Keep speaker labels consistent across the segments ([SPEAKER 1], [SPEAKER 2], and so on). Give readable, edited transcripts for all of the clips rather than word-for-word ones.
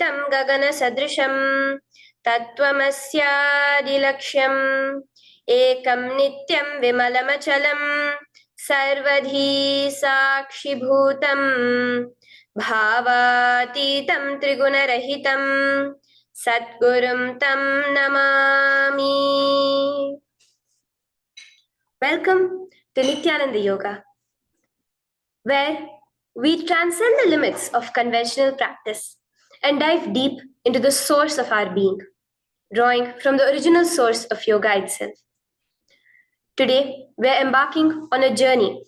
[SPEAKER 1] Chandramandalam Gagana Sadrisham Tattvamasyadilaksham Ekam Nityam Vimalamachalam Sarvadhi Sakshibhutam Bhavatitam Trigunarahitam Satgurum Tam Namami. Welcome to Nityananda Yoga, where we transcend the limits of conventional practice and dive deep into the source of our being, drawing from the original source of yoga itself. Today, we're embarking on a journey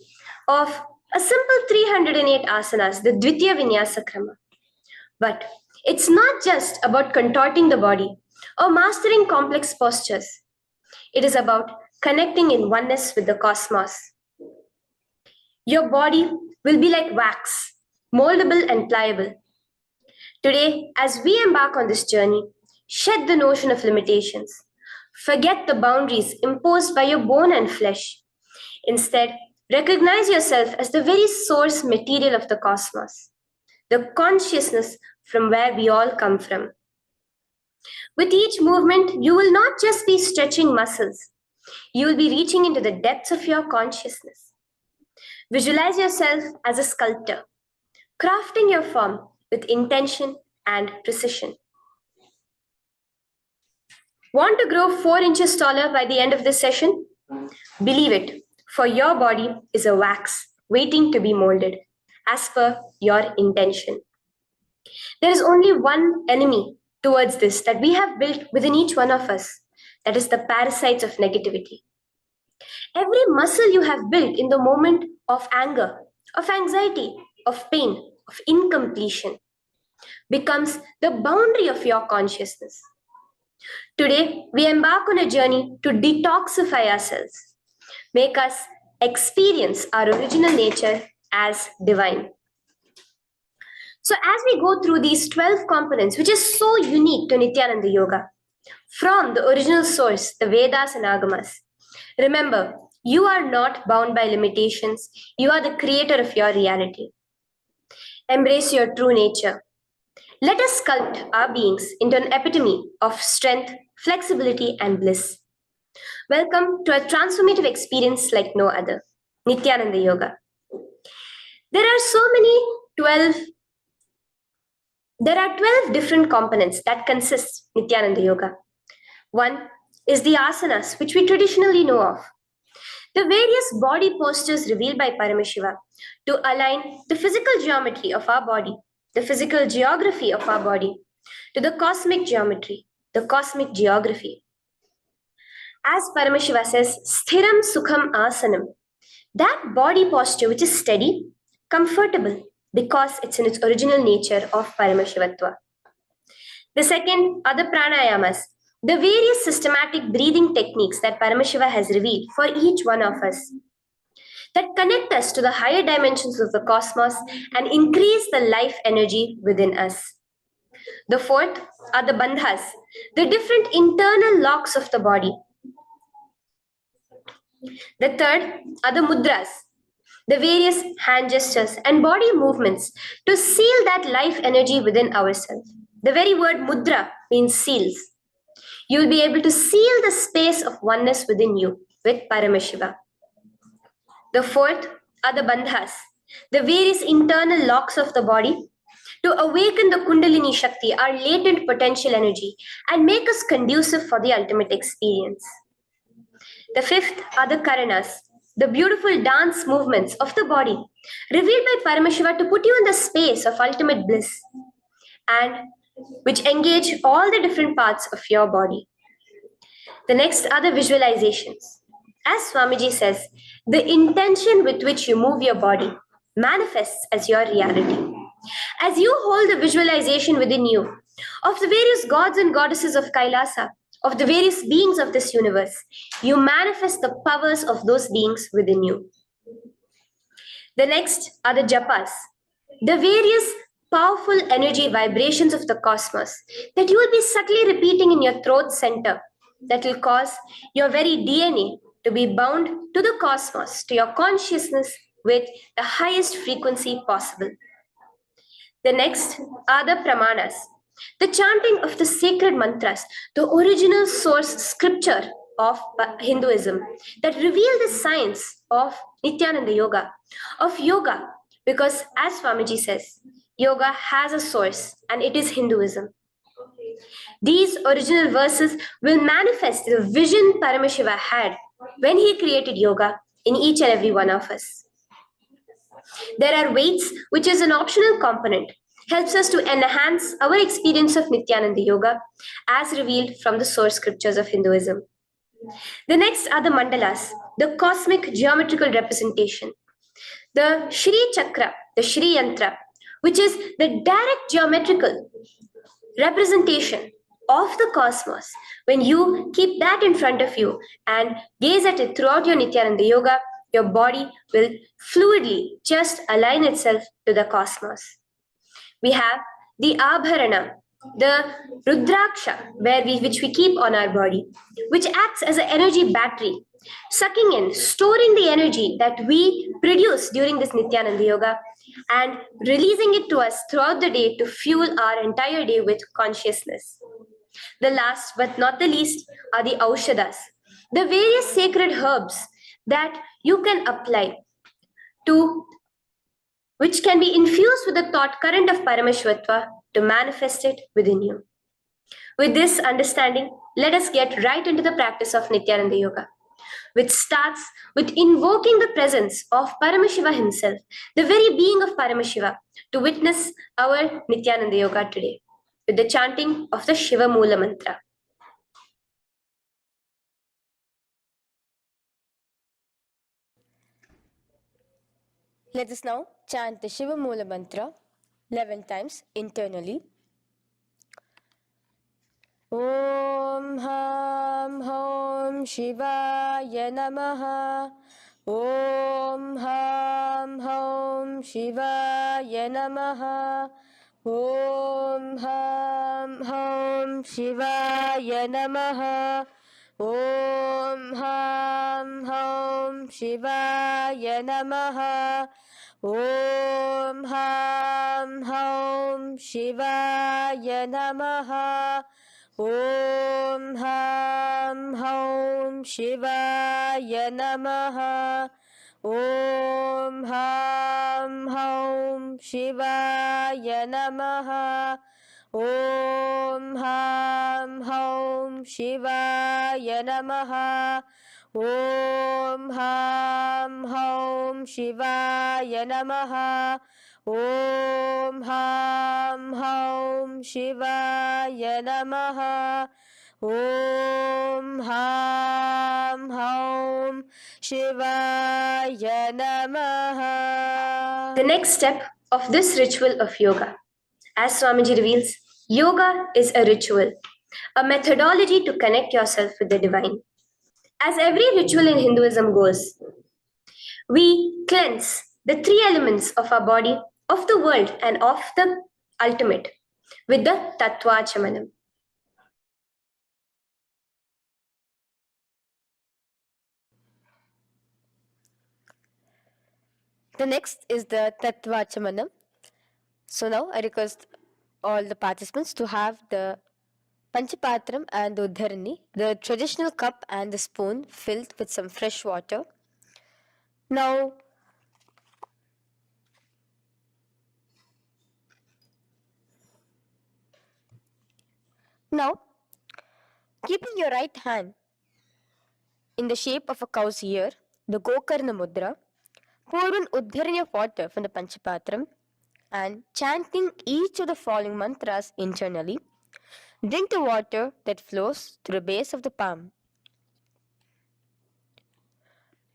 [SPEAKER 1] of a simple 308 asanas, the Dvitiya Vinyasa Krama. But it's not just about contorting the body or mastering complex postures. It is about connecting in oneness with the cosmos. Your body will be like wax, moldable and pliable. Today, as we embark on this journey, shed the notion of limitations. Forget the boundaries imposed by your bone and flesh. Instead, recognize yourself as the very source material of the cosmos, the consciousness from where we all come from. With each movement, you will not just be stretching muscles, you will be reaching into the depths of your consciousness. Visualize yourself as a sculptor, crafting your form with intention and precision. Want to grow 4 inches taller by the end of this session? Believe it, for your body is a wax waiting to be molded as per your intention. There is only one enemy towards this that we have built within each one of us, that is the parasites of negativity. Every muscle you have built in the moment of anger, of anxiety, of pain, of incompletion becomes the boundary of your consciousness. Today, we embark on a journey to detoxify ourselves, make us experience our original nature as divine. So as we go through these 12 components, which is so unique to Nityananda Yoga, from the original source, the Vedas and Agamas, remember, you are not bound by limitations. You are the creator of your reality. Embrace your true nature. Let us sculpt our beings into an epitome of strength, flexibility, and bliss. Welcome to a transformative experience like no other, Nityananda Yoga. There are 12 different components that consist Nityananda Yoga. One is the asanas, which we traditionally know of. The various body postures revealed by Paramashiva to align the physical geometry of our body, the physical geography of our body, to the cosmic geometry, the cosmic geography. As Paramashiva says, Sthiram Sukham Asanam, that body posture which is steady, comfortable, because it's in its original nature of Paramashivatva. The second are the pranayamas, the various systematic breathing techniques that Paramashiva has revealed for each one of us, that connect us to the higher dimensions of the cosmos and increase the life energy within us. The fourth are the bandhas, the different internal locks of the body. The third are the mudras, the various hand gestures and body movements to seal that life energy within ourselves. The very word mudra means seals. You will be able to seal the space of oneness within you with Paramashiva. The fourth are the bandhas, the various internal locks of the body to awaken the Kundalini Shakti, our latent potential energy, and make us conducive for the ultimate experience. The fifth are the Karanas, the beautiful dance movements of the body, revealed by Paramashiva to put you in the space of ultimate bliss, and which engage all the different parts of your body. The next are the visualizations. As Swamiji says, the intention with which you move your body manifests as your reality. As you hold the visualization within you of the various gods and goddesses of Kailasa, of the various beings of this universe, you manifest the powers of those beings within you. The next are the japas, the various powerful energy vibrations of the cosmos that you will be subtly repeating in your throat center that will cause your very DNA to be bound to the cosmos, to your consciousness with the highest frequency possible. The next are the pramanas, the chanting of the sacred mantras, the original source scripture of Hinduism that reveal the science of Nityananda Yoga, of yoga, because as Swamiji says, yoga has a source and it is Hinduism. These original verses will manifest the vision Paramashiva had when he created yoga in each and every one of us. There are weights, which is an optional component, helps us to enhance our experience of Nityananda Yoga as revealed from the source scriptures of Hinduism. The next are the mandalas, the cosmic geometrical representation. The Shri Chakra, the Shri Yantra, which is the direct geometrical representation of the cosmos. When you keep that in front of you and gaze at it throughout your Nityananda Yoga, your body will fluidly just align itself to the cosmos. We have the Abharana, the Rudraksha, which we keep on our body, which acts as an energy battery, sucking in, storing the energy that we produce during this Nityananda Yoga and releasing it to us throughout the day to fuel our entire day with consciousness. The last but not the least are the Aushadas, the various sacred herbs that you can apply to which can be infused with the thought current of Paramashivatva to manifest it within you. With this understanding, let us get right into the practice of Nityananda Yoga, which starts with invoking the presence of Paramashiva himself, the very being of Paramashiva, to witness our Nityananda Yoga today, with the chanting of the Shiva Mula Mantra.
[SPEAKER 2] Let us now chant the Shiva Mula Mantra 11 times internally. Om Ham Hom Shivaya Namaha. Om Ham Hom Shivaya Namaha. Om Ham Hom Shivaya Namaha. Om Ham Hom Shivaya Namaha. Om Ham Hom Shivaya Namaha. Om Ham Hom Shivaya Namaha. Om Ham Hom Shivaya Namaha. Om Ham Hom Shivaya Namaha. Om Ham Hom Shivaya Namaha. Om Ham Hom Shivaya Namaha. Om Ham Hom Shivaya Namaha.
[SPEAKER 1] The next step of this ritual of yoga, as Swamiji reveals, yoga is a ritual, a methodology to connect yourself with the divine. As every ritual in Hinduism goes, we cleanse the three elements of our body, of the world, and of the ultimate with the Tattvachamanam.
[SPEAKER 2] The next is the Tattvachamanam. So now I request all the participants to have the Panchapatram and the Uddharani, the traditional cup and the spoon filled with some fresh water. Now, keeping your right hand in the shape of a cow's ear, the Gokarna Mudra, pour an Uddharani of water from the Panchapatram and chanting each of the following mantras internally, drink the water that flows through the base of the palm.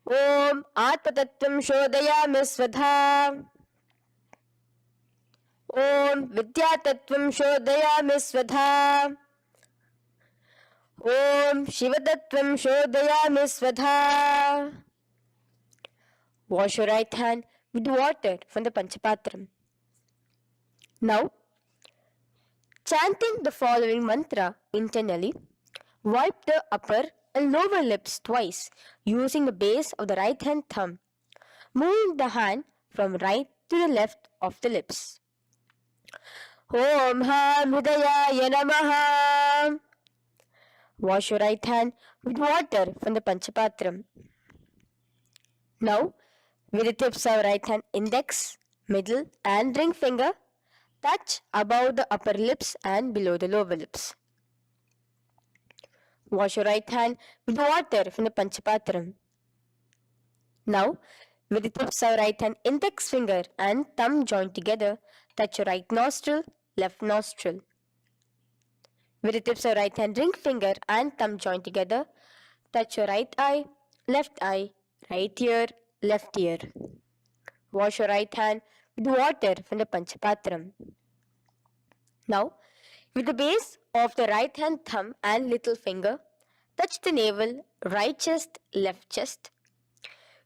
[SPEAKER 2] Om Atmatattvam Shodayami Svadha. Om Vidyatattvam Shodayami Svadha. Om Shivatattvam Shodayami Svadha. Wash your right hand with water from the Panchapatram. Now, chanting the following mantra internally, wipe the upper and lower lips twice using the base of the right hand thumb, moving the hand from right to the left of the lips. Om Ham Hridayaya Namaha. Wash your right hand with water from the Panchapatram. Now, with the tips of right hand index, middle and ring finger, touch above the upper lips and below the lower lips. Wash your right hand with water from the Panchapatram. Now, with the tips of right hand index finger and thumb joined together, touch your right nostril, left nostril. With the tips of right hand ring finger and thumb joined together, touch your right eye, right ear, left ear. Wash your right hand with water from the Panchapatram. Now, with the base of the right hand thumb and little finger, touch the navel, right chest, left chest.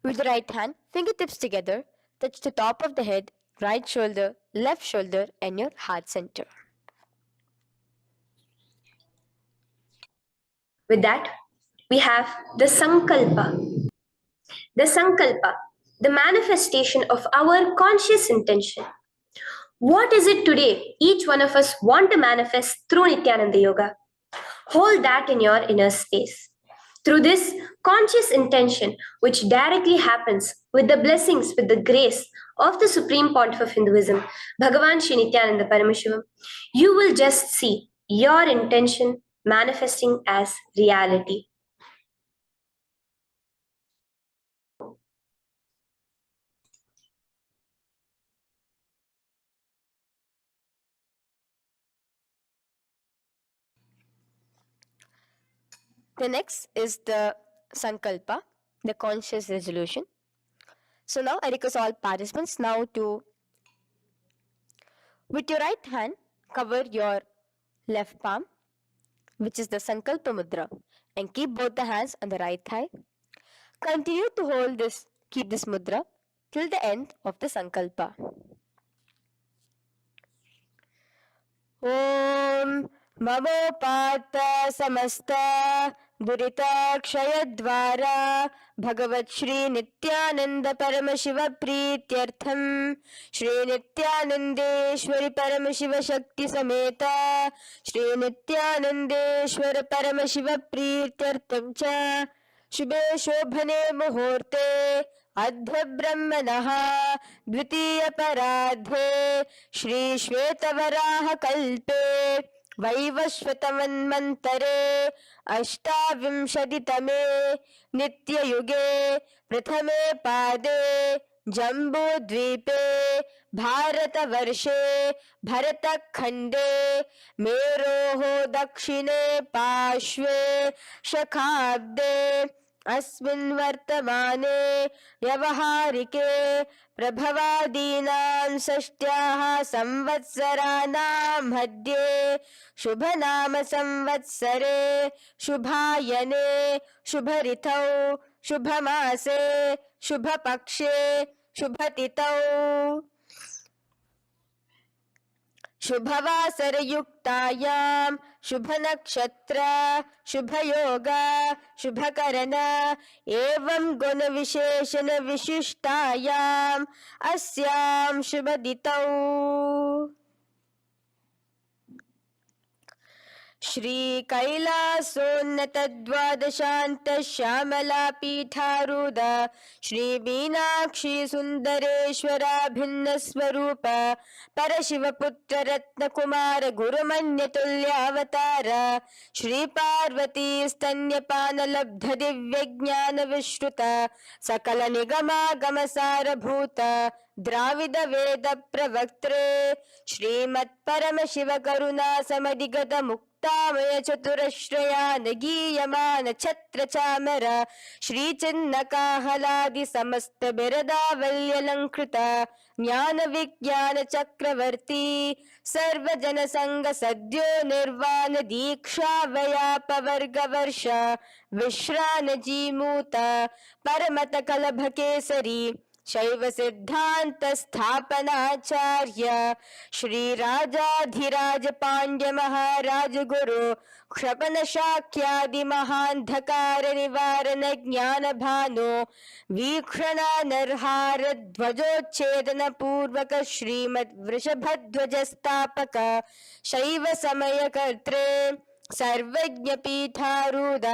[SPEAKER 2] With the right hand, fingertips together, touch the top of the head, right shoulder, left shoulder, and your heart center.
[SPEAKER 1] With that, we have the Sankalpa. The Sankalpa, the manifestation of our conscious intention. What is it today each one of us want to manifest through Nityananda Yoga? Hold that in your inner space. Through this conscious intention, which directly happens with the blessings, with the grace of the Supreme Pontiff of Hinduism, Bhagavan Sri Nityananda Paramashivoham, you will just see your intention manifesting as reality.
[SPEAKER 2] The next is the Sankalpa, the conscious resolution. So now I request all participants now to, with your right hand, cover your left palm, which is the Sankalpa Mudra, and keep both the hands on the right thigh. Continue to keep this mudra till the end of the Sankalpa. Om Mamopata Samasta Duritakshayaddvara Bhagavat Shri Nityananda Paramashiva Prityartham Shri Nityanandeshwari Paramashiva Shakti Sameta Shri Nityanandeshwara Paramashiva Prityartham Cha शुभे शोभने मुहूर्ते अद्य ब्रह्मणः द्वितीय पराध्ये श्री श्वेतवराह कल्पे वैवस्वतमन्वन्तरे अष्टाविंशतितमे नित्ययुगे प्रथमे पादे जम्बूद्वीपे भारतवर्षे भरतखण्डे मेरोः दक्षिणे पार्श्वे शखाब्दे अस्मिन् वर्तमाने व्यवहारिके प्रभवादीनां षष्ट्याः संवत्सराणां मध्ये शुभनाम संवत्सरे शुभायने शुभऋतौ शुभमासे शुभपक्षे शुभतिथौ शुभवासरयुक्तायां शुभनक्षत्र शुभयोग शुभकरण एवं गुणविशेषण विशिष्टायाम् अस्यां शुभदितौ श्री कैलासोन्नत द्वादशान्त श्यामला पीठारूढ श्री मीनाक्षी सुंदरेश्वरा भिन्न स्वरूप परशिवपुत्र रत्नकुमार गुरुमन्यतुल्यावतार श्री पार्वती स्तन्यपान लब्ध दिव्य ज्ञान विश्रुत सकल निगमागम सारभूत द्राविड वेद प्रवक्त्रे श्रीमत् परमशिव करुणा समधिगत मुक्तामय चतुरश्रयान गीयमान छत्र चामर श्री चिन्ह काहलादि समस्त बिरदावल्यलंकृत ज्ञान विज्ञान चक्रवर्ती सर्वजन संग सद्यो निर्वाण दीक्षा व्याप वर्ग वर्ष विश्रान जीमूत परमत कलभ केसरी शैव सिद्धांत स्थापनाचार्य श्री राजाधिराज पांड्य महाराज गुरु क्षपन शाक्यादि महांधकार निवारण ज्ञान भानु वीक्षण नरहार ध्वजोच्छेदन पूर्वक श्रीमद वृषभध्वज स्थापक शैव समय कर्त्रे सर्वज्ञ पीठारूढ़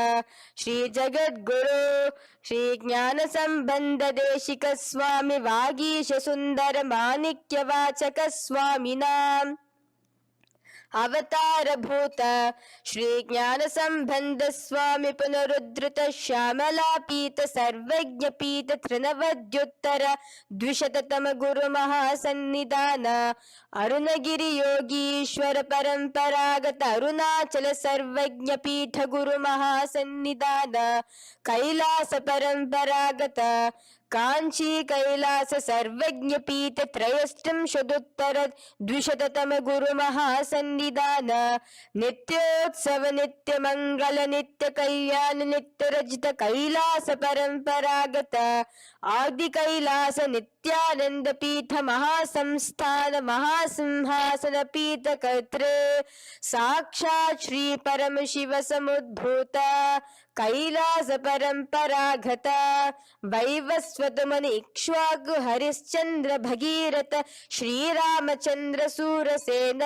[SPEAKER 2] श्री जगद्गुरु श्री ज्ञान संबंध देशिक स्वामी वागीश सुंदर माणिक्य वाचक स्वामी नाम अवतार भूत श्री ज्ञान संबंध स्वामी पुनरुद्धृत श्यामलापीत सर्वज्ञ पीत तृणवद्युत्तर द्विशततम गुरु महासन्निधान अरुणगिरि योगीश्वर परंपरागत अरुणाचल सर्वज्ञ पीठ गुरु महासन्निधान कैलास परंपरागत कांची कैलास सर्वज्ञ पीठ त्रयस्त्रिंशदुत्तर द्विशततम गुरु महासन्निधान नित्योत्सव नित्य मंगल नित्य कल्याण नित्य रजित कैलास परंपरागत आदि कैलास नित्यानंद पीठ महासंस्थान महासिंहासन पीठ कर्त्रे साक्षात श्री परम शिव समुद्भूत कैलास परंपरागत वैवस्वत मुनि इक्ष्वाकु हरिश्चंद्र भगीरथ श्रीरामचंद्र सूरसेन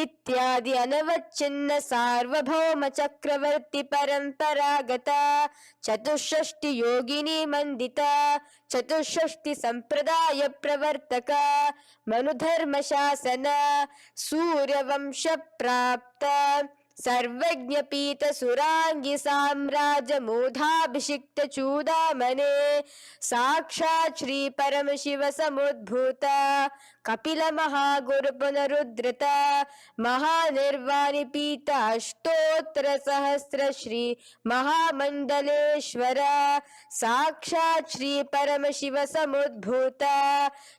[SPEAKER 2] इत्यादि अनवच्छिन्न सार्वभौम चक्रवर्ती परंपरागत चतुष्षष्टि योगिनी मंडित चतुष्षष्टि संप्रदाय प्रवर्तक मनुधर्म शासन सूर्यवंश प्राप्त सर्वज्ञ पीठ सुरांगी साम्राज्य मूधाभिषिक्त चूडामणे साक्षात् श्री परम शिव समुद्भूत कपिल महागुरु पुनरुद्धृत महानिर्वाणि पीठ अष्टोत्तर सहस्र श्री महामंडलेश्वर साक्षात् श्री परम शिव समुद्भूत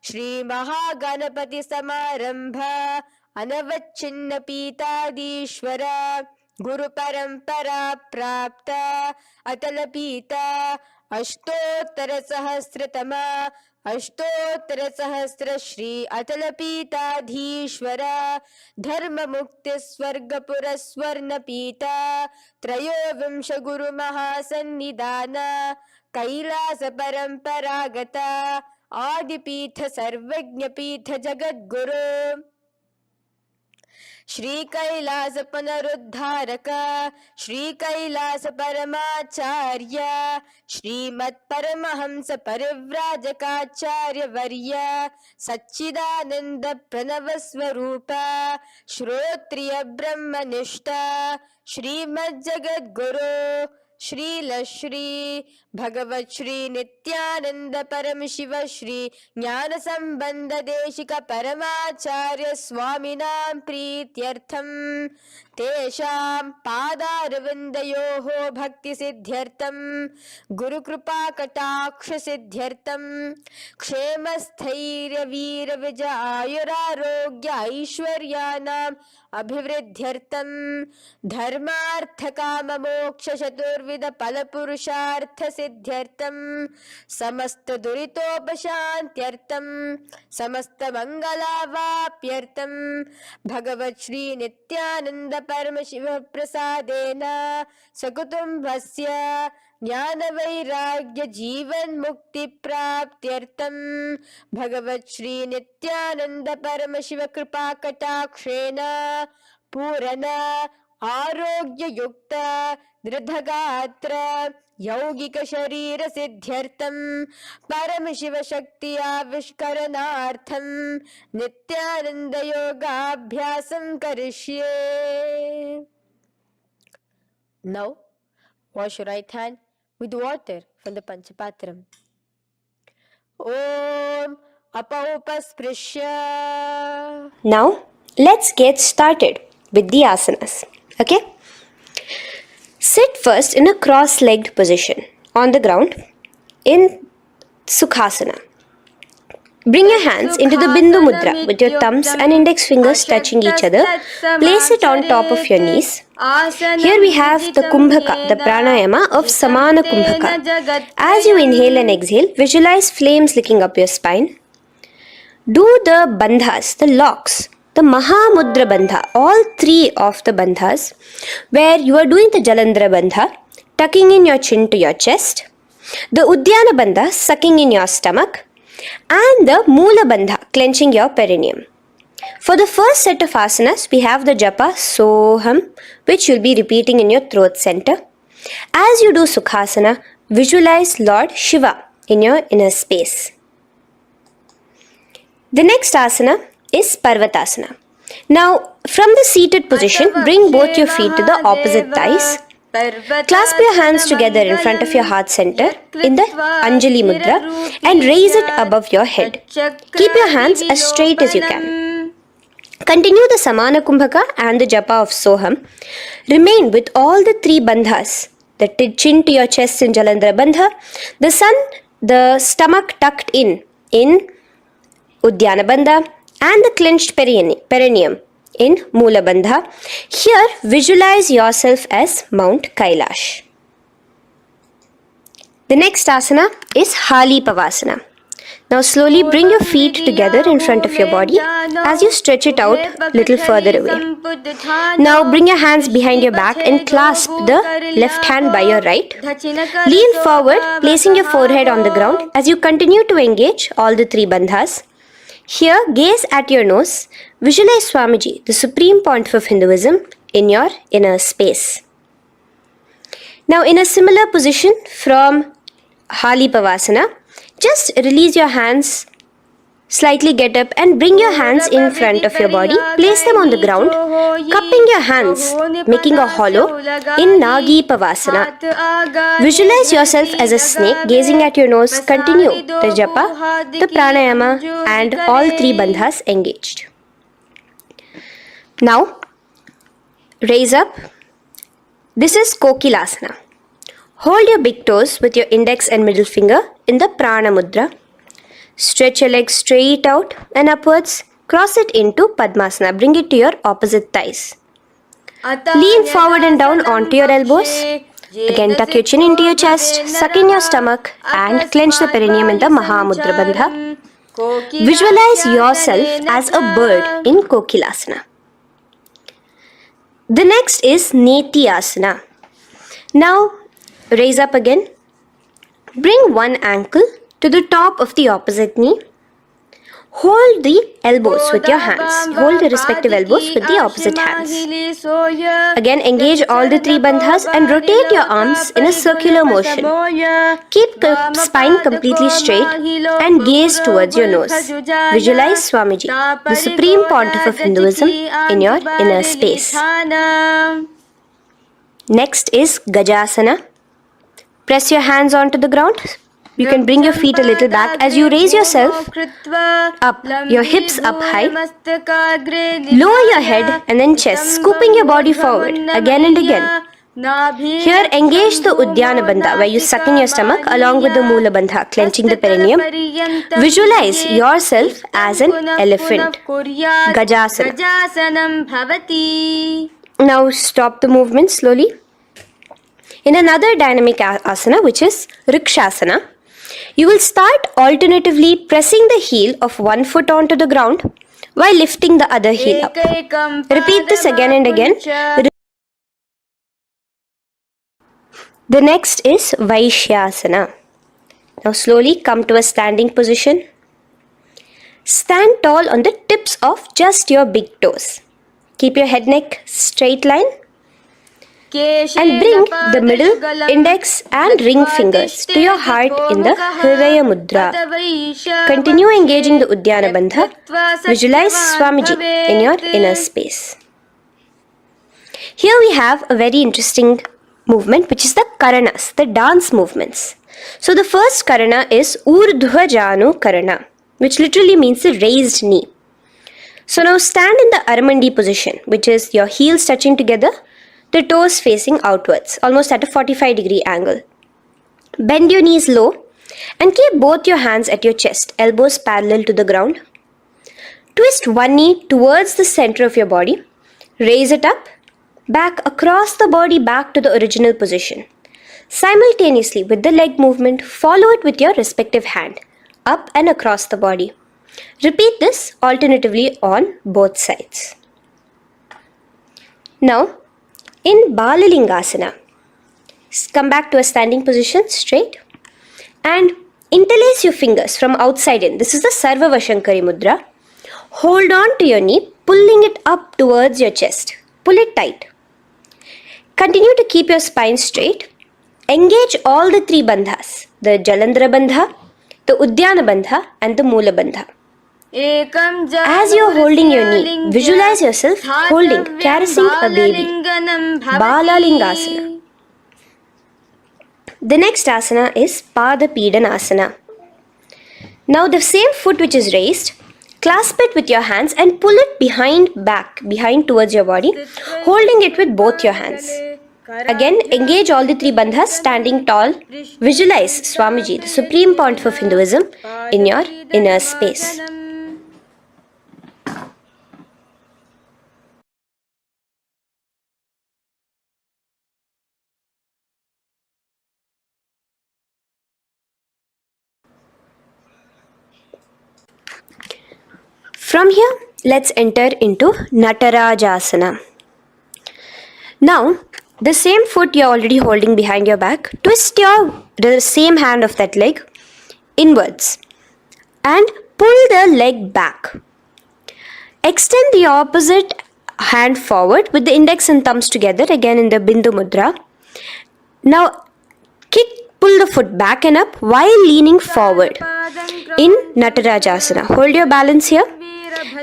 [SPEAKER 2] श्री महागणपति समारंभ अनवच्छिन्न पीताधीश्वर गुरु परंपरा प्राप्त अतल पीता अष्टोत्तर सहस्रतम अष्टोत्तर सहस्र श्री अतल पीताधीश्वर धर्म मुक्ति स्वर्गपुर स्वर्ण पीता त्रयोविंश गुरु महासन्निधान कैलास परंपरागत आदिपीठ सर्वज्ञ पीठ जगद्गुरु श्री कैलास पुनरुद्धारक श्री कैलास परमाचार्य श्रीमत् परमहंस परिव्राजकाचार्य वर्य सच्चिदानंद प्रणव स्वरूप श्रोत्रिय ब्रह्मनिष्ठ श्रीमद् जगद्गुरु श्रील श्री भगवत श्री नित्यानंद परम शिव श्री ज्ञान संबंध देशिक परमाचार्य स्वामिनां प्रीत्यर्थम तेषां पादारविन्दयोः भक्ति सिद्ध्यर्थम गुरु कृपा कटाक्ष सिद्ध्यर्थम क्षेम स्थैर्य वीर विजय आयुरारोग्य ऐश्वर्यानां अभिवृद्ध्यर्थम धर्मार्थ काम मोक्ष चतुर्विध फल पुरुषार्थ सिद्ध्यर्थम समस्त दुरितोपशांत्यर्थम समस्त मंगलावाप्यर्थम भगवत श्री नित्यानंद परम शिव प्रसादेन सकुटुंबस्य ज्ञान वैराग्य जीवन मुक्ति प्राप्त्यर्थम भगवत श्री नित्यानंद परम शिव कृपा कटाक्षेण पूर्ण आरोग्य युक्त दृढ़गात्र यौगिक शरीर सिद्ध्यर्थम परम शिव शक्ति आविष्करणार्थम नित्यानंद योगाभ्यासं करिष्ये. Now wash your right hand with water from the Panchapatram. Om Apaupasprisya.
[SPEAKER 1] Now, let's get started with the asanas. Okay? Sit first in a cross-legged position on the ground in Sukhasana. Bring your hands into the Bindu Mudra with your thumbs and index fingers touching each other. Place it on top of your knees. Here we have the Kumbhaka, the pranayama of Samana Kumbhaka. As you inhale and exhale, visualize flames licking up your spine. Do the bandhas, the locks, the Mahamudra Bandha, all three of the bandhas, where you are doing the Jalandhara Bandha, tucking in your chin to your chest, the Udyana Bandha, sucking in your stomach, and the Moola Bandha, clenching your perineum. For the first set of asanas, we have the japa Soham, which you'll be repeating in your throat center. As you do Sukhasana, visualize Lord Shiva in your inner space. The next asana is Parvatasana. Now, from the seated position, bring both your feet to the opposite thighs. Clasp your hands together in front of your heart center in the Anjali Mudra and raise it above your head. Keep your hands as straight as you can. Continue the Samana Kumbhaka and the Japa of Soham. Remain with all the three bandhas, the chin to your chest in Jalandhara Bandha, the stomach tucked in Udyana Bandha, and the clenched perineum in Moola Bandha. Here, visualize yourself as Mount Kailash. The next asana is Hali Pavasana. Now slowly bring your feet together in front of your body as you stretch it out a little further away. Now bring your hands behind your back and clasp the left hand by your right. Lean forward, placing your forehead on the ground as you continue to engage all the three bandhas. Here, gaze at your nose. Visualize Swamiji, the supreme pontiff of Hinduism, in your inner space. Now, in a similar position from Hali Pavasana, just release your hands, slightly get up and bring your hands in front of your body. Place them on the ground, cupping your hands, making a hollow in Nagi Pavasana. Visualize yourself as a snake, gazing at your nose. Continue the japa, the pranayama, and all three bandhas engaged. Now, raise up. This is Kokilasana. Hold your big toes with your index and middle finger in the Prana Mudra. Stretch your legs straight out and upwards. Cross it into Padmasana. Bring it to your opposite thighs. Lean forward and down onto your elbows. Again, tuck your chin into your chest, suck in your stomach, and clench the perineum in the Mahamudra Bandha. Visualize yourself as a bird in Kokilasana. The next is Neti Asana. Now, raise up again. Bring one ankle to the top of the opposite knee. Hold the elbows with your hands. Hold the respective elbows with the opposite hands. Again, engage all the three bandhas and rotate your arms in a circular motion. Keep the spine completely straight and gaze towards your nose. Visualize Swamiji, the supreme pontiff of Hinduism, in your inner space. Next is Gajasana. Press your hands onto the ground. You can bring your feet a little back as you raise yourself up, your hips up high. Lower your head and then chest, scooping your body forward again and again. Here, engage the Udyana Bandha, where you suck in your stomach along with the Moola Bandha, clenching the perineum. Visualize yourself as an elephant. Gajasana. Now stop the movement slowly. In another dynamic asana, which is Rikshasana, you will start alternatively pressing the heel of one foot onto the ground while lifting the other heel up. Repeat this again and again. The next is Vaishyasana. Now slowly come to a standing position. Stand tall on the tips of just your big toes. Keep your head neck straight line. And bring the middle, index and ring fingers to your heart in the Hridaya Mudra. Continue engaging the Udyana Bandha. Visualize Swamiji in your inner space. Here we have a very interesting movement, which is the Karanas, the dance movements. So the first Karana is Urdhva Janu Karana, which literally means the raised knee. So now stand in the Aramandi position, which is your heels touching together, the toes facing outwards, almost at a 45-degree angle. Bend your knees low And keep both your hands at your chest, elbows parallel to the ground. Twist one knee towards the center of your body. Raise it up, back across the body, back to the original position. Simultaneously with the leg movement, follow it with your respective hand, up and across the body. Repeat this alternatively on both sides. Now, in Balalingasana, come back to a standing position, straight, and interlace your fingers from outside in. This is the Sarva Vashankari Mudra. Hold on to your knee, pulling it up towards your chest. Pull it tight. Continue to keep your spine straight. Engage all the three bandhas, the Jalandhara Bandha, the Udyana Bandha and the Moola Bandha. As you are holding your knee, visualize yourself holding, caressing a baby. Balalingasana. The next asana is Pada Pidanasana. Now the same foot which is raised, clasp it with your hands and pull it behind towards your body, holding it with both your hands. Again, engage all the three bandhas, standing tall. Visualize Swamiji, the supreme point of Hinduism, in your inner space. From here, let's enter into Natarajasana. Now, the same foot you're already holding behind your back, twist the same hand of that leg inwards and pull the leg back. Extend the opposite hand forward with the index and thumbs together, again in the Bindu Mudra. Now, pull the foot back and up while leaning forward in Natarajasana. Hold your balance here.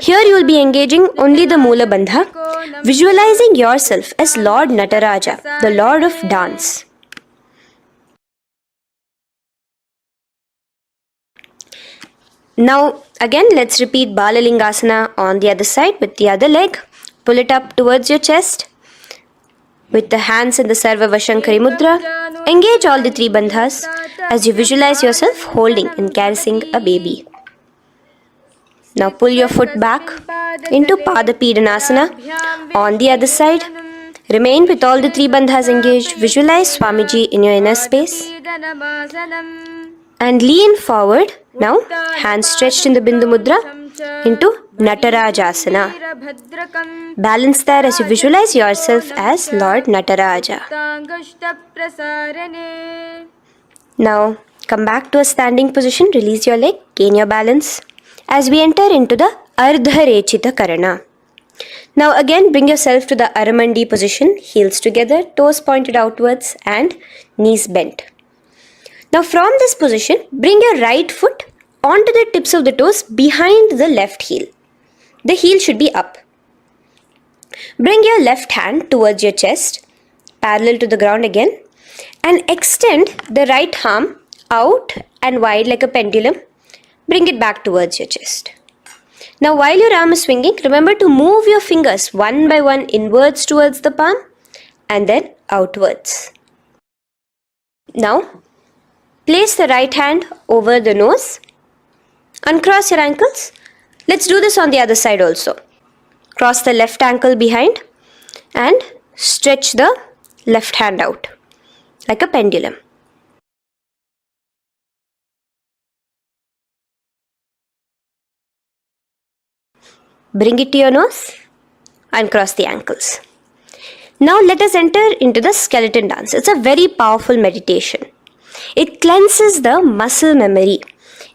[SPEAKER 1] Here you will be engaging only the Moola Bandha, visualizing yourself as Lord Nataraja, the Lord of Dance. Now again let's repeat Balalingasana on the other side with the other leg. Pull it up towards your chest. With the hands in the Sarva Vashankari Mudra, engage all the three bandhas as you visualize yourself holding and caressing a baby. Now pull your foot back into Pada Pidanasana on the other side. Remain with all the three bandhas engaged. Visualize Swamiji in your inner space. And lean forward. Now, hands stretched in the Bindu Mudra into Natarajasana. Balance there as you visualize yourself as Lord Nataraja. Now, come back to a standing position. Release your leg. Gain your balance. As we enter into the Ardharechita Karana. Now again bring yourself to the Aramandi position, heels together, toes pointed outwards and knees bent. Now from this position, bring your right foot onto the tips of the toes behind the left heel. The heel should be up. Bring your left hand towards your chest, parallel to the ground again, and extend the right arm out and wide like a pendulum. Bring it back towards your chest. Now while your arm is swinging, remember to move your fingers one by one inwards towards the palm and then outwards. Now place the right hand over the nose. Uncross your ankles. Let's do this on the other side also. Cross the left ankle behind and stretch the left hand out like a pendulum. Bring it to your nose, uncross the ankles. Now let us enter into the skeleton dance. It's a very powerful meditation. It cleanses the muscle memory.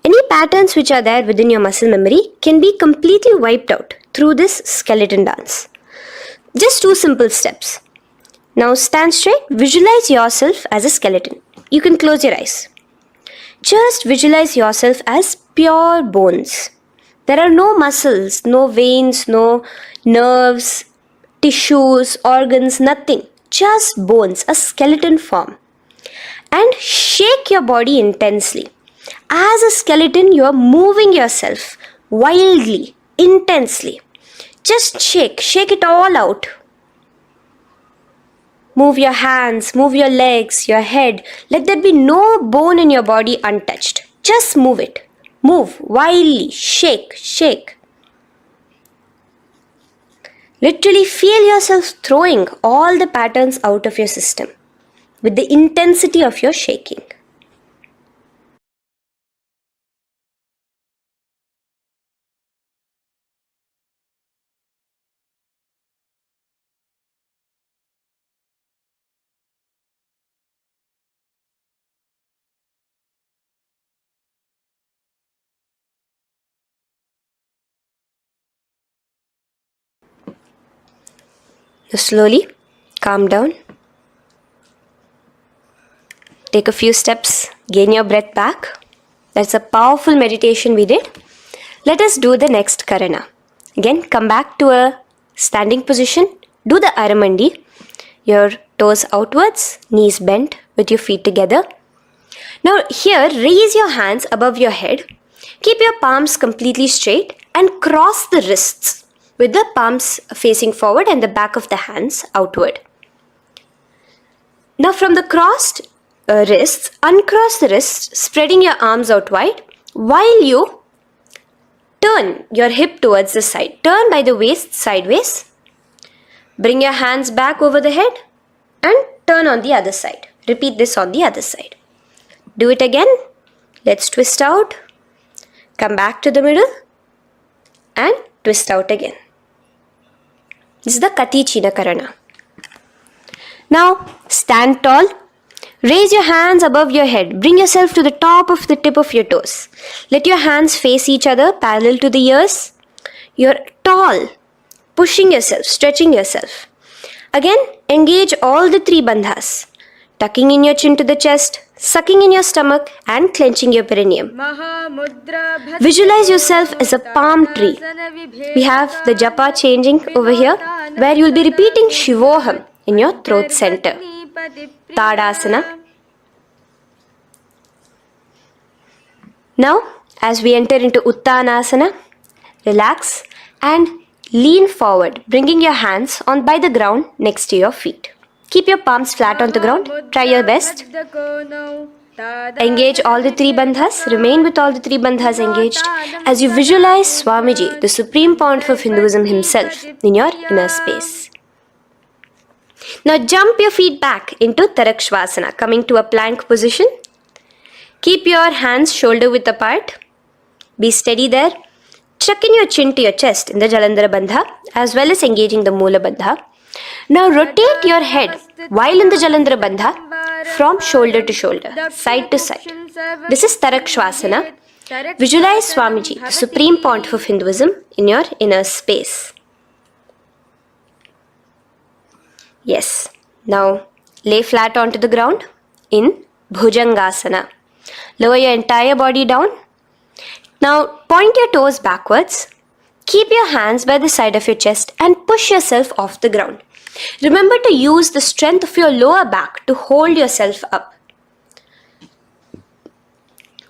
[SPEAKER 1] Any patterns which are there within your muscle memory can be completely wiped out through this skeleton dance. Just 2 simple steps. Now stand straight, visualize yourself as a skeleton. You can close your eyes. Just visualize yourself as pure bones. There are no muscles, no veins, no nerves, tissues, organs, nothing. Just bones, a skeleton form. And shake your body intensely. As a skeleton, you are moving yourself wildly, intensely. Just shake it all out. Move your hands, move your legs, your head. Let there be no bone in your body untouched. Just move it. Move wildly. Shake, shake. Literally feel yourself throwing all the patterns out of your system with the intensity of your shaking. Now slowly calm down. Take a few steps, gain your breath back. That's a powerful meditation we did. Let us do the next Karana. Again, come back to a standing position. Do the Aramandi. Your toes outwards, knees bent with your feet together. Now here, raise your hands above your head. Keep your palms completely straight and cross the wrists with the palms facing forward and the back of the hands outward. Now from the crossed wrists, uncross the wrists, spreading your arms out wide while you turn your hip towards the side. Turn by the waist sideways. Bring your hands back over the head and turn on the other side. Repeat this on the other side. Do it again. Let's twist out. Come back to the middle and twist out again. This is the Kati China Karana. Now stand tall. Raise your hands above your head. Bring yourself to the top of the tip of your toes. Let your hands face each other parallel to the ears. You're tall, pushing yourself, stretching yourself. Again, engage all the three bandhas. Tucking in your chin to the chest, sucking in your stomach and clenching your perineum. Visualize yourself as a palm tree. We have the japa changing over here where you will be repeating Shivoham in your throat center. Tadasana. Now, as we enter into Uttanasana, relax and lean forward, bringing your hands on by the ground next to your feet. Keep your palms flat on the ground. Try your best. Engage all the three bandhas. Remain with all the three bandhas engaged as you visualize Swamiji, the supreme pontiff of Hinduism himself, in your inner space. Now jump your feet back into Tarakshvasana, coming to a plank position. Keep your hands shoulder width apart. Be steady there. Chuck in your chin to your chest in the Jalandhara Bandha as well as engaging the Moola Bandha. Now rotate your head while in the Jalandhara Bandha from shoulder to shoulder, side to side. This is Tarakshvasana. Visualize Swamiji, the supreme pontiff of Hinduism, in your inner space. Yes. Now lay flat onto the ground in Bhujangasana. Lower your entire body down. Now point your toes backwards. Keep your hands by the side of your chest and push yourself off the ground. Remember to use the strength of your lower back to hold yourself up.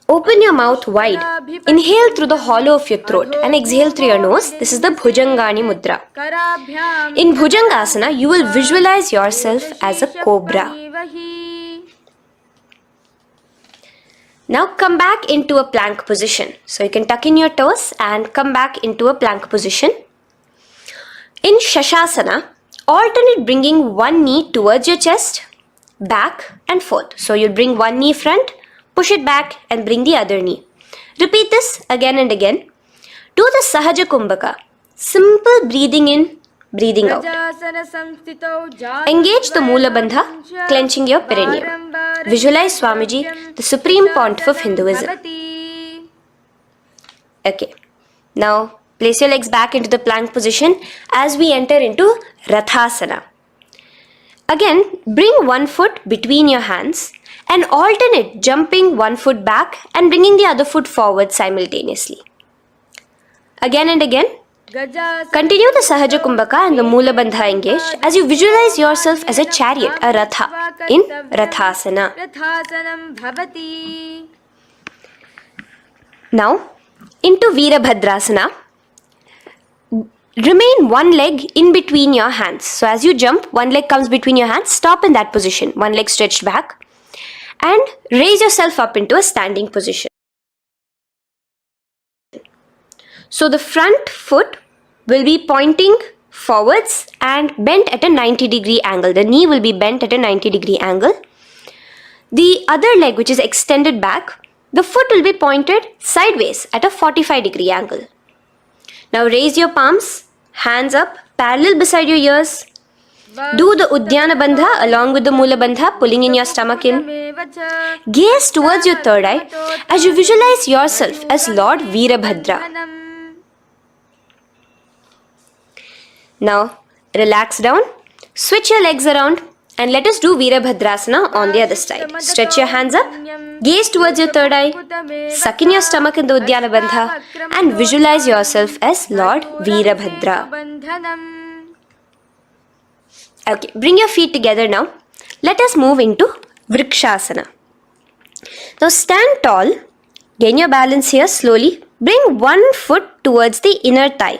[SPEAKER 1] Open your mouth wide. Inhale through the hollow of your throat and exhale through your nose. This is the Bhujangani Mudra. In Bhujangasana, you will visualize yourself as a cobra. Now come back into a plank position. So you can tuck in your toes and come back into a plank position. In Shashasana, alternate bringing one knee towards your chest, back and forth. So you'll bring one knee front, push it back and bring the other knee. Repeat this again and again. Do the Sahaja Kumbhaka. Simple breathing in, breathing out. Engage the Moola Bandha, clenching your perineum. Visualize Swamiji, the supreme pontiff of Hinduism. Okay. Now place your legs back into the plank position as we enter into Rathasana. Again, bring one foot between your hands and alternate jumping one foot back and bringing the other foot forward simultaneously. Again and again. Continue the Sahaja Kumbhaka and the Moola Bandha engaged as you visualize yourself as a chariot, a Ratha, in Rathasana. Now, into Veerabhadrasana. remain one leg in between your hands. So as you jump, one leg comes between your hands, stop in that position, one leg stretched back, and raise yourself up into a standing position. So the front foot will be pointing forwards and bent at a 90-degree angle. The knee will be bent at a 90-degree angle. The other leg, which is extended back, the foot will be pointed sideways at a 45-degree angle. Now raise your palms, hands up, parallel beside your ears. Do the Uddiyana Bandha along with the Mula Bandha, pulling in your stomach in. Gaze towards your third eye as you visualize yourself as Lord Veerabhadra. Now relax down, switch your legs around, and let us do Veerabhadrasana on the other side. Stretch your hands up, gaze towards your third eye, suck in your stomach in the Uddiyana Bandha, and visualize yourself as Lord Veerabhadra. Okay, bring your feet together now. Let us move into Vrikshasana. Now stand tall, gain your balance here slowly. Bring one foot towards the inner thigh.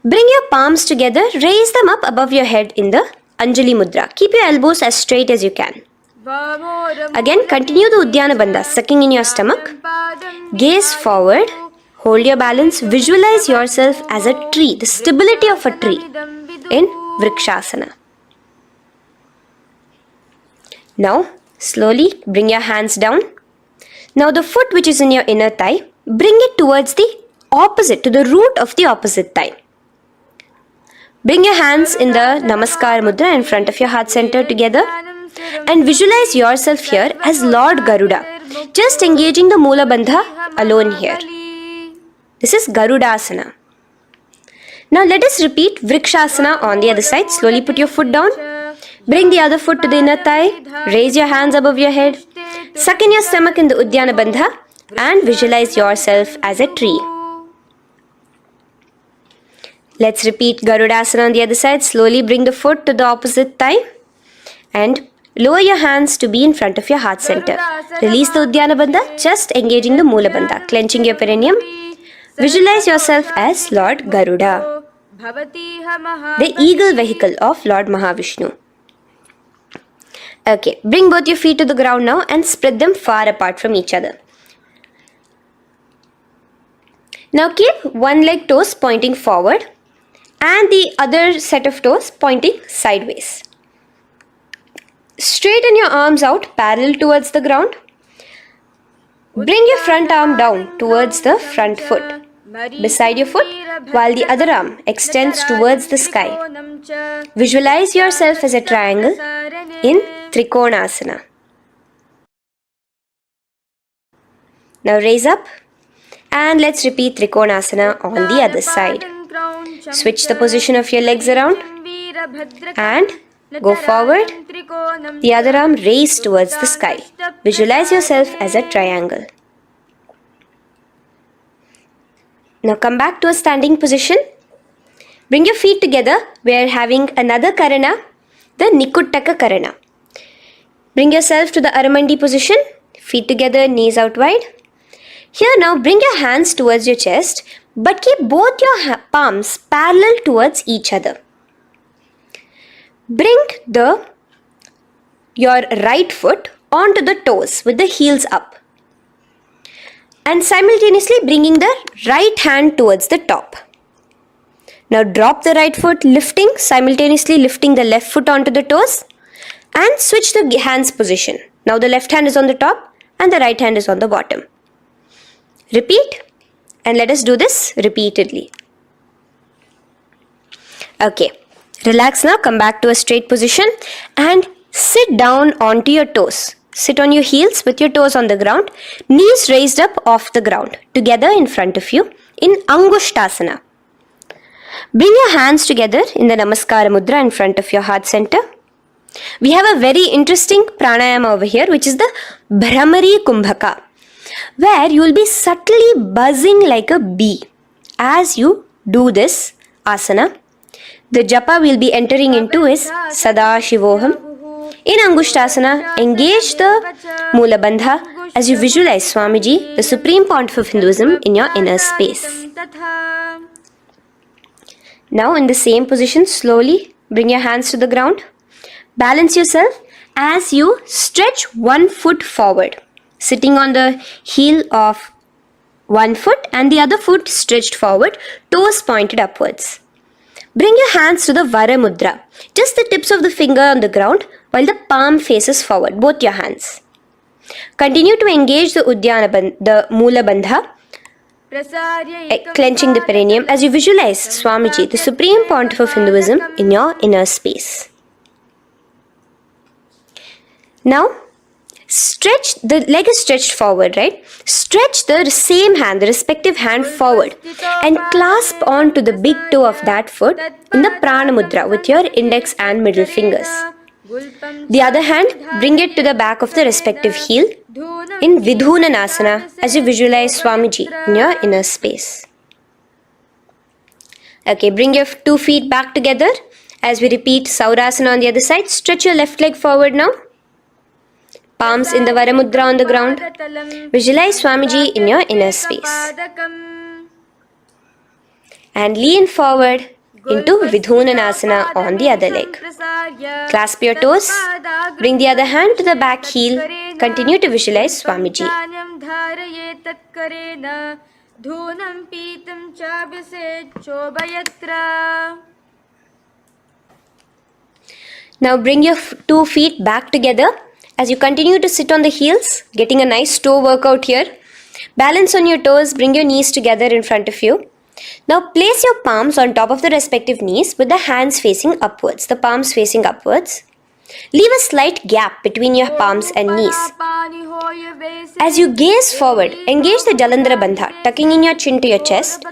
[SPEAKER 1] Bring your palms together, raise them up above your head in the Anjali Mudra. Keep your elbows as straight as you can. Again, continue the Uddiyana Bandha, sucking in your stomach. Gaze forward, hold your balance, visualize yourself as a tree, the stability of a tree in Vrikshasana. Now, slowly bring your hands down. Now the foot which is in your inner thigh, bring it towards the opposite, to the root of the opposite thigh. Bring your hands in the Namaskar Mudra in front of your heart center together and visualize yourself here as Lord Garuda, just engaging the Mula Bandha alone here. This is Garudasana. Now let us repeat Vrikshasana on the other side. Slowly put your foot down. Bring the other foot to the inner thigh. Raise your hands above your head. Suck in your stomach in the Uddiyana Bandha and visualize yourself as a tree. Let's repeat Garudasana on the other side. Slowly bring the foot to the opposite thigh and lower your hands to be in front of your heart center. Release the Uddiyana Bandha, just engaging the Mula Bandha, clenching your perineum. Visualize yourself as Lord Garuda, the eagle vehicle of Lord Mahavishnu. Okay, bring both your feet to the ground now and spread them far apart from each other. Now keep one leg toes pointing forward and the other set of toes pointing sideways. Straighten your arms out parallel towards the ground. Bring your front arm down towards the front foot, beside your foot, while the other arm extends towards the sky. Visualize yourself as a triangle in Trikonasana. Now raise up and let's repeat Trikonasana on the other side. Switch the position of your legs around and go forward. The other arm raised towards the sky. Visualize yourself as a triangle. Now come back to a standing position. Bring your feet together. We are having another Karana, the Nikuttaka Karana. Bring yourself to the Aramandi position. Feet together, knees out wide. Here now bring your hands towards your chest, but keep both your palms parallel towards each other. Bring your right foot onto the toes with the heels up. And simultaneously bringing the right hand towards the top. Now drop the right foot, simultaneously lifting the left foot onto the toes and switch the hands position. Now the left hand is on the top and the right hand is on the bottom. Repeat and let us do this repeatedly. Okay, relax now, come back to a straight position and sit down onto your toes. Sit on your heels with your toes on the ground, knees raised up off the ground, together in front of you in Angushtasana. Bring your hands together in the Namaskara Mudra in front of your heart center. We have a very interesting pranayama over here, which is the Bhramari Kumbhaka, where you will be subtly buzzing like a bee as you do this asana. The japa we will be entering into is Sadashivoham. In Angushtasana, engage the Mula Bandha as you visualize Swamiji, the Supreme Pontiff of Hinduism, in your inner space. Now in the same position, slowly bring your hands to the ground. Balance yourself as you stretch one foot forward, sitting on the heel of one foot and the other foot stretched forward, toes pointed upwards. Bring your hands to the Vara Mudra, just the tips of the finger on the ground while the palm faces forward, both your hands. Continue to engage the Mula Bandha, clenching the perineum as you visualize Swamiji, the Supreme Pontiff of Hinduism, in your inner space. Now, stretch, the leg is stretched forward, right? Stretch the same hand, the respective hand forward and clasp onto the big toe of that foot in the Prana Mudra with your index and middle fingers. The other hand, bring it to the back of the respective heel in Vidhunanasana as you visualize Swamiji in your inner space. Okay, bring your 2 feet back together as we repeat Saurasana on the other side. Stretch your left leg forward now. Palms in the Vara Mudra on the ground. Visualize Swamiji in your inner space. And lean forward into Vidhunanasana on the other leg. Clasp your toes. Bring the other hand to the back heel. Continue to visualize Swamiji. Now bring your 2 feet back together as you continue to sit on the heels, getting a nice toe workout here. Balance on your toes, bring your knees together in front of you. Now place your palms on top of the respective knees with the hands facing upwards, the palms facing upwards. Leave a slight gap between your palms and knees. As you gaze forward, engage the Jalandhara Bandha, tucking in your chin to your chest,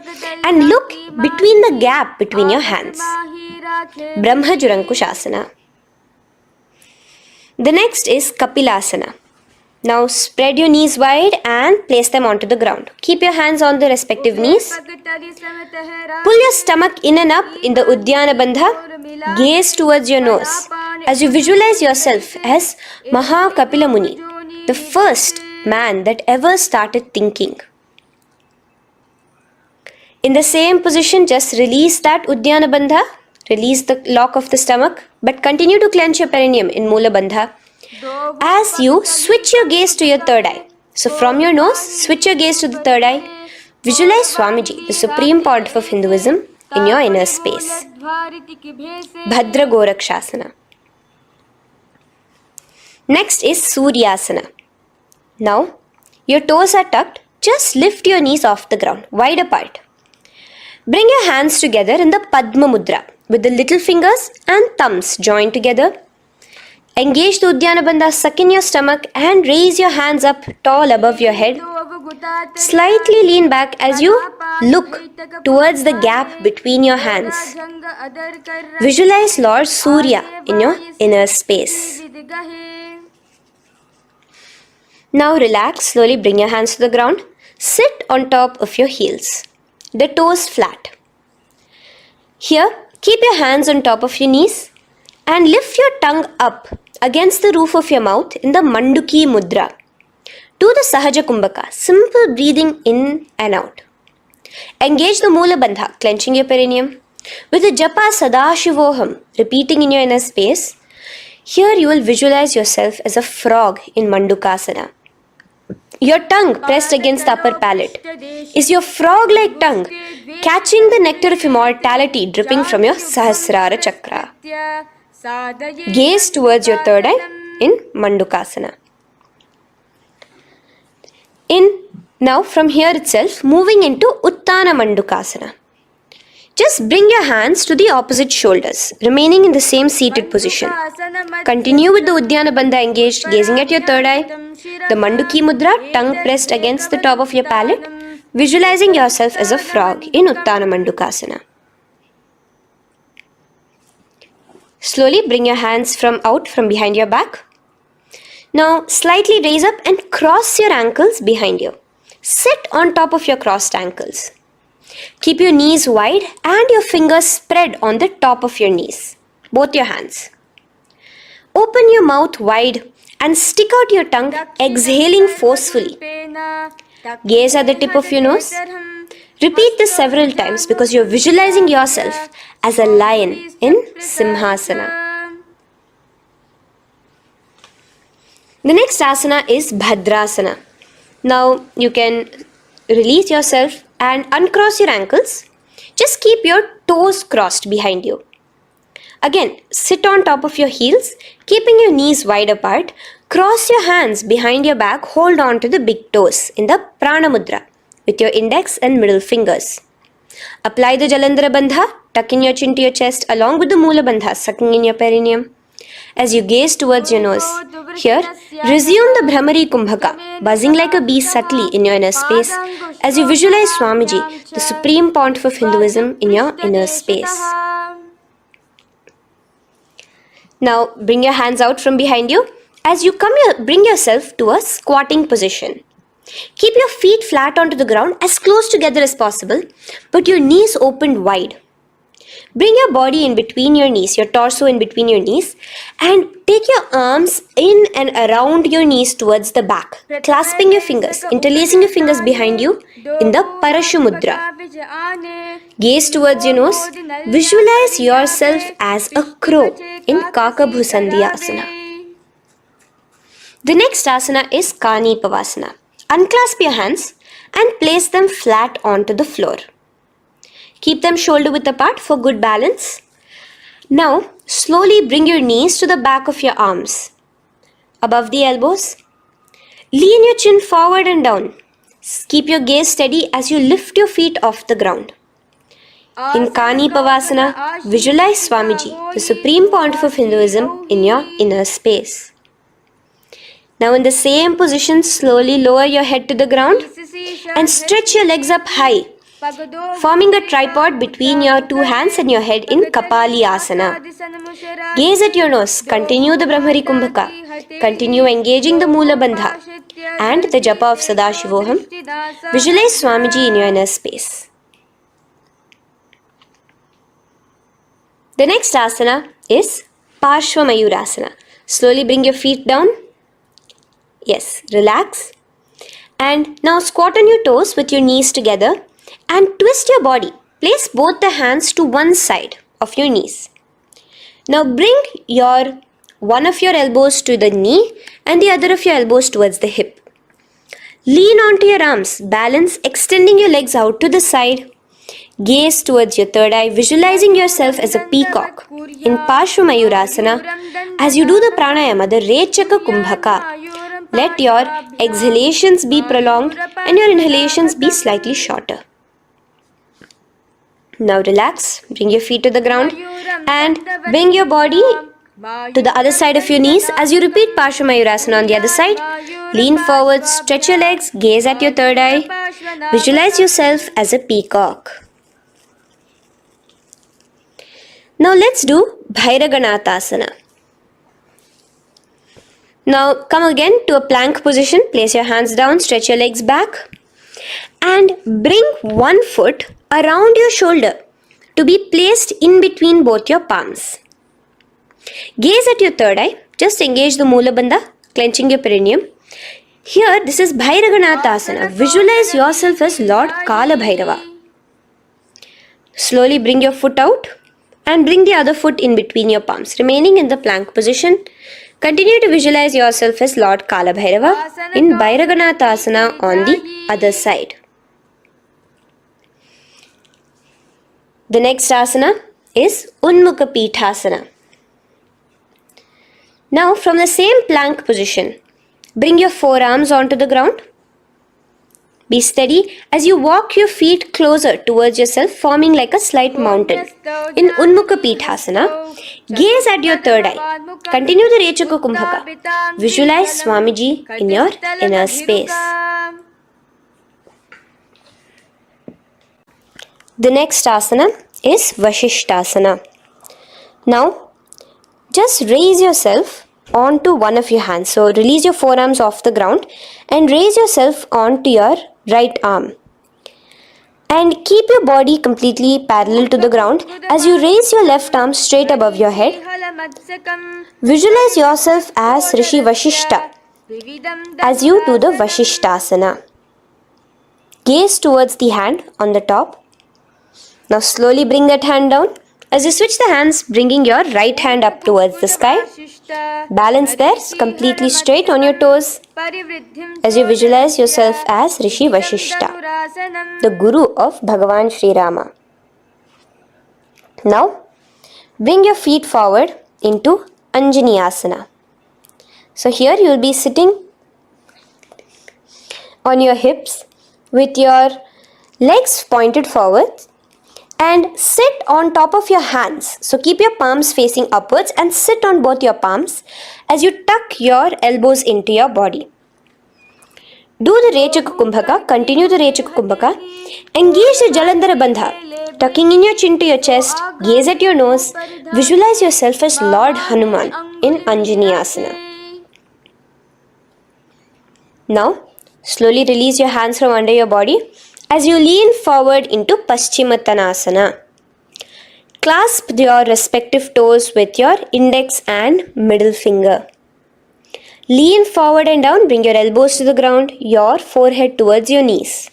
[SPEAKER 1] and look between the gap between your hands. Brahma Jurankushasana. The next is Kapilasana. Now spread your knees wide and place them onto the ground. Keep your hands on the respective knees. Pull your stomach in and up in the Uddiyana Bandha. Gaze towards your nose as you visualize yourself as Maha Kapila Muni, the first man that ever started thinking. In the same position, just release that Uddiyana Bandha. Release the lock of the stomach, but continue to clench your perineum in Mula Bandha as you switch your gaze to your third eye. So from your nose, switch your gaze to the third eye. Visualize Swamiji, the Supreme Pontiff of Hinduism, in your inner space. Bhadra Gorakshasana. Next is Suryasana. Now, your toes are tucked. Just lift your knees off the ground, wide apart. Bring your hands together in the Padma Mudra with the little fingers and thumbs joined together. Engage the Uddiyana Bandha, suck in your stomach and raise your hands up tall above your head. Slightly lean back as you look towards the gap between your hands. Visualize Lord Surya in your inner space. Now relax, slowly bring your hands to the ground. Sit on top of your heels, the toes flat. Here, keep your hands on top of your knees and lift your tongue up against the roof of your mouth in the Manduki Mudra. Do the Sahaja Kumbhaka, simple breathing in and out. Engage the Mula Bandha, clenching your perineum. With the Japa Sadashivoham, repeating in your inner space, here you will visualize yourself as a frog in Mandukasana. Your tongue pressed against the upper palate. Is your frog-like tongue catching the nectar of immortality dripping from your Sahasrara Chakra? Gaze towards your third eye in Mandukasana. Now from here itself, moving into Uttana Mandukasana. Just bring your hands to the opposite shoulders, remaining in the same seated position. Continue with the Uddiyana Bandha engaged, gazing at your third eye. The Manduki Mudra, tongue pressed against the top of your palate, visualizing yourself as a frog in Uttana Mandukasana. Slowly bring your hands out from behind your back. Now slightly raise up and cross your ankles behind you. Sit on top of your crossed ankles. Keep your knees wide and your fingers spread on the top of your knees, both your hands. Open your mouth wide and stick out your tongue, exhaling forcefully. Gaze at the tip of your nose. Repeat this several times because you're visualizing yourself as a lion in Simhasana. The next asana is Bhadrasana. Now you can release yourself and uncross your ankles. Just keep your toes crossed behind you. Again, sit on top of your heels, keeping your knees wide apart. Cross your hands behind your back, hold on to the big toes in the Prana Mudra with your index and middle fingers. Apply the Jalandhara Bandha, tuck in your chin to your chest along with the Mula Bandha, sucking in your perineum. As you gaze towards your nose, here, resume the Brahmari Kumbhaka, buzzing like a bee subtly in your inner space as you visualize Swamiji, the supreme pontiff of Hinduism, in your inner space. Now, bring your hands out from behind you. As you bring yourself to a squatting position. Keep your feet flat onto the ground as close together as possible, but your knees opened wide. Bring your body in between your knees, your torso in between your knees, and take your arms in and around your knees towards the back, clasping your fingers, interlacing your fingers behind you in the Parashu Mudra. Gaze towards your nose. Visualize yourself as a crow in Kakabhusandhi Asana. The next asana is Kani Pavasana. Unclasp your hands and place them flat onto the floor. Keep them shoulder width apart for good balance. Now, slowly bring your knees to the back of your arms, above the elbows. Lean your chin forward and down. Keep your gaze steady as you lift your feet off the ground. In Kani Pavasana, visualize Swamiji, the supreme pontiff of Hinduism, in your inner space. Now in the same position, slowly lower your head to the ground and stretch your legs up high, forming a tripod between your two hands and your head in Kapali Asana. Gaze at your nose, continue the Brahmari Kumbhaka, continue engaging the Mula Bandha and the Japa of Sadashivoham. Visualize Swamiji in your inner space. The next asana is Parshva Mayurasana. Slowly bring your feet down. Yes, relax. And now squat on your toes with your knees together and twist your body. Place both the hands to one side of your knees. Now bring one of your elbows to the knee and the other of your elbows towards the hip. Lean onto your arms, balance, extending your legs out to the side. Gaze towards your third eye, visualizing yourself as a peacock. In Parshva Mayurasana, as you do the pranayama, the Rechaka Kumbhaka, let your exhalations be prolonged and your inhalations be slightly shorter. Now relax, bring your feet to the ground and bring your body to the other side of your knees. As you repeat Parshva Mayurasana on the other side, lean forward, stretch your legs, gaze at your third eye, visualize yourself as a peacock. Now let's do Bhairaganathasana. Now come again to a plank position. Place your hands down, stretch your legs back and bring one foot around your shoulder to be placed in between both your palms. Gaze at your third eye. Just engage the Mula Bandha, clenching your perineum. Here, this is Bhairaganathasana. Visualize yourself as Lord Kala Bhairava. Slowly bring your foot out and bring the other foot in between your palms, remaining in the plank position. Continue to visualize yourself as Lord Kala Bhairava in Bhairaganathasana on the other side. The next asana is Unmukha Pithasana. Now from the same plank position, bring your forearms onto the ground. Be steady as you walk your feet closer towards yourself, forming like a slight mountain. In Unmukha Pithasana, gaze at your third eye. Continue the Rechaka Kumbhaka. Visualize Swamiji in your inner space. The next asana is Vashishthasana. Now, just raise yourself onto one of your hands. So, release your forearms off the ground and raise yourself onto your right arm. And keep your body completely parallel to the ground as you raise your left arm straight above your head. Visualize yourself as Rishi Vashishta as you do the Vashishthasana. Gaze towards the hand on the top. Now slowly bring that hand down. As you switch the hands, bringing your right hand up towards the sky. Balance there, completely straight on your toes. As you visualize yourself as Rishi Vashishta, the Guru of Bhagavan Sri Rama. Now, bring your feet forward into Anjani Asana. So here you will be sitting on your hips with your legs pointed forward and sit on top of your hands. So keep your palms facing upwards and sit on both your palms as you tuck your elbows into your body. Do the Rechaka Kumbhaka, continue the Rechaka Kumbhaka. Engage the Jalandhara Bandha, tucking in your chin to your chest, gaze at your nose, visualize yourself as Lord Hanuman in Anjani Asana. Now, slowly release your hands from under your body as you lean forward into Paschimottanasana. Clasp your respective toes with your index and middle finger. Lean forward and down, bring your elbows to the ground, your forehead towards your knees.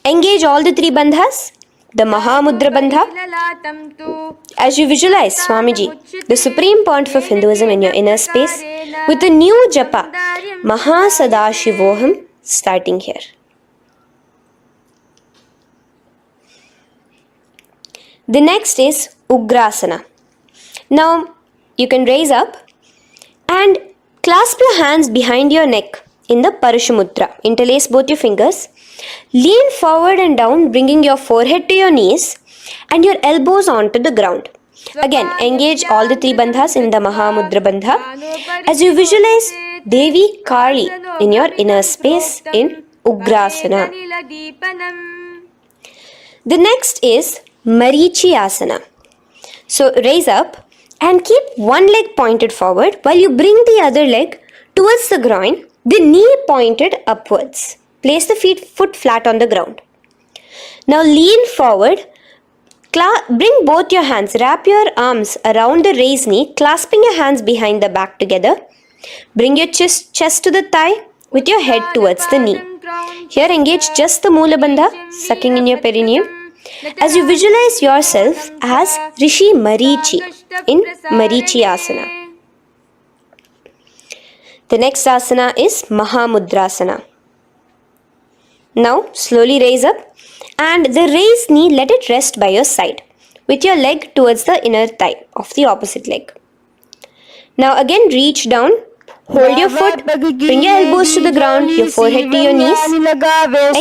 [SPEAKER 1] Engage all the three bandhas, the Mahamudra Bandha. As you visualize Swamiji, the Supreme Pontiff of Hinduism in your inner space, with a new japa, Mahasadashivoham, starting here. The next is Ugrasana. Now, you can raise up and clasp your hands behind your neck in the Parashamudra. Interlace both your fingers. Lean forward and down, bringing your forehead to your knees and your elbows onto the ground. Again, engage all the three bandhas in the Mahamudra Bandha as you visualize Devi Kali in your inner space in Ugrasana. The next is Marichi Asana. So raise up and keep one leg pointed forward while you bring the other leg towards the groin, the knee pointed upwards. Place the foot flat on the ground. Now lean forward, bring both your hands, wrap your arms around the raised knee, clasping your hands behind the back together. Bring your chest to the thigh with your head towards the knee. Here engage just the Moola Bandha, sucking in your perineum. As you visualize yourself as Rishi Marichi in Marichi Asana. The next asana is Mahamudrasana. Now slowly raise up and the raised knee, let it rest by your side with your leg towards the inner thigh of the opposite leg. Now again reach down, hold your foot, bring your elbows to the ground, your forehead to your knees.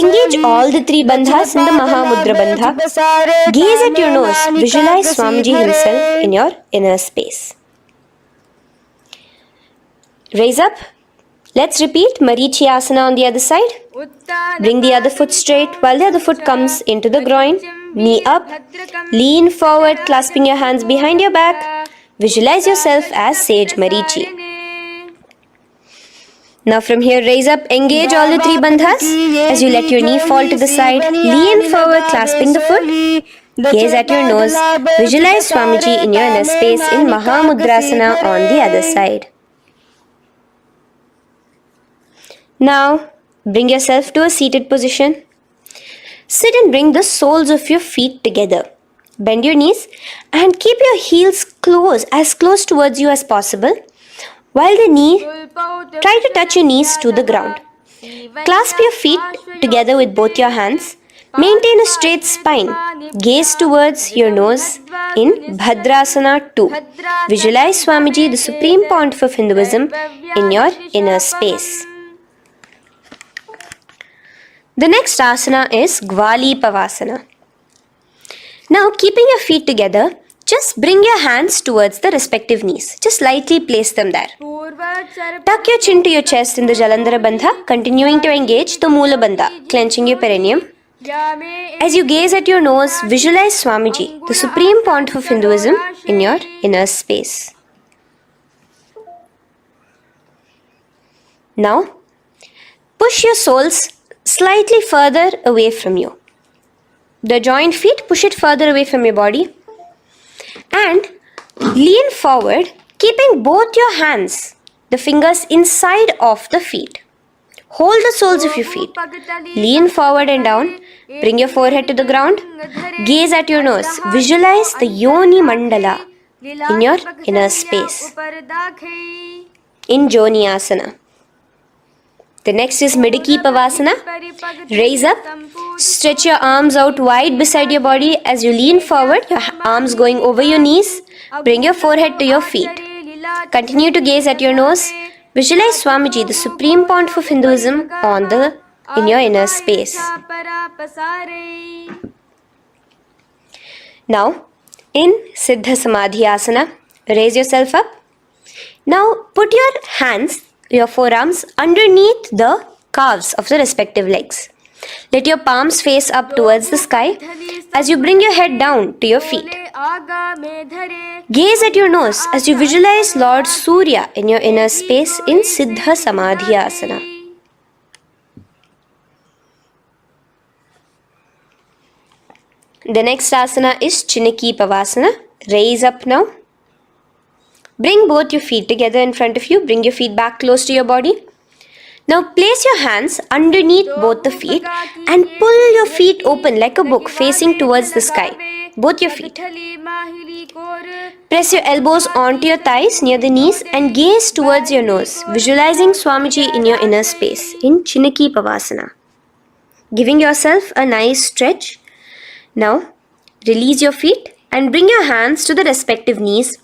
[SPEAKER 1] Engage all the three bandhas in the Mahamudra Bandha. Gaze at your nose, visualize Swamiji himself in your inner space. Raise up. Let's repeat Marichi Asana on the other side. Bring the other foot straight while the other foot comes into the groin. Knee up. Lean forward, clasping your hands behind your back. Visualize yourself as Sage Marichi. Now from here, raise up, engage all the three bandhas as you let your knee fall to the side. Lean forward, clasping the foot. Gaze at your nose. Visualize Swamiji in your inner space in Mahamudrasana on the other side. Now, bring yourself to a seated position. Sit and bring the soles of your feet together. Bend your knees and keep your heels as close towards you as possible. While try to touch your knees to the ground. Clasp your feet together with both your hands. Maintain a straight spine. Gaze towards your nose in Bhadrasana 2. Visualize Swamiji, the Supreme Pontiff of Hinduism, in your inner space. The next asana is Gwali Pavasana. Now, keeping your feet together, just bring your hands towards the respective knees. Just lightly place them there. Tuck your chin to your chest in the Jalandhara Bandha, continuing to engage the Moola Bandha, clenching your perineum. As you gaze at your nose, visualize Swamiji, the Supreme Pontiff of Hinduism, in your inner space. Now, push your soles slightly further away from you. The joined feet, push it further away from your body. And lean forward, keeping both your hands, the fingers inside of the feet. Hold the soles of your feet. Lean forward and down. Bring your forehead to the ground. Gaze at your nose. Visualize the Yoni Mandala in your inner space. In Joni Asana. The next is Midiki Pavasana. Raise up. Stretch your arms out wide beside your body as you lean forward, your arms going over your knees. Bring your forehead to your feet. Continue to gaze at your nose. Visualize Swamiji, the supreme point of Hinduism, in your inner space. Now, in Siddha Samadhi Asana, raise yourself up. Now, put your forearms underneath the calves of the respective legs. Let your palms face up towards the sky as you bring your head down to your feet. Gaze at your nose as you visualize Lord Surya in your inner space in Siddha Samadhi Asana. The next asana is Chiniki Pavasana. Raise up now. Bring both your feet together in front of you. Bring your feet back close to your body. Now place your hands underneath both the feet and pull your feet open like a book facing towards the sky. Both your feet. Press your elbows onto your thighs near the knees and gaze towards your nose, visualizing Swamiji in your inner space in Chiniki Pavasana. Giving yourself a nice stretch. Now release your feet and bring your hands to the respective knees.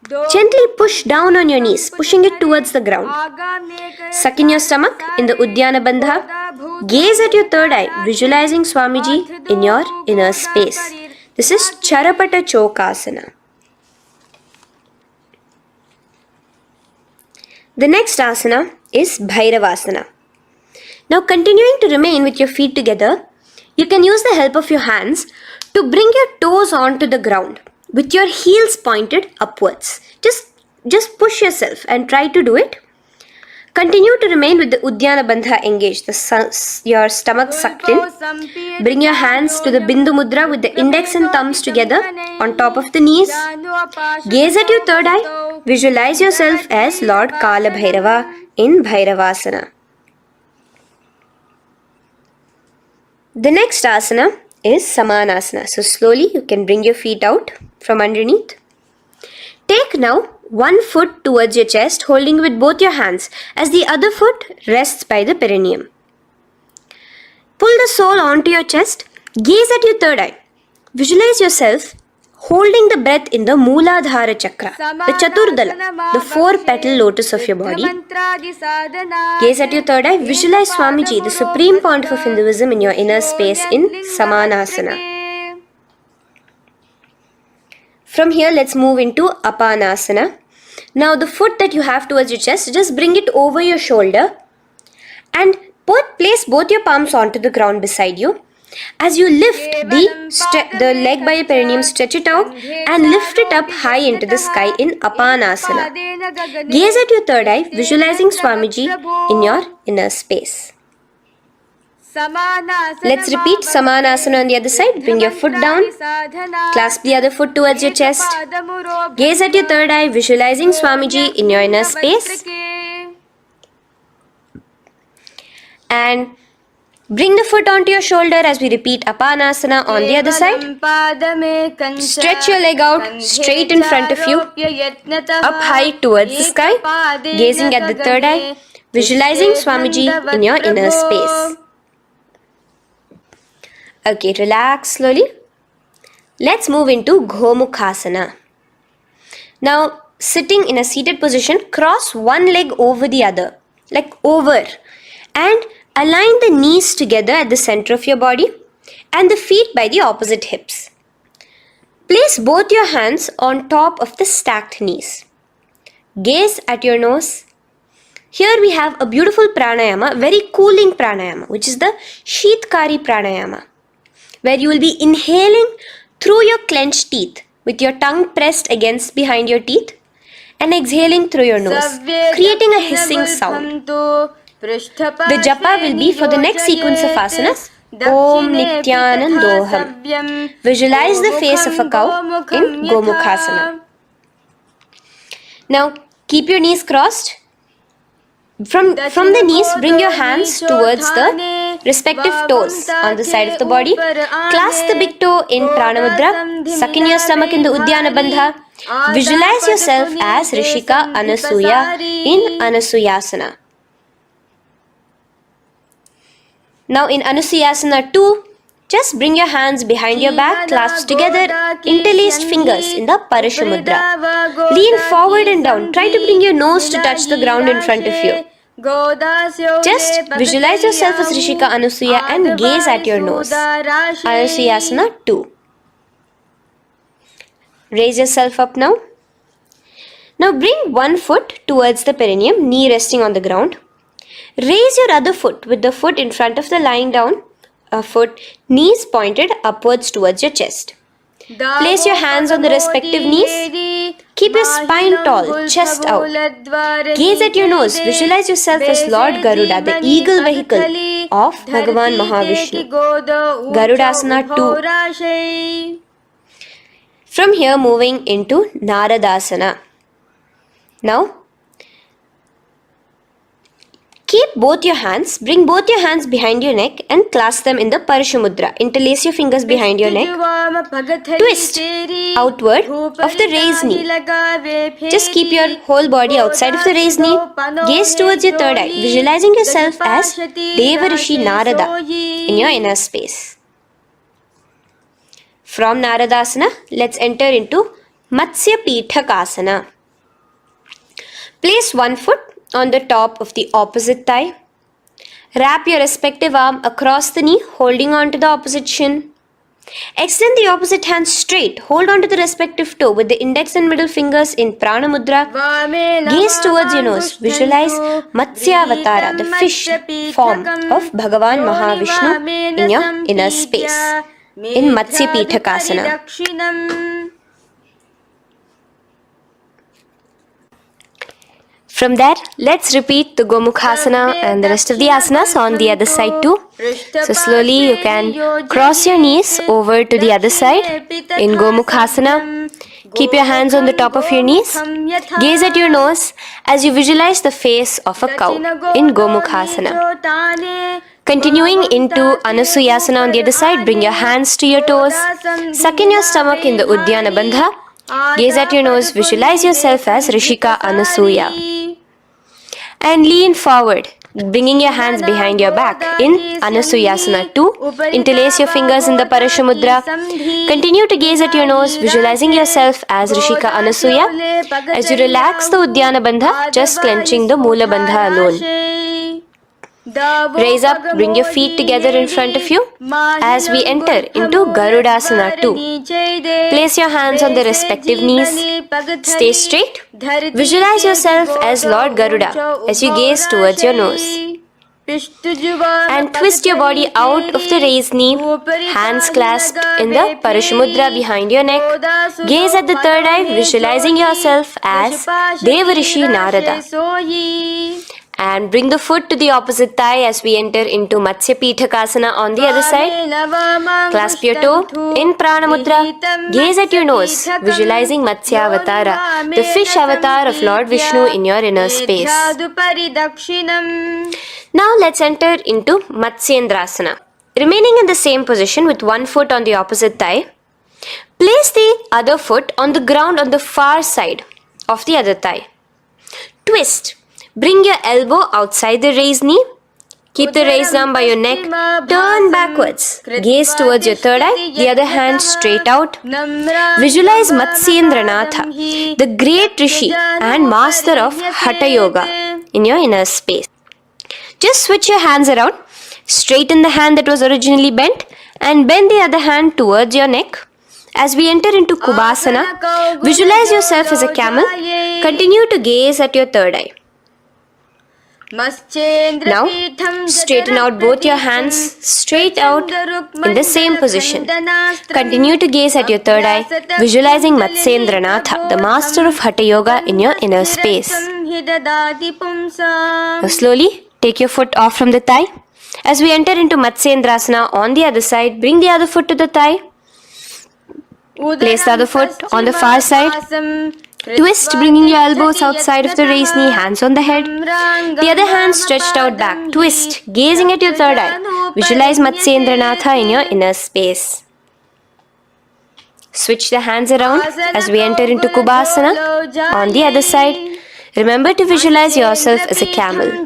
[SPEAKER 1] Gently push down on your knees, pushing it towards the ground. Suck in your stomach in the Uddiyana Bandha. Gaze at your third eye, visualizing Swamiji in your inner space. This is Charapata Chokasana. The next asana is Bhairavasana. Now continuing to remain with your feet together, you can use the help of your hands to bring your toes onto the ground with your heels pointed upwards. Just push yourself and try to do it. Continue to remain with the Uddiyana Bandha engaged, your stomach sucked in. Bring your hands to the Bindu Mudra with the index and thumbs together on top of the knees. Gaze at your third eye. Visualize yourself as Lord Kala Bhairava in Bhairavasana. The next asana is Samanasana. So slowly you can bring your feet out from underneath. Take now one foot towards your chest, holding with both your hands as the other foot rests by the perineum. Pull the sole onto your chest. Gaze at your third eye. Visualize yourself holding the breath in the Mooladhara Chakra, the Chaturdala, the 4-petal lotus of your body. Gaze at your third eye. Visualize Swamiji, the supreme point of Hinduism, in your inner space in Samanasana. From here, let's move into Apanasana. Now, the foot that you have towards your chest, just bring it over your shoulder and place both your palms onto the ground beside you. As you lift the leg by your perineum, stretch it out and lift it up high into the sky in Apanasana. Gaze at your third eye, visualizing Swamiji in your inner space. Let's repeat Samanasana on the other side. Bring your foot down. Clasp the other foot towards your chest. Gaze at your third eye, visualizing Swamiji in your inner space. And bring the foot onto your shoulder as we repeat Apanasana on the other side. Stretch your leg out straight in front of you, up high towards the sky, gazing at the third eye, visualizing Swamiji in your inner space. Okay, relax slowly. Let's move into Gomukhasana. Now, sitting in a seated position, cross one leg over the other, like over, and align the knees together at the center of your body and the feet by the opposite hips. Place both your hands on top of the stacked knees. Gaze at your nose. Here we have a beautiful pranayama, very cooling pranayama, which is the Sheetkari pranayama, where you will be inhaling through your clenched teeth with your tongue pressed against behind your teeth and exhaling through your nose, creating a hissing sound. The japa will be for the next sequence of asanas. Om Nityanandoham. Visualize the face of a cow in Gomukhasana. Now keep your knees crossed. From the knees, bring your hands towards the respective toes on the side of the body. Clasp the big toe in Prana Mudra. Suck in your stomach in the Udyana Bandha. Visualize yourself as Rishika Anasuya in Anasuyasana. Now in Anasuyasana 2, just bring your hands behind your back, clasped together, interlaced fingers in the Parashamudra. Lean forward and down. Try to bring your nose to touch the ground in front of you. Just visualize yourself as Rishika Anasuya and gaze at your nose. Anasuyasana 2. Raise yourself up now. Now bring one foot towards the perineum, knee resting on the ground. Raise your other foot with the foot in front of the lying down foot, knees pointed upwards towards your chest. Place your hands on the respective knees. Keep your spine tall, chest out. Gaze at your nose. Visualize yourself as Lord Garuda, the eagle vehicle of Bhagavan Mahavishnu. Garudasana 2. From here, moving into Naradasana. Now, keep both your hands, bring both your hands behind your neck and clasp them in the Parashamudra. Interlace your fingers behind your neck. Twist outward of the raised knee. Just keep your whole body outside of the raised knee. Gaze towards your third eye, visualizing yourself as Devarishi Narada in your inner space. From Naradasana, let's enter into Matsya Pithakasana. Place one foot on the top of the opposite thigh. Wrap your respective arm across the knee, holding on to the opposite shin. Extend the opposite hand straight. Hold on to the respective toe with the index and middle fingers in Prana Mudra. Gaze towards your nose. Visualize Matsyavatara, the fish form of Bhagavan Mahavishnu in your inner space. In Matsya Pithakasana. From there, let's repeat the Gomukhasana and the rest of the asanas on the other side too. So slowly you can cross your knees over to the other side in Gomukhasana. Keep your hands on the top of your knees. Gaze at your nose as you visualize the face of a cow in Gomukhasana. Continuing into Anasuyasana on the other side, bring your hands to your toes. Suck in your stomach in the Udyana Bandha. Gaze at your nose, visualize yourself as Rishika Anasuya. And lean forward, bringing your hands behind your back in Anasuyasana 2. Interlace your fingers in the Parashamudra. Continue to gaze at your nose, visualizing yourself as Rishika Anasuya. As you relax the Udyana Bandha, just clenching the Mula Bandha alone. Raise up, bring your feet together in front of you as we enter into Garudasana 2. Place your hands on the respective knees. Stay straight. Visualize yourself as Lord Garuda as you gaze towards your nose. And twist your body out of the raised knee, hands clasped in the Parashamudra behind your neck. Gaze at the third eye, visualizing yourself as Devarishi Narada. And bring the foot to the opposite thigh as we enter into Matsya Pithakasana on the other side. Clasp your toe in Prana Mudra. Gaze at your nose, visualizing Matsya Avatara, the fish avatar of Lord Vishnu in your inner space. Now let's enter into Matsyendrasana. Remaining in the same position with one foot on the opposite thigh, place the other foot on the ground on the far side of the other thigh. Twist. Bring your elbow outside the raised knee. Keep the raised arm by your neck. Turn backwards. Gaze towards your third eye. The other hand straight out. Visualize Matsyendranatha, the great Rishi and master of Hatha Yoga in your inner space. Just switch your hands around. Straighten the hand that was originally bent and bend the other hand towards your neck. As we enter into Kubasana, visualize yourself as a camel. Continue to gaze at your third eye. Now, straighten out both your hands straight out in the same position. Continue to gaze at your third eye, visualizing Matsyendranatha, the master of Hatha Yoga in your inner space. Now, slowly take your foot off from the thigh. As we enter into Matsyendrasana on the other side, bring the other foot to the thigh. Place the other foot on the far side. Twist, bringing your elbows outside of the raised knee, hands on the head. The other hand stretched out back. Twist, gazing at your third eye. Visualize Matsyendranatha in your inner space. Switch the hands around as we enter into Kubhasana. On the other side, remember to visualize yourself as a camel.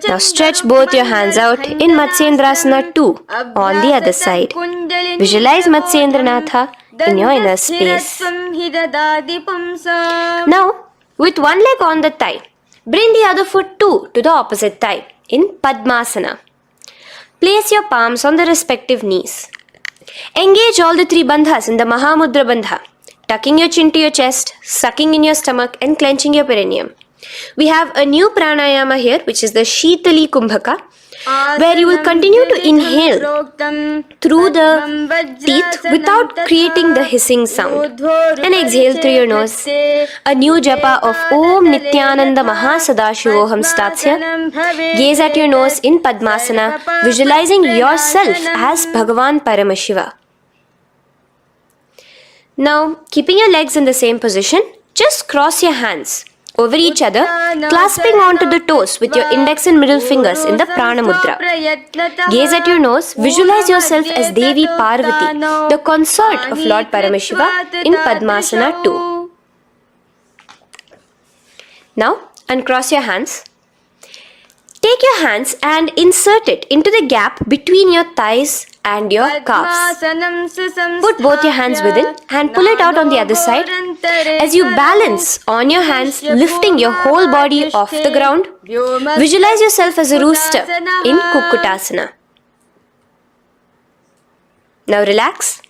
[SPEAKER 1] Now stretch both your hands out in Matsyendrasana 2 on the other side. Visualize Matsyendranatha in your inner space. Now, with one leg on the thigh, bring the other foot too to the opposite thigh in Padmasana. Place your palms on the respective knees. Engage all the three bandhas in the Mahamudra Bandha, tucking your chin to your chest, sucking in your stomach and clenching your perineum. We have a new pranayama here, which is the Shitali Kumbhaka, where you will continue to inhale through the teeth without creating the hissing sound, and exhale through your nose. A new japa of Om Nityananda Mahasadashivoham starts here. Gaze at your nose in Padmasana, visualizing yourself as Bhagavan Paramashiva. Now, keeping your legs in the same position, just cross your hands over each other, clasping onto the toes with your index and middle fingers in the Prana Mudra. Gaze at your nose, visualize yourself as Devi Parvati, the consort of Lord Paramashiva in Padmasana 2. Now, uncross your hands. Take your hands and insert it into the gap between your thighs and your calves. Put both your hands within and pull it out on the other side. As you balance on your hands, lifting your whole body off the ground, visualize yourself as a rooster in Kukkutasana. Now relax.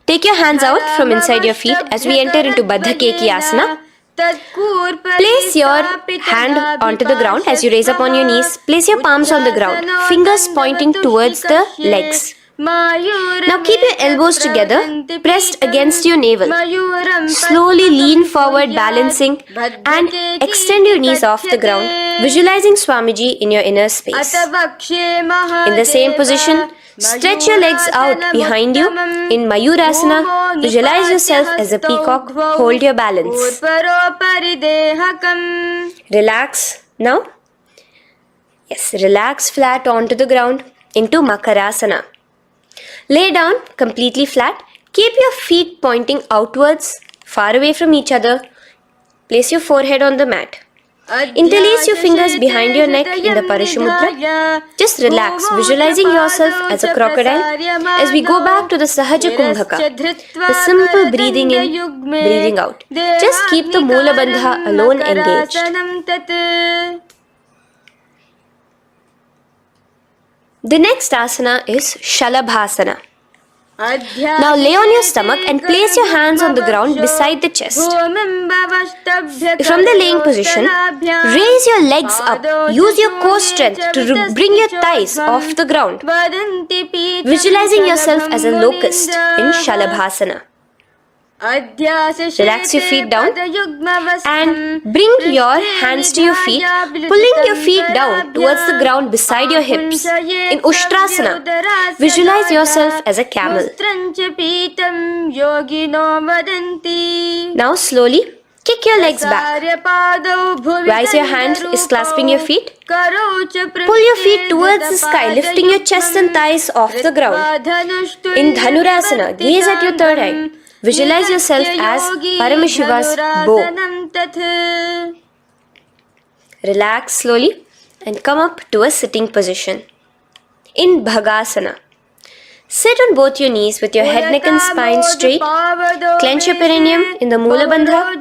[SPEAKER 1] Take your hands out from inside your feet as we enter into Baddhakeki Asana. Place your hand onto the ground as you raise up on your knees. Place your palms on the ground, fingers pointing towards the legs. Now keep your elbows together, pressed against your navel. Slowly lean forward, balancing, and extend your knees off the ground, visualizing Swamiji in your inner space. In the same position, stretch your legs out behind you. In Mayurasana, visualize yourself as a peacock. Hold your balance. Relax now. Yes, relax flat onto the ground into Makarasana. Lay down completely flat. Keep your feet pointing outwards, far away from each other. Place your forehead on the mat. Interlace your fingers behind your neck in the Parashumudra. Just relax, visualizing yourself as a crocodile as we go back to the Sahaja Kumbhaka, the simple breathing in, breathing out. Just keep the Moola Bandha alone engaged. The next asana is Shalabhasana. Now lay on your stomach and place your hands on the ground beside the chest. From the laying position, raise your legs up. Use your core strength to bring your thighs off the ground. Visualizing yourself as a locust in Shalabhasana. Relax your feet down and bring your hands to your feet, pulling your feet down towards the ground beside your hips. In Ushtrasana, visualize yourself as a camel. Now slowly kick your legs back. Rise your hand is clasping your feet. Pull your feet towards the sky, lifting your chest and thighs off the ground. In Dhanurasana, gaze at your third eye. Visualize yourself as Paramashiva's bow. Relax slowly and come up to a sitting position. In Bhagasana, sit on both your knees with your head, neck and spine straight. Clench your perineum in the Moola Bandha.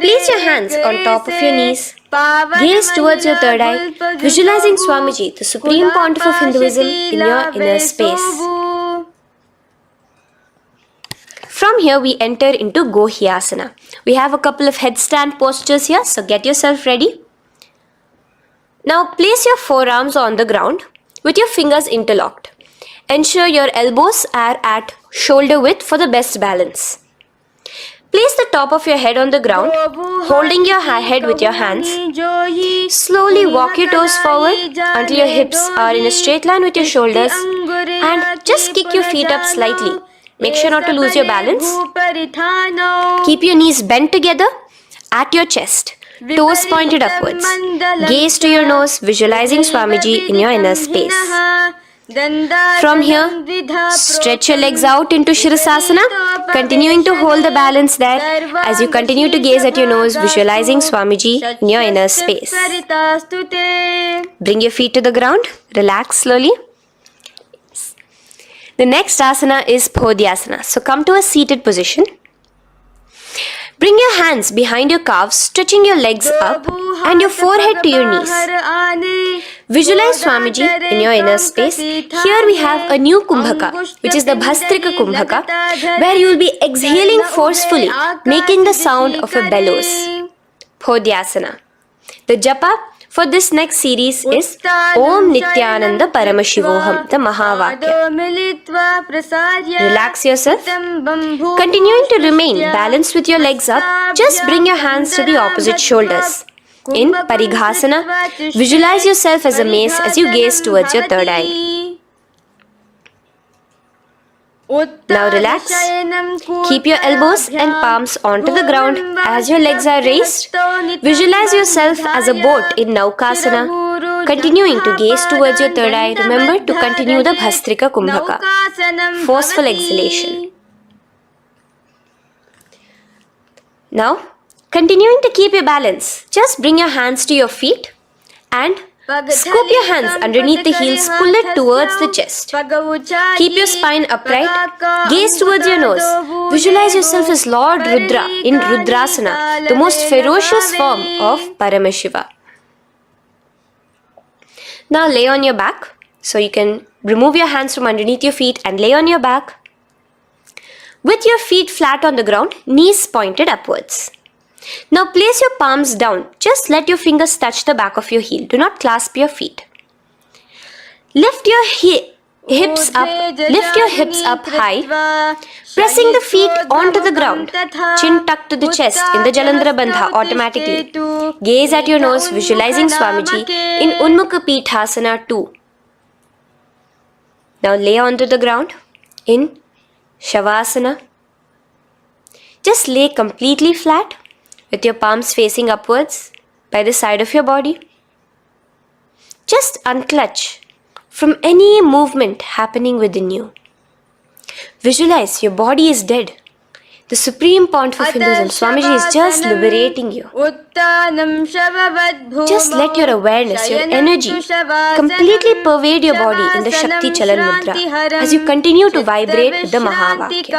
[SPEAKER 1] Place your hands on top of your knees. Gaze towards your third eye, visualizing Swamiji, the Supreme Pontiff of Hinduism, in your inner space. From here we enter into Gohyasana. We have a couple of headstand postures here, so get yourself ready. Now place your forearms on the ground with your fingers interlocked. Ensure your elbows are at shoulder width for the best balance. Place the top of your head on the ground, holding your head with your hands. Slowly walk your toes forward until your hips are in a straight line with your shoulders, and just kick your feet up slightly.
[SPEAKER 2] Make sure not to lose your balance. Keep your knees bent together at your chest. Toes pointed upwards. Gaze to your nose, visualizing Swamiji in your inner space. From here, stretch your legs out into Siddhasana, continuing to hold the balance there as you continue to gaze at your nose, visualizing Swamiji in your inner space. Bring your feet to the ground, relax slowly. The next asana is Padmasana. So come to a seated position. Bring your hands behind your calves, stretching your legs up and your forehead to your knees. Visualize Swamiji in your inner space. Here we have a new Kumbhaka, which is the Bhastrika Kumbhaka, where you will be exhaling forcefully, making the sound of a bellows. Padmasana. The japa for this next series is Om Nityananda Paramashivoham, the Mahavakya. Relax yourself. Continuing to remain balanced with your legs up, just bring your hands to the opposite shoulders. In Parighasana, visualize yourself as a mace as you gaze towards your third eye. Now relax. Keep your elbows and palms onto the ground as your legs are raised. Visualize yourself as a boat in Naukasana. Continuing to gaze towards your third eye, remember to continue the Bhastrika Kumbhaka. Forceful exhalation. Now, continuing to keep your balance, just bring your hands to your feet and scoop your hands underneath the heels, pull it towards the chest. Keep your spine upright, gaze towards your nose. Visualize yourself as Lord Rudra in Rudrasana, the most ferocious form of Paramashiva. Now lay on your back. So you can remove your hands from underneath your feet and lay on your back. With your feet flat on the ground, knees pointed upwards. Now place your palms down. Just let your fingers touch the back of your heel. Do not clasp your feet. Lift your hips up high, pressing the feet onto the ground. Chin tucked to the chest in the Jalandhara Bandha automatically. Gaze at your nose, visualizing Swamiji in Unmukha Pithasana 2. Now lay onto the ground in Shavasana. Just lay completely flat with your palms facing upwards by the side of your body. Just unclutch from any movement happening within you. Visualize your body is dead. The supreme point of Hinduism, Swamiji is just liberating you. Just let your awareness, your energy completely pervade your body in the Shakti Chalan Mudra as you continue to vibrate with the Mahavakya.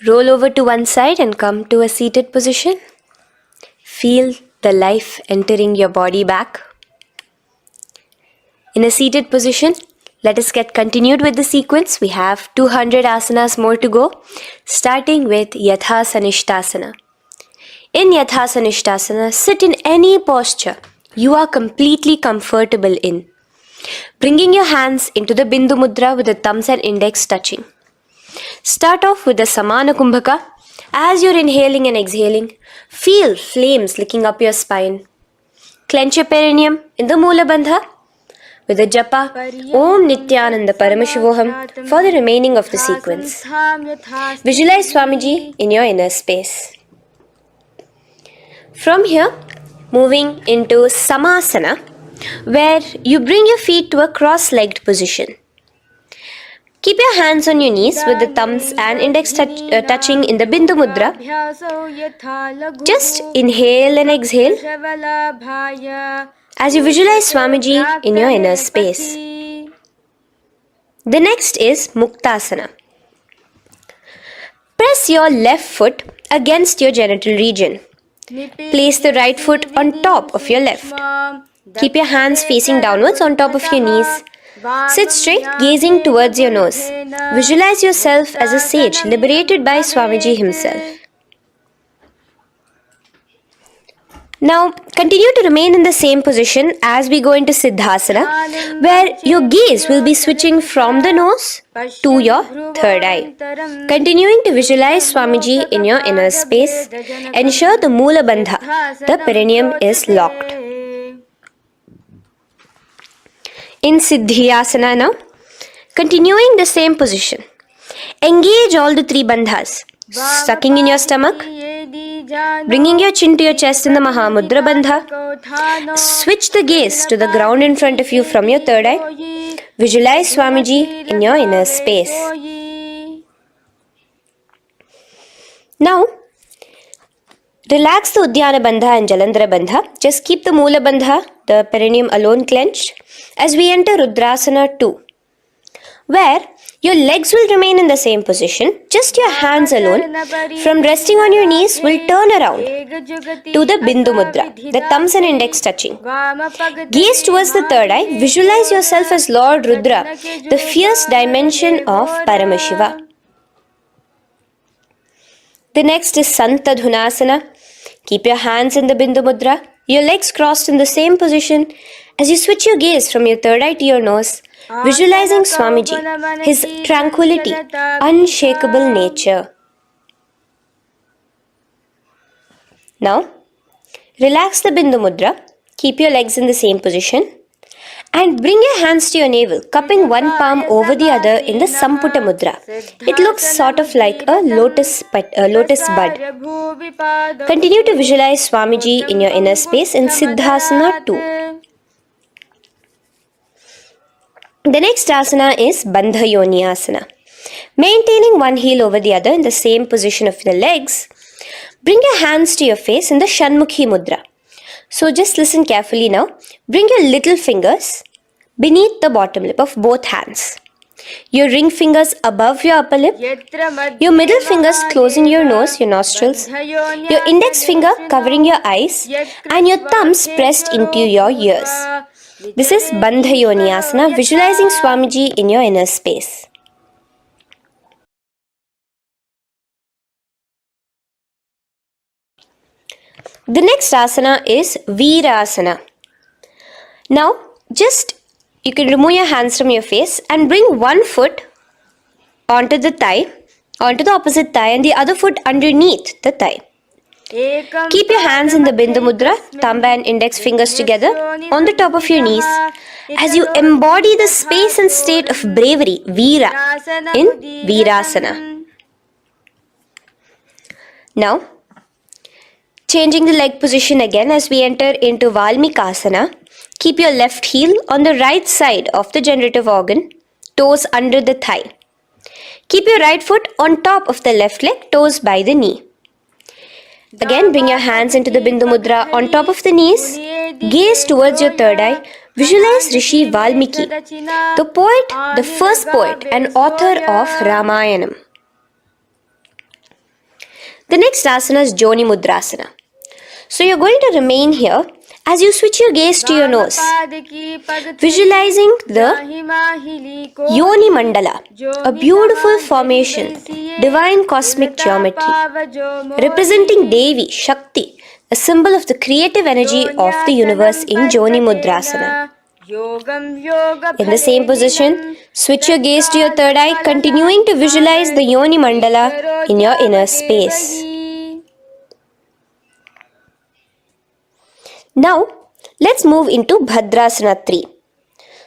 [SPEAKER 2] Roll over to one side and come to a seated position. Feel the life entering your body back. In a seated position, let us get continued with the sequence. We have 200 asanas more to go, starting with Yatas and Ishtasana. In Yatas and Ishtasana, sit in any posture you are completely comfortable in. Bringing your hands into the Bindu Mudra with the thumbs and index touching. Start off with the Samana Kumbhaka. As you're inhaling and exhaling, feel flames licking up your spine. Clench your perineum in the Moola Bandha with the japa Om Nityananda Paramashivoham for the remaining of the sequence. Visualize Swamiji in your inner space. From here, moving into Samasana, where you bring your feet to a cross-legged position. Keep your hands on your knees with the thumbs and index touching in the Bindu Mudra. Just inhale and exhale as you visualize Swamiji in your inner space. The next is Muktasana. Press your left foot against your genital region. Place the right foot on top of your left. Keep your hands facing downwards on top of your knees. Sit straight, gazing towards your nose. Visualize yourself as a sage liberated by Swamiji himself. Now, continue to remain in the same position as we go into Siddhasana, where your gaze will be switching from the nose to your third eye. Continuing to visualize Swamiji in your inner space, ensure the Moola Bandha, the perineum, is locked.
[SPEAKER 1] in Siddhasana now. Continuing the same position. Engage all the three bandhas. Sucking in your stomach, bringing your chin to your chest in the Mahamudra Bandha. Switch the gaze to the ground in front of you from your third eye. Visualize Swamiji in your inner space. Now, relax the Udyana Bandha and Jalandhara Bandha. Just keep the Moola Bandha, the perineum alone clenched, as we enter Rudrasana 2, where your legs will remain in the same position, just your hands alone, from resting on your knees, will turn around to the Bindu Mudra, the thumbs and index touching. Gaze towards the third eye, visualize yourself as Lord Rudra, the fierce dimension of Paramashiva. The next is Santadhunasana. Keep your hands in the Bindu Mudra, your legs crossed in the same position. As you switch your gaze from your third eye to your nose, visualizing Swamiji, his tranquility, unshakable nature. Now, relax the Bindu Mudra, keep your legs in the same position, and bring your hands to your navel, cupping one palm over the other in the Samputa Mudra. It looks sort of like a lotus bud. Continue to visualize Swamiji in your inner space in Siddhasana 2. The next asana is Bandha Yoni Asana. Maintaining one heel over the other in the same position of the legs, bring your hands to your face in the Shanmukhi Mudra. So just listen carefully now. Bring your little fingers beneath the bottom lip of both hands. Your ring fingers above your upper lip. Your middle fingers closing your nose, your nostrils. Your index finger covering your eyes. And your thumbs pressed into your ears. This is Bandha Yoni Asana, visualizing Swamiji in your inner space. The next asana is Virasana. Now, you can remove your hands from your face and bring one foot onto the opposite thigh, and the other foot underneath the thigh. Keep your hands in the Bindu Mudra, thumb and index fingers together on the top of your knees as you embody the space and state of bravery, Veera, in Virasana. Now, changing the leg position again as we enter into Valmikasana. Keep your left heel on the right side of the generative organ, toes under the thigh. Keep your right foot on top of the left leg, toes by the knee. Again, bring your hands into the Bindu Mudra on top of the knees. Gaze towards your third eye. Visualize Rishi Valmiki, the poet, the first poet and author of Ramayanam. The next asana is Joni Mudrasana. So you're going to remain here as you switch your gaze to your nose, visualizing the Yoni Mandala, a beautiful formation, divine cosmic geometry, representing Devi, Shakti, a symbol of the creative energy of the universe in Joni Mudrasana. In the same position, switch your gaze to your third eye, continuing to visualize the Yoni Mandala in your inner space. Now, let's move into Bhadrasana 3.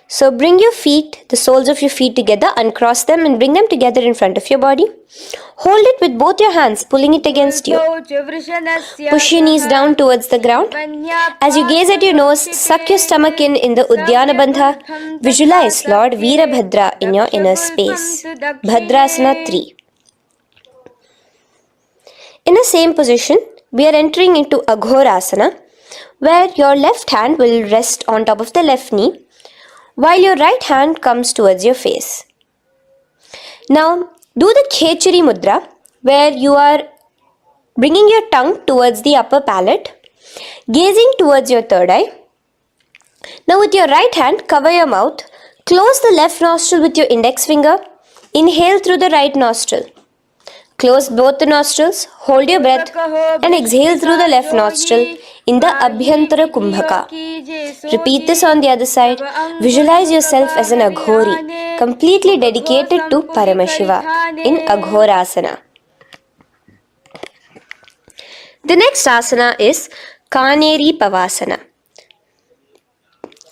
[SPEAKER 1] So bring your feet, the soles of your feet together, uncross them and bring them together in front of your body. Hold it with both your hands, pulling it against you. Push your knees down towards the ground. As you gaze at your nose, suck your stomach in the Udyana Bandha. Visualize Lord Veerabhadra in your inner space. Bhadrasana 3. In the same position, we are entering into Aghorasana, where your left hand will rest on top of the left knee, while your right hand comes towards your face. Now, do the Khechari Mudra, where you are bringing your tongue towards the upper palate, gazing towards your third eye. Now, with your right hand, cover your mouth, close the left nostril with your index finger, inhale through the right nostril. Close both the nostrils, hold your breath and exhale through the left nostril in the Abhyantara Kumbhaka. Repeat this on the other side. Visualize yourself as an Aghori, completely dedicated to Paramashiva in Aghorasana. The next asana is Kaneri Pavasana.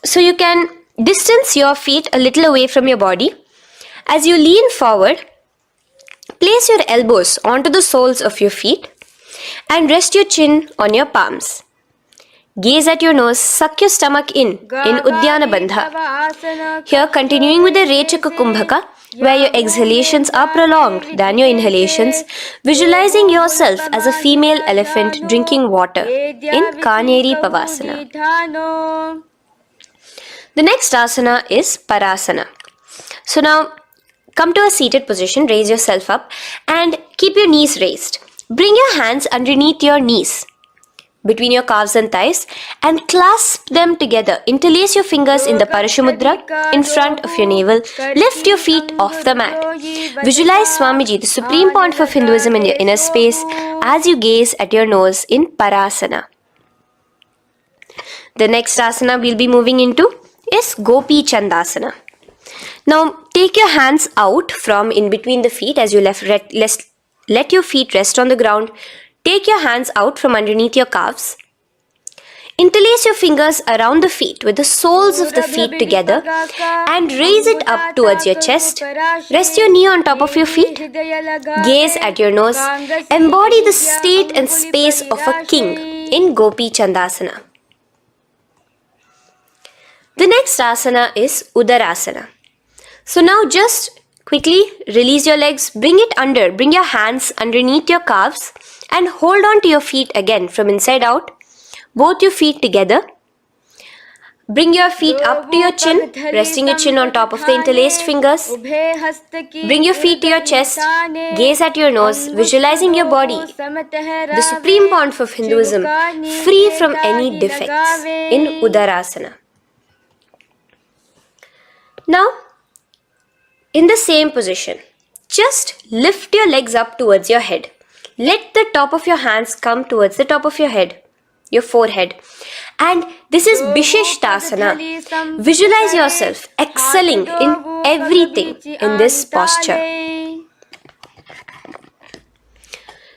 [SPEAKER 1] So you can Distance your feet a little away from your body. As you lean forward, place your elbows onto the soles of your feet and rest your chin on your palms. Gaze at your nose, suck your stomach in Uddiyana Bandha. Here, continuing with the Rechaka Kumbhaka, where your exhalations are prolonged than your inhalations, visualizing yourself as a female elephant drinking water in Kaneri Pavasana. The next asana is Parasana. So now, come to a seated position, raise yourself up and keep your knees raised. Bring your hands underneath your knees, between your calves and thighs, and clasp them together. Interlace your fingers in the Parashamudra in front of your navel. Lift your feet off the mat. Visualize Swamiji, the supreme point of Hinduism, in your inner space as you gaze at your nose in Parasana. The next asana we'll be moving into is Gopi Chandasana. Now take your hands out from in between the feet as you let your feet rest on the ground. Take your hands out from underneath your calves. Interlace your fingers around the feet with the soles of the feet together and raise it up towards your chest. Rest your knee on top of your feet. Gaze at your nose. Embody the state and space of a king in Gopi Chandasana. The next asana is Udarasana. So now just quickly release your legs, bring your hands underneath your calves and hold on to your feet again from inside out. Both your feet together. Bring your feet up to your chin, resting your chin on top of the interlaced fingers. Bring your feet to your chest, gaze at your nose, visualizing your body, the supreme point of Hinduism, free from any defects in Udarasana. Now, in the same position, just lift your legs up towards your head. Let the top of your hands come towards the top of your head, your forehead. And this is Vishishtasana. Visualize yourself excelling in everything in this posture.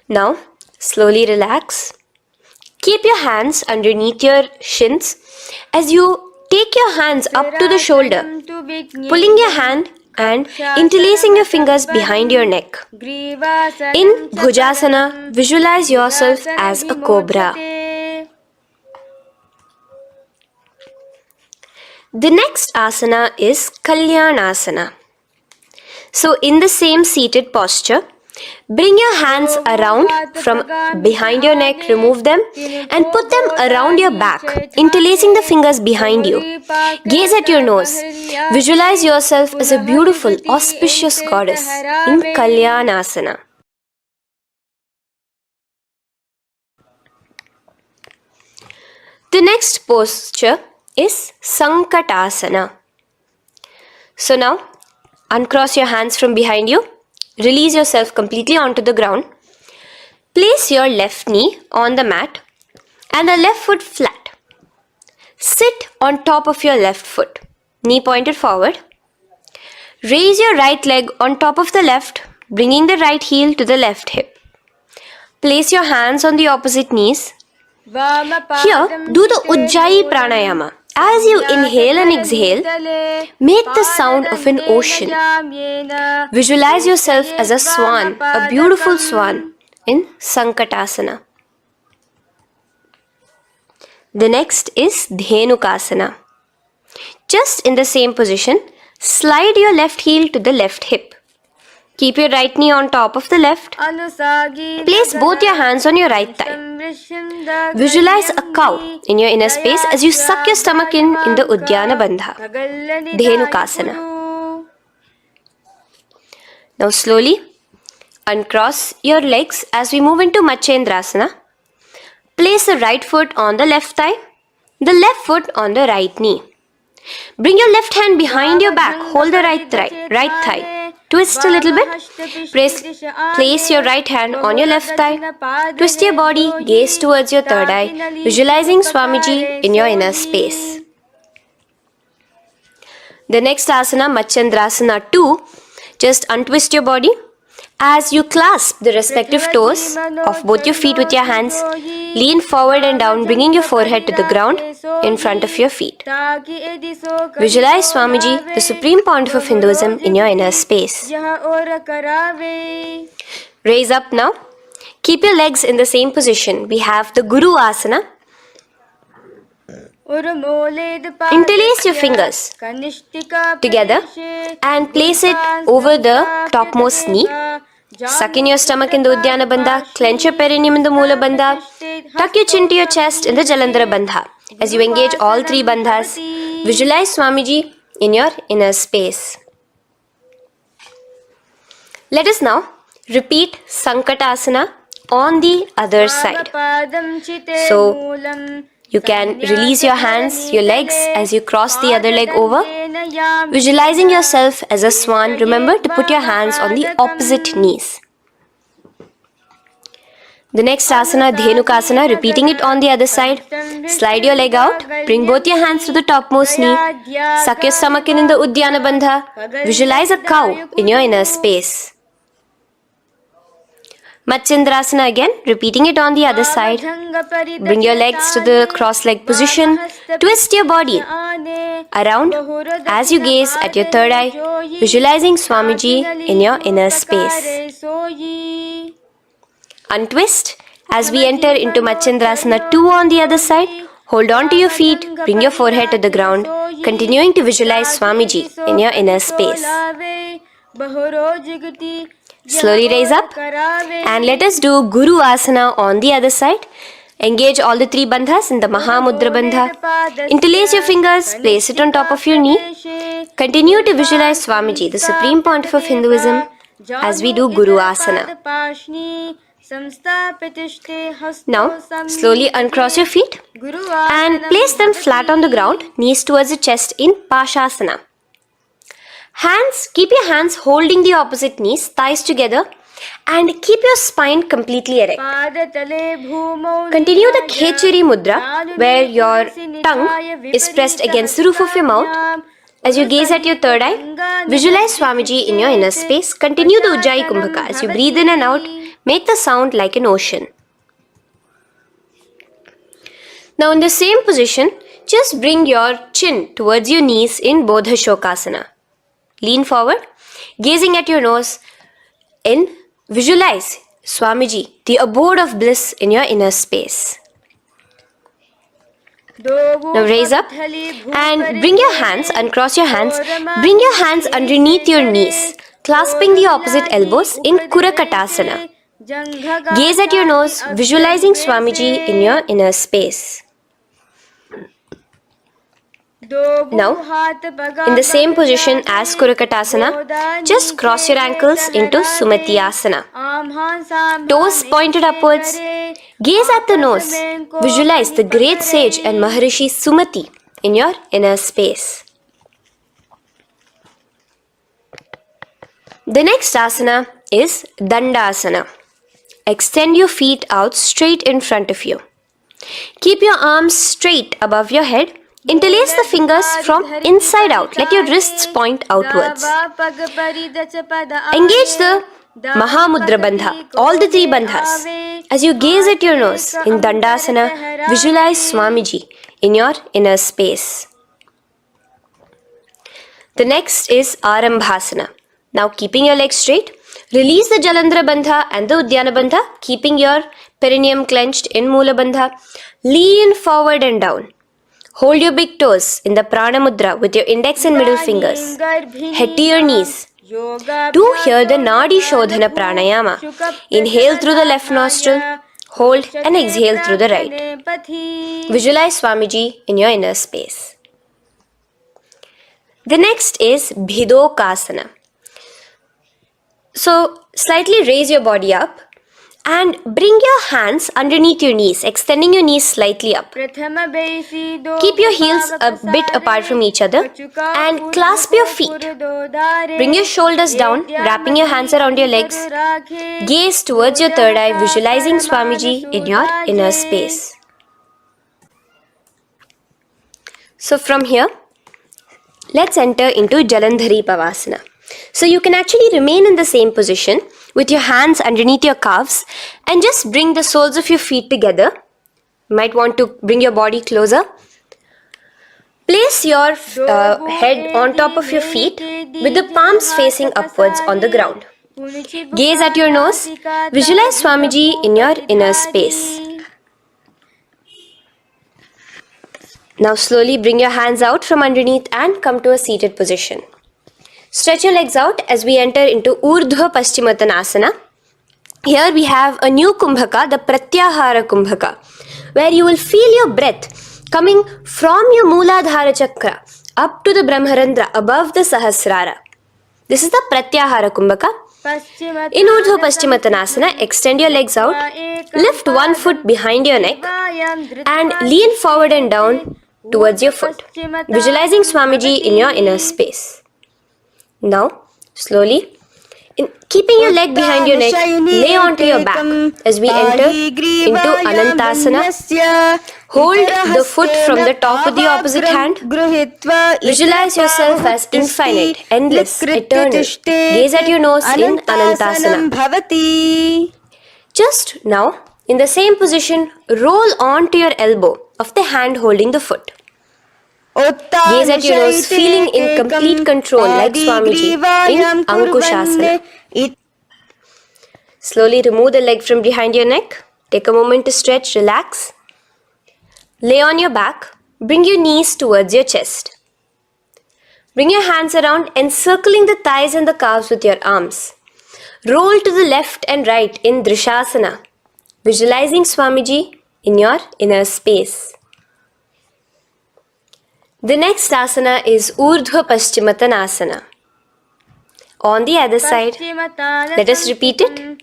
[SPEAKER 1] Now, slowly relax. Keep your hands underneath your shins as you take your hands up to the shoulder, pulling your hand and interlacing your fingers behind your neck. In Bhujasana, visualize yourself as a cobra. The next asana is Kalyanasana. So in the same seated posture, bring your hands around from behind your neck, remove them and put them around your back, interlacing the fingers behind you. Gaze at your nose. Visualize yourself as a beautiful, auspicious goddess in Kalyanasana. The next posture is Sankatasana. So now, uncross your hands from behind you. Release yourself completely onto the ground. Place your left knee on the mat and the left foot flat. Sit on top of your left foot, knee pointed forward. Raise your right leg on top of the left, bringing the right heel to the left hip. Place your hands on the opposite knees. Here, do the Ujjayi Pranayama. As you inhale and exhale, make the sound of an ocean. Visualize yourself as a swan, a beautiful swan in Sankatasana. The next is Dhenukasana. Just in the same position, slide your left heel to the left hip. Keep your right knee on top of the left. Place both your hands on your right thigh. Visualize a cow in your inner space as you suck your stomach in the Uddiyana Bandha, Dhenukasana. Now slowly uncross your legs as we move into Matsyendrasana. Place the right foot on the left thigh, the left foot on the right knee. Bring your left hand behind your back, hold the right thigh. Twist a little bit. Place your right hand on your left thigh. Twist your body, gaze towards your third eye, visualizing Swamiji in your inner space. The next asana, Matsyendrasana 2, just untwist your body. As you clasp the respective toes of both your feet with your hands, lean forward and down, bringing your forehead to the ground in front of your feet. Visualize Swamiji, the supreme pontiff of Hinduism, in your inner space. Raise up now. Keep your legs in the same position. We have the Guru Asana. Interlace your fingers together and place it over the topmost knee. Suck in your stomach in the Uddiyana Bandha, clench your perineum in the Moola Bandha, tuck your chin to your chest in the Jalandhara Bandha. As you engage all three bandhas, visualize Swamiji in your inner space. Let us now repeat Sankatasana on the other side. So, you can release your hands, your legs as you cross the other leg over. Visualizing yourself as a swan, remember to put your hands on the opposite knees. The next asana, Dhenukasana, repeating it on the other side. Slide your leg out, bring both your hands to the topmost knee. Suck your stomach in the Uddiyana Bandha. Visualize a cow in your inner space. Matsyendrasana again, repeating it on the other side. Bring your legs to the cross-leg position. Twist your body around as you gaze at your third eye, visualizing Swamiji in your inner space. Untwist as we enter into Matsyendrasana 2 on the other side. Hold on to your feet, bring your forehead to the ground, continuing to visualize Swamiji in your inner space. Slowly raise up and let us do Guru Asana on the other side. Engage all the three bandhas in the Mahamudra Bandha. Interlace your fingers, place it on top of your knee. Continue to visualize Swamiji, the supreme pontiff of Hinduism, as we do Guru Asana. Now, slowly uncross your feet and place them flat on the ground, knees towards the chest in Pashasana. Keep your hands holding the opposite knees, thighs together, and keep your spine completely erect. Continue the Khechari Mudra, where your tongue is pressed against the roof of your mouth. As you gaze at your third eye, visualize Swamiji in your inner space. Continue the Ujjayi Kumbhaka. As you breathe in and out, make the sound like an ocean. Now in the same position, just bring your chin towards your knees in Bodha Shokasana. Lean forward, gazing at your nose, and visualize Swamiji, the abode of bliss in your inner space. Now raise up and bring your hands, uncross your hands, bring your hands underneath your knees, clasping the opposite elbows in Kurakatasana. Gaze at your nose, visualizing Swamiji in your inner space. Now, in the same position as Kurakatasana, just cross your ankles into Sumati Asana. Toes pointed upwards. Gaze at the nose. Visualize the great sage and Maharishi Sumati in your inner space. The next asana is Dandasana. Extend your feet out straight in front of you. Keep your arms straight above your head. Interlace the fingers from inside out. Let your wrists point outwards. Engage the Mahamudra Bandha, all the three bandhas. As you gaze at your nose in Dandasana, visualize Swamiji in your inner space. The next is Arambhasana. Now keeping your legs straight, release the Jalandhara Bandha and the Uddiyana Bandha, keeping your perineum clenched in Moola Bandha. Lean forward and down. Hold your big toes in the Prana Mudra with your index and middle fingers. Head to your knees. Do here the Nadi Shodhana Pranayama. Inhale through the left nostril, hold and exhale through the right. Visualize Swamiji in your inner space. The next is Bhidokasana. So, slightly raise your body up and bring your hands underneath your knees, extending your knees slightly up. Keep your heels a bit apart from each other and clasp your feet. Bring your shoulders down, wrapping your hands around your legs. Gaze towards your third eye, visualizing Swamiji in your inner space. So from here, let's enter into Jalandhari Pavasana. So you can actually remain in the same position with your hands underneath your calves and just bring the soles of your feet together. You might want to bring your body closer. Place your head on top of your feet with the palms facing upwards on the ground. Gaze at your nose. Visualize Swamiji in your inner space. Now slowly bring your hands out from underneath and come to a seated position. Stretch your legs out as we enter into Urdhva Paschimottanasana. Here we have a new Kumbhaka, the Pratyahara Kumbhaka, where you will feel your breath coming from your Mooladhara Chakra up to the Brahmarandra above the Sahasrara. This is the Pratyahara Kumbhaka. In Urdhva Paschimottanasana, extend your legs out, lift one foot behind your neck and lean forward and down towards your foot, visualizing Swamiji in your inner space. Now, slowly, keeping your leg behind your neck, lay onto your back as we enter into Anantasana. Hold the foot from the top of the opposite hand. Visualize yourself as infinite, endless, eternal. Gaze at your nose in Anantasana. Just now, in the same position, roll onto your elbow of the hand holding the foot. Gaze at your nose, feeling in complete control like Swamiji in Ankushasana. Slowly remove the leg from behind your neck. Take a moment to stretch, relax. Lay on your back. Bring your knees towards your chest. Bring your hands around, encircling the thighs and the calves with your arms. Roll to the left and right in Drishasana, visualizing Swamiji in your inner space. The next asana is Urdhva Paschimottanasana. On the other side, let us repeat it.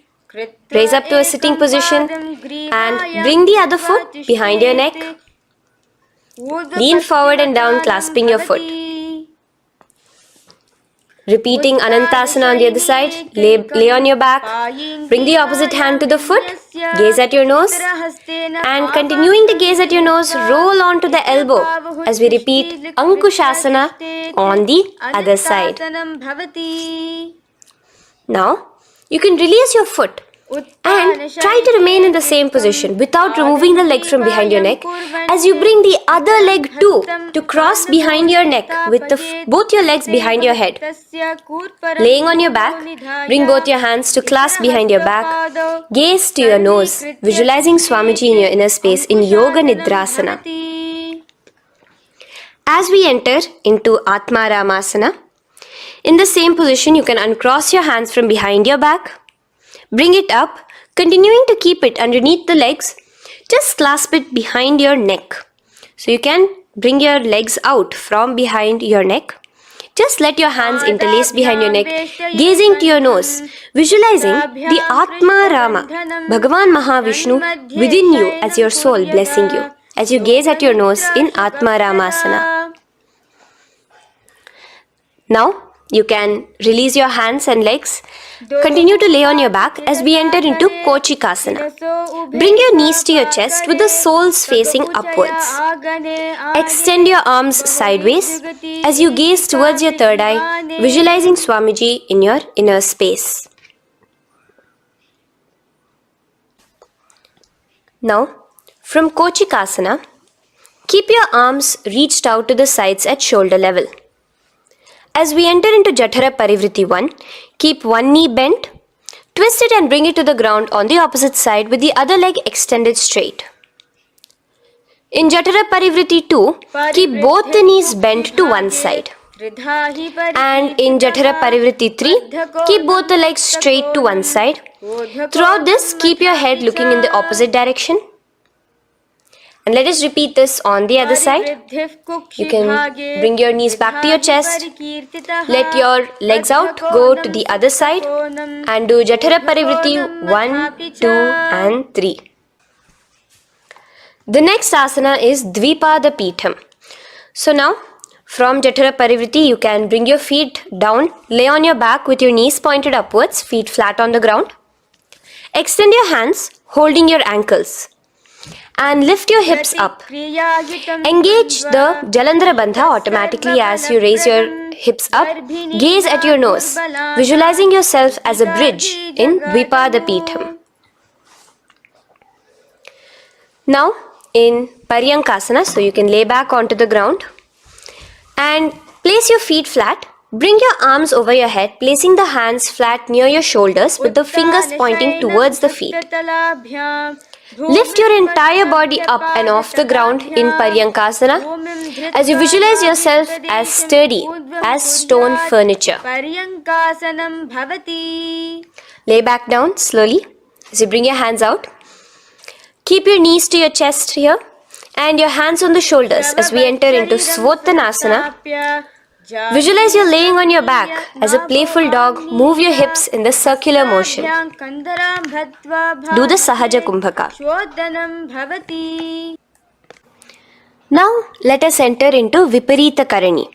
[SPEAKER 1] Raise up to a sitting position and bring the other foot behind your neck. Lean forward and down, clasping your foot. Repeating Anantasana on the other side. Lay on your back. Bring the opposite hand to the foot. Gaze at your nose. And continuing to gaze at your nose, roll onto the elbow as we repeat Ankushasana on the other side. Now, you can release your foot and try to remain in the same position without removing the leg from behind your neck as you bring the other leg too to cross behind your neck with both your legs behind your head. Laying on your back, bring both your hands to clasp behind your back. Gaze to your nose, visualizing Swamiji in your inner space in Yoga Nidrasana. As we enter into Atmaramasana, in the same position you can uncross your hands from behind your back. Bring it up, continuing to keep it underneath the legs. Just clasp it behind your neck. So you can bring your legs out from behind your neck. Just let your hands interlace behind your neck, gazing to your nose, visualizing the Atma Rama, Bhagavan Mahavishnu within you as your soul blessing you, as you gaze at your nose in Atma Ramasana. Now, you can release your hands and legs. Continue to lay on your back as we enter into Kochikasana. Bring your knees to your chest with the soles facing upwards. Extend your arms sideways as you gaze towards your third eye, visualizing Swamiji in your inner space. Now, from Kochikasana, keep your arms reached out to the sides at shoulder level. As we enter into Jatara Parivriti 1, keep one knee bent, twist it and bring it to the ground on the opposite side with the other leg extended straight. In Jatara Parivriti 2, keep both the knees bent to one side. And in Jatara Parivriti 3, keep both the legs straight to one side. Throughout this, keep your head looking in the opposite direction. And let us repeat this on the other side. You can bring your knees back to your chest. Let your legs out, go to the other side and do Jatara Parivriti 1, 2 and 3. The next asana is Dvipada Pitham. So now from Jatara Parivriti you can bring your feet down, lay on your back with your knees pointed upwards, feet flat on the ground. Extend your hands holding your ankles. And lift your hips up. Engage the Jalandhara Bandha automatically as you raise your hips up, gaze at your nose, visualizing yourself as a bridge in Dvipadapitham. Now in Paryankasana, so you can lay back onto the ground and place your feet flat. Bring your arms over your head, placing the hands flat near your shoulders with the fingers pointing towards the feet. Lift your entire body up and off the ground in Paryankasana as you visualize yourself as sturdy as stone furniture. Lay back down slowly as you bring your hands out. Keep your knees to your chest here and your hands on the shoulders as we enter into Svottanasana. Visualize you're laying on your back as a playful dog. Move your hips in the circular motion. Do the Sahaja Kumbhaka. Now let us enter into Viparita Karani.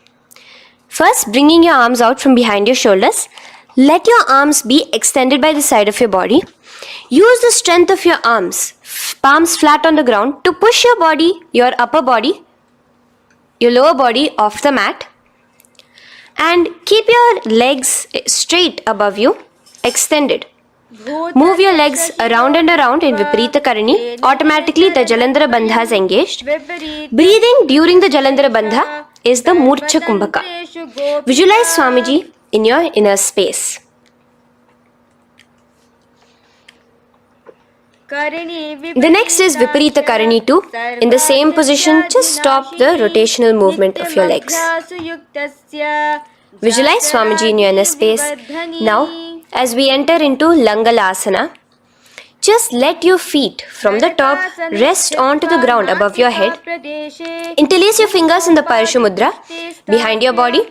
[SPEAKER 1] First, bringing your arms out from behind your shoulders. Let your arms be extended by the side of your body. Use the strength of your arms, palms flat on the ground, to push your body, your upper body, your lower body off the mat. And keep your legs straight above you, extended. Move your legs around and around in Viparita Karani. Automatically the Jalandhara Bandha is engaged. Breathing during the Jalandhara Bandha is the Murcha Kumbhaka. Visualize Swamiji in your inner space. The next is Viparita Karani 2. In the same position, just stop the rotational movement of your legs. Visualize Swamiji in your inner space. Now, as we enter into Langalasana, just let your feet from the top rest onto the ground above your head. Interlace your fingers in the Parashu Mudra behind your body.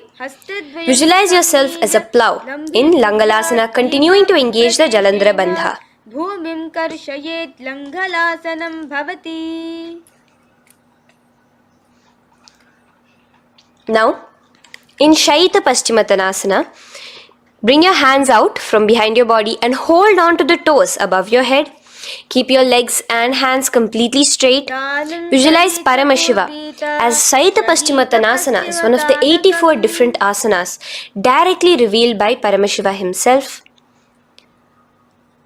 [SPEAKER 1] Visualize yourself as a plow in Langalasana, continuing to engage the Jalandhara Bandha. Bhumim karshayet Langalasanam bhavati. Now, in Shaita Paschimottanasana, bring your hands out from behind your body and hold on to the toes above your head. Keep your legs and hands completely straight. Visualize Paramashiva as Shaita Paschimottanasana is one of the 84 different asanas directly revealed by Paramashiva himself.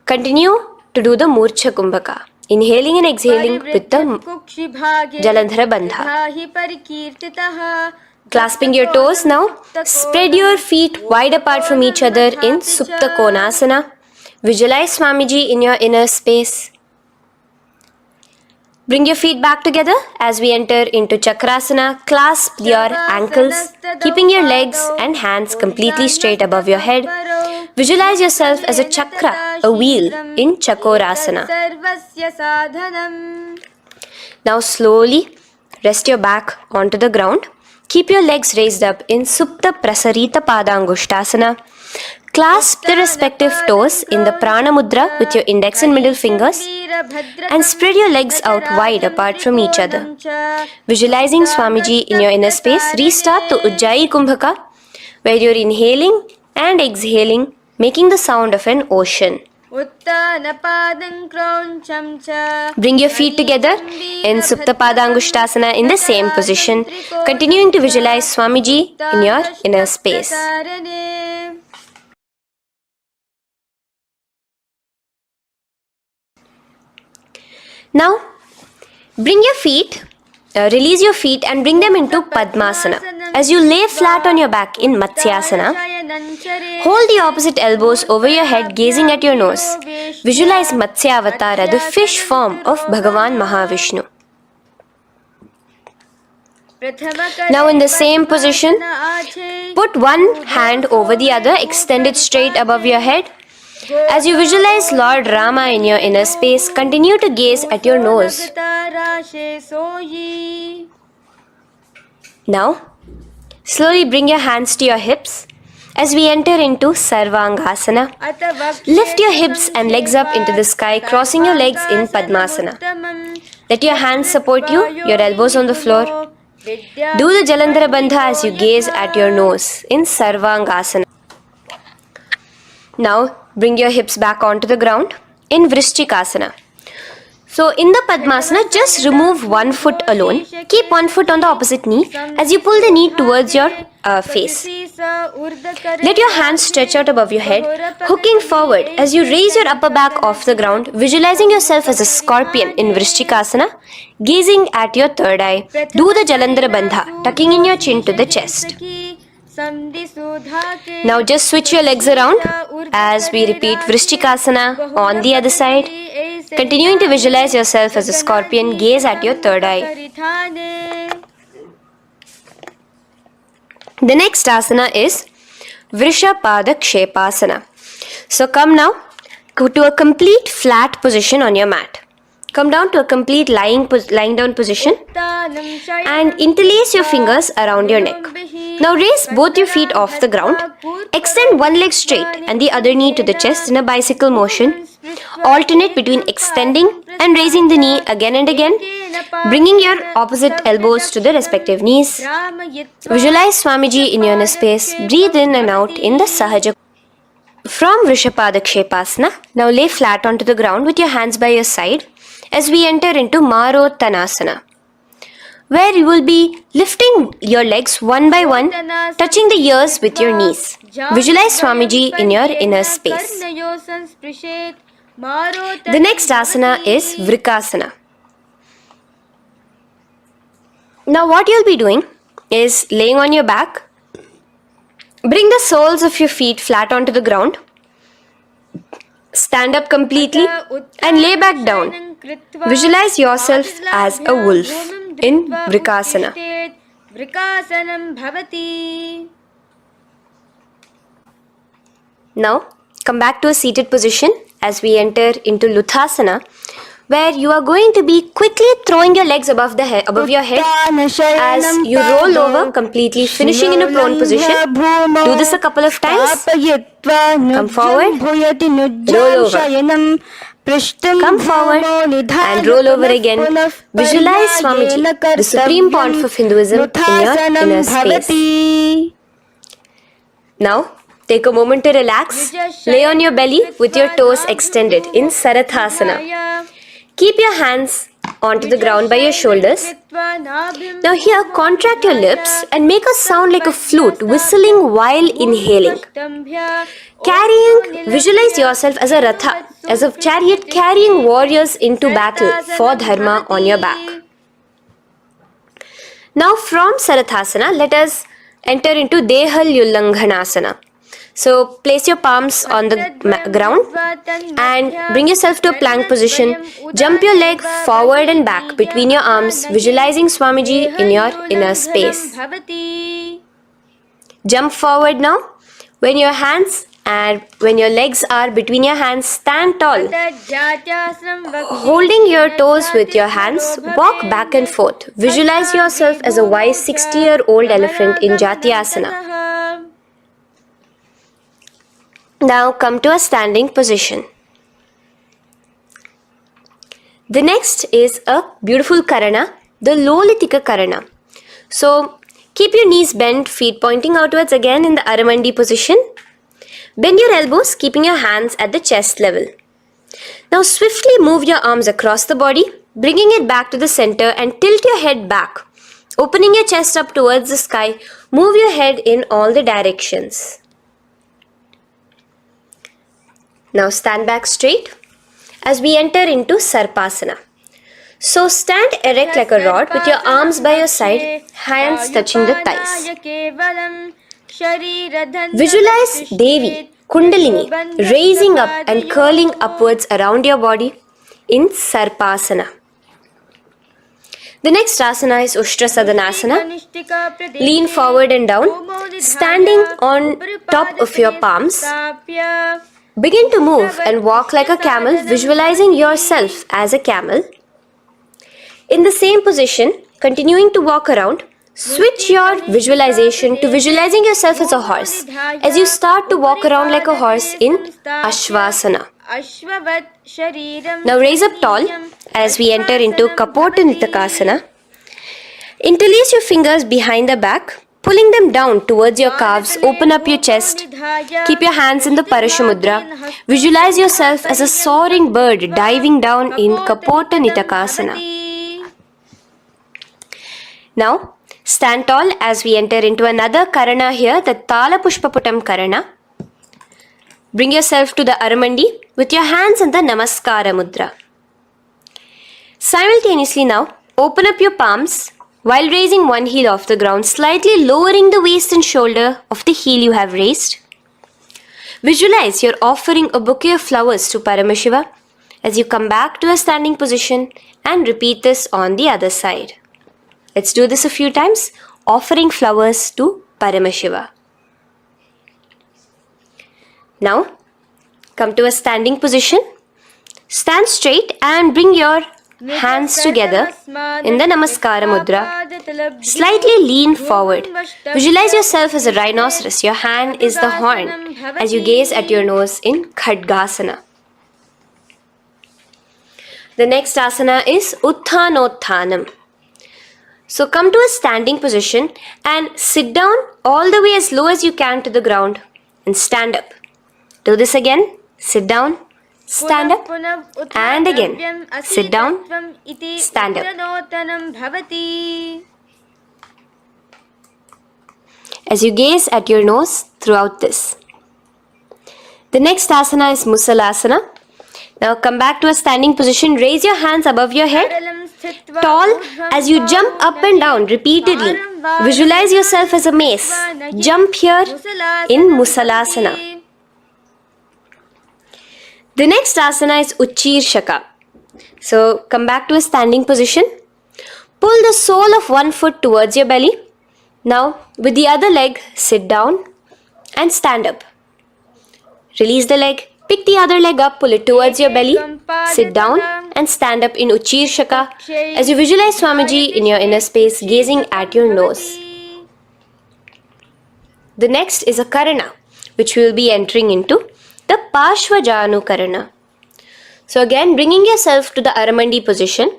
[SPEAKER 1] Continue to do the Murcha Kumbhaka, inhaling and exhaling with the Jalandhara Bandha. Clasping your toes now, spread your feet wide apart from each other in Supta Konasana. Visualize Swamiji in your inner space. Bring your feet back together as we enter into Chakrasana. Clasp your ankles, keeping your legs and hands completely straight above your head. Visualize yourself as a chakra, a wheel in Chakorasana. Now slowly rest your back onto the ground. Keep your legs raised up in Supta Prasarita Padangushtasana. Clasp the respective toes in the Prana Mudra with your index and middle fingers and spread your legs out wide apart from each other. Visualizing Swamiji in your inner space, restart the Ujjayi Kumbhaka where you're inhaling and exhaling, making the sound of an ocean. Bring your feet together in Supta Padangushtasana in the same position, continuing to visualize Swamiji in your inner space. Now, release your feet and bring them into Padmasana. As you lay flat on your back in Matsyasana, hold the opposite elbows over your head, gazing at your nose. Visualize Matsyavatara, the fish form of Bhagavan Mahavishnu. Now in the same position, put one hand over the other, extended straight above your head. As you visualize Lord Rama in your inner space, continue to gaze at your nose. Now, slowly bring your hands to your hips as we enter into Sarvangasana. Lift your hips and legs up into the sky, crossing your legs in Padmasana. Let your hands support you, your elbows on the floor. Do the Jalandhara Bandha as you gaze at your nose in Sarvangasana. Now, bring your hips back onto the ground in Vrishchikasana. So in the Padmasana, just remove one foot alone. Keep one foot on the opposite knee as you pull the knee towards your face. Let your hands stretch out above your head, hooking forward as you raise your upper back off the ground, visualizing yourself as a scorpion in Vrishtikasana, gazing at your third eye. Do the Jalandhara Bandha, tucking in your chin to the chest. Now just switch your legs around as we repeat Vrishtikasana on the other side. Continuing to visualize yourself as a scorpion, gaze at your third eye. The next asana is Vrishapada Kshepasana. So come now to a complete flat position on your mat. Come down to a complete lying down position and interlace your fingers around your neck. Now raise both your feet off the ground. Extend one leg straight and the other knee to the chest in a bicycle motion. Alternate between extending and raising the knee again and again, bringing your opposite elbows to the respective knees. Visualize Swamiji in your inner space. Breathe in and out in the Sahaja. From Vrishapada Kshepasana, now lay flat onto the ground with your hands by your side as we enter into Marottanasana, where you will be lifting your legs one by one, touching the ears with your knees. Visualize Swamiji in your inner space. The next asana is Vrikasana. Now what you'll be doing is laying on your back. Bring the soles of your feet flat onto the ground. Stand up completely and lay back down. Visualize yourself as a wolf in Vrikasana. Now come back to a seated position as we enter into Luthasana, where you are going to be quickly throwing your legs above your head as you roll over completely, finishing in a prone position. Do this a couple of times. Come forward, roll over. Come forward and roll over again. Visualize Swamiji, the supreme point of Hinduism, in your inner space. Now, take a moment to relax. Lay on your belly with your toes extended in Sarathasana. Keep your hands onto the ground by your shoulders. Now here, contract your lips and make a sound like a flute, whistling while inhaling. Visualize yourself as a ratha, as a chariot carrying warriors into battle for dharma on your back. Now from Sarathasana, let us enter into Dehal Ullanghanasana. So place your palms on the ground and bring yourself to a plank position. Jump your leg forward and back between your arms, visualizing Swamiji in your inner space. Jump forward now. When your legs are between your hands, stand tall. Holding your toes with your hands, walk back and forth. Visualize yourself as a wise 60-year-old elephant in Jatyasana. Now come to a standing position. The next is a beautiful Karana, the Lolitika Karana. So keep your knees bent, feet pointing outwards again in the Aramandi position. Bend your elbows, keeping your hands at the chest level. Now swiftly move your arms across the body, bringing it back to the center and tilt your head back. Opening your chest up towards the sky, move your head in all the directions. Now stand back straight as we enter into Sarpasana. So stand erect like a rod with your arms by your side, hands touching the thighs. Visualize Devi, Kundalini, raising up and curling upwards around your body in Sarpasana. The next asana is Ushtra Sadhanasana. Lean forward and down, standing on top of your palms. Begin to move and walk like a camel, visualizing yourself as a camel. In the same position, continuing to walk around, switch your visualization to visualizing yourself as a horse as you start to walk around like a horse in Ashvasana. Now raise up tall as we enter into Kapota Nitakasana. Interlace your fingers behind the back. Pulling them down towards your calves, open up your chest. Keep your hands in the Parashamudra. Visualize yourself as a soaring bird diving down in Kapota Nitakasana. Now, stand tall as we enter into another Karana here, the Tala Pushpaputam Karana. Bring yourself to the Aramandi with your hands in the Namaskara Mudra. Simultaneously now, open up your palms while raising one heel off the ground, slightly lowering the waist and shoulder of the heel you have raised. Visualize you're offering a bouquet of flowers to Paramashiva as you come back to a standing position, and repeat this on the other side. Let's do this a few times, offering flowers to Paramashiva. Now, come to a standing position. Stand straight and bring your hands together in the Namaskara Mudra. Slightly lean forward. Visualize yourself as a rhinoceros. Your hand is the horn as you gaze at your nose in Khadgasana. The next asana is Uttanottanam. So come to a standing position and sit down all the way as low as you can to the ground and stand up. Do this again. Sit down. Stand up, and again, sit down, stand up. As you gaze at your nose throughout this. The next asana is Musalasana. Now come back to a standing position, raise your hands above your head, tall as you jump up and down repeatedly. Visualize yourself as a mace. Jump here in Musalasana. The next asana is Uchirshaka. So come back to a standing position. Pull the sole of one foot towards your belly. Now with the other leg, sit down and stand up. Release the leg. Pick the other leg up, pull it towards your belly. Sit down and stand up in Uchirshaka as you visualize Swamiji in your inner space, gazing at your nose. The next is a Karana, which we will be entering into. The Parshvajanu Karana. So again, bringing yourself to the Aramandi position.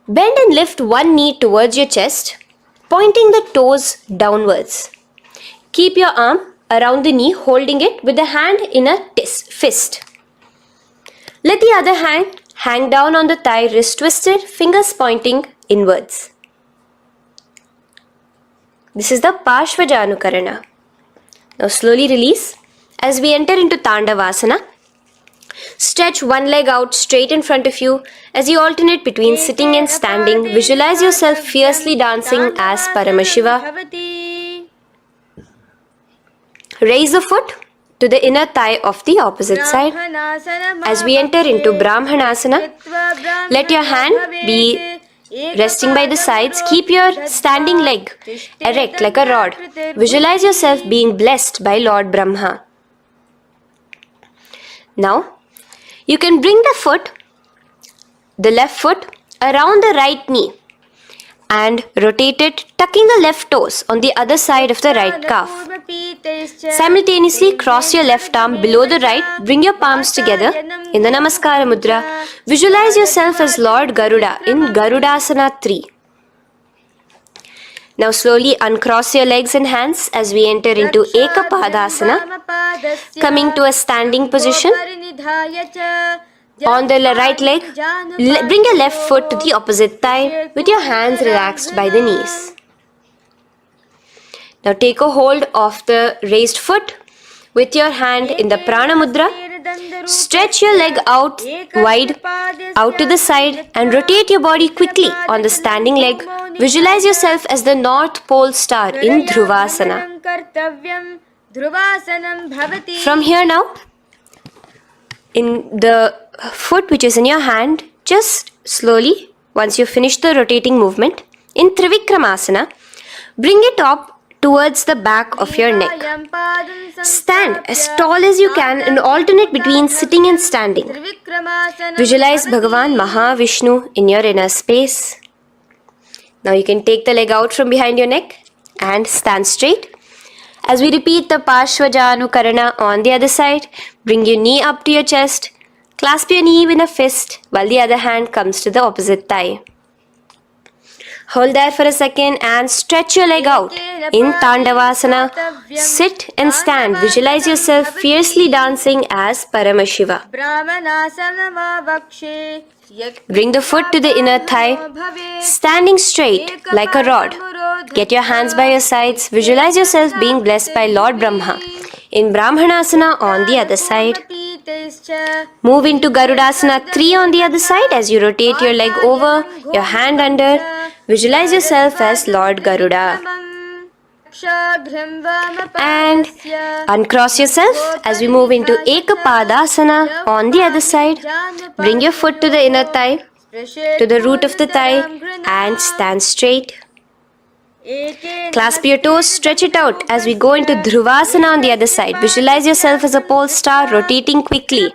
[SPEAKER 1] Bend and lift one knee towards your chest, pointing the toes downwards. Keep your arm around the knee, holding it with the hand in a fist. Let the other hand hang down on the thigh, wrist twisted, fingers pointing inwards. This is the Parshvajanu Karana. Now slowly release. As we enter into Tandavasana, stretch one leg out straight in front of you as you alternate between sitting and standing. Visualize yourself fiercely dancing as Paramashiva. Raise the foot to the inner thigh of the opposite side. As we enter into Brahmanasana, let your hand be resting by the sides. Keep your standing leg erect like a rod. Visualize yourself being blessed by Lord Brahma. Now, you can bring the left foot around the right knee and rotate it, tucking the left toes on the other side of the right calf. Simultaneously, cross your left arm below the right, bring your palms together in the Namaskara Mudra. Visualize yourself as Lord Garuda in Garudasana 3. Now slowly uncross your legs and hands as we enter into Ekapadasana, coming to a standing position. On the right leg, bring your left foot to the opposite thigh with your hands relaxed by the knees. Now take a hold of the raised foot with your hand in the Prana Mudra. Stretch your leg out wide, out to the side, and rotate your body quickly on the standing leg. Visualize yourself as the North Pole star in Dhruvasana. From here now, in the foot which is in your hand, just slowly, once you finish the rotating movement, in Trivikramasana, bring it up towards the back of your neck. Stand as tall as you can and alternate between sitting and standing. Visualize Bhagavan Mahavishnu in your inner space. Now you can take the leg out from behind your neck and stand straight. As we repeat the Parshvajanu Karana on the other side, bring your knee up to your chest, clasp your knee in a fist while the other hand comes to the opposite thigh. Hold there for a second and stretch your leg out. In Tandavasana, sit and stand. Visualize yourself fiercely dancing as Paramashiva. Bring the foot to the inner thigh, standing straight like a rod. Get your hands by your sides. Visualize yourself being blessed by Lord Brahma. In Brahmanasana on the other side. Move into Garudasana 3 on the other side as you rotate your leg over, your hand under. Visualize yourself as Lord Garuda. And uncross yourself as we move into Ekapadasana on the other side. Bring your foot to the inner thigh, to the root of the thigh, and stand straight. Clasp your toes, stretch it out as we go into Dhruvasana on the other side. Visualize yourself as a pole star rotating quickly.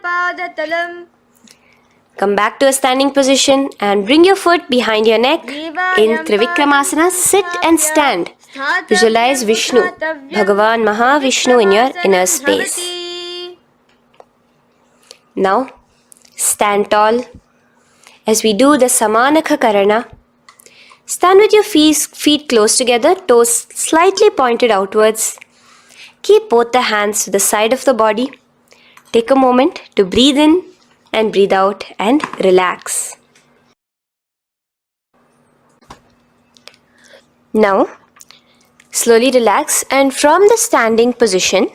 [SPEAKER 1] Come back to a standing position and bring your foot behind your neck. In Trivikramasana, sit and stand. Visualize Vishnu, Bhagavan Mahavishnu in your inner space. Now, stand tall as we do the Samanakha Karana. Stand with your feet close together, toes slightly pointed outwards. Keep both the hands to the side of the body. Take a moment to breathe in and breathe out and relax. Now, slowly relax and from the standing position,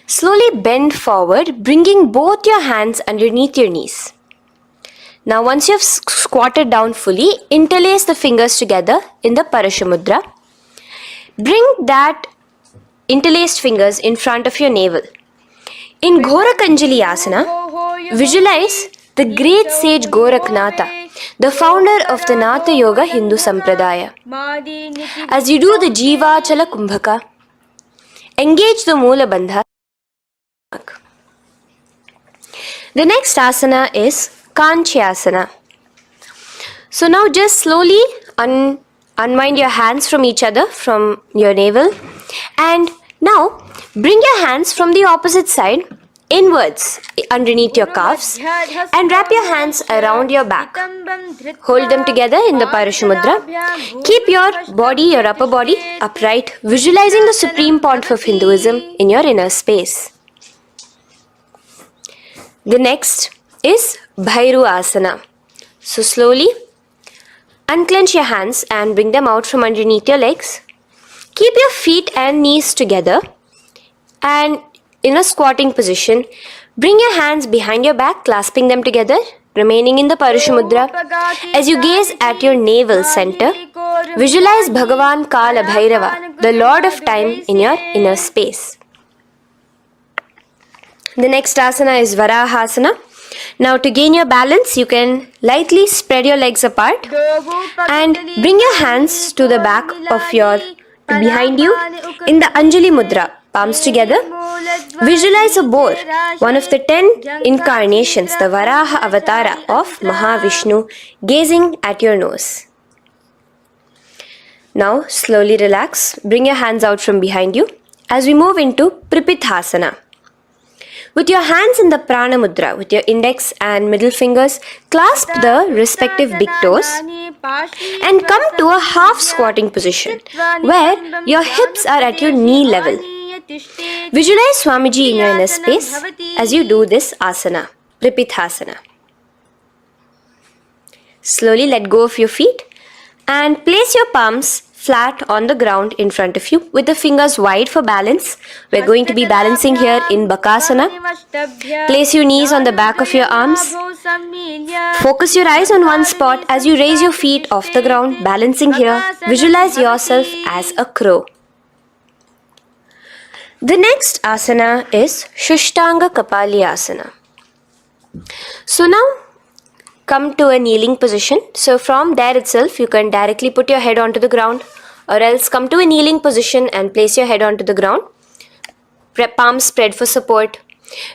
[SPEAKER 1] slowly bend forward, bringing both your hands underneath your knees. Now once you have squatted down fully, interlace the fingers together in the Parashamudra. Bring that interlaced fingers in front of your navel. In Ghorakanjali Asana, visualize the great sage Goraknatha, the founder of the Natha Yoga Hindu Sampradaya. As you do the Jiva Chala Kumbhaka, engage the Moola Bandha. The next asana is Kanchyasana. So now just slowly unwind your hands from each other, from your navel, and now bring your hands from the opposite side inwards underneath your calves and wrap your hands around your back. Hold them together in the Parashamudra. Keep your body, your upper body upright, visualizing the supreme point of Hinduism in your inner space. The next is Bhairu Asana. So slowly unclench your hands and bring them out from underneath your legs. Keep your feet and knees together and in a squatting position, bring your hands behind your back, clasping them together, remaining in the Parashamudra. As you gaze at your navel center, visualize Bhagavan Kala Bhairava, the Lord of Time in your inner space. The next asana is Varahasana. Now to gain your balance, you can lightly spread your legs apart and bring your hands to the back of behind you in the Anjali Mudra, palms together. Visualize a boar, one of the 10 incarnations, the Varaha Avatara of Mahavishnu, gazing at your nose. Now slowly relax, bring your hands out from behind you as we move into Pripithasana. With your hands in the Prana Mudra, with your index and middle fingers, clasp the respective big toes and come to a half squatting position where your hips are at your knee level. Visualize Swamiji in your inner space as you do this asana, Pripithasana. Slowly let go of your feet and place your palms flat on the ground in front of you with the fingers wide for balance. We're going to be balancing here in Bakasana. Place your knees on the back of your arms. Focus your eyes on one spot as you raise your feet off the ground, balancing here. Visualize yourself as a crow. The next asana is Shushtanga Kapali Asana. So now come to a kneeling position. So from there itself, you can directly put your head onto the ground, or else come to a kneeling position and place your head onto the ground. Palms spread for support.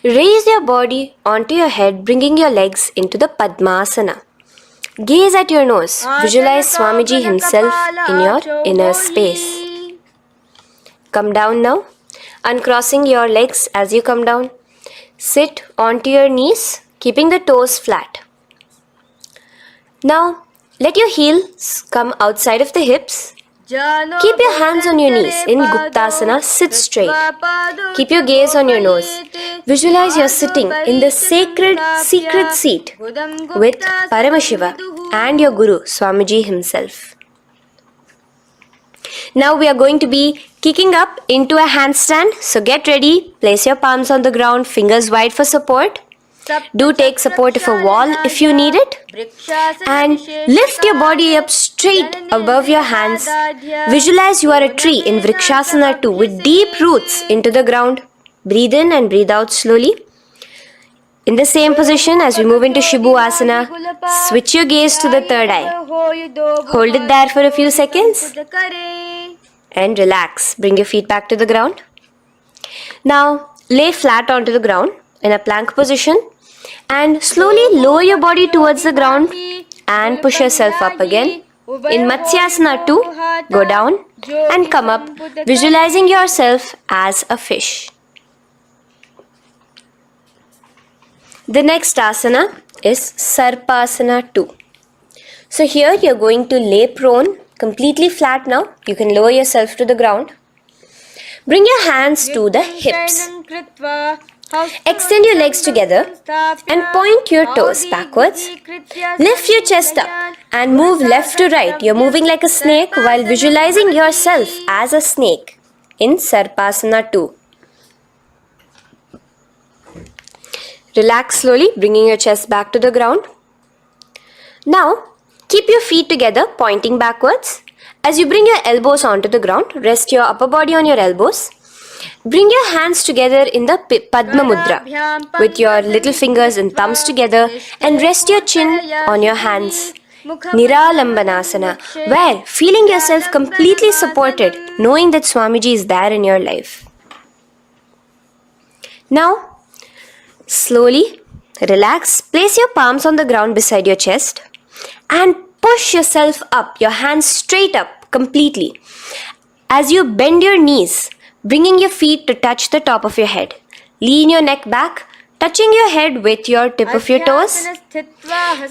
[SPEAKER 1] Raise your body onto your head, bringing your legs into the Padmasana. Gaze at your nose. Visualize Swamiji himself in your inner space. Come down now, uncrossing your legs as you come down. Sit onto your knees, keeping the toes flat. Now, Let your heels come outside of the hips. Keep your hands on your knees. In Guptasana, sit straight. Keep your gaze on your nose. Visualize you're sitting in the sacred secret seat with Paramashiva and your Guru, Swamiji himself. Now we are going to be kicking up into a handstand. So get ready. Place your palms on the ground, fingers wide for support. Do take support of a wall if you need it. And lift your body up straight above your hands. Visualize you are a tree in Vrikshasana 2 with deep roots into the ground. Breathe in and breathe out slowly. In the same position as we move into Asana, switch your gaze to the third eye. Hold it there for a few seconds. And relax. Bring your feet back to the ground. Now lay flat onto the ground in a plank position and slowly lower your body towards the ground and push yourself up again. In Matsyasana 2, go down and come up, visualizing yourself as a fish. The next asana is Sarpasana 2. So here you're going to lay prone, completely flat now. You can lower yourself to the ground. Bring your hands to the hips. Extend your legs together and point your toes backwards. Lift your chest up and move left to right. You're moving like a snake while visualizing yourself as a snake in Sarpasana 2. Relax slowly, bringing your chest back to the ground. Now, keep your feet together, pointing backwards. As you bring your elbows onto the ground, rest your upper body on your elbows. Bring your hands together in the Padma Mudra with your little fingers and thumbs together and rest your chin on your hands. Niralambanasana, where feeling yourself completely supported, knowing that Swamiji is there in your life. Now, slowly relax, place your palms on the ground beside your chest and push yourself up, your hands straight up completely. As you bend your knees, bringing your feet to touch the top of your head. Lean your neck back, touching your head with your tip of your toes.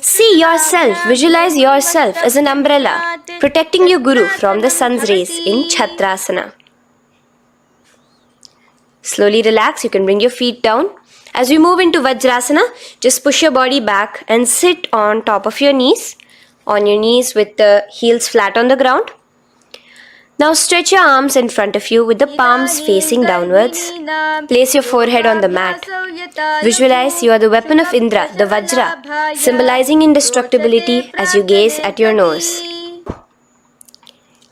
[SPEAKER 1] See yourself, visualize yourself as an umbrella, protecting your Guru from the sun's rays in Chatrasana. Slowly relax, you can bring your feet down. As we move into Vajrasana, just push your body back and sit on top of your knees, with the heels flat on the ground. Now stretch your arms in front of you with the palms facing downwards. Place your forehead on the mat. Visualize you are the weapon of Indra, the Vajra, symbolizing indestructibility as you gaze at your nose.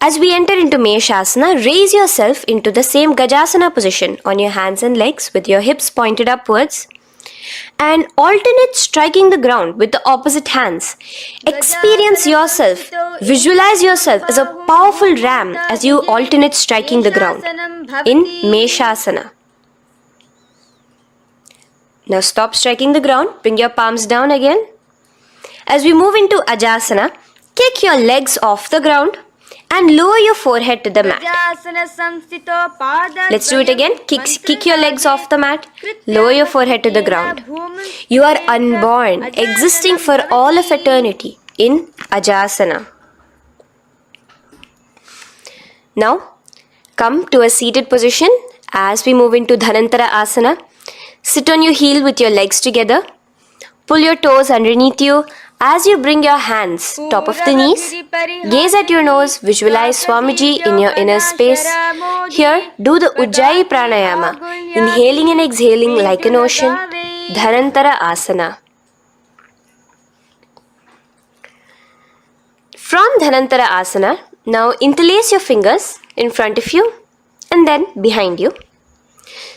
[SPEAKER 1] As we enter into Meshasana, raise yourself into the same Gajasana position on your hands and legs with your hips pointed upwards. And alternate striking the ground with the opposite hands. Experience yourself, visualize yourself as a powerful ram as you alternate striking the ground in Meshasana. Now stop striking the ground, bring your palms down again. As we move into Ajasana, kick your legs off the ground and lower your forehead to the mat. Let's do it again. Kick your legs off the mat. Lower your forehead to the ground. You are unborn, existing for all of eternity in Ajasana. Now, come to a seated position as we move into Dhanantara Asana. Sit on your heel with your legs together. Pull your toes underneath you. As you bring your hands top of the knees, gaze at your nose, visualize Swamiji in your inner space. Here, do the Ujjayi Pranayama, inhaling and exhaling like an ocean, Dhanantara Asana. From Dhanantara Asana, now interlace your fingers in front of you and then behind you.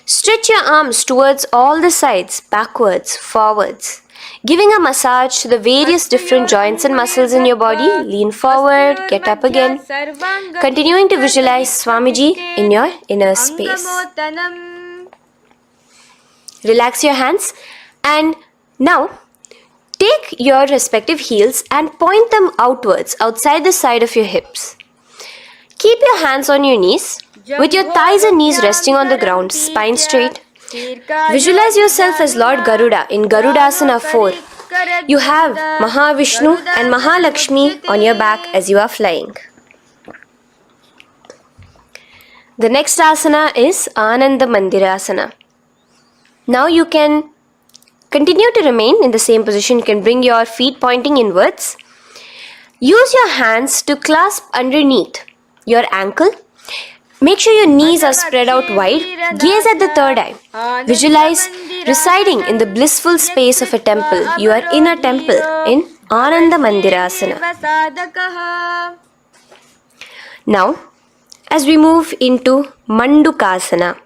[SPEAKER 1] Stretch your arms towards all the sides, backwards, forwards. Giving a massage to the various different joints and muscles in your body. Lean forward, get up again. Continuing to visualize Swamiji in your inner space. Relax your hands and now take your respective heels and point them outwards, outside the side of your hips. Keep your hands on your knees with your thighs and knees resting on the ground, spine straight. Visualize yourself as Lord Garuda in Garudasana 4, You have Mahavishnu and Mahalakshmi on your back as you are flying. The next asana is Ananda Mandirasana. Now you can continue to remain in the same position. You can bring your feet pointing inwards. Use your hands to clasp underneath your ankle. Make sure your knees are spread out wide. Gaze at the third eye. Visualize residing in the blissful space of a temple. You are in a temple in Ananda Mandirasana. Now, as we move into Mandukasana,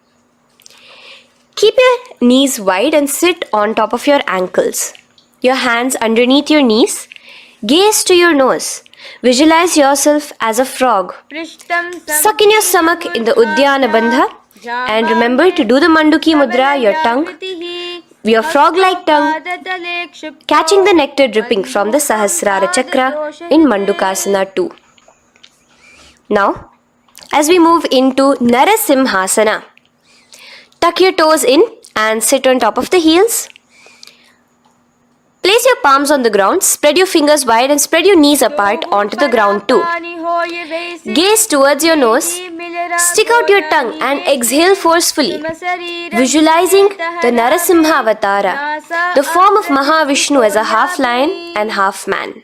[SPEAKER 1] keep your knees wide and sit on top of your ankles. Your hands underneath your knees. Gaze to your nose. Visualize yourself as a frog. Suck in your stomach in the Uddiyana Bandha. And remember to do the Manduki Mudra, your tongue, your frog-like tongue, catching the nectar dripping from the Sahasrara Chakra in Mandukasana 2. Now, as we move into Narasimhasana, tuck your toes in and sit on top of the heels. Place your palms on the ground, spread your fingers wide and spread your knees apart onto the ground too. Gaze towards your nose, stick out your tongue and exhale forcefully, visualizing the Narasimha Avatara, the form of Mahavishnu as a half lion and half man.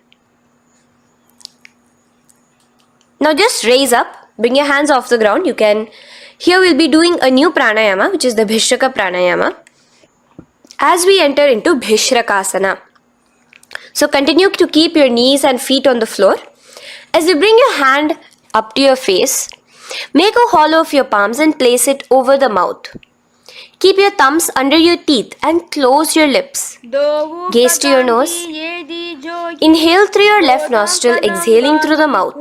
[SPEAKER 1] Now just raise up, bring your hands off the ground. Here we'll be doing a new pranayama, which is the Bhishraka pranayama, as we enter into Bhishrakasana. So continue to keep your knees and feet on the floor. As you bring your hand up to your face, make a hollow of your palms and place it over the mouth. Keep your thumbs under your teeth and close your lips. Gaze to your nose. Inhale through your left nostril, exhaling through the mouth.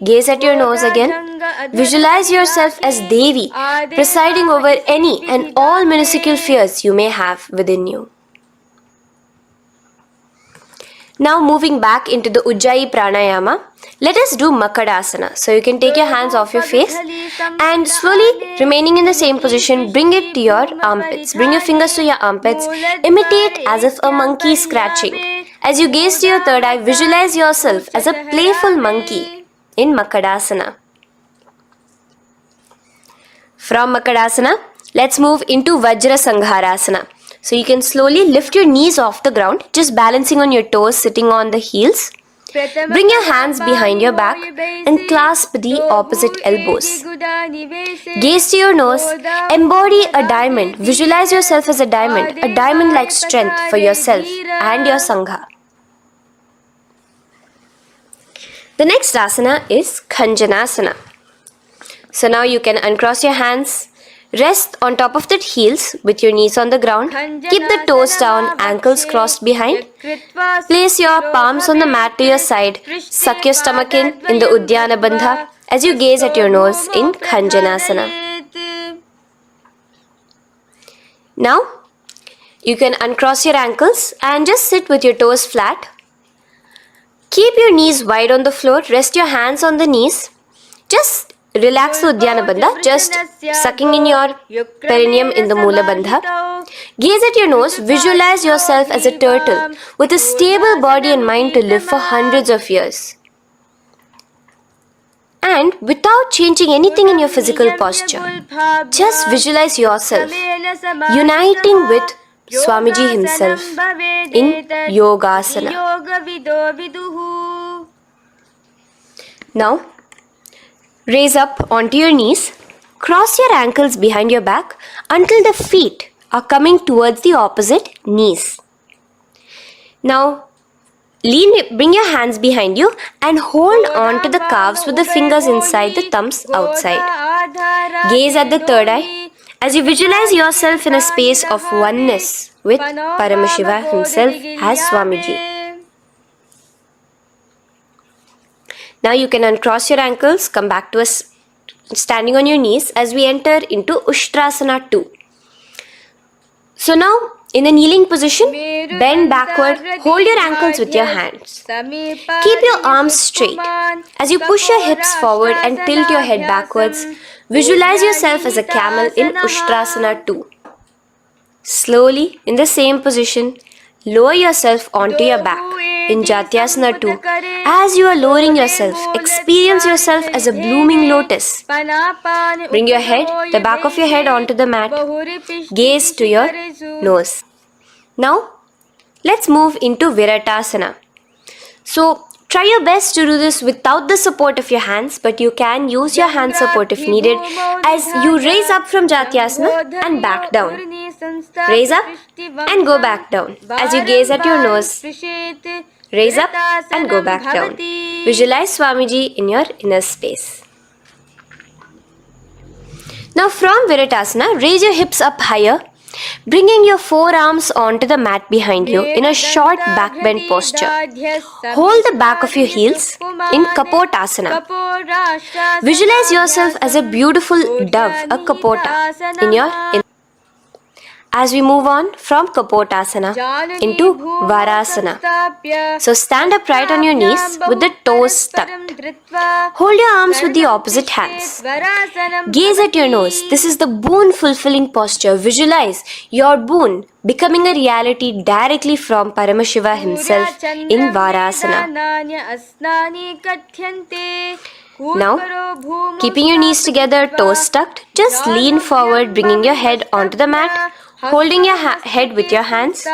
[SPEAKER 1] Gaze at your nose again. Visualize yourself as Devi, presiding over any and all minuscule fears you may have within you. Now moving back into the Ujjayi Pranayama, let us do Makadasana. So you can take your hands off your face and slowly remaining in the same position, bring it to your armpits. Bring your fingers to your armpits. Imitate as if a monkey is scratching. As you gaze to your third eye, visualize yourself as a playful monkey in Makadasana. From Makadasana, let's move into Vajra Sangharasana. So you can slowly lift your knees off the ground, just balancing on your toes, sitting on the heels. Bring your hands behind your back and clasp the opposite elbows. Gaze to your nose, embody a diamond. Visualize yourself as a diamond-like strength for yourself and your Sangha. The next asana is Khanjanasana. So now you can uncross your hands, rest on top of the heels with your knees on the ground. Keep the toes down, ankles crossed behind. Place your palms on the mat to your side. Suck your stomach in the Uddiyana Bandha as you gaze at your nose in Khanjanasana. Now, you can uncross your ankles and just sit with your toes flat. Keep your knees wide on the floor. Rest your hands on the knees. Just relax the Uddiyana Bandha, just sucking in your perineum in the Mula Bandha. Gaze at your nose, visualize yourself as a turtle with a stable body and mind to live for hundreds of years. And without changing anything in your physical posture, just visualize yourself uniting with Swamiji himself in Yogasana. Now, raise up onto your knees, cross your ankles behind your back until the feet are coming towards the opposite knees. Now, bring your hands behind you and hold on to the calves with the fingers inside, the thumbs outside. Gaze at the third eye as you visualize yourself in a space of oneness with Paramashiva himself as Swamiji. Now you can uncross your ankles, come back to us standing on your knees as we enter into Ushtrasana 2. So now, in a kneeling position, bend backward, hold your ankles with your hands. Keep your arms straight. As you push your hips forward and tilt your head backwards, visualize yourself as a camel in Ushtrasana 2. Slowly, in the same position, Lower yourself onto your back in Jatyasana 2. As you are lowering yourself, experience yourself as a blooming lotus. Bring your head, the back of your head onto the mat. Gaze to your nose. Now, let's move into Viratasana. So, try your best to do this without the support of your hands, but you can use your hand support if needed as you raise up from Jatyasana and back down. Raise up and go back down as you gaze at your nose. Raise up and go back down. Visualize Swamiji in your inner space. Now from Viratasana, raise your hips up higher, bringing your forearms onto the mat behind you in a short back bend posture. Hold the back of your heels in Kapotasana. Visualize yourself as a beautiful dove, a Kapota, in your inner. As we move on from Kapotasana into Varasana. So stand upright on your knees with the toes tucked. Hold your arms with the opposite hands. Gaze at your nose. This is the boon fulfilling posture. Visualize your boon becoming a reality directly from Paramashiva himself in Varasana. Now, keeping your knees together, toes tucked, just lean forward, bringing your head onto the mat, holding your head with your hands.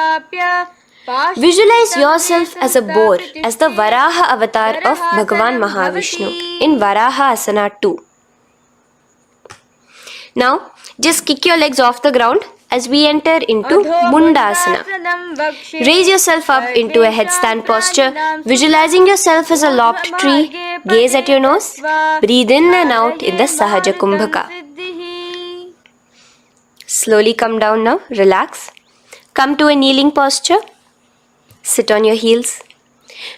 [SPEAKER 1] Visualize yourself as a boar, as the Varaha avatar of Bhagavan Mahavishnu in Varaha Asana 2. Now, just kick your legs off the ground as we enter into Mundasana. Raise yourself up into a headstand posture, visualizing yourself as a lopped tree. Gaze at your nose. Breathe in and out in the Sahaja Kumbhaka. Slowly come down now. Relax. Come to a kneeling posture. Sit on your heels.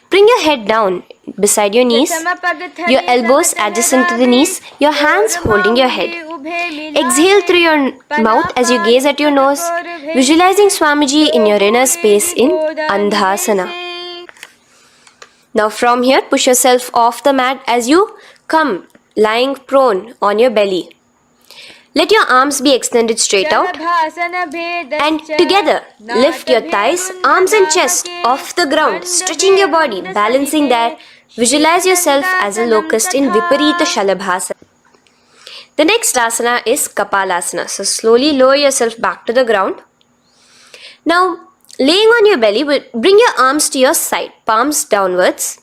[SPEAKER 1] Bring your head down beside your knees, your elbows adjacent to the knees, your hands holding your head. Exhale through your mouth as you gaze at your nose, visualizing Swamiji in your inner space in Andhasana. Now from here, push yourself off the mat as you come lying prone on your belly. Let your arms be extended straight out and together lift your thighs, arms and chest off the ground, stretching your body, balancing there. Visualize yourself as a locust in Viparita Shalabhasana. The next asana is Kapalasana. So slowly lower yourself back to the ground. Now laying on your belly, bring your arms to your side, palms downwards.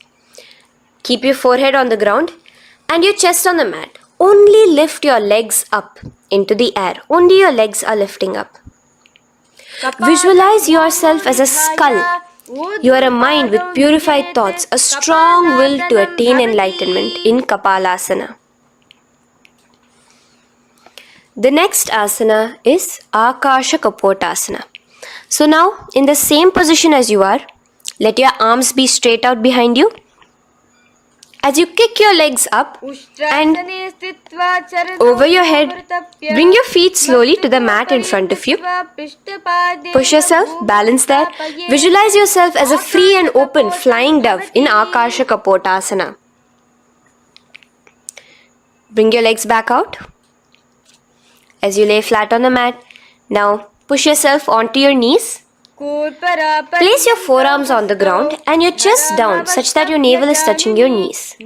[SPEAKER 1] Keep your forehead on the ground and your chest on the mat. Only lift your legs up into the air. Only your legs are lifting up. Visualize yourself as a skull. You are a mind with purified thoughts, a strong will to attain enlightenment in Kapalasana. The next asana is Akasha Kapotasana. So now, in the same position as you are, let your arms be straight out behind you. As you kick your legs up and over your head, bring your feet slowly to the mat in front of you. Push yourself, balance there. Visualize yourself as a free and open flying dove in Akasha Kapotasana. Bring your legs back out as you lay flat on the mat. Now push yourself onto your knees. Place your forearms on the ground and your chest down such that your navel is touching your knees.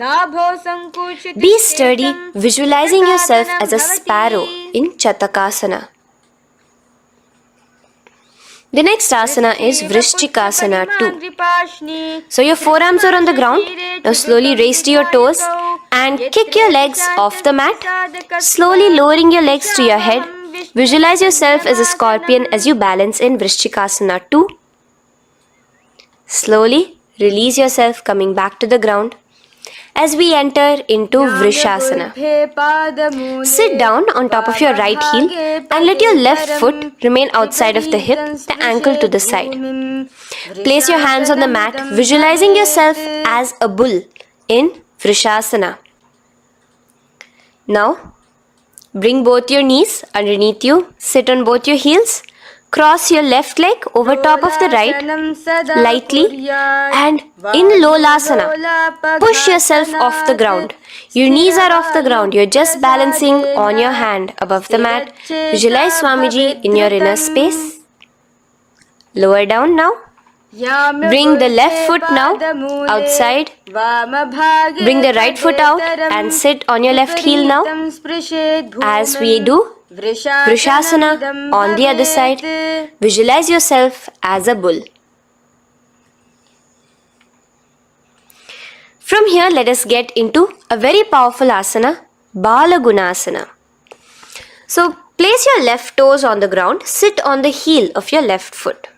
[SPEAKER 1] Be sturdy, visualizing yourself as a sparrow in Chatakasana. The next asana is Vrishchikasana 2. So your forearms are on the ground. Now slowly raise to your toes and kick your legs off the mat. Slowly lowering your legs to your head. Visualize yourself as a scorpion as you balance in Vrishchikasana 2. Slowly release yourself, coming back to the ground as we enter into Vrishasana. Sit down on top of your right heel and let your left foot remain outside of the hip, the ankle to the side. Place your hands on the mat, visualizing yourself as a bull in Vrishasana. Now, bring both your knees underneath you, sit on both your heels, cross your left leg over top of the right lightly and in Lolasana, push yourself off the ground. Your knees are off the ground, you're just balancing on your hand above the mat. Visualize Swamiji in your inner space. Lower down now. Bring the left foot now outside. Bring the right foot out and sit on your left heel now. As we do Vrishasana on the other side, visualize yourself as a bull. From here, let us get into a very powerful asana, Balagunasana. So, place your left toes on the ground, sit on the heel of your left foot.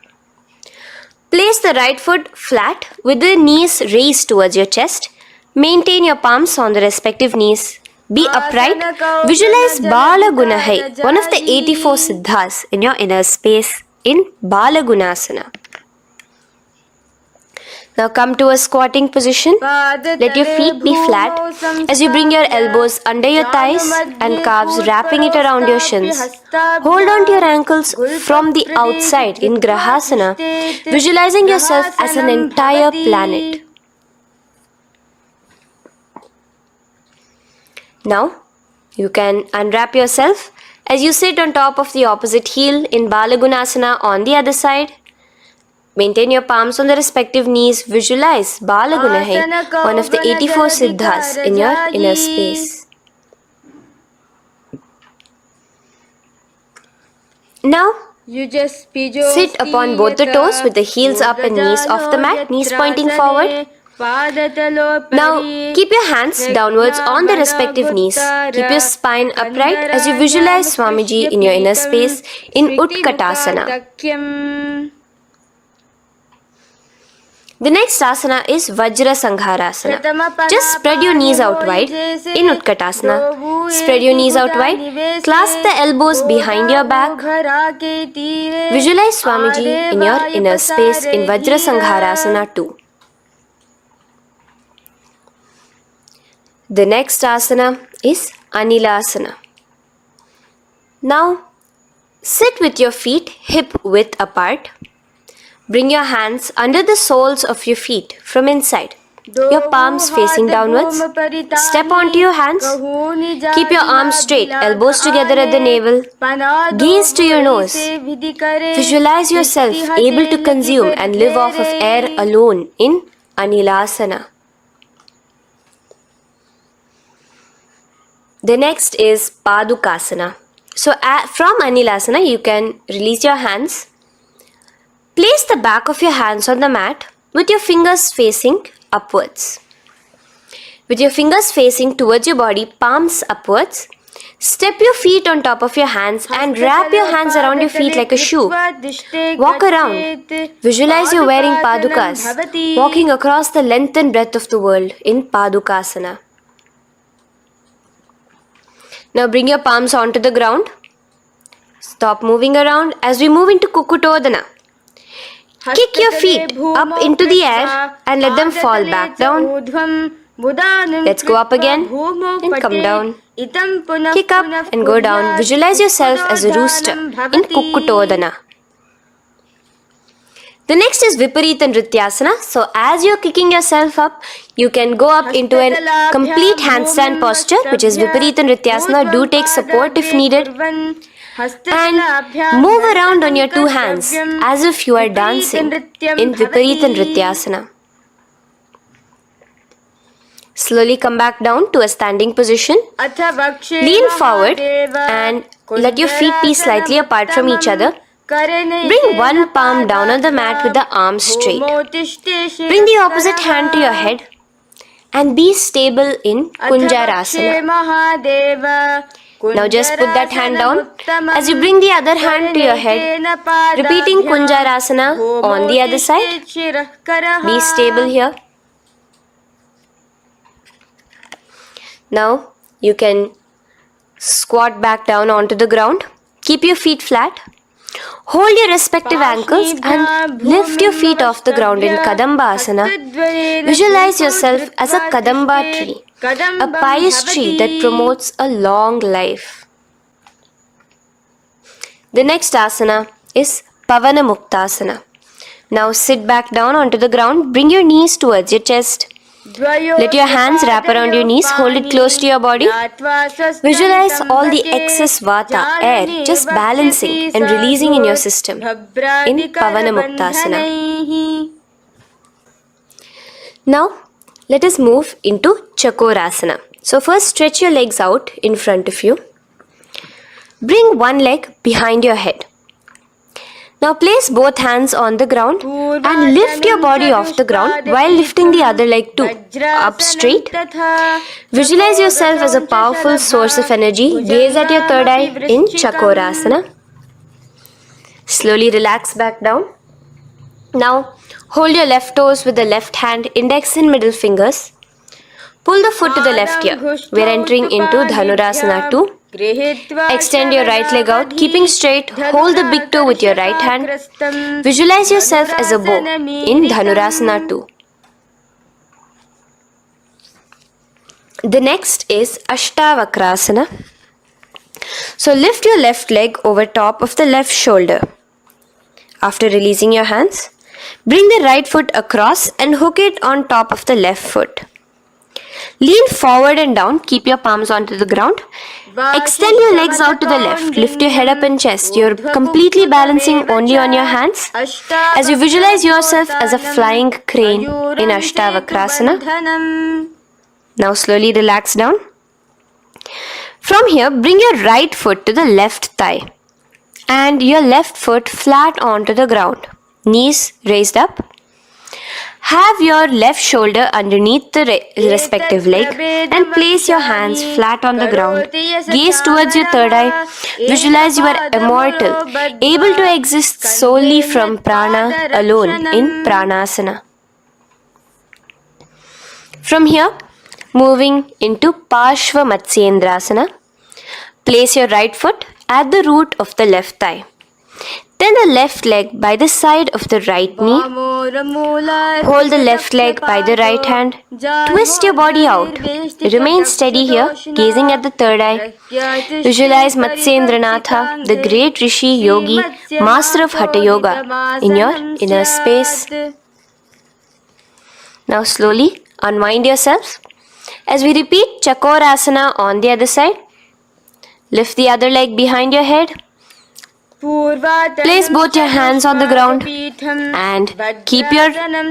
[SPEAKER 1] Place the right foot flat with the knees raised towards your chest. Maintain your palms on the respective knees. Be upright. Visualize Balagunahai, one of the 84 Siddhas in your inner space in Balagunasana. Now come to a squatting position. Let your feet be flat as you bring your elbows under your thighs and calves, wrapping it around your shins. Hold on to your ankles from the outside in Grahasana, visualizing yourself as an entire planet. Now you can unwrap yourself as you sit on top of the opposite heel in Balagunasana on the other side. Maintain your palms on the respective knees. Visualize Balagunahai, one of the 84 Siddhas in your inner space. Now, sit upon both the toes with the heels up and knees off the mat, knees pointing forward. Now, keep your hands downwards on the respective knees. Keep your spine upright as you visualize Swamiji in your inner space in Utkatasana. The next asana is Vajra Sangharasana. Just spread your knees out wide in Utkatasana. Spread your knees out wide. Clasp the elbows behind your back. Visualize Swamiji in your inner space in Vajra Sangharasana 2. The next asana is Anilasana. Now, sit with your feet hip width apart. Bring your hands under the soles of your feet from inside. Your palms facing downwards. Step onto your hands. Keep your arms straight, elbows together at the navel. Gaze to your nose. Visualize yourself able to consume and live off of air alone in Anilasana. The next is Padukasana. So from Anilasana, you can release your hands. Place the back of your hands on the mat with your fingers facing upwards. With your fingers facing towards your body, palms upwards. Step your feet on top of your hands and wrap your hands around your feet like a shoe. Walk around. Visualize you're wearing padukas, walking across the length and breadth of the world in Padukasana. Now bring your palms onto the ground. Stop moving around as we move into Kukutodana. Kick your feet up into the air and let them fall back down. Let's go up again and come down. Kick up and go down. Visualize yourself as a rooster in Kukutodana. The next is Viparita Nrityasana. So as you're kicking yourself up, you can go up into a complete handstand posture, which is Viparita Nrityasana. Do take support if needed. And move around on your two hands as if you are dancing in Viparita Nrityasana. Slowly come back down to a standing position. Lean forward and let your feet be slightly apart from each other. Bring one palm down on the mat with the arms straight. Bring the opposite hand to your head and be stable in Kunjarasana. Now just put that hand down as you bring the other hand to your head, repeating Kunjarasana on the other side. Be stable here. Now you can squat back down onto the ground. Keep your feet flat. Hold your respective ankles and lift your feet off the ground in Kadambasana. Visualize yourself as a Kadamba tree, a pious tree that promotes a long life. The next asana is Pavanamuktasana. Now sit back down onto the ground. Bring your knees towards your chest. Let your hands wrap around your knees, hold it close to your body. Visualize all the excess vata, air, just balancing and releasing in your system in Pavanamuktasana. Now, let us move into Chakorasana. So first stretch your legs out in front of you. Bring one leg behind your head. Now place both hands on the ground and lift your body off the ground while lifting the other leg too, up straight. Visualize yourself as a powerful source of energy. Gaze at your third eye in Chakorasana. Slowly relax back down. Now hold your left toes with the left hand, index and middle fingers. Pull the foot to the left ear. We are entering into Dhanurasana 2. Extend your right leg out, keeping straight. Hold the big toe with your right hand. Visualize yourself as a bow in Dhanurasana 2. The next is Ashtavakrasana. So lift your left leg over top of the left shoulder. After releasing your hands, bring the right foot across and hook it on top of the left foot. Lean forward and down, keep your palms onto the ground. Extend your legs out to the left, lift your head up and chest. You're completely balancing only on your hands as you visualize yourself as a flying crane in Ashtavakrasana. Now slowly relax down. From here, bring your right foot to the left thigh and your left foot flat onto the ground. Knees raised up. Have your left shoulder underneath the respective leg and place your hands flat on the ground. Gaze towards your third eye. Visualize you are immortal, able to exist solely from prana alone in Pranasana. From here, moving into Parshva Matsyendrasana. Place your right foot at the root of the left thigh. Then the left leg by the side of the right knee. Hold the left leg by the right hand. Twist your body out. Remain steady here, gazing at the third eye. Visualize Matsyendranatha, the great Rishi Yogi, master of Hatha Yoga, in your inner space. Now slowly unwind yourselves. As we repeat Chakorasana on the other side, lift the other leg behind your head. Place both your hands on the ground and keep your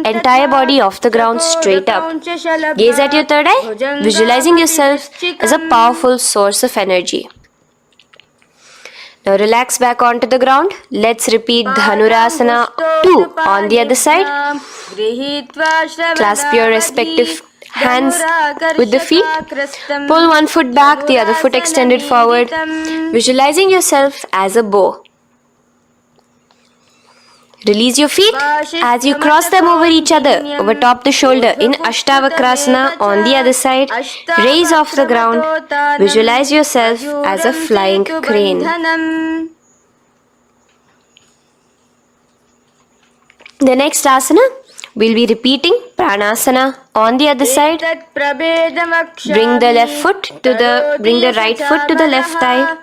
[SPEAKER 1] entire body off the ground straight up. Gaze at your third eye, visualizing yourself as a powerful source of energy. Now relax back onto the ground. Let's repeat Dhanurasana 2 on the other side. Clasp your respective hands with the feet. Pull one foot back, the other foot extended forward. Visualizing yourself as a bow. Release your feet as you cross them over each other, over top the shoulder in Ashtavakrasana on the other side. Raise off the ground. Visualize yourself as a flying crane. The next asana, we'll be repeating Pranasana on the other side. Bring the right foot to the left thigh.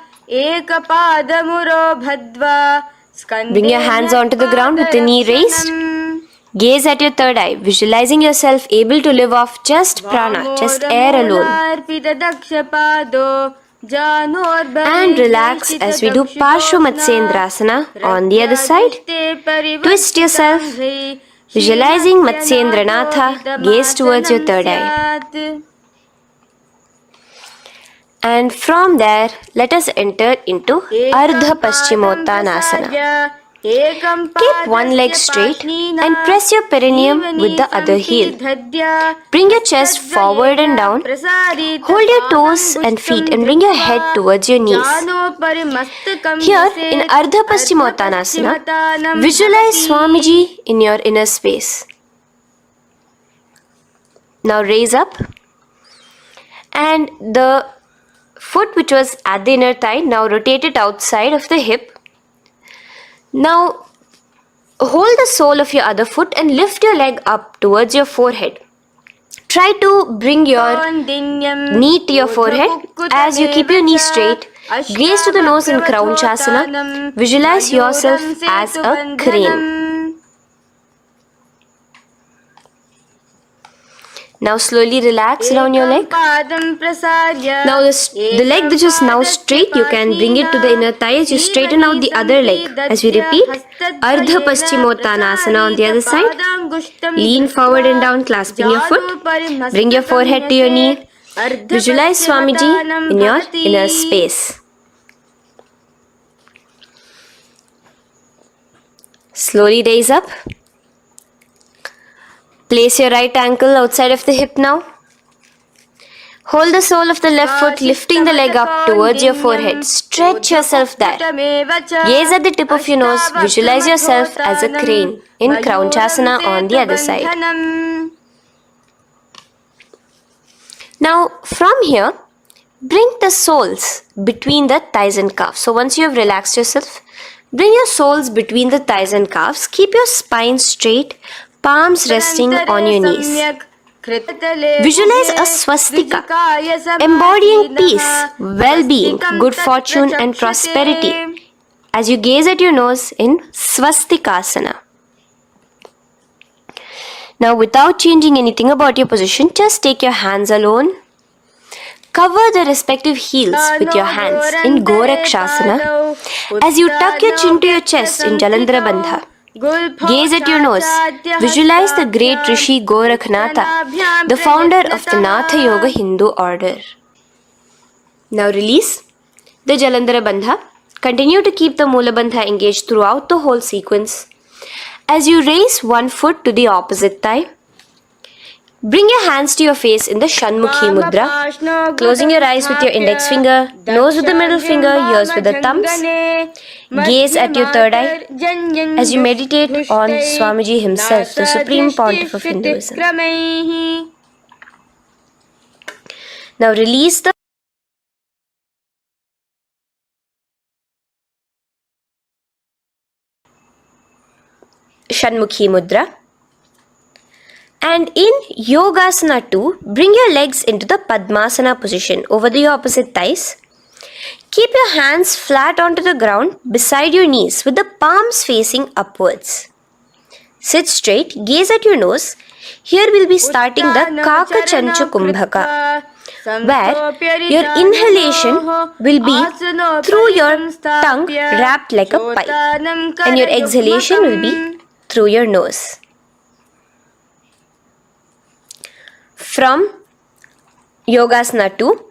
[SPEAKER 1] Bring your hands onto the ground with the knee raised. Gaze at your third eye, visualizing yourself able to live off just prana, just air alone. And relax as we do Parshva Matsyendrasana on the other side. Twist yourself, visualizing Matsyendranatha, gaze towards your third eye. And from there, let us enter into Ardha Paschimottanasana. Keep one leg straight and press your perineum with the other heel. Bring your chest forward and down. Hold your toes and feet and bring your head towards your knees. Here in Ardha Paschimottanasana, visualize Swamiji in your inner space. Now raise up and the foot which was at the inner thigh, now rotate it outside of the hip. Now hold the sole of your other foot and lift your leg up towards your forehead. Try to bring your knee to your forehead as you keep your knee straight. Gaze to the nose in Kraunchasana. Visualize yourself as a crane. Now slowly relax down your leg. Now the leg which is now straight, you can bring it to the inner thigh as you straighten out the other leg. As we repeat, Ardha Paschimottanasana on the other side. Lean forward and down, clasping your foot. Bring your forehead to your knee. Visualize Swamiji in your inner space. Slowly raise up. Place your right ankle outside of the hip now. Hold the sole of the left foot, lifting the leg up towards your forehead. Stretch yourself there. Gaze at the tip of your nose. Visualize yourself as a crane in Kraunchasana on the other side. Now, from here, bring the soles between the thighs and calves. So once you have relaxed yourself, bring your soles between the thighs and calves. Keep your spine straight, palms resting on your knees. Visualize a swastika, embodying peace, well-being, good fortune and prosperity as you gaze at your nose in Swastikasana. Now without changing anything about your position, just take your hands alone. Cover the respective heels with your hands in Gorakshasana as you tuck your chin to your chest in Jalandhara Bandha. Gaze at your nose. Visualize the great Rishi Gorakhnatha, the founder of the Natha Yoga Hindu order. Now release the Jalandhara Bandha. Continue to keep the Mula Bandha engaged throughout the whole sequence. As you raise one foot to the opposite thigh, bring your hands to your face in the Shanmukhi Mudra, closing your eyes with your index finger, nose with the middle finger, ears with the thumbs. Gaze at your third eye as you meditate on Swamiji himself, the Supreme Pontiff of Hinduism. Now release the Shanmukhi Mudra. And in Yogasana 2, bring your legs into the Padmasana position over the opposite thighs. Keep your hands flat onto the ground beside your knees with the palms facing upwards. Sit straight, gaze at your nose. Here we'll be starting the Kaka Chanchu Kumbhaka, where your inhalation will be through your tongue wrapped like a pipe, and your exhalation will be through your nose. From Yogasana 2,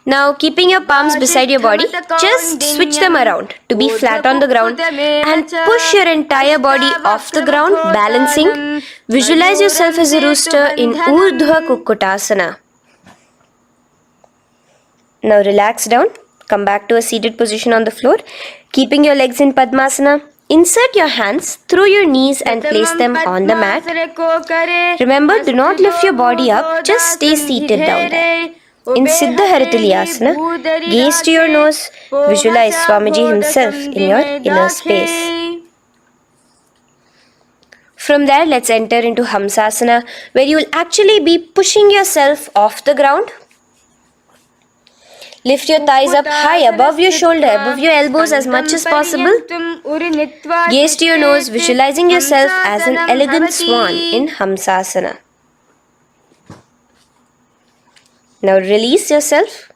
[SPEAKER 1] now keeping your palms beside your body, just switch them around to be flat on the ground and push your entire body off the ground, balancing. Visualize yourself as a rooster in Urdhva Kukkutasana. Now relax down, come back to a seated position on the floor, keeping your legs in Padmasana. Insert your hands through your knees and place them on the mat. Remember, do not lift your body up, just stay seated down there. In Siddhasana, gaze to your nose, visualize Swamiji himself in your inner space. From there, let's enter into Hamsasana, where you will actually be pushing yourself off the ground. Lift your thighs up high above your shoulder, above your elbows as much as possible. Gaze to your nose, visualizing yourself as an elegant swan in Hamsasana. Now release yourself.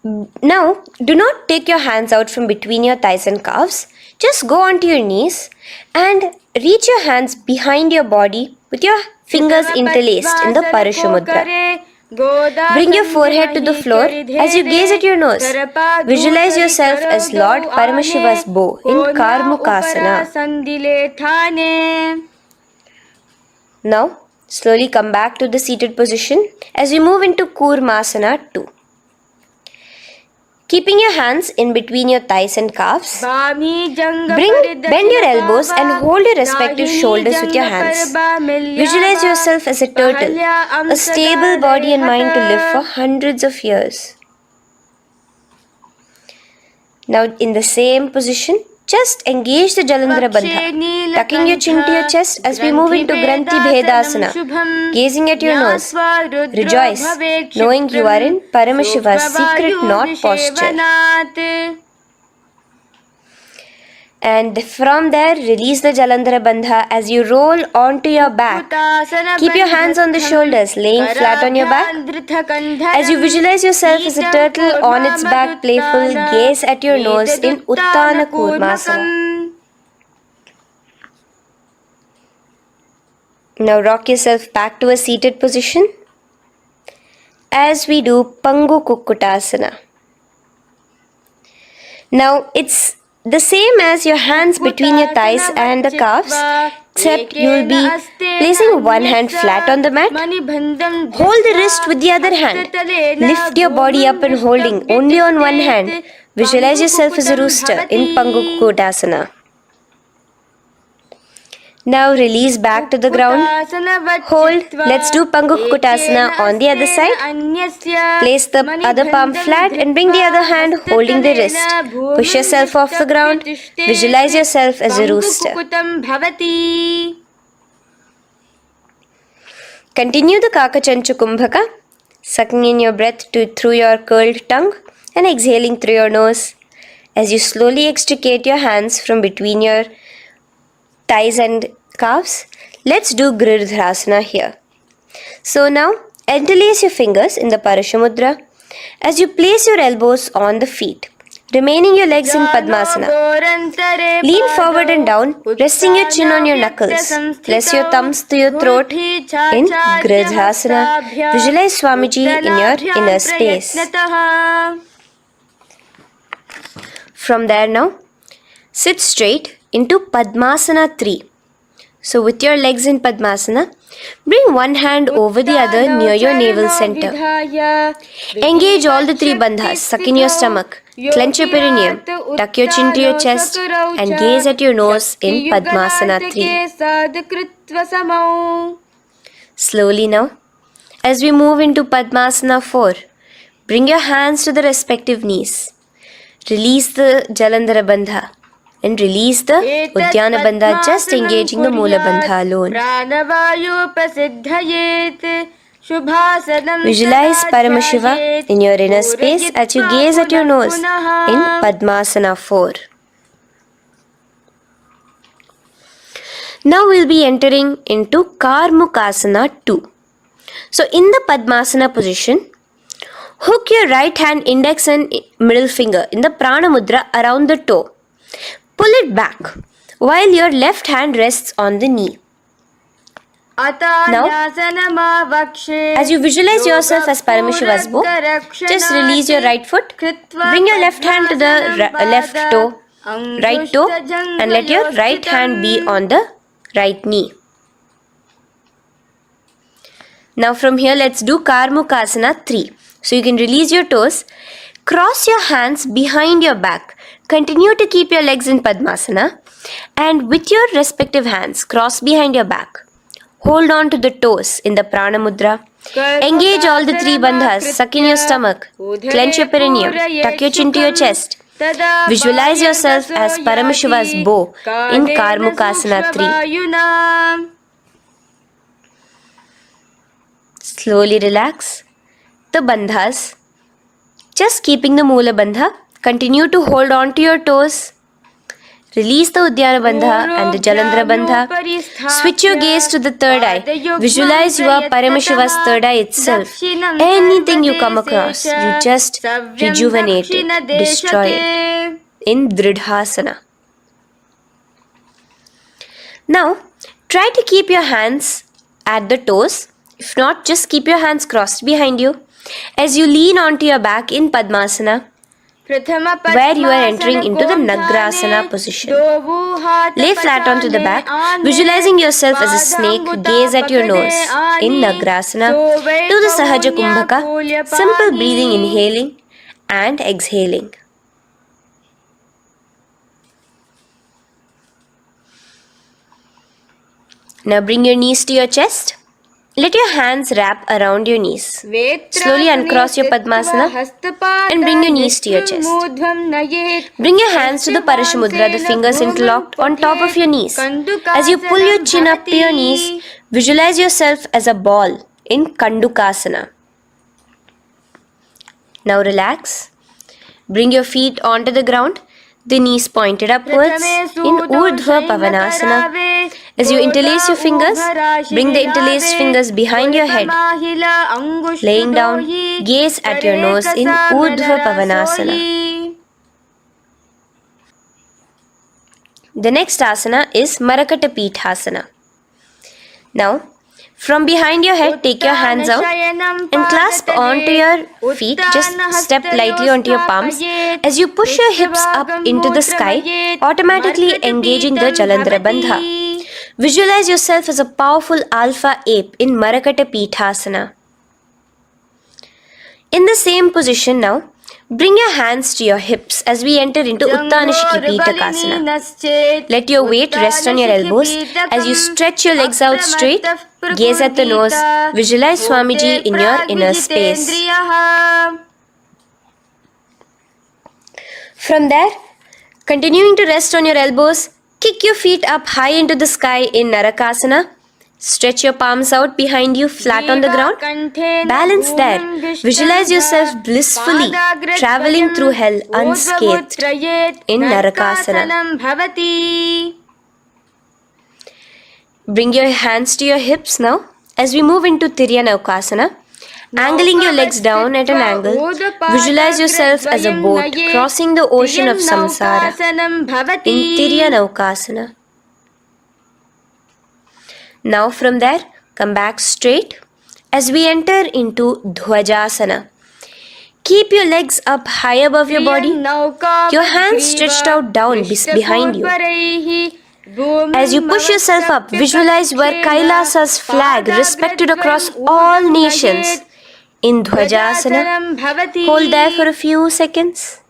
[SPEAKER 1] Now, do not take your hands out from between your thighs and calves. Just go onto your knees and reach your hands behind your body with your fingers interlaced in the Parashu Mudra. Bring your forehead to the floor as you gaze at your nose. Visualize yourself as Lord Paramashiva's bow in Karmukasana. Now, slowly come back to the seated position as we move into Kurmasana 2. Keeping your hands in between your thighs and calves, bend your elbows and hold your respective shoulders with your hands. Visualize yourself as a turtle, a stable body and mind to live for hundreds of years. Now in the same position, just engage the Jalandhara Bandha, tucking your chin to your chest as we move into Granthi Bhedasana, gazing at your nose. Rejoice, knowing you are in Paramashiva's secret knot posture. And from there, release the Jalandhara Bandha as you roll onto your back. Keep your hands on the shoulders, laying flat on your back. As you visualize yourself as a turtle on its back, playful, gaze at your nose in Uttana Kurmasana. Now rock yourself back to a seated position as we do Pangu Kukkutasana. Now it's the same as your hands between your thighs and the calves, except you will be placing one hand flat on the mat. Hold the wrist with the other hand. Lift your body up and holding only on one hand. Visualize yourself as a rooster in Pangu Kukkutasana. Now release back to the ground. Hold. Let's do Pangu Kukkutasana on the other side. Place the other palm flat and bring the other hand holding the wrist. Push yourself off the ground. Visualize yourself as a rooster. Continue the Kakachanchu Kumbhaka, sucking in your breath through your curled tongue and exhaling through your nose. As you slowly extricate your hands from between your thighs and calves, let's do Girdharasana here. So now, interlace your fingers in the Parashamudra as you place your elbows on the feet, remaining your legs in Padmasana. Lean forward and down, resting your chin on your knuckles. Place your thumbs to your throat in Girdharasana. Visualize Swamiji in your inner space. From there now, sit straight into Padmasana 3. So with your legs in Padmasana, bring one hand over the other near your navel center. Engage all the three bandhas, suck in your stomach, clench your perineum, tuck your chin to your chest and gaze at your nose in Padmasana 3. Slowly now, as we move into Padmasana 4, bring your hands to the respective knees. Release the Jalandhara Bandha and release the Uddiyana Bandha, just engaging the Moola Bandha alone. Visualize Paramashiva in your inner space as you gaze at your nose in Padmasana 4. Now we'll be entering into Karmukasana 2. So in the Padmasana position, hook your right hand index and middle finger in the Prana Mudra around the toe. Pull it back while your left hand rests on the knee. Now, as you visualize yourself as Paramashiva's bow, just release your right foot, bring your left hand to the right toe, and let your right hand be on the right knee. Now from here, let's do Karmukasana 3. So you can release your toes, cross your hands behind your back. Continue to keep your legs in Padmasana and with your respective hands cross behind your back. Hold on to the toes in the Prana Mudra. Engage all the three bandhas, suck in your stomach, clench your perineum, tuck your chin to your chest. Visualize yourself as Paramashiva's bow in Karmukasana 3. Slowly relax the bandhas, just keeping the Moola Bandha. Continue to hold on to your toes. Release the Uddiyana Bandha and the Jalandhara Bandha. Switch your gaze to the third eye. Visualize you are Paramashiva's third eye itself. Anything you come across, you just rejuvenate it, destroy it in Dridhasana. Now, try to keep your hands at the toes. If not, just keep your hands crossed behind you as you lean onto your back in Padmasana, where you are entering into the Nidrasana position. Lay flat onto the back, visualizing yourself as a snake, gaze at your nose in Nidrasana. Do the Sahaja Kumbhaka, simple breathing, inhaling and exhaling. Now bring your knees to your chest. Let your hands wrap around your knees. Slowly uncross your Padmasana and bring your knees to your chest. Bring your hands to the Parashamudra, the fingers interlocked on top of your knees. As you pull your chin up to your knees, visualize yourself as a ball in Kandukasana. Now relax. Bring your feet onto the ground. The knees pointed upwards in Urdhva Pavanasana. As you interlace your fingers, bring the interlaced fingers behind your head. Laying down, gaze at your nose in Urdhva Pavanasana. The next asana is Marakata Pithasana. Now, from behind your head, take your hands out and clasp onto your feet. Just step lightly onto your palms. As you push your hips up into the sky, automatically engaging the Jalandhara Bandha. Visualize yourself as a powerful alpha ape in Marakata Pithasana. In the same position now, bring your hands to your hips as we enter into Uttanashiki Pitakasana. Let your weight rest on your elbows as you stretch your legs out straight. Gaze at the nose. Visualize Swamiji in your inner space. From there, continuing to rest on your elbows, kick your feet up high into the sky in Narakasana. Stretch your palms out behind you, flat on the ground. Balance there. Visualize yourself blissfully traveling through hell unscathed in Narakasana. Bring your hands to your hips now as we move into Tiryanaukasana. Angling your legs down at an angle, visualize yourself as a boat crossing the ocean of samsara in Tiryanaukasana. Now from there, come back straight as we enter into Dhwajasana. Keep your legs up high above your body, your hands stretched out down behind you. As you push yourself up, visualize where Kailasa's flag respected across all nations in Dhwajasana. Hold there for a few seconds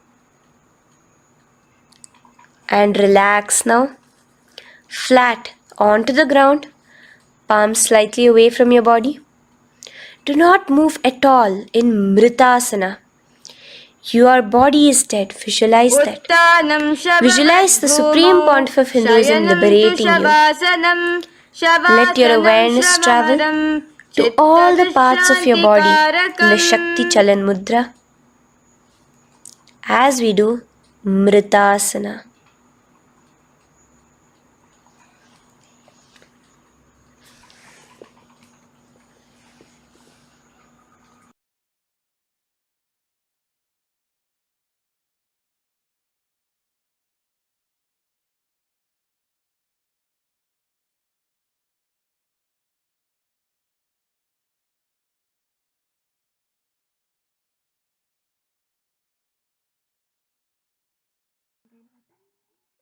[SPEAKER 1] and relax now. Flat onto the ground, palms slightly away from your body. Do not move at all in Mritasana. Your body is dead. Visualize that. Visualize the Supreme Pontiff of Hinduism liberating you. Let your awareness travel to all the parts of your body in the Shakti Chalan Mudra as we do Mritasana.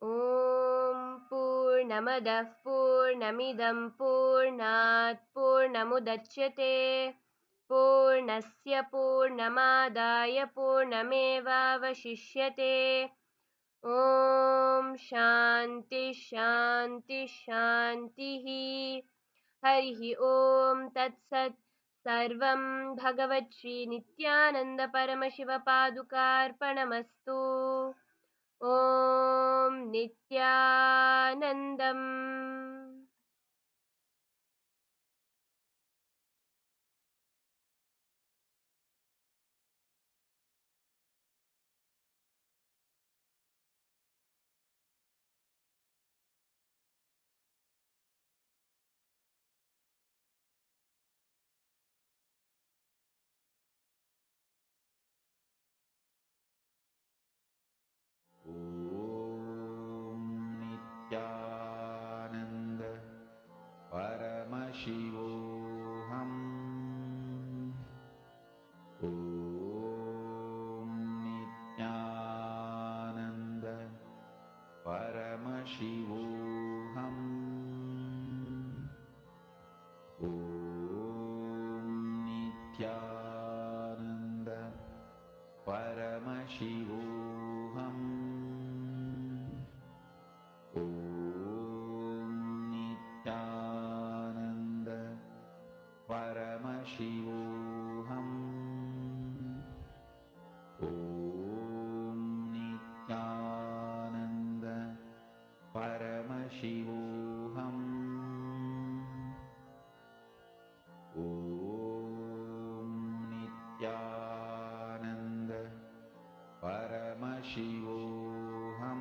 [SPEAKER 1] Om Purnamadah Purnamidam Purnat Purnamudachyate Purnasya Purnamadaya Purnameva Vashishyate Om Shanti Shanti Shantihi Harihi Om Tat Sat Sarvam Bhagavat Shri Nityananda Paramashiva Padukarpanamastu Om Nityanandam.
[SPEAKER 3] Nityananda Paramashivoham Om Nityananda Paramashivoham Om Nityananda Paramashivoham Om Nityananda Paramashivoham Om Nityananda Paramashivoham Om Nityananda Paramashivoham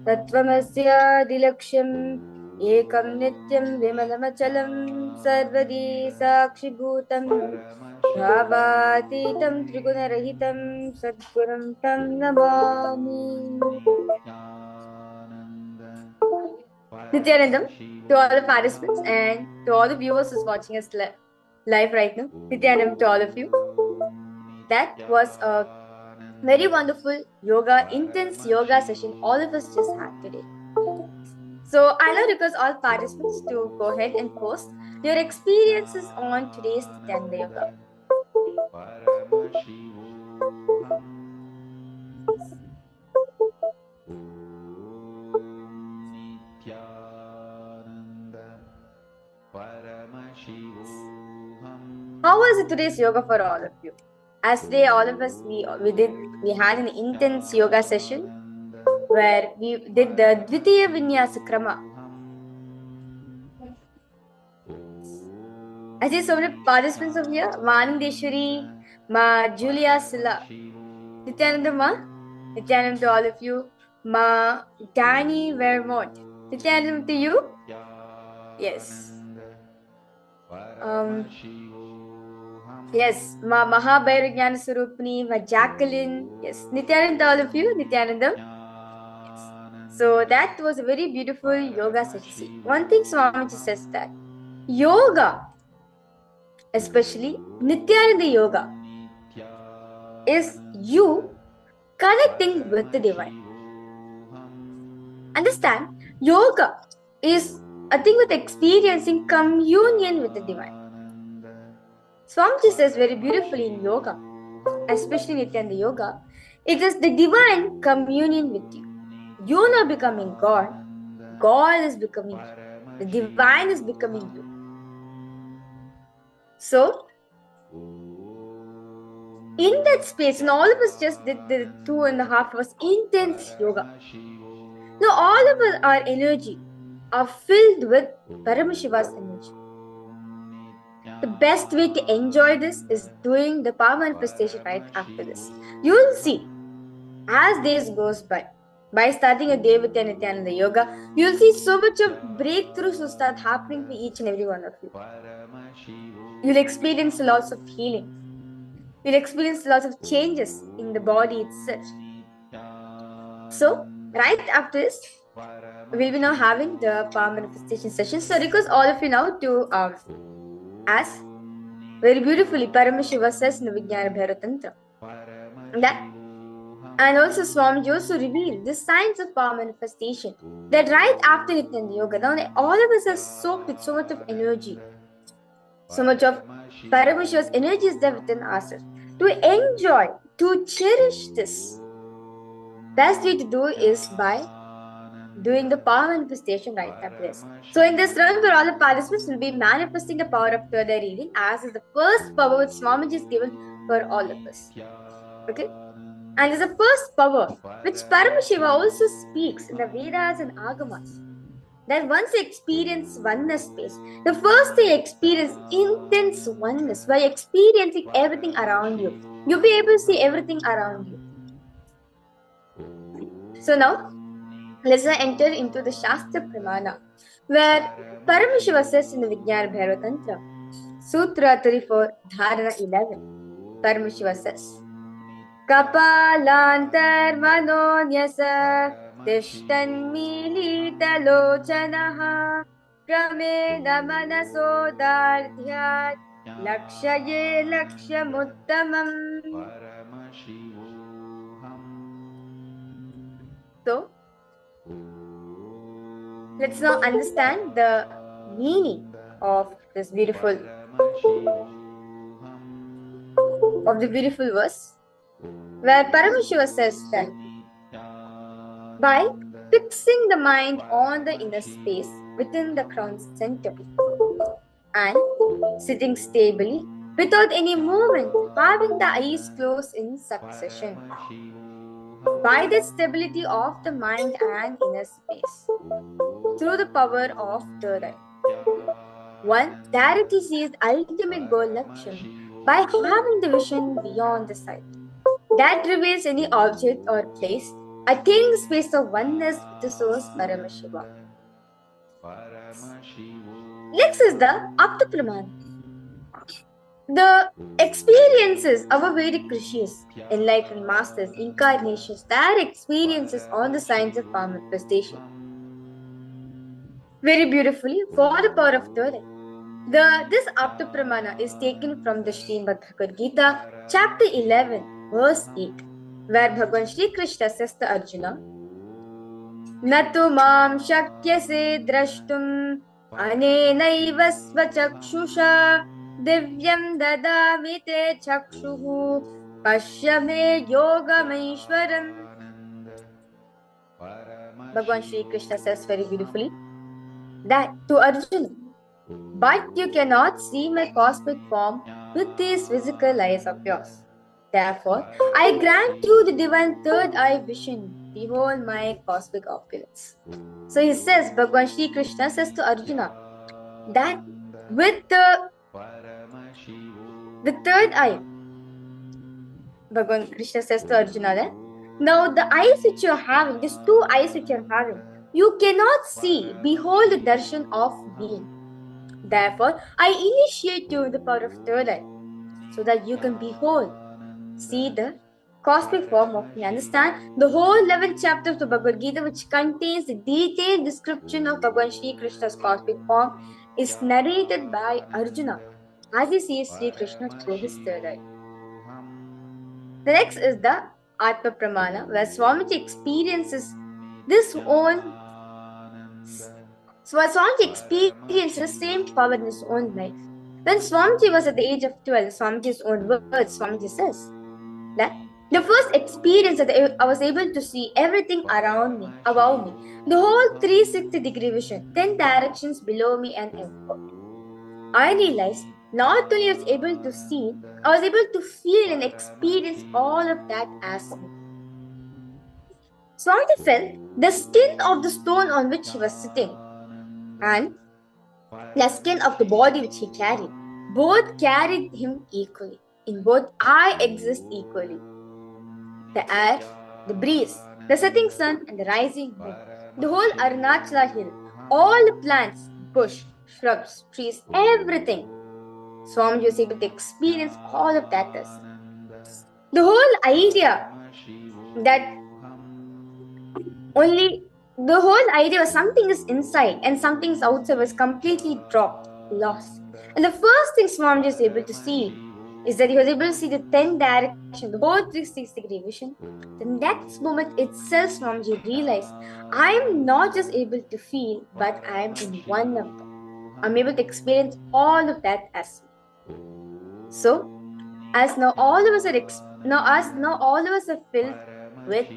[SPEAKER 4] तत्त्वमस्यादिलक्ष्यम् एकं नित्यं विमलमचलं सर्वदी साक्षिभूतं भावातीतं त्रिगुणरहितं सद्गुरुं तं Namami. Nityanandam to all the participants and to all the viewers who's watching us live right now. Nityanandam to all of you. That was a very wonderful yoga, intense yoga session all of us just had today. So I now request all participants to go ahead and post your experiences on today's Nityananda Yoga. How was it today's yoga for all of you? As today all of us we had an intense yoga session where we did the Dvitiya Vinyasa Krama. I see so many participants over here. Ma Anandeshwari, Ma Julia Silla, Nityananda Ma, Nityananda to all of you, Ma Danny Vermont, Nityananda to you. Yes. Yes, Ma Mahabhairajnana Surupni, Ma Jacqueline. Yes, Nityananda to all of you, Nityananda. Yes. So that was a very beautiful yoga session. See, one thing Swamiji says that yoga, especially Nityananda Yoga, is you connecting with the divine. Understand? Yoga is a thing with experiencing communion with the divine. Swamiji says very beautifully in yoga, especially Nityananda Yoga, it is the divine communion with you. You are not becoming God. God is becoming you. The divine is becoming you. So, in that space, and all of us just did the 2.5 hours intense yoga. Now, all of our energy are filled with Paramashiva's energy. The best way to enjoy this is doing the power manifestation right after this. You will see, as days goes by starting a day with Nityananda Yoga, you will see so much of breakthroughs will start happening for each and every one of you. You'll experience lots of healing. You'll experience lots of changes in the body itself. So, right after this, we'll be now having the power manifestation session. So, request all of you now to ask very beautifully Paramashiva says in the Vijnana Bhairatantra. And also Swamiji also revealed the signs of power manifestation. That right after Nityananda Yoga, now all of us are soaked with so much of energy. So much of Paramashiva's energy is there within ourselves. To enjoy, to cherish this, best way to do is by doing the power manifestation right after this. So in this round, for all the participants will be manifesting the power of further reading as is the first power which Swamiji is given for all of us. Okay? And there's a first power which Paramashiva also speaks in the Vedas and Agamas. That once you experience oneness space, the first thing you experience intense oneness by experiencing everything around you. You'll be able to see everything around you. So now, let's enter into the Shastra Pramana, where Paramashiva says in the Vijnana Bhairatantra, Sutra 34, Dharana 11, Paramashiva says, Kapalantar manonyasa tishtanmilitalochanaha kramena manasodardhyat lakshaye lakshamuttamam. So, let's now understand the meaning of this beautiful verse, where Paramashiva says that by fixing the mind on the inner space within the crown center and sitting stably without any movement, having the eyes closed in succession, by the stability of the mind and inner space, through the power of third eye, one directly sees the ultimate goal Laksham by having the vision beyond the sight. That reveals any object or place attaining the space of oneness with the source Paramashiva. Next is the Aptapramana. The experiences of our Vedic rishis, enlightened masters, incarnations, their experiences on the science of manifestation. Very beautifully, for the power of third eye. This Aptapramana is taken from the Srimad Bhagavad Gita, chapter 11, verse 8, where Bhagavan Shri Krishna says to Arjuna, Natu mam shakyase drashtum anenaiva svachakshusha divyam dadami te chakshuhu pashyame yogameshwaram. Bhagavan Shri Krishna says very beautifully that to Arjuna, but you cannot see my cosmic form with these physical eyes of yours. Therefore, I grant you the divine third eye vision. Behold my cosmic opulence. So he says, Bhagavan Shri Krishna says to Arjuna that with the third eye, Bhagavan Krishna says to Arjuna that now the eyes which you are having, these two eyes which you are having, you cannot see, behold the darshan of being. Therefore, I initiate you in the power of third eye, so that you can behold, see the cosmic form of me. Understand? The whole 11th chapter of the Bhagavad Gita, which contains the detailed description of Bhagavan Shri Krishna's cosmic form, is narrated by Arjuna as he sees Sri Krishna through his third eye. The next is the Atma Pramana, where Swamiji experiences this own. So Swamiji experienced the same power in his own life. When Swamiji was at the age of 12, Swamiji's own words, Swamiji says that the first experience that I was able to see everything around me, above me, the whole 360-degree vision, 10 directions below me and above. I realized not only I was able to see, I was able to feel and experience all of that as me. Swamiji felt the skin of the stone on which he was sitting and the skin of the body which he carried. Both carried him equally. In both, I exist equally. The air, the breeze, the setting sun, and the rising moon, the whole Arunachala hill, all the plants, bush, shrubs, trees, everything. Swamiji was able to experience all of that as the whole idea that the whole idea was something is inside and something is outside was completely dropped, lost. And the first thing Swamiji is able to see is that he was able to see the 10 direction, the whole 360-degree vision. The next moment itself, Swamiji realized, I am not just able to feel, but I am in one of them. I'm able to experience all of that as me. So, as now all of us are filled with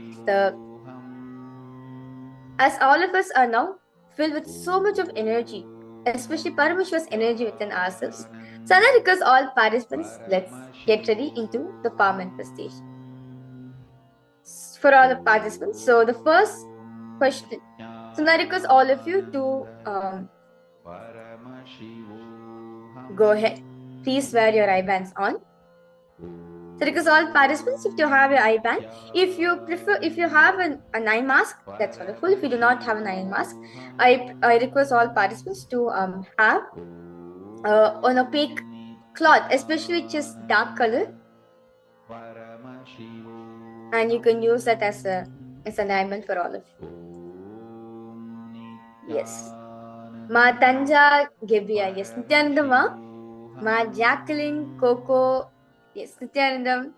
[SPEAKER 4] as all of us are now filled with so much of energy, especially Paramashiva's energy within ourselves. So that requires all participants, let's get ready into the power manifestation. For all the participants, so the first question. So now request all of you to go ahead. Please wear your eye bands on. So request all participants, if you have your eye band, if you have an eye mask, that's wonderful. If you do not have an eye mask, I request all participants to have an opaque cloth, especially which is dark color, and you can use that as an eye band for all of you. Yes. Ma Tanja Gebia, yes. Nityanandam, Ma Jacqueline, Coco, yes. Nityanandam.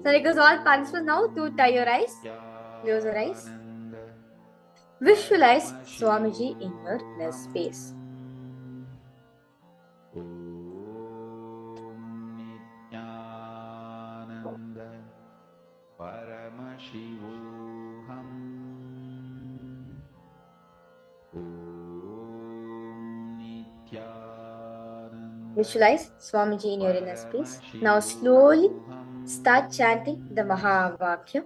[SPEAKER 4] So request all participants now to tie your eyes, close your eyes. Visualize Swamiji in your inner space. Visualize Swamiji in your inner space. Now slowly start chanting the Mahavakya.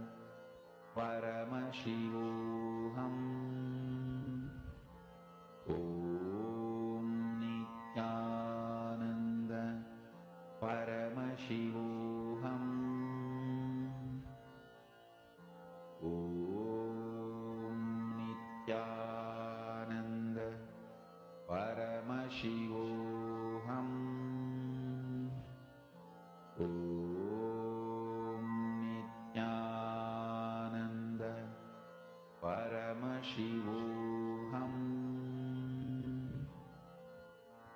[SPEAKER 3] Paramashivoham Om Nityananda Paramashivoham Om Nityananda Paramashivoham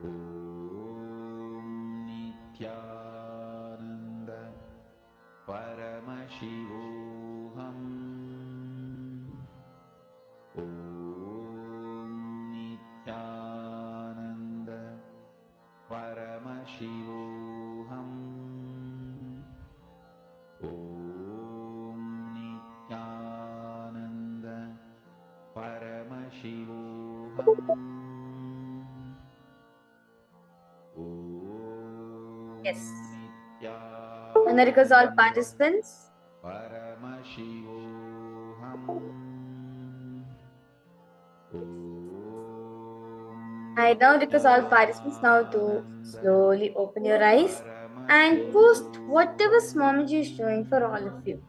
[SPEAKER 3] Om Nityananda Paramashivoham Om Nityananda Paramashivoham Om Nityananda Paramashivoham
[SPEAKER 4] Yes. And that requires all participants.
[SPEAKER 3] Paramashivoham
[SPEAKER 4] I now request all participants now to slowly open your eyes and post whatever Swamiji is showing for all of you.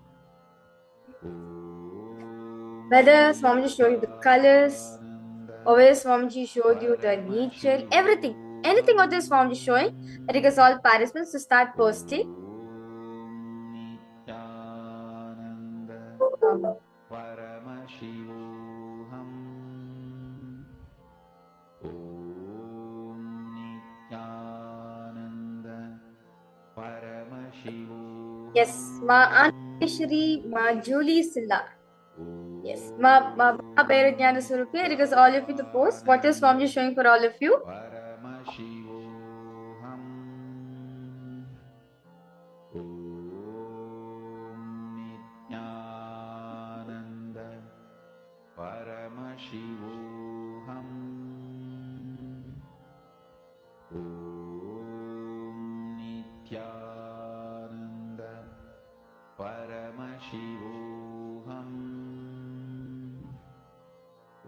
[SPEAKER 4] Whether Swamiji showed you the colors, or whether Swamiji showed you the nature, everything. Anything what is Swamiji showing, I request all participants to start posting.
[SPEAKER 3] Paramashivoham Om Nityananda Paramashivoham
[SPEAKER 4] Yes, Ma Aneshri, Ma Julie Silla. Yes, Ma Bhairajnana Surupi, I request all of you to post what is Swamiji showing for all of you.
[SPEAKER 3] Paramashivoham Om Nityananda Paramashivoham Om Nityananda Paramashivoham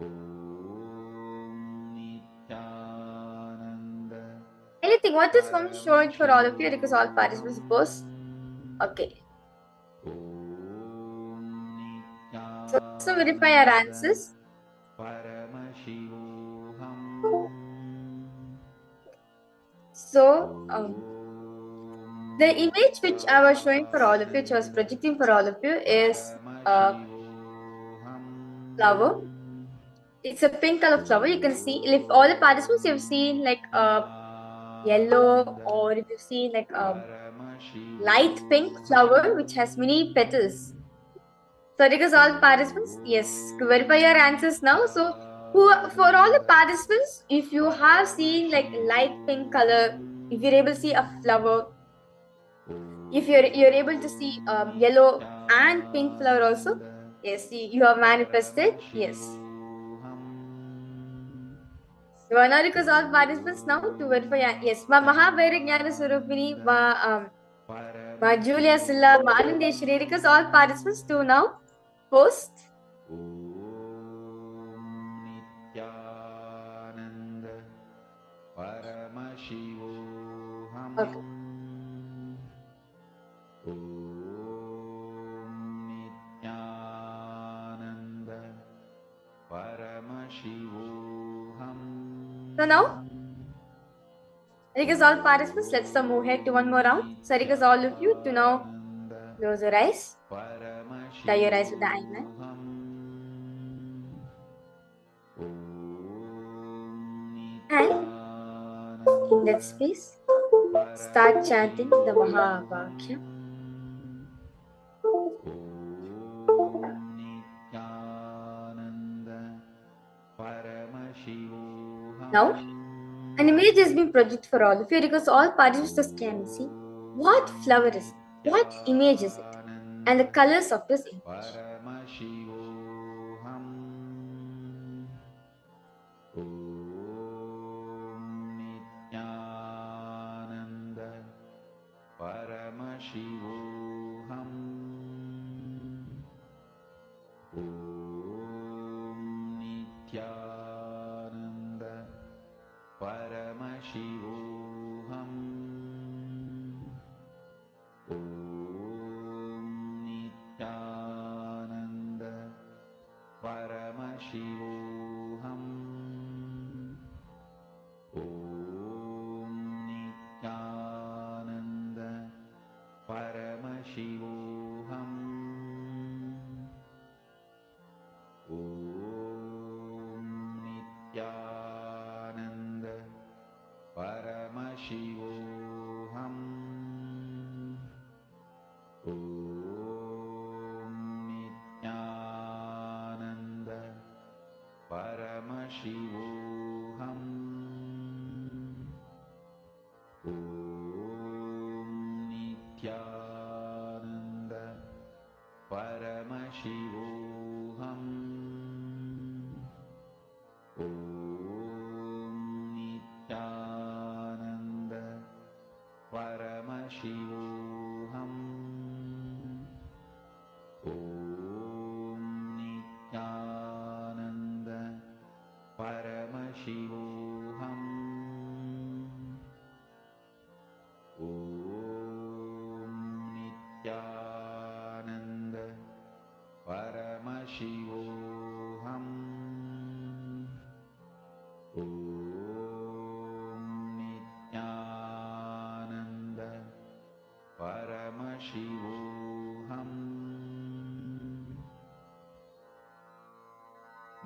[SPEAKER 3] Om Nityananda
[SPEAKER 4] Anything, what is Swamiji showing for all of you? I request all participants to post. Okay. So verify our answers. So, the image which I was showing for all of you, which I was projecting for all of you, is a flower. It's a pink color flower. You can see, if all the participants you've seen like yellow, or if you've seen like light pink flower which has many petals. So because all participants, yes, verify your answers now. So for all the participants, if you have seen like light pink color, if you're able to see a flower, if you're able to see yellow and pink flower also, yes, you have manifested. Yes. You are now request all participants now to verify. Yes, Ma Mahabhairajnana Surupini, Ma Julia Silla, Ma Anandeshwari, request all participants to now post. Okay. So now, I request all participants, let's move ahead to one more round. So I request all of you to now close your eyes, tie your eyes with the eye mat. And in that space, start chanting the Mahavakya. Now, an image has been projected for all of you because all participants can see what flower is it, what image is it, and the colors of this image.
[SPEAKER 3] Paramashivoham. Om Nityananda Paramashivoham. Om Nityananda Paramashivoham. Om Nityananda Paramashivoham. Om Nityananda Paramashivoham. Om Nityananda Paramashivoham. Om Nityananda Paramashivoham. Om Nityananda Paramashivoham.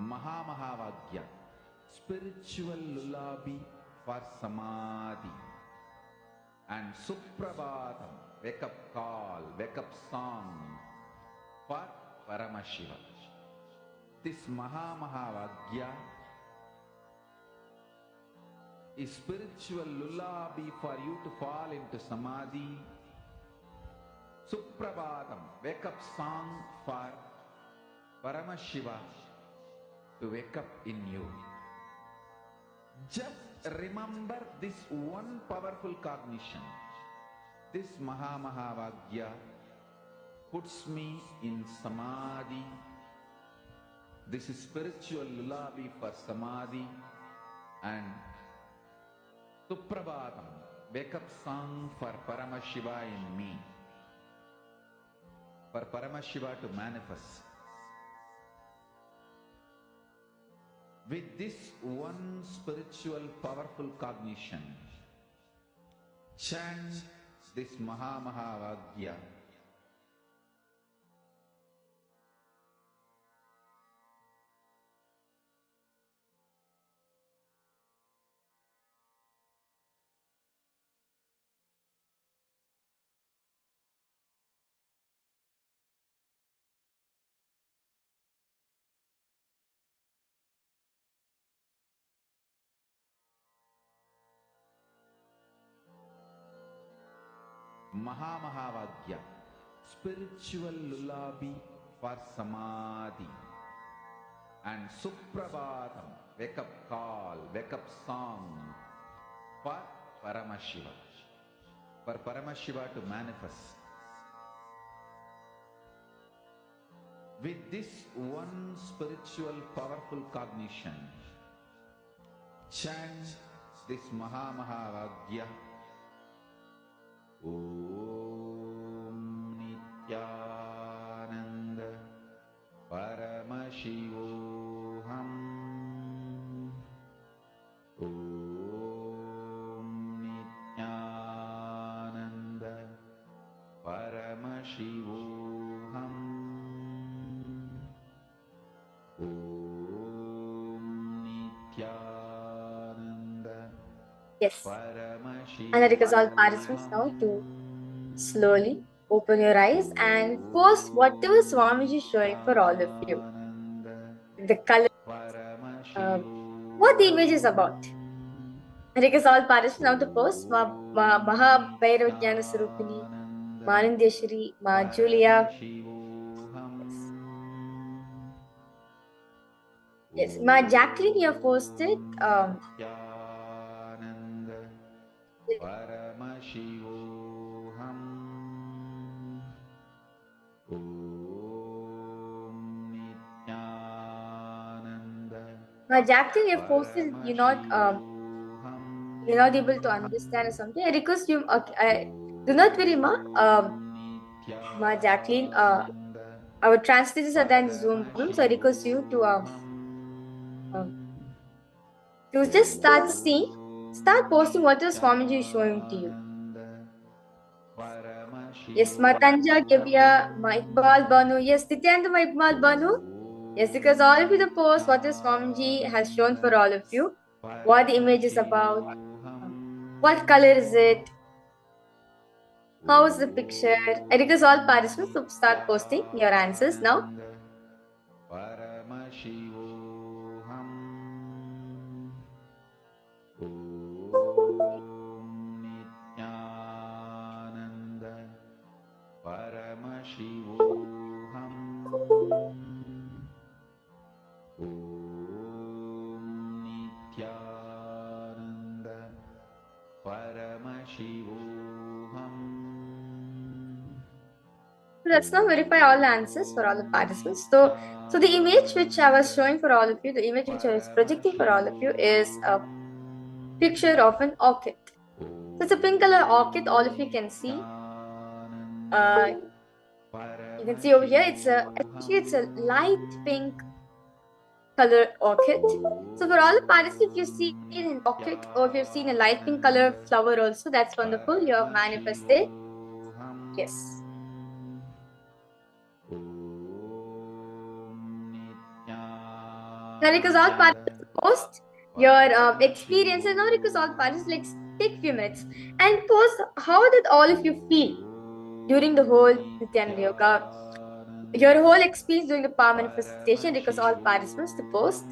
[SPEAKER 3] Mahamahavagya, spiritual lullaby for samadhi, and Suprabhatam, wake up call, wake up song for Paramashiva. This Mahamahavagya is spiritual lullaby for you to fall into samadhi. Suprabhatam, wake up song for Paramashiva to wake up in you. Just remember this one powerful cognition. This Mahamahavagya puts me in samadhi. This is spiritual lullaby for samadhi, and Suprabhatam, wake up song for Paramashiva in me, for Paramashiva to manifest. With this one spiritual powerful cognition, chant this Mahamahavagya. Mahamahavagya, spiritual lullaby for samadhi, and Suprabhatam, wake up call, wake up song for Paramashiva, for Paramashiva to manifest. With this one spiritual powerful cognition, chant this Mahamahavagya. Om Nityananda Paramashivoham. Om Nityananda Paramashivoham. Om Nityananda.
[SPEAKER 4] Yes. And I request all participants now to slowly open your eyes and post whatever Swamiji is showing for all of you. The color, what the image is about. I request all participants now to post Maha Bhairavajnana Sarupini, Manandeshri, Ma Julia. Yes, Ma Jacqueline, you have posted.
[SPEAKER 3] Paramashivoham. Om Nityananda.
[SPEAKER 4] Ma Jacqueline, you have posted. You're not able to understand or something. I request you. Do not worry, Ma. Ma Jacqueline. Our translators are there in the Zoom room, so I request you to just start posting what the Swamiji is showing to you. Yes, Matanja, Gebia, Ma Iqbal Banu. Yes, Nityananda, Ma Iqbal Banu. Yes, because all of you the post what this Swamiji has shown for all of you. What the image is about. What color is it? How is the picture? I request all participants to start posting your answers now.
[SPEAKER 3] Paramashivoham Nityananda Paramashivoham Nityananda Paramashivoham.
[SPEAKER 4] Let's now verify all the answers for all the participants. So the image which I was showing for all of you, the image which I was projecting for all of you is a picture of an orchid. So it's a pink color orchid, all of you can see. You can see over here, it's a light pink color orchid. So for all the participants, if you've seen an orchid or if you've seen a light pink color flower also, that's wonderful. You have manifested. Yes. Now, because all participants post your experience, and now because all participants, let's take few minutes and post how did all of you feel during the whole Nityananda Yoga, your whole experience during the power manifestation, because all participants to post.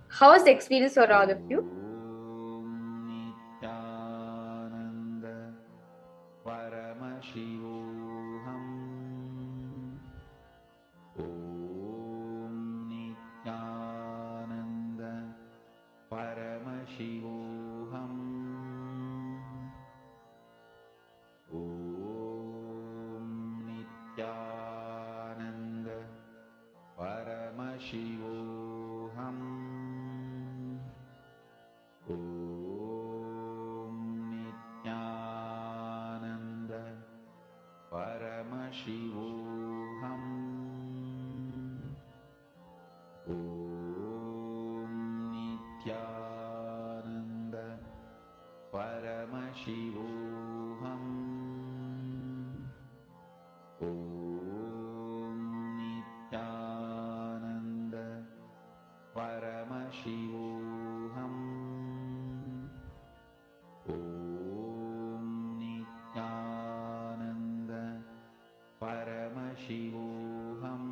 [SPEAKER 4] How was the experience for all of you?
[SPEAKER 3] Nityananda Paramashivoham Nityananda Paramashivoham Nityananda Paramashivoham Nityananda Paramashivoham Nityananda Paramashivoham Nityananda Paramashivoham Nityananda Paramashivoham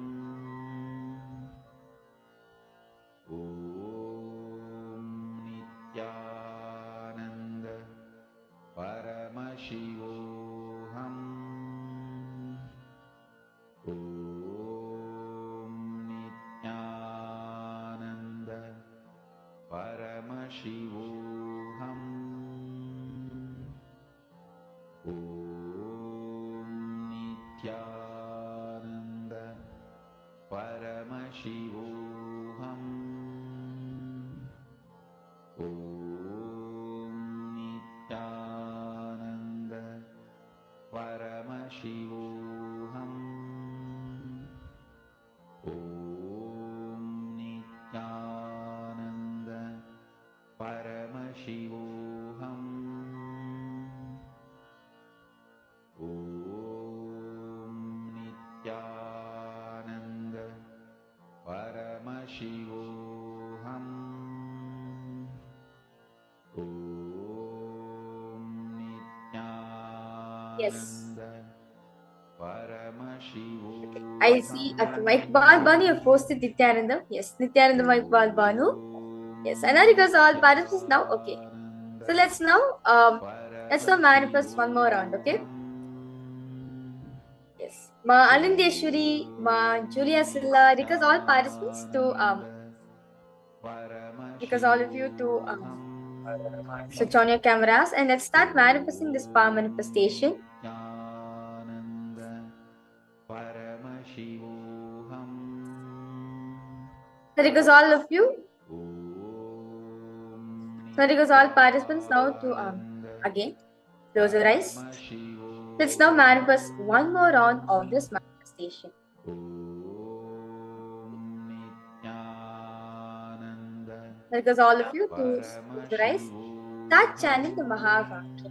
[SPEAKER 3] Nityananda Paramashivoham Nityananda Paramashivoham Nityananda Paramashivoham Nityananda Paramashivoham Nityananda Paramashivoham Nityananda Paramashivoham
[SPEAKER 4] Yes.
[SPEAKER 3] Paramashivoham.
[SPEAKER 4] I see. Okay, Mike Banu, you have posted Nityananda. Yes, Nityananda Mike Banu. Yes, and now because all participants now. Okay. So let's now manifest one more round, okay? Yes. Ma Anandeshwari, Ma Julia Silla, because all participants to because all of you to switch on your cameras and let's start manifesting this power manifestation. Because all of you. Because all participants now to again close your eyes. Let's now manifest one more round of this manifestation. Because all of you to close your eyes, start chanting the Mahavakya.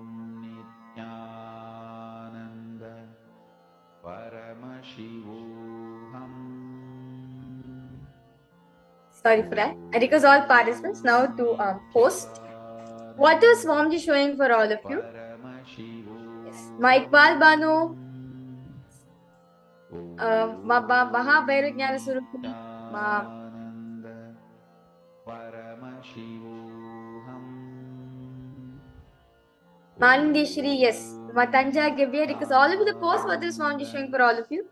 [SPEAKER 4] Sorry for that. I request all participants now to post. What is Swamiji showing for all of you? Yes. Maikbal Banu, Mahabhairajnana Surupini, Manindeshri, yes. Matanja Gavya, because all of you the post what is Swamiji showing for all of you.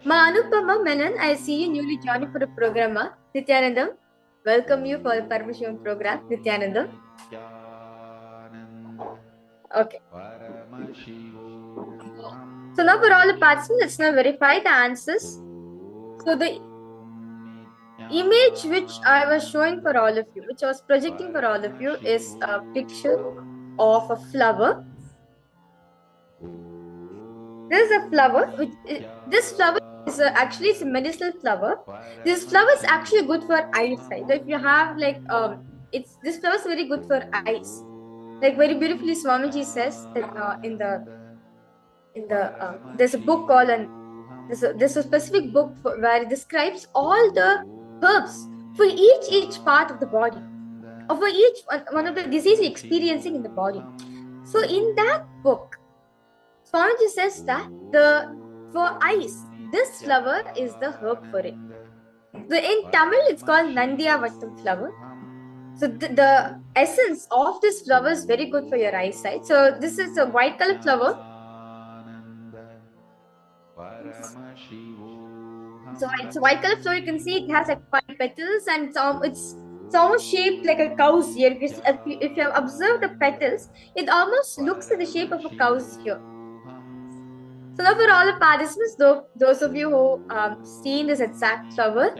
[SPEAKER 4] Ma Anupama Menon, I see you newly joining for the program. Nityanandam, welcome you for the Paramashivoham program. Nityanandam. Okay. So now for all the participants, let's now verify the answers. So the image which I was showing for all of you, which I was projecting for all of you, is a picture of a flower. This is a flower. This flower is actually it's a medicinal flower. This flower is actually good for eyesight. So if you have like this flower is very good for eyes. Like very beautifully, Swamiji says that there's a book called there's a specific book where it describes all the herbs for each part of the body, or for each one of the disease you're experiencing in the body. So in that book, Swamiji says that for eyes, this flower is the herb for it. So in Tamil, it's called Nandiyavattam flower. So the essence of this flower is very good for your eyesight. So this is a white color flower. So it's a white color flower. You can see it has like 5 petals, and it's almost shaped like a cow's ear. If you have observed the petals, it almost looks like the shape of a cow's ear. So now for all the participants, those of you who seen this exact flower,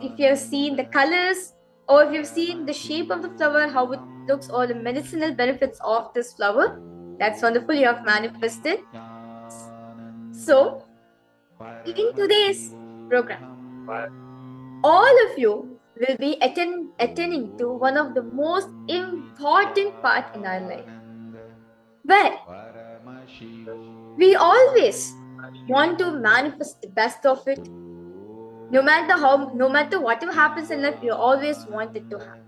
[SPEAKER 4] if you have seen the colors, or if you've seen the shape of the flower, how it looks, all the medicinal benefits of this flower, that's wonderful, you have manifested. So, in today's program, all of you will be attending to one of the most important part in our life, where we always want to manifest the best of it. No matter whatever happens in life, you always want it to happen.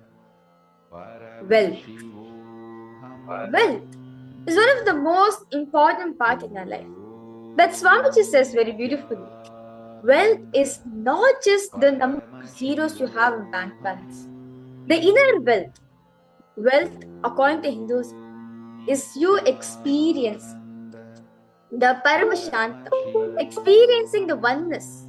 [SPEAKER 4] Wealth is one of the most important part in our life. But Swamiji says very beautifully, wealth is not just the number of zeros you have in bank balance. The inner wealth according to Hindus, is you experience the Paramashanta, experiencing the oneness,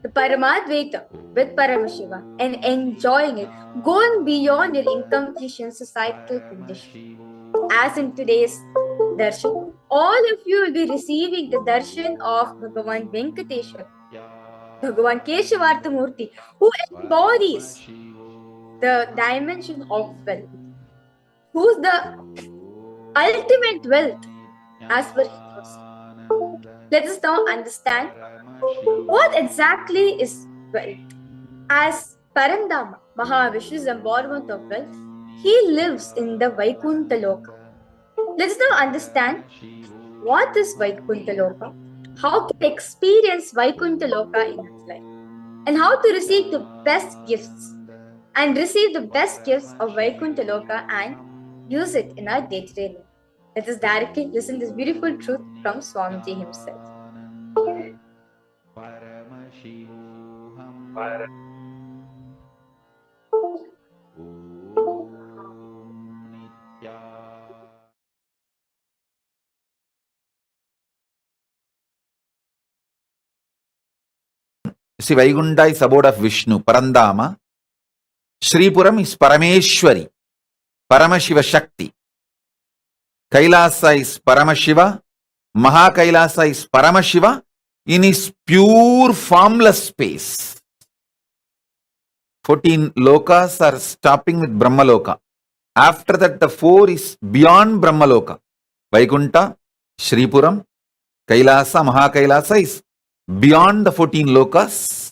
[SPEAKER 4] the Paramadvaita with Paramashiva, and enjoying it, going beyond your incomplete societal condition. As in today's darshan, all of you will be receiving the darshan of Bhagavan Venkateshwar, Bhagavan Keshavarthamurti, who embodies the dimension of wealth, who's the ultimate wealth as per Hindus. Let us now understand what exactly is wealth. As Parandama, Mahavishnu's embodiment of wealth, he lives in the Vaikuntha Loka. Let us now understand what is Vaikuntha Loka, how to experience Vaikuntha Loka in his life, and how to receive the best gifts and receive the best gifts of Vaikuntha Loka and use it in our day-to-day life. Let us directly listen to this beautiful truth from Swamiji himself.
[SPEAKER 3] See, Vaikuntha is abode of Vishnu, Parandama. Shripuram is Parameshwari, Paramashiva Shakti. Kailasa is Paramashiva, Mahakailasa is Paramashiva in his pure formless space. 14 lokas are stopping with Brahmaloka. After that, the 4 is beyond Brahmaloka. Vaikuntha, Shripuram, Kailasa, Mahakailasa is beyond the 14 lokas.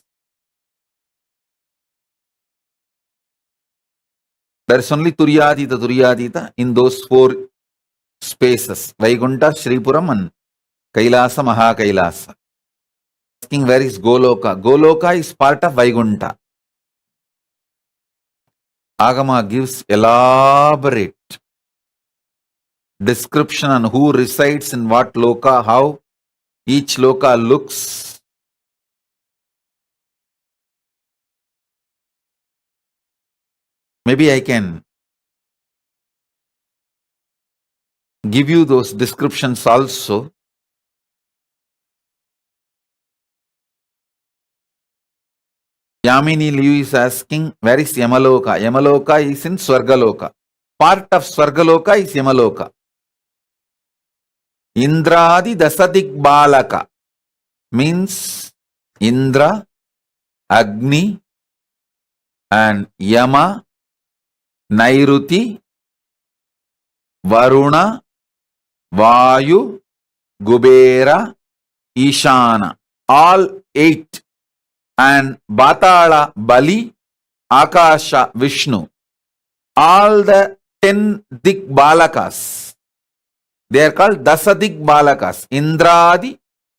[SPEAKER 3] There is only Turyadita in those 4 spaces. Vaikuntha, Shripuram and Kailasa, Mahakailasa. Asking where is Goloka? Goloka is part of Vaikuntha. Agama gives elaborate description on who resides in what loka, how each loka looks. Maybe I can give you those descriptions also. Yamini Liu is asking, where is Yamaloka? Yamaloka is in Swargaloka. Part of Swargaloka is Yamaloka. Indradi Dasadik Balaka means Indra, Agni, and Yama, Nairuti, Varuna, Vayu, Gubera, Ishana. All 8. And Batala, Bali, Akasha, Vishnu. All the 10 Dik Balakas. They are called Dasadik Balakas. Indradi,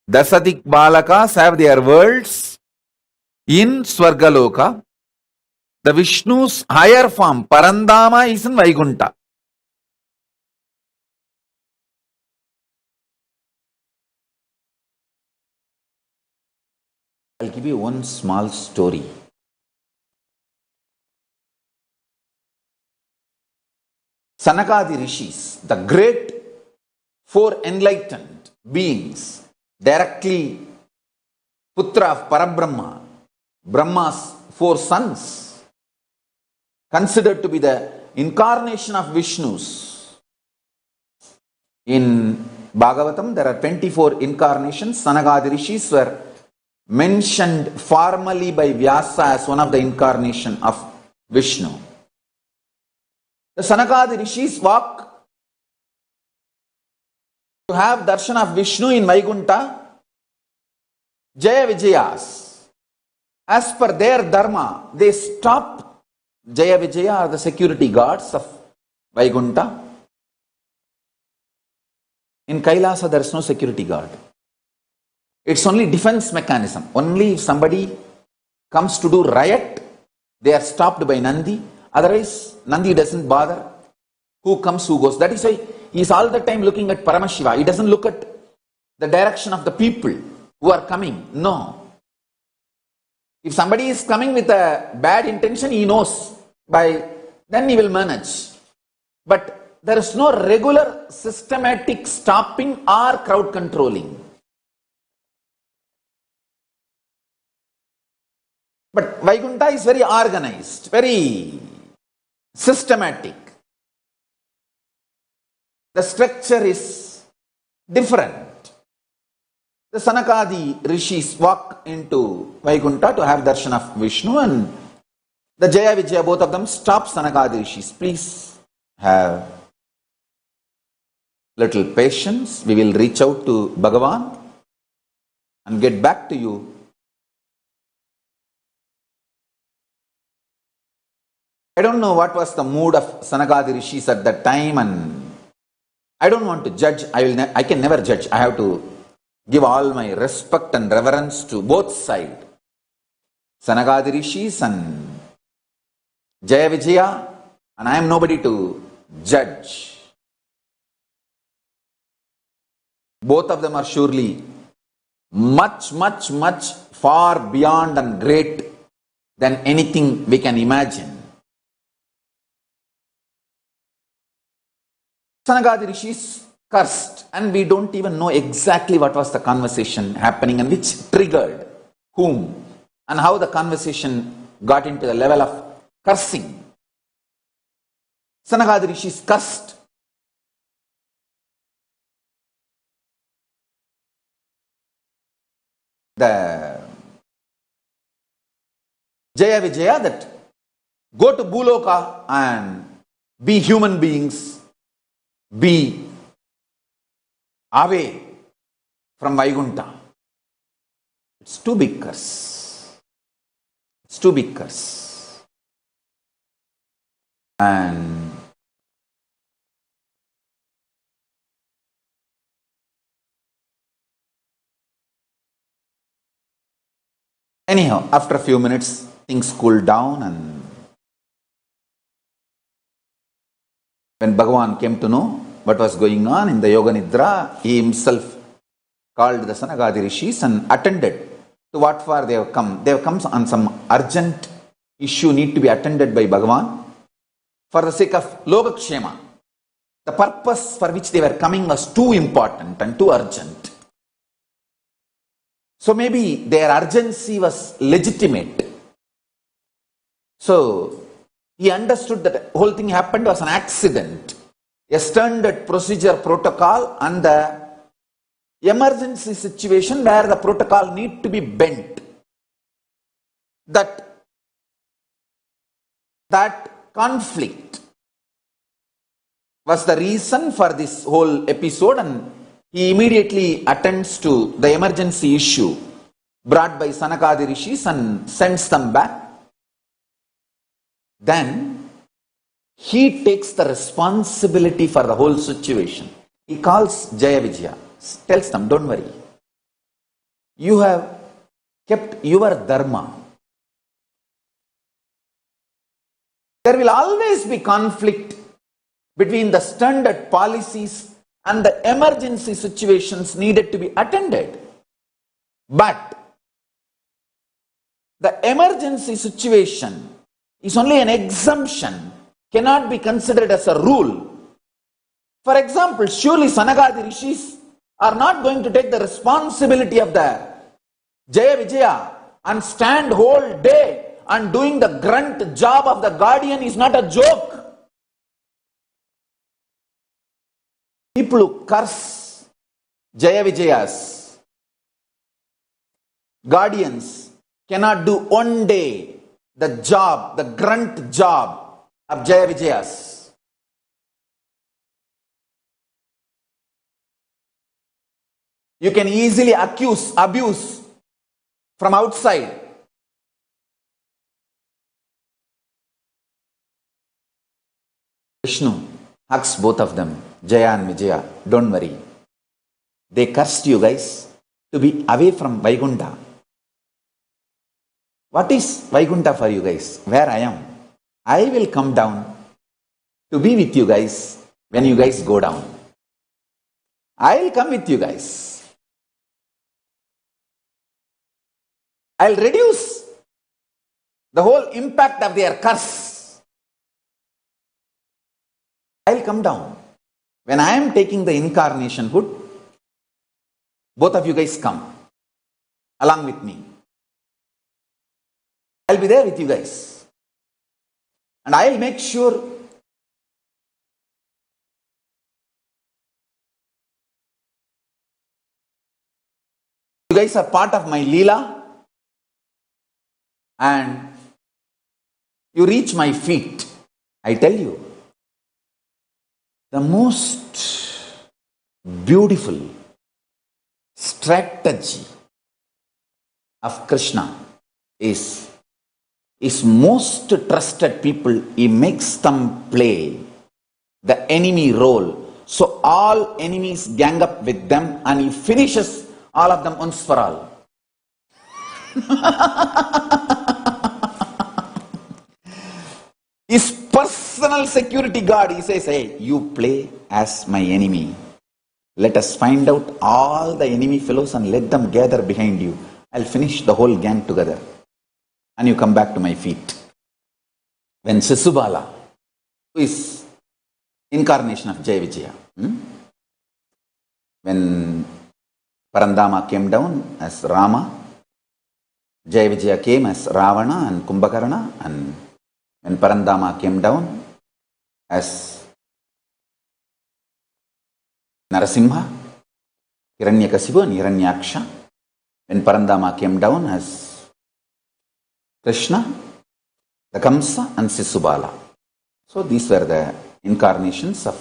[SPEAKER 3] Dasadik Balakas have their worlds in Swargaloka. The Vishnu's higher form, Parandama, is in Vaikuntha. I'll give you one small story. Sanakadi Rishis, the great 4 enlightened beings, directly Putra of Parabrahma, Brahma's 4 sons, considered to be the incarnation of Vishnu's. In Bhagavatam, there are 24 incarnations. Sanakadi Rishis were mentioned formally by Vyasa as one of the incarnation of Vishnu. The Sanakadi Rishis walk to have darshan of Vishnu in Vaikuntha. Jaya Vijayas, as per their dharma, they stop. Jaya Vijaya are the security guards of Vaikuntha. In Kailasa, there is no security guard. It's only defense mechanism. Only if somebody comes to do riot, they are stopped by Nandi. Otherwise, Nandi doesn't bother who comes, who goes. That is why he is all the time looking at Paramashiva. He doesn't look at the direction of the people who are coming. No. If somebody is coming with a bad intention, he knows. Then he will manage. But there is no regular systematic stopping or crowd controlling. But Vaikuntha is very organized, very systematic. The structure is different. The Sanakadi Rishis walk into Vaikuntha to have darshan of Vishnu, and the Jaya Vijaya, both of them, stop Sanakadi Rishis. Please have little patience. We will reach out to Bhagavan and get back to you. I don't know what was the mood of Sanakadi Rishis at that time, and I don't want to judge. I can never judge. I have to give all my respect and reverence to both sides. Sanakadi Rishis and Jaya Vijaya, and I am nobody to judge. Both of them are surely much, much, much far beyond and great than anything we can imagine. Sanakadi Rishis cursed, and we don't even know exactly what was the conversation happening and which triggered whom and how the conversation got into the level of cursing. Sanakadi Rishis cursed. The Jaya Vijaya, that go to Bhuloka and be human beings, be away from Vaikuntha. It's too big curse. It's too big curse. And anyhow, after a few minutes, things cooled down, and When Bhagavan came to know what was going on in the Yoga Nidra, he himself called the Sanagadi Rishis and attended to what for they have come. They have come on some urgent issue need to be attended by Bhagavan for the sake of Lokakshema. The purpose for which they were coming was too important and too urgent. So maybe their urgency was legitimate. So he understood that the whole thing happened was an accident, a standard procedure protocol, and the emergency situation where the protocol need to be bent. That conflict was the reason for this whole episode, and he immediately attends to the emergency issue brought by Sanakadi Rishis and sends them back. Then he takes the responsibility for the whole situation. He calls Jaya Vijaya, tells them, don't worry. You have kept your dharma. There will always be conflict between the standard policies and the emergency situations needed to be attended. But the emergency situation is only an exemption, cannot be considered as a rule. For example, surely Sanagadi Rishis are not going to take the responsibility of the Jaya Vijaya and stand whole day and doing the grunt job of the guardian is not a joke. People who curse Jaya Vijayas, guardians, cannot do one day the job, the grunt job of Jaya Vijayas. You can easily abuse from outside. Vishnu hugs both of them, Jaya and Vijaya. Don't worry. They cursed you guys to be away from Vaikuntha. What is Vaikuntha for you guys? Where I am. I will come down to be with you guys when you guys go down. I will come with you guys. I'll reduce the whole impact of their curse. I'll come down. When I am taking the incarnation hood, both of you guys come along with me. I'll be there with you guys. And I'll make sure you guys are part of my Leela and you reach my feet. I tell you, the most beautiful strategy of Krishna is most trusted people, he makes them play the enemy role. So all enemies gang up with them and he finishes all of them once for all. His personal security guard, he says, hey, you play as my enemy. Let us find out all the enemy fellows and let them gather behind you. I'll finish the whole gang together. And you come back to my feet. When Sisubala, who is incarnation of Jaya Vijaya, when Parandama came down as Rama, Jaya Vijaya came as Ravana and Kumbhakarna, and when Parandama came down as Narasimha, Hiranyakasipu and Hiranyaksha, when Parandama came down as Krishna, the Kamsa and Sisubala. So these were the incarnations of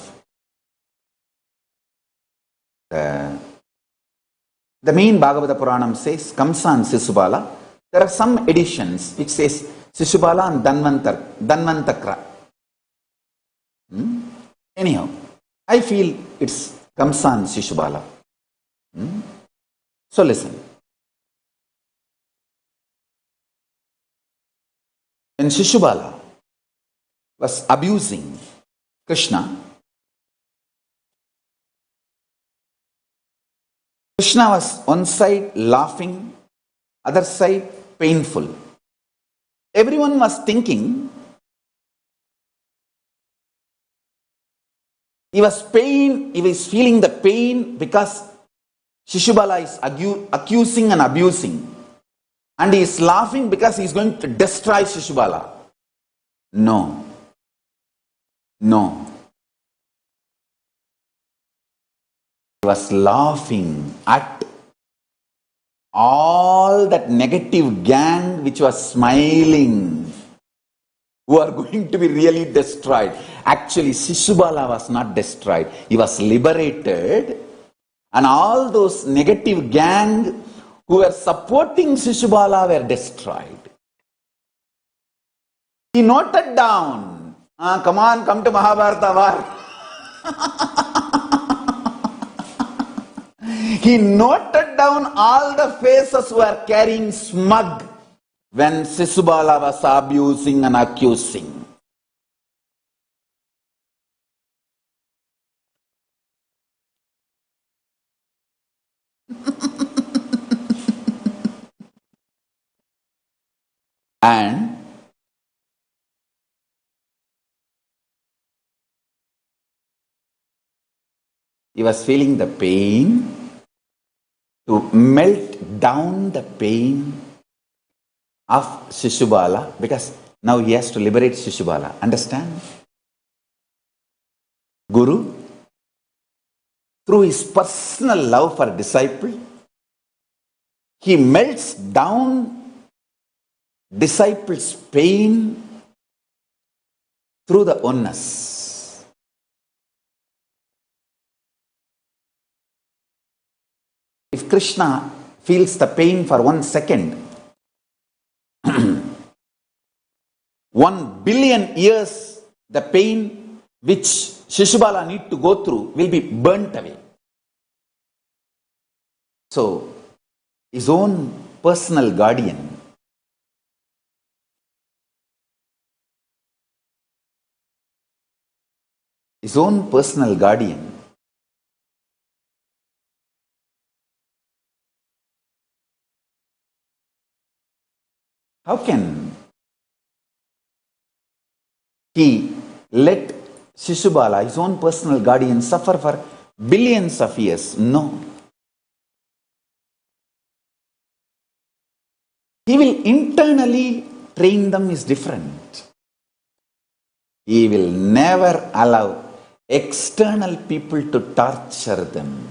[SPEAKER 3] the main Bhagavata Puranam says Kamsa and Sisubala. There are some editions which says Sisubala and Dhanvantakra. Anyhow, I feel it's Kamsa and Sisubala. So listen. When Shishubala was abusing Krishna, Krishna was one side laughing, other side painful. Everyone was thinking he was feeling the pain because Shishubala is accusing and abusing. And he is laughing because he is going to destroy Shishubala. No. He was laughing at all that negative gang which was smiling, who are going to be really destroyed. Actually, Shishubala was not destroyed. He was liberated. And all those negative gang who were supporting Shishubala were destroyed. He noted down, come to Mahabharata war. He noted down all the faces who were carrying smug when Shishubala was abusing and accusing. And he was feeling the pain, to melt down the pain of Shishubala, because now he has to liberate Shishubala. Understand? Guru, through his personal love for disciple, he melts down disciples' pain through the oneness. If Krishna feels the pain for 1 second, 1 billion years, the pain which Shishubala need to go through will be burnt away. So, his own personal guardian, how can he let Shishubala, his own personal guardian, suffer for billions of years? No. He will internally train them is different. He will never allow external people to torture them.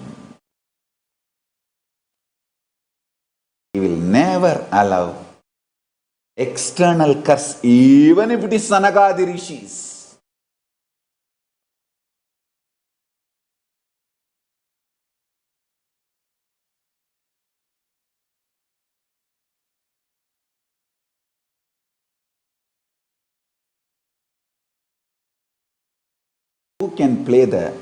[SPEAKER 3] He will never allow external curse, even if it is Sanagadi Rishis. Who can play the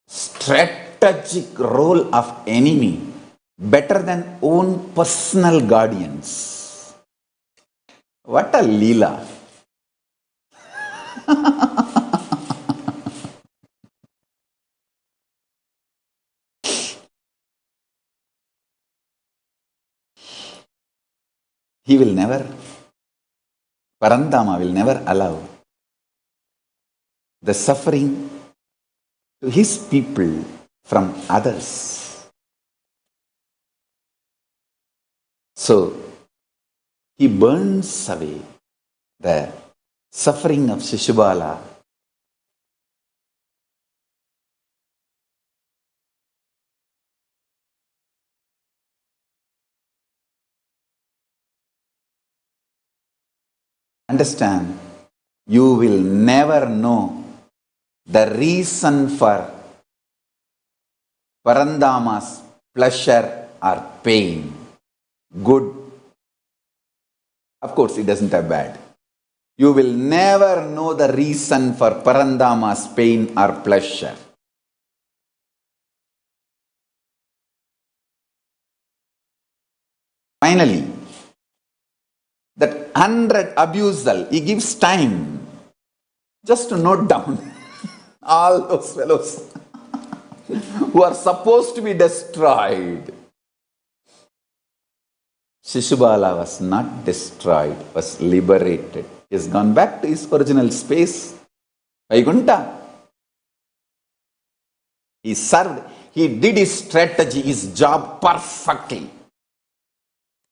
[SPEAKER 3] strategic role of enemy better than own personal guardians? What a Leela! He will never, Parandama will never allow the suffering to his people from others. So, he burns away the suffering of Shishubala Understand, you will never know the reason for Parandama's pleasure or pain. Good. Of course, it doesn't have bad. You will never know the reason for Parandama's pain or pleasure. Finally, that 100 abusal, he gives time just to note down all those fellows. who are supposed to be destroyed. Shishubala was not destroyed, was liberated. He has gone back to his original space, Vaikuntha. He served, he did his strategy, his job perfectly.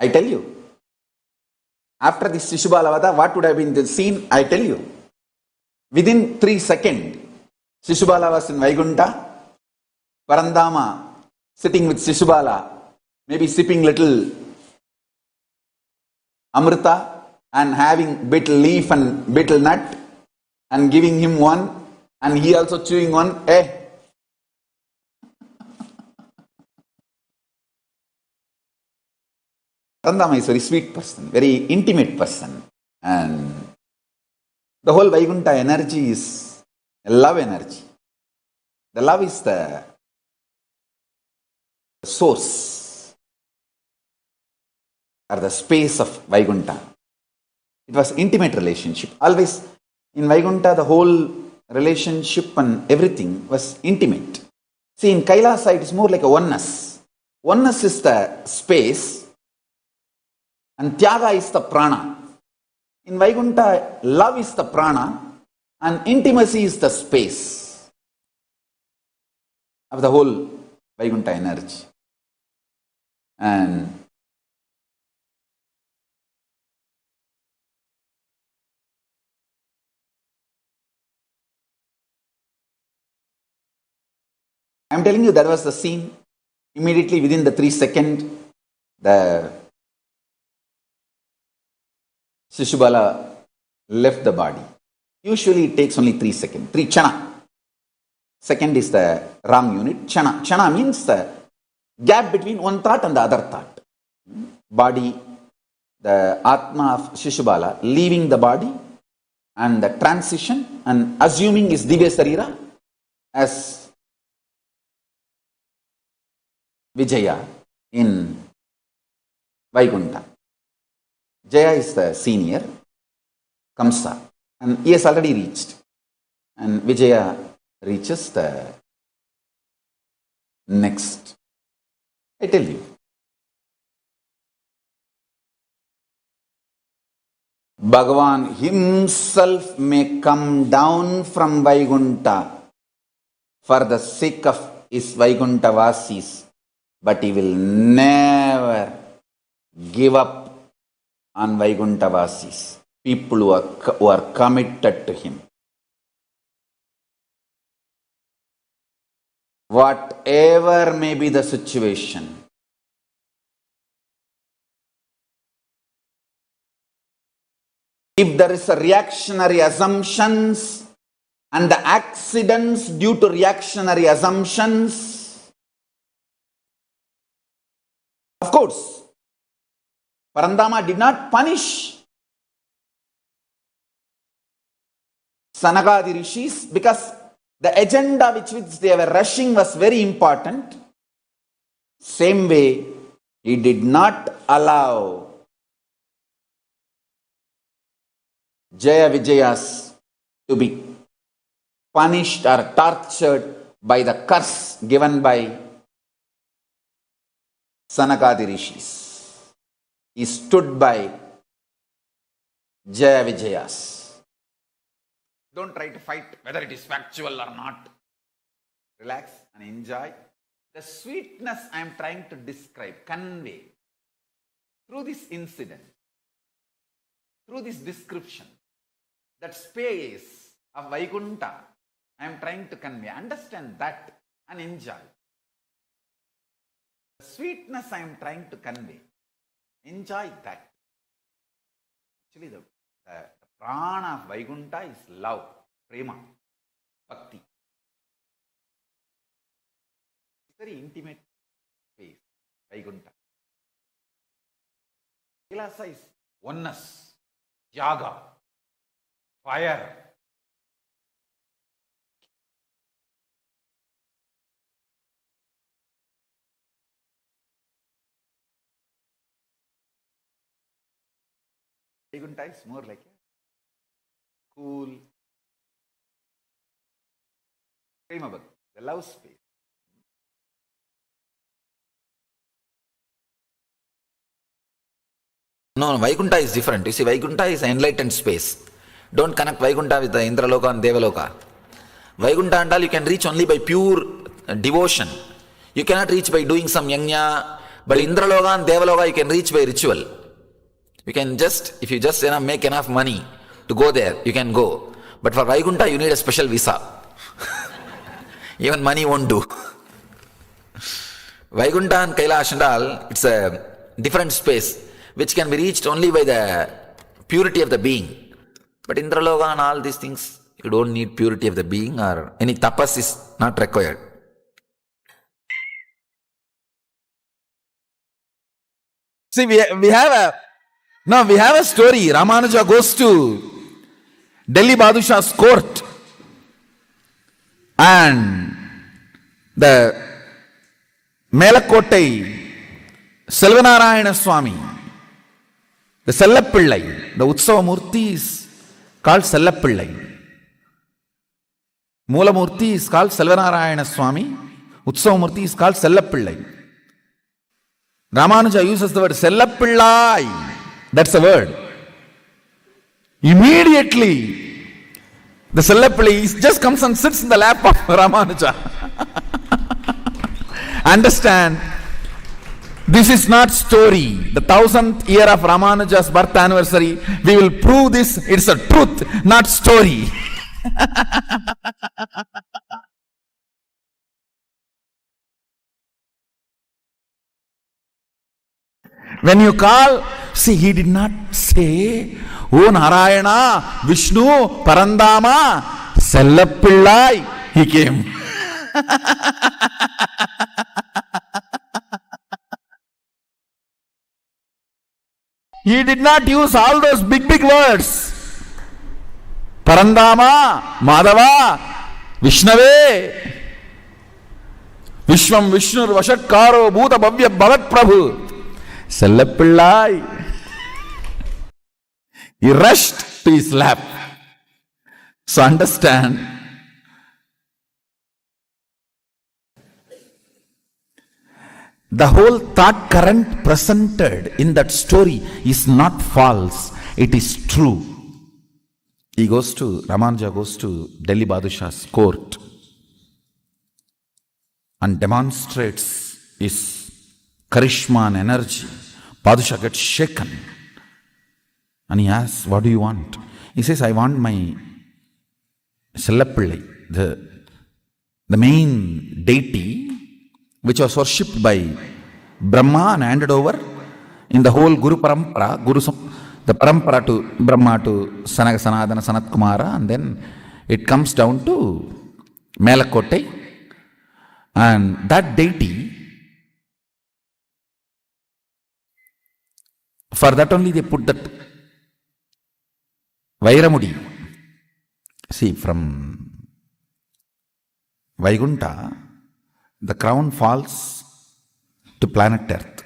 [SPEAKER 3] I tell you. After this Shishubala Vada, what would have been the scene? I tell you. Within 3 seconds, Shishubala was in Vaikuntha, Parandama sitting with Shishubala, maybe sipping little Amrita and having bit leaf and bit nut and giving him one, and he also chewing one. Parandama is a very sweet person, very intimate person, and the whole Vaikuntha energy is a love energy. The love is the source or the space of Vaikuntha. It was intimate relationship. Always in Vaikuntha, the whole relationship and everything was intimate. See, in Kailasa, it is more like a oneness. Oneness is the space and Tyaga is the prana. In Vaikuntha, love is the prana and intimacy is the space of the whole Vaikuntha energy. And I am telling you, that was the scene. Immediately within the 3 seconds, the Shishubala left the body. Usually it takes only 3 seconds, 3 chana. Second is the wrong unit. Chana. Chana means the gap between one thought and the other thought. Body, the Atma of Shishubala leaving the body and the transition and assuming his Divya Sarira as Vijaya in Vaikuntha. Jaya is the senior, Kamsa, and he has already reached. And Vijaya reaches the next. I tell you. Bhagavan himself may come down from Vaikuntha for the sake of his Vaikuntha Vasis, but he will never give up on Vaikuntha Vasis, people who are committed to him. Whatever may be the situation, if there is a reactionary assumptions and the accidents due to reactionary assumptions, of course, Parandama did not punish Sanagadi Rishis because the agenda which they were rushing was very important. Same way, he did not allow Jaya Vijayas to be punished or tortured by the curse given by Sanagadi Rishis. He stood by Jaya Vijayas. Don't try to fight whether it is factual or not. Relax and enjoy. The sweetness I am trying to describe, convey through this incident, through this description, that space of Vaikuntha, I am trying to convey. Understand that and enjoy. The sweetness I am trying to convey, enjoy that. Actually, the prana of Vaikuntha is love, prema, bhakti. It's very intimate space, Vaikuntha. Kailasa is oneness, yaga, fire. Vaikuntha is more like a cool, prema bhakti, the love space, No, Vaikuntha is different. You see, Vaikuntha is an enlightened space. Don't connect Vaikuntha with the Indraloka and Devaloka. Vaikuntha and all you can reach only by pure devotion. You cannot reach by doing some yajna. But Indraloka and Devaloka you can reach by ritual. You can just, if you just make enough money to go there, you can go. But for Vaikuntha you need a special visa. Even money won't do. Vaikuntha and Kailash and all, it's a different space which can be reached only by the purity of the being. But Indraloka and all these things, you don't need purity of the being or any tapas is not required. See, we have a story. Ramanuja goes to Delhi Badshah's court and the Melakottai Selvanarayana Swami, the Sellapillai, the Utsava Murti is called Sellapillai. Moola Murti is called Selvanarayana Swami, Utsava Murti is called Sellapillai. Ramanuja uses the word Sellapillai, that's the word. Immediately, the Sellapillai just comes and sits in the lap of Ramanuja. Understand, this is not story. The 1000th year of Ramanuja's birth anniversary, we will prove this. It's a truth, not story. When you call, see, he did not say, O Narayana, Vishnu, Parandama, Sellapillai. He came. He did not use all those big words. Parandama, Madhava, Vishnave, Vishwam Vishnur Vashatkaro Bhuta Bhavya Bhavat Prabhu. Sellapillai. He rushed to his lap. So understand, the whole thought current presented in that story is not false, it is true. Ramanuja goes to Delhi Badshah's court and demonstrates his charisma and energy. Badshah gets shaken and he asks, what do you want? He says, I want my Sellapillai, the main deity which was worshipped by Brahma and handed over in the whole Guru Parampara, the Parampara to Brahma to Sanaka Sanadana Sanat Kumara, and then it comes down to Melakottai, and that deity, for that only they put that Vairamudi. See, from Vaikuntha, the crown falls to planet Earth.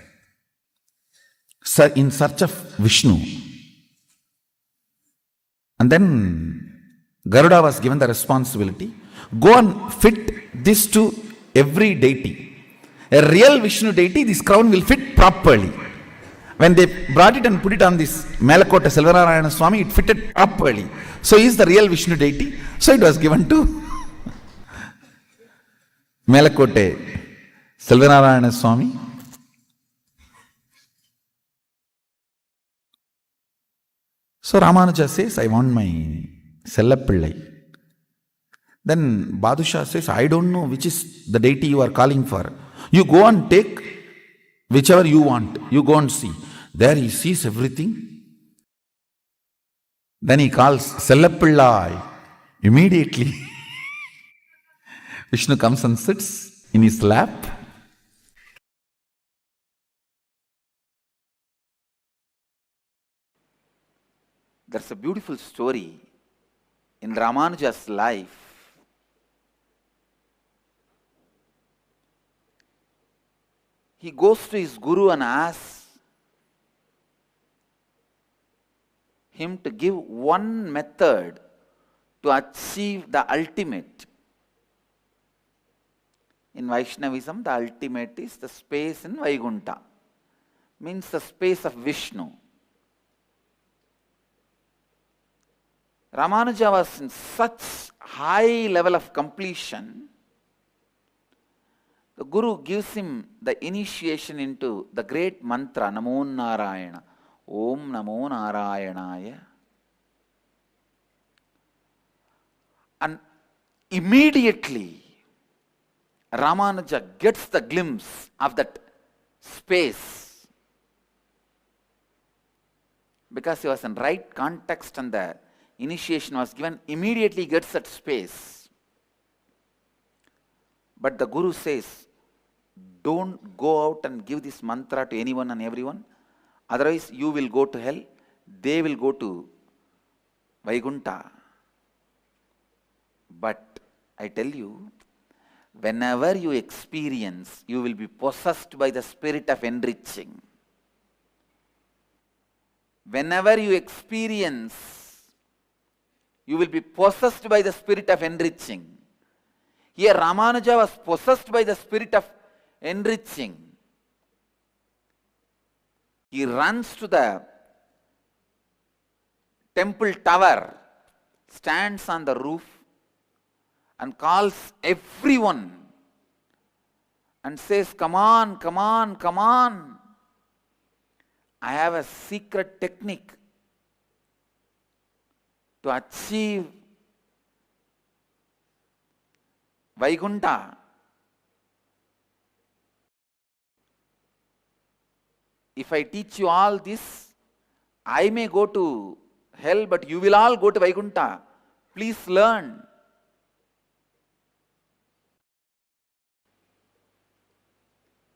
[SPEAKER 3] So in search of Vishnu. And then Garuda was given the responsibility, go and fit this to every deity. A real Vishnu deity, this crown will fit properly. When they brought it and put it on this Melakottai Selvanarayana Swami, it fitted properly. So he is the real Vishnu deity. So it was given to Melakottai Selvanarayana Swami. So Ramanuja says, I want my Sellapillai. Then Badshah says, I don't know which is the deity you are calling for. You go and take whichever you want. You go and see. There he sees everything. Then he calls Sellapillai. Immediately, Vishnu comes and sits in his lap. There's a beautiful story in Ramanuja's life. He goes to his guru and asks him to give one method to achieve the ultimate. In Vaishnavism, the ultimate is the space in Vaikuntha, means the space of Vishnu. Ramanuja was in such high level of completion. The Guru gives him the initiation into the great mantra, Namo Narayana. Om Namo Narayanaya. And immediately, Ramanuja gets the glimpse of that space. Because he was in right context and the initiation was given, immediately gets that space. But the Guru says, don't go out and give this mantra to anyone and everyone. Otherwise, you will go to hell. They will go to Vaikuntha. But I tell you, whenever you experience, you will be possessed by the spirit of enriching. Whenever you experience, you will be possessed by the spirit of enriching. Here Ramanuja was possessed by the spirit of enriching. He runs to the temple tower, stands on the roof and calls everyone and says, come on, come on, come on. I have a secret technique to achieve Vaikuntha. If I teach you all this, I may go to hell, but you will all go to Vaikuntha. Please learn.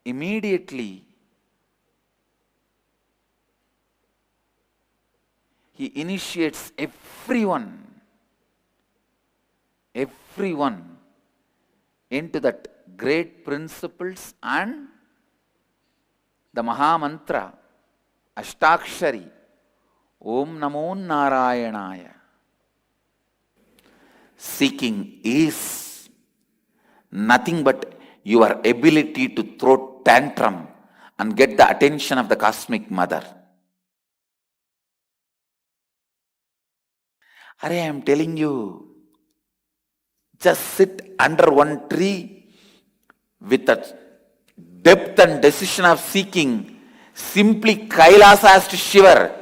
[SPEAKER 3] Immediately, he initiates everyone into that great principles and the Maha Mantra, Ashtakshari, Om Namo Narayanaya. Seeking is nothing but your ability to throw tantrum and get the attention of the Cosmic Mother. I am telling you, just sit under one tree with a depth and decision of seeking. Simply Kailasa has to shiver.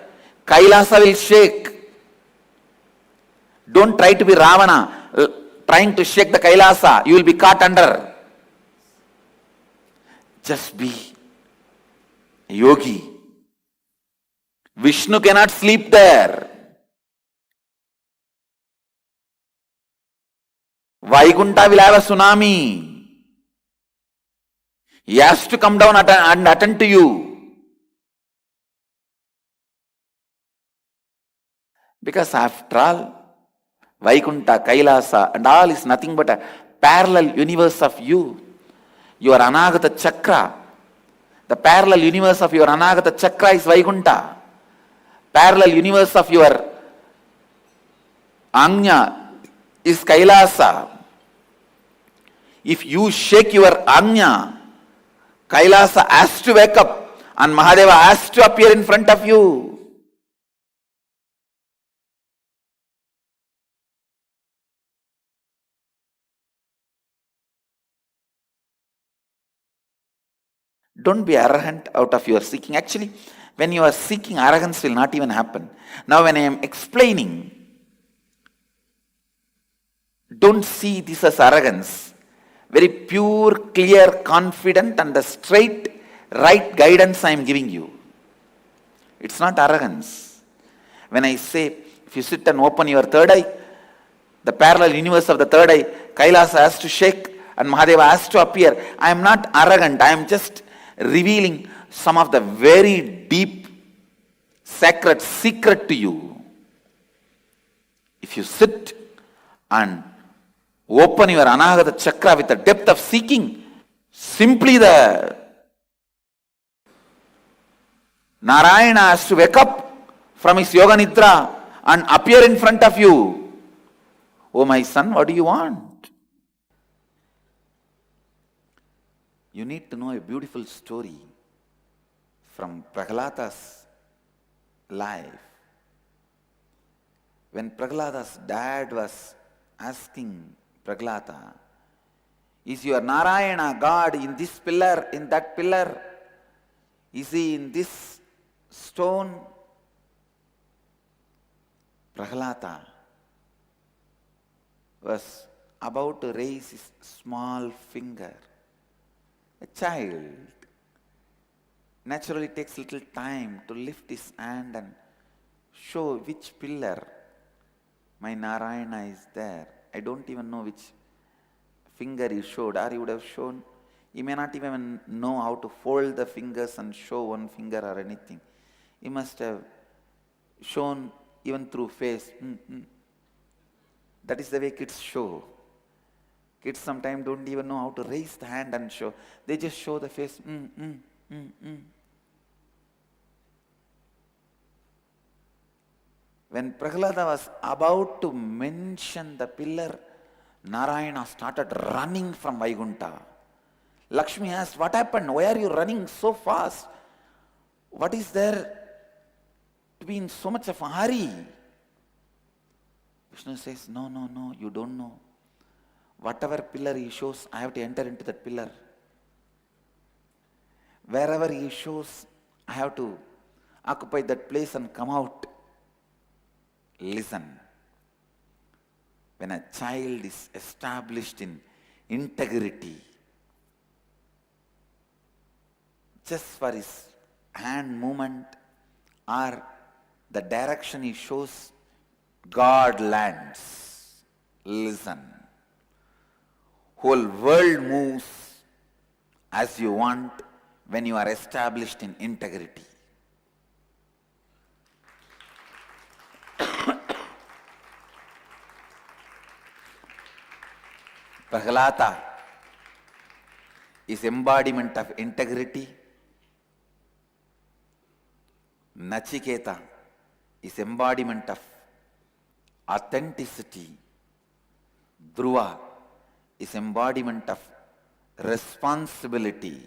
[SPEAKER 3] Kailasa will shake. Don't try to be Ravana, trying to shake the Kailasa. You will be caught under. Just be a yogi. Vishnu cannot sleep there. Vaikuntha will have a tsunami. He has to come down and attend to you. Because after all, Vaikuntha, Kailasa and all is nothing but a parallel universe of you. Your Anagata Chakra. The parallel universe of your Anagata Chakra is Vaikuntha. Parallel universe of your Anya is Kailasa. If you shake your Anya, Kailasa has to wake up and Mahadeva has to appear in front of you. Don't be arrogant out of your seeking. Actually, when you are seeking, arrogance will not even happen. Now when I am explaining, don't see this as arrogance. Very pure, clear, confident and the straight, right guidance I am giving you. It's not arrogance. When I say, if you sit and open your third eye, the parallel universe of the third eye, Kailasa has to shake and Mahadeva has to appear. I am not arrogant. I am just revealing some of the very deep, sacred secret to you. If you sit and open your Anahata Chakra with the depth of seeking, simply the Narayana has to wake up from his Yoga Nidra and appear in front of you. Oh my son, what do you want? You need to know a beautiful story from Prahlada's life. when Prahlada's dad was asking Prahlada, is your Narayana God in this pillar, in that pillar? Is he in this stone? Prahlada was about to raise his small finger. A child naturally takes little time to lift his hand and show which pillar my Narayana is there. I don't even know which finger he showed, or he would have shown. He may not even know how to fold the fingers and show one finger or anything. He must have shown even through face. That is the way kids show. Kids sometimes don't even know how to raise the hand and show. They just show the face. When Prahlada was about to mention the pillar, Narayana started running from Vaikuntha. Lakshmi asked, what happened? Why are you running so fast? What is there to be in so much of a hurry? Vishnu says, no, you don't know. Whatever pillar he shows, I have to enter into that pillar. Wherever he shows, I have to occupy that place and come out. Listen. When a child is established in integrity, just for his hand movement or the direction he shows, God lands. Listen. Whole world moves as you want when you are established in integrity. Prahlada is embodiment of integrity. Nachiketa is embodiment of authenticity. Dhruva is embodiment of responsibility.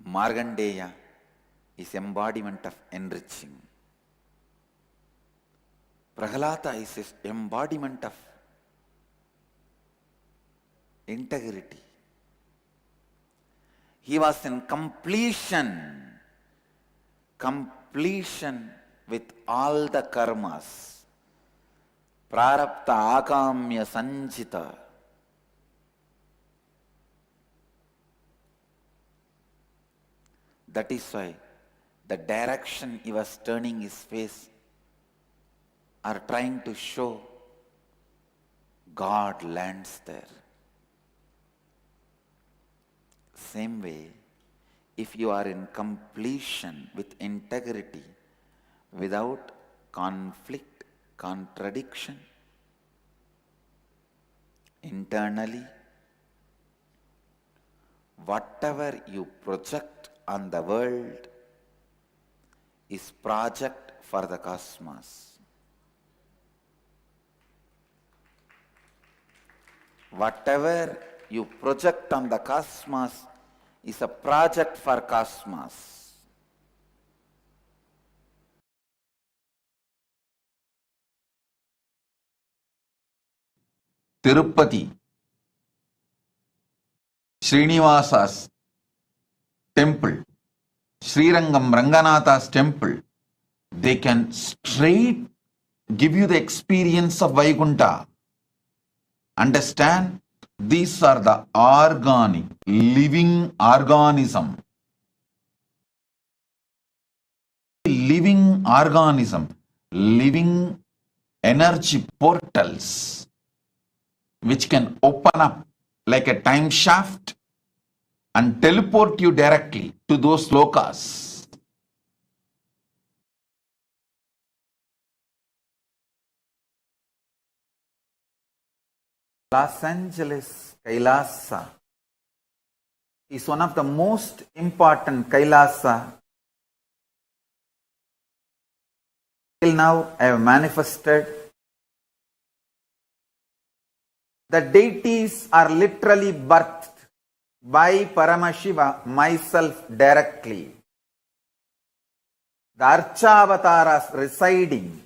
[SPEAKER 3] Markandeya is embodiment of enriching. Prahlada is his embodiment of integrity. He was in completion with all the karmas. Prarabdha akamya sanchita. That is why the direction he was turning his face are trying to show God lands there. Same way, if you are in completion with integrity, without conflict, contradiction, internally, whatever you project on the world is project for the cosmos. Whatever you project on the cosmos is a project for cosmos. Tirupati, Srinivasa's temple, Srirangam Ranganatha's temple, they can straight give you the experience of Vaikuntha. Understand? These are the organic, living organism. Living organism, living energy portals which can open up like a time shaft and teleport you directly to those lokas. Los Angeles Kailasa is one of the most important Kailasa till now I have manifested. The deities are literally birthed by Paramashiva, myself directly. the Archavataras residing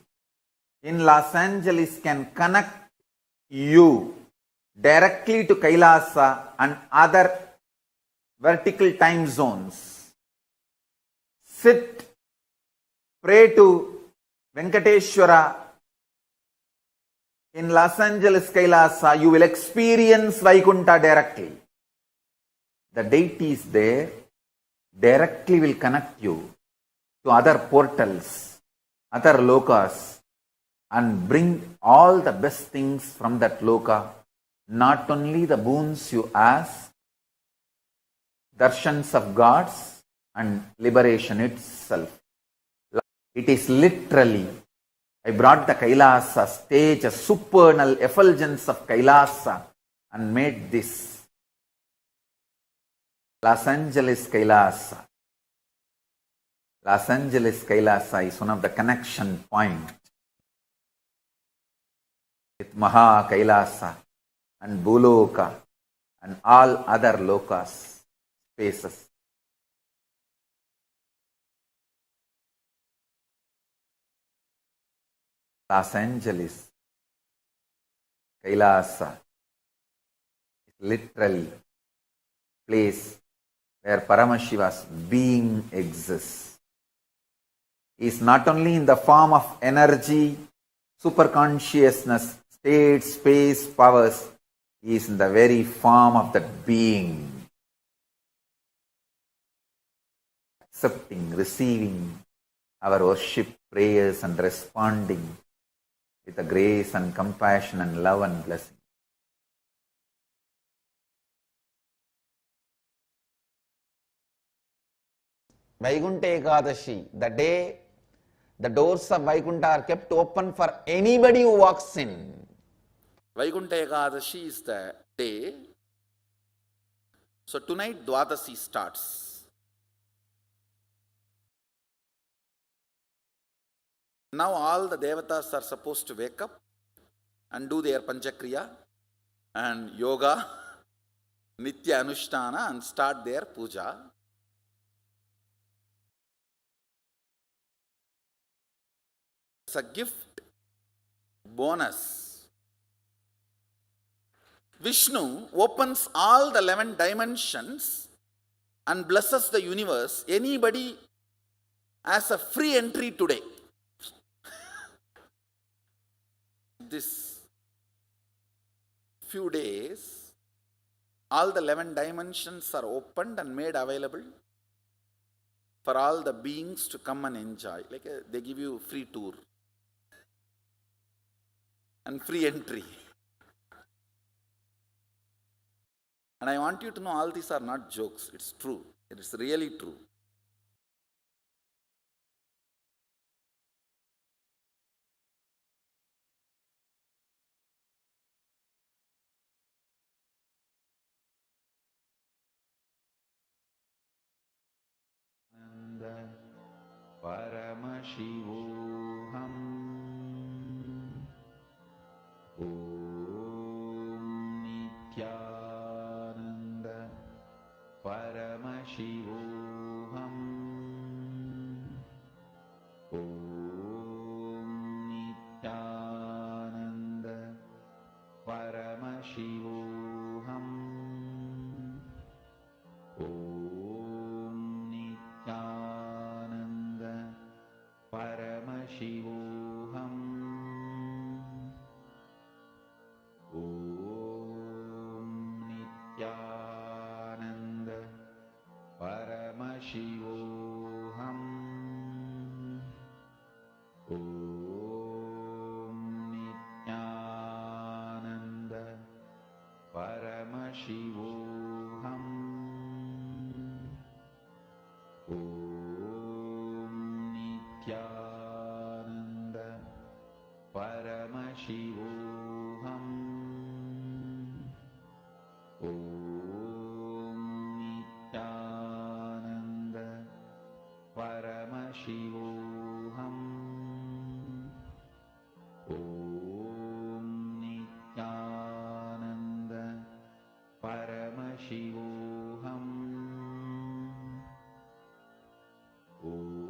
[SPEAKER 3] in Los Angeles can connect you directly to Kailasa and other vertical time zones. Sit, pray to Venkateshwara in Los Angeles, Kailasa, you will experience Vaikuntha directly. The deities there directly will connect you to other portals, other lokas, and bring all the best things from that loka, not only the boons you ask, darshans of gods, and liberation itself. It is literally, I brought the Kailasa stage, a supernal effulgence of Kailasa, and made this Los Angeles Kailasa. Los Angeles Kailasa is one of the connection points with Maha Kailasa and Buloka and all other lokas, spaces. Los Angeles Kailasa is literally place where Paramashiva's being exists. He is not only in the form of energy, superconsciousness, state, space, powers, he is in the very form of that being. Accepting, receiving our worship, prayers, and responding with the grace and compassion and love and blessing. Vaikuntha Ekadashi, the day the doors of Vaikuntha are kept open for anybody who walks in.
[SPEAKER 5] Vaikuntha Ekadashi is the day. So tonight Dwadasi starts. Now all the devatas are supposed to wake up and do their Panchakriya and yoga, Nitya Anushtana, and start their puja. It's a gift, bonus. Vishnu opens all the 11 dimensions and blesses the universe. Anybody has a free entry today. This few days, all the 11 dimensions are opened and made available for all the beings to come and enjoy. They give you free tour and free entry. And I want you to know all these are not jokes. It's true. It is really true.
[SPEAKER 3] Paramashivoham Om Nityananda Paramashivoham Om Nityananda Paramashivoham Om Nityananda Paramashivoham Om Nityananda Paramashivoham Om Nityananda Paramashivoham Om Nityananda Paramashivoham Om Nityananda Paramashivoham Om Nityananda Paramashivoham Om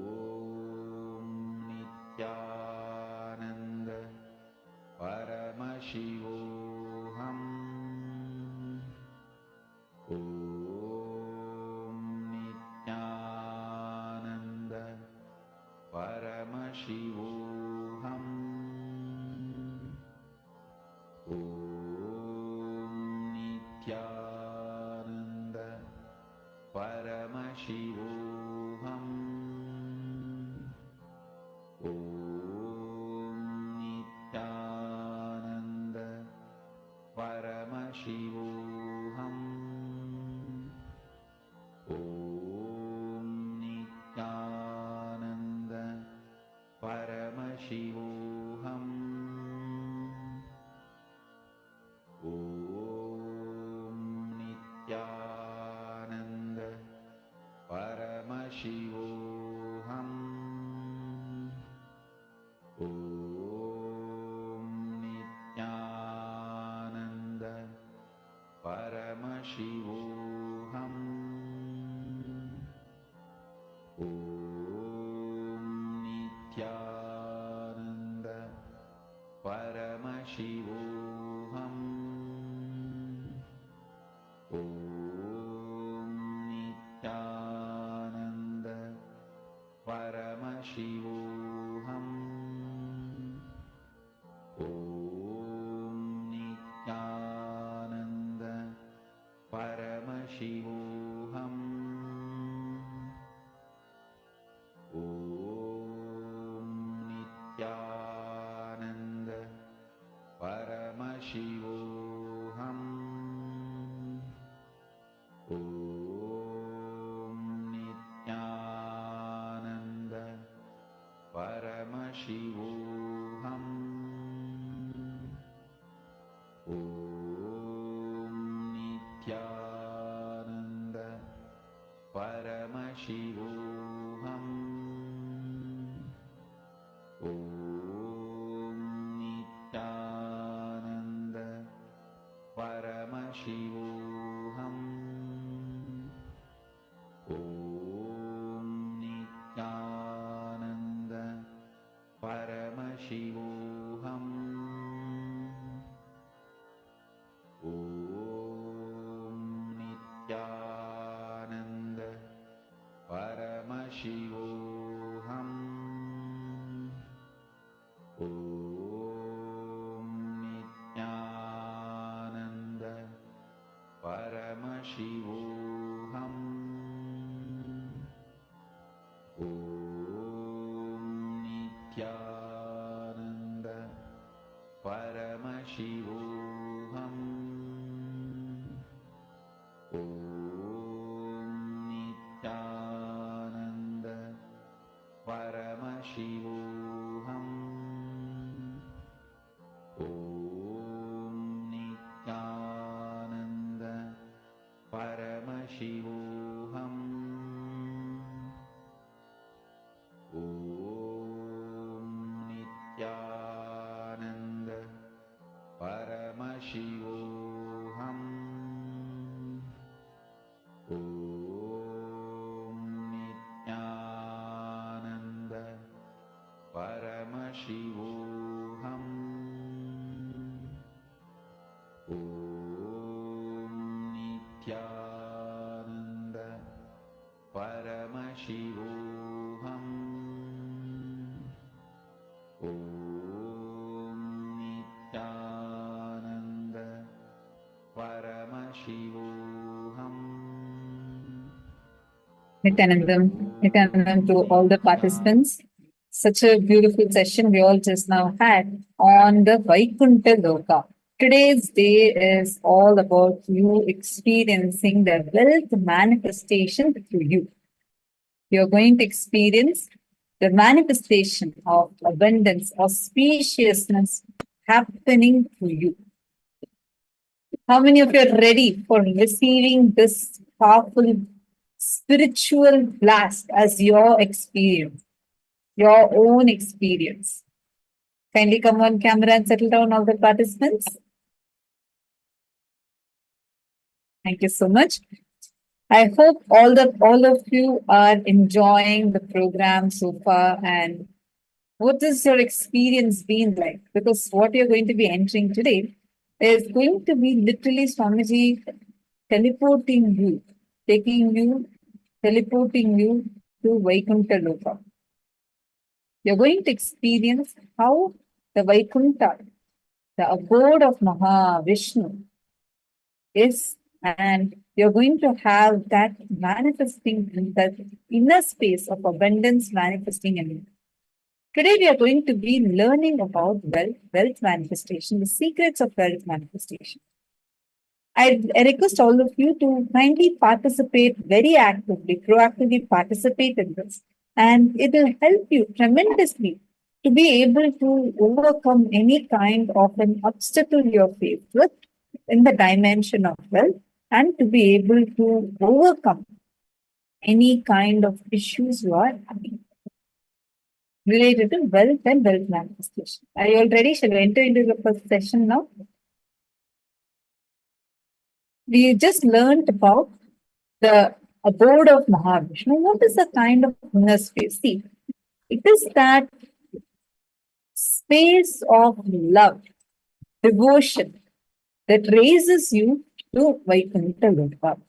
[SPEAKER 6] Nityanandam to all the participants. Such a beautiful session we all just now had on the Vaikuntha Loka. Today's day is all about you experiencing the wealth manifestation through you. You're going to experience the manifestation of abundance or spaciousness happening through you. How many of you are ready for receiving this powerful spiritual blast as your experience, your own experience? Kindly come on camera and settle down, all the participants. Thank you so much. I hope all of you are enjoying the program so far and What has your experience been like? Because what you're going to be entering today is going to be literally Swamiji teleporting you, taking you, teleporting you to Vaikuntha Loka. You're going to experience how the Vaikuntha, the abode of Mahavishnu, is, and you're going to have that manifesting in that inner space of abundance manifesting in you. Today, we are going to be learning about wealth manifestation, the secrets of wealth manifestation. I request all of you to kindly participate very actively, proactively participate in this. And it will help you tremendously to be able to overcome any kind of an obstacle you're faced with in the dimension of wealth, and to be able to overcome any kind of issues you are having related to wealth and wealth manifestation. Are you all ready? Shall we enter into the first session now? We just learned about the abode of Mahavishnu. What is the kind of inner space? See, it is that space of love, devotion that raises you to Vaikuntha Loka.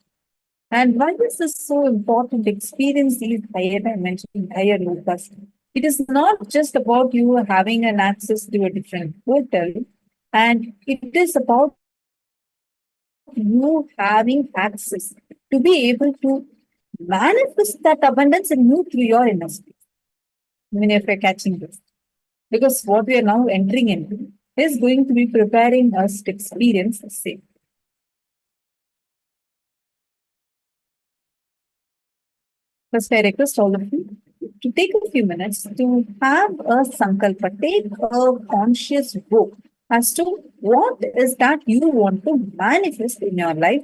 [SPEAKER 6] And why is this so important? Experience these higher dimensions, higher lokas. It is not just about you having an access to a different portal, and it is about you having access to be able to manifest that abundance in you through your inner space. I mean, if you're catching this, because what we are now entering into is going to be preparing us to experience the same. First, I request all of you to take a few minutes to have a sankalpa, take a conscious vote as to what is that you want to manifest in your life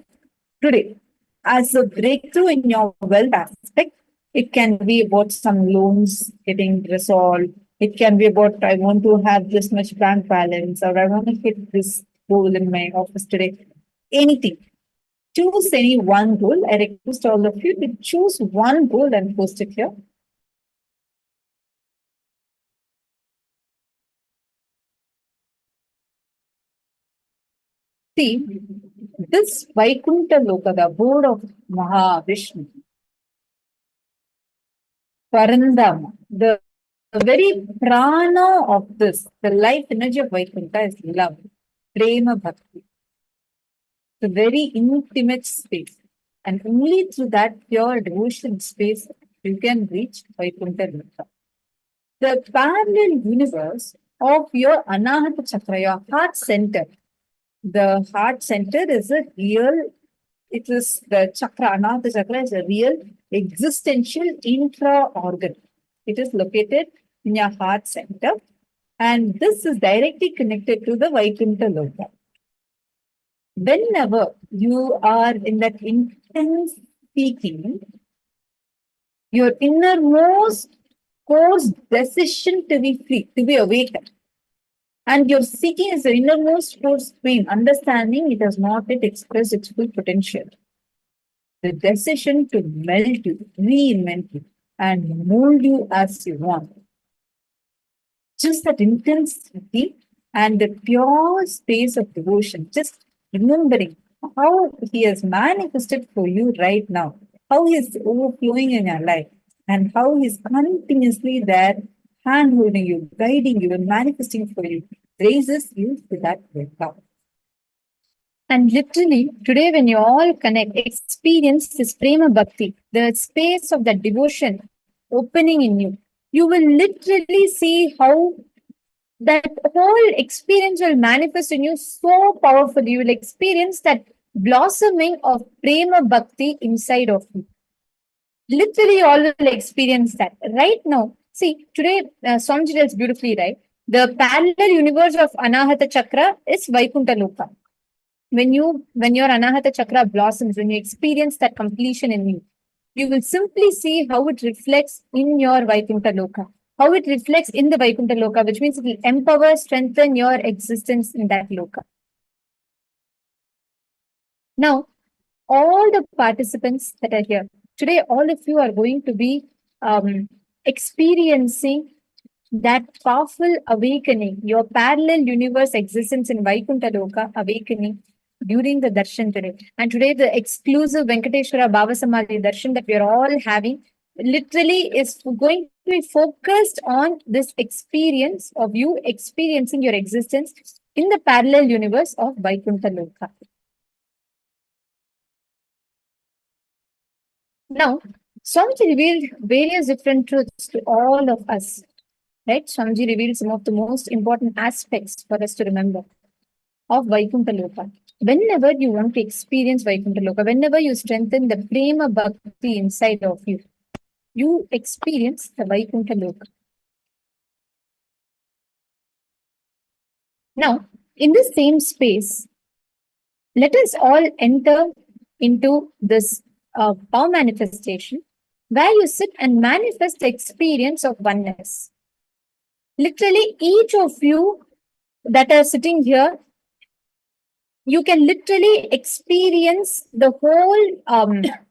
[SPEAKER 6] today. As a breakthrough in your wealth aspect, it can be about some loans getting resolved. It can be about, I want to have this much bank balance, or I want to hit this goal in my office today. Anything. Choose any one goal. I request all of you to choose one goal and post it here. See, this Vaikuntha Loka, the abode of Mahavishnu, Parandama, the very prana of this, the life energy of Vaikuntha is love, prema bhakti, the very intimate space. And only through that pure devotion space you can reach Vaikuntha Loka. The parallel universe of your Anahata Chakra, your heart center. The heart center is a real, it is the chakra, Anahata Chakra is a real existential intra-organ. It is located in your heart center, and this is directly connected to the Vaikuntha Loka. Whenever you are in that intense seeking, your innermost course decision to be free, to be awakened. And your seeking is the innermost force being understanding it has not yet expressed its full potential. The decision to melt you, reinvent you, and mold you as you want. Just that intensity and the pure space of devotion, just remembering how he has manifested for you right now, how he is overflowing in your life, and how he is continuously there, hand holding you, guiding you, and manifesting for you, raises you to that power. And literally, today, when you all connect, experience this prema bhakti, the space of that devotion opening in you, you will literally see how that whole experience will manifest in you so powerfully. You will experience that blossoming of prema bhakti inside of you. Literally, all will experience that. Right now, see, today, Swamiji tells beautifully, right? The parallel universe of Anahata Chakra is Vaikuntha Loka. When your Anahata Chakra blossoms, when you experience that completion in you, you will simply see how it reflects in your Vaikuntha Loka, how it reflects in the Vaikuntha Loka, which means it will empower, strengthen your existence in that Loka. Now, all the participants that are here, today, all of you are going to be experiencing that powerful awakening, your parallel universe existence in Vaikuntha Loka awakening during the darshan today. And today, the exclusive Venkateshwara Bhavasamadhi darshan that we are all having literally is going to be focused on this experience of you experiencing your existence in the parallel universe of Vaikuntha Loka. Now, Swamiji revealed various different truths to all of us. Right? Swamiji revealed some of the most important aspects for us to remember of Vaikuntha Loka. Whenever you want to experience Vaikuntha Loka, whenever you strengthen the prema bhakti inside of you, you experience the Vaikuntha Loka. Now, in this same space, let us all enter into this power manifestation where you sit and manifest the experience of oneness. Literally, each of you that are sitting here, you can literally experience the whole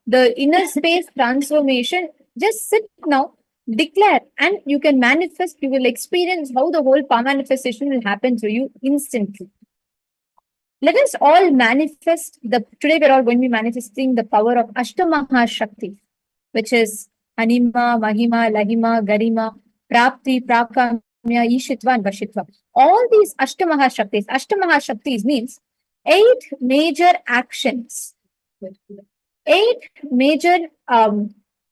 [SPEAKER 6] the inner space transformation. Just sit now, declare, and you can manifest. You will experience how the whole power manifestation will happen to you instantly. Let us all manifest today we're all going to be manifesting the power of Ashtamaha Shakti, which is Anima, Mahima, Lahima, Garima, Prapti, Prakamya, Ishitva, and Vashitva. All these Ashtamaha Shaktis means 8 major actions, 8 major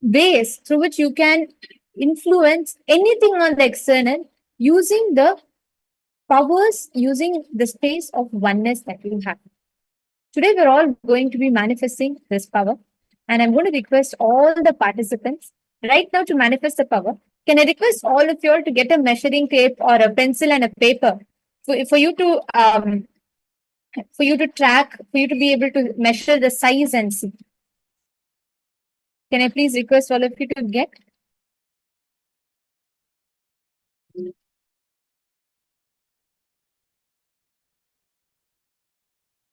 [SPEAKER 6] ways through which you can influence anything on the external using the powers, using the space of oneness that you have. Today, we're all going to be manifesting this power. And I'm going to request all the participants right now to manifest the power. Can I request all of you all to get a measuring tape or a pencil and a paper for you to track, for you to be able to measure the size and see. Can I please request all of you to get?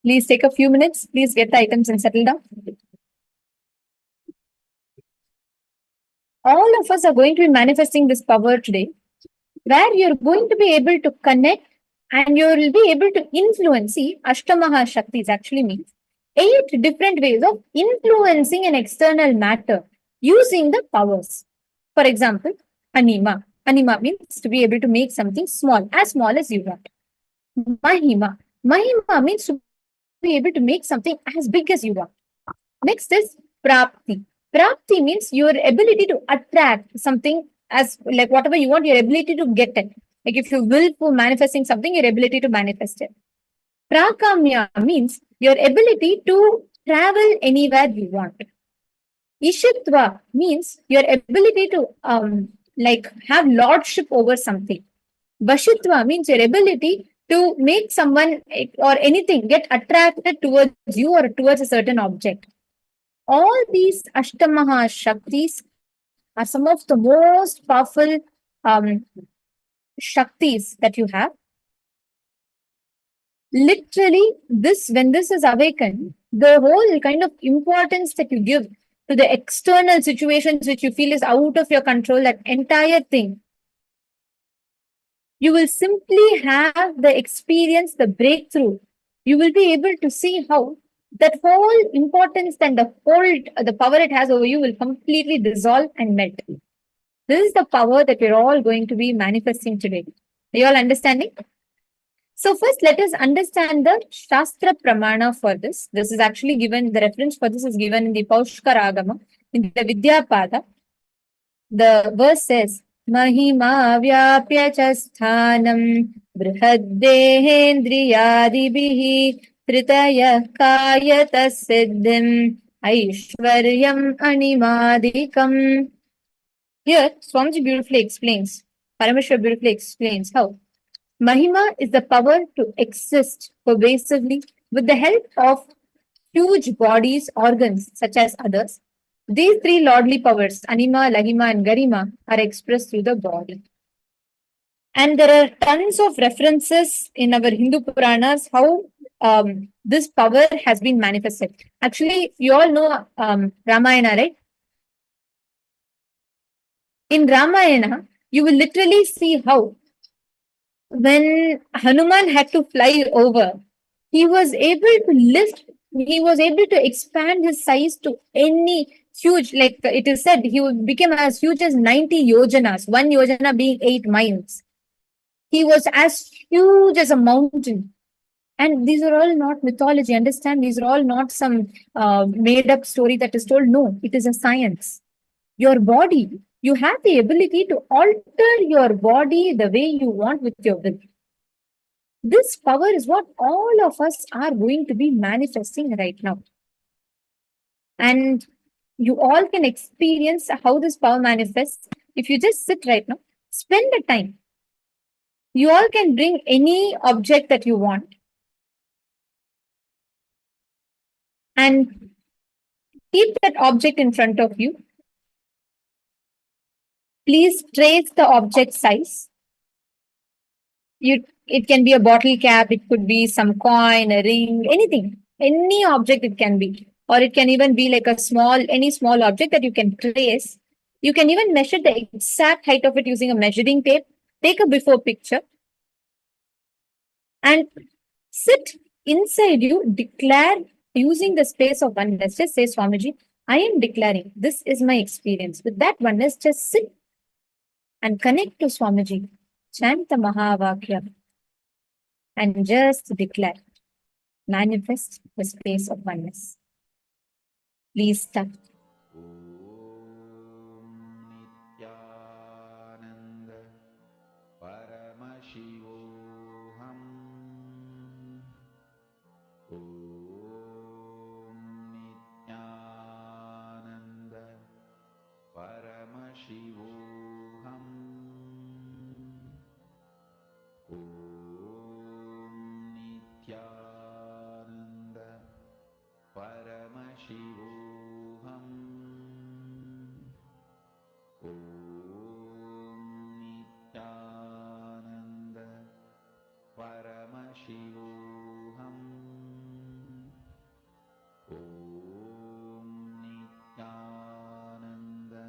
[SPEAKER 6] Please take a few minutes. Please get the items and settle down. All of us are going to be manifesting this power today, where you're going to be able to connect and you will be able to influence. See, Ashtamaha Shaktis actually means 8 different ways of influencing an external matter using the powers. For example, Anima. Anima means to be able to make something small as you want. Mahima. Mahima means to be able to make something as big as you want. Next is Prapti. Prapti means your ability to attract something as like whatever you want, your ability to get it. Like if you will for manifesting something, your ability to manifest it. Prakamya means your ability to travel anywhere you want. Ishitva means your ability to have lordship over something. Vashitva means your ability to make someone or anything get attracted towards you or towards a certain object. All these Ashtamaha Shaktis are some of the most powerful Shaktis that you have. Literally, when this is awakened, the whole kind of importance that you give to the external situations which you feel is out of your control, that entire thing, you will simply have the experience, the breakthrough. You will be able to see how that whole importance and the power it has over you will completely dissolve and melt. This is the power that we're all going to be manifesting today. Are you all understanding? So first, let us understand the Shastra Pramana for this. This is actually given, the reference for this is given in the Paushkaragama, in the Vidyapada. The verse says, Mahima vyapya cha sthanam brihaddehendriyadibihi tritaya kayata siddhim aishwaryam animadikam. Here, Swamiji beautifully explains, Paramashiva beautifully explains how Mahima is the power to exist pervasively with the help of huge bodies, organs such as others. These 3 lordly powers, Anima, Lahima, and Garima, are expressed through the body. And there are tons of references in our Hindu Puranas how this power has been manifested. Actually, you all know Ramayana, right? In Ramayana, You will literally see how when Hanuman had to fly over, he was able to lift, he was able to expand his size to any huge, like it is said, he became as huge as 90 yojanas, one yojana being 8 miles. He was as huge as a mountain. And these are all not mythology. Understand? These are all not some made up story that is told. No, it is a science. Your body, you have the ability to alter your body the way you want with your will. This power is what all of us are going to be manifesting right now. And you all can experience how this power manifests if you just sit right now, spend the time. You all can bring any object that you want and keep that object in front of you. Please trace the object size. It can be a bottle cap, it could be some coin, a ring, anything, any object it can be. Or it can even be like any small object that you can trace. You can even measure the exact height of it using a measuring tape. Take a before picture and sit inside you, declare using the space of oneness. Just say, Swamiji, I am declaring, this is my experience. With that oneness, just sit and connect to Swamiji. Chant the Mahavakya and just declare. Manifest the space of oneness. Please start.
[SPEAKER 5] Nityananda Paramashivoham Nityananda Paramashivoham Nityananda Paramashivoham Nityananda Paramashivoham Nityananda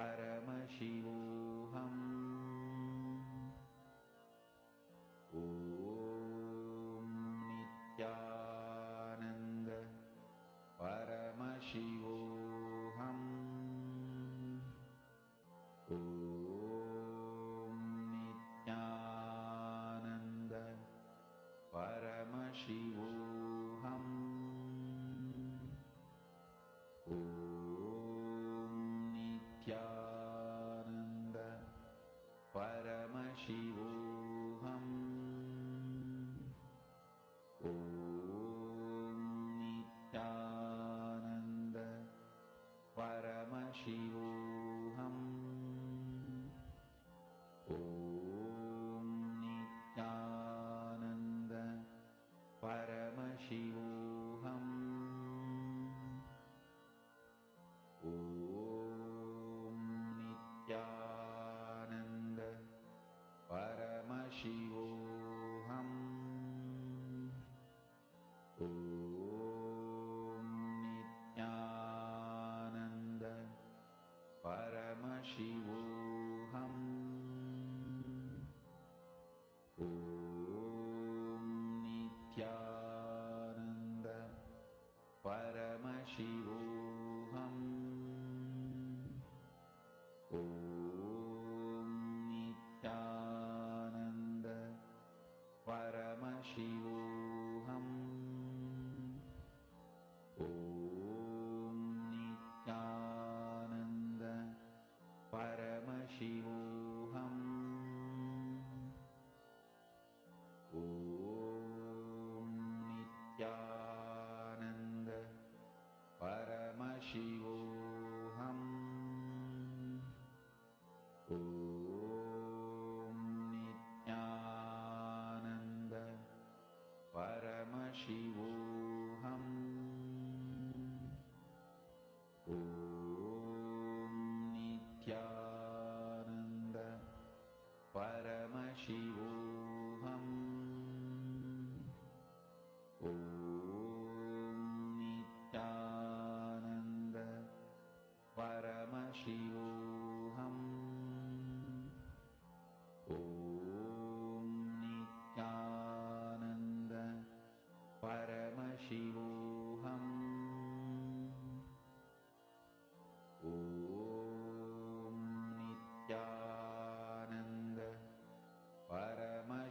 [SPEAKER 5] Paramashivoham Nityananda Paramashivoham Nityananda Paramashivoham Nityananda Paramashivoham Nityananda Paramashivoham Nityananda Paramashivoham Nityananda Paramashivoham Nityananda Paramashivoham Nityananda Paramashivoham Nityananda Paramashivoham Nityananda Paramashivoham Nityananda Paramashivoham Nityananda Paramashivoham Nityananda Paramashivoham Nityananda Paramashivoham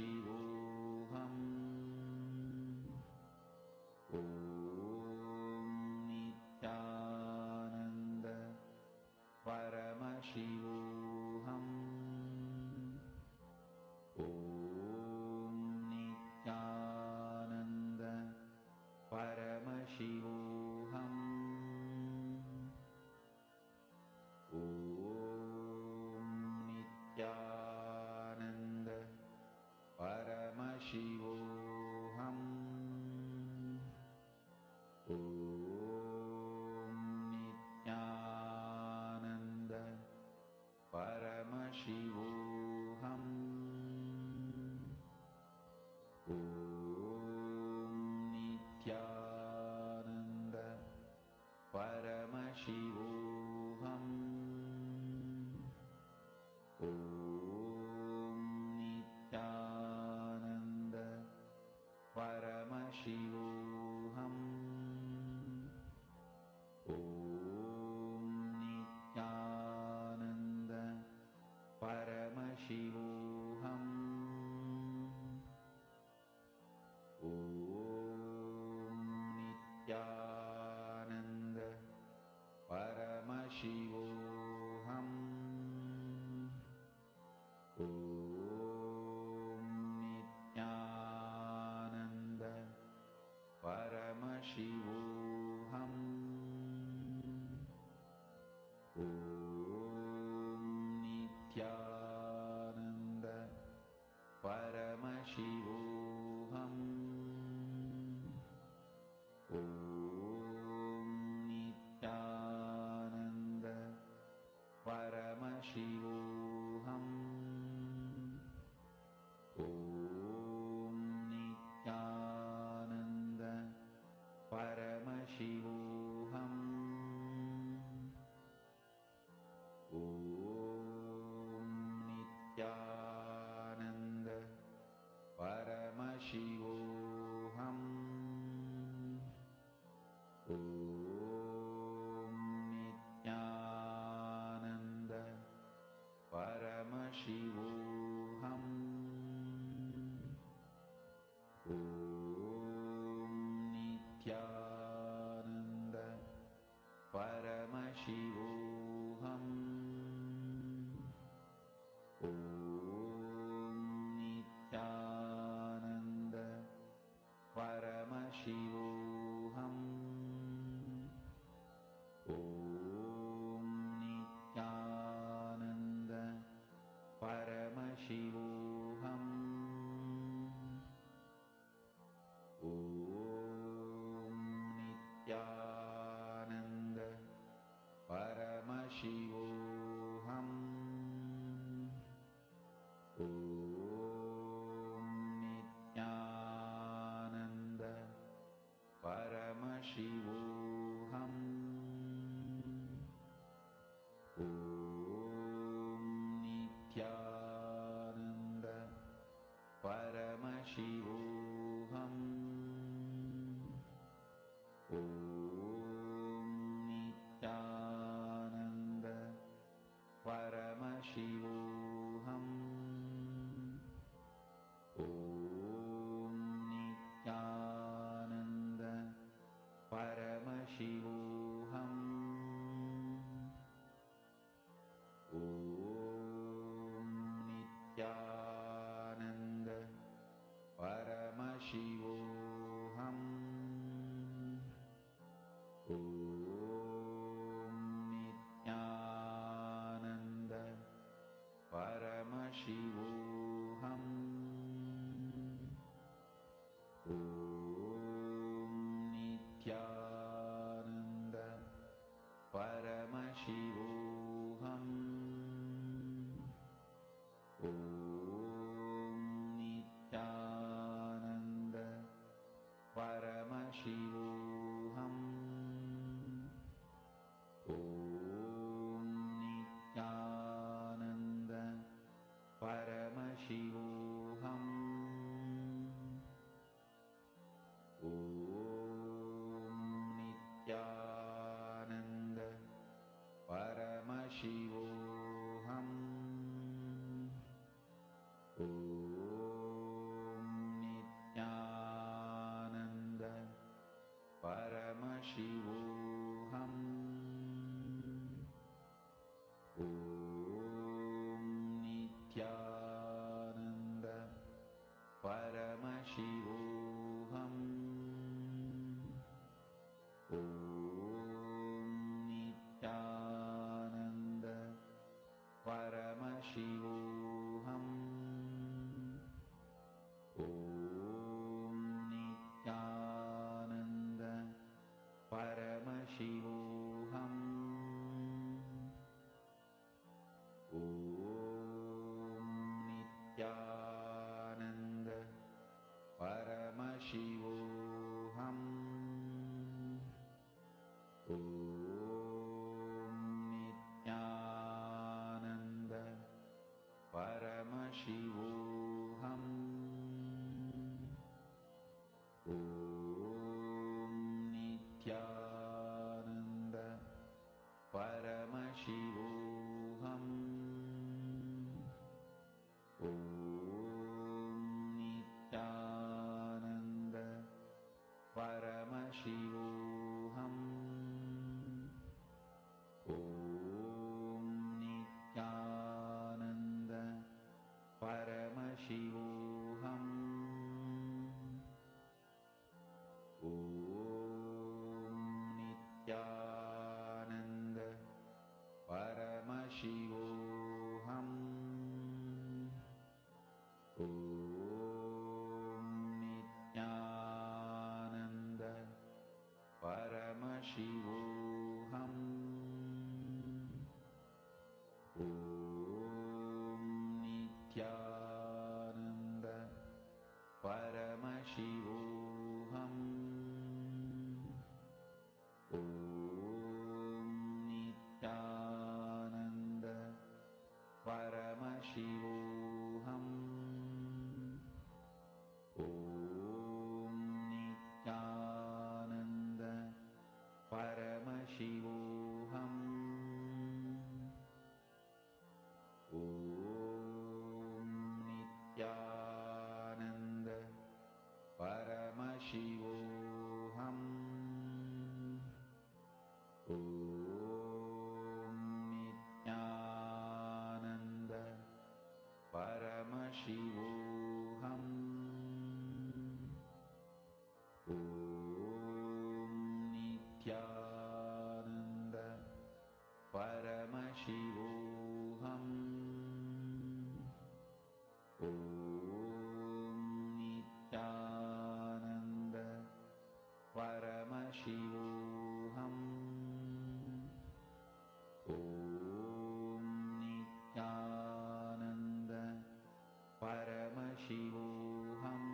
[SPEAKER 5] Paramashivoham. Om Nityananda Paramashivoham. Om Nityananda Paramashivoham. Om Nityananda Paramashivoham. Om Nityananda Paramashivoham. Om Nityananda Paramashivoham. Om Nityananda Paramashivoham. Om Nityananda Paramashivoham. Om Nityananda Paramashivoham. Om Nityananda Paramashivoham. Om Nityananda Paramashivoham. Om Nityananda Paramashivoham. Om Nityananda Paramashivoham. Om Nityananda Paramashivoham. Om Nityananda Paramashivoham. Om Nityananda Paramashivoham. Om Nityananda Paramashivoham. Om Nityananda Paramashivoham. Om Nityananda Paramashivoham.
[SPEAKER 3] Paramashivoham. Om Nityananda Paramashivoham. Om Nityananda Paramashivoham. Om Nityananda Paramashivoham. Om Nityananda Paramashivoham. Om Nityananda Paramashivoham. Om Nityananda Paramashivoham. Om Nityananda Paramashivoham. Om Nityananda Paramashivoham. Om Nityananda Paramashivoham. Om Nityananda Paramashivoham.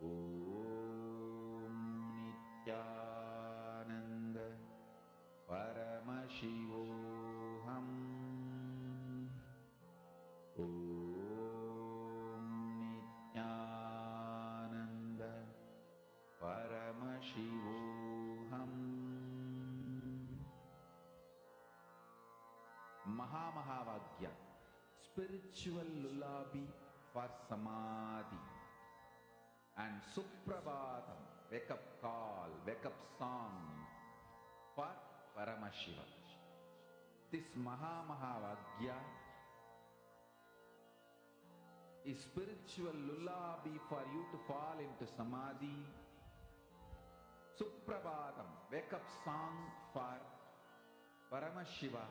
[SPEAKER 3] Om Nityananda Paramashivoham. Om Nityananda Paramashivoham. Mahamahavagya, spiritual lullaby for samadhi, and Suprabhatam, wake up call, wake up song for Paramashiva. This Mahamahavagya is spiritual lullaby for you to fall into samadhi. Suprabhatam, wake up song for Paramashiva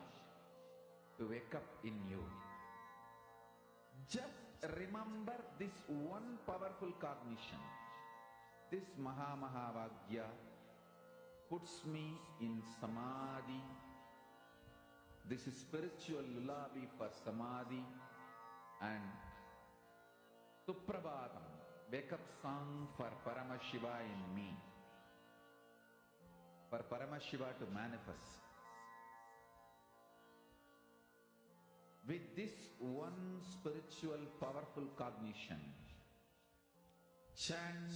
[SPEAKER 3] to wake up in you. Just remember this one powerful cognition. This Mahamahavagya puts me in samadhi. This is spiritual lullaby for samadhi. And Suprabhatam, wake up song for Paramashiva in me. For Paramashiva to manifest. With this one spiritual powerful cognition, chant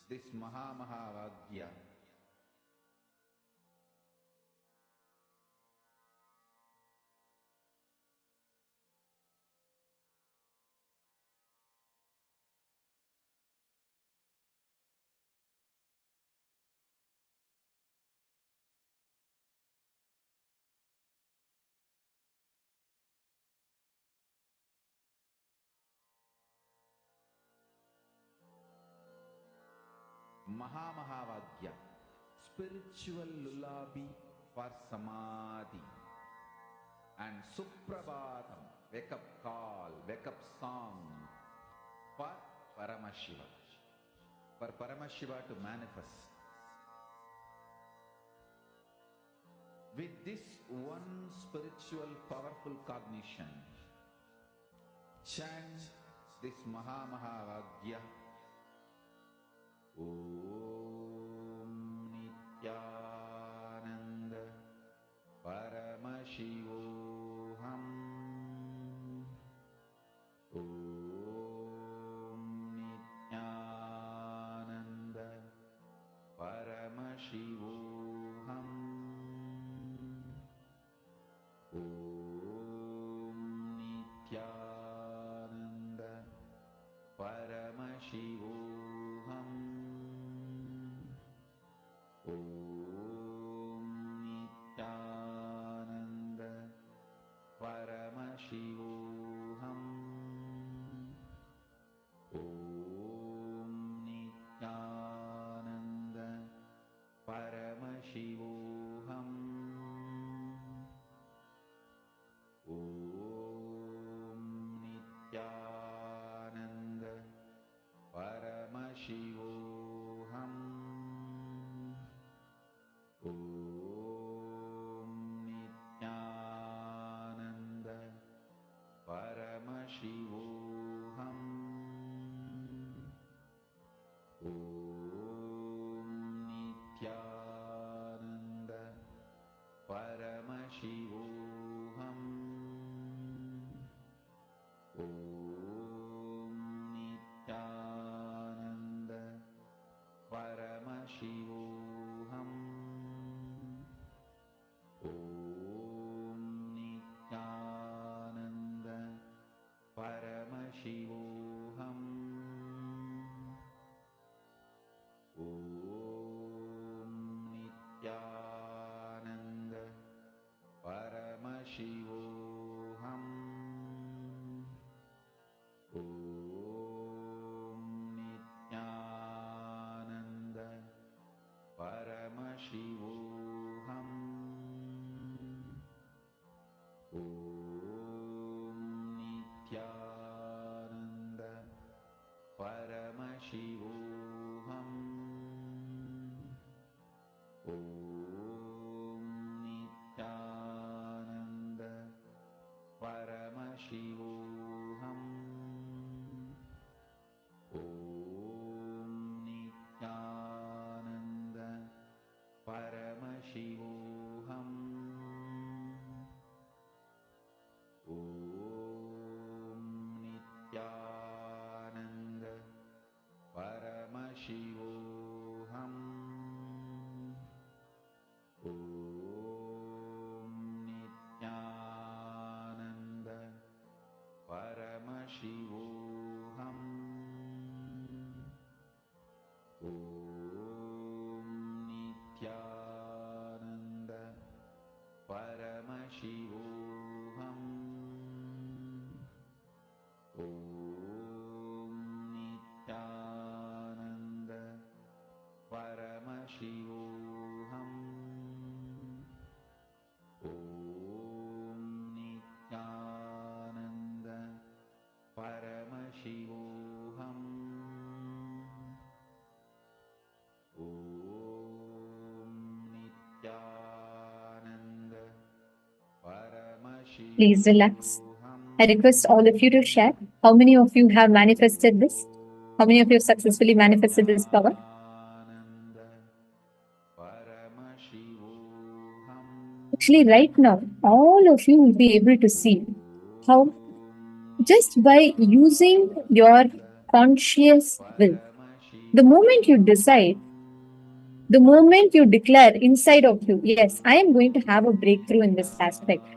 [SPEAKER 3] this Mahamahavagya. Mahamahavagya, spiritual lullaby for samadhi. And Suprabhatam, wake up call, wake up song for Paramashiva. For Paramashiva to manifest. With this one spiritual powerful cognition, chant this Mahamahavagya. Om Nityananda Paramashivoham. Om Nityananda Paramashivoham. Om Nityananda Paramashivoham.
[SPEAKER 6] Please relax. I request all of you to share how many of you have manifested this? How many of you have successfully manifested this power? Actually, right now, all of you will be able to see how just by using your conscious will, the moment you decide, the moment you declare inside of you, yes, I am going to have a breakthrough in this aspect,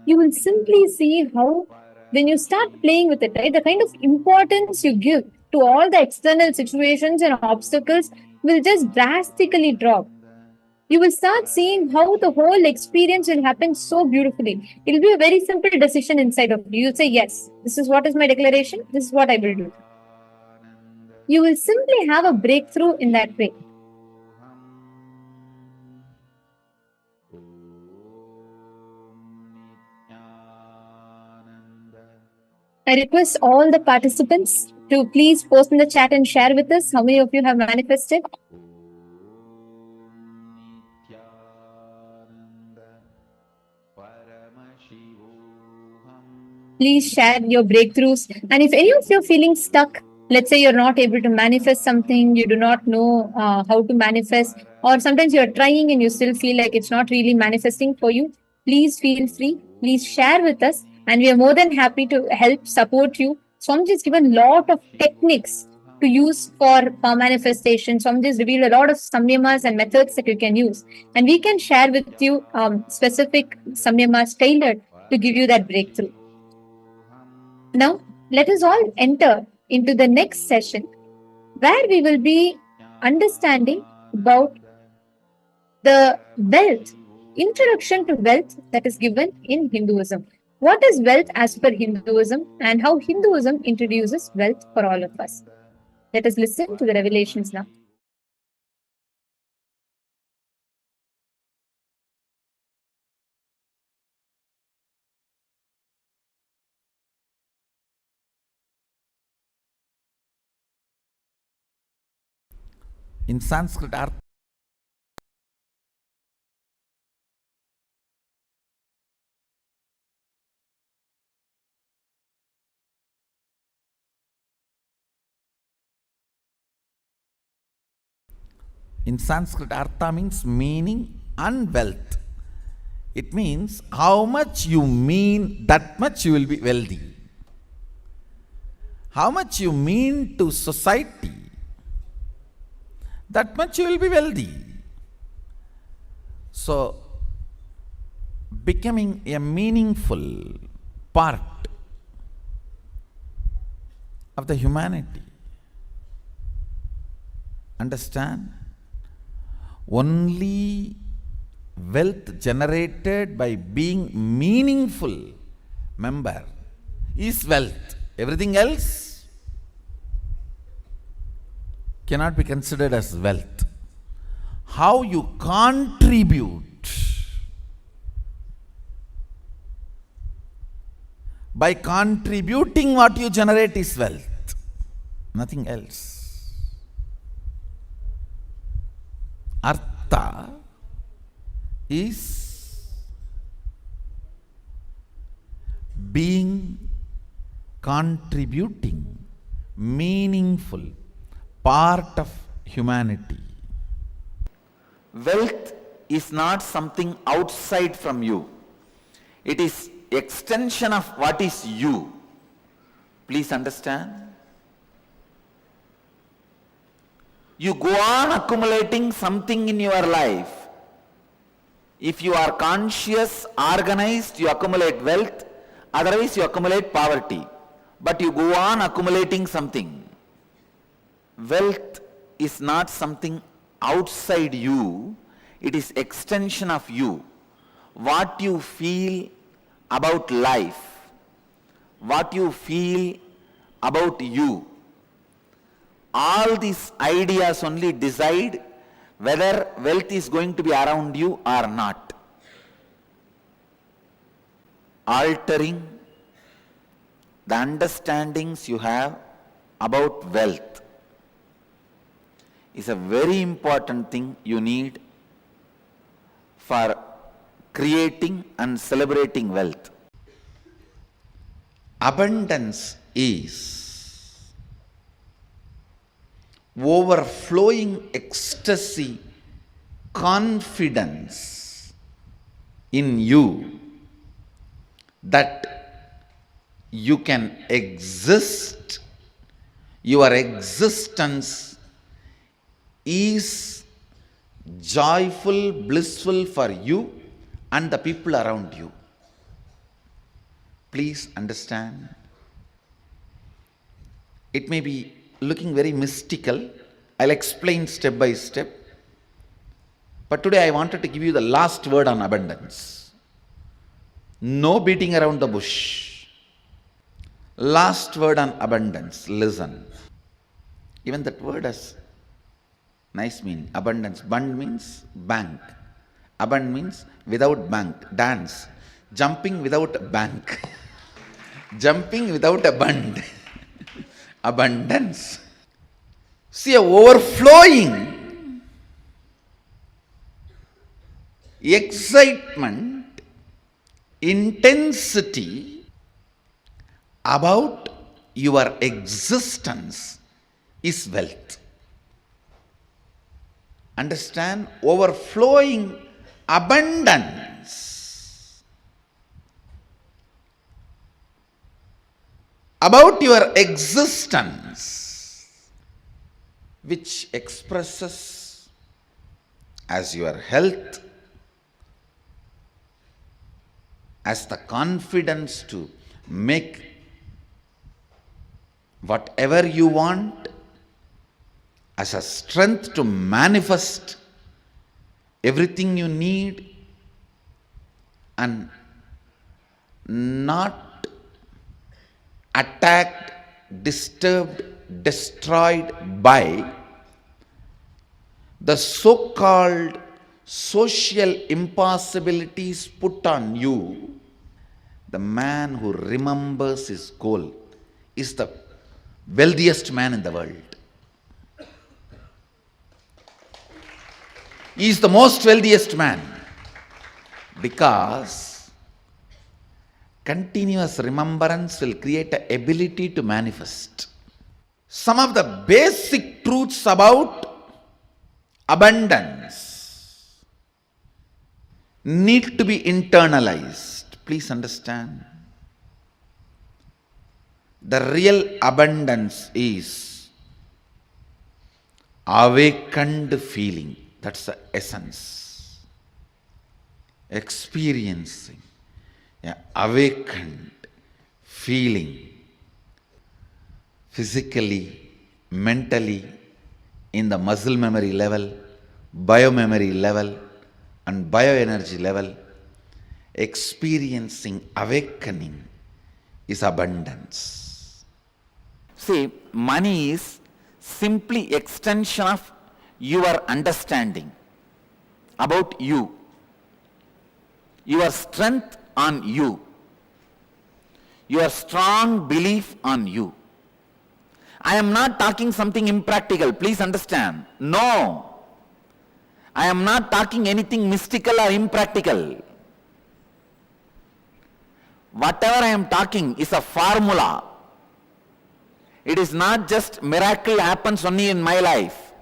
[SPEAKER 6] you will simply see how when you start playing with it, right, the kind of importance you give to all the external situations and obstacles will just drastically drop. You will start seeing how the whole experience will happen so beautifully. It will be a very simple decision inside of you. You'll say, yes, this is what is my declaration. This is what I will do. You will simply have a breakthrough in that way. I request all the participants to please post in the chat and share with us how many of you have manifested. Please share your breakthroughs. And if any of you are feeling stuck, let's say you're not able to manifest something, you do not know how to manifest, or sometimes you're trying and you still feel like it's not really manifesting for you, please feel free. Please share with us, and we are more than happy to help support you. Swamiji has given a lot of techniques to use for manifestation. Swamiji has revealed a lot of samyamas and methods that you can use. And we can share with you specific samyamas tailored to give you that breakthrough. Now, let us all enter into the next session where we will be understanding about the wealth, introduction to wealth that is given in Hinduism. What is wealth as per Hinduism and how Hinduism introduces wealth for all of us? Let us listen to the revelations now.
[SPEAKER 3] In Sanskrit, In Sanskrit, artha means meaning and wealth. It means how much you mean, that much you will be wealthy. How much you mean to society, that much you will be wealthy. So, becoming a meaningful part of the humanity. Understand? Only wealth generated by being meaningful member is wealth. Everything else cannot be considered as wealth. How you contribute by contributing what you generate is wealth, nothing else. Artha is being contributing, meaningful part of humanity. Wealth is not something outside from you. It is extension of what is you. Please understand. You go on accumulating something in your life. If you are conscious, organized, you accumulate wealth. Otherwise, you accumulate poverty. But you go on accumulating something. Wealth is not something outside you. It is extension of you. What you feel about life, what you feel about you. All these ideas only decide whether wealth is going to be around you or not. Altering the understandings you have about wealth is a very important thing you need for creating and celebrating wealth. Abundance is overflowing ecstasy, confidence in you that you can exist, your existence is joyful, blissful for you and the people around you. Please understand. It may be looking very mystical. I'll explain step by step. But today I wanted to give you the last word on abundance. No beating around the bush. Last word on abundance. Listen. Even that word has nice meaning. Abundance. Bund means bank. Abund means without bank. Dance. Jumping without a bank. Jumping without a bund. Abundance. See, a overflowing excitement, intensity about your existence is wealth. Understand? Overflowing abundance about your existence, which expresses as your health, as the confidence to make whatever you want, as a strength to manifest everything you need, and not attacked, disturbed, destroyed by the so-called social impossibilities put on you. The man who remembers his goal is the wealthiest man in the world. He is the most wealthiest man because continuous remembrance will create an ability to manifest. Some of the basic truths about abundance need to be internalized. Please understand. The real abundance is awakened feeling. That's the essence. Experiencing an awakened feeling physically, mentally, in the muscle memory level, biomemory level, and bioenergy level. Experiencing awakening is abundance. See, money is simply extension of your understanding about you, your strength on you, your strong belief on you. I am not talking something impractical, please understand. No, I am not talking anything mystical or impractical. Whatever I am talking is a formula. It is not just miracle happens only in my life.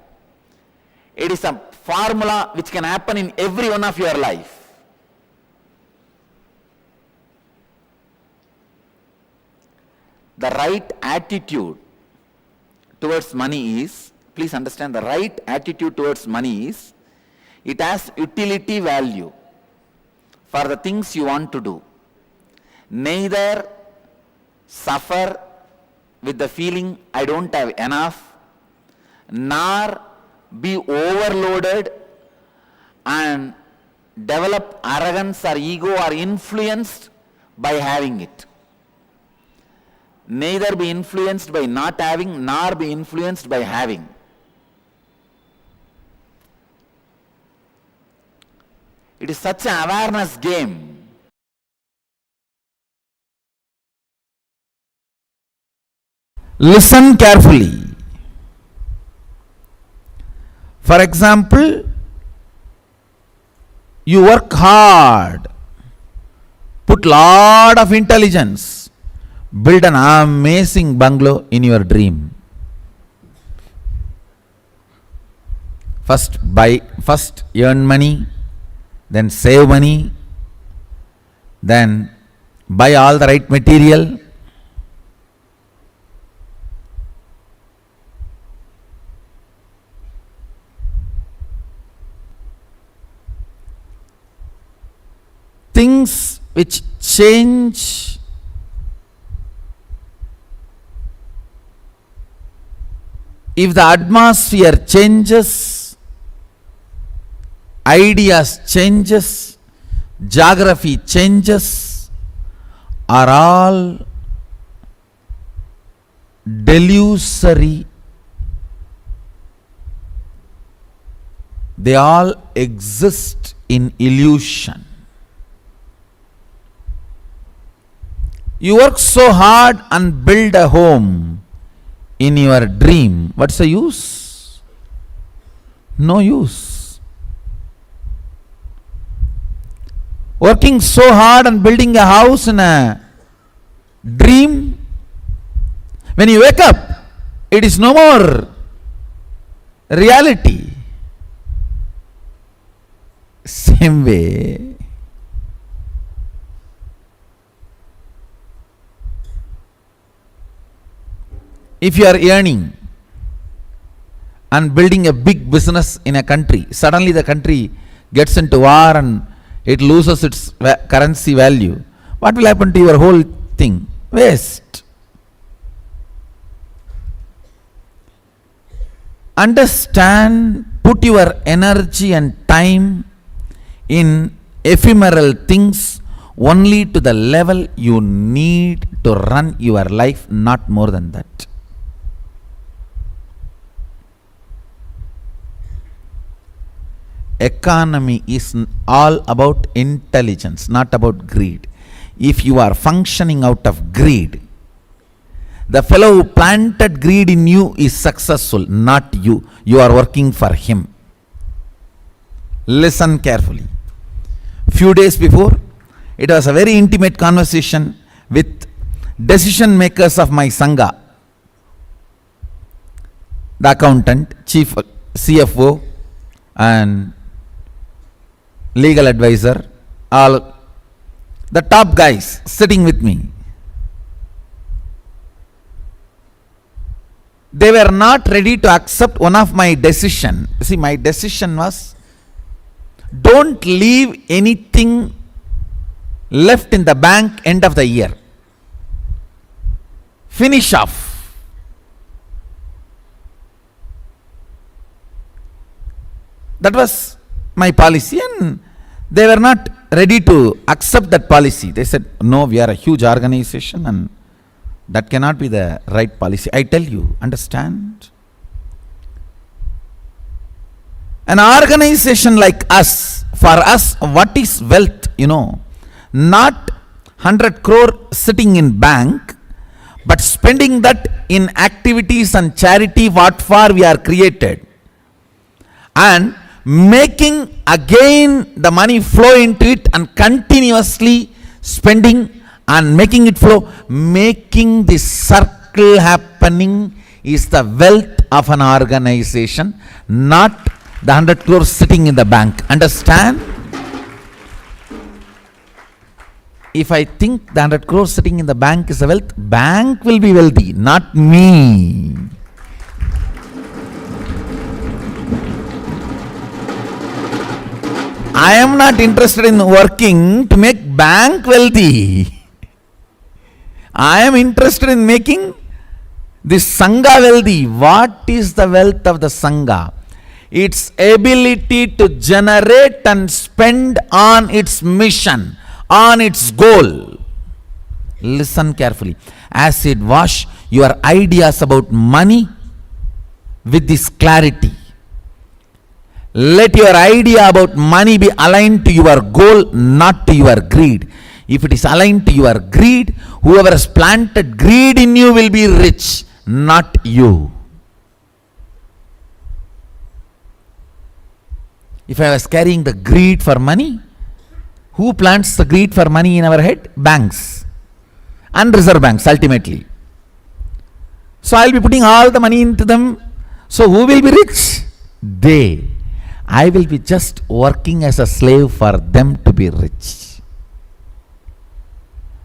[SPEAKER 3] It is a formula which can happen in every one of your life. The right attitude towards money is, please understand, the right attitude towards money is, it has utility value for the things you want to do. Neither suffer with the feeling I don't have enough, nor be overloaded and develop arrogance or ego or influenced by having it. Neither be influenced by not having, nor be influenced by having. It is such an awareness game. Listen carefully. For example, you work hard, put lot of intelligence, build an amazing bungalow in your dream. First earn money, then save money, then buy all the right material. Things which change if the atmosphere changes, ideas changes, geography changes, are all delusory. They all exist in illusion. You work so hard and build a home in your dream. What's the use? No use. Working so hard and building a house in a dream, when you wake up, it is no more reality. Same way, if you are earning and building a big business in a country, suddenly the country gets into war and it loses its currency value, what will happen to your whole thing? Waste. Understand, put your energy and time in ephemeral things only to the level you need to run your life, not more than that. Economy is all about intelligence, not about greed. If you are functioning out of greed, the fellow who planted greed in you is successful, not you. You are working for him. Listen carefully. Few days before, it was a very intimate conversation with decision makers of my Sangha, the accountant, chief CFO, and legal advisor, all the top guys sitting with me. They were not ready to accept one of my decision. See, my decision was, don't leave anything left in the bank end of the year. Finish off. That was my policy, and they were not ready to accept that policy. They said, no, we are a huge organization and that cannot be the right policy. I tell you, understand? An organization like us, for us, what is wealth? Not 100 crore sitting in bank, but spending that in activities and charity what for we are created, and making again the money flow into it and continuously spending and making it flow, making this circle happening is the wealth of an organization, not the 100 crores sitting in the bank. Understand? If I think the 100 crores sitting in the bank is a wealth, bank will be wealthy, not me. I am not interested in working to make bank wealthy. I am interested in making this Sangha wealthy. What is the wealth of the Sangha? Its ability to generate and spend on its mission, on its goal. Listen carefully. Acid wash your ideas about money with this clarity. Let your idea about money be aligned to your goal, not to your greed. If it is aligned to your greed, whoever has planted greed in you will be rich, not you. If I was carrying the greed for money, who plants the greed for money in our head? Banks and reserve banks ultimately. So I will be putting all the money into them. So who will be rich? They. I will be just working as a slave for them to be rich.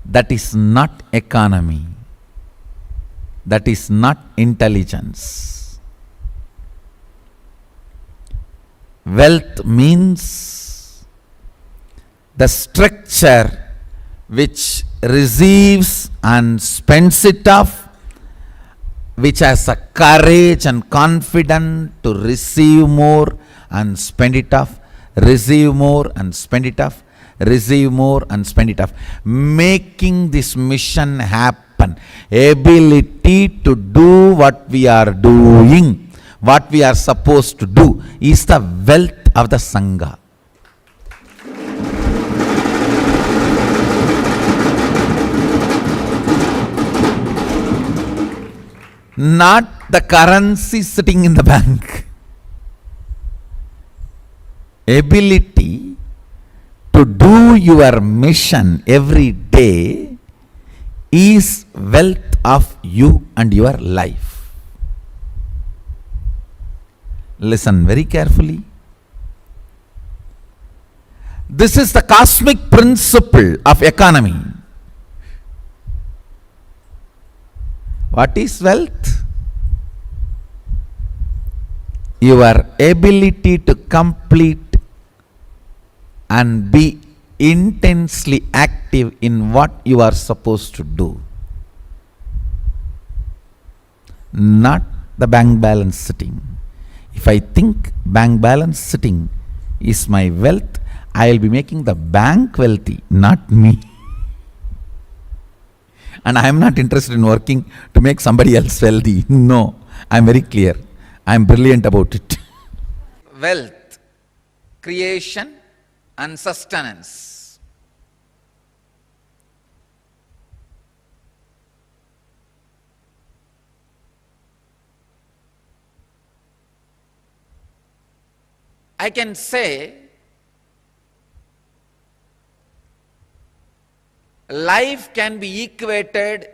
[SPEAKER 3] That is not economy. That is not intelligence. Wealth means the structure which receives and spends it off, which has a courage and confidence to receive more and spend it off, receive more and spend it off, receive more and spend it off. Making this mission happen, ability to do what we are doing, what we are supposed to do, is the wealth of the Sangha. Not the currency sitting in the bank. Ability to do your mission every day is wealth of you and your life. Listen very carefully. This is the cosmic principle of economy. What is wealth? Your ability to complete and be intensely active in what you are supposed to do. Not the bank balance sitting. If I think bank balance sitting is my wealth, I will be making the bank wealthy, not me. And I am not interested in working to make somebody else wealthy. No, I am very clear. I am brilliant about it. Wealth, creation and sustenance. I can say life can be equated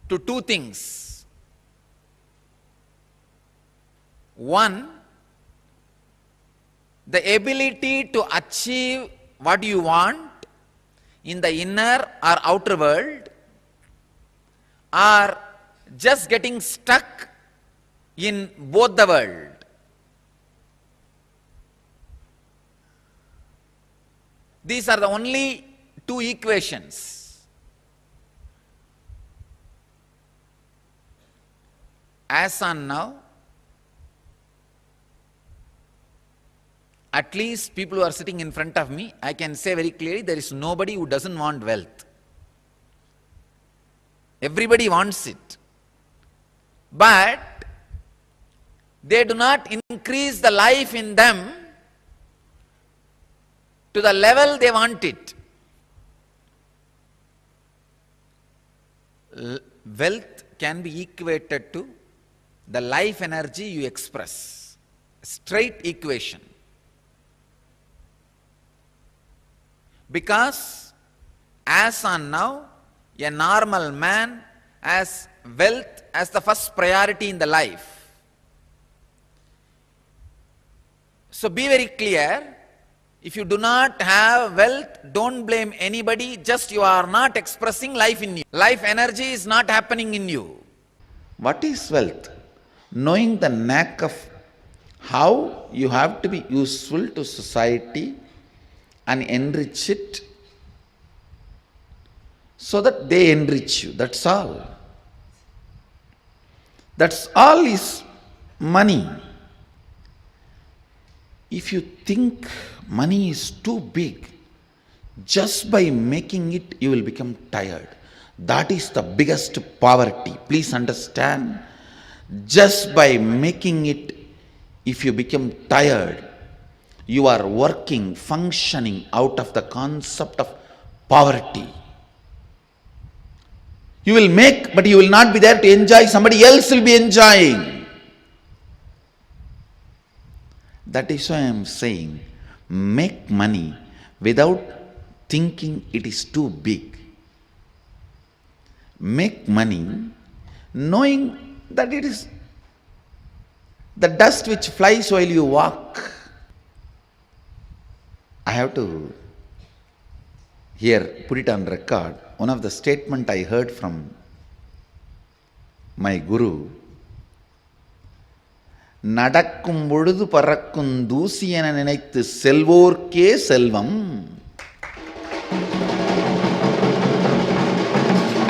[SPEAKER 3] to two things. One,
[SPEAKER 5] the ability to achieve what you want in the inner or outer world, or just getting stuck in both the world. These are the only two equations. As on now, at least people who are sitting in front of me, I can say very clearly, there is nobody who doesn't want wealth. Everybody wants it. But they do not increase the life in them to the level they want it. Wealth can be equated to the life energy you express. Straight equation. Because as on now, a normal man has wealth as the first priority in the life. So be very clear, if you do not have wealth, don't blame anybody, just you are not expressing life in you. Life energy is not happening in you. What is wealth? Knowing the knack of how you have to be useful to society and enrich it so that they enrich you. That's all. That's all is money. If you think money is too big, just by making it, you will become tired. That is the biggest poverty. Please understand. Just by making it, if you become tired, you are working, functioning out of the concept of poverty. You will make, but you will not be there to enjoy. Somebody else will be enjoying. That is why I am saying, make money without thinking it is too big. Make money knowing that it is the dust which flies while you walk. I have to here put it on record. One of the statement I heard from my guru, நடக்கும் பொழுது பறக்கும் தூசி என நினைத்து செல்வோர்க்கே செல்வம்.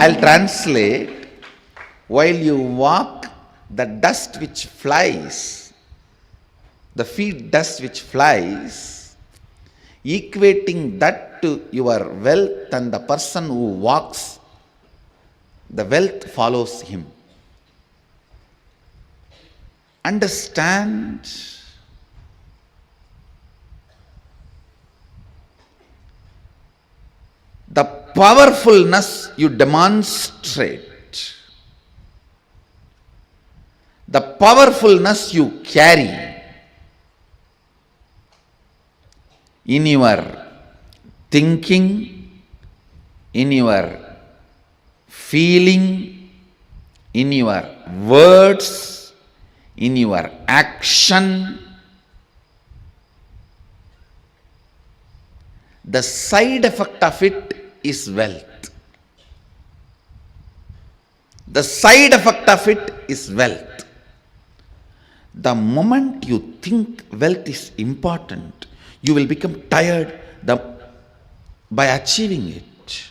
[SPEAKER 5] I'll translate. While you walk, the dust which flies, the feet dust which flies, equating that to your wealth, and the person who walks, the wealth follows him. Understand. The powerfulness you demonstrate, the powerfulness you carry in your thinking, in your feeling, in your words, in your action, the side effect of it is wealth. The side effect of it is wealth. The moment you think wealth is important, you will become tired by achieving it.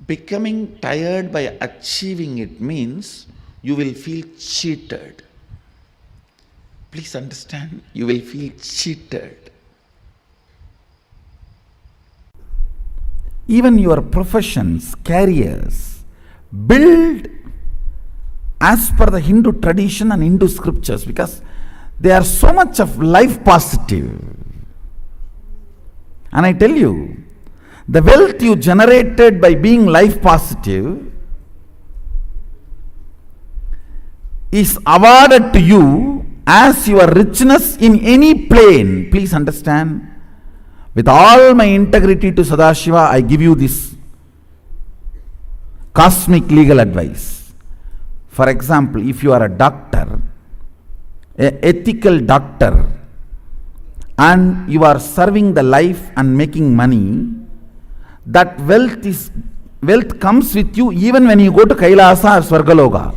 [SPEAKER 5] Becoming tired by achieving it means you will feel cheated. Please understand, you will feel cheated. Even your professions, careers, build as per the Hindu tradition and Hindu scriptures, because they are so much of life positive. And I tell you, the wealth you generated by being life positive is awarded to you as your richness in any plane. Please understand. With all my integrity to Sadashiva, I give you this cosmic legal advice. For example, if you are a doctor an ethical doctor, and you are serving the life and making money, that wealth comes with you even when you go to Kailasa or Swargaloka,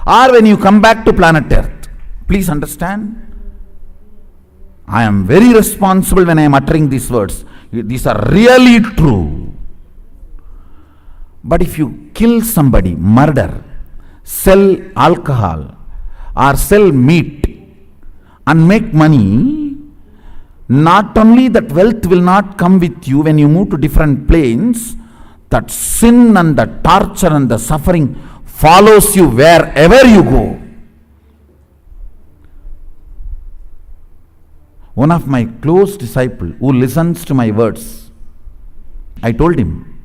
[SPEAKER 5] or when you come back to planet Earth. Please understand. I am very responsible when I am uttering these words. These are really true. But if you kill somebody, murder, sell alcohol, or sell meat and make money, not only that wealth will not come with you when you move to different planes, that sin and the torture and the suffering follows you wherever you go. One of my close disciples who listens to my words, I told him,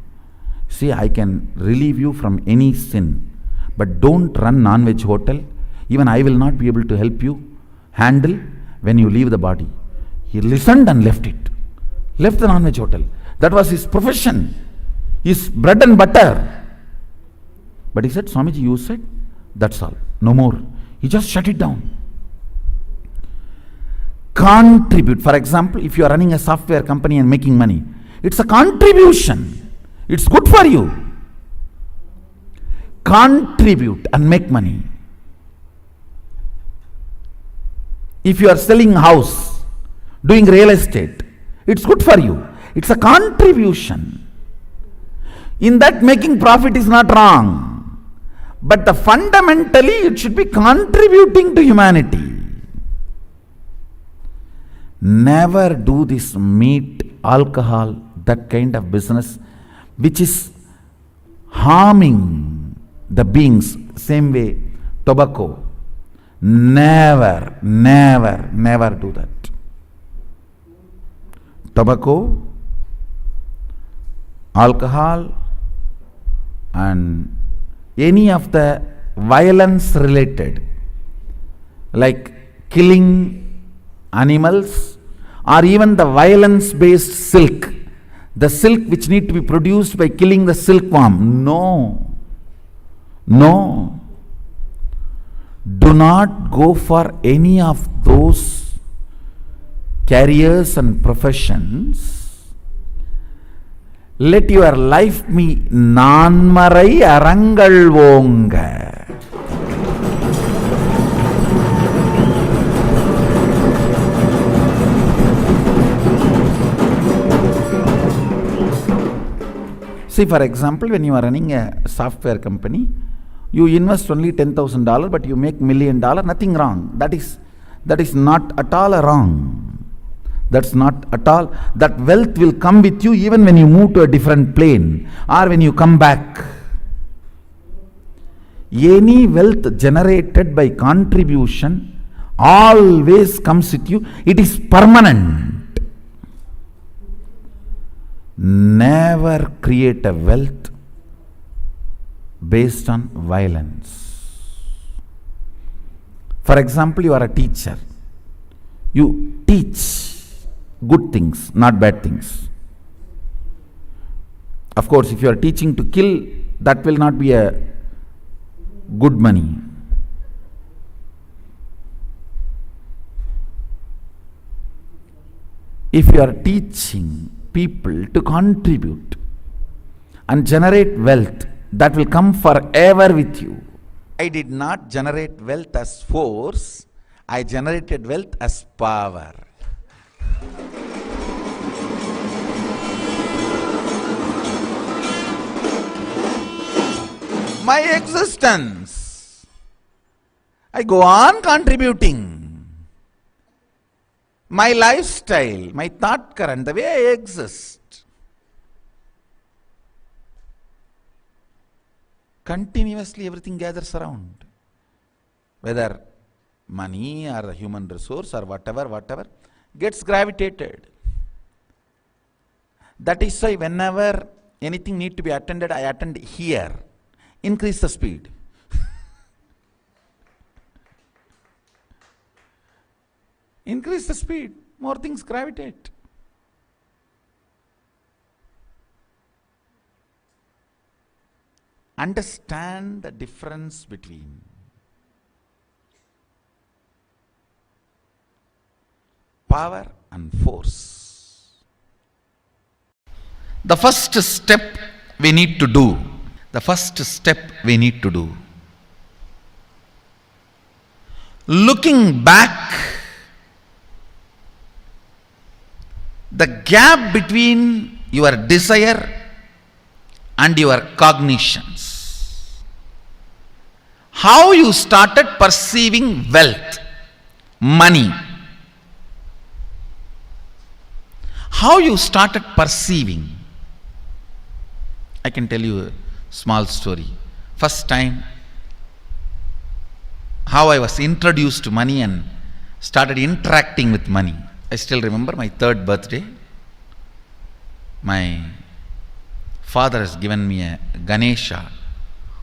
[SPEAKER 5] see, I can relieve you from any sin, but don't run non-veg hotel. Even I will not be able to help you handle when you leave the body. He listened and left it. Left the non-veg hotel. That was his profession, his bread and butter. But he said, Swamiji, you said, that's all, no more. He just shut it down. Contribute. For example, if you are running a software company and making money, it's a contribution. It's good for you. Contribute and make money. If you are selling a house, doing real estate, it's good for you. It's a contribution. In that, making profit is not wrong. But fundamentally, it should be contributing to humanity. Never do this meat, alcohol, that kind of business which is harming the beings. Same way, tobacco. Never, never, never do that. Tobacco, alcohol, and any of the violence related, like killing animals, or even the violence based silk, the silk which need to be produced by killing the silkworm. No, no, do not go for any of those careers and professions. Let your life be nanmarai arangal vonga. See, for example, when you are running a software company, you invest only $10,000, but you make $1 million, nothing wrong. That is not at all wrong. That's not at all. That wealth will come with you even when you move to a different plane or when you come back. Any wealth generated by contribution always comes with you. It is permanent. Never create a wealth based on violence. For example, you are a teacher. You teach good things, not bad things. Of course, if you are teaching to kill, that will not be a good money. If you are teaching people to contribute and generate wealth, that will come forever with you. I did not generate wealth as force, I generated wealth as power. My existence, I go on contributing. My lifestyle, my thought current, the way I exist, continuously everything gathers around. Whether money or the human resource or whatever, gets gravitated. That is why whenever anything need to be attended, I attend here. Increase the speed. Increase the speed, more things gravitate. Understand the difference between power and force. The first step we need to do, looking back, the gap between your desire and your cognitions. How you started perceiving wealth, money. How you started perceiving. I can tell you a small story. First time, how I was introduced to money and started interacting with money. I still remember my 3rd birthday. My father has given me a Ganesha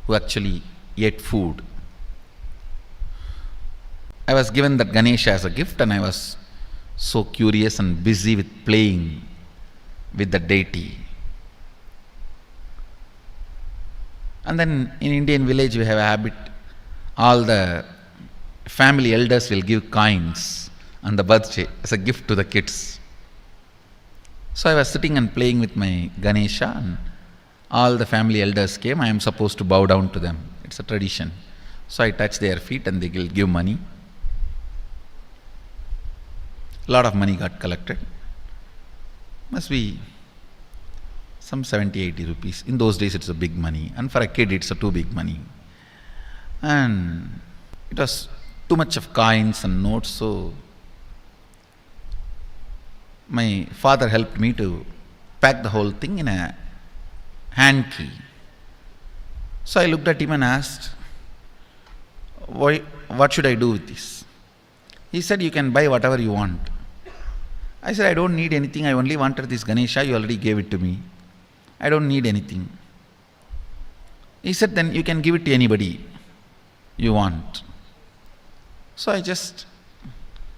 [SPEAKER 5] who actually ate food. I was given that Ganesha as a gift and I was so curious and busy with playing with the deity. And then in Indian village we have a habit, all the family elders will give coins on the birthday as a gift to the kids. So I was sitting and playing with my Ganesha and all the family elders came. I am supposed to bow down to them. It's a tradition. So I touch their feet and they will give money. A lot of money got collected. Must be some 70-80 rupees. In those days it's a big money. And for a kid it's a too big money. And it was too much of coins and notes, so my father helped me to pack the whole thing in a hand key. So I looked at him and asked, what should I do with this? He said, you can buy whatever you want. I said, I don't need anything. I only wanted this Ganesha. You already gave it to me. I don't need anything. He said, then you can give it to anybody you want. So I just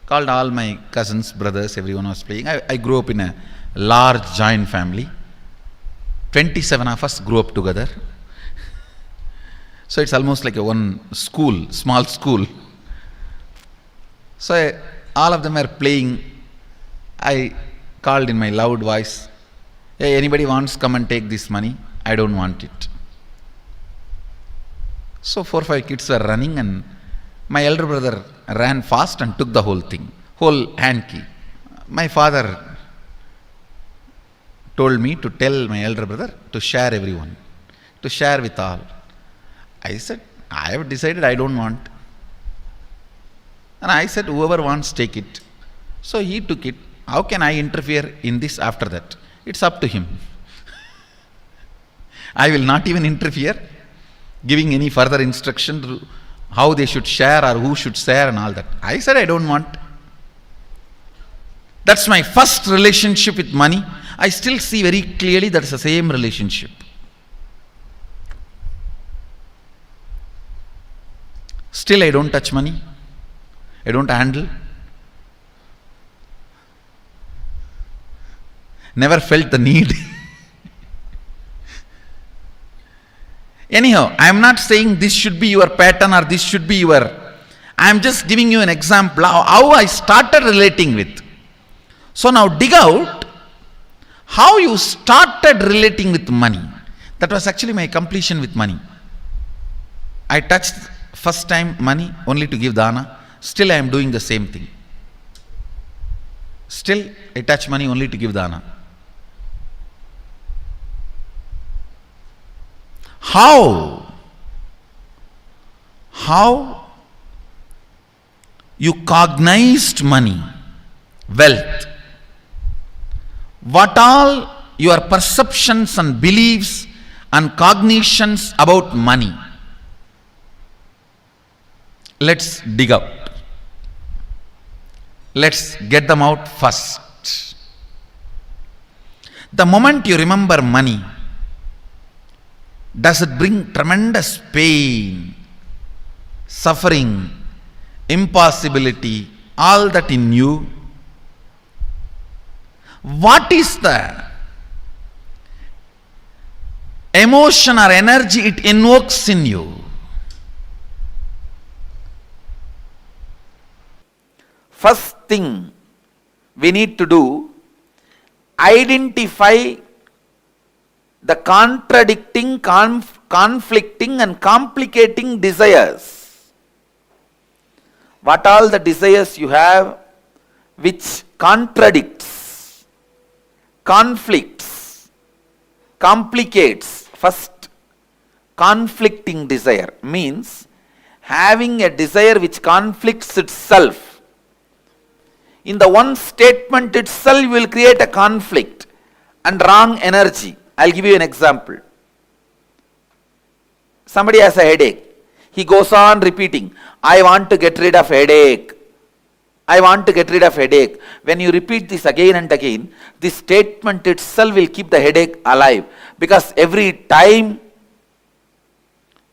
[SPEAKER 5] called all my cousins, brothers, everyone was playing. I grew up in a large joint family. 27 of us grew up together. So it's almost like a one school, small school. So all of them were playing. I called in my loud voice, hey, anybody wants, come and take this money. I don't want it. So 4 or 5 kids were running and my elder brother ran fast and took the whole thing, whole hand key. My father told me to tell my elder brother to share everyone, to share with all. I said, I have decided I don't want. And I said, whoever wants, take it. So he took it. How can I interfere in this after that? It's up to him. I will not even interfere, giving any further instruction to how they should share or who should share and all that. I said I don't want. That's my first relationship with money. I still see very clearly that's the same relationship. Still I don't touch money. I don't handle. Never felt the need. Anyhow, I am not saying this should be your pattern or this should be your... I am just giving you an example how I started relating with. So now dig out how you started relating with money. That was actually my completion with money. I touched first time money only to give dana. Still I am doing the same thing. Still I touch money only to give dana. How you cognized money, wealth, what all your perceptions and beliefs and cognitions about money. Let's dig out. Let's get them out first. The moment you remember money, does it bring tremendous pain, suffering, impossibility, all that in you? What is the emotion or energy it invokes in you? First thing
[SPEAKER 3] we need to do, identify the contradicting, conflicting and complicating desires. What all the desires you have which contradicts, conflicts, complicates. First, conflicting desire means having a desire which conflicts itself. In the one statement itself, you will create a conflict and wrong energy. I'll give you an example. Somebody has a headache. He goes on repeating, I want to get rid of headache. I want to get rid of headache. When you repeat this again and again, this statement itself will keep the headache alive. Because every time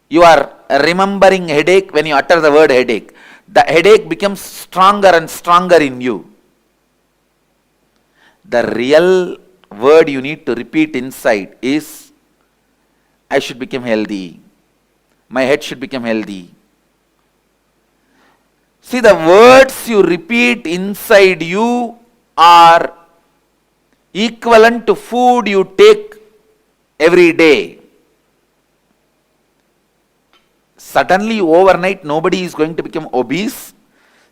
[SPEAKER 3] you are remembering headache, when you utter the word headache, the headache becomes stronger and stronger in you. The real word you need to repeat inside is, I should become healthy. My head should become healthy. See, the words you repeat inside you are equivalent to food you take every day. Suddenly overnight nobody is going to become obese.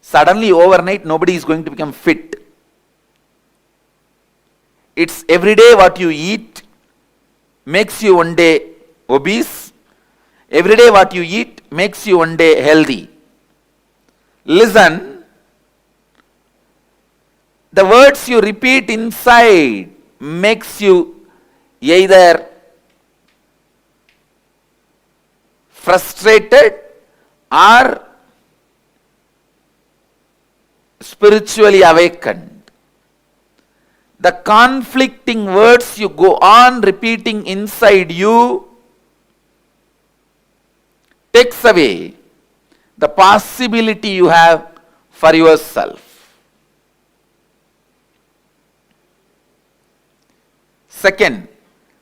[SPEAKER 3] Suddenly overnight nobody is going to become fit. It's every day what you eat makes you one day obese. Every day what you eat makes you one day healthy. Listen, the words you repeat inside makes you either frustrated or spiritually awakened. The conflicting words you go on repeating inside you takes away the possibility you have for yourself. Second,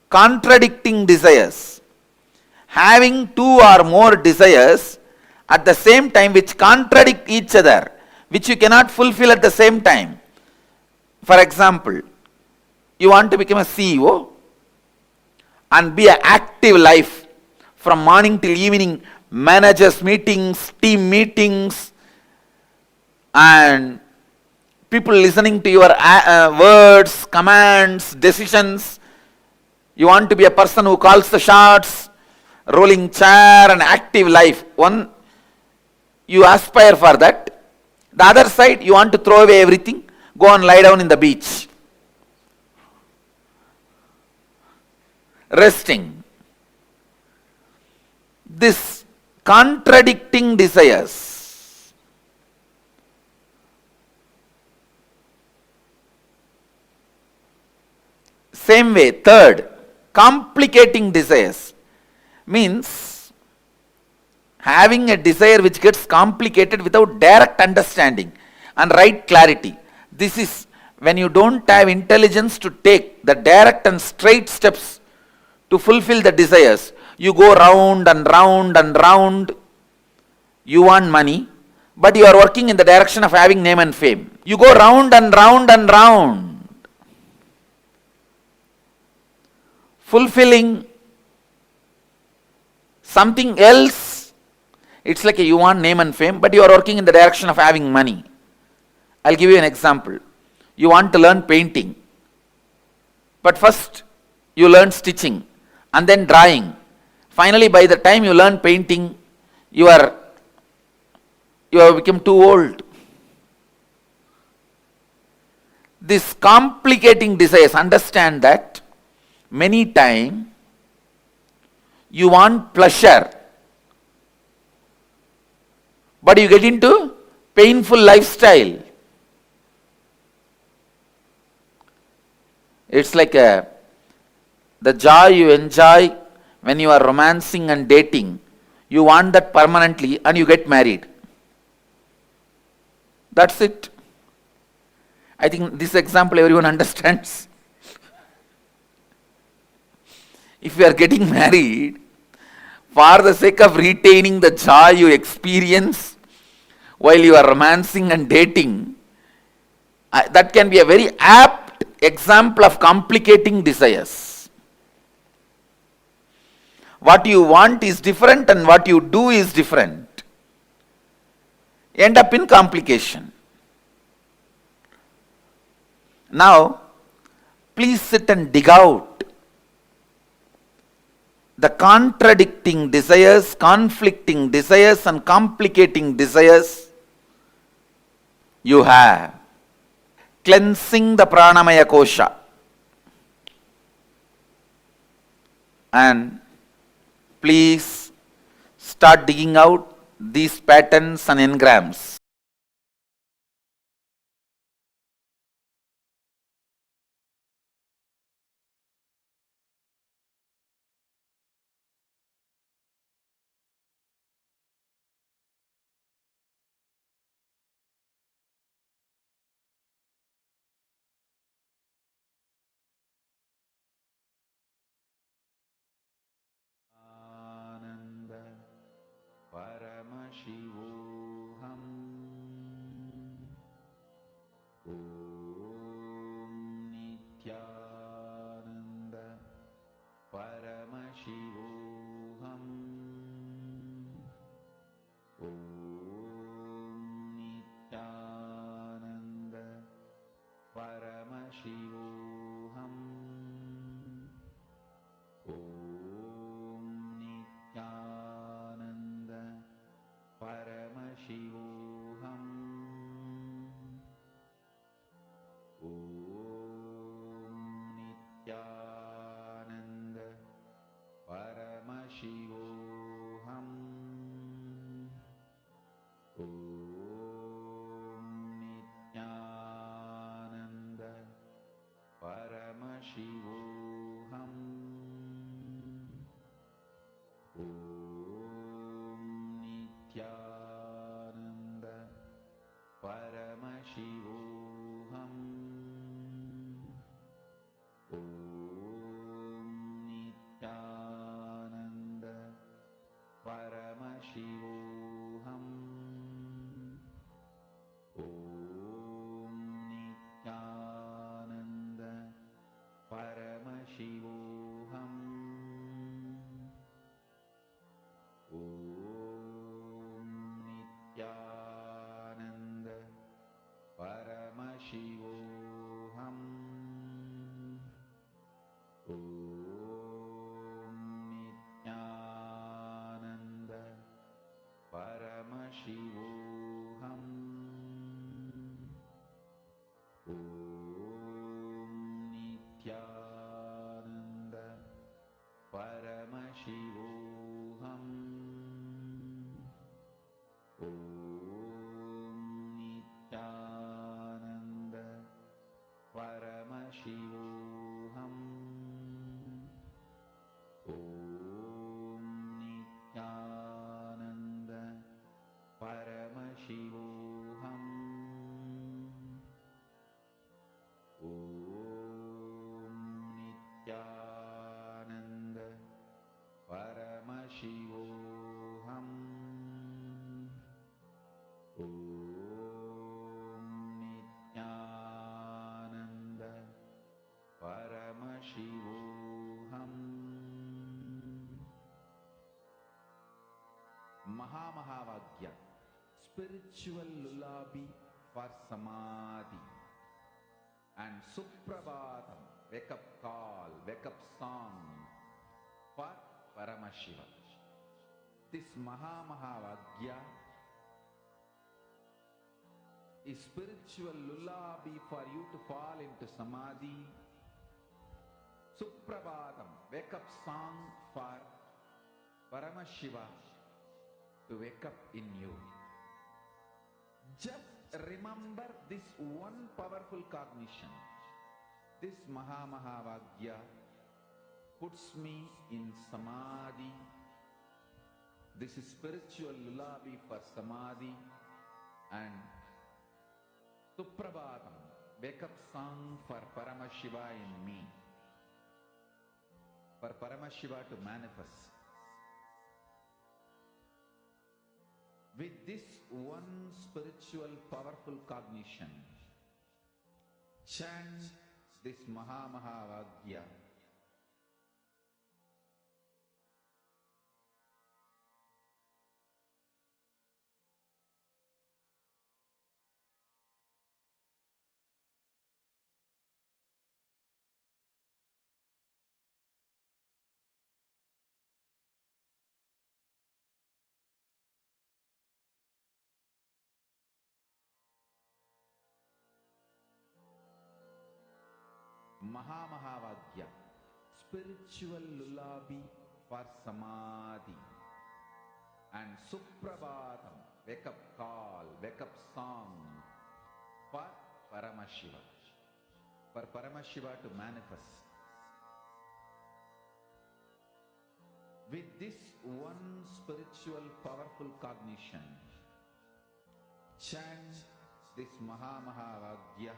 [SPEAKER 3] contradicting desires. Having two or more desires at the same time which contradict each other, which you cannot fulfill at the same time. For example, you want to become a CEO and be an active life from morning till evening, managers meetings, team meetings, and people listening to your words, commands, decisions. You want to be a person who calls the shots, rolling chair and active life. One, you aspire for that. The other side, you want to throw away everything, go and lie down in the beach, resting. This contradicting desires. Same way, third, complicating desires means having a desire which gets complicated without direct understanding and right clarity. This is when you don't have intelligence to take the direct and straight steps to fulfill the desires. You go round and round and round. You want money, but you are working in the direction of having name and fame. You go round and round and round, fulfilling something else. It's like you want name and fame, but you are working in the direction of having money. I'll give you an example. You want to learn painting, but first you learn stitching and then drawing. Finally, by the time you learn painting, you have become too old. This complicating desires, understand that many times you want pleasure, but you get into painful lifestyle. It's like the joy you enjoy when you are romancing and dating. You want that permanently and you get married. That's it. I think this example everyone understands. If you are getting married for the sake of retaining the joy you experience while you are romancing and dating,
[SPEAKER 5] That can be a very apt example of complicating desires. What you want is different and what you do is different. End up in complication. Now, please sit and dig out the contradicting desires, conflicting desires, and complicating desires you have. Cleansing the pranamaya kosha. And please start digging out these patterns and engrams. Paramashivoham Om Nityananda Paramashivoham Om Nityananda Paramashivoham Om Nityananda Paramashivoham Om Nityananda Paramashivoham Om Nityananda Paramashivoham Om Nityananda Paramashivoham Om Nityananda Paramashivoham Om Nityananda Paramashivoham Om Nityananda Paramashivoham Om Nityananda Paramashivoham Om Nityananda Paramashivoham Om Nityananda Paramashivoham Om Nityananda Paramashivoham Om Nityananda Paramashivoham Om Nityananda Paramashivoham Mahamahavagya, spiritual lullaby for Samadhi, and Suprabhatam, wake up call, wake up song for Paramashiva. This Mahamahavagya is spiritual lullaby for you to fall into Samadhi. Suprabhatam, wake up song for Paramashiva to wake up in you. Just remember this one powerful cognition. This Mahamahavagya puts me in Samadhi. This is spiritual lullaby for Samadhi, and Suprabhatam, wake up song for Paramashiva in me. For Paramashiva to manifest. With this one spiritual powerful cognition, chant this Mahavagya. Mahavagya, spiritual lullaby for Samadhi. And Suprabhatam, wake up call, wake up song for Paramashiva. For Paramashiva to manifest. With this one spiritual powerful cognition, chant this Mahavagya.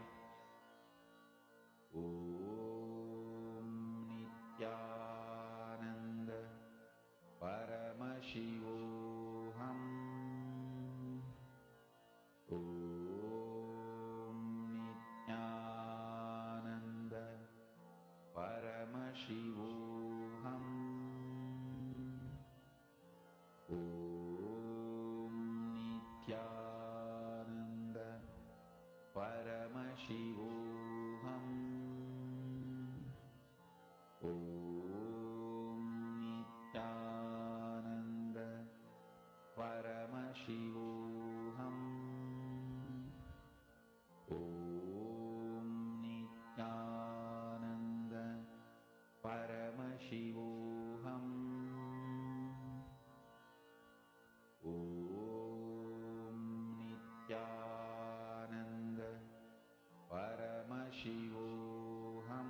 [SPEAKER 5] Om Nityananda Paramashivoham. Om Nityananda Paramashivoham. Om Nityananda Paramashivoham. Om Nityananda Paramashivoham. Om Nityananda Paramashivoham. Om Nityananda Paramashivoham. Om Nityananda Paramashivoham.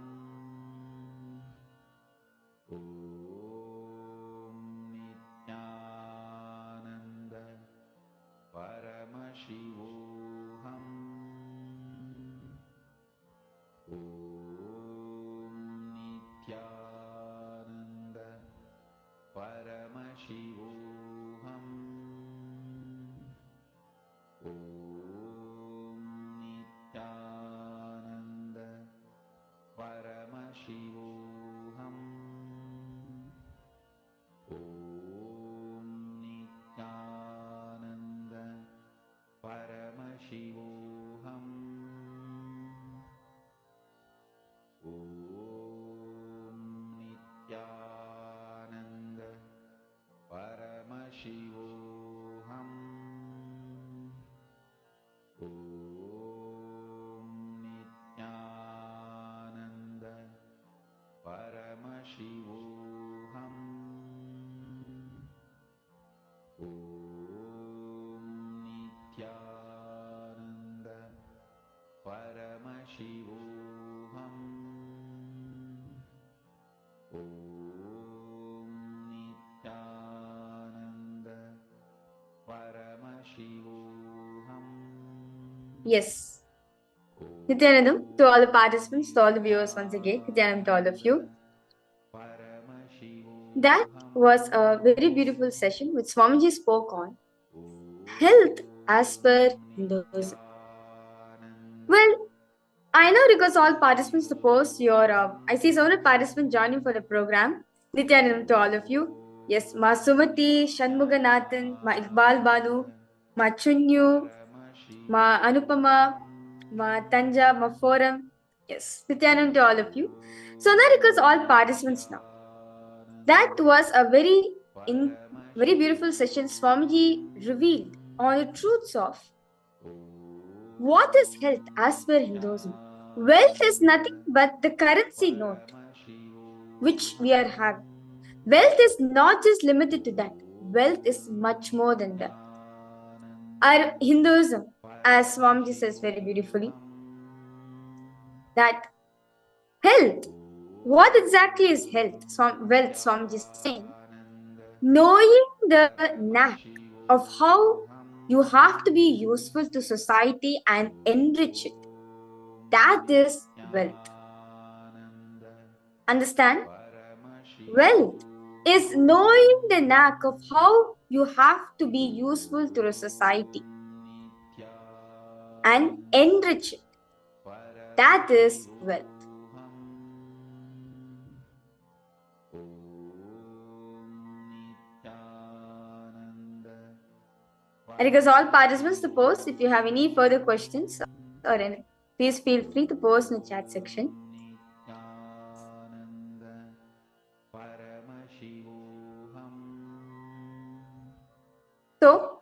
[SPEAKER 5] Om Nityananda Paramashivoham. Om Nityananda Paramashivoham. Om Nityananda Paramashivoham. Om Nityananda Paramashivoham. Om Nityananda Paramashivoham. Om Nityananda Paramashivoham. Om Nityananda Paramashivoham.
[SPEAKER 4] Yes. Nityanandam to all the participants, to all the viewers once again. Nityanandam to all of you. That was a very beautiful session which Swamiji spoke on health as per Hinduism. Well, I know because all participants suppose I see several participants joining for the program. Nityanandam to all of you. Yes, Ma Sumati, Shanmuganathan, Ma Iqbal Banu, Ma Chunyu, Ma Anupama, Ma Tanja, Ma Forum. Yes, Nityanandam to all of you. So now because all participants now. That was a very beautiful session Swamiji revealed on the truths of what is health as per Hinduism. Wealth is nothing but the currency note which we are having. Wealth is not just limited to that. Wealth is much more than that. Our Hinduism, as Swamiji says very beautifully, that health, what exactly is health? Wealth, Swamiji is saying, knowing the knack of how you have to be useful to society and enrich it. That is wealth. Understand? Wealth is knowing the knack of how you have to be useful to a society and enrich it. That is wealth. I request all participants to post if you have any further questions or anything. Please feel free to post in the chat section. So,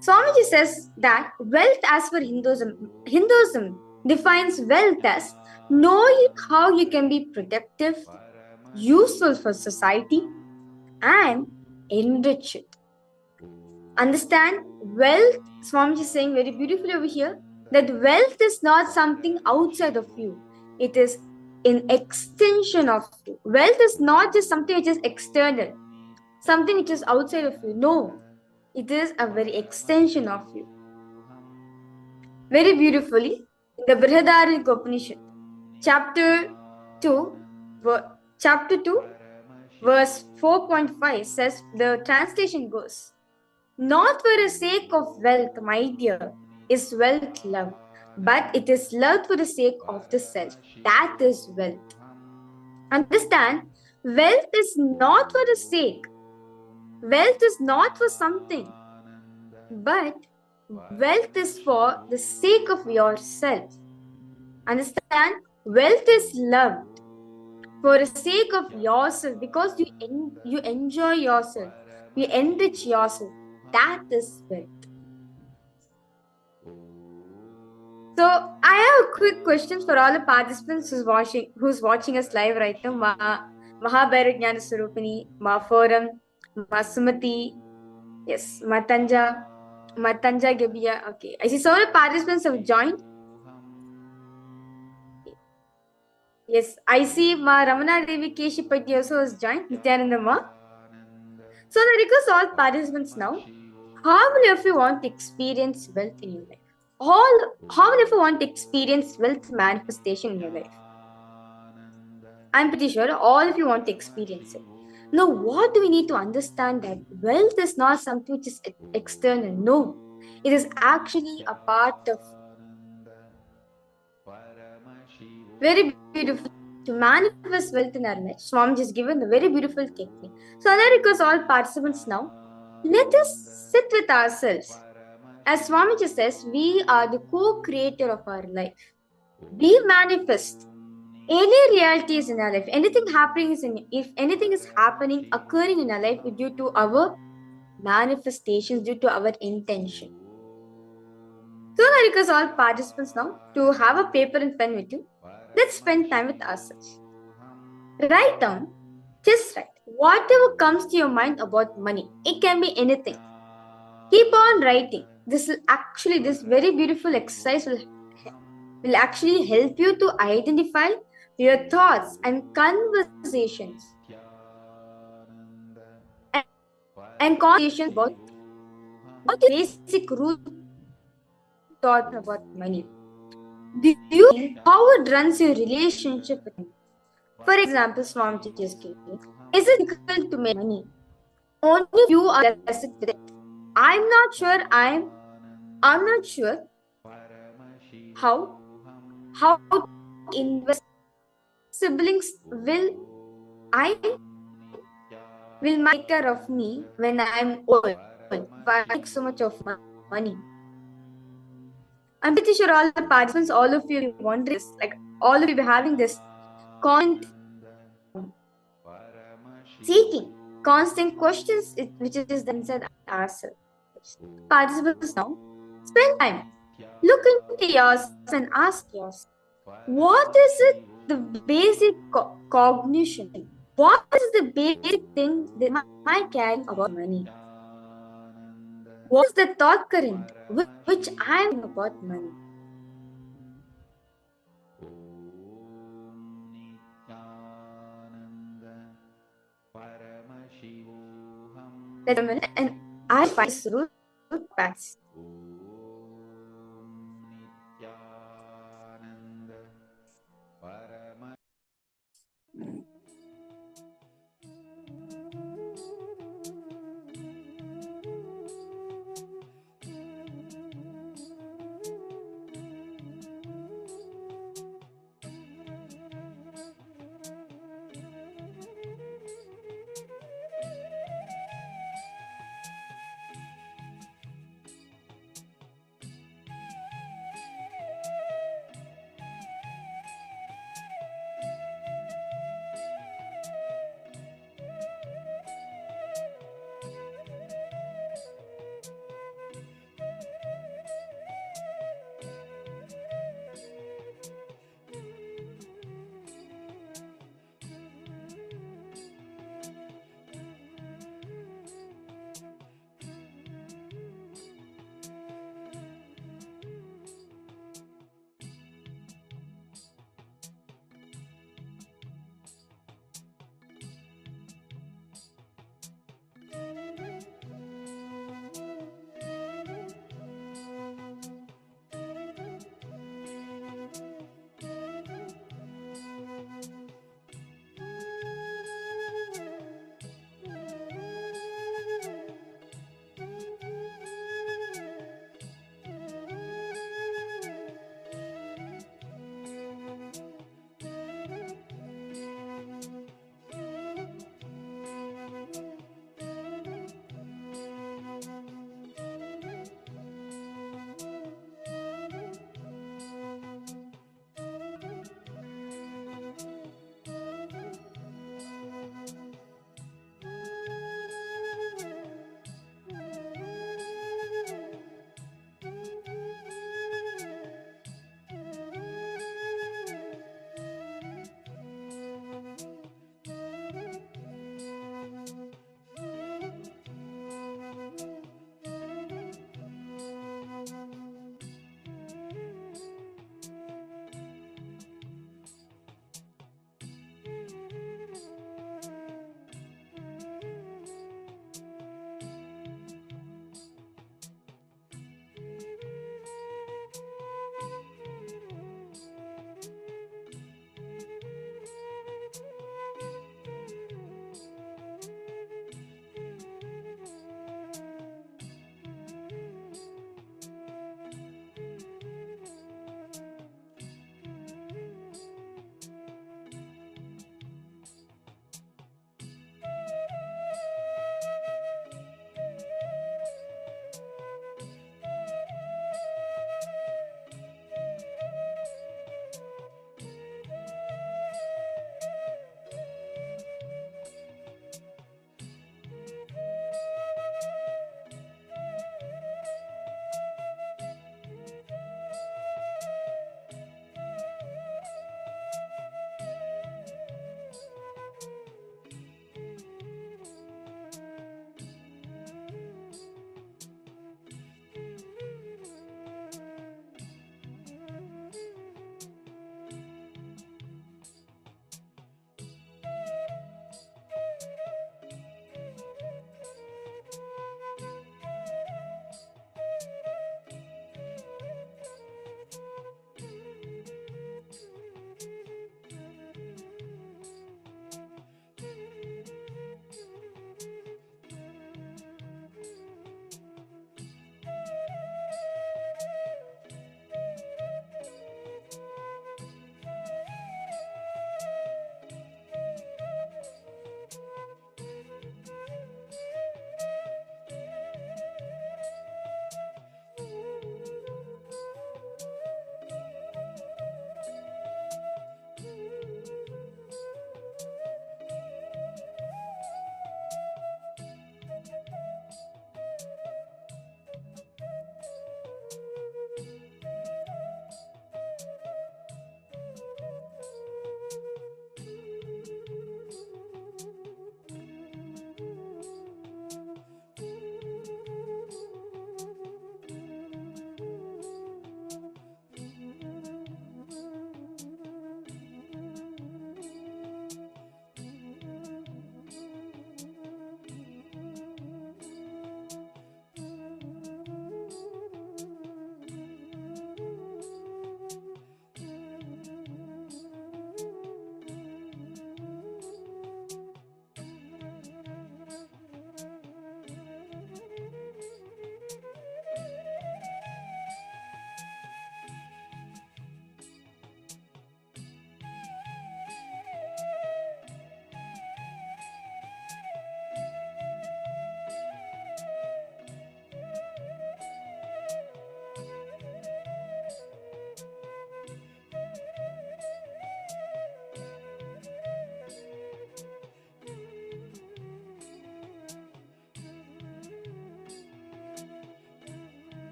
[SPEAKER 4] Swamiji says that wealth, as per Hinduism defines wealth as knowing how you can be productive, useful for society, and enrich it. Understand, wealth, Swamiji is saying very beautifully over here, that wealth is not something outside of you. It is an extension of you. Wealth is not just something which is external, something which is outside of you. No, it is a very extension of you. Very beautifully, in the Brihadaranyaka Upanishad, chapter 2, verse 4.5 says, the translation goes, not for the sake of wealth, my dear, is wealth love, but it is love for the sake of the self. That is wealth. Understand, wealth is not for the sake. Wealth is not for something, but wealth is for the sake of yourself. Understand, wealth is loved for the sake of yourself, because you enjoy yourself, you enrich yourself. That is wealth. So I have a quick questions for all the participants who's watching us live right now. Mahabharat Jnana Swarupini, Ma Forum, Ma Sumati, yes, Matanja Gebiya. Okay, I see several participants have joined. Yes, I see Ma Ramana Devi Keshipati also has joined. Nityananda Ma. So I request all participants now. How many of you want to experience wealth in your life? How many of you want to experience wealth manifestation in your life? I'm pretty sure all of you want to experience it. Now, what do we need to understand? That wealth is not something which is external. No, it is actually a part of. Very beautiful. To manifest wealth in our life, Swami has given a very beautiful technique. So, I request all participants now, let us sit with ourselves. As Swamiji says, we are the co-creator of our life. We manifest any realities in our life. If anything is happening, occurring in our life due to our manifestations, due to our intention. So I request all participants now to have a paper and pen with you. Let's spend time with ourselves. Write down, just write whatever comes to your mind about money. It can be anything. Keep on writing. This very beautiful exercise will actually help you to identify your thoughts and conversations and conversations about the basic root thought about money. Do you think how it runs your relationship with money? For example, Swamiji just gave me. Is it difficult to make money? Only you are blessed with it. I'm not sure how invest siblings will take care of me when I'm old. Why I make so much of money? I'm pretty sure all the participants, all of you will be wondering this, like all of you will be having this constant seeking, constant questions, which is inside ourselves. Participants now, spend time, look into yourself and ask yourself, what is it, the basic cognition? What is the basic thing that I carry about money? What is the thought current which I am about money? Let's a minute and I find this root pass.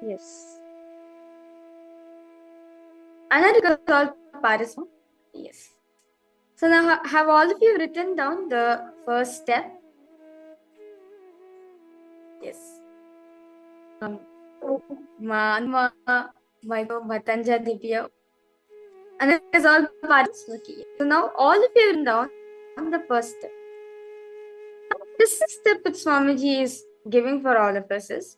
[SPEAKER 4] Yes. Analytical comparison. Yes. So now have all of you written down the first step? Yes. Ma Matanja Divya. And it is all parts. Okay. So now all of you written down the first step. This step that Swamiji is giving for all of us is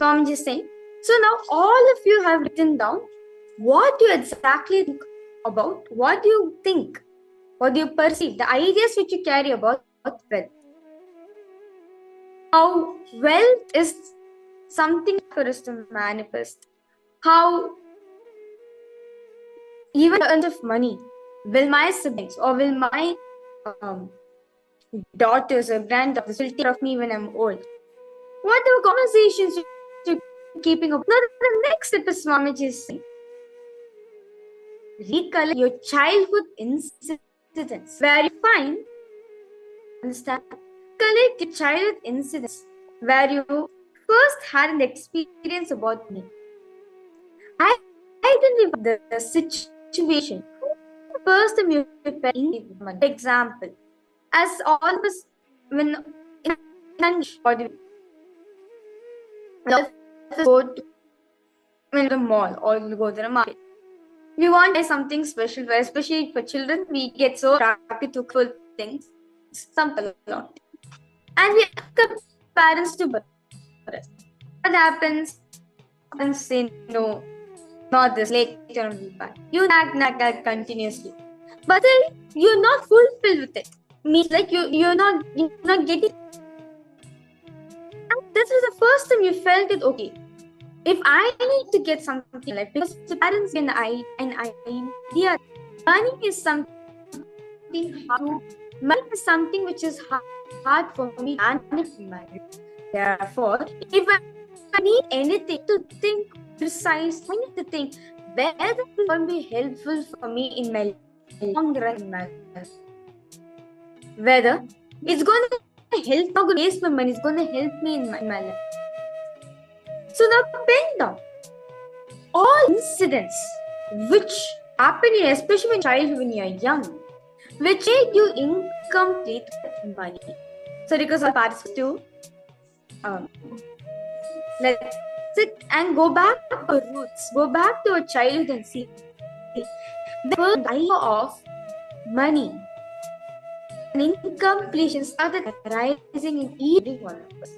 [SPEAKER 4] Swamiji is saying. So now all of you have written down what you exactly think about, what do you think, what do you perceive, the ideas which you carry about wealth. How wealth is something for us to manifest. How even in terms of money, will my siblings or will my daughters or granddaughters will take care of me when I'm old? What are the conversations you're keeping up? Now the next step is Swamiji is saying, recollect your childhood incidents where you find, understand, collect your childhood incidents where you first had an experience about me. I identify the situation. First time you felt in money. For example, as all of us when in go to the mall or go to the market. We want to buy something special, especially for children. We get so attracted to cool things, something a lot, and we ask our parents to buy for us. What happens? Parents say no, not this. Later on, we buy. You nag continuously, but then you're not fulfilled with it. Means like you're not getting. And this is the first time you felt it. Okay, if I need to get something like because the parents an idea, money is something hard. Money is something which is hard for me to manage in my life. Therefore, if I need anything to think precise, I need to think whether it will be helpful for me in my long run in my life. Whether it's going to help, not going to waste my money, it's going to help me in my life. So now pen down all incidents which happen, especially in childhood when you are young, which made you incomplete with money. So because of parts to let's sit and go back to our roots, go back to our childhood and see the first idea of money and incompletion started arising in each one of us.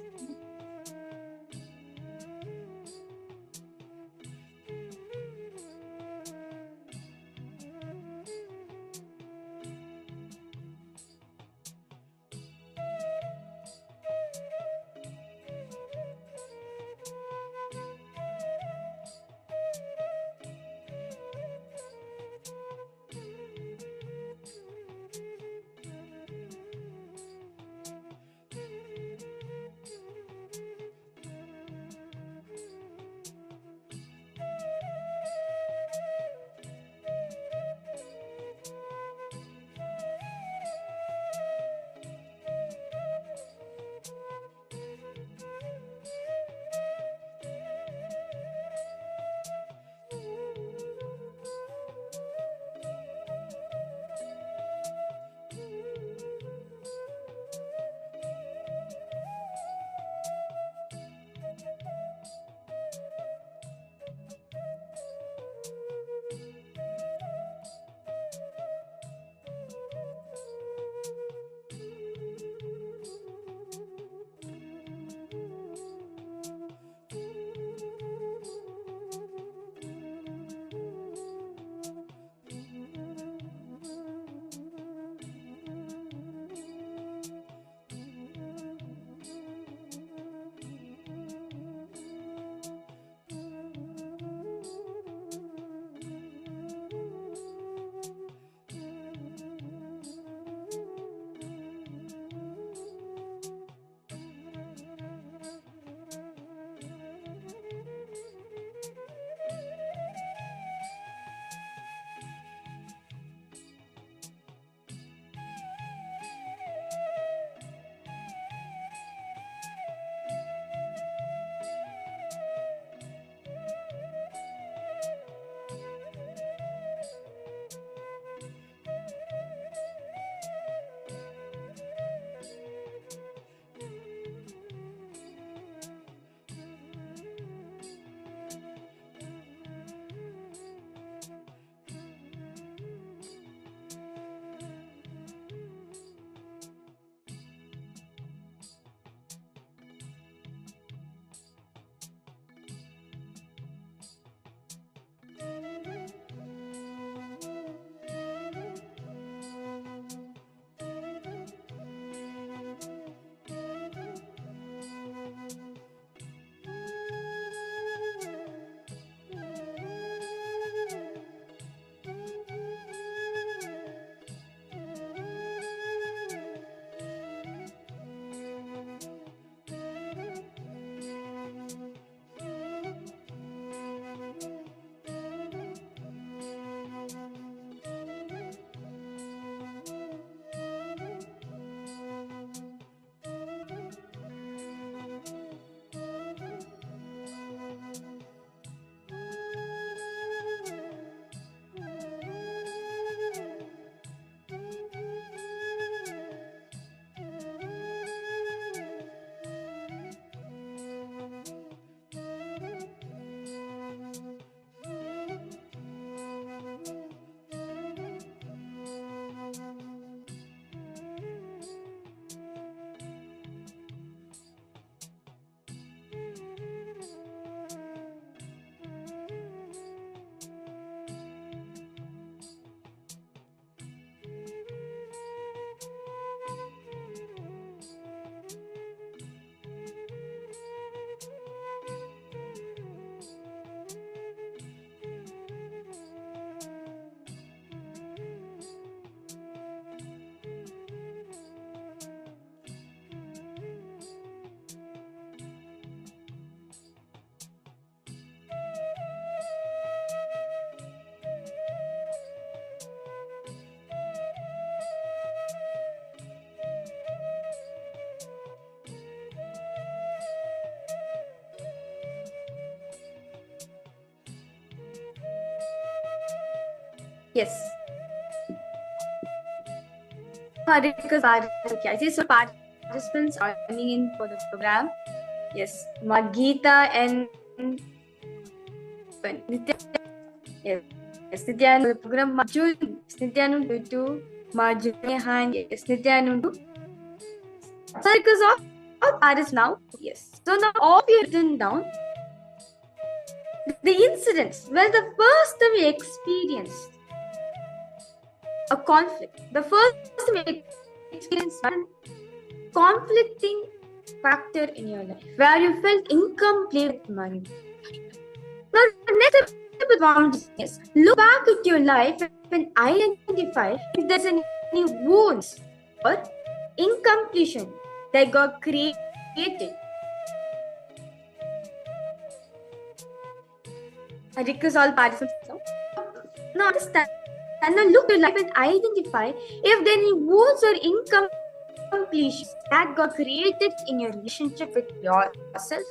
[SPEAKER 4] Yes. Because okay, I see so participants are coming in for the program. Yes, Magita and Nitya. Yes, Nitya the program Majun. Nitya to Majun. Yes, Nitya. So because all parties now. Yes. So now all we have written down the incidents where the first time we experienced a conflict. The first time we experienced one conflicting factor in your life where you felt incomplete with money. Now, the next step with boundaries is look back at your life and identify if there's any wounds or incompletion that got created. I request all participants now understand. And now look at your life and identify if there are any wounds or incompletions that got created in your relationship with yourself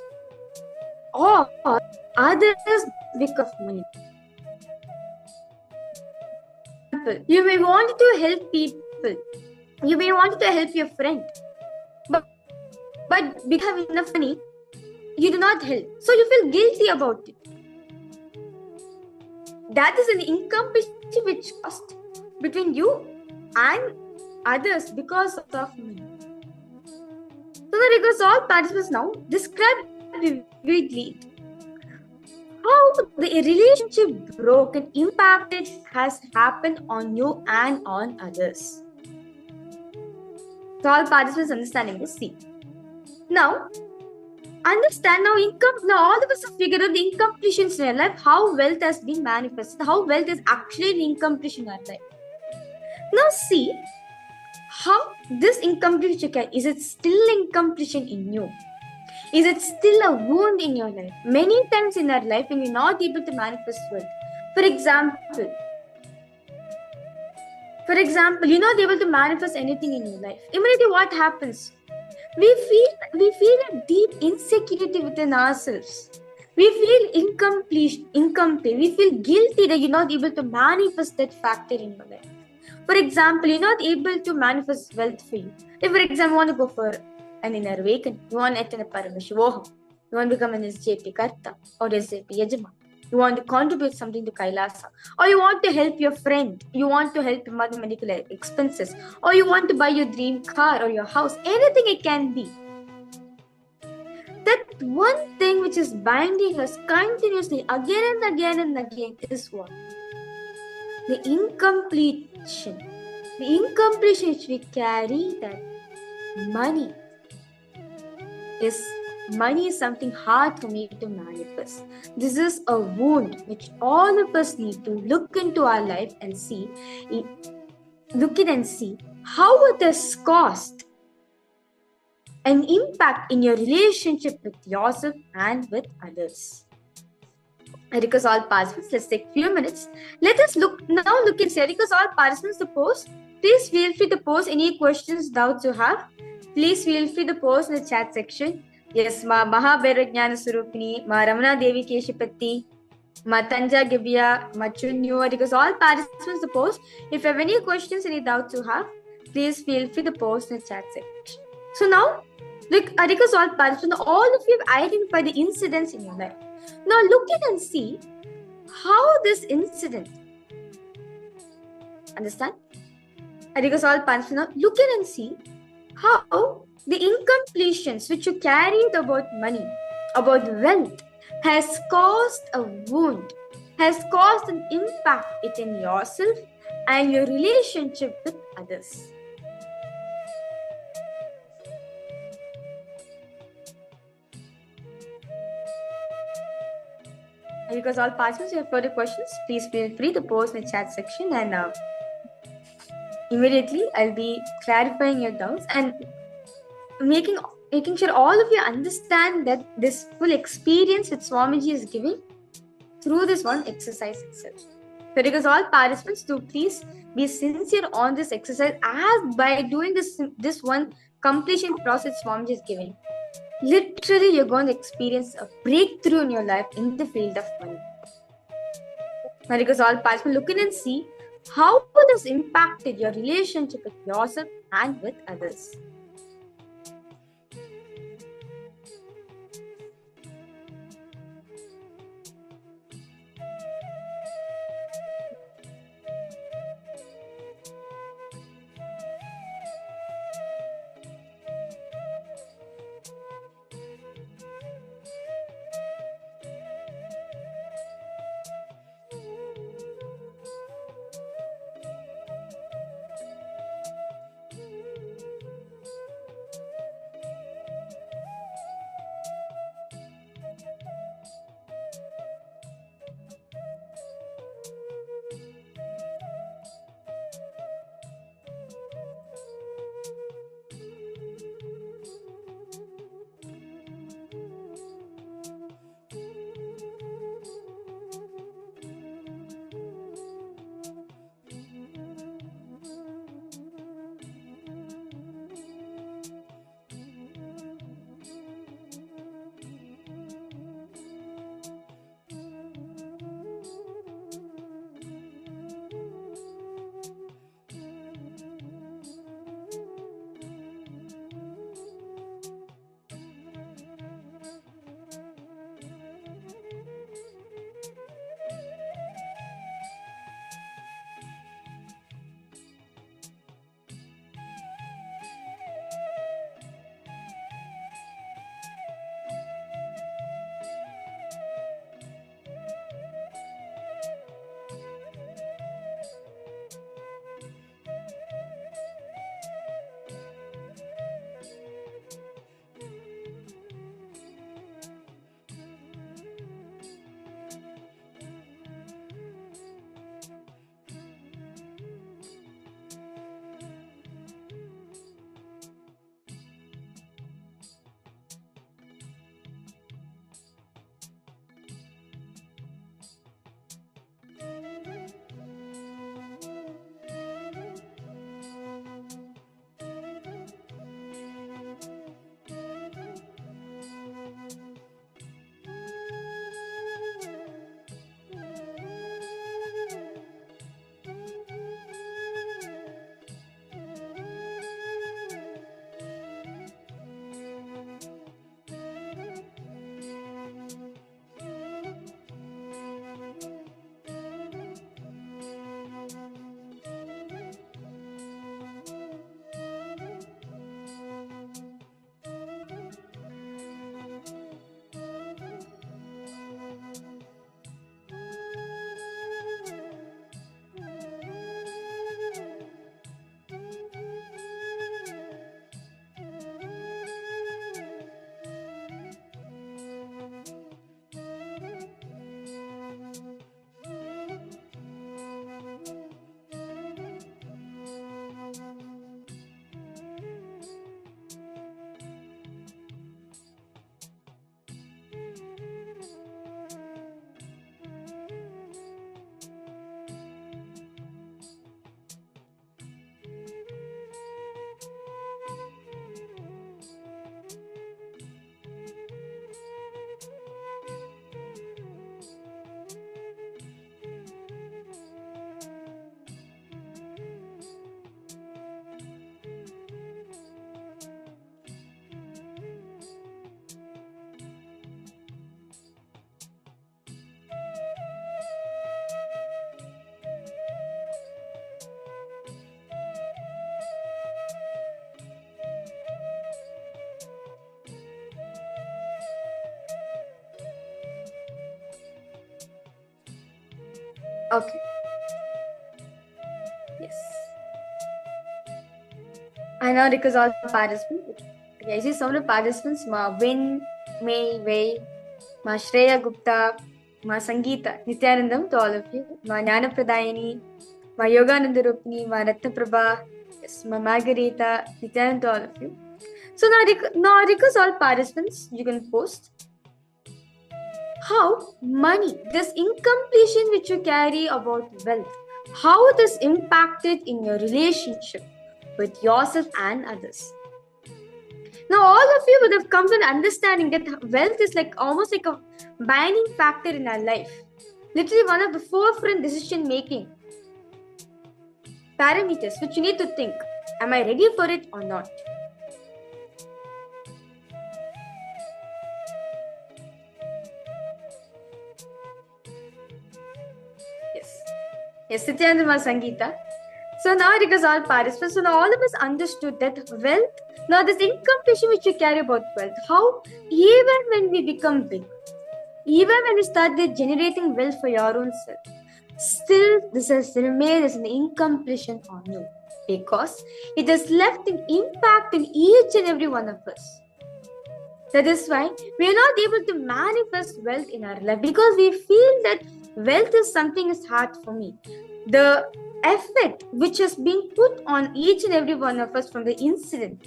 [SPEAKER 4] or others because of money. You may want to help people. You may want to help your friend. But because you have enough money, you do not help. So you feel guilty about it. That is an incompletion which cost between you and others because of money. So the request all participants now describe vividly how the relationship broke and impacted has happened on you and on others. So all participants understanding this. See. Now, understand now all of us have figured out the incompletions in our life, how wealth has been manifested, how wealth is actually an incompletion in our life. Now see how this incompletion is it still incompletion in you? Is it still a wound in your life? Many times in our life when we're not able to manifest wealth. For example, you're not able to manifest anything in your life. Immediately what happens? We feel a deep insecurity within ourselves. We feel incomplete. We feel guilty that you're not able to manifest that factor in your life. For example, you're not able to manifest wealth for you. If, for example, you want to go for an inner awakening, you want to attend a Paramashivoham, you want to become an SJP Karta or SJP Yajama, you want to contribute something to Kailasa, or you want to help your friend, you want to help your medical expenses, or you want to buy your dream car or your house, anything it can be. That one thing which is binding us continuously again and again and again is what? The incompletion. The incompletion which we carry, that money is something hard for me to manifest. This is a wound which all of us need to look into our life and see, how it has caused an impact in your relationship with yourself and with others. I request all participants, let's take a few minutes. Let us look and see. I request all participants to post. Please feel free to post any questions, doubts you have. Please feel free to post in the chat section. Yes, Ma Mahabhairajnana Surupini, Ma Ramana Devi Keshapati, Ma Tanja Gibya, Ma Chunyu. I request all participants to post. If you have any questions, any doubts you have, please feel free to post in the chat section. So now, I request all participants, all of you have identified the incidents in your life. Now look in and see how this incident, understand? I request all participants now look in and see how the incompletions which you carried about money, about wealth, has caused a wound, has caused an impact in yourself and your relationship with others. Because all participants, if you have further questions, please feel free to post in the chat section, and immediately I'll be clarifying your doubts and making sure all of you understand that this full experience which Swamiji is giving through this one exercise itself. So because all participants do please be sincere on this exercise, as by doing this one completion process Swamiji is giving. Literally, you're going to experience a breakthrough in your life in the field of money. Now, because all participants look in and see how this impacted your relationship with yourself and with others. Okay. Yes. I now request all participants. Okay, I see some of the participants. Ma Win, May, Wei, Ma Shreya Gupta, Ma Sangeeta, Nityanandam to all of you. Ma Jnana Pradayani, Ma Yogananda Rupni, Ma Ratna Prabha, yes, Ma Margarita, Nityanand to all of you. So now I request all participants. You can post how money, this incompletion which you carry about wealth, how this impacted in your relationship with yourself and others. Now, all of you would have come to an understanding that wealth is like almost like a binding factor in our life. Literally one of the forefront decision making. parameters which you need to think. Am I ready for it or not? Yes, Sityandama Sangeeta. So now it is all participants. So now all of us understood that wealth, now this incompletion which you carry about wealth, how even when we become big, even when we start generating wealth for your own self, still this has remained as an incompletion on you, because it has left an impact in each and every one of us. That is why we are not able to manifest wealth in our life, because we feel that wealth is something is hard for me. The effect which has been put on each and every one of us from the incident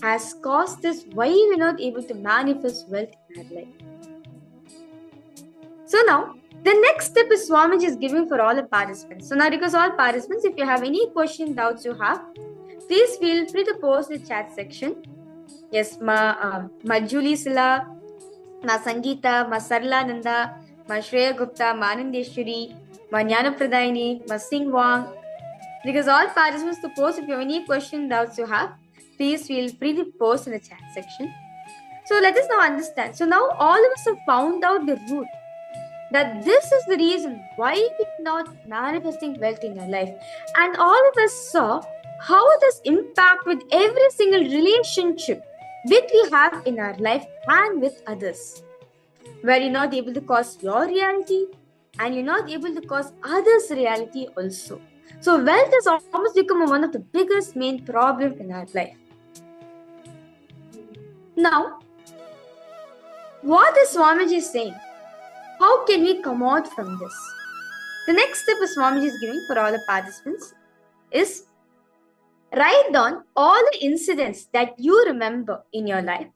[SPEAKER 4] has caused this why we are not able to manifest wealth in our life. So now the next step is Swamiji is giving for all the participants. So now because all participants, if you have any question, doubts you have, please feel free to post in the chat section. Yes, ma Julie Sila, ma Sangeeta, ma Sarla Nanda, ma Shreya Gupta, ma Anandeshwari, ma Jnana Pradayini, ma Singh Wang. Because all participants to post, if you have any question, doubts you have, please feel free to post in the chat section. So let us now understand. So now all of us have found out the root, that this is the reason why we are not manifesting wealth in our life. And all of us saw how it has impact with every single relationship that we have in our life and with others, where you're not able to cause your reality and you're not able to cause others' reality also. So wealth has almost become one of the biggest main problem in our life. Now, what is Swamiji saying? How can we come out from this? The next step Swamiji is giving for all the participants is write down all the incidents that you remember in your life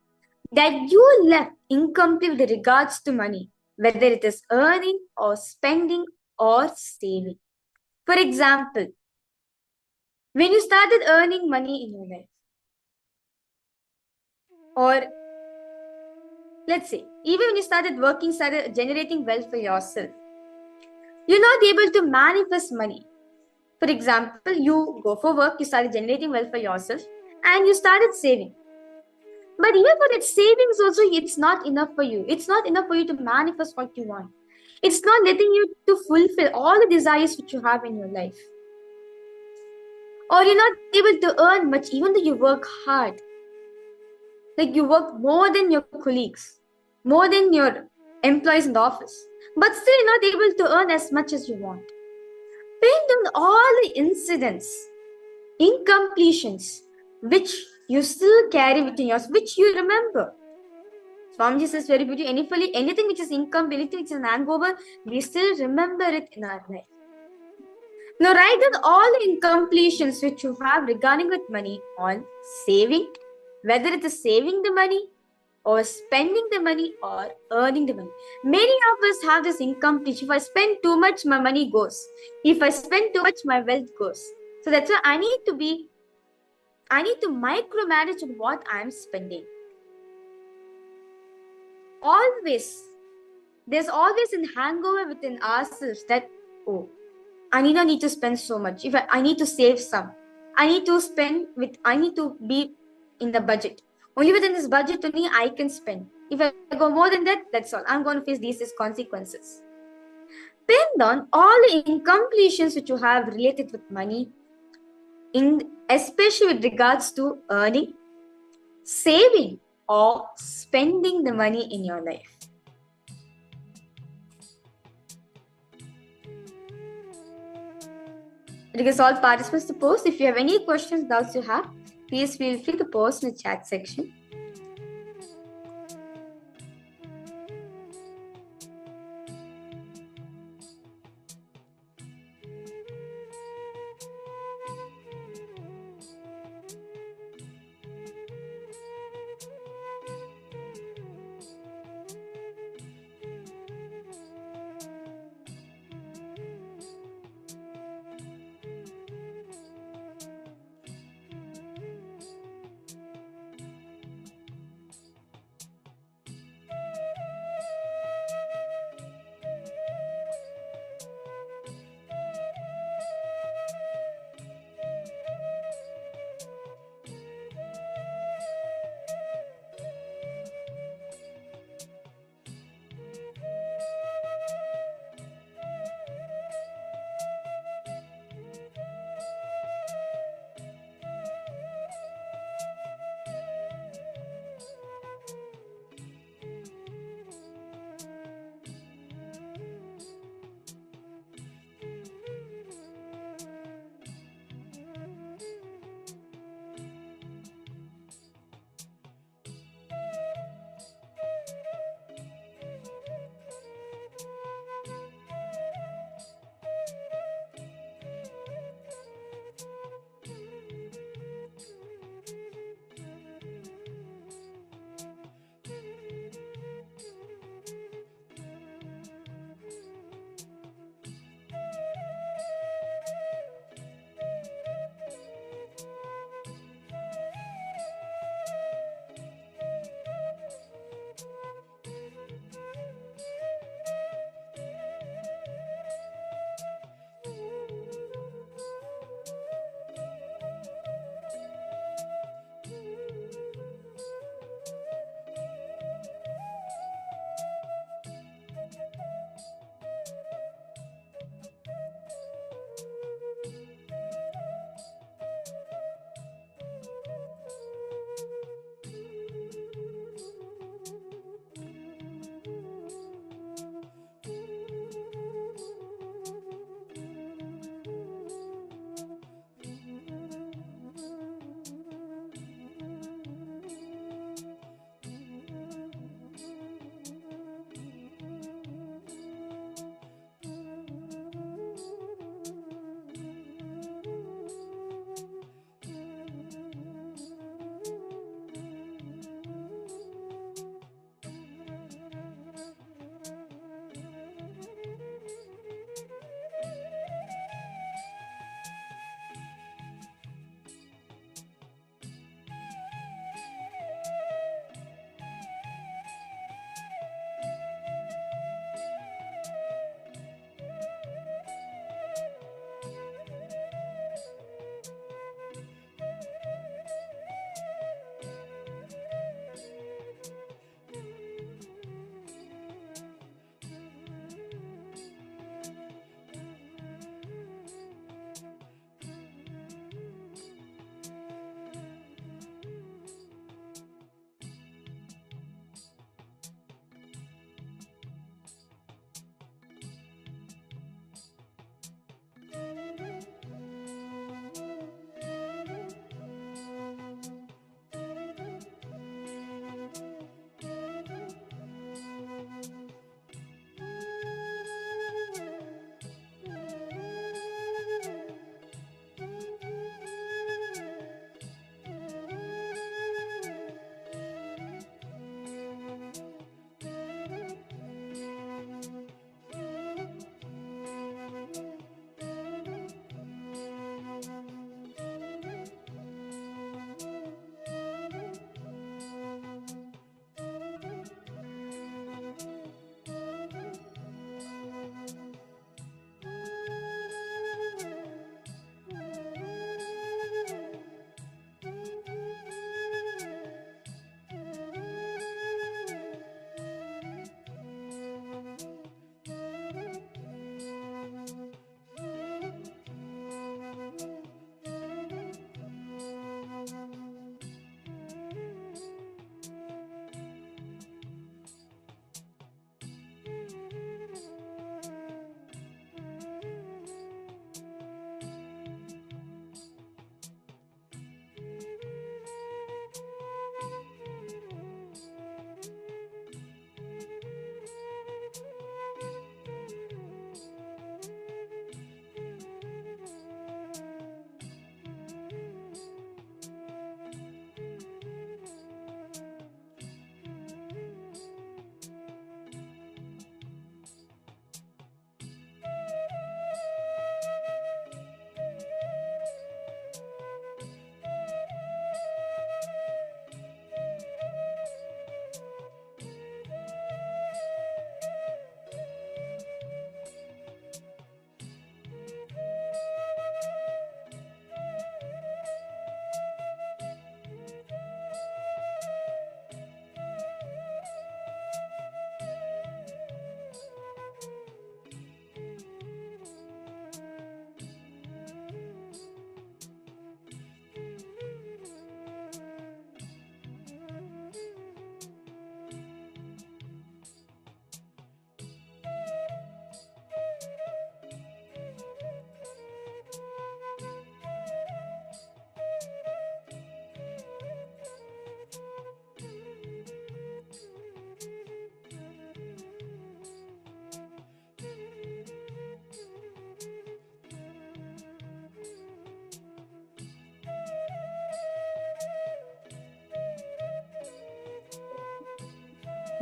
[SPEAKER 4] that you left incomplete with regards to money, whether it is earning or spending or saving. For example, when you started earning money in your life, or let's say, even when you started working, started generating wealth for yourself, you're not able to manifest money. For example, you go for work, you started generating wealth for yourself, and you started saving. But even for that savings also, it's not enough for you. It's not enough for you to manifest what you want. It's not letting you to fulfill all the desires which you have in your life. Or you're not able to earn much, even though you work hard. Like you work more than your colleagues, more than your employees in the office, but still you're not able to earn as much as you want. Paint down all the incidents, incompletions, which you still carry within yours, which you remember. Swamiji says very beautifully, anything which is incomplete, anything which is an hangover, we still remember it in our life. Now write down all the incompletions which you have regarding with money on saving, whether it is saving the money or spending the money or earning the money. Many of us have this incompletion. If I spend too much, my money goes. If I spend too much, my wealth goes. So that's why I need to micromanage what I'm spending. There's always a hangover within ourselves that, oh, I need to spend so much. If I need to save some, I need to be in the budget. Only within this budget only I can spend. If I go more than that, that's all. I'm going to face these consequences. Pin down all the incompletions which you have related with money, especially with regards to earning, saving, or spending the money in your life. Request all participants to post. If you have any questions, doubts you have, please feel free to post in the chat section.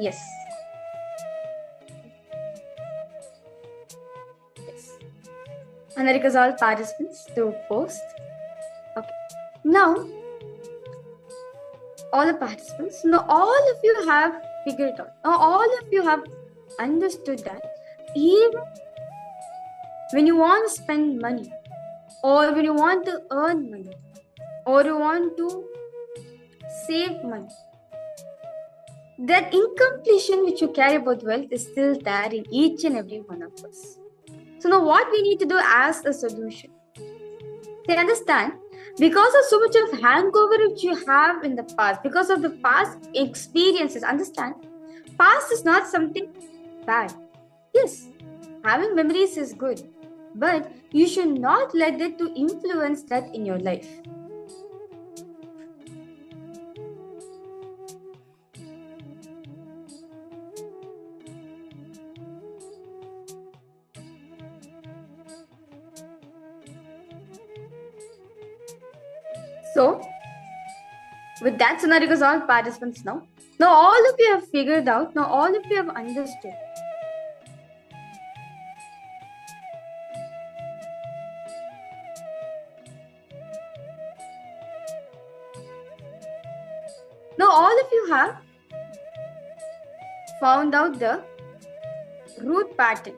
[SPEAKER 4] Yes. Yes. And I request all participants to post. Okay. Now, all the participants, now all of you have figured out. Now all of you have understood that even when you want to spend money, or when you want to earn money, or you want to save money, that incompletion which you carry about wealth is still there in each and every one of us. So now what we need to do as a solution? They understand, because of so much of hangover which you have in the past, because of the past experiences, understand, past is not something bad. Yes, having memories is good, but you should not let it to influence that in your life. So, with that scenario, all participants now all of you have figured out, now all of you have understood. Now all of you have found out the root pattern.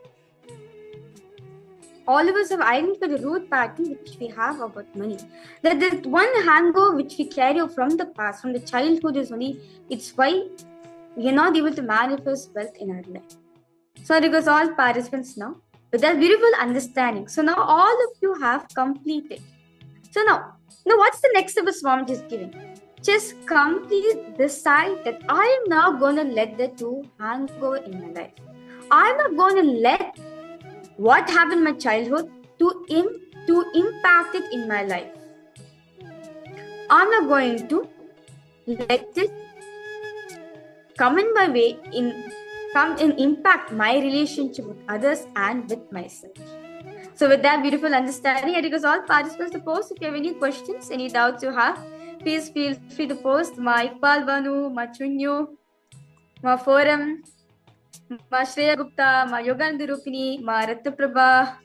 [SPEAKER 4] All of us have identified the root pattern which we have about money. That the one hangover which we carry from the past, from the childhood is only, it's why we are not able to manifest wealth in our life. So because all participants now, with that beautiful understanding, so now all of you have completed. So now what's the next step Swamiji is giving? Just complete decide that I am now going to let the two hangover in my life. I'm not going to let what happened in my childhood to impact it in my life. I'm not going to let it come in my way, come and impact my relationship with others and with myself. So with that beautiful understanding, I request all participants to post. If you have any questions, any doubts you have, please feel free to post. Ma Iqbal Banu, Ma Chunyu, Ma Forum, Ma Shreya Gupta, Ma Yogananda Rupini, Ma Ratnaprabha,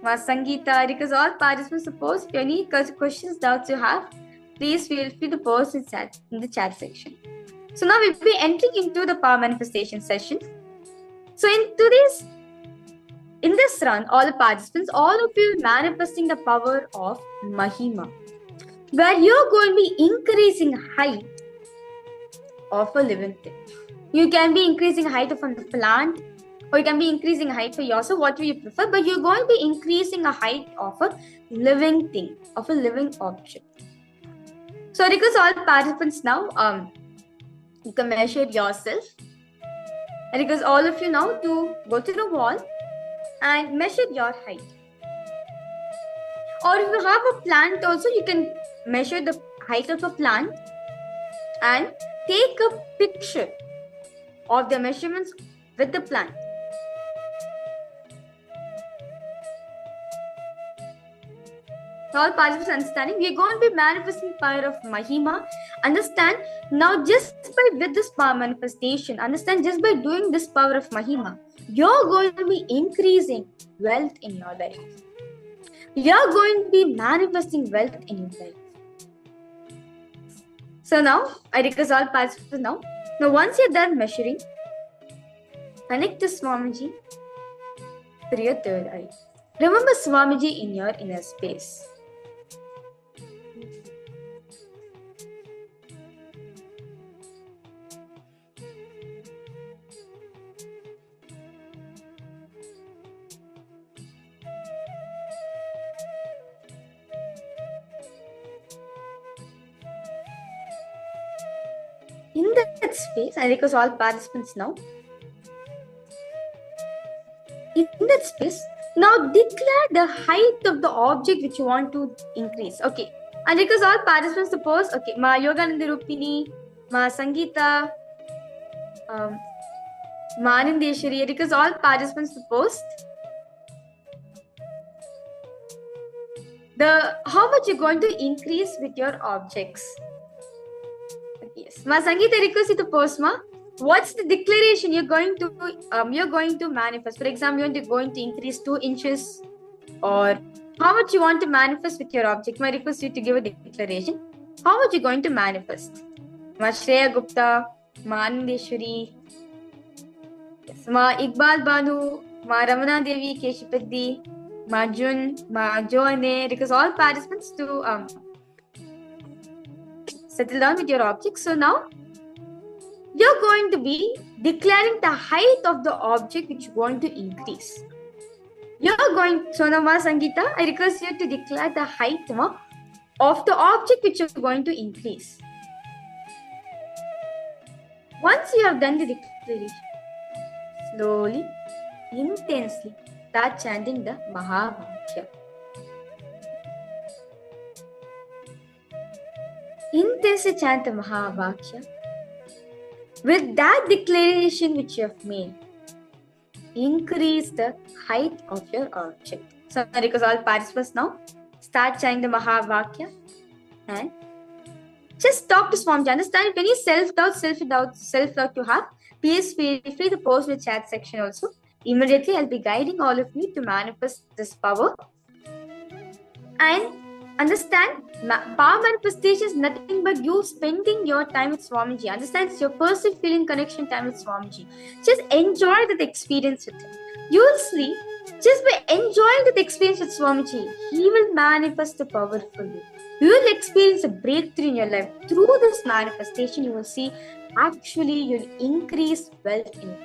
[SPEAKER 4] Ma Sangeeta. I request all participants to post. If you have any questions, doubts you have, please feel free to post in the chat section. So now we'll be entering into the power manifestation session. So in this run, all the participants, all of you manifesting the power of Mahima, where you're going to be increasing height of a living thing. You can be increasing height from the plant, or you can be increasing height for yourself, whatever you prefer, but you're going to be increasing a height of a living thing, of a living object. So because all participants now, you can measure yourself. And because all of you now to go to the wall and measure your height. Or if you have a plant also, you can measure the height of a plant and take a picture of the measurements with the plant. All participants understanding, we are going to be manifesting power of Mahima. Understand, now just with this power manifestation, understand, just by doing this power of Mahima, you're going to be increasing wealth in your life. You're going to be manifesting wealth in your life. So now, I request all participants now once you're done measuring, connect to Swamiji through your third eye. Remember Swamiji in your inner space. In that space, I request all participants now. In that space, now declare the height of the object which you want to increase. Okay. And request all participants to post. Okay. Ma Yogananda Rupini, Ma Sangeeta, Ma Anandeshwari. I request all participants to post how much you're going to increase with your objects. Yes. Ma Sangeeta, I request you to post, Ma. What's the declaration you're going to manifest? For example, you're going to increase 2 inches, or how much you want to manifest with your object. My request you to give a declaration. How much you going to manifest? Ma Shreya Gupta, Ma Anandeshwari, Ma Iqbal Banu, Ma Ramana Devi Keshipeddi, Ma Jun, Ma Joane, because all participants to settle down with your object. So now you're going to be declaring the height of the object which you're going to increase. Sonama Sangita, I request you to declare the height of the object which you're going to increase. Once you have done the declaration, slowly, intensely, start chanting the Mahavakya. Intensely chant the Mahavakya. With that declaration which you have made, increase the height of your object. So, because all participants now start chanting the Mahavakya and just talk to Swamiji. Understand if any self-doubt you have, please feel free to post in the chat section also. Immediately, I'll be guiding all of you to manifest this power. And understand, power manifestation is nothing but you spending your time with Swamiji. Understand, it's your personal feeling connection time with Swamiji. Just enjoy that experience with him. You'll see, just by enjoying that experience with Swamiji, he will manifest the power for you. You will experience a breakthrough in your life. Through this manifestation, you will see actually you'll increase wealth in it.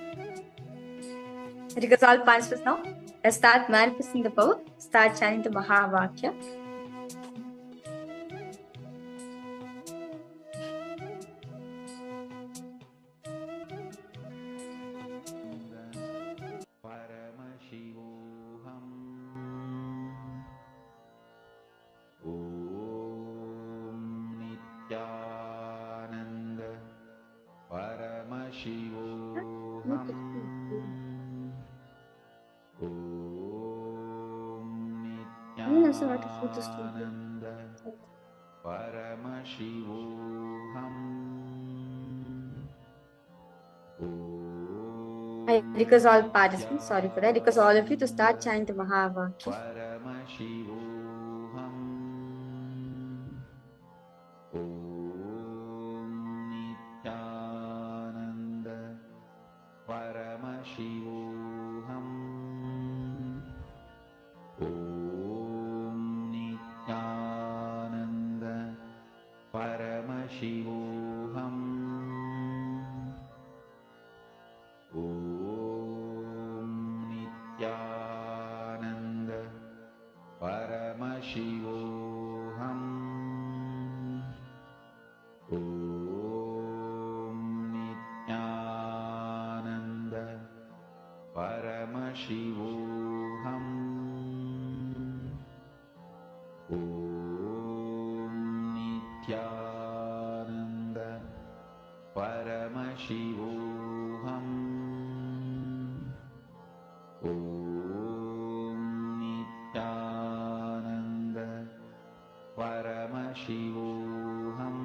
[SPEAKER 4] Because all participants now, let's start manifesting the power. Start chanting the Mahavakya.
[SPEAKER 5] Paramashivoham Nityananda Paramashivoham Nityananda Paramashivoham.
[SPEAKER 4] I request all participants, sorry for that, request all of you to start chanting the Mahavakya.
[SPEAKER 5] Paramashivoham Nityananda Paramashivoham Nityananda Paramashivoham Nityananda Paramashivoham Nityananda Paramashivoham Nityananda Paramashivoham Nityananda Paramashivoham Nityananda Paramashivoham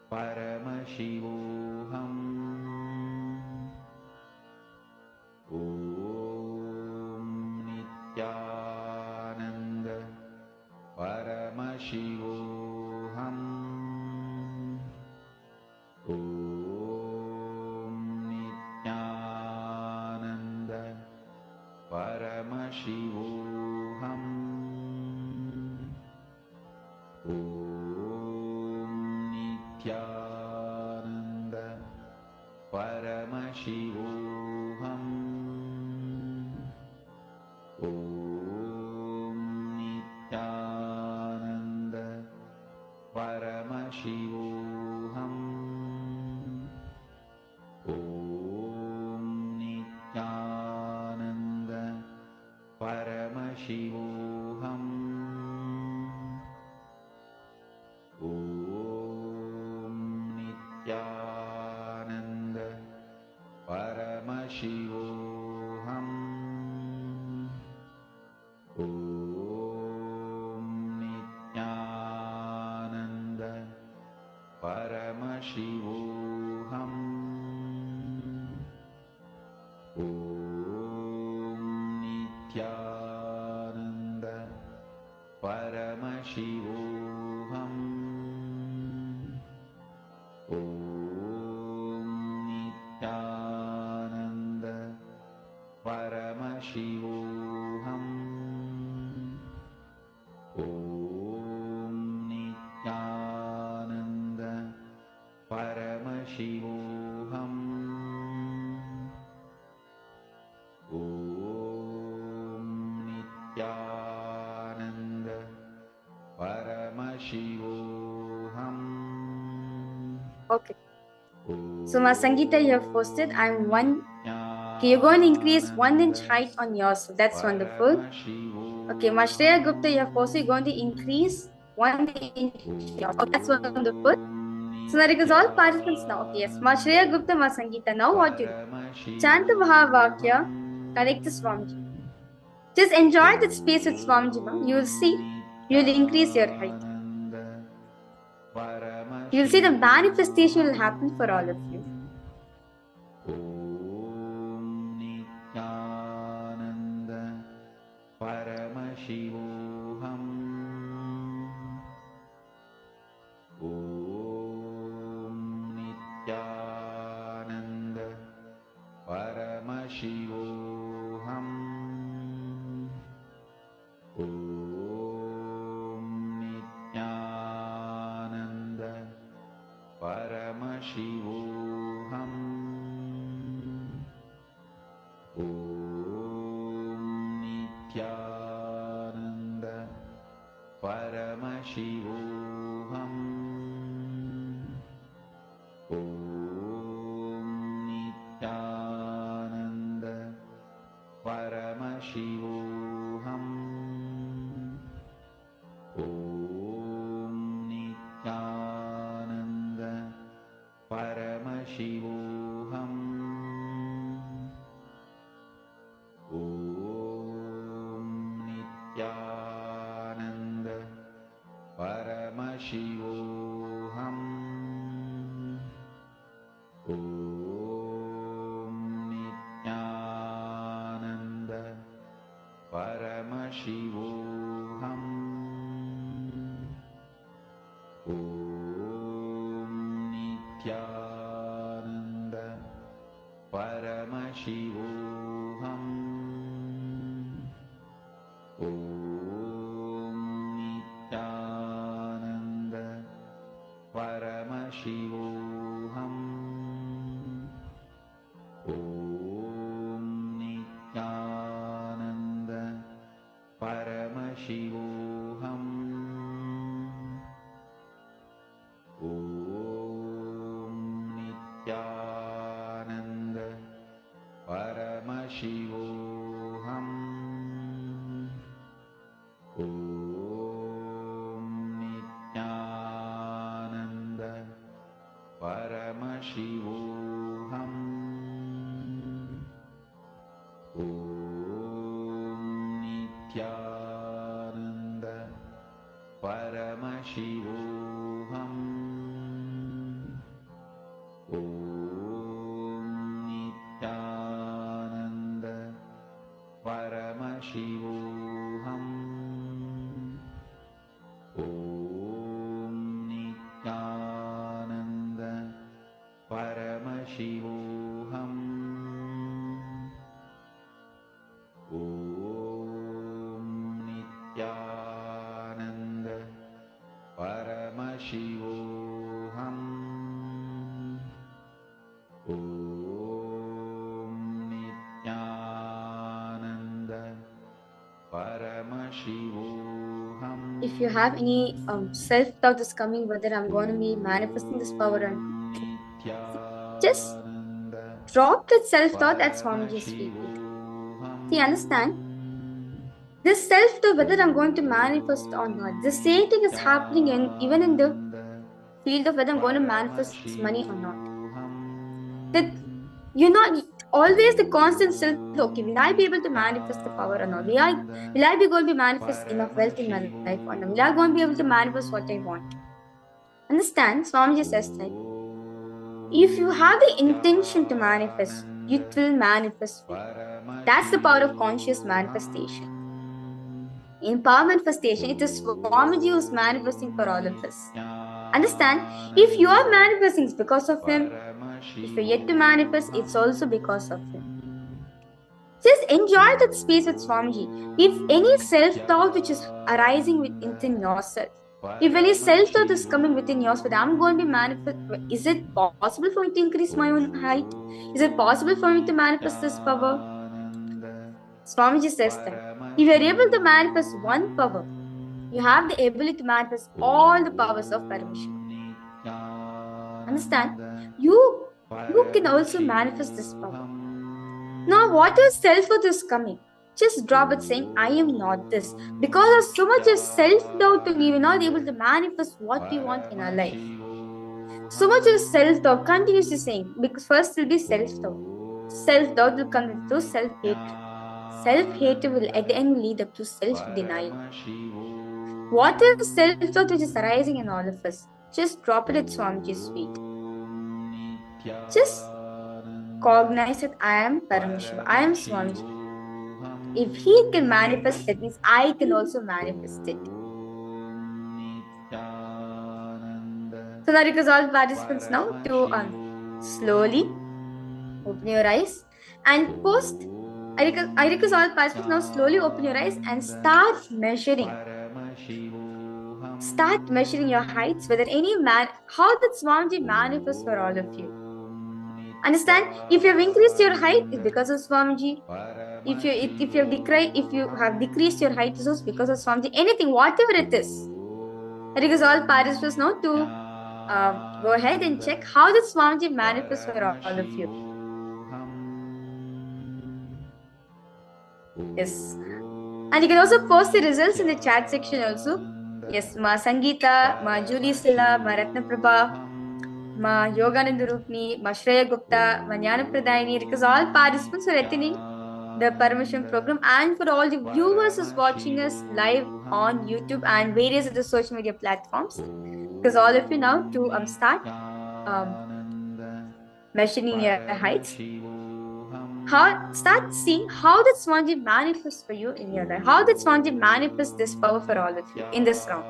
[SPEAKER 5] Nityananda Paramashivoham Nityananda Paramashivoham Nityananda Paramashivoham Nityananda Paramashivoham Nityananda Paramashivoham Nityananda Paramashivoham Nityananda Nityananda Paramashivoham Om Nityananda Paramashivoham Om Nityananda Paramashivoham Om Nityananda Paramashivoham.
[SPEAKER 4] Okay. So, Ma Sangeeta, you have posted, I'm one. Okay, you're going to increase 1 inch height on yourself. That's wonderful. Okay, Ma Shreya Gupta, you have posted, you're going to increase 1 inch. Oh, that's wonderful. So, now it is all participants now. Okay, yes. Ma Shreya Gupta, Ma Sangeeta. Now, what you do? Chant the Mahavakya, connect to Swamiji. Just enjoy that space with Swamiji. You'll see, you'll increase your height. You'll see the manifestation will happen for all of you.
[SPEAKER 5] Om Nityananda Paramashivoham Om Nityananda Paramashivoham Om Nityananda Paramashivoham Om Nityananda Paramashivoham Om Nityananda Paramashivoham Om Nityananda Paramashivoham Om Nityananda Paramashivoham Om Nityananda Paramashivoham Om Nityananda Paramashivoham Om Nityananda Paramashivoham Om Nityananda Paramashivoham Om Nityananda Paramashivoham Om Nityananda Paramashivoham Om Nityananda Paramashivoham Om Nityananda Paramashivoham Om Nityananda Paramashivoham Om Nityananda Paramashivoham Om Nityananda Paramashivoham.
[SPEAKER 4] If you have any self-doubt is coming, whether I'm going to be manifesting this power or not, just drop that self-doubt at Swamiji's feet. See, understand? This self-doubt, whether I'm going to manifest or not, the same thing is happening even in the field of whether I'm going to manifest this money or not. That you're not always the constant self, okay, will I be able to manifest the power or not? Will I be going to manifest enough wealth in my life or not? Will I going to be able to manifest what I want? Understand? Swamiji says that if you have the intention to manifest, it will manifest. That's the power of conscious manifestation. In power manifestation, it is Swamiji who's manifesting for all of us. Understand, if you are manifesting, it's because of him. If you're yet to manifest, it's also because of him. Just enjoy that space with Swamiji. If any self-doubt which is arising within yourself, if any self-doubt is coming within yourself, I'm going to manifest, is it possible for me to increase my own height? Is it possible for me to manifest this power? Swamiji says that if you are able to manifest one power, you have the ability to manifest all the powers of Paramashiva. Understand? You can also manifest this power. Now, what is self-worth is coming? Just drop it saying, I am not this. Because of so much of self-doubt, we were not able to manifest what we want in our life. So much of self-doubt, continuously saying, because first will be self-doubt. Self-doubt will come into self-hatred. Self-hatred will at the end lead up to self-denial. What is self-doubt which is arising in all of us? Just drop it at Swamiji's feet. Just cognize that I am Paramashiva, I am Swamiji. If he can manifest, that means I can also manifest it. So now request all participants now to slowly open your eyes and post. I request all participants now slowly open your eyes and start measuring. Start measuring your heights, whether how did Swamiji manifest for all of you? Understand? If you have increased your height, it's because of Swamiji. If you have decreased your height, it's because of Swamiji. Anything, whatever it is. I request all participants now to go ahead and check how did Swamiji manifest for all of you. Yes. And you can also post the results in the chat section also. Yes, Ma Sangeeta, Ma Julie Silla, Ma Ratna Prabha, Ma Yogananda Rupni, Ma Shreya Gupta, Ma Jnana Pradayini, because all participants are attending the Paramashivoham program, and for all the viewers who's watching us live on YouTube and various other social media platforms, because all of you now to start measuring your heights. Start seeing how did Swamiji manifest for you in your life. How did Swamiji manifest this power for all of you in this round?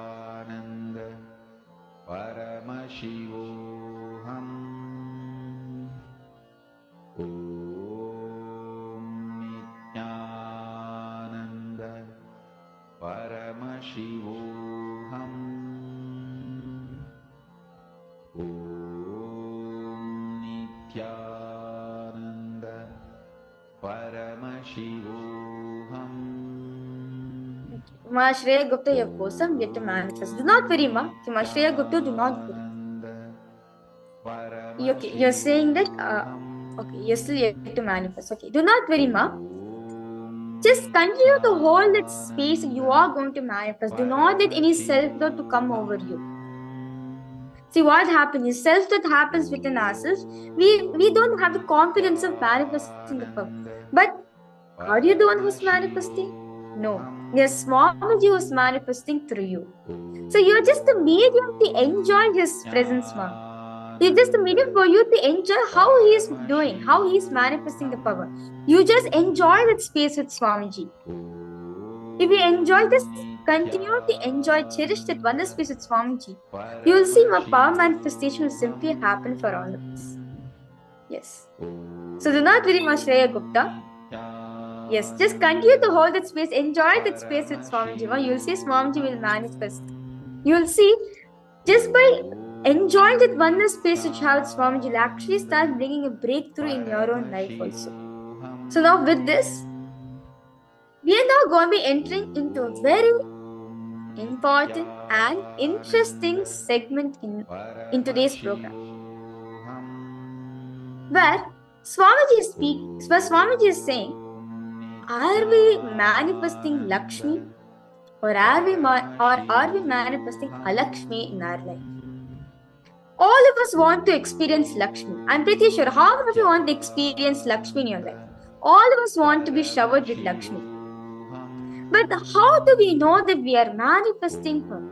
[SPEAKER 4] Ma Shreya Gupta, you have posted yet to manifest. Do not worry, Ma. Ma Shreya Gupta, do not worry. Okay, you're saying that, okay, you're still yet to manifest. Okay, do not worry, Ma. Just continue to hold that space you are going to manifest. Do not let any self-doubt to come over you. See what happens, self-doubt happens within ourselves. We don't have the confidence of manifesting the power. But are you the one who's manifesting? No. Yes, Swamiji was manifesting through you. So you're just the medium to enjoy his presence, Mom. You're just the medium for you to enjoy how he is doing, how he is manifesting the power. You just enjoy that space with Swamiji. If you enjoy this, continue to enjoy, cherish that wonder space with Swamiji. You will see my power manifestation will simply happen for all of us. Yes. So do not worry, Shreya Gupta. Yes, just continue to hold that space, enjoy that space with Swamiji. You will see Swamiji will manifest. You will see, just by enjoying that wonder space which you have with Swamiji, will actually start bringing a breakthrough in your own life also. So now with this, we are now going to be entering into a very important and interesting segment in today's program, where Swamiji is saying, are we manifesting Lakshmi or are we manifesting Alakshmi in our life? All of us want to experience Lakshmi. I'm pretty sure how many of you want to experience Lakshmi in your life? All of us want to be showered with Lakshmi. But how do we know that we are manifesting her?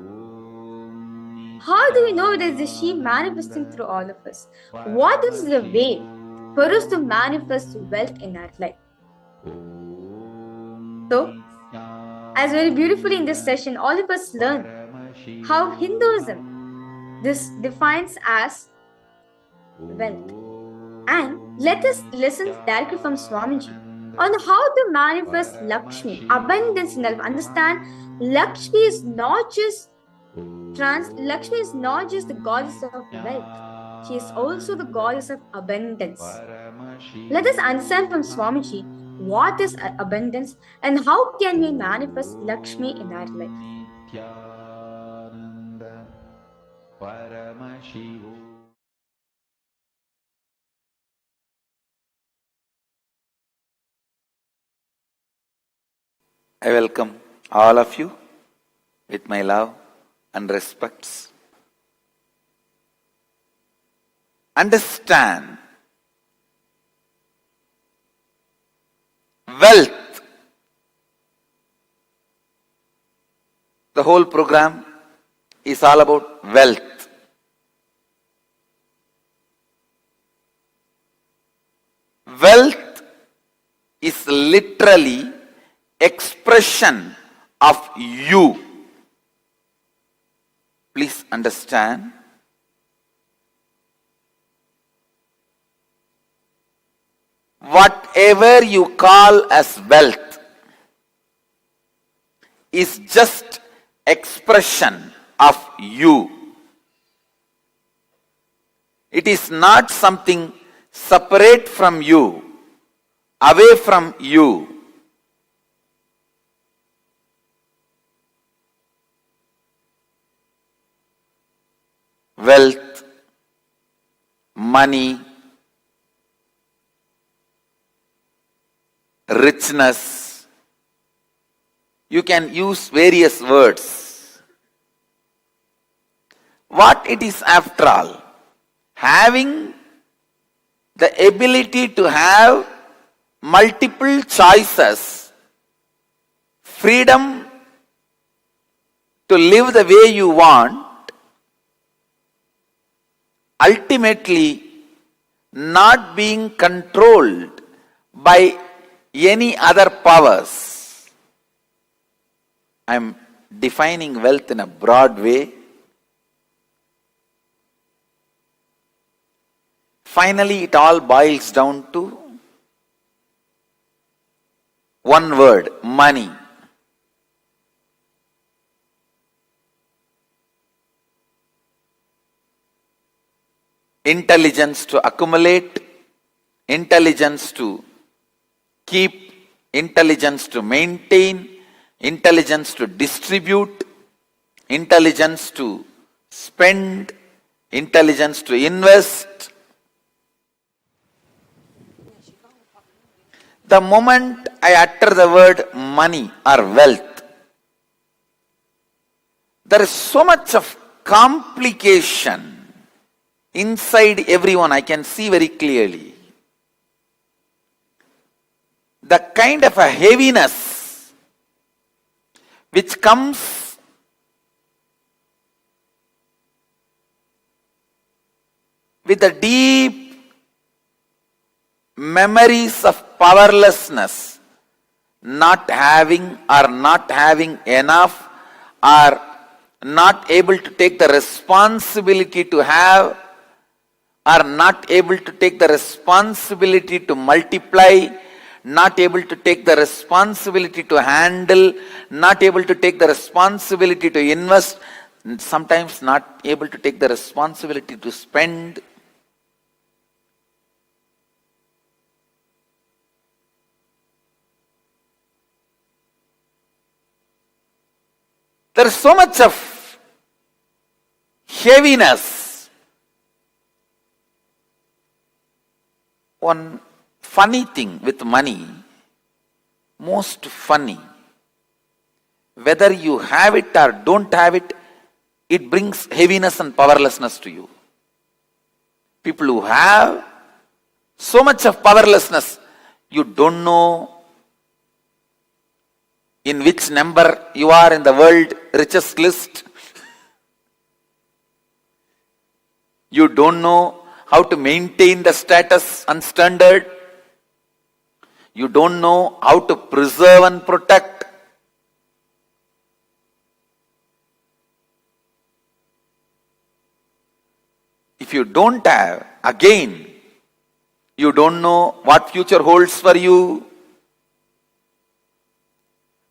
[SPEAKER 4] How do we know that is she manifesting through all of us? What is the way for us to manifest wealth in our life? So, as very beautifully in this session, all of us learn how Hinduism this defines as wealth. And let us listen directly from Swamiji on how to manifest Lakshmi, abundance in life. Understand, Lakshmi is not just Lakshmi is not just the goddess of wealth; she is also the goddess of abundance. Let us understand from Swamiji what is abundance and how can we manifest Lakshmi in our life.
[SPEAKER 3] I welcome all of you with my love and respects. Understand, wealth. The whole program is all about wealth. Wealth is literally expression of you. Please understand. Whatever you call as wealth is just expression of you. It is not something separate from you, away from you. Wealth, money, richness. You can use various words. What it is after all? Having the ability to have multiple choices, freedom to live the way you want, ultimately not being controlled by any other powers. I am defining wealth in a broad way. Finally, it all boils down to one word: money. Intelligence to accumulate, intelligence to keep, intelligence to maintain, intelligence to distribute, intelligence to spend, intelligence to invest. The moment I utter the word money or wealth, there is so much of complication inside everyone. I can see very clearly the kind of a heaviness which comes with the deep memories of powerlessness, not having enough, or not able to take the responsibility to have, are not able to take the responsibility to multiply, not able to take the responsibility to handle, not able to take the responsibility to invest, sometimes not able to take the responsibility to spend. There is so much of heaviness. One funny thing with money, most funny, whether you have it or don't have it, it brings heaviness and powerlessness to you. People who have so much of powerlessness, you don't know in which number you are in the world richest list. You don't know how to maintain the status and standard. You don't know how to preserve and protect. If you don't have, again, you don't know what future holds for you.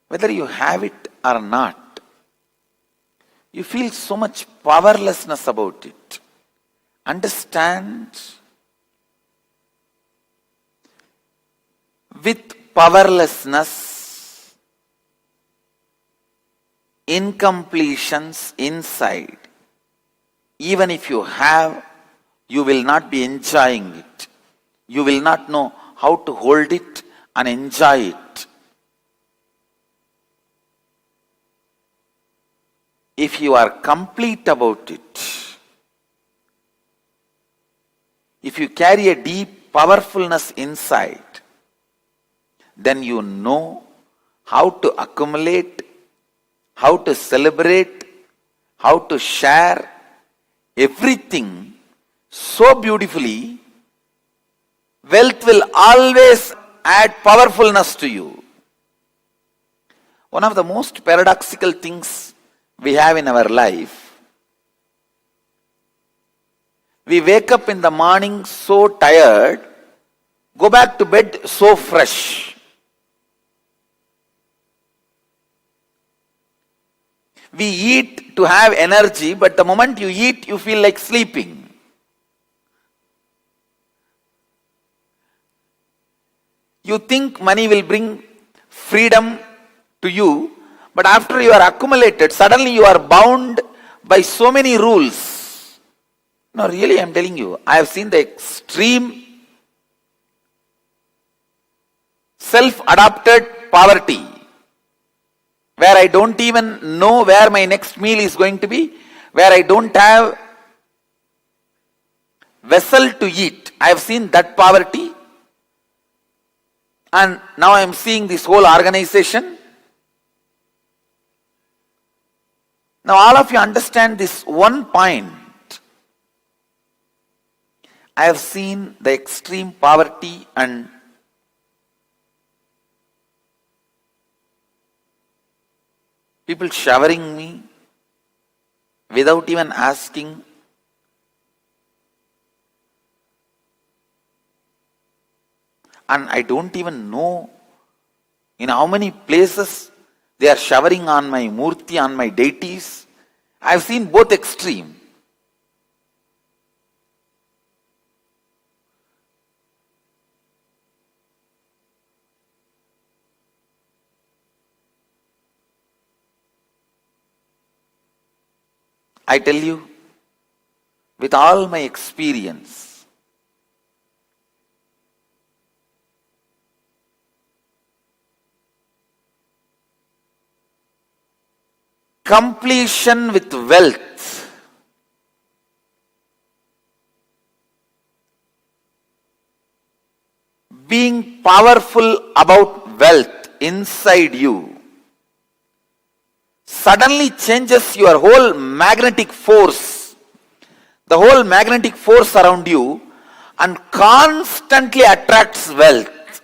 [SPEAKER 3] Whether you have it or not, you feel so much powerlessness about it. Understand? With powerlessness, incompletions inside, even if you have, you will not be enjoying it. You will not know how to hold it and enjoy it. If you are complete about it, if you carry a deep powerfulness inside, then you know how to accumulate, how to celebrate, how to share everything so beautifully. Wealth will always add powerfulness to you. One of the most paradoxical things we have in our life, we wake up in the morning so tired, go back to bed so fresh. We eat to have energy, but the moment you eat, you feel like sleeping. You think money will bring freedom to you, but after you are accumulated, suddenly you are bound by so many rules. No, really, I am telling you, I have seen the extreme self-adopted poverty, where I don't even know where my next meal is going to be, where I don't have vessel to eat. I have seen that poverty. And now I am seeing this whole organization. Now all of you understand this one point. I have seen the extreme poverty and people showering me without even asking. And I don't even know in how many places they are showering on my murti, on my deities. I have seen both extreme. I tell you, with all my experience, completion with wealth, being powerful about wealth inside you, suddenly changes your whole magnetic force, the whole magnetic force around you, and constantly attracts wealth.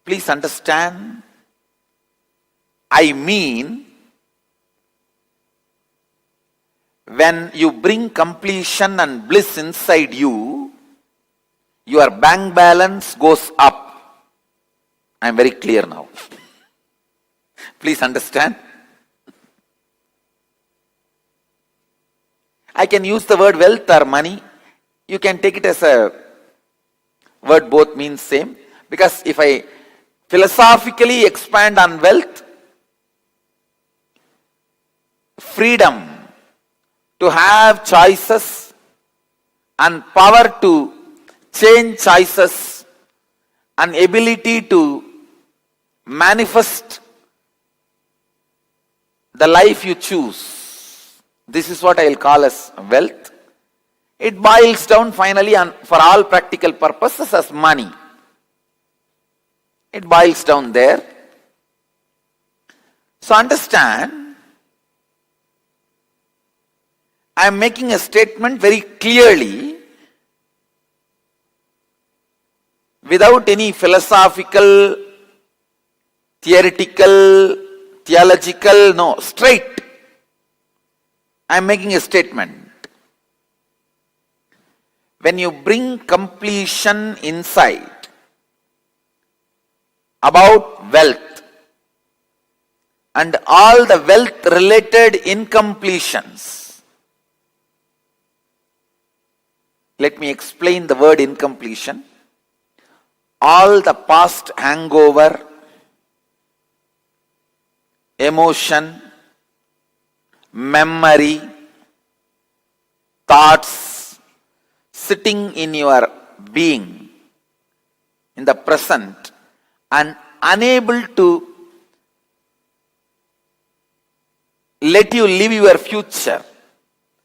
[SPEAKER 3] Please understand. I mean, when you bring completion and bliss inside you, your bank balance goes up. I am very clear now. Please understand. I can use the word wealth or money. You can take it as a word, both means same. Because if I philosophically expand on wealth, freedom to have choices and power to change choices and ability to manifest the life you choose. This is what I will call as wealth. It boils down finally and for all practical purposes as money. It boils down there. So understand, I am making a statement very clearly.
[SPEAKER 5] without any philosophical, theoretical, theological, no, straight. I am making a statement. When you bring completion inside about wealth and all the wealth related incompletions, let me explain the word incompletion. All the past hangover, emotion, memory, thoughts sitting in your being in the present and unable to let you live your future,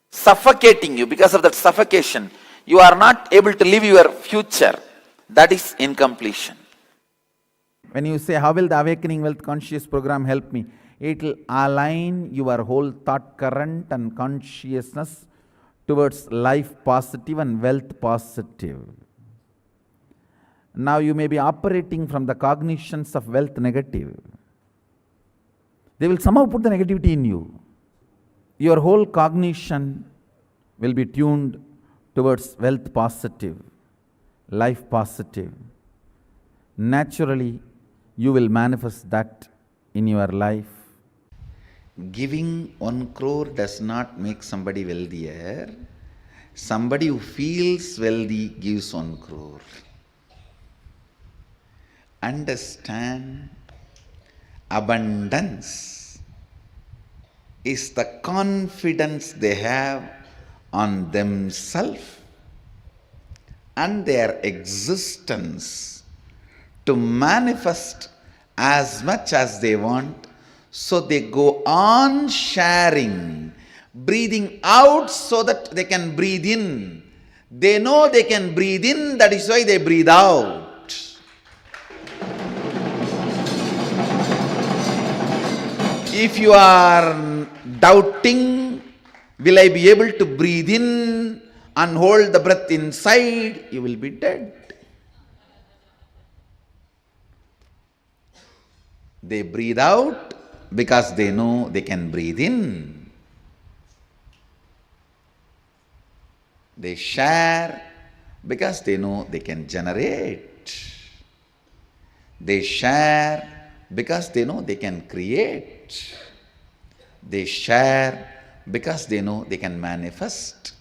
[SPEAKER 5] suffocating you. Because of that suffocation, you are not able to live your future. That is incompletion.
[SPEAKER 3] When you say, how will the Awakening Wealth Conscious program help me? It will align your whole thought current and consciousness towards life positive and wealth positive. Now you may be operating from the cognitions of wealth negative. They will somehow put the negativity in you. Your whole cognition will be tuned towards wealth positive, life positive. Naturally, you will manifest that in your life.
[SPEAKER 5] Giving 1 crore does not make somebody wealthier. Somebody who feels wealthy gives 1 crore. Understand, abundance is the confidence they have on themselves and their existence to manifest as much as they want. So they go on sharing, breathing out so that they can breathe in. They know they can breathe in, that is why they breathe out. If you are doubting, will I be able to breathe in and hold the breath inside, you will be dead. They breathe out because they know they can breathe in. They share because they know they can generate. They share because they know they can create. They share because they know they can manifest.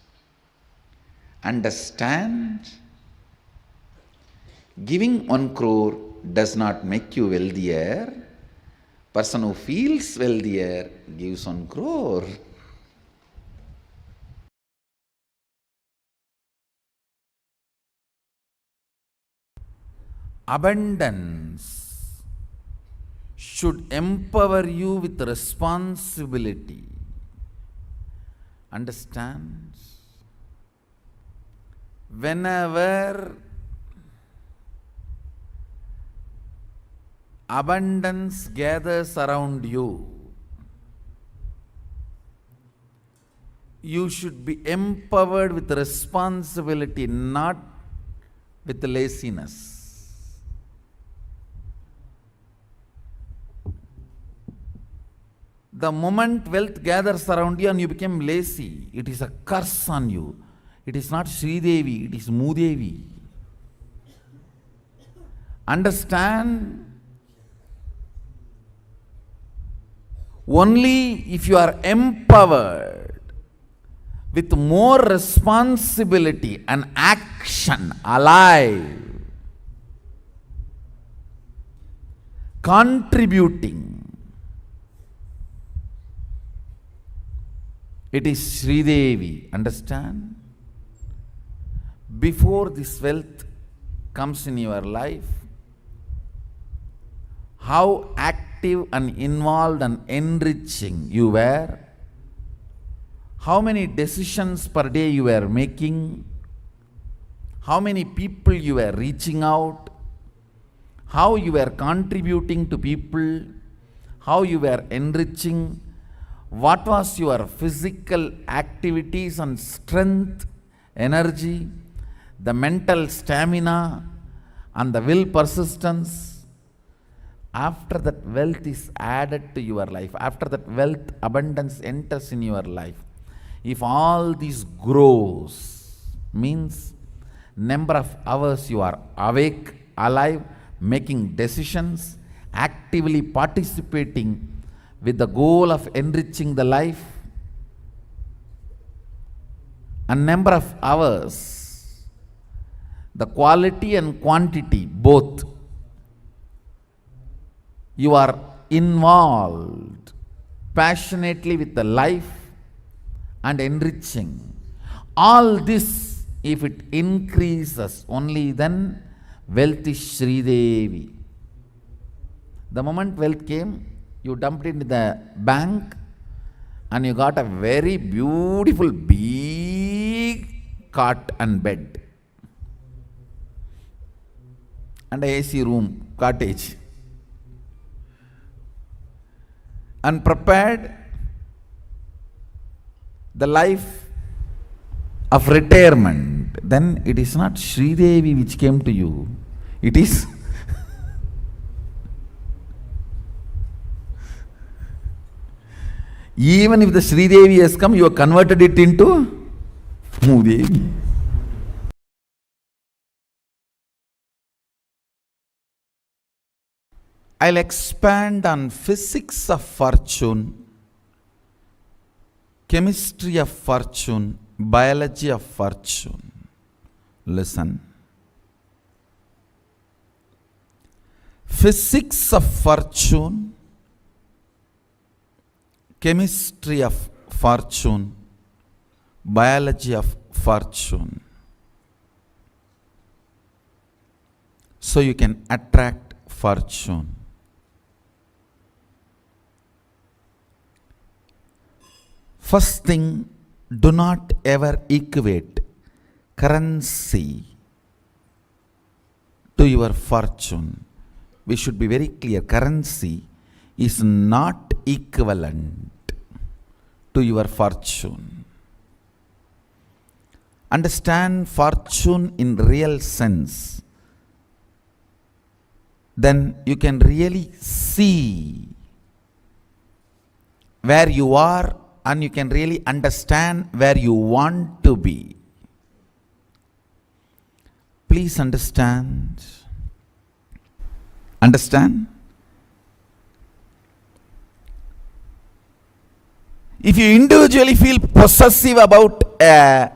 [SPEAKER 5] Understand? Giving 1 crore does not make you wealthier. Person who feels wealthier gives 1 crore.
[SPEAKER 3] Abundance should empower you with responsibility. Understand? Whenever abundance gathers around you, you should be empowered with responsibility, not with laziness. The moment wealth gathers around you and you become lazy, it is a curse on you. It is not Sridevi, it is Mudevi. Understand? Only if you are empowered with more responsibility and action, alive, contributing, it is Sridevi. Understand? Before this wealth comes in your life, how active and involved and enriching you were, how many decisions per day you were making, how many people you were reaching out, how you were contributing to people, how you were enriching, what was your physical activities and strength, energy, the mental stamina,
[SPEAKER 5] and the will persistence, after that wealth is added to your life, after that wealth abundance enters in your life, if all this grows, means number of hours you are awake, alive, making decisions, actively participating with the goal of enriching the life, and number of hours, the quality and quantity both, you are involved passionately with the life and enriching. All this, if it increases, only then wealth is Sri Devi. The moment wealth came, you dumped it into the bank and you got a very beautiful big cot and bed and a AC room, cottage, and prepared the life of retirement. Then it is not Sri Devi which came to you, it is even if the Sri Devi has come, you have converted it into Mudevi. I'll expand on physics of fortune, chemistry of fortune, biology of fortune. Listen. Physics of fortune, chemistry of fortune, biology of fortune. So you can attract fortune. First thing, do not ever equate currency to your fortune. We should be very clear, currency is not equivalent to your fortune. Understand fortune in real sense. Then you can really see where you are and you can really understand where you want to be. Please understand. Understand? If you individually feel possessive about a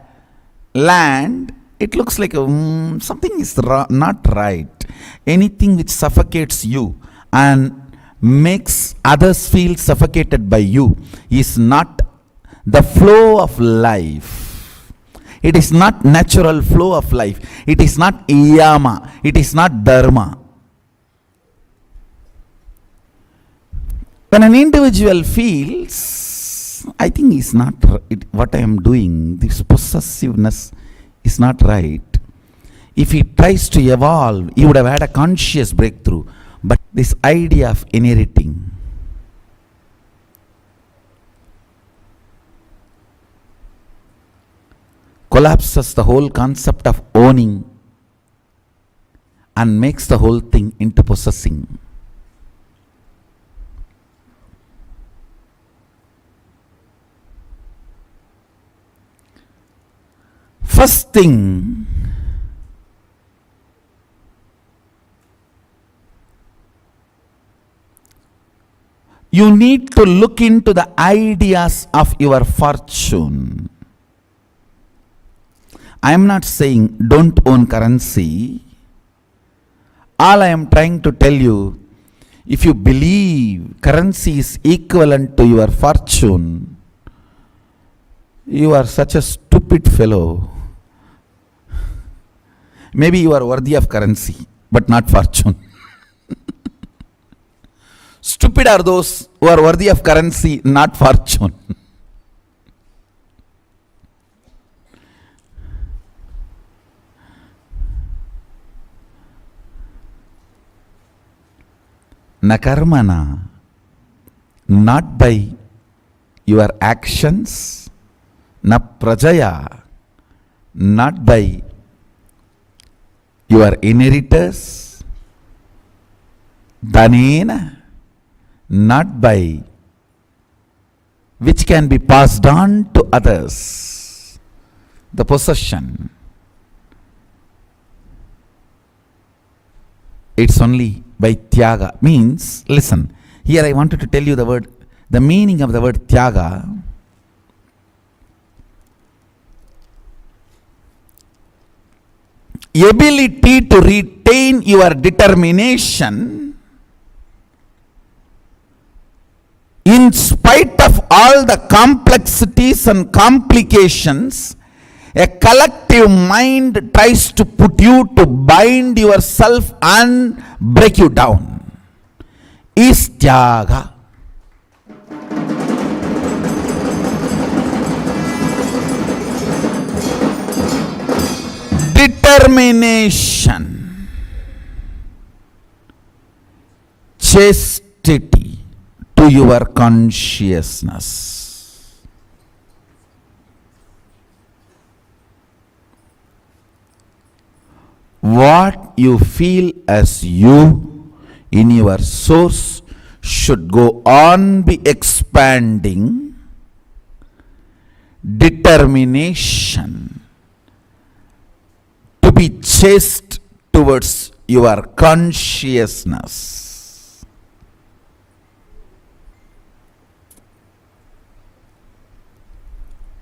[SPEAKER 5] land, it looks like something is not right. Anything which suffocates you and makes others feel suffocated by you is not the flow of life. It is not natural flow of life. It is not yama. It is not dharma. When an individual feels, I think it's not what I am doing, this possessiveness is not right. If he tries to evolve, he would have had a conscious breakthrough. But this idea of inheriting, collapses the whole concept of owning and makes the whole thing into possessing. First thing, you need to look into the ideas of your fortune. I am not saying don't own currency. All I am trying to tell you, if you believe currency is equivalent to your fortune, you are such a stupid fellow. Maybe you are worthy of currency, but not fortune. Stupid are those who are worthy of currency, not fortune. Na karmana, not by your actions, na prajaya, not by your inheritors, dhanena, not by which can be passed on to others, the possession. It's only by tyaga. Means, listen, here I wanted to tell you the meaning of the word tyaga. Ability to retain your determination in spite of all the complexities and complications. A collective mind tries to put you to bind yourself and break you down. Is tyaga. Determination, chastity to your consciousness. What you feel as you in your source should go on be expanding. Determination to be chaste towards your consciousness.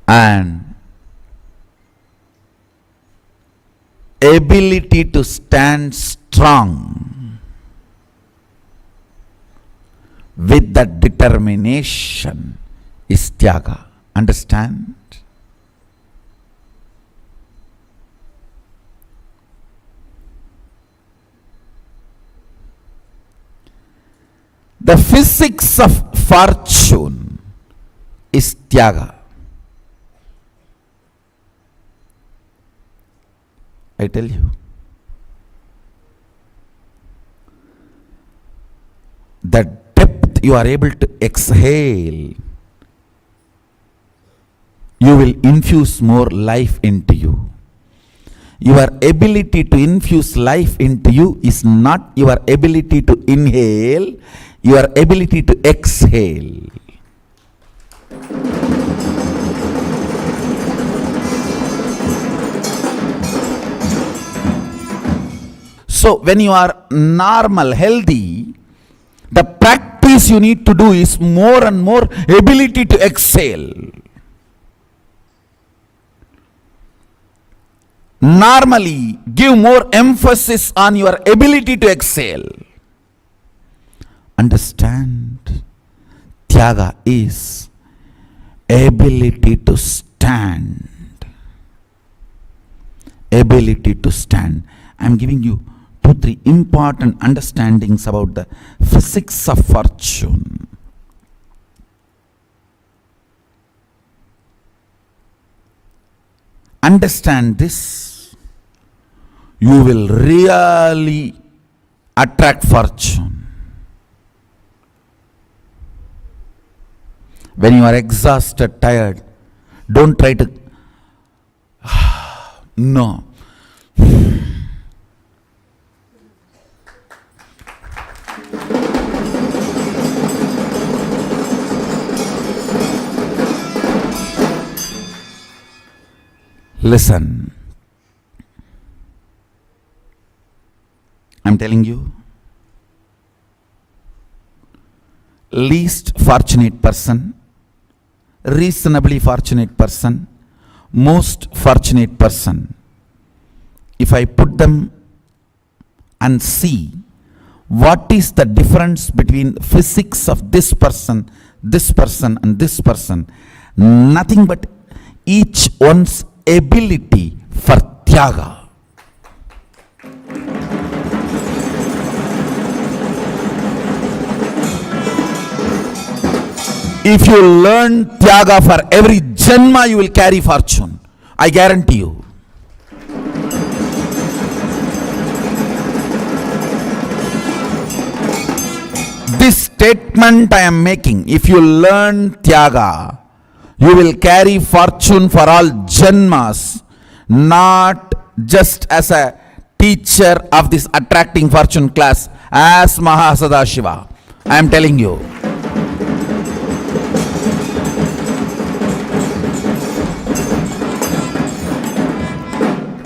[SPEAKER 5] And ability to stand strong with that determination is tyaga. Understand? The physics of fortune is tyaga. I tell you. The depth you are able to exhale, you will infuse more life into you. Your ability to infuse life into you is not your ability to inhale, your ability to exhale. So when you are normal, healthy, the practice you need to do is more and more ability to exhale. Normally, give more emphasis on your ability to exhale. Understand? Tyaga is ability to stand. Ability to stand. I am giving you 2-3 important understandings about the physics of fortune. Understand this, you will really attract fortune. When you are exhausted, tired, don't try to no. Listen, I'm telling you, least fortunate person, reasonably fortunate person, most fortunate person, if I put them and see what is the difference between physics of this person and this person, nothing but each one's ability for tyaga. If you learn tyaga for every janma, you will carry fortune. I guarantee you. This statement I am making, if you learn tyaga, you will carry fortune for all janmas, not just as a
[SPEAKER 3] teacher of this attracting fortune class as Mahasadashiva. I am telling you.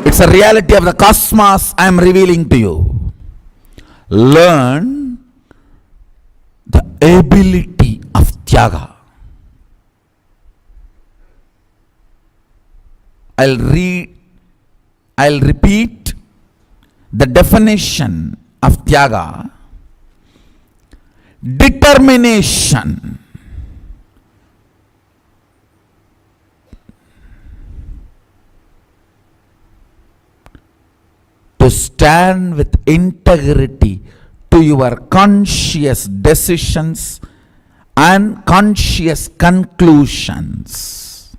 [SPEAKER 3] It's a reality of the cosmos I am revealing to you. Learn the ability of Tyaga. I'll repeat the definition of Tyaga. Determination. To stand with integrity to your conscious decisions and conscious conclusions.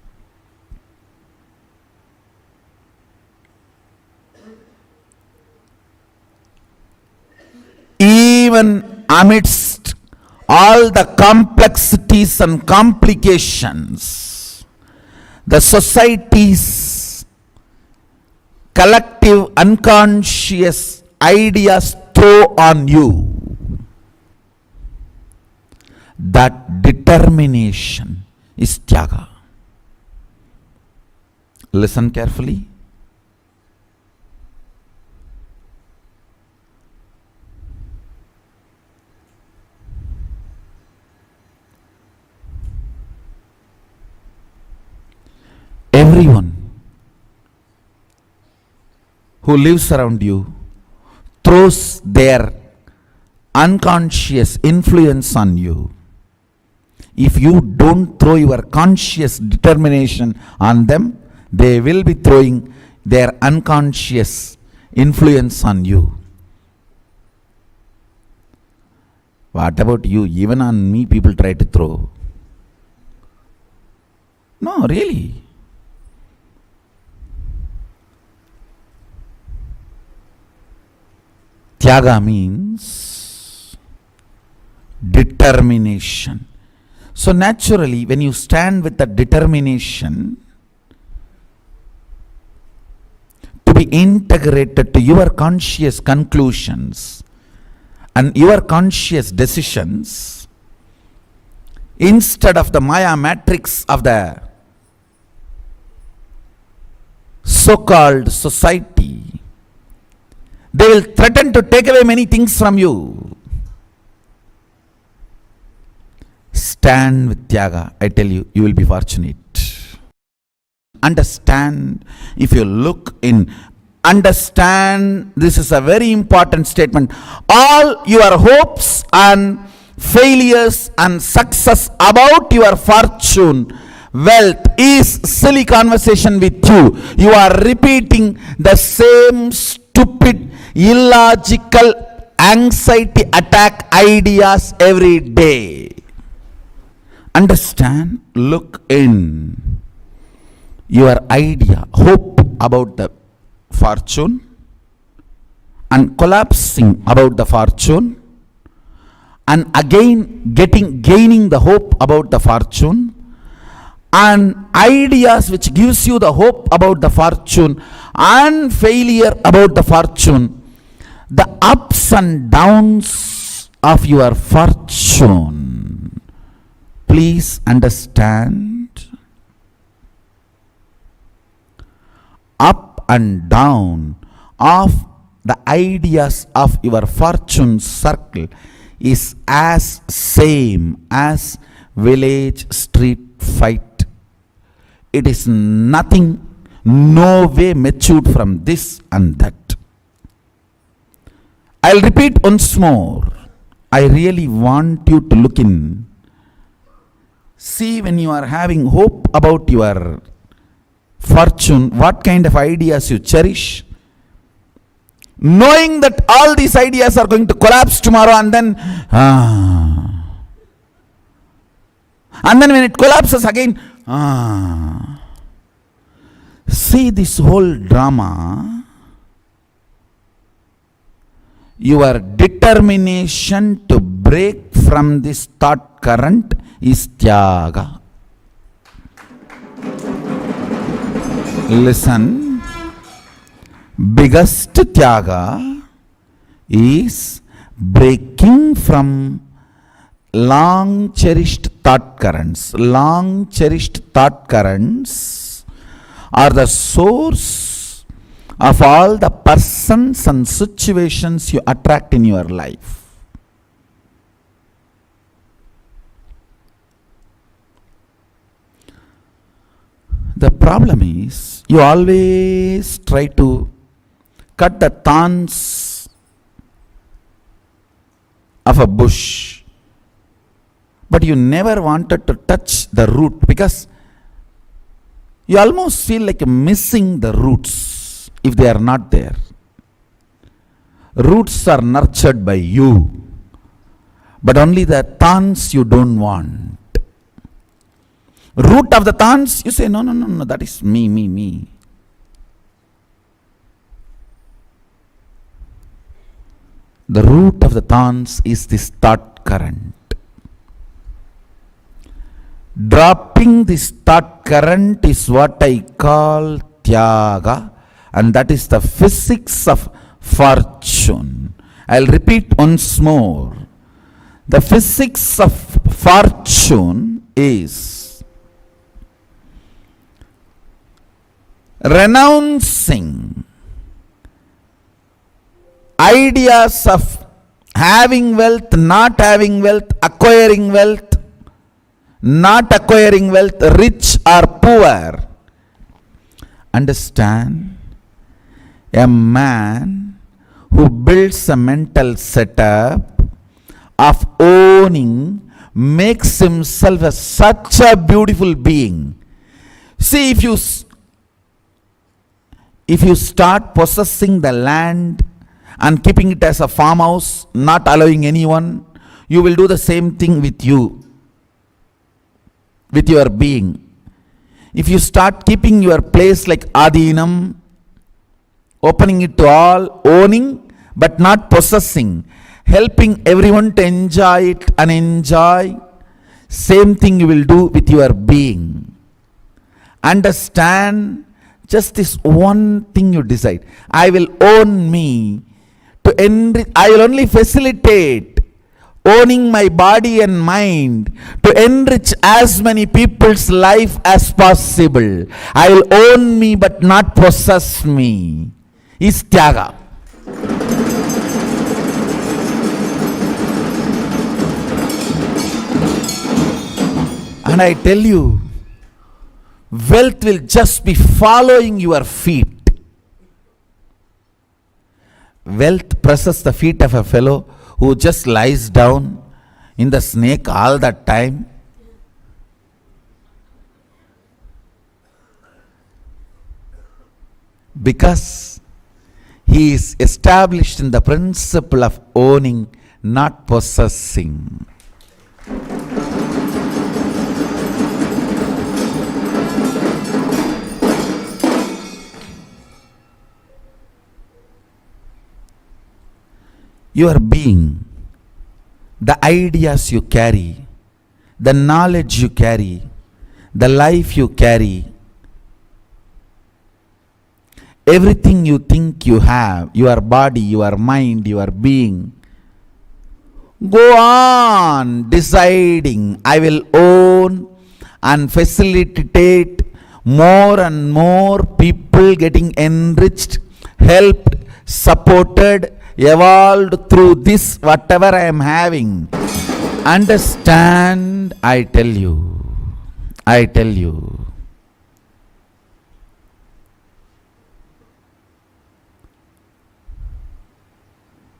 [SPEAKER 3] Even amidst all the complexities and complications, the society's collective unconscious ideas throw on you, that determination is Tyaga. Listen carefully. Everyone who lives around you throws their unconscious influence on you. If you don't throw your conscious determination on them, they will be throwing their unconscious influence on you. What about you? Even on me, people try to throw. No, really. Tyaga means determination. So naturally, when you stand with the determination to be integrated to your conscious conclusions and your conscious decisions, instead of the Maya matrix of the so-called society, they will threaten to take away many things from you. Stand with Tyaga. I tell you, you will be fortunate. Understand, if you look in, understand, this is a very important statement. All your hopes and failures and success about your fortune, wealth is silly conversation with you. You are repeating the same stupid, illogical, anxiety attack ideas every day. Understand, look in. Your idea, hope about the fortune and collapsing about the fortune, and again gaining the hope about the fortune, and ideas which gives you the hope about the fortune and failure about the fortune, the ups and downs of your fortune. Please understand, up and down of the ideas of your fortune circle is as same as village street fight. It is nothing, no way matured from this and that. I'll repeat once more. I really want you to look in. See, when you are having hope about your fortune, what kind of ideas you cherish, knowing that all these ideas are going to collapse tomorrow, and then when it collapses again, see this whole drama. Your determination to break from this thought current is Tyaga. Listen,
[SPEAKER 5] Biggest tyaga is breaking from long cherished thought currents. Long cherished thought currents are the source of all the persons and situations you attract in your life. The problem is you always try to cut the thorns of a bush, but you never wanted to touch the root because you almost feel like missing the roots if they are not there. Roots are nurtured by you, but only the thorns you don't want. Root of the thorns, you say, no, that is me. The root of the thorns is this thought current. Dropping this thought current is what I call tyaga, and that is the physics of fortune. I'll repeat once more. The physics of fortune is renouncing ideas of having wealth, not having wealth, acquiring wealth, not acquiring wealth, rich or poor. Understand? A man who builds a mental setup of owning makes himself such a beautiful being. See, if you start possessing the land and keeping it as a farmhouse, not allowing anyone, you will do the same thing with you, with your being. If you start keeping your place like Adinam, opening it to all, owning but not possessing, helping everyone to enjoy it and enjoy, same thing you will do with your being. Understand? Just this one thing you decide. I will own me. I will only facilitate owning my body and mind to enrich as many people's life as possible. I will own me but not possess me. Is tyaga. And I tell you, wealth will just be following your feet. Wealth presses the feet of a fellow who just lies down in the snake all that time. Because he is established in the principle of owning, not possessing. Your being, the ideas you carry, the knowledge you carry, the life you carry, everything you think you have, your body, your mind, your being, go on deciding, I will own and facilitate more and more people getting enriched, helped, supported, evolved through this whatever I am having. Understand? I tell you.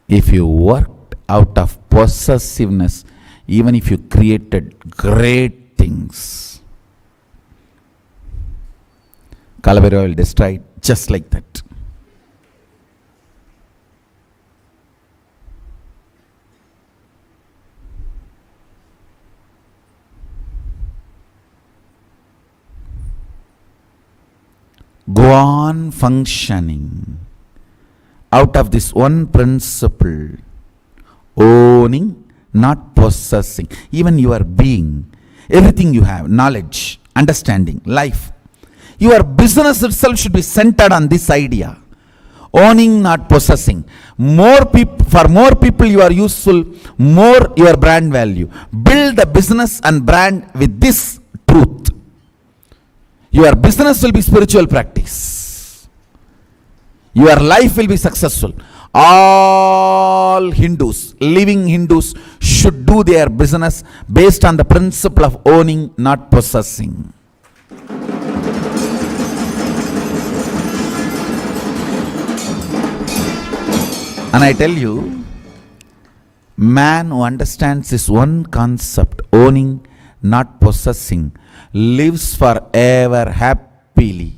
[SPEAKER 5] If you worked out of possessiveness, even if you created great things, Kalabhairavaa will destroy it just like that. Go on functioning out of this one principle, owning, not possessing. Even your being, everything you have, knowledge, understanding, life. Your business itself should be centered on this idea. Owning, not possessing. For more people you are useful, more your brand value. Build a business and brand with this truth. Your business will be spiritual practice. Your life will be successful. All Hindus, living Hindus, should do their business based on the principle of owning, not possessing. And I tell you, man who understands this one concept, owning, not possessing, lives forever happily.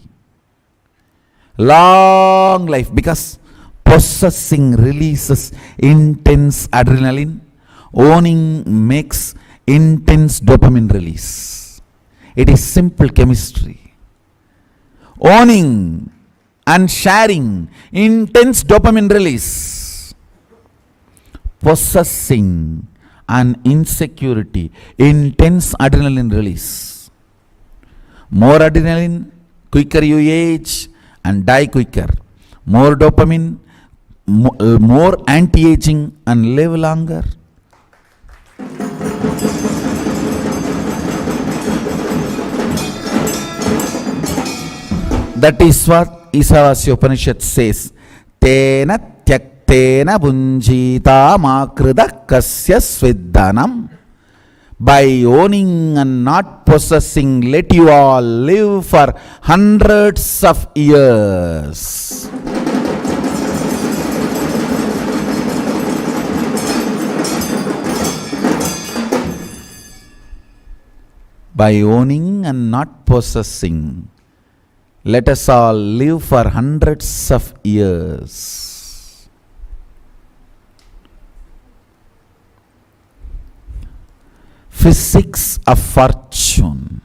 [SPEAKER 5] Long life, because possessing releases intense adrenaline, owning makes intense dopamine release. It is simple chemistry. Owning and sharing, intense dopamine release. Possessing and insecurity, intense adrenaline release. More adrenaline, quicker you age and die quicker. More dopamine, more anti-aging and live longer. That is what Isavasya Upanishad says. Tena tyaktena bunjita makrida kasya svidhanam. By owning and not possessing, let you all live for hundreds of years. By owning and not possessing, let us all live for hundreds of years. Physics of fortune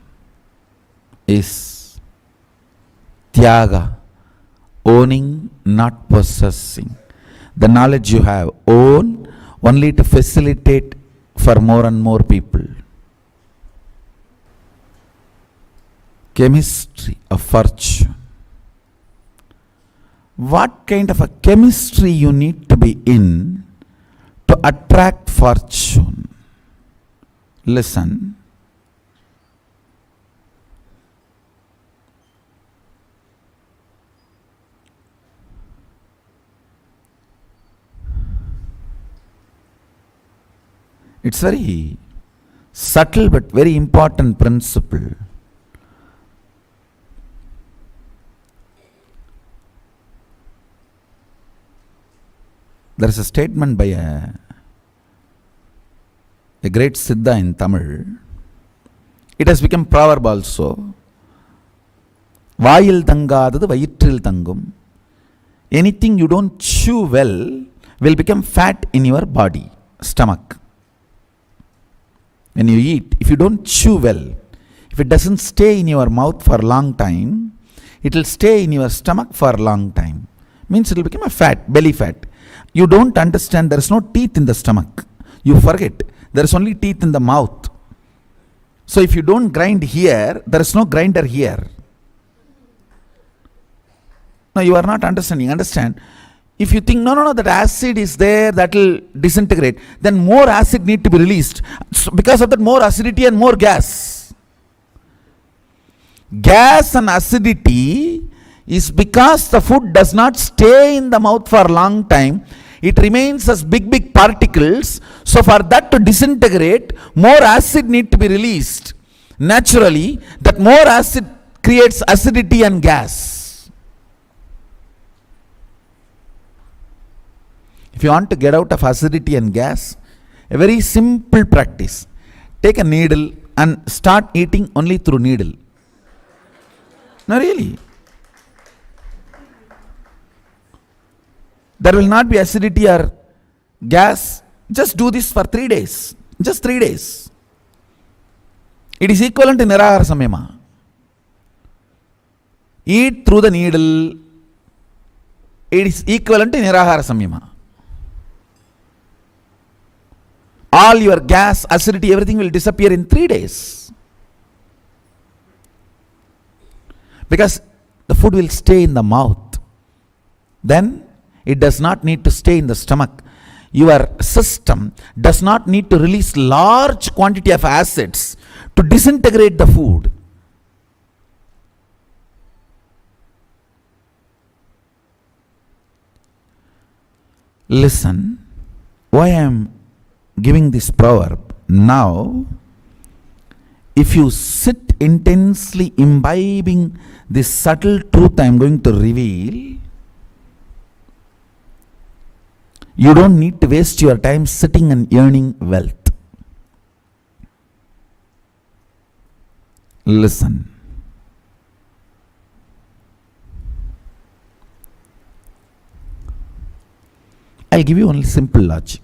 [SPEAKER 5] is Tyaga, owning, not possessing. The knowledge you have, own only to facilitate for more and more people. Chemistry of fortune. What kind of a chemistry you need to be in to attract fortune? Listen. It's very subtle but very important principle. There is a statement by a great Siddha in Tamil. It has become proverb also. Vayil thangadadu vayittril thangum. Anything you don't chew well will become fat in your body, stomach. When you eat, if you don't chew well, if it doesn't stay in your mouth for a long time, it will stay in your stomach for a long time. Means it will become a fat, belly fat. You don't understand there is no teeth in the stomach. You forget. There is only teeth in the mouth. So if you don't grind here, there is no grinder here. No, you are not understanding. Understand? If you think, no, that acid is there, that will disintegrate, then more acid need to be released. So because of that, more acidity and more gas. Gas and acidity is because the food does not stay in the mouth for a long time. It remains as big particles. So for that to disintegrate, more acid need to be released. Naturally, that more acid creates acidity and gas. If you want to get out of acidity and gas, a very simple practice. Take a needle and start eating only through needle. No, really. There will not be acidity or gas. Just do this for 3 days. Just 3 days. It is equivalent to Nirahara Samyama. Eat through the needle. It is equivalent to Nirahara Samyama. All your gas, acidity, everything will disappear in 3 days. Because the food will stay in the mouth. then it does not need to stay in the stomach. Your system does not need to release large quantity of acids to disintegrate the food. Listen, why I am giving this proverb now. If you sit intensely imbibing this subtle truth I am going to reveal, you don't need to waste your time sitting and earning wealth. Listen. I'll give you only simple logic.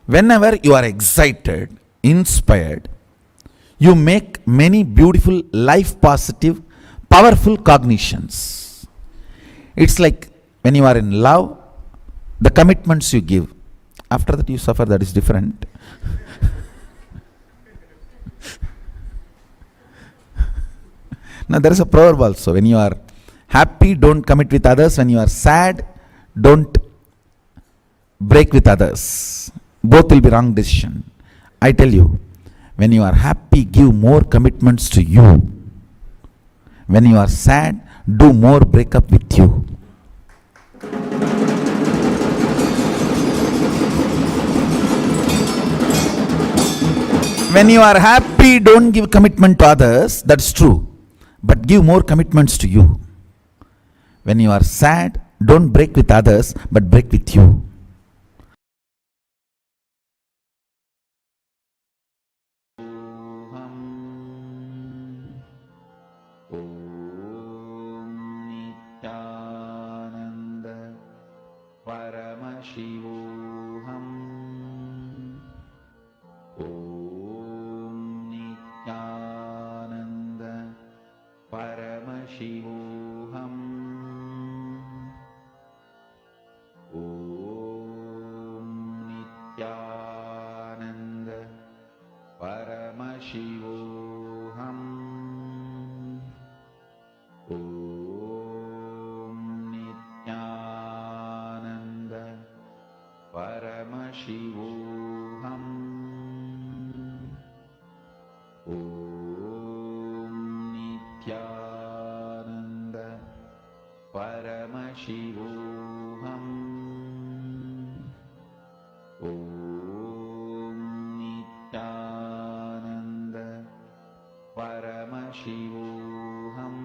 [SPEAKER 5] Whenever you are excited, inspired, you make many beautiful, life positive, powerful cognitions. It's like when you are in love, the commitments you give. After that you suffer, that is different. Now there is a proverb also. When you are happy, don't commit with others. When you are sad, don't break with others. Both will be wrong decision. I tell you, when you are happy, give more commitments to you. When you are sad, do more breakup with you. When you are happy, don't give commitment to others. That's true. But give more commitments to you. When you are sad, don't break with others, but break with you. Paramashivoham. Om Nityananda Paramashivoham. Om Nityananda Paramashivoham. Om Nityananda Paramashivoham. Om Nityananda Paramashivoham. Om Nityananda Paramashivoham.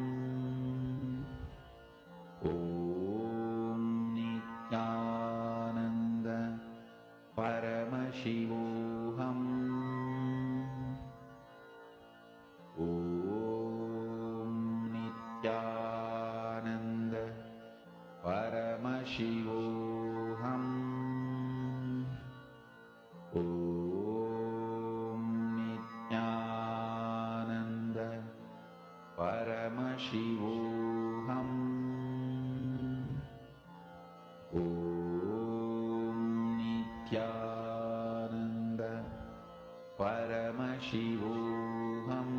[SPEAKER 5] Om Nityananda Paramashivoham. Om Nityananda Paramashivoham. Om Nityananda Paramashivoham. Om Nityananda Paramashivoham. Om Nityananda Paramashivoham.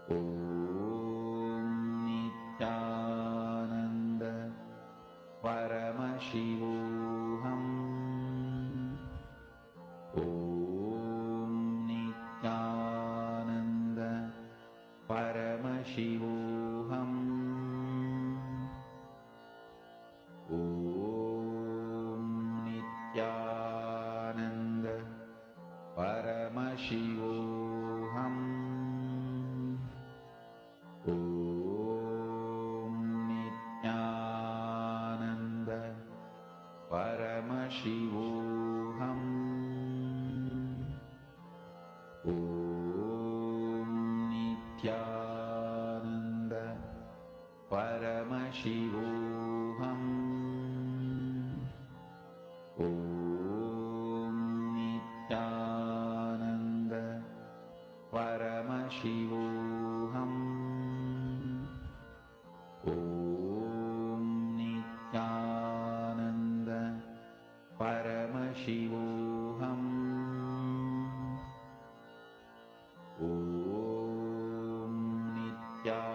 [SPEAKER 5] Om Nityananda Paramashivoham. Om Nityananda Paramashivoham. Om Nityananda Paramashivoham. Om Nityananda Paramashivoham. Om Nityananda Paramashivoham. Om Nityananda Paramashivoham. Om Nityananda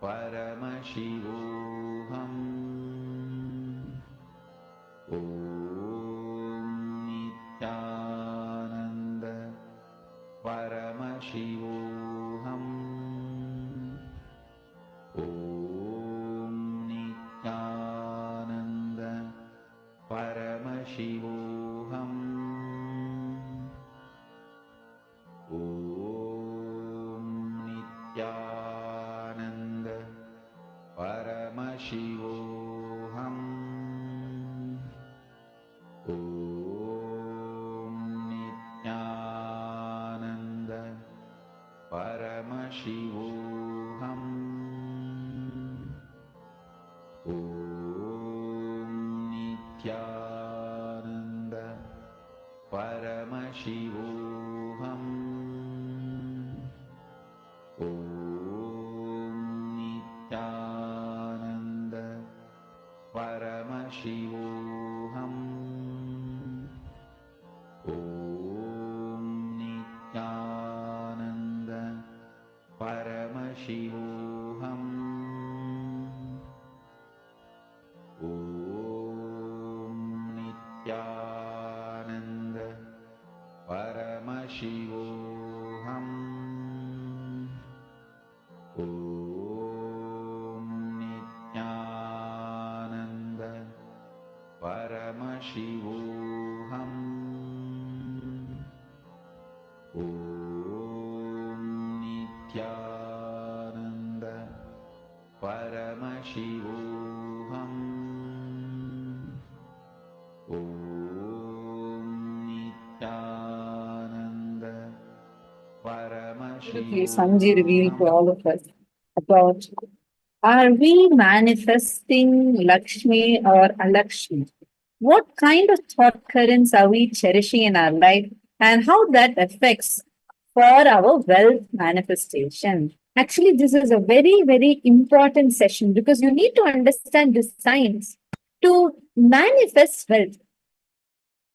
[SPEAKER 5] Paramashivoham. Om Nityananda Paramashivoham. Om Nityananda Paramashivoham. Om Nityananda Paramashivoham. Om Nityananda Paramashivoham. Om Nityananda Paramashivoham. Om Nityananda Paramashivoham. Om Nityananda Paramashivoham. Om Nityananda Paramashivoham. Om Nityananda Paramashivoham. Om Nityananda Paramashivoham. Om Nityananda
[SPEAKER 6] Beautifully, Sanji
[SPEAKER 5] Paramashivoham.
[SPEAKER 6] revealed to all of us about, are we manifesting Lakshmi or Alakshmi? What kind of thought currents are we cherishing in our life, and how that affects for our wealth manifestation? Actually, this is a very, very important session because you need to understand the science to manifest wealth.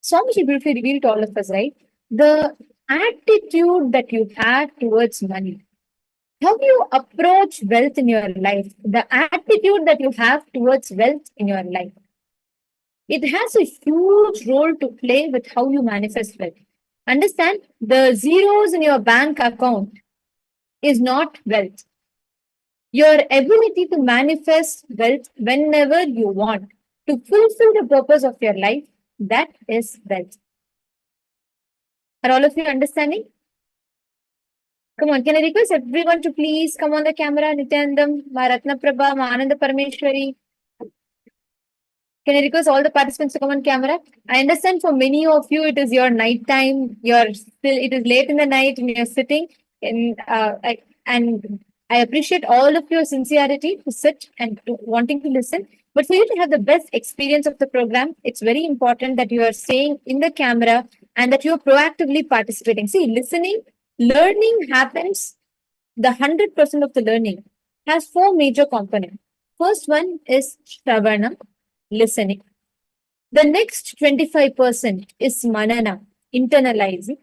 [SPEAKER 6] Swamiji briefly revealed to all of us, right? The attitude that you have towards money, how you approach wealth in your life, the attitude that you have towards wealth in your life, it has a huge role to play with how you manifest wealth. Understand, the zeros in your bank account is not wealth. Your ability to manifest wealth whenever you want to fulfill the purpose of your life, that is wealth. Are all of you understanding? Come on, can I request everyone to please come on the camera? Nityanandam, Ma Ratna Prabha, Ma Ananda Parameshwari. Can I request all the participants to come on camera? I understand for many of you it is your night time. It is late in the night and you're sitting. And I appreciate all of your sincerity to sit and wanting to listen. But for you to have the best experience of the program, it's very important that you are staying in the camera and that you are proactively participating. See, learning happens, the 100% of the learning has 4 major components. First one is Shravana, listening. The next 25% is Manana, internalizing.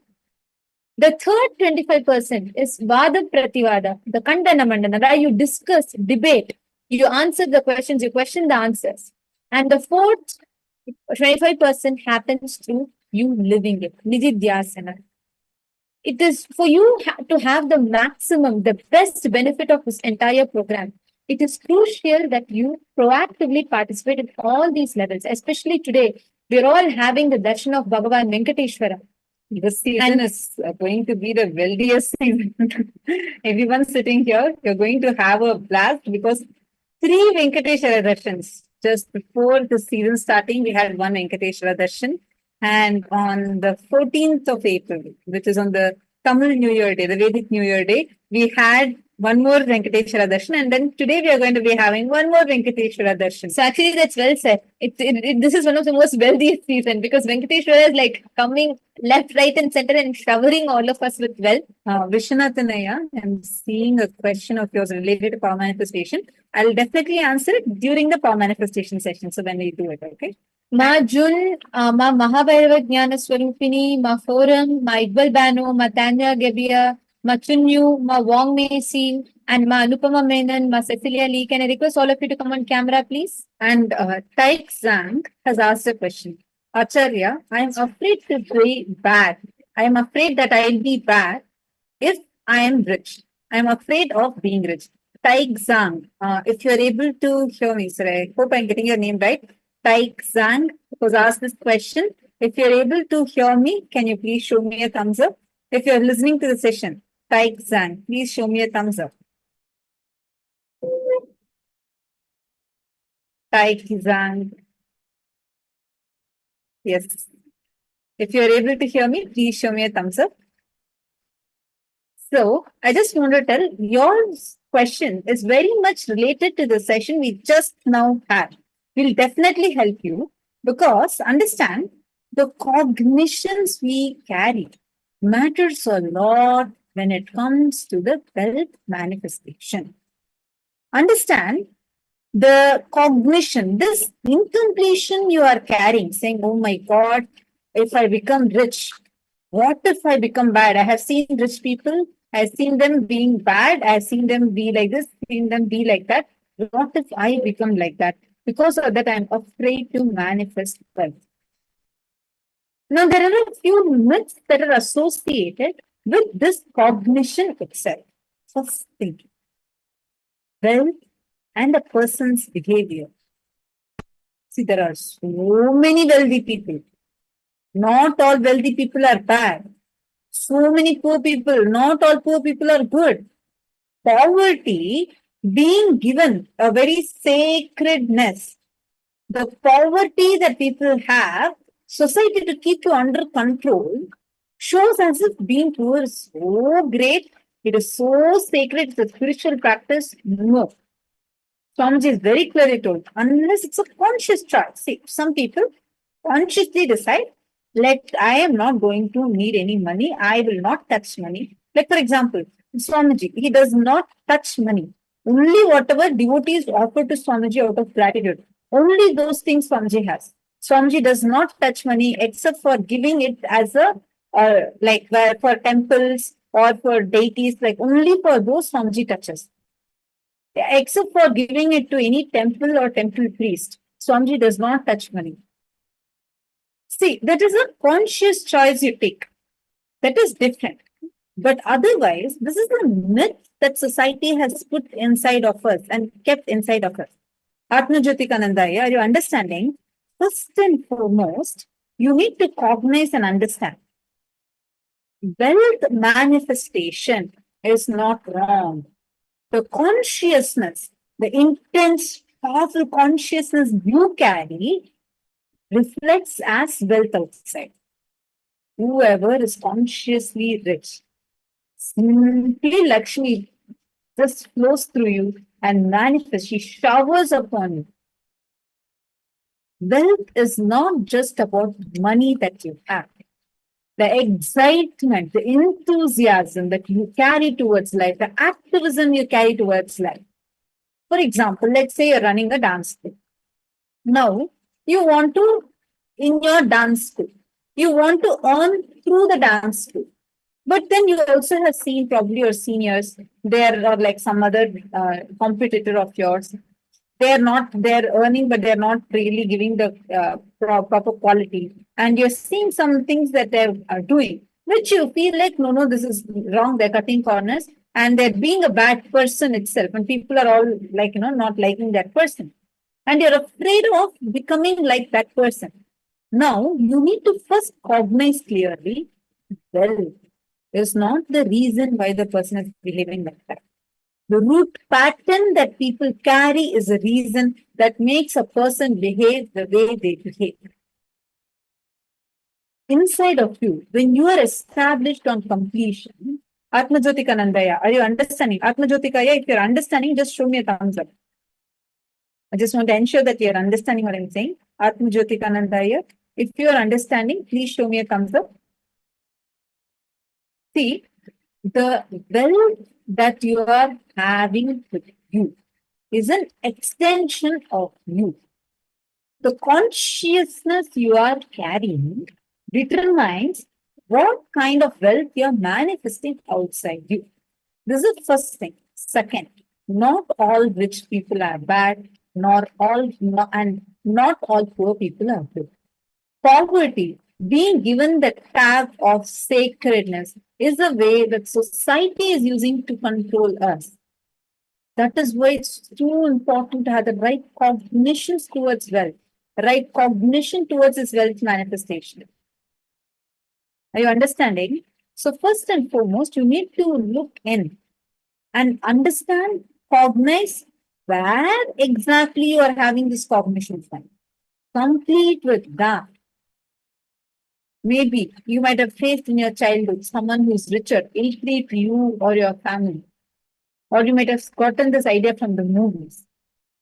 [SPEAKER 6] The third 25% is Vada Prativada, the Kandana Mandana, where you discuss, debate, you answer the questions, you question the answers. And the fourth 25% happens through you living it, Nididhyasana. It is for you to have the maximum, the best benefit of this entire program. It is crucial that you proactively participate in all these levels, especially today. We're all having the darshan of Bhagavan Venkateshwara. This season is going to be the wealthiest season. Everyone sitting here, you're going to have a blast because 3 Venkateshwara darshans. Just before the season starting, we had 1 Venkateshwara darshan. And on the 14th of April, which is on the Tamil New Year Day, the Vedic New Year Day, we had 1 more Venkateshwara darshan. And then today we are going to be having 1 more Venkateshwara darshan. So actually that's well said. This is one of the most wealthiest season because Venkateshwara is like coming left, right and center and showering all of us with wealth. Vishwanathanaya, I'm seeing a question of yours related to power manifestation. I'll definitely answer it during the power manifestation session. So when we do it, okay? Ma Jun, Ma Mahabhairava Jnana Swarupini, Ma Forum, Ma Iqbal Bano, Ma Tanya Gebia, Ma Chunyu, Ma Wong Macy, And Ma Anupama Menon, Ma Cecilia Lee, can I request all of you to come on camera, please? And Taik Zhang has asked a question. Acharya, I am afraid to be bad. I am afraid that I will be bad if I am rich. I am afraid of being rich. Taik Zhang, if you are able to hear me, sir, I hope I'm getting your name right. Taik Zhang was asked this question. If you're able to hear me, can you please show me a thumbs up? If you're listening to the session, Taik Zhang, please show me a thumbs up. Taik Zhang. Yes. If you're able to hear me, please show me a thumbs up. So I just want to tell your question is very much related to the session we just now had. Will definitely help you because understand the cognitions we carry matters a lot when it comes to the wealth manifestation. Understand the cognition, this incompletion you are carrying, saying, oh my God, if I become rich, what if I become bad? I have seen rich people, I've seen them being bad, I've seen them be like this, seen them be like that. What if I become like that? Because of that, I'm afraid to manifest wealth. Now, there are a few myths that are associated with this cognition itself. First thing, wealth and a person's behavior. See, there are so many wealthy people. Not all wealthy people are bad. So many poor people. Not all poor people are good. Poverty being given a very sacredness. The poverty that people have, society to keep you under control, shows as if being poor is so great. It is so sacred. It's a spiritual practice. No. Swamiji is very clearly told, unless it's a conscious choice. See, some people consciously decide, I am not going to need any money. I will not touch money. Like, for example, Swamiji, he does not touch money. Only whatever devotees offer to Swamiji out of gratitude. Only those things Swamiji has. Swamiji does not touch money except for giving it as a, for temples or for deities, like only for those Swamiji touches. Except for giving it to any temple or temple priest. Swamiji does not touch money. See, that is a conscious choice you take. That is different. But otherwise, this is a myth that society has put inside of us and kept inside of us. Atmajyotikanandaya, are you understanding? First and foremost, you need to cognize and understand. Wealth manifestation is not wrong. The consciousness, the intense, powerful consciousness you carry reflects as wealth outside. Whoever is consciously rich, simply Lakshmi just flows through you and manifests. She showers upon you. Wealth is not just about money that you have. The excitement, the enthusiasm that you carry towards life, the activism you carry towards life. For example, let's say you're running a dance school. Now, you want to, in your dance school, you want to earn through the dance school. But then you also have seen probably your seniors, there are like some other competitor of yours. They're earning, but they're not really giving the proper quality. And you're seeing some things that they're doing, which you feel like, no, this is wrong. They're cutting corners and they're being a bad person itself. And people are all like, not liking that person. And you're afraid of becoming like that person. Now, you need to first cognize clearly, well, is not the reason why the person is behaving like that. The root pattern that people carry is the reason that makes a person behave the way they behave. Inside of you, when you are established on completion, Atmajyotikanandaya, are you understanding? Atmajyotikaya, if you're understanding, just show me a thumbs up. I just want to ensure that you're understanding what I'm saying. Atmajyotikanandaya, if you're understanding, please show me a thumbs up. See, the wealth that you are having with you is an extension of you. The consciousness you are carrying determines what kind of wealth you are manifesting outside you. This is the first thing. Second, not all rich people are bad, and not all poor people are good. Poverty, being given the tag of sacredness, is a way that society is using to control us. That is why it's too important to have the right cognitions towards wealth, right cognition towards this wealth manifestation. Are you understanding? So, first and foremost, you need to look in and understand, cognize where exactly you are having this cognition from. Complete with that. Maybe you might have faced in your childhood someone who's richer, ill-treat you or your family. Or you might have gotten this idea from the movies.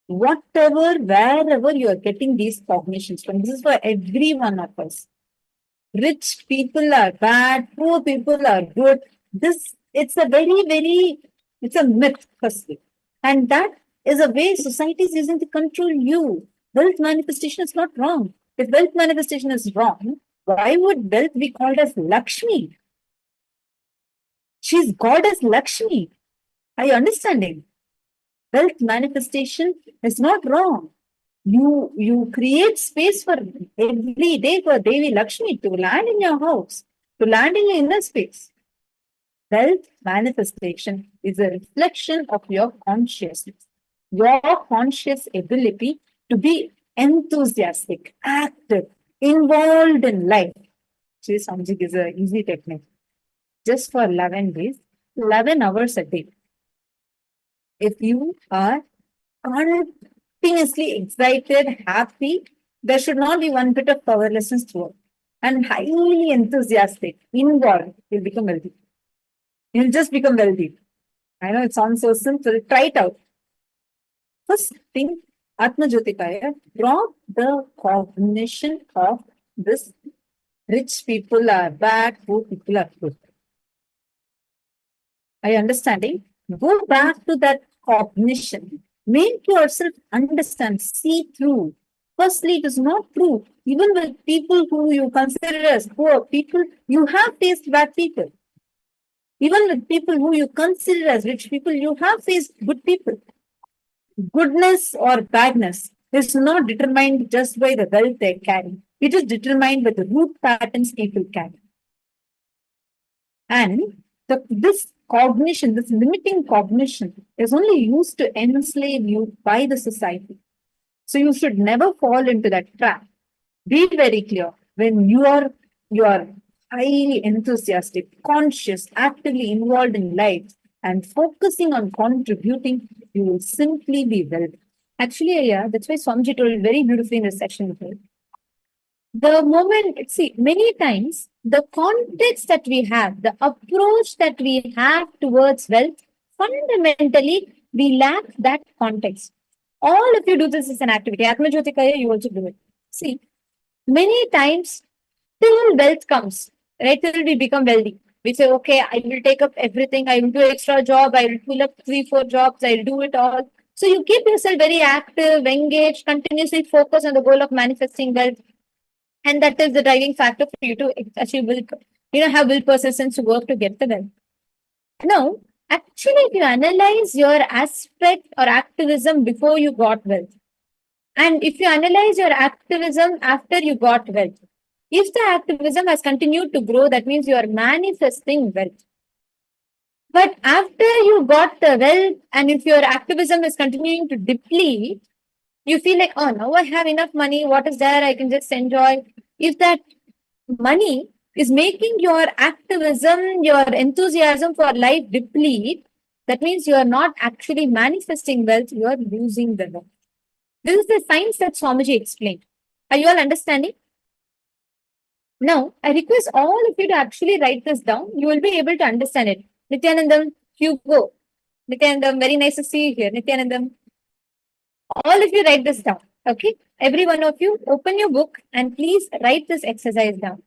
[SPEAKER 6] Whatever, wherever you are getting these cognitions from, this is for every one of us. Rich people are bad, poor people are good. It's a it's a myth, firstly. And that is a way society is using to control you. Wealth manifestation is not wrong. If wealth manifestation is wrong, why would wealth be called as Lakshmi? She's goddess Lakshmi. Are you understanding? Wealth manifestation is not wrong. You create space for every day for Devi Lakshmi to land in your house, to land in your inner space. Wealth manifestation is a reflection of your consciousness, your conscious ability to be enthusiastic, active, involved in life. See, Samjik is an easy technique. Just for 11 days, 11 hours a day. If you are continuously excited, happy, there should not be one bit of powerlessness throughout. And highly enthusiastic, involved, you'll become wealthy. You'll just become wealthy. I know it sounds so simple. Try it out. First thing, Atma Jyotikaya, drop the cognition of this rich people are bad, poor people are good. Are you understanding? Go back to that cognition. Make yourself understand, see through. Firstly, it is not true. Even with people who you consider as poor people, you have faced bad people. Even with people who you consider as rich people, you have faced good people. Goodness or badness is not determined just by the wealth they carry. It is determined by the root patterns people carry. And this cognition, this limiting cognition, is only used to enslave you by the society. So you should never fall into that trap. Be very clear. When you are highly enthusiastic, conscious, actively involved in life, and focusing on contributing, you will simply be wealthy. Actually, yeah, that's why Swamiji told very beautifully in this section. The moment, see, many times the context that we have, the approach that we have towards wealth, fundamentally, we lack that context. All of you do this as an activity. Atma Jyotikaya, you also do it. See, many times, till wealth comes, right? Till we become wealthy. We say, okay, I will take up everything. I will do extra job. I will pull up 3-4 jobs. I will do it all. So you keep yourself very active, engaged, continuously focus on the goal of manifesting wealth. And that is the driving factor for you to achieve will, have will persistence to work to get the wealth. Now, actually, if you analyze your aspect or activism before you got wealth, and if you analyze your activism after you got wealth, if the activism has continued to grow, that means you are manifesting wealth. But after you got the wealth, and if your activism is continuing to deplete, you feel like, oh, now I have enough money. What is there? I can just enjoy. If that money is making your activism, your enthusiasm for life deplete, that means you are not actually manifesting wealth, you are losing the wealth. This is the science that Swamiji explained. Are you all understanding? Now, I request all of you to actually write this down. You will be able to understand it. Nityanandam, Hugo. Nityanandam, very nice to see you here. Nityanandam. All of you write this down. Okay? Every one of you, open your book and please write this exercise down.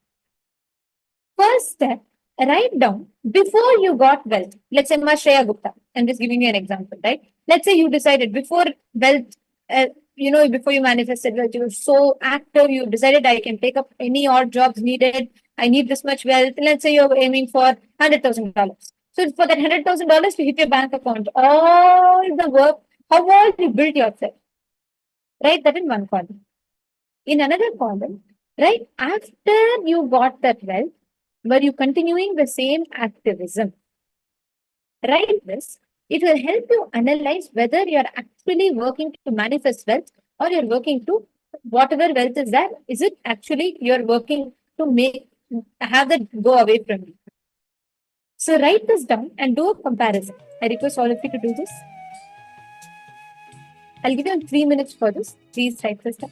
[SPEAKER 6] First step, write down before you got wealth. Let's say Ma Shreya Gupta. I'm just giving you an example, right? Let's say you decided before wealth, before you manifested wealth, you were so active, you decided I can take up any odd jobs needed. I need this much wealth. Let's say you're aiming for $100,000.
[SPEAKER 4] So for that $100,000 to hit your bank account, all the work, how all you built yourself, write that in one column. In another column, right after you got that wealth, were you continuing the same activism? Write this. It will help you analyze whether you're actually working to manifest wealth or you're working to whatever wealth is there. Is it actually you're working to have that go away from you? So write this down and do a comparison. I request all of you to do this. I'll give you 3 minutes for this. Please write this down.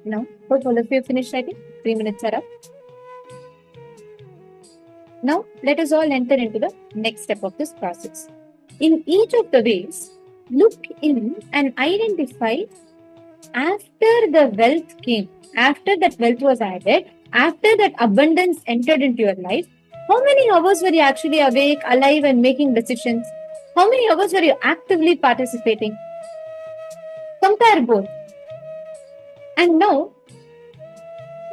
[SPEAKER 6] Now, hope all of you finished writing. 3 minutes are up. Now, let us all enter into the next step of this process. In each of the ways, look in and identify after the wealth came, after that wealth was added, after that abundance entered into your life, how many hours were you actually awake, alive, and making decisions? How many hours were you actively participating? Compare both. And now,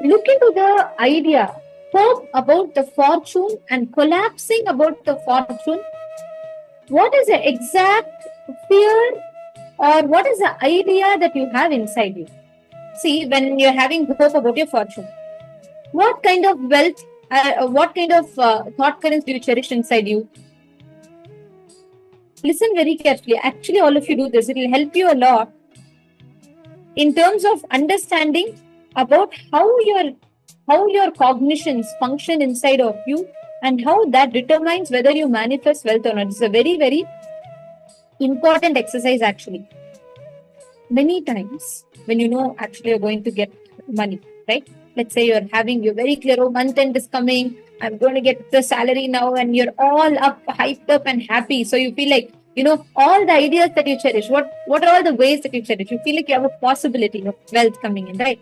[SPEAKER 6] look into the idea, hope about the fortune and collapsing about the fortune. What is the exact fear or what is the idea that you have inside you? See, when you're having hope about your fortune, what kind of wealth, what kind of thought currents do you cherish inside you? Listen very carefully. Actually, all of you do this. It will help you a lot in terms of understanding about how your cognitions function inside of you and how that determines whether you manifest wealth or not. It's a very, very important exercise actually. Many times when you know actually you're going to get money, right? Let's say you're very clear, oh, month end is coming, I'm going to get the salary now, and you're all up, hyped up and happy. So you feel like, all the ideas that you cherish, what are all the ways that you cherish? You feel like you have a possibility of wealth coming in, right?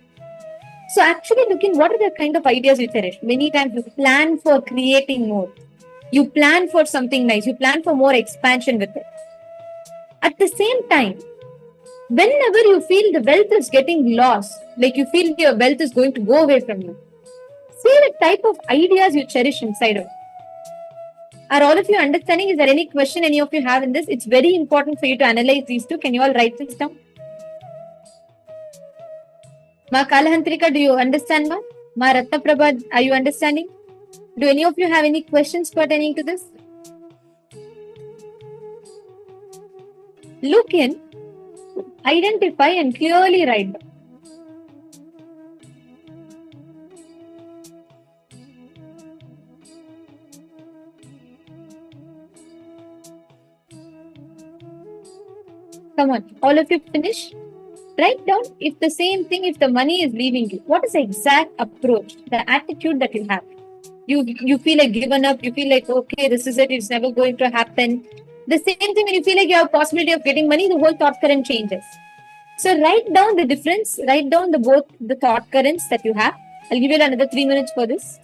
[SPEAKER 6] So actually looking, what are the kind of ideas you cherish? Many times you plan for creating more. You plan for something nice. You plan for more expansion with it. At the same time, whenever you feel the wealth is getting lost, like you feel your wealth is going to go away from you, see the type of ideas you cherish inside of. Are all of you understanding? Is there any question any of you have in this? It's very important for you to analyze these two. Can you all write this down? Ma Kalahantrika, do you understand, ma? Ma Ratnaprabha, are you understanding? Do any of you have any questions pertaining to this? Look in, identify and clearly write down. Come on, all of you finish? Write down if the same thing, if the money is leaving you, what is the exact approach, the attitude that you have? You feel like given up, you feel like, okay, this is it, it's never going to happen. The same thing when you feel like you have a possibility of getting money, the whole thought current changes. So write down the difference, write down both the thought currents that you have. I'll give you another 3 minutes for this.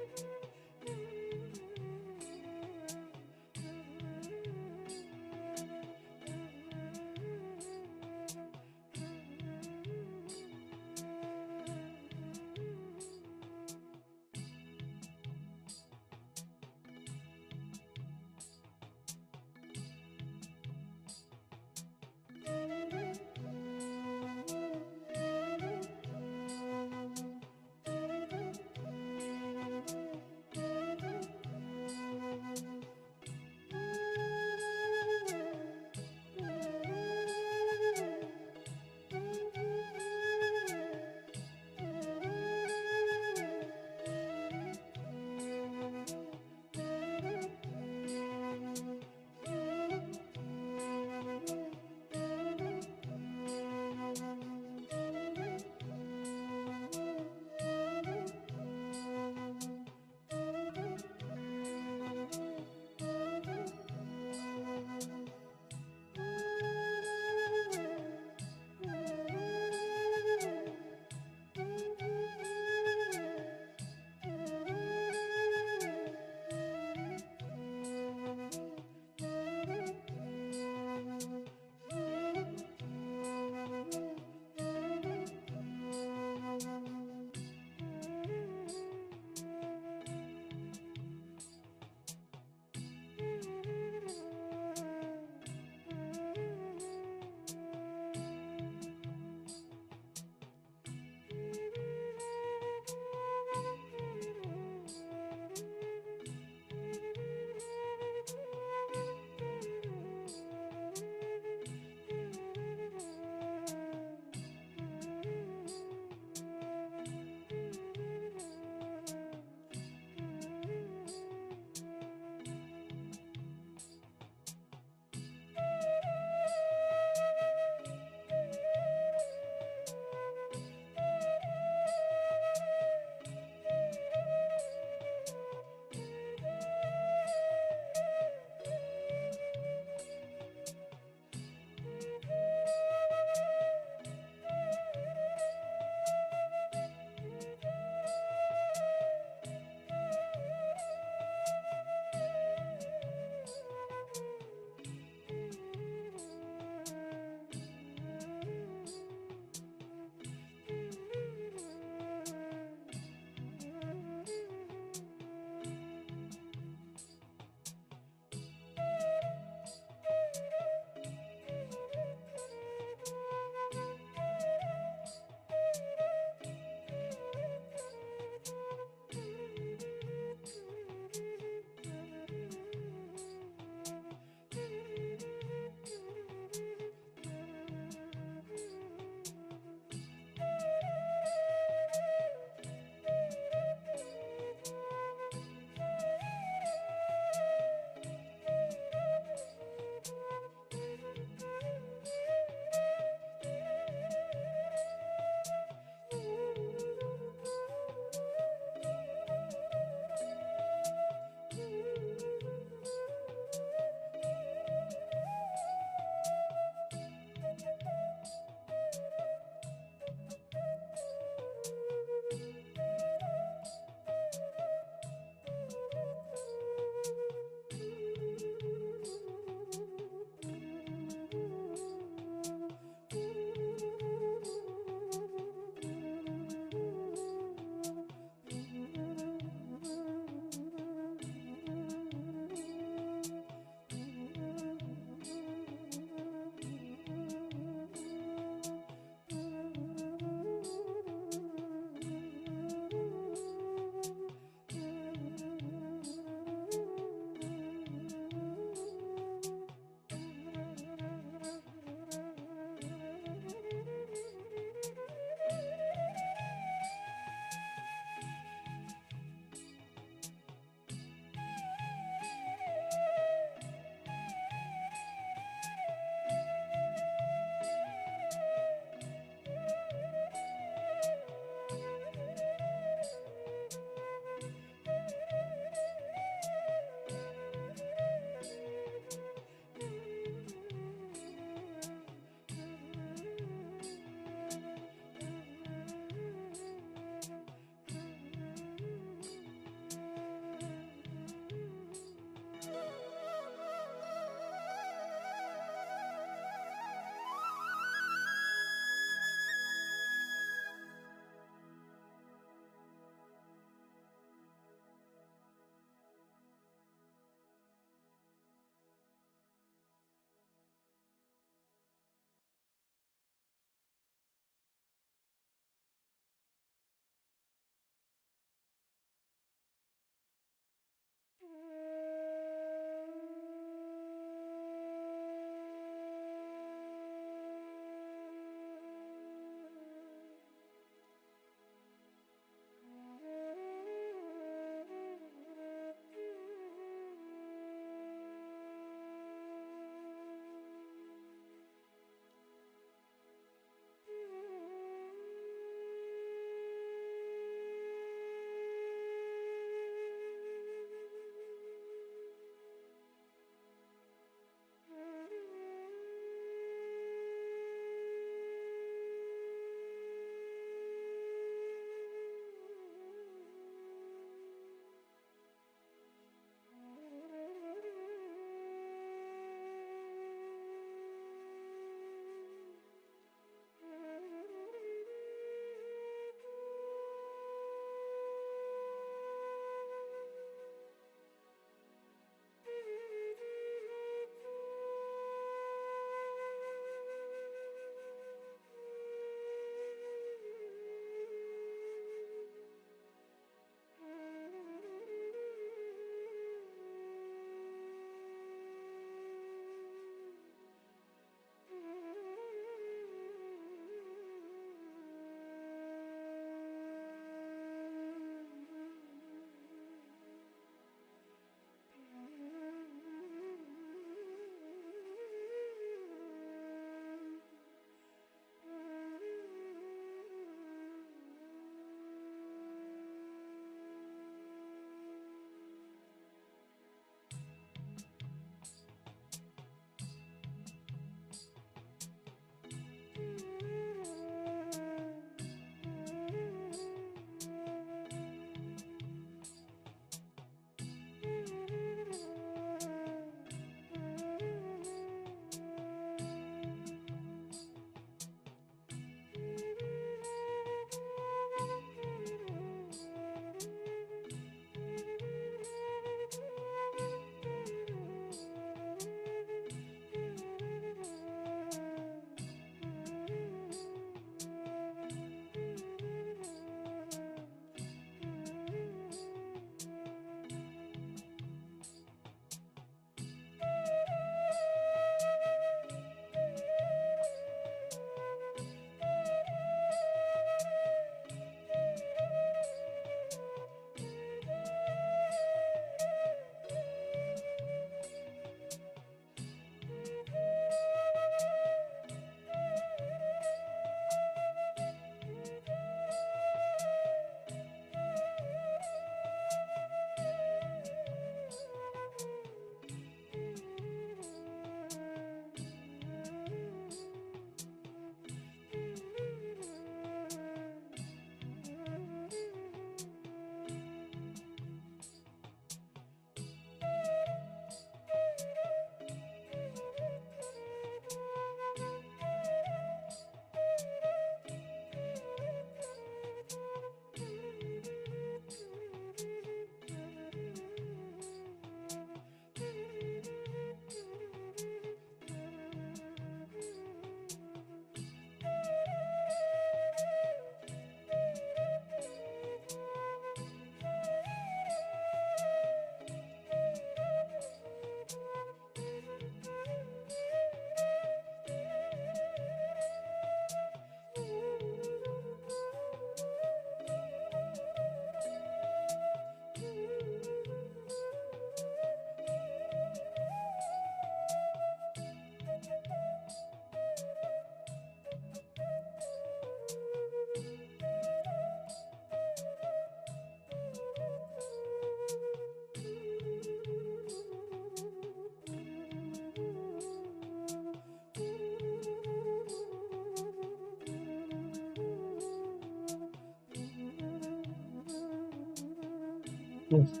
[SPEAKER 6] Yes.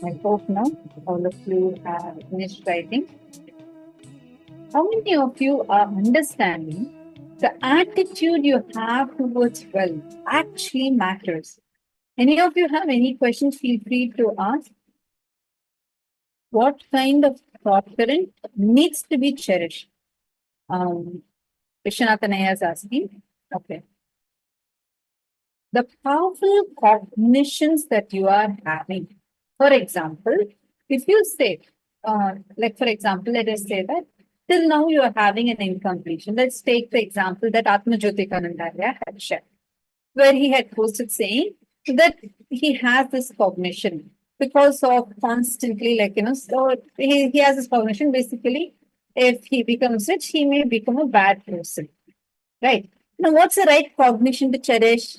[SPEAKER 6] I hope now all of you have finished writing. How many of you are understanding the attitude you have towards wealth actually matters? Any of you have any questions? Feel free to ask. What kind of thought current needs to be cherished? Vishwanathanaya is asking. Okay. The powerful cognitions that you are having. For example, if you say, like for example, let us say that till now you are having an incompletion. Let's take the example that Atmajyotikananda had shared, where he had posted saying that he has this cognition because of constantly, like, so he has this cognition. Basically, if he becomes rich, he may become a bad person. Right. Now, what's the right cognition to cherish?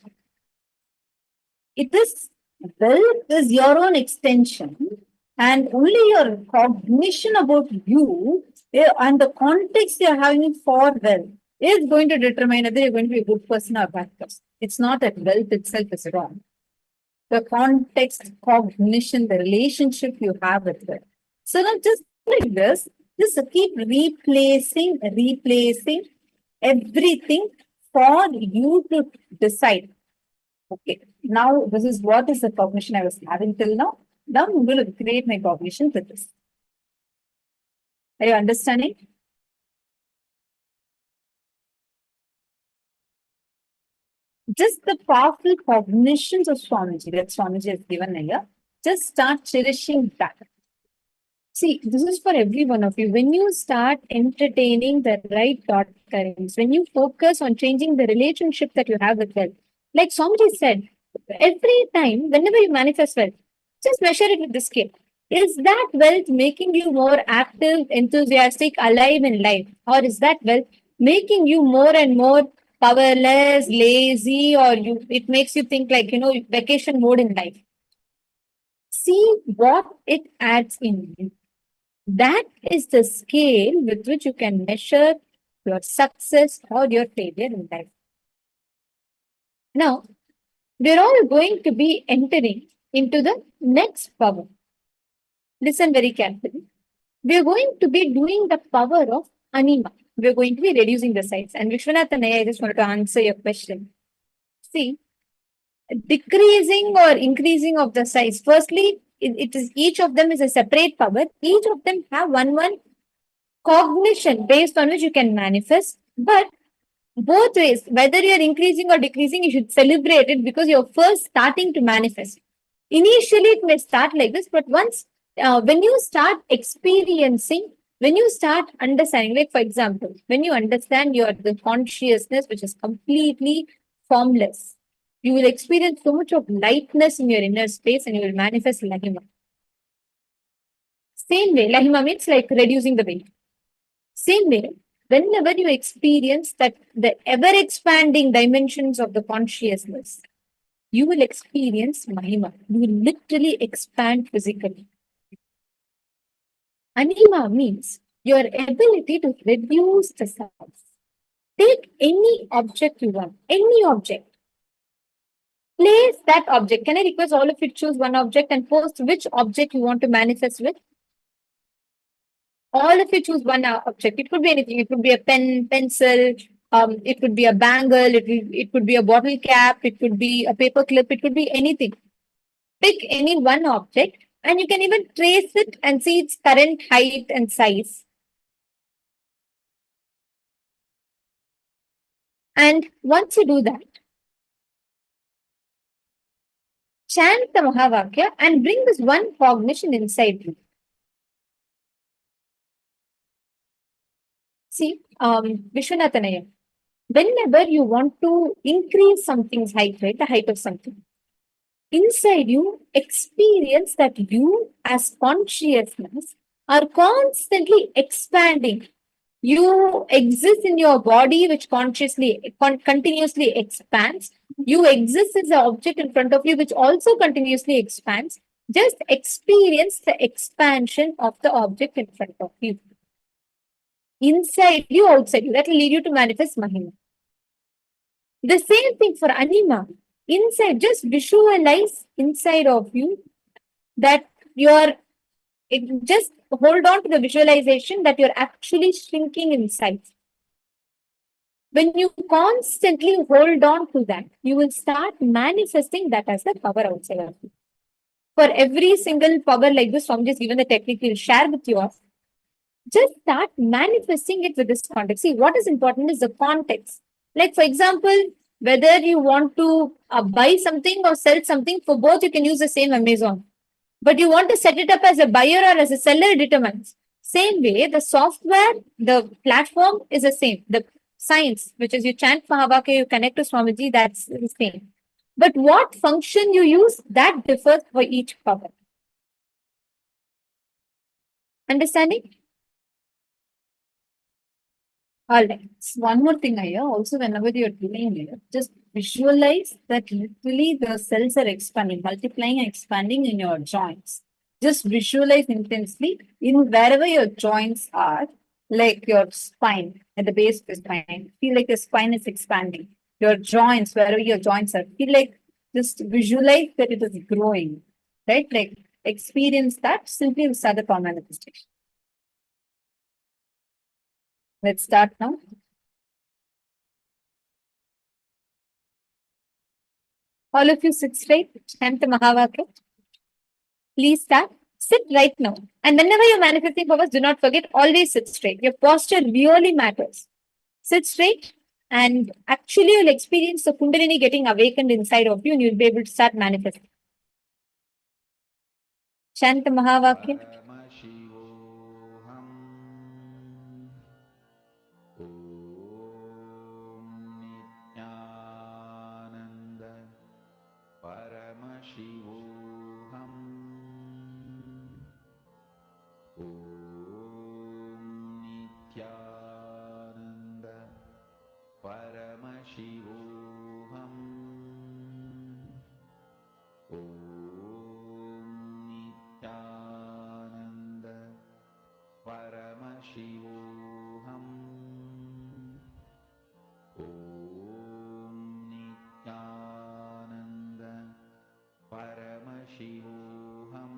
[SPEAKER 6] It is wealth is your own extension, and only your cognition about you and the context you're having for wealth is going to determine whether you're going to be a good person or a bad person. It's not that wealth itself is wrong. The context, cognition, the relationship you have with it. So not just like this, just keep replacing everything for you to decide. Okay, now this is what is the cognition I was having till now. Now I'm going to create my cognition with this. Are you understanding? Just the powerful cognitions of Swamiji that Swamiji has given here, just start cherishing that. See, this is for every one of you. When you start entertaining the right thought currents, when you focus on changing the relationship that you have with wealth, like Swamiji said, every time, whenever you manifest wealth, just measure it with the scale. Is that wealth making you more active, enthusiastic, alive in life? Or is that wealth making you more and more powerless, lazy, or it makes you think like, vacation mode in life? See what it adds in you. That is the scale with which you can measure your success or your failure in life. Now, we're all going to be entering into the next power. Listen very carefully. We're going to be doing the power of anima. We're going to be reducing the size. And Vishwanathanaya, I just wanted to answer your question. See, decreasing or increasing of the size. Firstly, it is each of them is a separate power. Each of them have one cognition based on which you can manifest. But both ways, whether you're increasing or decreasing, you should celebrate it because you're first starting to manifest. Initially, it may start like this, but once when you start experiencing, when you start understanding, like for example, when you understand the consciousness which is completely formless, you will experience so much of lightness in your inner space and you will manifest Lahima. Same way, Lahima means like reducing the weight. Same way, whenever you experience that the ever-expanding dimensions of the consciousness, you will experience Mahima. You will literally expand physically. Anima means your ability to reduce the size. Take any object you want, any object. Place that object. Can I request all of you to choose one object and post which object you want to manifest with? All of you choose one object. It could be anything. It could be a pen, pencil. It could be a bangle. It could be a bottle cap. It could be a paper clip. It could be anything. Pick any one object and you can even trace it and see its current height and size. And once you do that, chant the Mahavakya and bring this one cognition inside you. See, Vishwanathanaya, whenever you want to increase something's height, right, the height of something, inside you experience that you as consciousness are constantly expanding. You exist in your body which continuously expands. You exist as an object in front of you which also continuously expands. Just experience the expansion of the object in front of you. Inside you, outside you. That will lead you to manifest Mahima. The same thing for Anima. Inside, just visualize inside of you
[SPEAKER 4] that just hold on to the visualization that you're actually shrinking in size. When you constantly hold on to that, you will start manifesting that as the power outside of you. For every single power like this, Swami just given the technique we'll share with you, just start manifesting it with this context. See, what is important is the context. Like, for example, whether you want to buy something or sell something, for both you can use the same Amazon. But you want to set it up as a buyer or as a seller, it determines. Same way, the software, the platform is the same. The science, which is you chant Mahavakya, you connect to Swamiji, that's the same. But what function you use, that differs for each power. Understanding? All right. So one more thing, Aya. Also, whenever you're doing it, just visualize that literally the cells are expanding, multiplying and expanding in your joints. Just visualize intensely in wherever your joints are, like your spine, at the base of the spine. Feel like the spine is expanding. Your joints, wherever your joints are, feel like just visualize that it is growing, right? Like experience that simply with start the power manifestation. Let's start now. All of you sit straight. Chant the Mahavakya. Please start. Sit right now. And whenever you're manifesting powers, do not forget, always sit straight. Your posture really matters. Sit straight and actually you'll experience the Kundalini getting awakened inside of you and you'll be able to start manifesting. Chant the Mahavakya.
[SPEAKER 5] Paramashivoham Om Nityananda Paramashivoham Om Nityananda Paramashivoham Om Nityananda Paramashivoham Om Nityananda Paramashivoham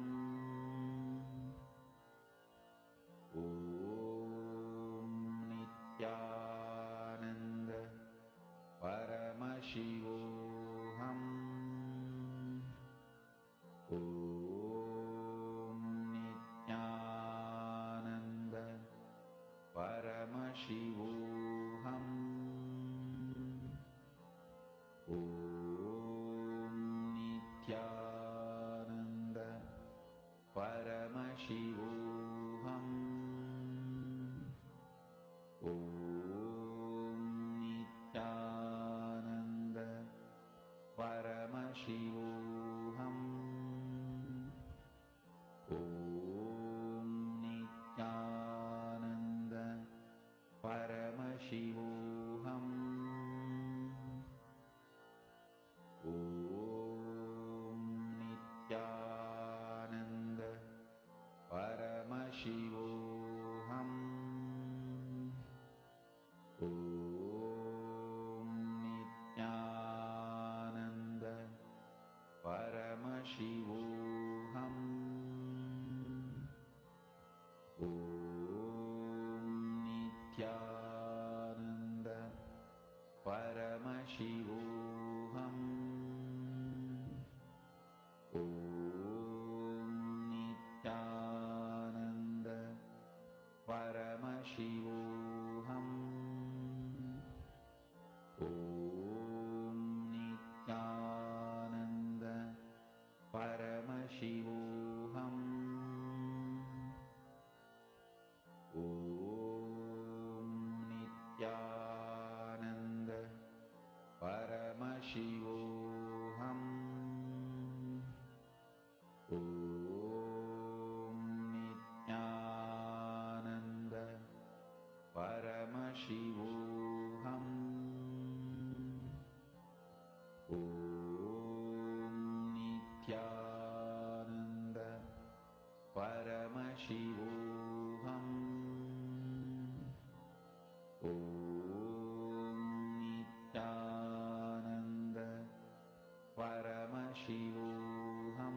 [SPEAKER 5] Om Nityananda Paramashivoham Om Nityananda Paramashivoham Om Nityananda Paramashivoham Om Nityananda Paramashivoham Om Nityananda Paramashivoham Om Nityananda Paramashivoham Om Nityananda Paramashivoham Om Nityananda Paramashivoham Om Nityananda Paramashivoham Om Nityananda Paramashivoham Om Nityananda Paramashivoham Om Nityananda Paramashivoham Om Nityananda Paramashivoham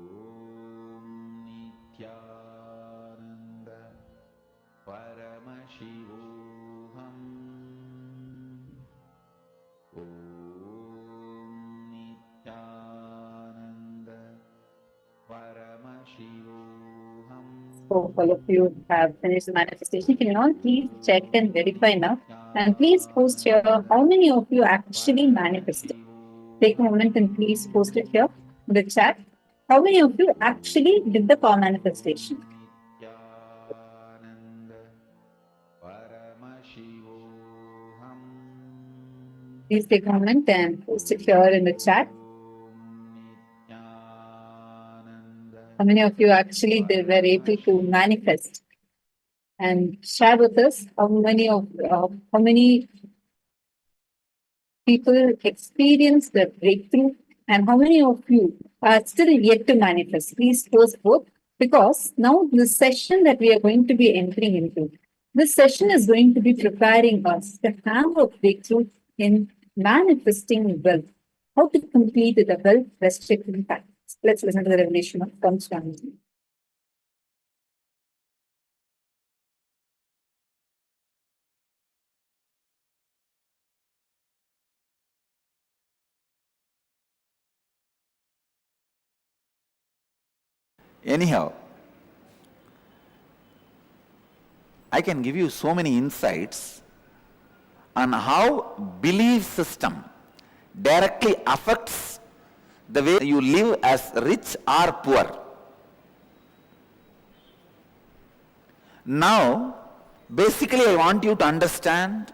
[SPEAKER 6] hope all of you have finished the manifestation. Can you all please check and verify now? And please post here how many of you actually manifested. Take a moment and please post it here in the chat. How many of you actually did the power manifestation? Please take a moment and post it here in the chat. How many of you actually were able to manifest? And share with us how many people experience the breakthrough and how many of you are still yet to manifest. Please post both, because now the session that we are going to be entering into, this session is going to be preparing us to have a breakthrough in manifesting wealth. How to complete the wealth restrictive practice. Let's listen to the revelation of Shanti.
[SPEAKER 3] Anyhow, I can give you so many insights on how belief system directly affects the way you live as rich or poor. Now, basically I want you to understand,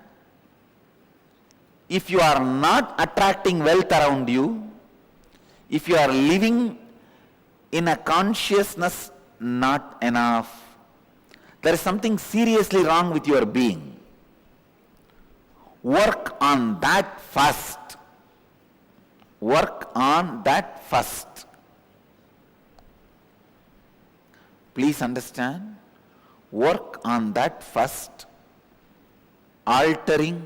[SPEAKER 3] if you are not attracting wealth around you, if you are living in a consciousness not enough, there is something seriously wrong with your being. Work on that first. Work on that first. Please understand, work on that first, altering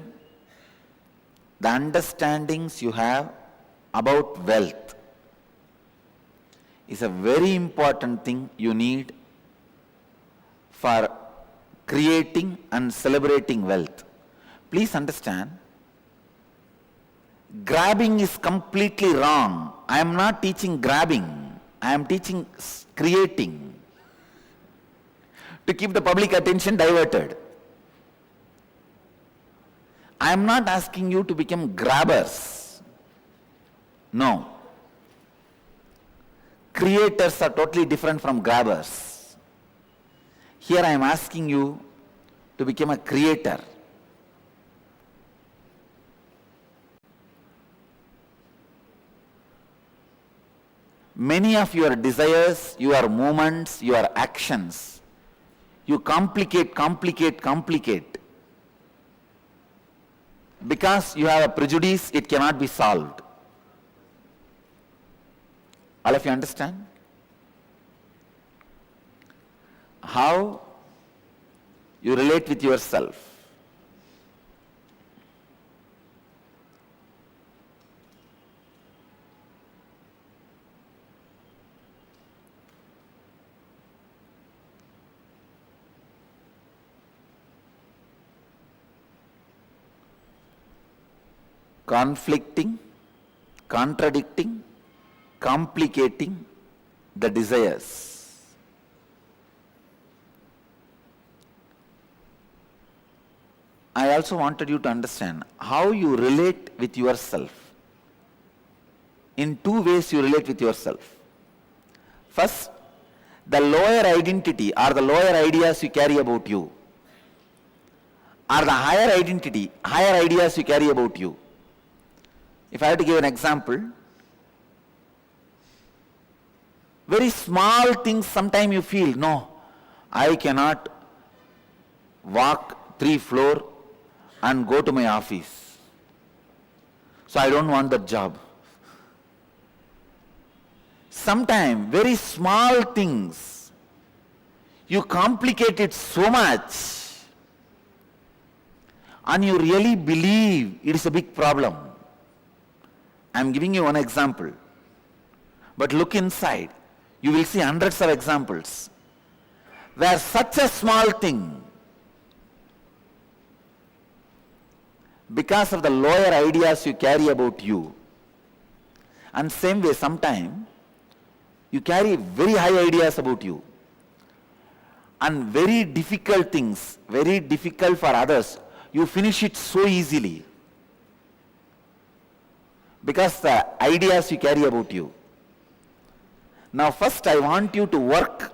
[SPEAKER 3] the understandings you have about wealth is a very important thing you need for creating and celebrating wealth. Please understand, grabbing is completely wrong. I am not teaching grabbing, I am teaching creating, to keep the public attention diverted. I am not asking you to become grabbers. No. Creators are totally different from grabbers. Here I am asking you to become a creator. Many of your desires, your movements, your actions, you complicate. Because you have a prejudice, it cannot be solved. All of you understand? How you relate with yourself. Conflicting, contradicting, complicating the desires. I also wanted you to understand how you relate with yourself. In two ways you relate with yourself. First, the lower identity or the lower ideas you carry about you, or the higher identity, higher ideas you carry about you. If I have to give an example, very small things sometimes you feel, no, I cannot walk 3 floors and go to my office. So I don't want that job. Sometimes very small things, you complicate it so much and you really believe it is a big problem. I am giving you one example, but look inside, you will see hundreds of examples where such a small thing, because of the lower ideas you carry about you, and same way sometimes you carry very high ideas about you,
[SPEAKER 5] and very difficult things, very difficult for others, you finish it so easily. Because the ideas you carry about you. Now first I want you to work.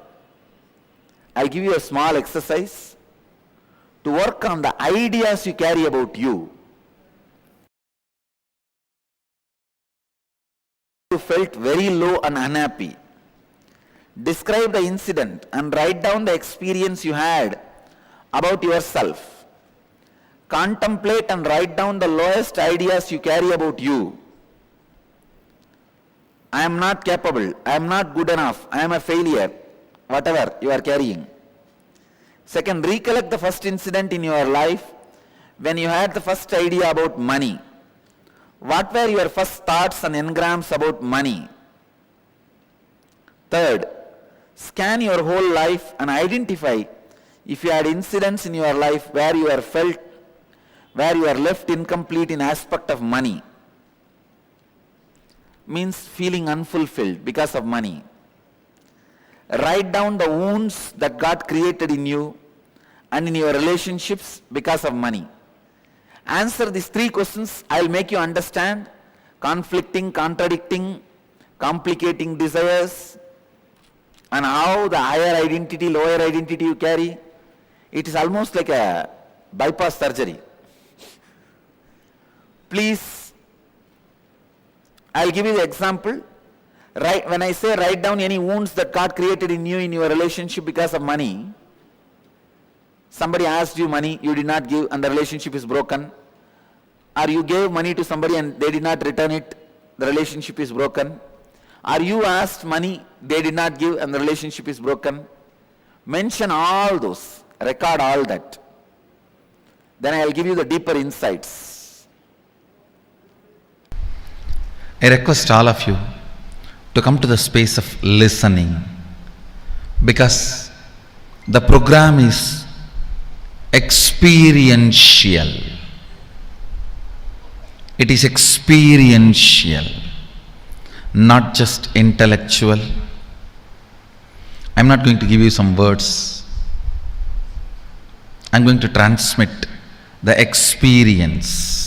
[SPEAKER 5] I'll give you a small exercise to work on the ideas you carry about you. You felt very low and unhappy. Describe the incident and write down the experience you had about yourself. Contemplate and write down the lowest ideas you carry about you. I am not capable, I am not good enough, I am a failure, whatever you are carrying. Second, recollect the first incident in your life when you had the first idea about money. What were your first thoughts and engrams about money? Third, scan your whole life and identify if you had incidents in your life where you are left incomplete in aspect of money. Means feeling unfulfilled because of money. Write down the wounds that got created in you and in your relationships because of money. Answer these 3 questions. I'll make you understand conflicting, contradicting, complicating desires, and how the higher identity, lower identity you carry. It is almost like a bypass surgery. Please, I'll give you the example. When I say write down any wounds that got created in you in your relationship because of money, somebody asked you money, you did not give, and the relationship is broken. Or you gave money to somebody and they did not return it, the relationship is broken. Or you asked money, they did not give, and the relationship is broken. Mention all those, record all that. Then I'll give you the deeper insights. I request all of you to come to the space of listening, because the program is experiential. It is experiential, not just intellectual. I'm not going to give you some words. I'm going to transmit the experience.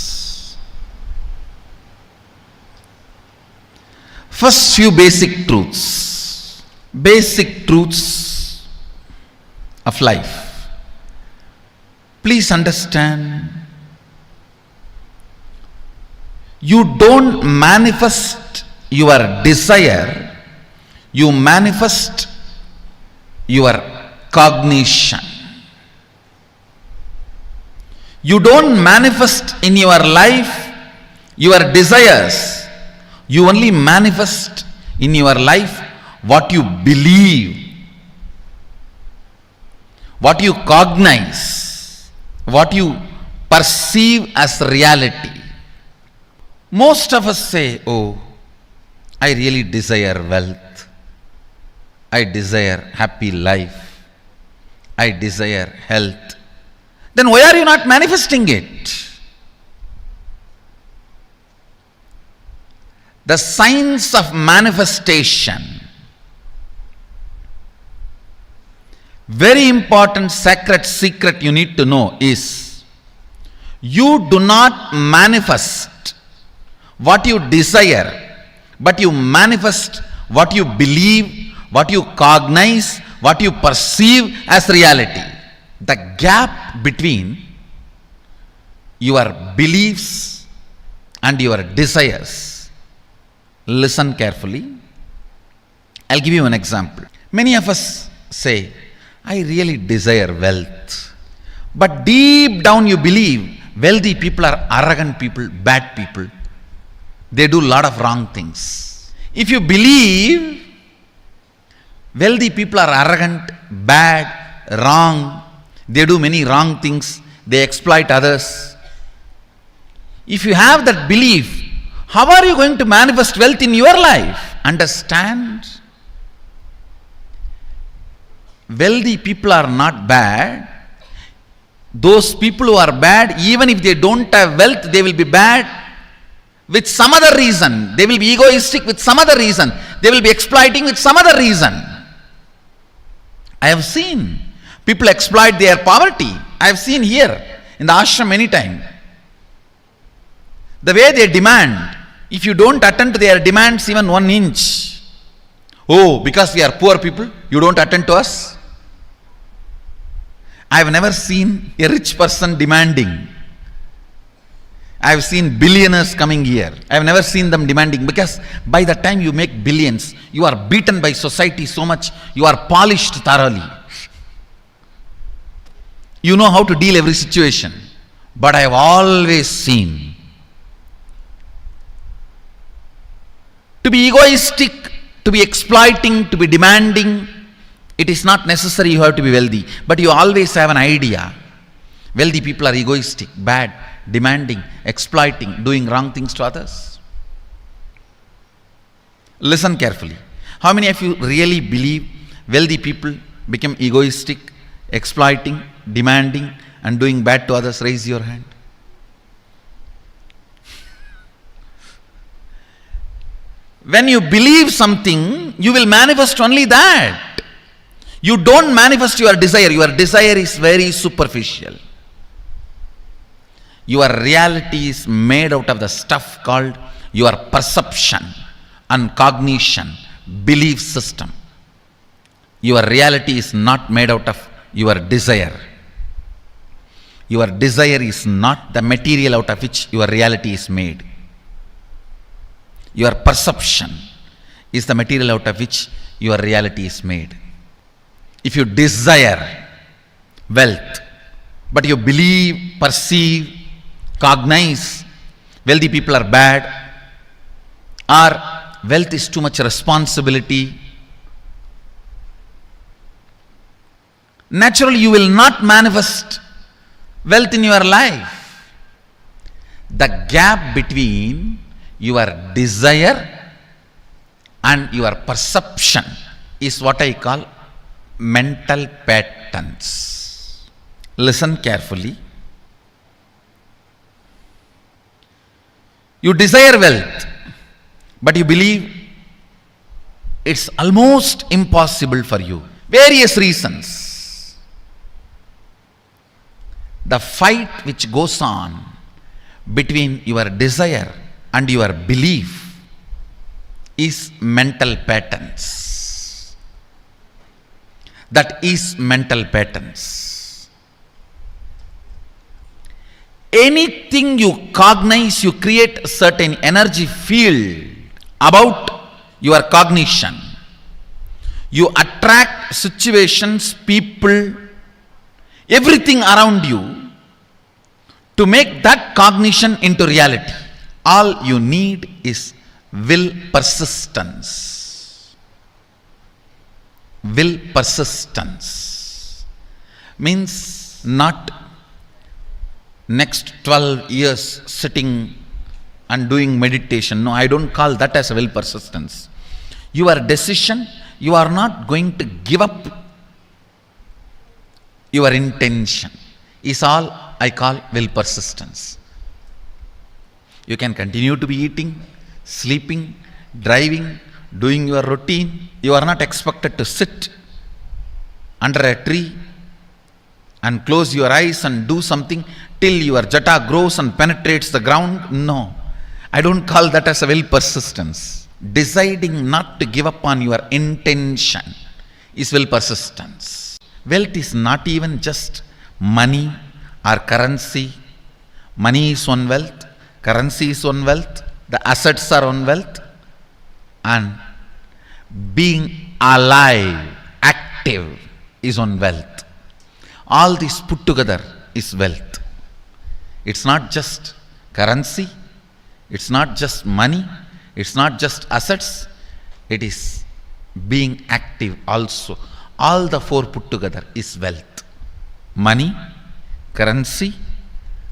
[SPEAKER 5] First, few basic truths of life. Please understand, you don't manifest your desire, you manifest your cognition. You don't manifest in your life your desires, you only manifest in your life what you believe, what you cognize, what you perceive as reality. Most of us say, oh, I really desire wealth, I desire happy life, I desire health. Then why are you not manifesting it? The science of manifestation, very important sacred secret you need to know is, you do not manifest what you desire, but you manifest what you believe, what you cognize, what you perceive as reality. The gap between your beliefs and your desires. Listen carefully. I'll give you an example. Many of us say, I really desire wealth. But deep down you believe wealthy people are arrogant people, bad people. They do a lot of wrong things. If you believe wealthy people are arrogant, bad, wrong, they do many wrong things, they exploit others. If you have that belief, how are you going to manifest wealth in your life? Understand? Wealthy people are not bad. Those people who are bad, even if they don't have wealth, they will be bad with some other reason. They will be egoistic with some other reason. They will be exploiting with some other reason. I have seen People exploit their poverty. I have seen here in the ashram many times. The way they demand, if you don't attend to their demands even 1 inch, oh, because we are poor people, you don't attend to us? I have never seen a rich person demanding. I have seen billionaires coming here. I have never seen them demanding, because by the time you make billions, you are beaten by society so much, you are polished thoroughly. You know how to deal every situation. But I have always seen, to be egoistic, to be exploiting, to be demanding, it is not necessary you have to be wealthy. But you always have an idea. Wealthy people are egoistic, bad, demanding, exploiting, doing wrong things to others. Listen carefully. How many of you really believe wealthy people become egoistic, exploiting, demanding, and doing bad to others? Raise your hand. When you believe something, you will manifest only that. You don't manifest your desire. Your desire is very superficial. Your reality is made out of the stuff called your perception and cognition, belief system. Your reality is not made out of your desire. Your desire is not the material out of which your reality is made. Your perception is the material out of which your reality is made. If you desire wealth, but you believe, perceive, cognize wealthy people are bad, or wealth is too much responsibility, naturally you will not manifest wealth in your life. The gap between your desire and your perception is what I call mental patterns. Listen carefully. You desire wealth, but you believe it's almost impossible for you. Various reasons. The fight which goes on between your desire and your belief is mental patterns. That is mental patterns. Anything you cognize, you create a certain energy field about your cognition. You attract situations, people, everything around you to make that cognition into reality. All you need is will persistence. Will persistence means not next 12 years sitting and doing meditation. No, I don't call that as a will persistence. Your decision, you are not going to give up your intention, is all I call will persistence. You can continue to be eating, sleeping, driving, doing your routine. You are not expected to sit under a tree and close your eyes and do something till your jata grows and penetrates the ground. No, I don't call that as a will persistence. Deciding not to give up on your intention is will persistence. Wealth is not even just money or currency. Money is one wealth, currency is one wealth, the assets are one wealth, and being alive, active is one wealth. All this put together is wealth. It's not just currency, it's not just money, it's not just assets, it is being active also. All the four put together is wealth. Money, currency,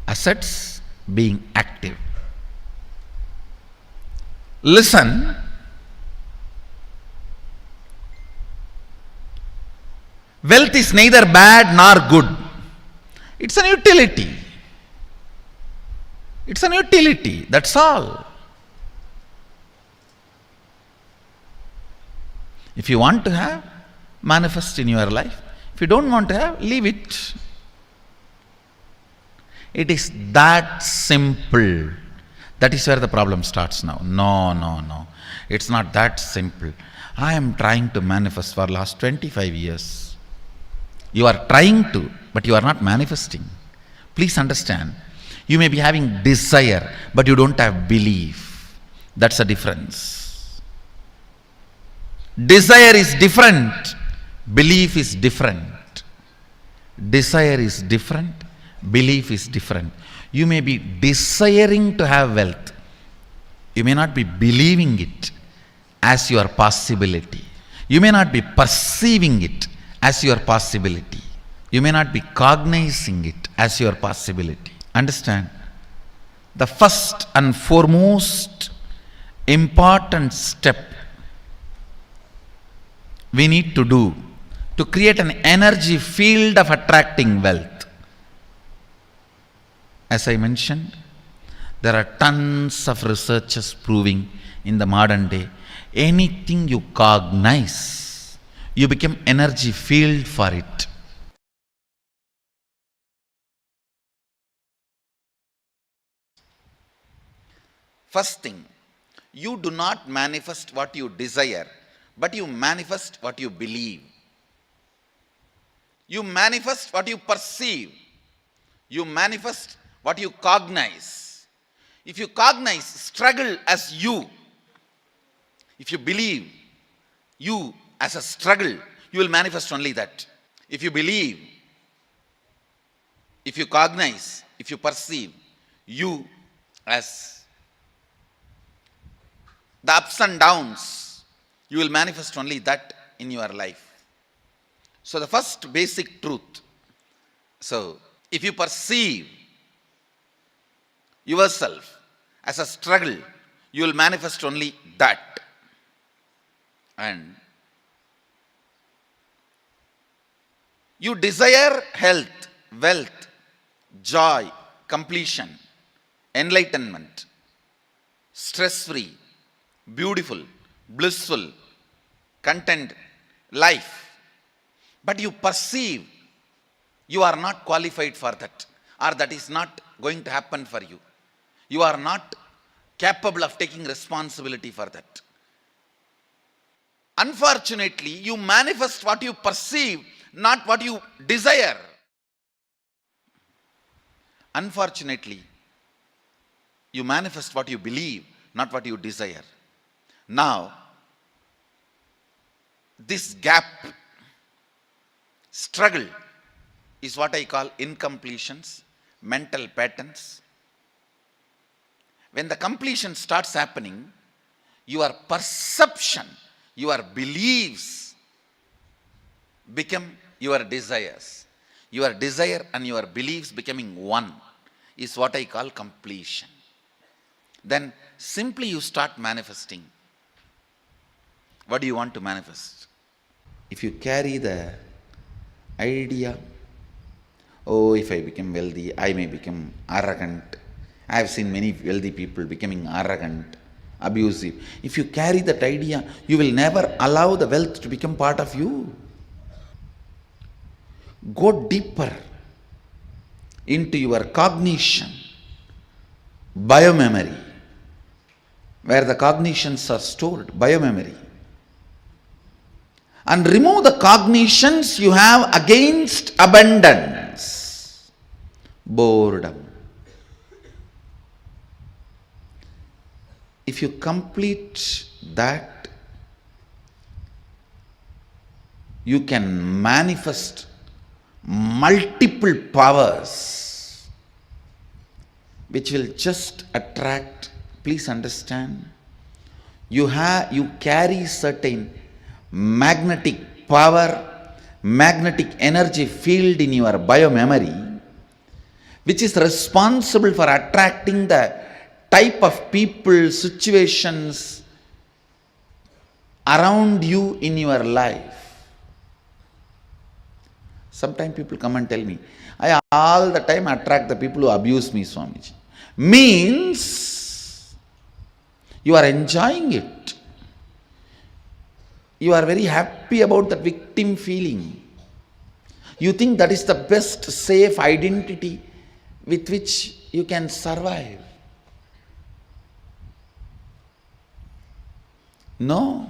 [SPEAKER 5] assets, being active. Listen, wealth is neither bad nor good. It's an utility. It's an utility, that's all. If you want to have, manifest in your life. If you don't want to have, leave it. It is that simple. That is where the problem starts now. No. It's not that simple. I am trying to manifest for last 25 years. You are trying to, but you are not manifesting. Please understand. You may be having desire, but you don't have belief. That's a difference. Desire is different. Belief is different. Desire is different. Belief is different. You may be desiring to have wealth. You may not be believing it as your possibility. You may not be perceiving it as your possibility. You may not be cognizing it as your possibility. Understand? The first and foremost important step we need to do to create an energy field of attracting wealth. As I mentioned, there are tons of researches proving in the modern day, anything you cognize, you become energy field for it. First thing, you do not manifest what you desire, but you manifest what you believe. You manifest what you perceive. You manifest what you cognize. If you cognize struggle as you, if you believe you as a struggle, you will manifest only that. If you believe, if you cognize, if you perceive you as the ups and downs, you will manifest only that in your life. So the first basic truth. So if you perceive yourself as a struggle, you will manifest only that. And you desire health, wealth, joy, completion, enlightenment, stress-free, beautiful, blissful, content life. But you perceive you are not qualified for that, or that is not going to happen for you. You are not capable of taking responsibility for that. Unfortunately, you manifest what you perceive, not what you desire. Unfortunately, you manifest what you believe, not what you desire. Now, this gap, struggle, is what I call incompletions, mental patterns. When the completion starts happening, your perception, your beliefs become your desires. Your desire and your beliefs becoming one is what I call completion. Then simply you start manifesting. What do you want to manifest? If you carry the idea, oh, if I become wealthy, I may become arrogant. I have seen many wealthy people becoming arrogant, abusive. If you carry that idea, you will never allow the wealth to become part of you. Go deeper into your cognition, biomemory, where the cognitions are stored, biomemory. And remove the cognitions you have against abundance, boredom. If you complete that, you can manifest multiple powers which will just attract. Please understand, you carry certain magnetic power, magnetic energy field in your biomemory, which is responsible for attracting the type of people, situations around you in your life. Sometimes people come and tell me, I all the time attract the people who abuse me, Swamiji. Means you are enjoying it. You are very happy about that victim feeling. You think that is the best safe identity with which you can survive. No.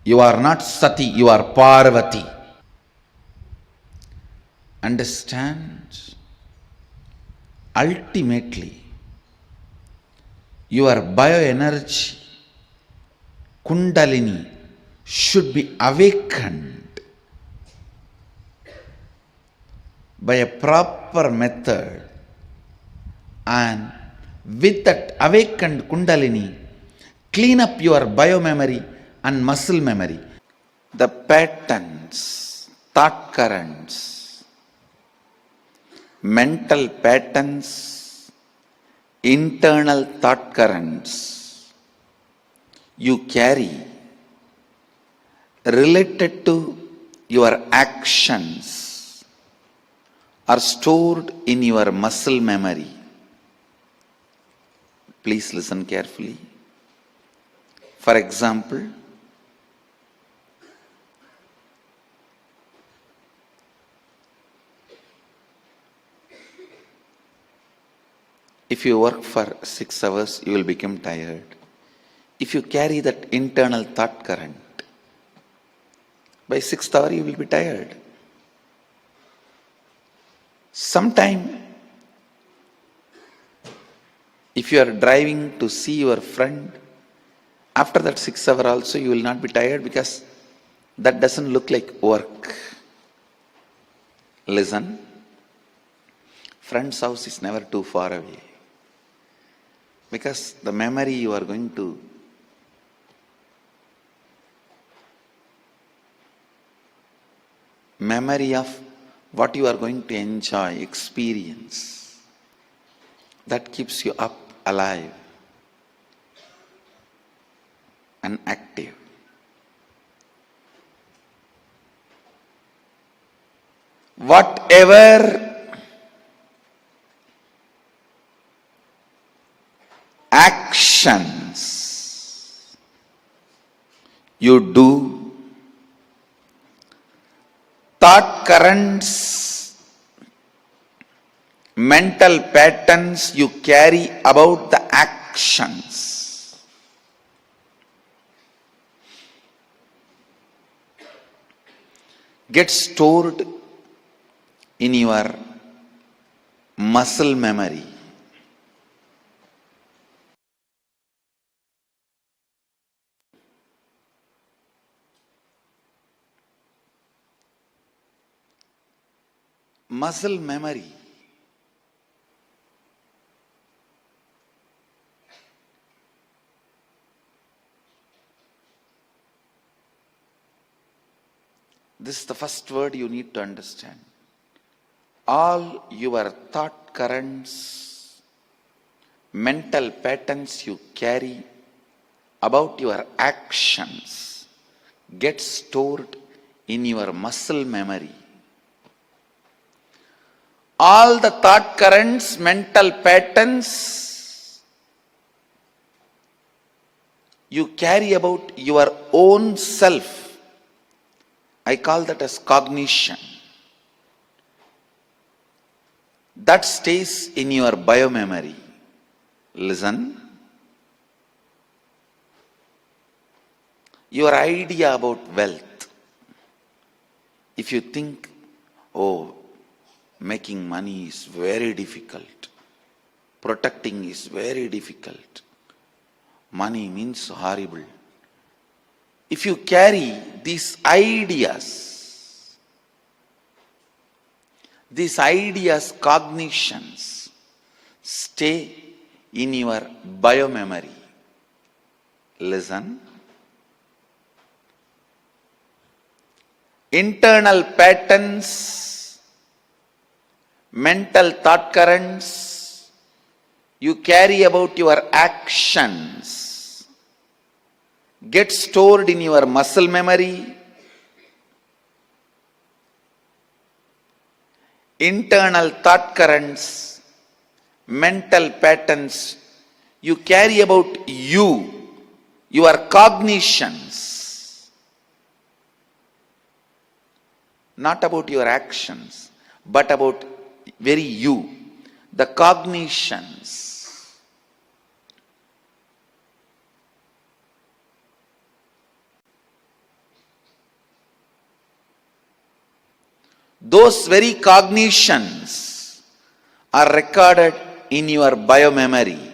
[SPEAKER 5] You are not Sati, you are Parvati. Understand? Ultimately, your bioenergy, Kundalini, should be awakened by a proper method, and with that awakened Kundalini, clean up your biomemory and muscle memory. The patterns, thought currents, mental patterns, internal thought currents you carry related to your actions are stored in your muscle memory. Please listen carefully. For example, if you work for 6 hours, you will become tired. If you carry that internal thought current, by 6th hour you will be tired. Sometime, if you are driving to see your friend, after that 6 hour also you will not be tired, because that doesn't look like work. Listen, friend's house is never too far away, because the memory you are going to memory of what you are going to enjoy, experience, that keeps you up, alive and active. Whatever actions you do, thought currents, mental patterns you carry about the actions, get stored in your muscle memory. Muscle memory. This is the first word you need to understand. All your thought currents, mental patterns you carry about your actions get stored in your muscle memory. All the thought currents, mental patterns you carry about your own self, I call that as cognition. That stays in your biomemory. Listen. Your idea about wealth. If you think, oh, making money is very difficult, protecting is very difficult, money means horrible. If you carry these ideas, cognitions, stay in your biomemory. Listen. Internal patterns, mental thought currents you carry about your actions get stored in your muscle memory. Internal thought currents, mental patterns you carry about you, your cognitions, not about your actions, but about very you, the cognitions. Those very cognitions are recorded in your biomemory.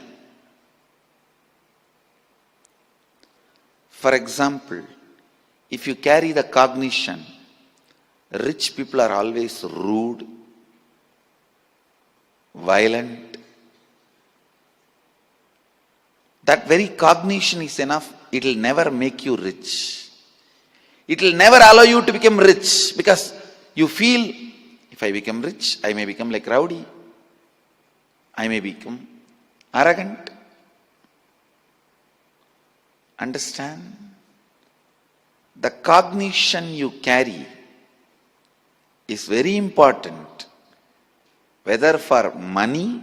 [SPEAKER 5] For example, if you carry the cognition, rich people are always rude, violent. That very cognition is enough. It will never make you rich. It will never allow you to become rich, because you feel, if I become rich, I may become like rowdy. I may become arrogant. Understand? The cognition you carry is very important, whether for money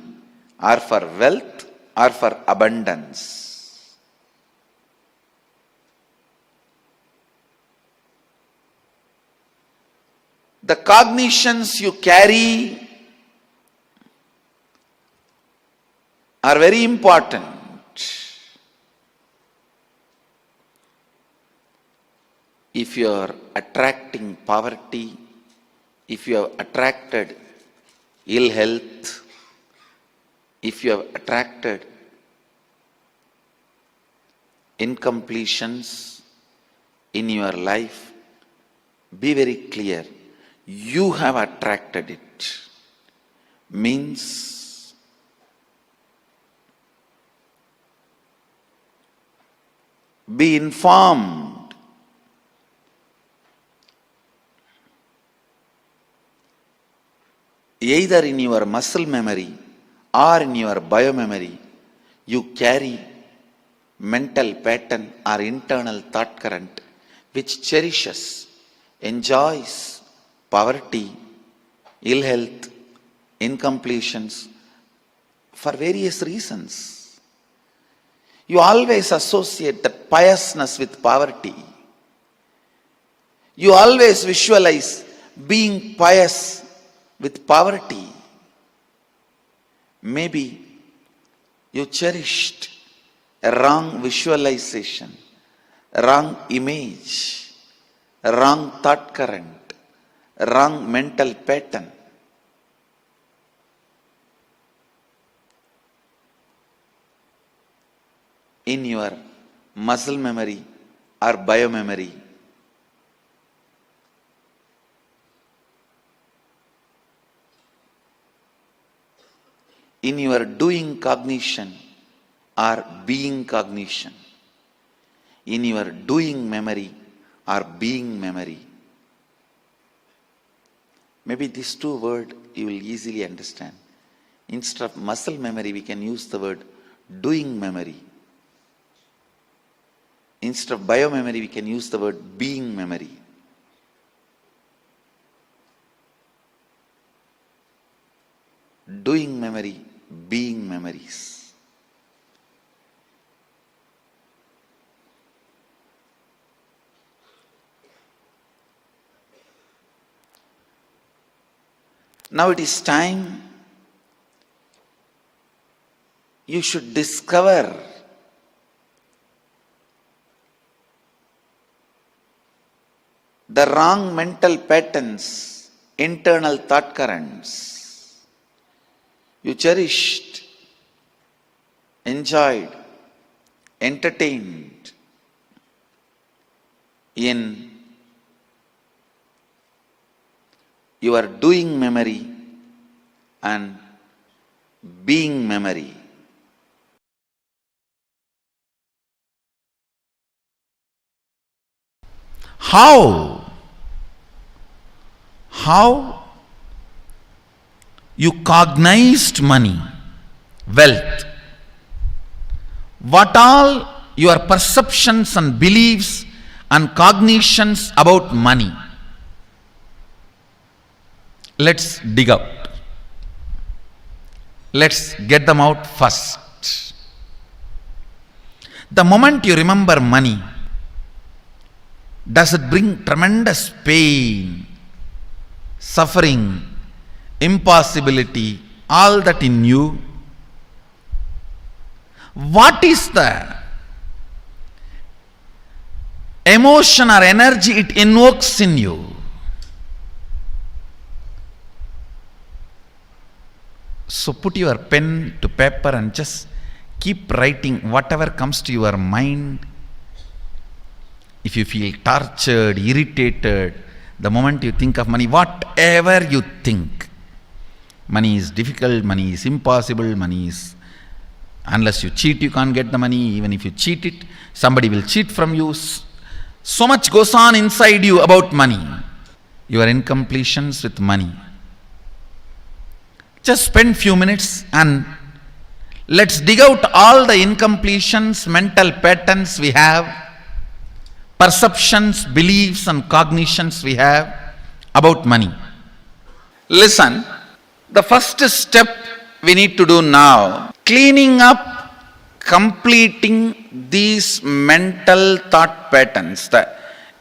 [SPEAKER 5] or for wealth or for abundance. The cognitions you carry are very important. If you are attracting poverty, if you have attracted ill health, if you have attracted incompletions in your life, be very clear. You have attracted it. Means be informed. Either in your muscle memory or in your biomemory, you carry mental pattern or internal thought current which cherishes, enjoys poverty, ill health, incompletions for various reasons. You always associate that piousness with poverty. You always visualize being pious with poverty. Maybe you cherished a wrong visualization, a wrong image, a wrong thought current, a wrong mental pattern. In your muscle memory or biomemory. In your doing cognition or being cognition. In your doing memory or being memory. Maybe these two words you will easily understand. Instead of muscle memory, we can use the word doing memory. Instead of biomemory, we can use the word being memory. Doing memory, being memories. Now it is time you should discover the wrong mental patterns, internal thought currents you cherished, enjoyed, entertained in your doing memory and being memory. How you cognized money, wealth, what all your perceptions and beliefs and cognitions about money. Let's dig out. Let's get them out first. The moment you remember money, does it bring tremendous pain suffering, impossibility, all that in you, what is the emotion or energy it invokes in you? So put your pen to paper and just keep writing whatever comes to your mind. If you feel tortured, irritated, the moment you think of money, whatever you think, money is difficult, money is impossible, money is, unless you cheat you can't get the money, even if you cheat it, somebody will cheat from you. So much goes on inside you about money. Your incompletions with money. Just spend few minutes and let's dig out all the incompletions, mental patterns we have, perceptions, beliefs and cognitions we have about money. Listen, the first step we need to do now, cleaning up, completing these mental thought patterns, the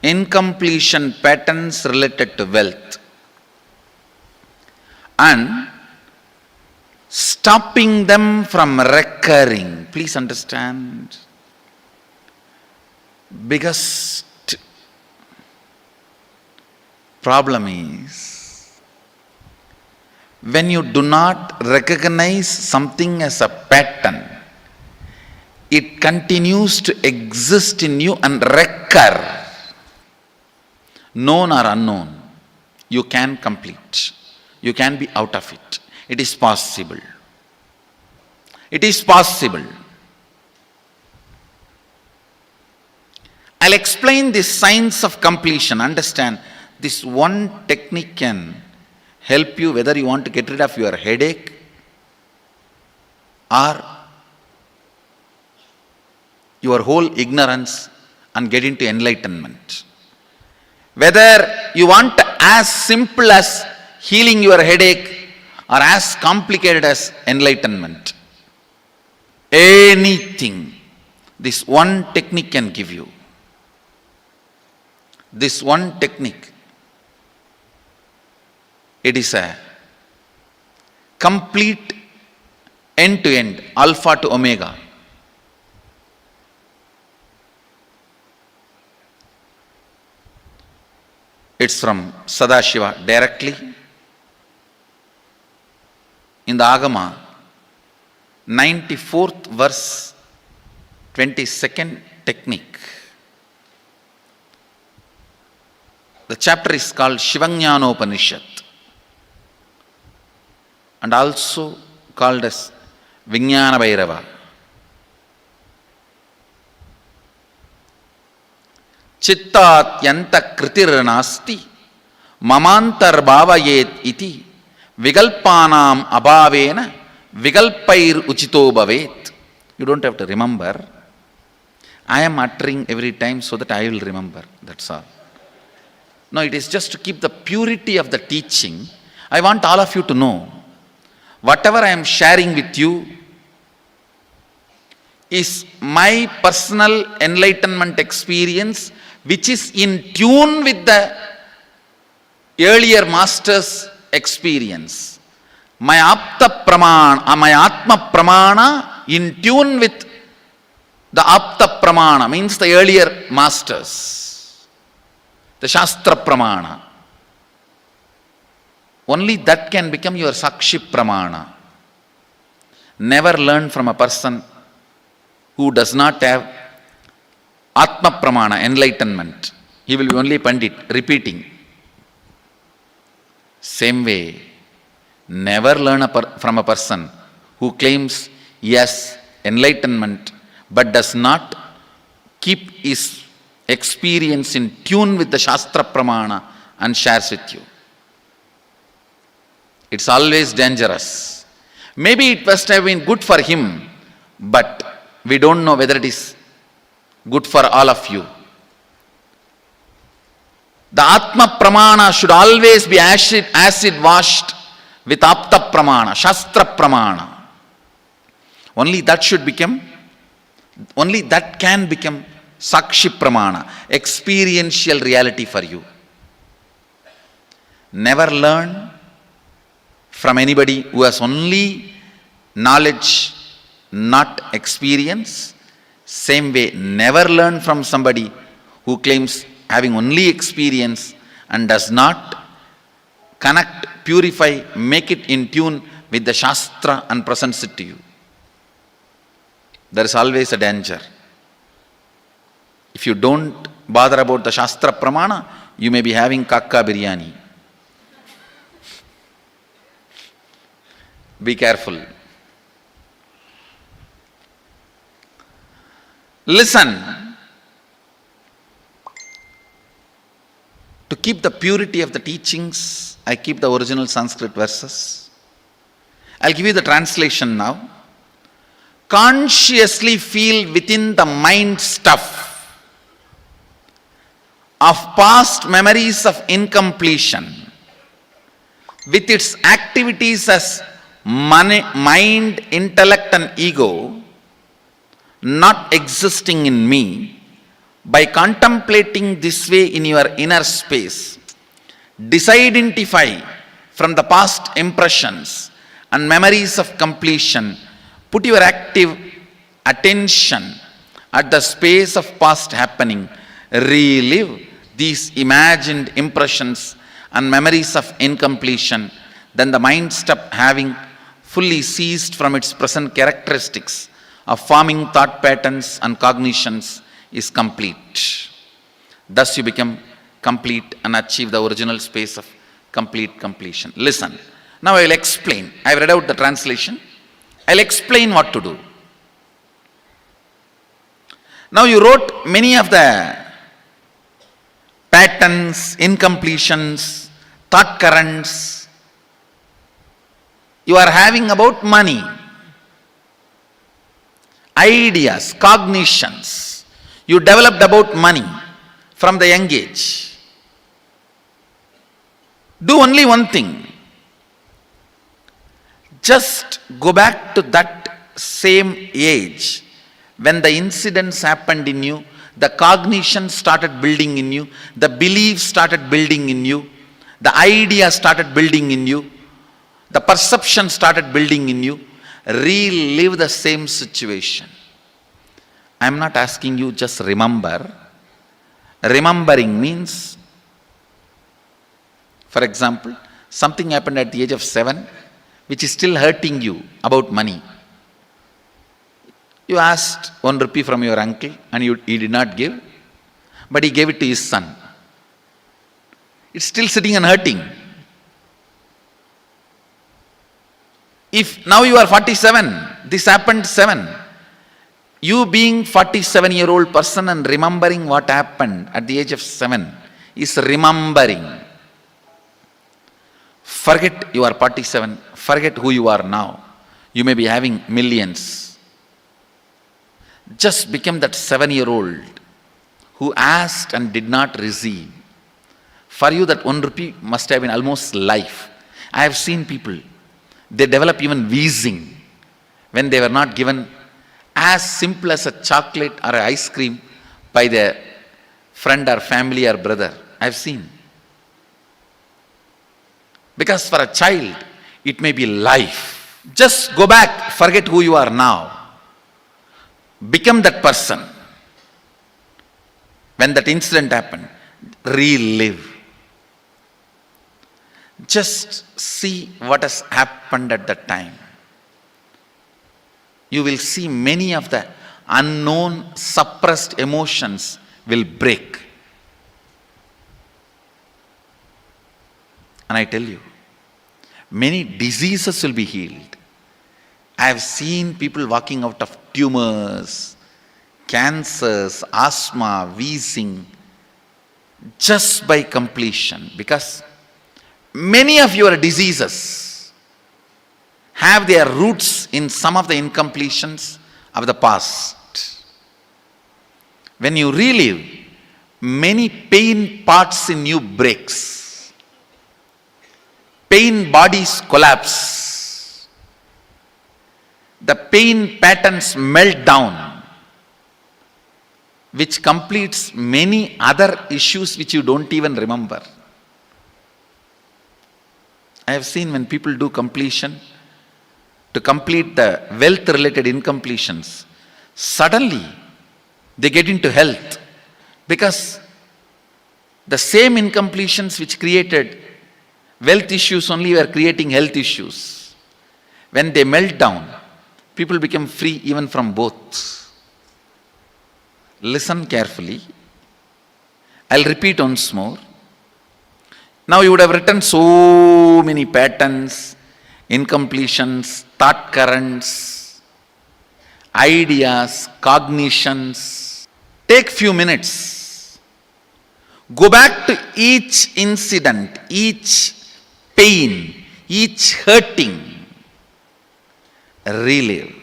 [SPEAKER 5] incompletion patterns related to wealth, and stopping them from recurring. Please understand, biggest problem is when you do not recognize something as a pattern, it continues to exist in you and recur. Known or unknown, you can complete. You can be out of it. It is possible. It is possible. I'll explain the science of completion. Understand, this one technique can help you whether you want to get rid of your headache or your whole ignorance and get into enlightenment. Whether you want as simple as healing your headache or as complicated as enlightenment. Anything, this one technique can give you. This one technique, it is a complete end-to-end, alpha to omega. It's from Sadashiva directly. In the Agama, 94th verse, 22nd technique. The chapter is called Shivajnanopanishad and also called as Vijnana Bhairava. Chittat yanta kritir nasti mamantar bhavayet iti vigalpanam abhavena vigalpair uchito bhavet. You don't have to remember. I am uttering every time so that I will remember. That's all. No, it is just to keep the purity of the teaching. I want all of you to know, whatever I am sharing with you is my personal enlightenment experience, which is in tune with the earlier master's experience. My Apta Pramana, my Atma Pramana in tune with the Apta Pramana, means the earlier masters. The Shastra Pramana. Only that can become your Sakshi Pramana. Never learn from a person who does not have Atma Pramana, enlightenment. He will be only Pandit, repeating. Same way, never learn from a person who claims yes, enlightenment, but does not keep his experience in tune with the Shastra Pramana and shares with you. It's always dangerous. Maybe it must have been good for him, but we don't know whether it is good for all of you. The Atma Pramana should always be acid washed with Apta Pramana, Shastra Pramana. Only that can become Sakshi Pramana, experiential reality for you. Never learn from anybody who has only knowledge, not experience. Same way, never learn from somebody who claims having only experience and does not connect, purify, make it in tune with the Shastra and presents it to you. There is always a danger. If you don't bother about the Shastra Pramana, you may be having kakka biryani. Be careful. Listen. To keep the purity of the teachings, I keep the original Sanskrit verses. I'll give you the translation now. Consciously feel within the mind stuff of past memories of incompletion with its activities as mind, intellect and ego not existing in me. By contemplating this way in your inner space, disidentify from the past impressions and memories of completion. Put your active attention at the space of past happening. Relive these imagined impressions and memories of incompletion. Then the mind stop having fully ceased from its present characteristics of forming thought patterns and cognitions is complete. Thus you become complete and achieve the original space of complete completion. Listen. Now I will explain. I have read out the translation. I will explain what to do. Now you wrote many of the patterns, incompletions, thought currents you are having about money, ideas, cognitions you developed about money from the young age. Do only one thing. Just go back to that same age when the incidents happened in you, the cognition started building in you, the beliefs started building in you, the idea started building in you, the perception started building in you. Relive the same situation. I am not asking you just remember. Remembering means, for example, something happened at the age of 7 which is still hurting you about money. You asked 1 rupee from your uncle and he did not give, but he gave it to his son. It's still sitting and hurting. If now you are 47, this happened 7. You being 47-year-old person and remembering what happened at the age of 7 is remembering. Forget you are 47, forget who you are now. You may be having millions. Just become that 7-year-old who asked and did not receive. For you that 1 rupee must have been almost life. I have seen people, they develop even wheezing when they were not given as simple as a chocolate or an ice cream by their friend or family or brother. I have seen. Because for a child, it may be life. Just go back, forget who you are now. Become that person. When that incident happened, relive. Just see what has happened at that time. You will see many of the unknown, suppressed emotions will break. And I tell you, many diseases will be healed. I have seen people walking out of tumors, cancers, asthma, wheezing, just by completion. Because many of your diseases have their roots in some of the incompletions of the past. When you relive, many pain parts in you breaks. Pain bodies collapse. The pain patterns melt down, which completes many other issues which you don't even remember. I have seen when people do completion, to complete the wealth related incompletions, suddenly they get into health, because the same incompletions which created wealth issues only were creating health issues. When they melt down, people become free even from both. Listen carefully. I'll repeat once more. Now you would have written so many patterns, incompletions, thought currents, ideas, cognitions. Take few minutes. Go back to each incident, each pain, each hurting. Relive,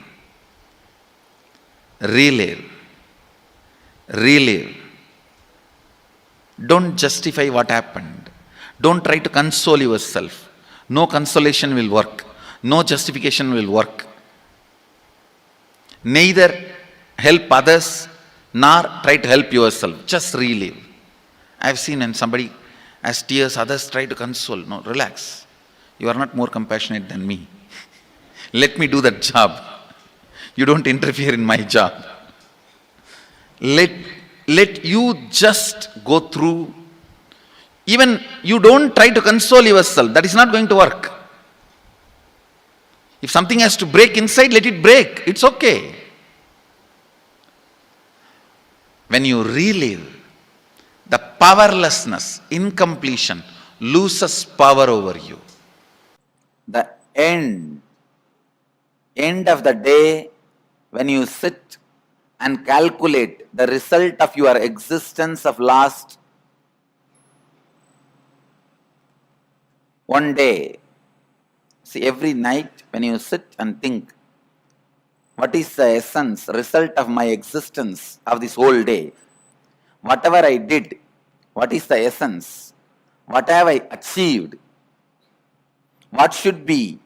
[SPEAKER 5] relive, relive. Don't justify what happened. Don't try to console yourself. No consolation will work. No justification will work. Neither help others nor try to help yourself. Just relive. I've seen when somebody has tears, others try to console. No, relax. You are not more compassionate than me. Let me do that job. You don't interfere in my job. Let you just go through. Even you don't try to console yourself. That is not going to work. If something has to break inside, let it break. It's okay. When you relive, the powerlessness, incompletion, loses power over you. The end of the day, when you sit and calculate the result of your existence of last one day. See, every night when you sit and think, what is the essence, result of my existence of this whole day? Whatever I did, what is the essence? What have I achieved? What should be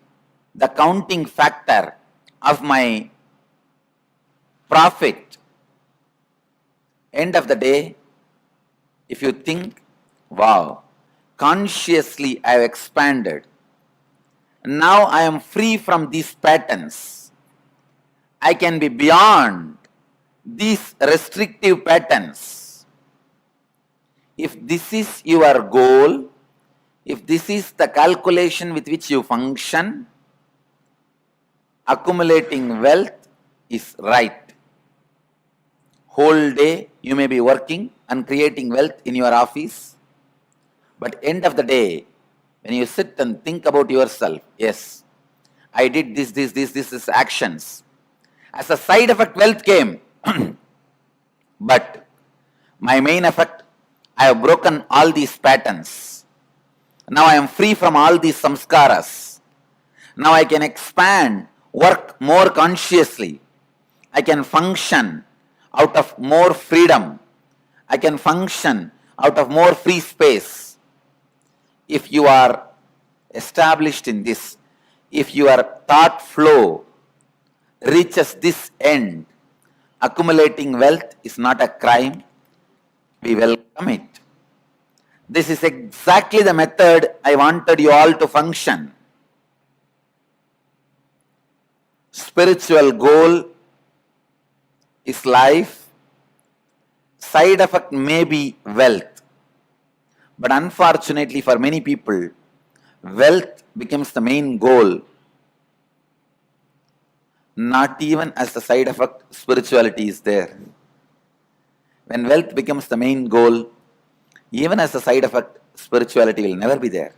[SPEAKER 5] the counting factor of my profit? End of the day, if you think, wow, consciously I have expanded. Now I am free from these patterns. I can be beyond these restrictive patterns. If this is your goal, if this is the calculation with which you function, accumulating wealth is right. Whole day you may be working and creating wealth in your office, but end of the day, when you sit and think about yourself, yes, I did this actions. As a side effect, wealth came. But my main effect, I have broken all these patterns. Now I am free from all these samskaras. Now I can expand, work more consciously. I can function out of more freedom. I can function out of more free space. If you are established in this, if your thought flow reaches this end, accumulating wealth is not a crime. We welcome it. This is exactly the method I wanted you all to function. Spiritual goal is life. Side effect may be wealth. But unfortunately for many people, wealth becomes the main goal. Not even as the side effect, spirituality is there. When wealth becomes the main goal, even as a side effect, spirituality will never be there.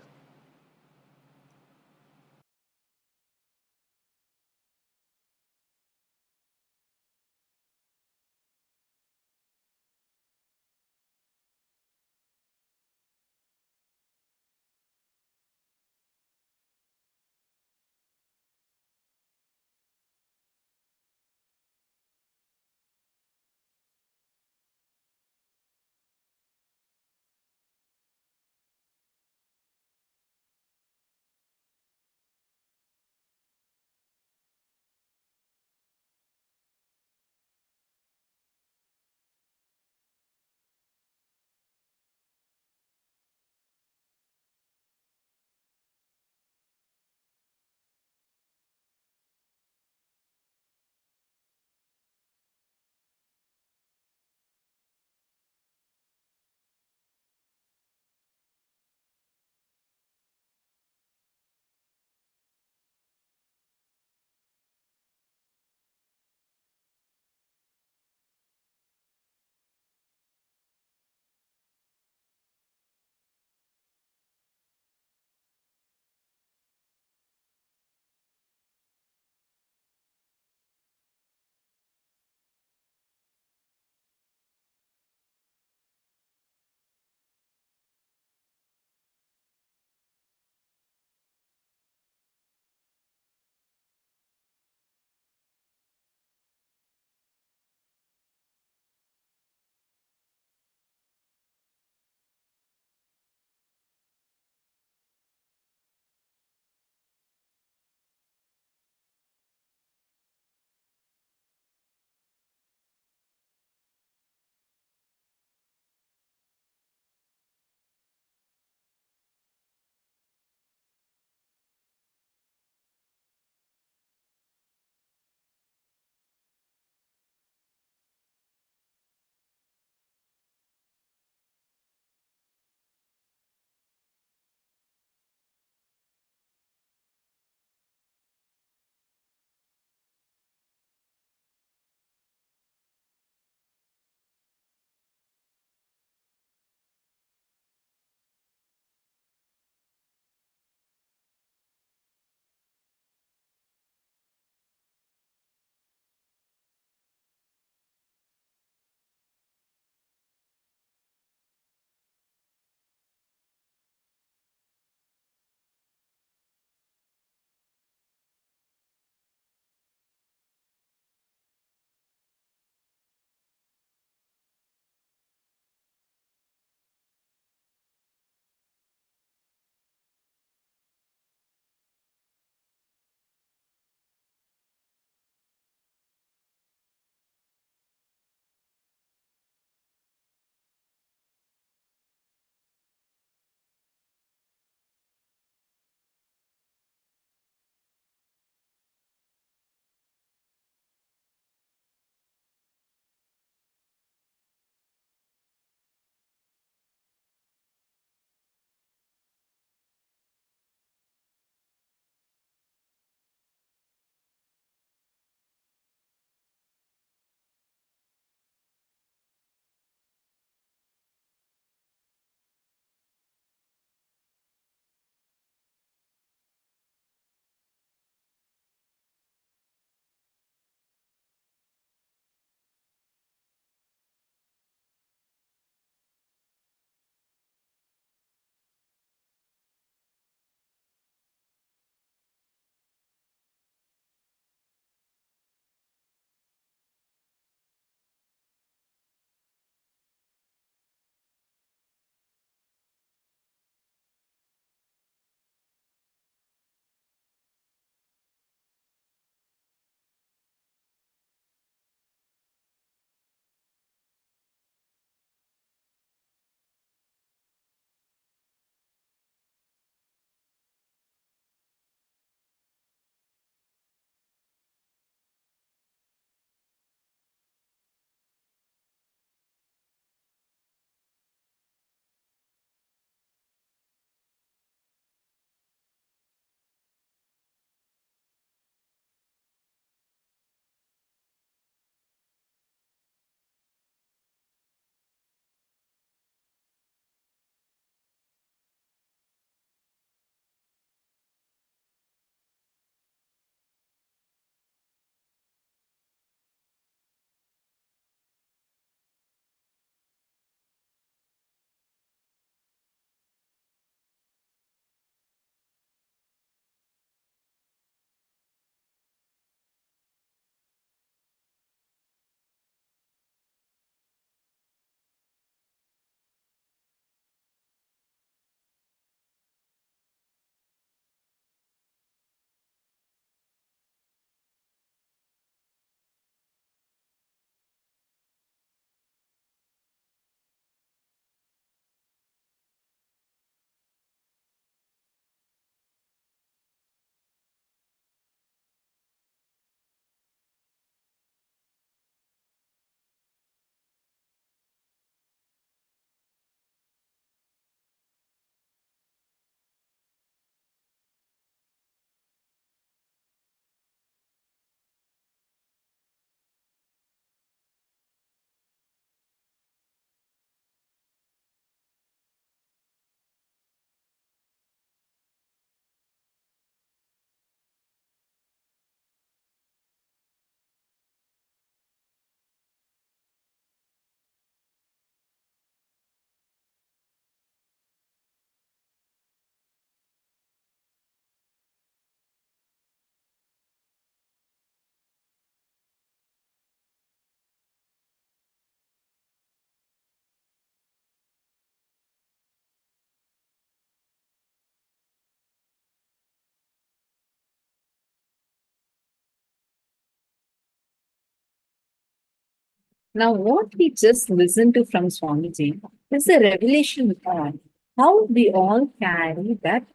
[SPEAKER 6] Now, what we just listened to from Swamiji is a revelation on how we all carry that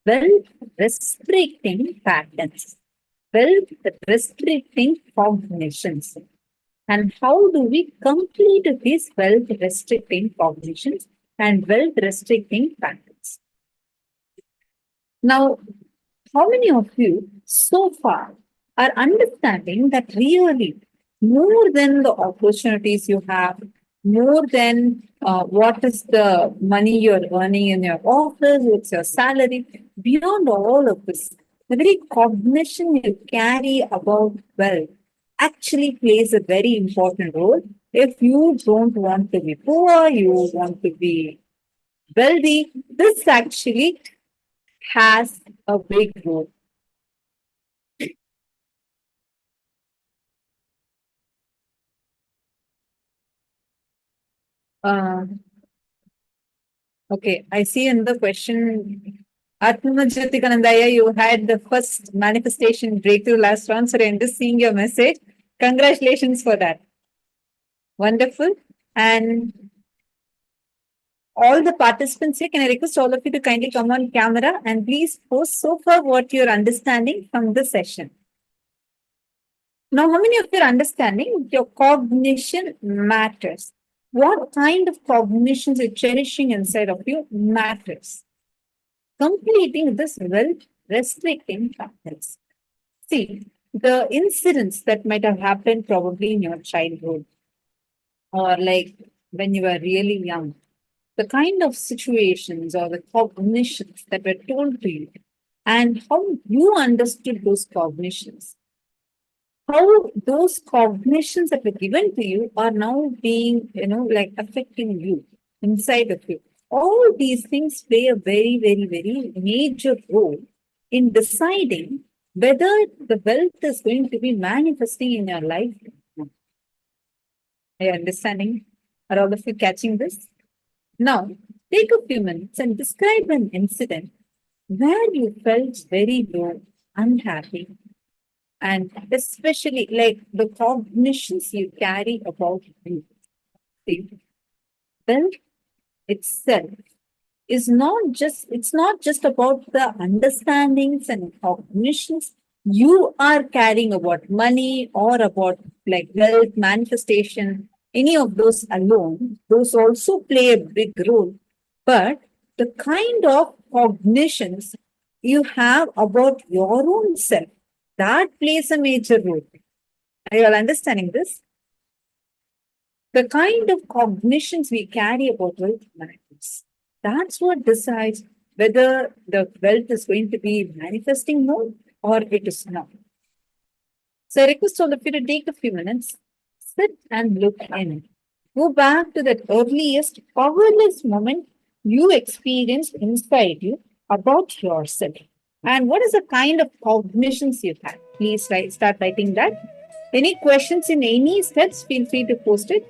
[SPEAKER 6] wealth restricting patterns, wealth restricting cognitions, and how do we complete these wealth restricting cognitions and wealth restricting patterns. Now, how many of you so far are understanding that really more than the opportunities you have, more than what is the money you're earning in your office, what's your salary, beyond all of this, the very cognition you carry about wealth actually plays a very important role. If you don't want to be poor, you want to be wealthy, this actually has a big role. Uh, okay, I see another question. Atmajyotikanandaya, you had the first manifestation breakthrough last round. Sorry, I'm just seeing your message. Congratulations for that. Wonderful. And all the participants here, can I request all of you to kindly come on camera and please post so far what you're understanding from the session. Now, how many of you are understanding your cognition matters? What kind of cognitions you're cherishing inside of you matters. Completing this wealth restricting practice. See, the incidents that might have happened probably in your childhood or like when you were really young, the kind of situations or the cognitions that were told to you and how you understood those cognitions, how those cognitions that were given to you are now being, like affecting you inside of you. All these things play a very, very, very major role in deciding whether the wealth is going to be manifesting in your life. Are you understanding? Are all of you catching this? Now, take a few minutes and describe an incident where you felt very low, unhappy, and especially like the cognitions you carry about you. See, wealth itself is not just about the understandings and cognitions you are carrying about money or about like wealth manifestation, any of those alone, those also play a big role. But the kind of cognitions you have about your own self, that plays a major role. Are you all understanding this? The kind of cognitions we carry about wealth matters. That's what decides whether the wealth is going to be manifesting more or it is not. So I request all of you to take a few minutes, sit and look in. Go back to that earliest powerless moment you experienced inside you about yourself. And what is the kind of cognitions you had? Please start writing that. Any questions in any steps, feel free to post it.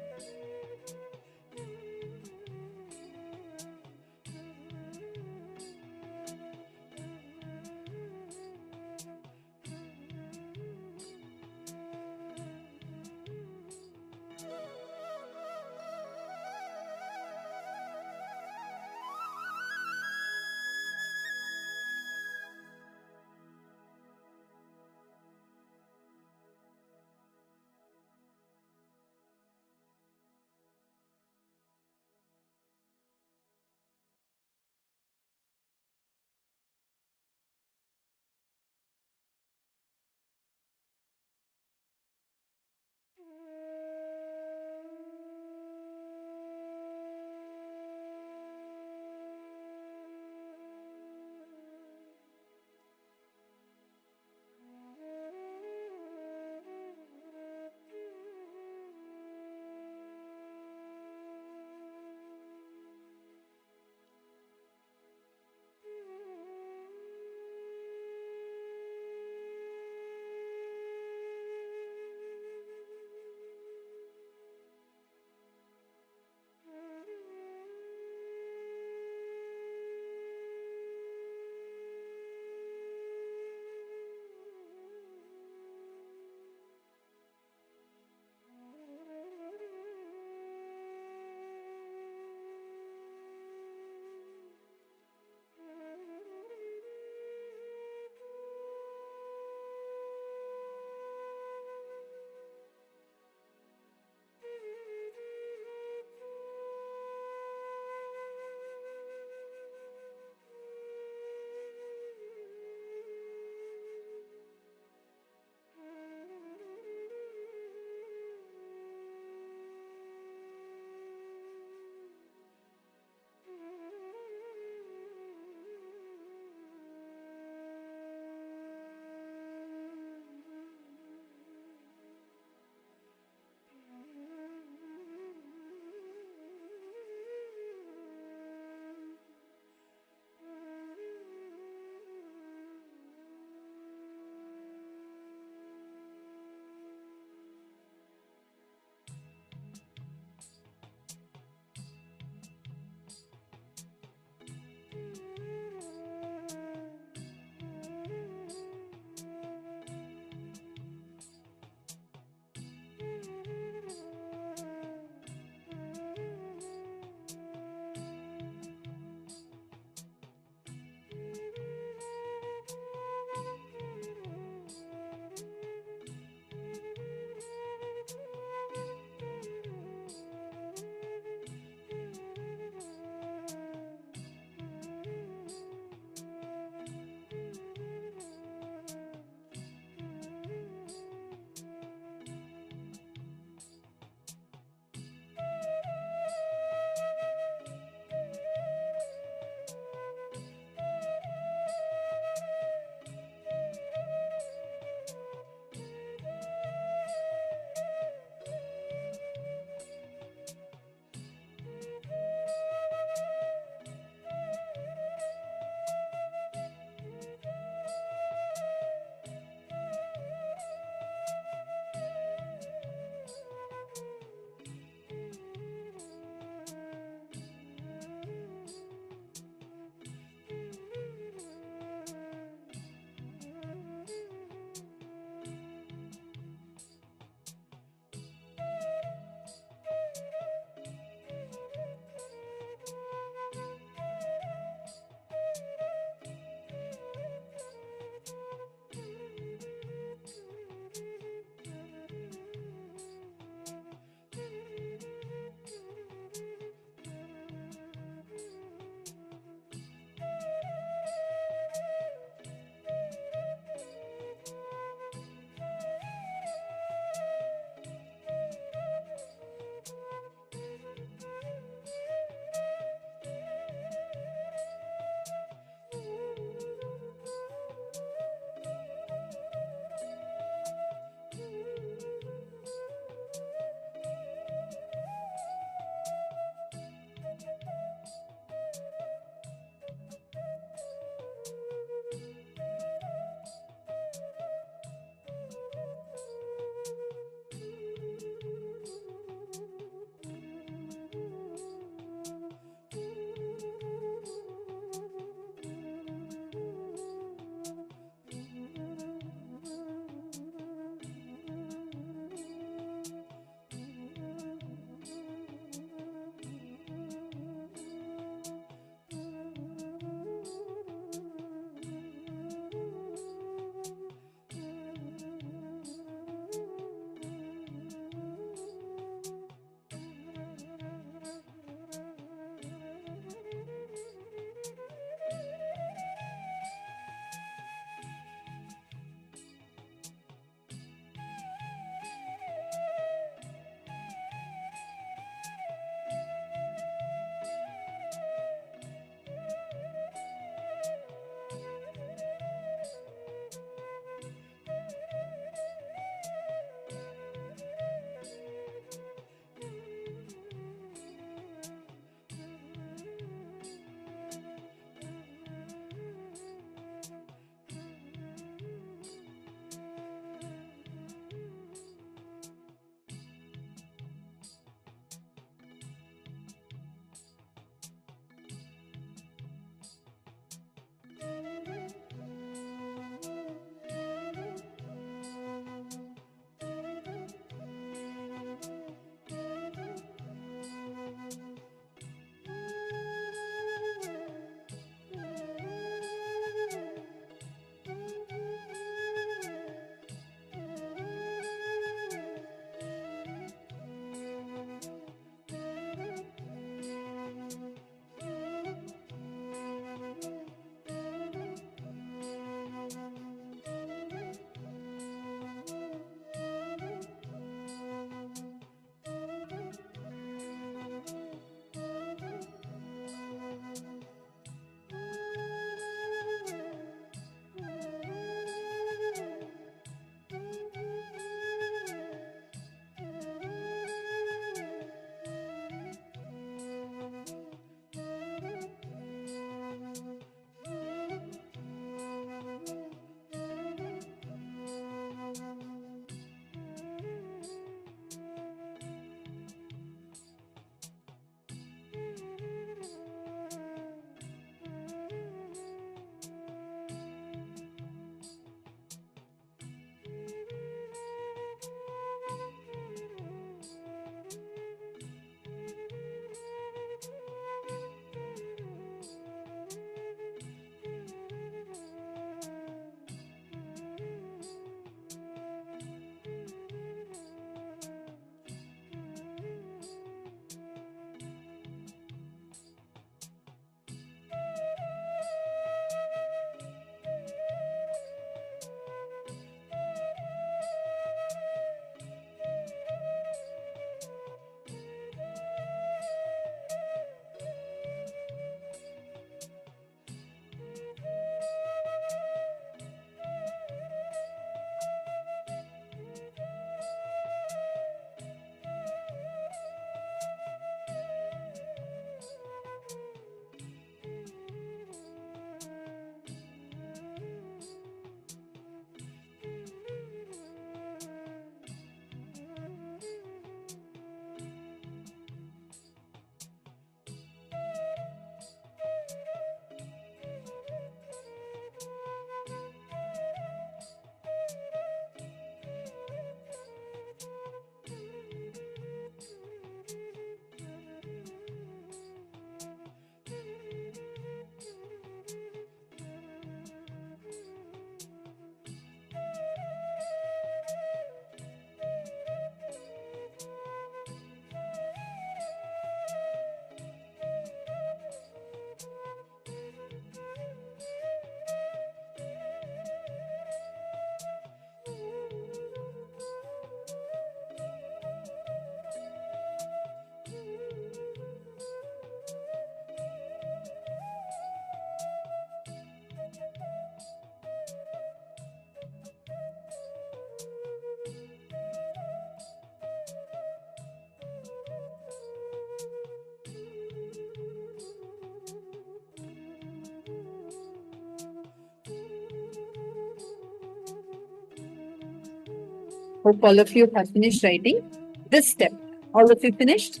[SPEAKER 6] Hope all of you have finished writing this step. All of you finished?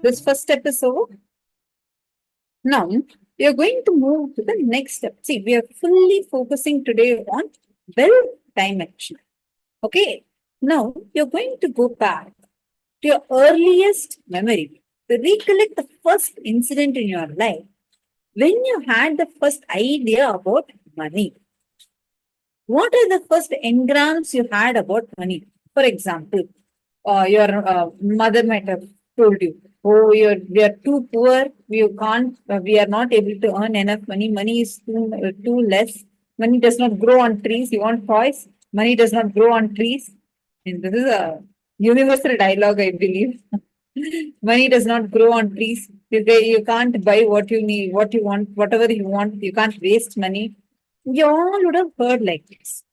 [SPEAKER 6] This first step is over. Now, we are going to move to the next step. See, we are fully focusing today on well time action. Okay. Now, you're going to go back to your earliest memory to recollect the first incident in your life when you had the first idea about money. What are the first engrams you had about money? For example, your mother might have told you, "Oh, we are too poor. We are not able to earn enough money. Money is too less. Money does not grow on trees. You want toys? Money does not grow on trees." And this is a universal dialogue, I believe. Money does not grow on trees. You can't buy what you need, what you want, whatever you want. You can't waste money. You all would have heard like this.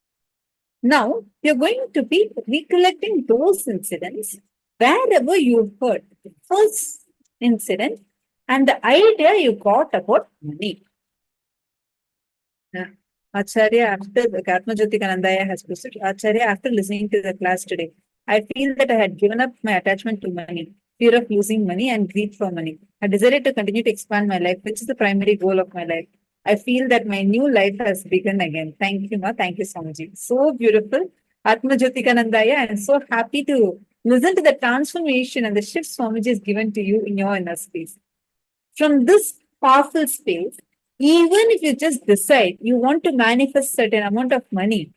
[SPEAKER 6] Now, you're going to be recollecting those incidents wherever you've heard the first incident and the idea you got about money. Acharya, after the Atmajyoti Kanandaya has posted, Acharya, after listening to the class today, I feel that I had given up my attachment to money, fear of losing money, and greed for money. I decided to continue to expand my life, which is the primary goal of my life. I feel that my new life has begun again. Thank you, Ma. Thank you, Swamiji. So beautiful. Atmajyoti Kanandaya, I'm so happy to listen to the transformation and the shift Swamiji has given to you in your inner space. From this powerful space, even if you just decide you want to manifest certain amount of money,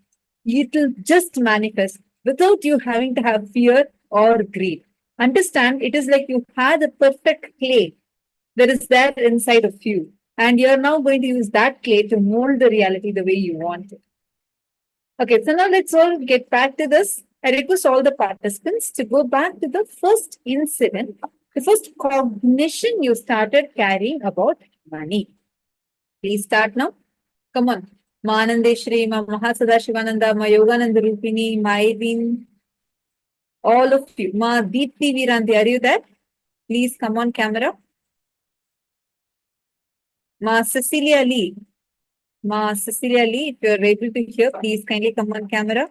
[SPEAKER 6] it will just manifest without you having to have fear or greed. Understand, it is like you have the perfect clay that is there inside of you, and you're now going to use that clay to mold the reality the way you want it. Okay, so now let's all get back to this. I request all the participants to go back to the first incident, the first cognition you started carrying about money. Please start now. Come on. Ma Anandeshri, Ma Mahasadashivananda, Ma Yogananda Rupini, Ma Edin, all of you. Ma Deepthi Viranti, are you there? Please come on camera. Ma Cecilia Lee. Ma Cecilia Lee, if you are able to hear, please kindly come on camera.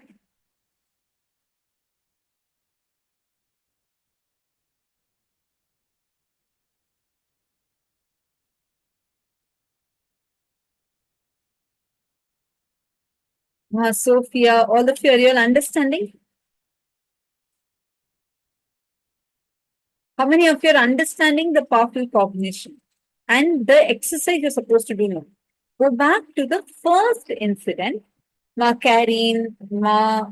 [SPEAKER 6] Ma Sophia, all of you, are you all understanding? How many of you are understanding the powerful cognition and the exercise you're supposed to do now? Go back to the first incident. Ma Karine, Ma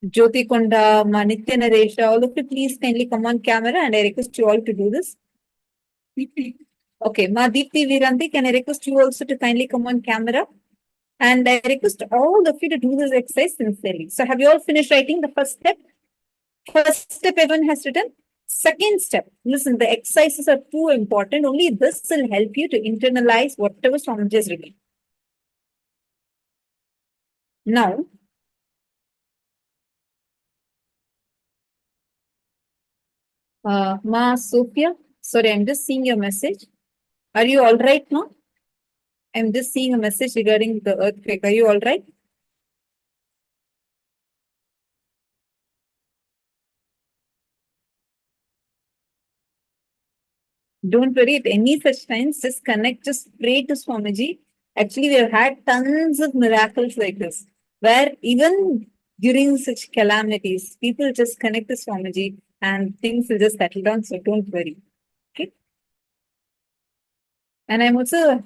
[SPEAKER 6] Jyoti Konda, Ma Nitya Naresha, all of you please kindly come on camera and I request you all to do this. Okay, Ma Deepthi Viranti, can I request you also to kindly come on camera? And I request all of you to do this exercise sincerely. So have you all finished writing the first step? First step everyone has written. Second step, listen, the exercises are too important. Only this will help you to internalize whatever Swamiji has written. Now, Ma Sophia, sorry, I'm just seeing your message. Are you all right now? I'm just seeing a message regarding the earthquake. Are you all right? Don't worry, at any such times, just connect, just pray to Swamiji. Actually, we have had tons of miracles like this, where even during such calamities, people just connect to Swamiji and things will just settle down. So don't worry. Okay. And I'm also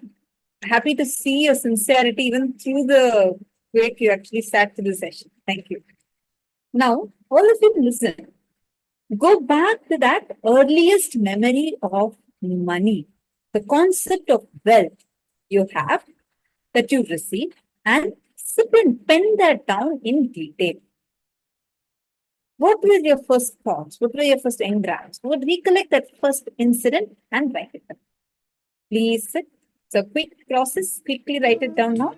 [SPEAKER 6] happy to see your sincerity even through the way you actually sat to the session. Thank you. Now, all of you listen. Go back to that earliest memory of money, the concept of wealth you have that you've received, and sit and pen that down in detail. What were your first thoughts? What were your first engrams? Would recollect that first incident and write it down. Please sit. It's a quick process. Quickly write it down now.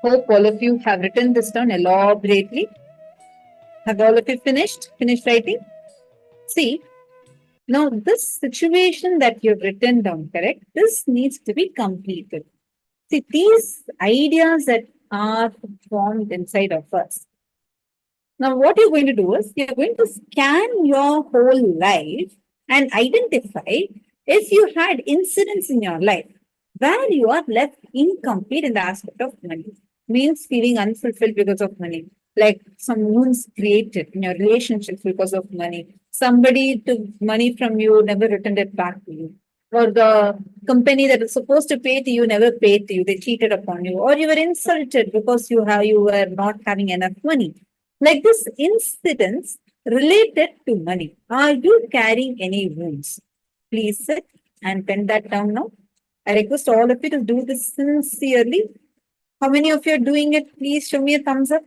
[SPEAKER 6] Hope all of you have written this down elaborately. Have all of you finished writing? See, now this situation that you've written down, correct? This needs to be completed. See, these ideas that are formed inside of us. Now, what you're going to do is you're going to scan your whole life and identify if you had incidents in your life where you are left incomplete in the aspect of money, means feeling unfulfilled because of money, like some wounds created in your relationships because of money. Somebody took money from you, never returned it back to you, or the company that is supposed to pay to you never paid to you, they cheated upon you, or you were insulted because you were not having enough money. Like this incidents related to money. Are you carrying any wounds? Please sit and pen that down now. I request all of you to do this sincerely. How many of you are doing it? Please show me a thumbs up.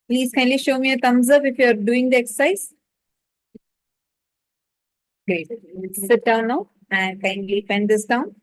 [SPEAKER 6] Please kindly show me a thumbs up if you are doing the exercise. Great. Sit down now and kindly pen this down.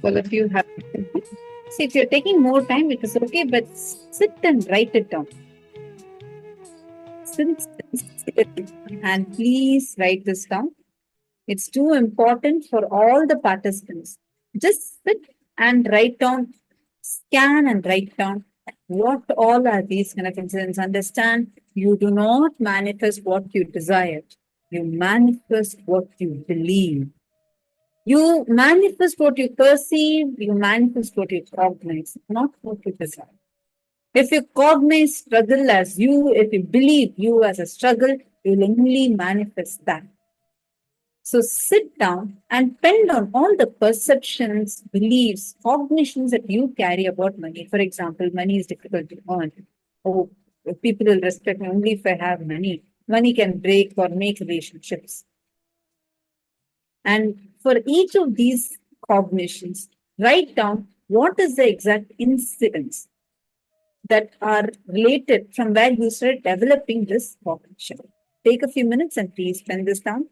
[SPEAKER 6] All of you have. See, if you're taking more time, it is okay, but sit and write it down. Sit and please write this down. It's too important for all the participants. Just sit and write down, scan and write down what all are these kind of incidents. Understand, you do not manifest what you desire. You manifest what you believe. You manifest what you perceive, you manifest what you cognize, not what you desire. If you cognize struggle as you, if you believe you as a struggle, you will only manifest that. So sit down and pen down all the perceptions, beliefs, cognitions that you carry about money. For example, money is difficult to earn. Oh, people will respect me only if I have money. Money can break or make relationships. And for each of these cognitions, write down what is the exact incidents that are related from where you started developing this cognition. Take a few minutes and please pen this down.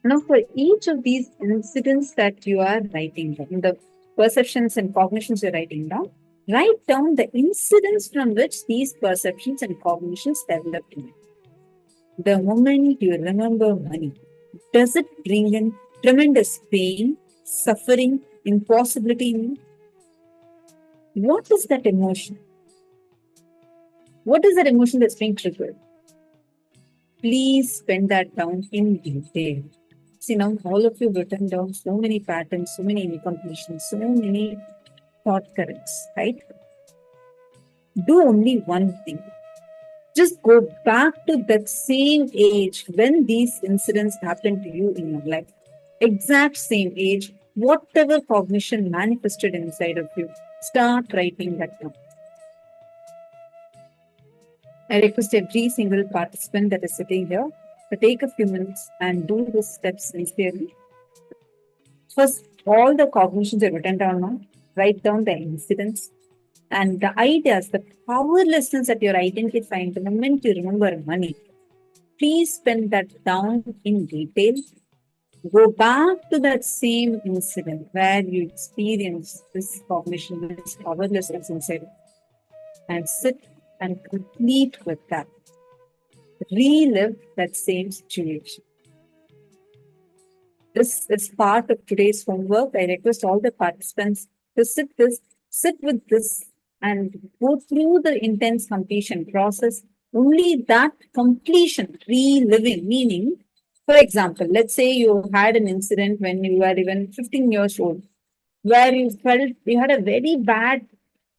[SPEAKER 6] Now, for each of these incidents that you are writing down, the perceptions and cognitions you're writing down, write down the incidents from which these perceptions and cognitions developed in you. The moment you remember money, does it bring in tremendous pain, suffering, impossibility in you? What is that emotion? What is that emotion that's being triggered? Please pen that down in detail. See, now all of you have written down so many patterns, so many incompletions, so many thought currents, right? Do only one thing. Just go back to that same age when these incidents happened to you in your life. exact same age, whatever cognition manifested inside of you, start writing that down. I request every single participant that is sitting here to take a few minutes and do the steps sincerely. First, all the cognitions are written down now. Write down the incidents and the ideas, the power lessons that you're identifying the moment you remember money. Please spend that down in detail. Go back to that same incident where you experienced this cognition, this power lessons inside, and sit and complete with that. Relive that same situation. This is part of today's homework. I request all the participants to sit with this and go through the intense completion process. Only that completion, reliving, meaning, for example, let's say you had an incident when you were even 15 years old, where you felt you had a very bad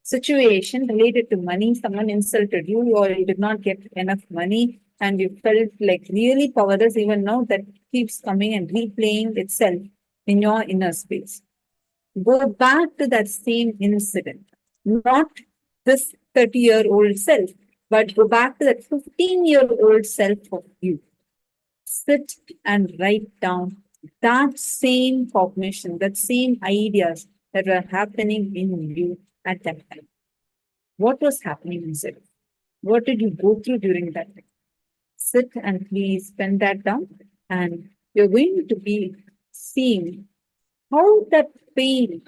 [SPEAKER 6] situation related to money. Someone insulted you, or you did not get enough money, and you felt like really powerless. Even now, that keeps coming and replaying itself in your inner space. Go back to that same incident, not this 30-year-old self, but go back to that 15-year-old self of you. Sit and write down that same cognition, that same ideas that were happening in you at that time. What was happening inside? What did you go through during that time? Sit and please pen that down, and you're going to be seeing how that pain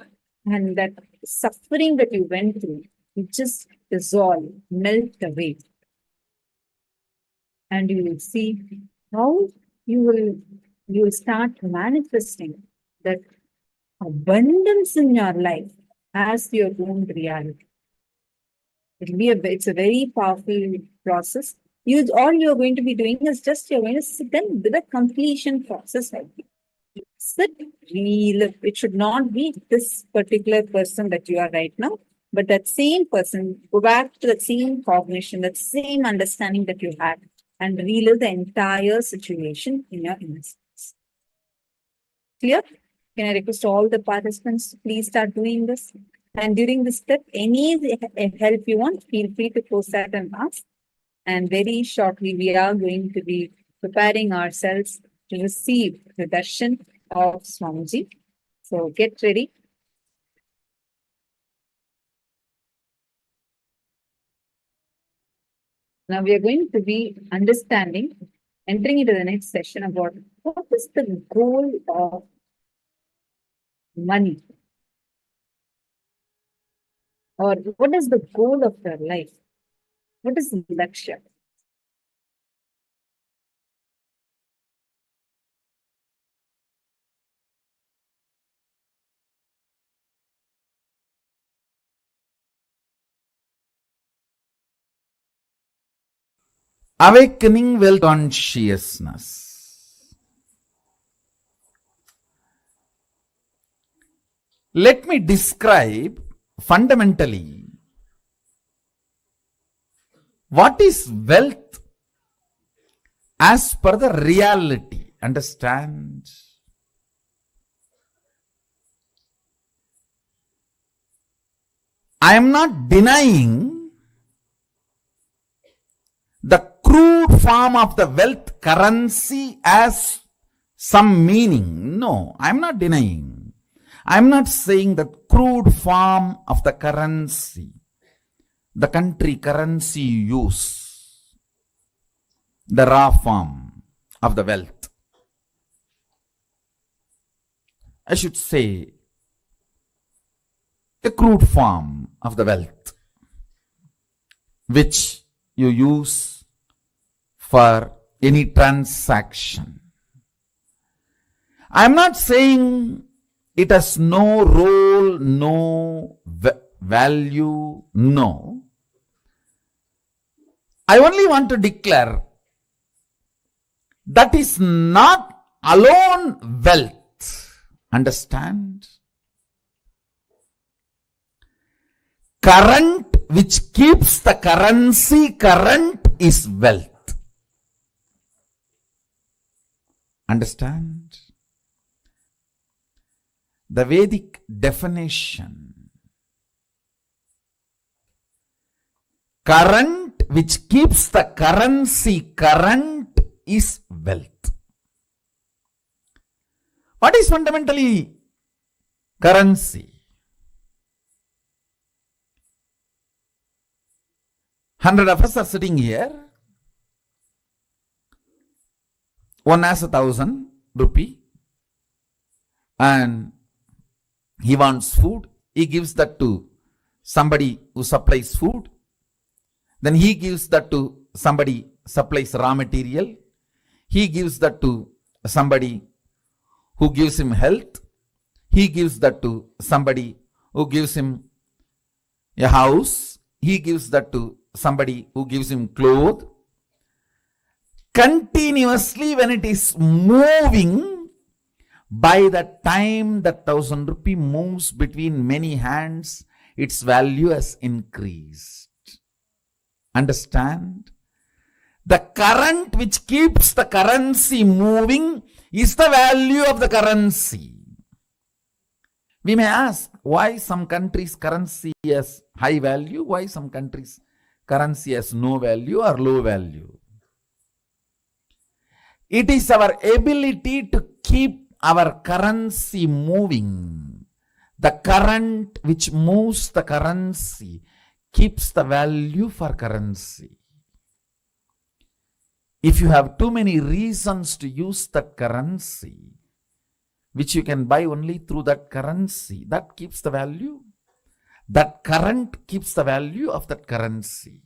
[SPEAKER 6] and that suffering that you went through, you just dissolve, melt away. And you will see how you will start manifesting that abundance in your life as your own reality. It's a very powerful process. All you're going to be doing is just you're going to sit and do the completion process. Sit, relive. It should not be this particular person that you are right now, but that same person. Go back to that same cognition, that same understanding that you had, and relive the entire situation in your inner space. Clear? Can I request all the participants to please start doing this? And during this step, any help you want, feel free to post that and ask. And very shortly, we are going to be preparing ourselves to receive the darshan of Swamiji. So get ready. Now we are going to be entering into the next session about what is the goal of money, or what is the goal of your life? What is the lakshya?
[SPEAKER 3] Awakening will consciousness. Let me describe fundamentally what is wealth as per the reality. Understand? I am not denying the crude form of the wealth currency as some meaning. No, I am not denying. I am not saying the crude form of the currency, the country currency you use, the raw form of the wealth. I should say the crude form of the wealth which you use for any transaction. I am not saying it has no role, no value, no. I only want to declare that is not alone wealth. Understand? Current which keeps the currency current is wealth. Understand? The Vedic definition. Current which keeps the currency current is wealth. What is fundamentally currency? 100 of us are sitting here. One has 1,000 rupee and he wants food. He gives that to somebody who supplies food. Then he gives that to somebody supplies raw material. He gives that to somebody who gives him health. He gives that to somebody who gives him a house. He gives that to somebody who gives him clothes. Continuously when it is moving, by the time that 1,000 rupee moves between many hands, its value has increased. Understand? The current which keeps the currency moving is the value of the currency. We may ask, why some countries' currency has high value, why some countries' currency has no value or low value. It is our ability to keep our currency moving. The current which moves the currency keeps the value for currency. If you have too many reasons to use that currency, which you can buy only through that currency, that keeps the value. That current keeps the value of that currency.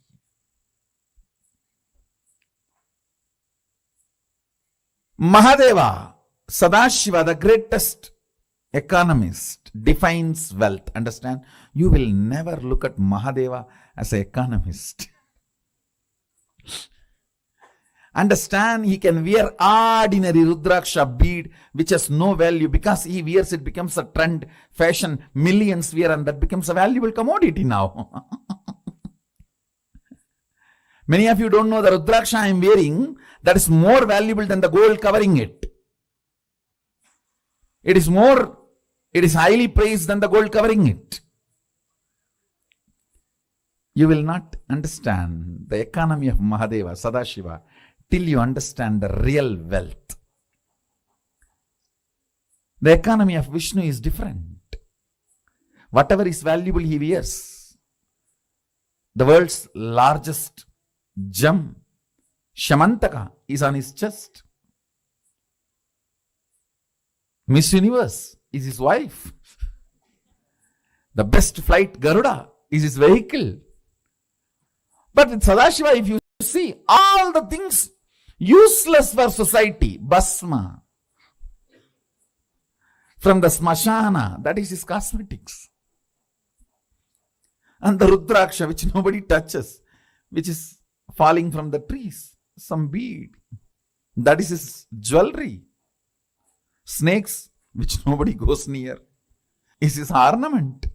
[SPEAKER 3] Mahadeva, Sadashiva, the greatest economist, defines wealth. Understand? You will never look at Mahadeva as an economist. Understand? He can wear ordinary Rudraksha bead which has no value. Because he wears it, becomes a trend, fashion, millions wear, and that becomes a valuable commodity now. Many of you don't know the Rudraksha I am wearing, that is more valuable than the gold covering it. It is highly praised than the gold covering it. You will not understand the economy of Mahadeva, Sadashiva, till you understand the real wealth. The economy of Vishnu is different. Whatever is valuable he wears. The world's largest gem, Shamantaka, is on his chest. Miss Universe is his wife. The best flight, Garuda, is his vehicle. But with Sadashiva, if you see, all the things useless for society, Basma, from the Smashana, that is his cosmetics. And the Rudraksha, which nobody touches, which is falling from the trees, some bead, that is his jewelry. Snakes, which nobody goes near, is his ornament.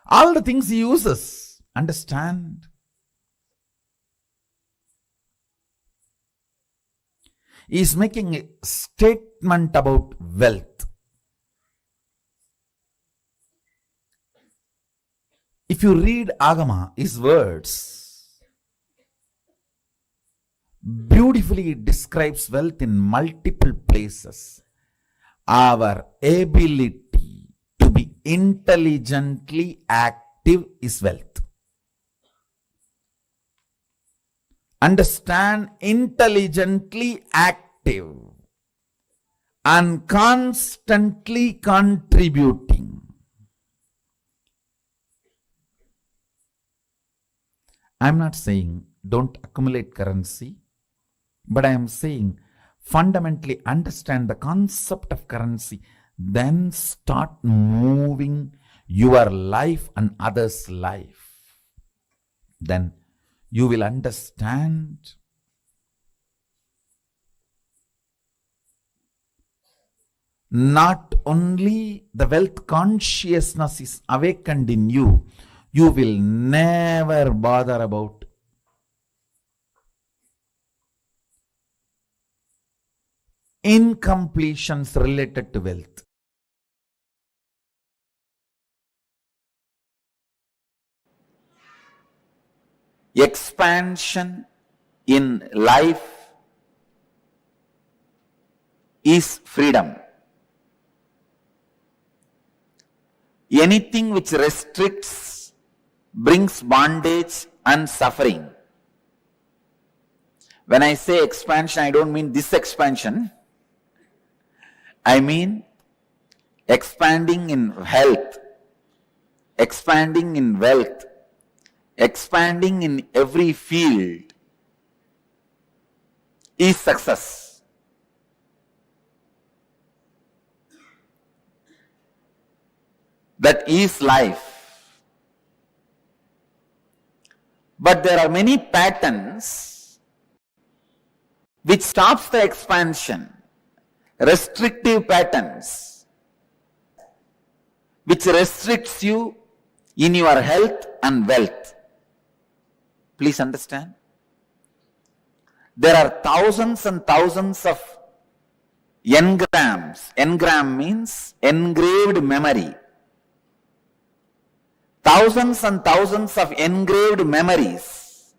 [SPEAKER 3] All the things he uses. Understand? He is making a statement about wealth. If you read Agama, his words, beautifully describes wealth in multiple places. Our ability to be intelligently active is wealth. Understand, intelligently active and constantly contributing. I'm not saying don't accumulate currency, but I am saying fundamentally understand the concept of currency, then start moving your life and others' life. Then you will understand not only the wealth consciousness is awakened in you, you will never bother about incompletions related to wealth. Expansion in life is freedom. Anything which restricts brings bondage and suffering. When I say expansion, I don't mean this expansion. I mean expanding in health, expanding in wealth, expanding in every field is success. That is life. But there are many patterns which stops the expansion, restrictive patterns, which restricts you in your health and wealth. Please understand. There are thousands and thousands of engrams. Engram means engraved memory. Thousands and thousands of engraved memories,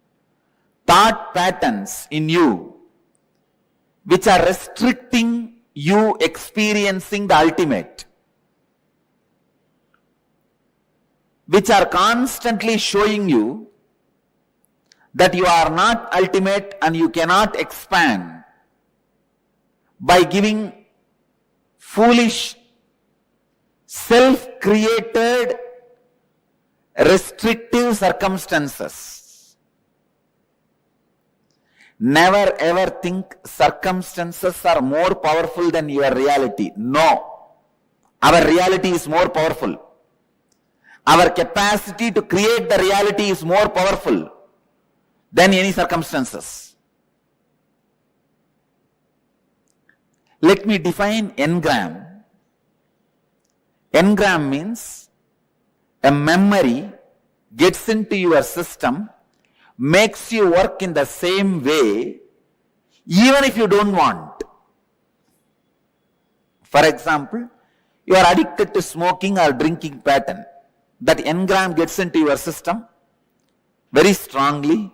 [SPEAKER 3] thought patterns in you, which are restricting you experiencing the ultimate, which are constantly showing you that you are not ultimate and you cannot expand by giving foolish, self-created, restrictive circumstances. Never ever think circumstances are more powerful than your reality. No. Our reality is more powerful. Our capacity to create the reality is more powerful than any circumstances. Let me define engram. Engram means a memory gets into your system, makes you work in the same way, even if you don't want. For example, you are addicted to smoking or drinking pattern. That engram gets into your system very strongly.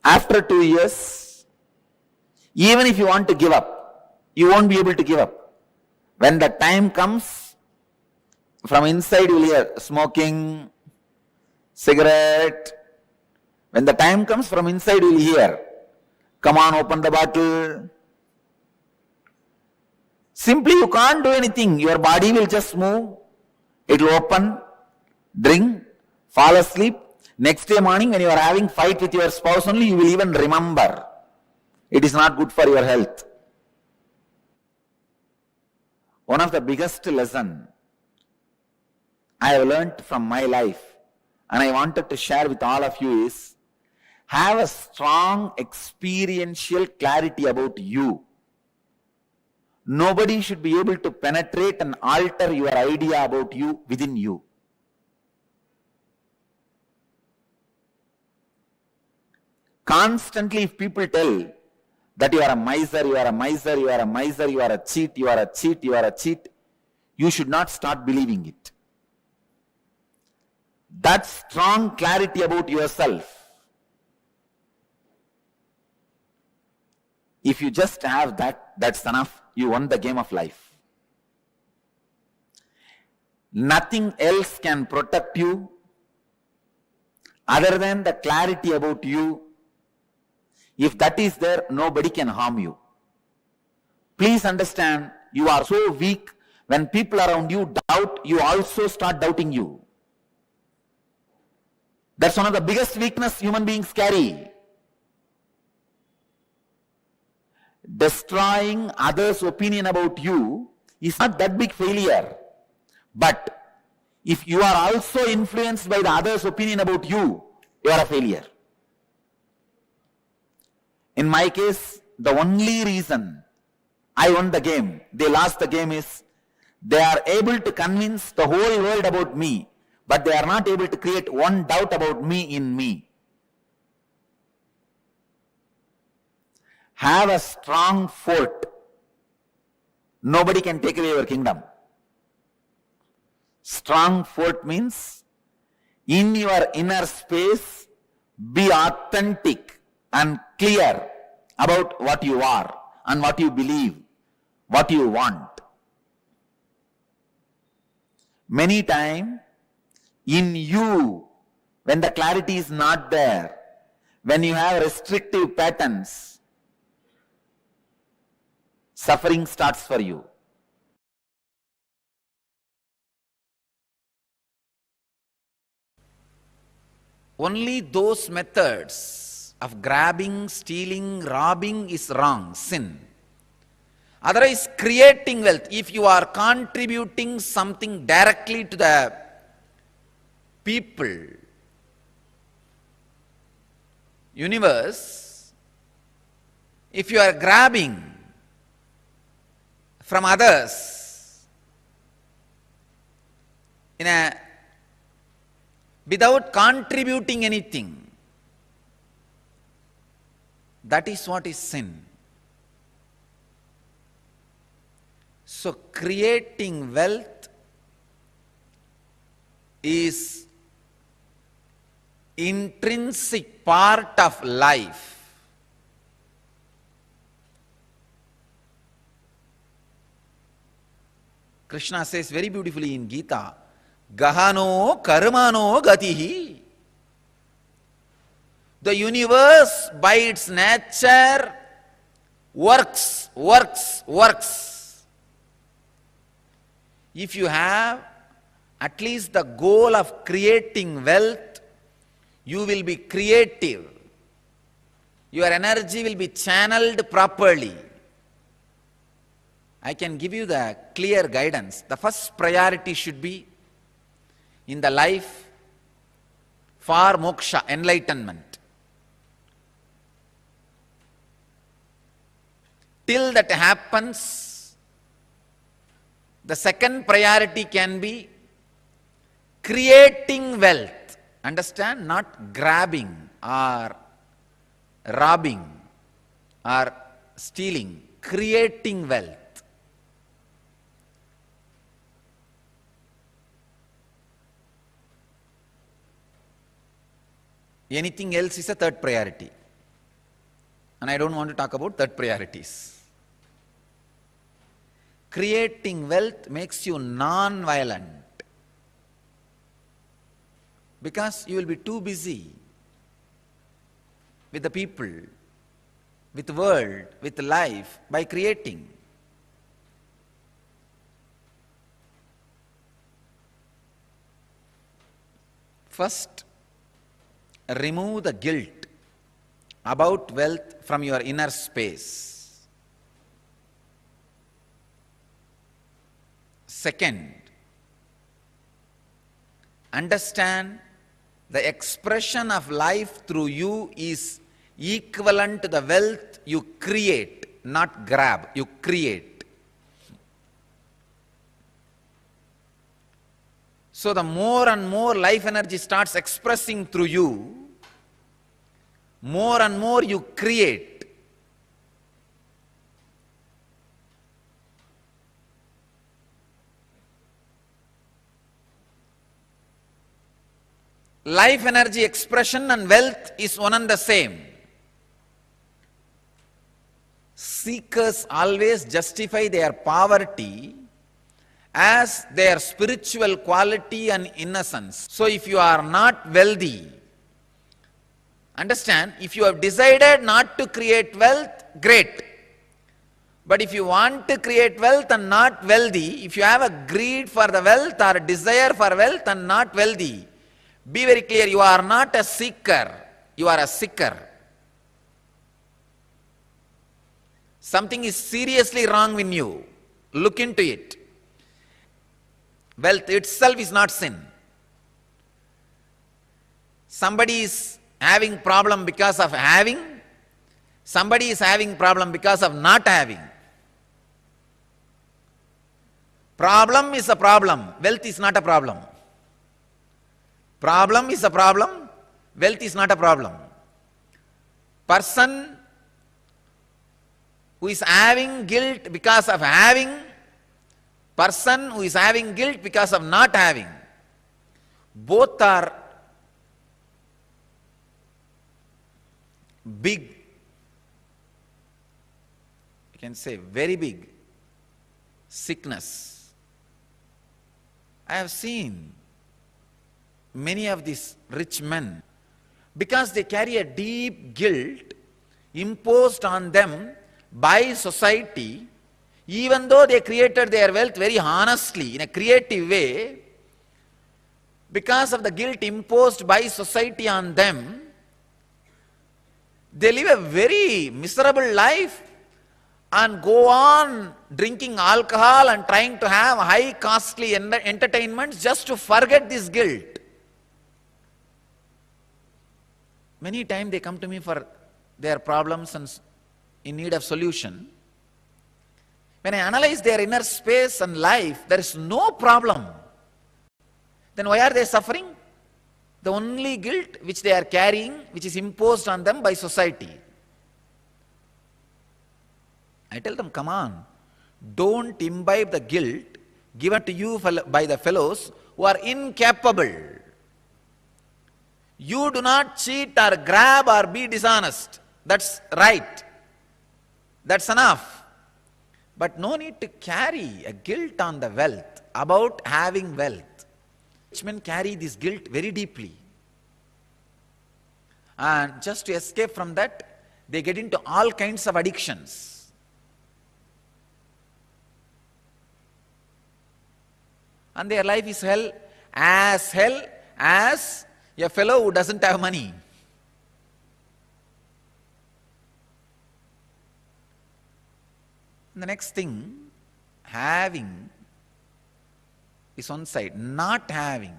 [SPEAKER 3] After 2 years, even if you want to give up, you won't be able to give up. When the time comes, from inside you will hear smoking, cigarette. When the time comes, from inside you will hear, come on, open the bottle. Simply you can't do anything. Your body will just move. It will open, drink, fall asleep. Next day morning when you are having fight with your spouse only, you will even remember. It is not good for your health. One of the biggest lesson I have learnt from my life and I wanted to share with all of you is, have a strong experiential clarity about you. Nobody should be able to penetrate and alter your idea about you within you. Constantly, if people tell that you are a miser, you are a miser, you are a miser, you are a cheat, you are a cheat, you are a cheat, you should not start believing it. That strong clarity about yourself, if you just have that, that's enough. You won the game of life. Nothing else can protect you other than the clarity about you. If that is there, nobody can harm you. Please understand, you are so weak, when people around you doubt, you also start doubting you. That's one of the biggest weakness human beings carry. Destroying others' opinion about you is not that big failure. But if you are also influenced by the others' opinion about you, you are a failure. In my case, the only reason I won the game, they lost the game, is they are able to convince the whole world about me, but they are not able to create one doubt about me in me. Have a strong fort nobody can take away your kingdom. Strong fort means in your inner space, be authentic and clear about what you are and what you believe, what you want. Many times, in you, when the clarity is not there, when you have restrictive patterns, suffering starts for you. Only those methods of grabbing, stealing, robbing is wrong, sin. Otherwise, creating wealth, if you are contributing something directly to the people, universe, if you are grabbing from others without contributing anything, that is what is sin. So creating wealth is intrinsic part of life. Krishna says very beautifully in Gita, Gahano karmano gatihi. The universe by its nature works. If you have at least the goal of creating wealth, you will be creative. Your energy will be channeled properly. I can give you the clear guidance. The first priority should be in the life for moksha, enlightenment. Till that happens, the second priority can be creating wealth. Understand? Not grabbing or robbing or stealing. Creating wealth. Anything else is a third priority. And I don't want to talk about third priorities. Creating wealth makes you non-violent because you will be too busy with the people, with the world, with life by creating. First, remove the guilt about wealth from your inner space. Second, understand the expression of life through you is equivalent to the wealth you create, not grab, you create. So the more and more life energy starts expressing through you, more and more you create. Life energy expression and wealth is one and the same. Seekers always justify their poverty as their spiritual quality and innocence. So if you are not wealthy, understand, if you have decided not to create wealth, great. But if you want to create wealth and not wealthy, if you have a greed for the wealth or a desire for wealth and not wealthy, be very clear, you are not a seeker, you are a seeker. Something is seriously wrong in you. Look into it. Wealth itself is not sin. Somebody is having problem because of having, somebody is having problem because of not having. Problem is a problem, wealth is not a problem. Problem is a problem, wealth is not a problem. Person who is having guilt because of having person who is having guilt because of not having. Both are big, you can say very big sickness. I have seen many of these rich men, because they carry a deep guilt imposed on them by society, even though they created their wealth very honestly, in a creative way, because of the guilt imposed by society on them, they live a very miserable life and go on drinking alcohol and trying to have high costly entertainments just to forget this guilt. Many times they come to me for their problems and in need of solution. When I analyze their inner space and life, there is no problem. Then why are they suffering? The only guilt which they are carrying, which is imposed on them by society. I tell them, come on, don't imbibe the guilt given to you by the fellows who are incapable. You do not cheat or grab or be dishonest. That's right. That's enough. But no need to carry a guilt on the wealth, about having wealth. Rich men carry this guilt very deeply. And just to escape from that, they get into all kinds of addictions. And their life is hell as a fellow who doesn't have money. And the next thing, having is one side, not having.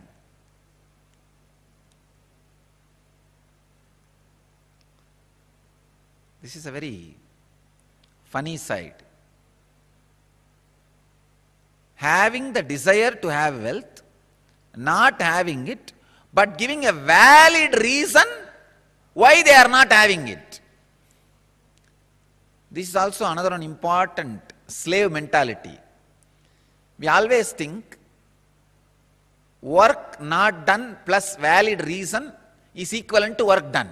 [SPEAKER 3] This is a very funny side. Having the desire to have wealth, not having it, but giving a valid reason why they are not having it. This is also another one important slave mentality. We always think work not done plus valid reason is equivalent to work done.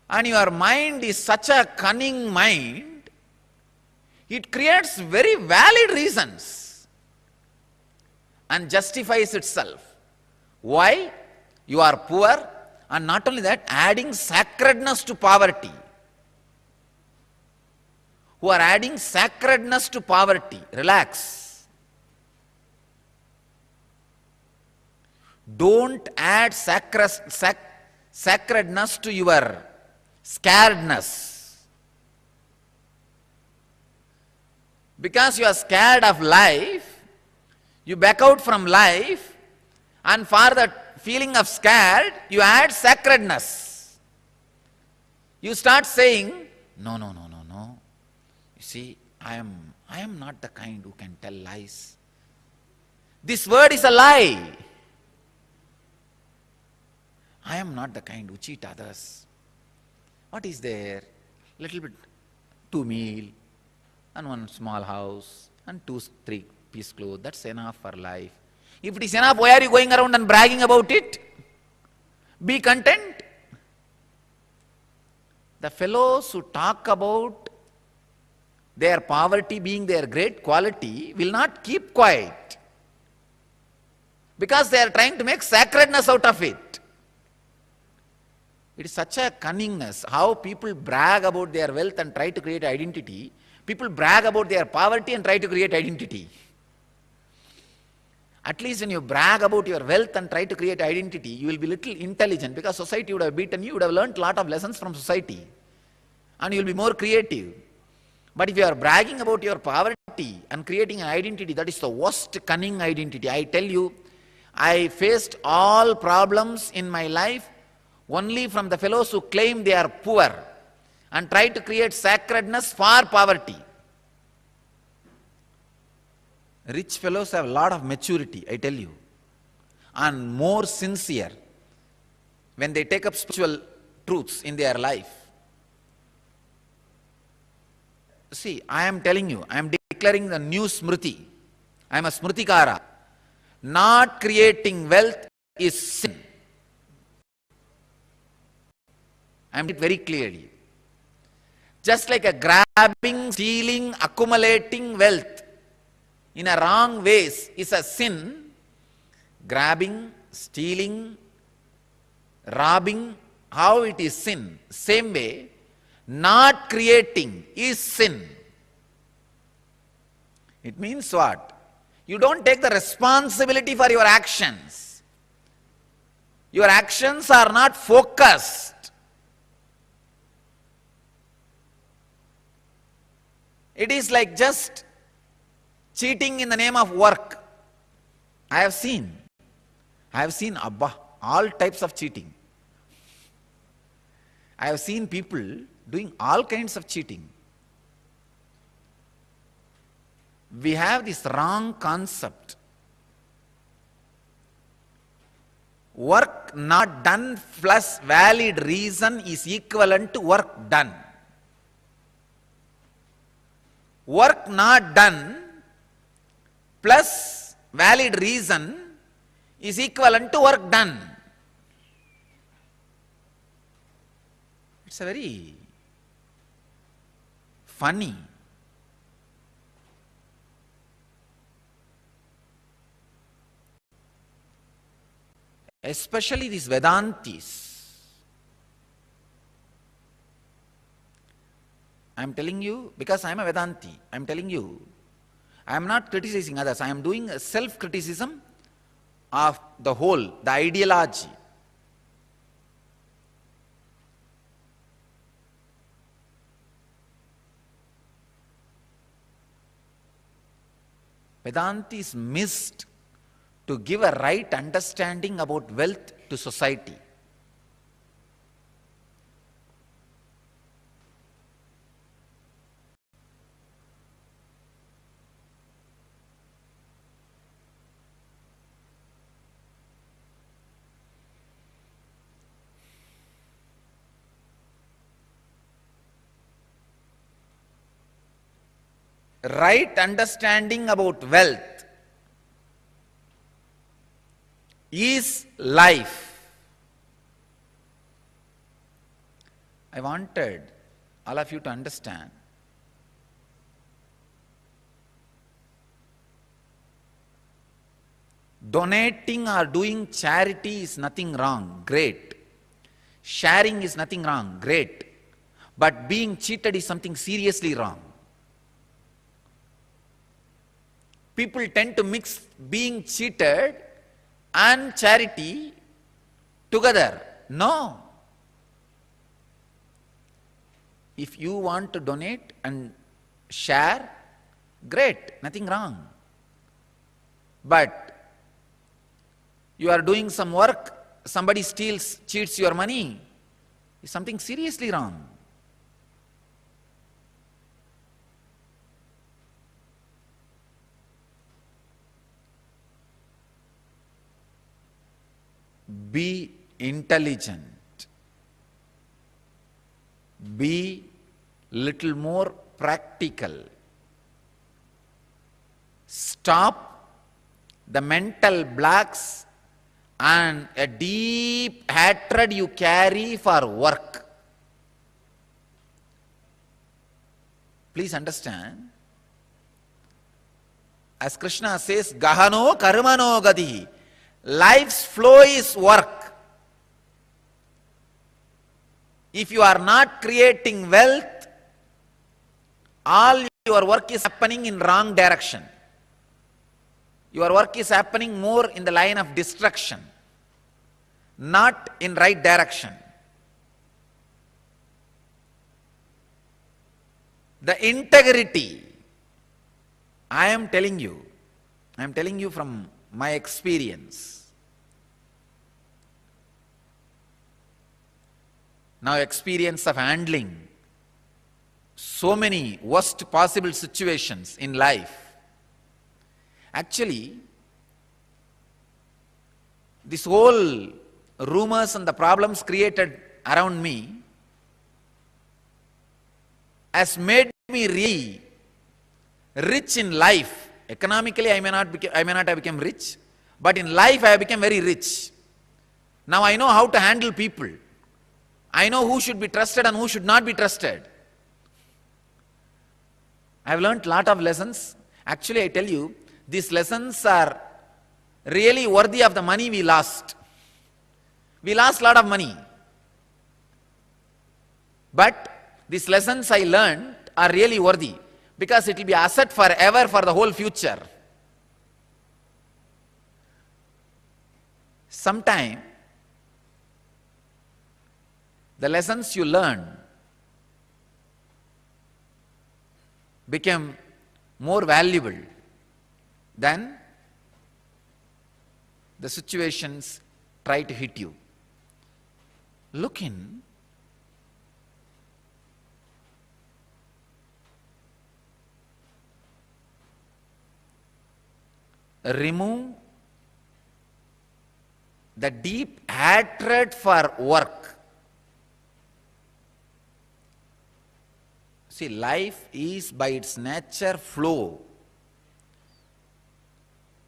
[SPEAKER 3] And your mind is such a cunning mind, it creates very valid reasons and justifies itself. Why? You are poor, and not only that, adding sacredness to poverty. Who are adding sacredness to poverty. Relax. Don't add sacredness to your scaredness. Because you are scared of life, you back out from life, and for the feeling of scared, you add sacredness. You start saying, no. You see, I am not the kind who can tell lies. This word is a lie. I am not the kind who cheat others. What is there? Little bit, 2 meal, and 1 small house, and 2, 3 piece clothes. That's enough for life. If it is enough, why are you going around and bragging about it? Be content. The fellows who talk about their poverty being their great quality will not keep quiet, because they are trying to make sacredness out of it. It is such a cunningness, how people brag about their wealth and try to create identity. People brag about their poverty and try to create identity. At least when you brag about your wealth and try to create identity, you will be little intelligent, because society would have beaten you, you would have learned a lot of lessons from society, and you will be more creative. But if you are bragging about your poverty and creating an identity, that is the worst cunning identity. I tell you, I faced all problems in my life only from the fellows who claim they are poor and try to create sacredness for poverty. Rich fellows have a lot of maturity, I tell you, and more sincere when they take up spiritual truths in their life. See, I am telling you, I am
[SPEAKER 5] declaring the new Smriti. I am a Smritikara. Not creating wealth is sin. I am it very clearly. Just like a grabbing, stealing, accumulating wealth in a wrong ways is a sin, grabbing, stealing, robbing, how it is sin. Same way, not creating is sin. It means what? You don't take the responsibility for your actions. Your actions are not focused. It is like just cheating in the name of work. I have seen Abba, all types of cheating. I have seen people doing all kinds of cheating. We have this wrong concept. Work not done plus valid reason is equivalent to work done. Work not done plus valid reason is equivalent to work done. It's a very funny. Especially these Vedantis. I am telling you, because I am a Vedanti, I am telling you, I am not criticizing others, I am doing a self-criticism of the whole, the ideology. Vedantis missed to give a right understanding about wealth to society. Right understanding about wealth is life. I wanted all of you to understand. Donating or doing charity is nothing wrong, great. Sharing is nothing wrong, great. But being cheated is something seriously wrong. People tend to mix being cheated and charity together. No. If you want to donate and share, great, nothing wrong. But you are doing some work, somebody steals, cheats your money, is something seriously wrong. Be intelligent. Be little more practical. Stop the mental blocks and a deep hatred you carry for work. Please understand. As Krishna says, Gahano karmano gati. Life's flow is work. If you are not creating wealth, all your work is happening in wrong direction. Your work is happening more in the line of destruction, not in right direction. The integrity, I am telling you from my experience. Now experience of handling so many worst possible situations in life. Actually, this whole rumors and the problems created around me has made me really rich in life. Economically, I may not have become rich, but in life I have become very rich. Now I know how to handle people. I know who should be trusted and who should not be trusted. I have learned a lot of lessons. Actually, I tell you, these lessons are really worthy of the money we lost. We lost a lot of money. But these lessons I learned are really worthy, because it will be asset forever for the whole future. Sometime, the lessons you learn become more valuable than the situations try to hit you. Look in. Remove the deep hatred for work. See, life is by its nature flow.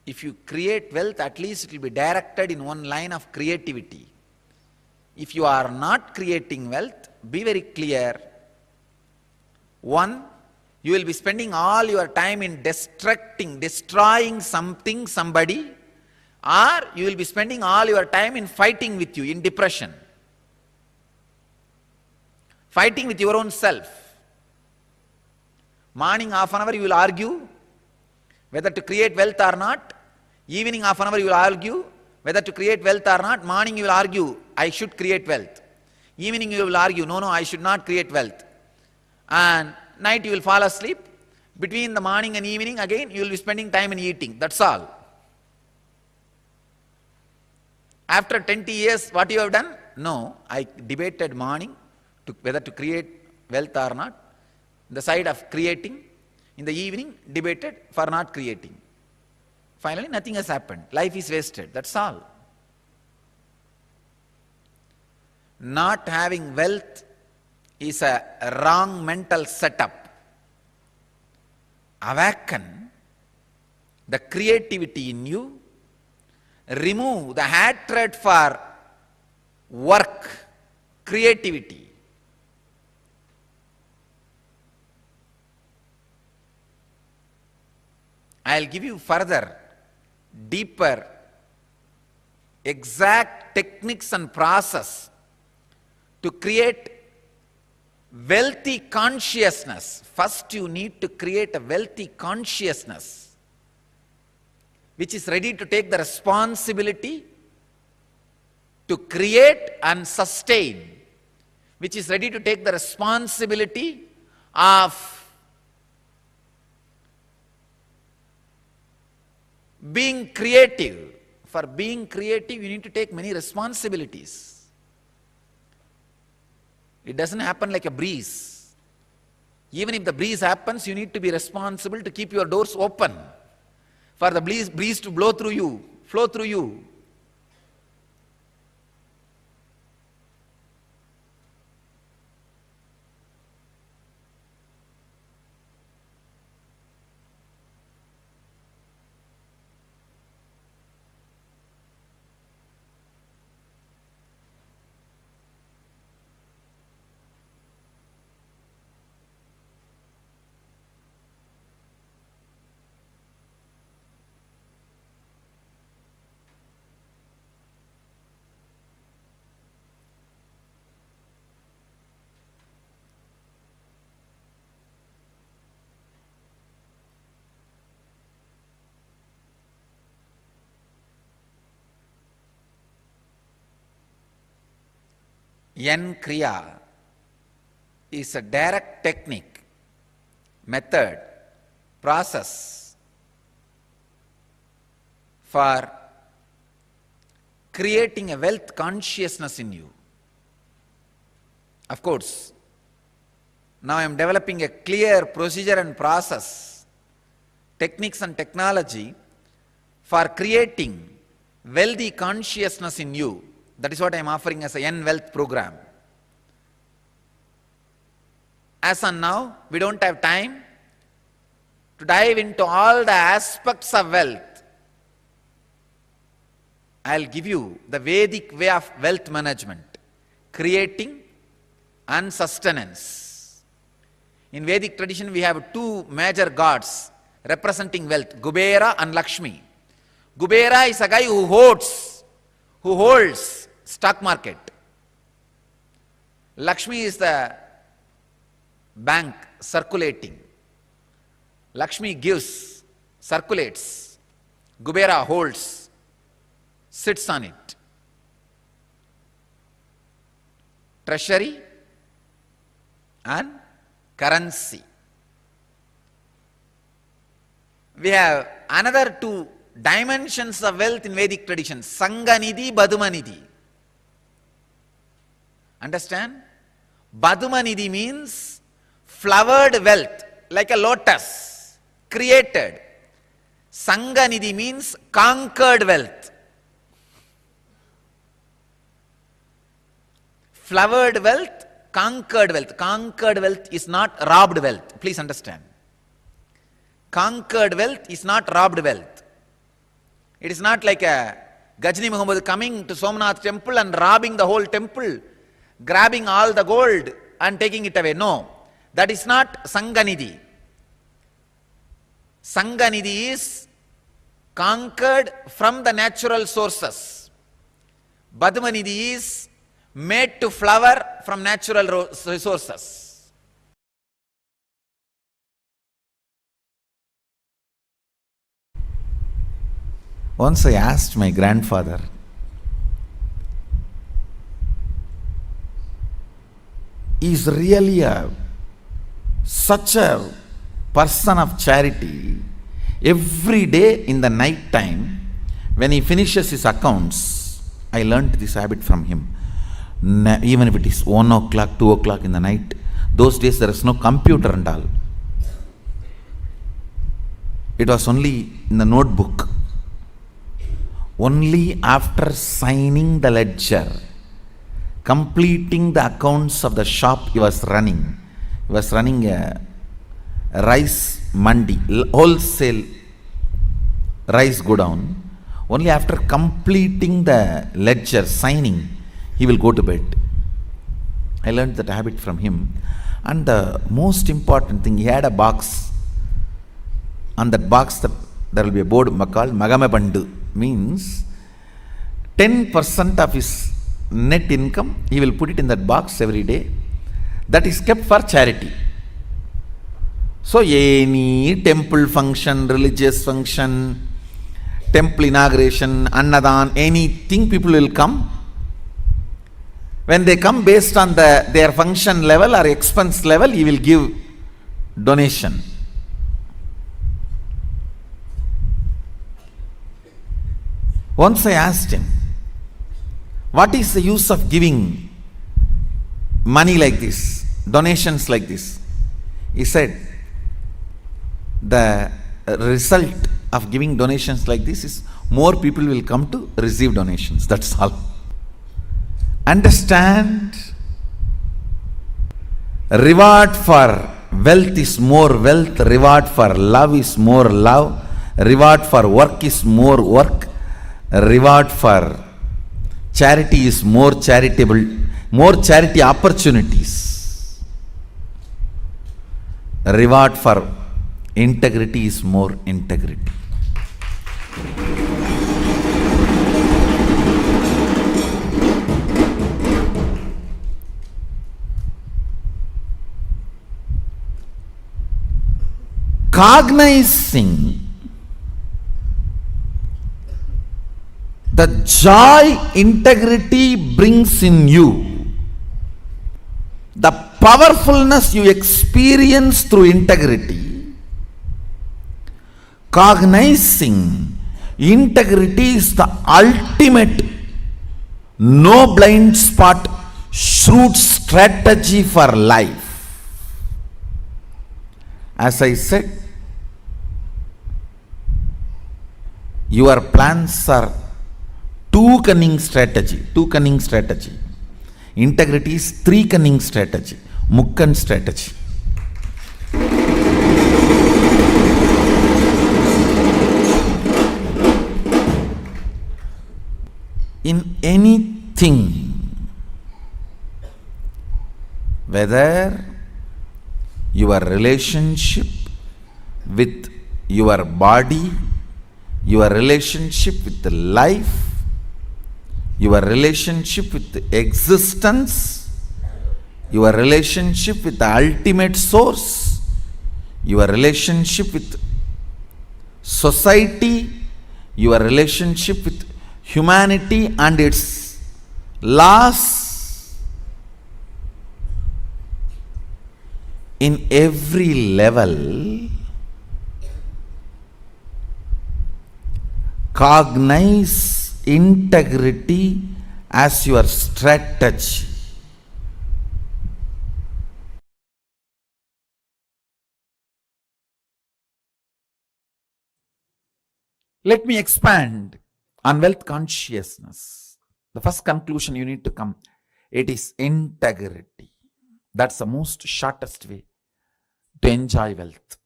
[SPEAKER 5] If you create wealth, at least it will be directed in one line of creativity. If you are not creating wealth, be very clear. One, you will be spending all your time in destroying something, somebody, or you will be spending all your time in fighting with you, in depression. Fighting with your own self. Morning half an hour you will argue whether to create wealth or not. Evening half an hour you will argue whether to create wealth or not. Morning you will argue, I should create wealth. Evening you will argue, no, I should not create wealth. And night you will fall asleep. Between the morning and evening, again you will be spending time in eating. That's all. After 20 years, what you have done? No, I debated morning whether to create wealth or not. The side of creating. In the evening, debated for not creating. Finally, nothing has happened. Life is wasted. That's all. Not having wealth is a wrong mental setup. Awaken the creativity in you. Remove the hatred for work, creativity. I'll give you further, deeper, exact techniques and process to create wealthy consciousness. First you need to create a wealthy consciousness which is ready to take the responsibility to create and sustain, which is ready to take the responsibility of being creative. For being creative, you need to take many responsibilities. It doesn't happen like a breeze. Even if the breeze happens, you need to be responsible to keep your doors open for the breeze to blow through you, flow through you. Yan Kriya is a direct technique, method, process for creating a wealth consciousness in you. Of course, now I am developing a clear procedure and process, techniques and technology for creating wealthy consciousness in you. That is what I am offering as a N Wealth program. As on now, we don't have time to to dive into all the aspects of wealth, I'll give you the Vedic way of wealth management, creating and sustenance. In Vedic tradition, we have two major gods representing wealth, Kubera and Lakshmi. Kubera is a guy who holds stock market. Lakshmi is the bank circulating. Lakshmi gives, circulates. Kubera holds, sits on it. Treasury and currency. We have another two dimensions of wealth in Vedic tradition, Sanganidhi, Padmanidhi. Understand? Padmanidhi means flowered wealth, like a lotus, created. Sanganidhi means conquered wealth. Flowered wealth, conquered wealth. Conquered wealth is not robbed wealth. Please understand. Conquered wealth is not robbed wealth. It is not like a Gajni Muhammad coming to Somnath temple and robbing the whole temple, grabbing all the gold and taking it away. No, that is not Sanganidhi. Sanganidhi is conquered from the natural sources. Padmanidhi is made to flower from natural resources.
[SPEAKER 3] Once I asked my grandfather, is really such a person of charity. Every day in the night time, when he finishes his accounts, I learnt this habit from him. Even if it is 1 o'clock, 2 o'clock in the night, those days there is no computer and all. It was only in the notebook. Only after signing the ledger, completing the accounts of the shop he was running. He was running a rice mandi, wholesale rice godown. Only after completing the ledger, signing, he will go to bed. I learned that habit from him. And the most important thing, he had a box. On that box, there will be a board called Magame Bandu. Means 10% of his net income, he will put it in that box every day. That is kept for charity. So any temple function, religious function, temple inauguration, annadan, anything, people will come. When they come, based on their function level or expense level, he will give donation. Once I asked him, what is the use of giving money like this, donations like this? He said, the result of giving donations like this is more people will come to receive donations. That's all. Understand? Reward for wealth is more wealth, reward for love is more love, reward for work is more work, reward for charity is more charitable, more charity opportunities. Reward for integrity is more integrity. Cognizing the joy integrity brings in you, the powerfulness you experience through integrity, cognizing integrity is the ultimate no blind spot shrewd strategy for life. As I said, your plans are two cunning strategy. Integrity is three cunning strategy. Mukkan strategy.
[SPEAKER 5] in anything, whether your relationship with your body, your relationship with life, your relationship with existence, your relationship with the ultimate source, your relationship with society, your relationship with humanity and its laws, in every level, cognize integrity as your strategy. Let me expand on wealth consciousness. The first conclusion you need to come, it is integrity. That's the most shortest way to enjoy wealth.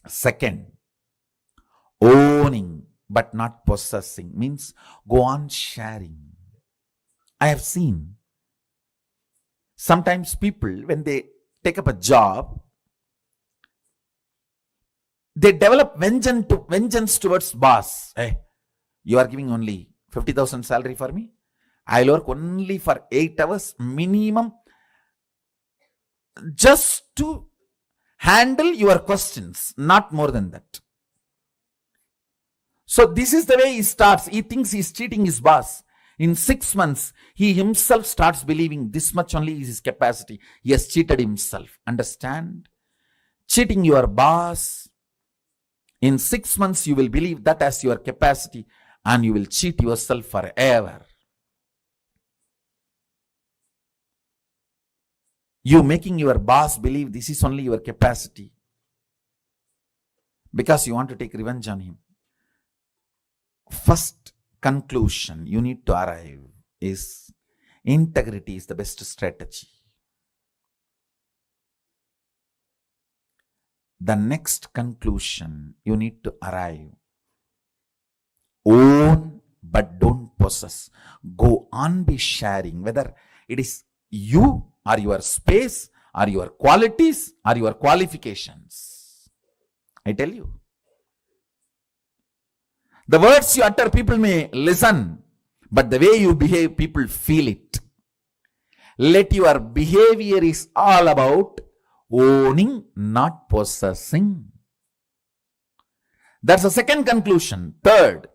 [SPEAKER 5] Second, owning but not possessing means go on sharing. I have seen sometimes people, when they take up a job, they develop vengeance towards boss. Hey, you are giving only 50,000 salary for me. I'll work only for 8 hours minimum just to handle your questions, not more than that. So this is the way he starts. He thinks he's cheating his boss. In 6 months, he himself starts believing this much only is his capacity. He has cheated himself. Understand? Cheating your boss. In 6 months, you will believe that as your capacity and you will cheat yourself forever. You making your boss believe this is only your capacity because you want to take revenge on him. First conclusion you need to arrive is integrity is the best strategy. The next conclusion you need to arrive, own but don't possess. Go on be sharing, whether it is you or your space or your qualities or your qualifications. I tell you, the words you utter, people may listen, but the way you behave, people feel it. Let your behavior is all about owning, not possessing. That's the second conclusion. Third,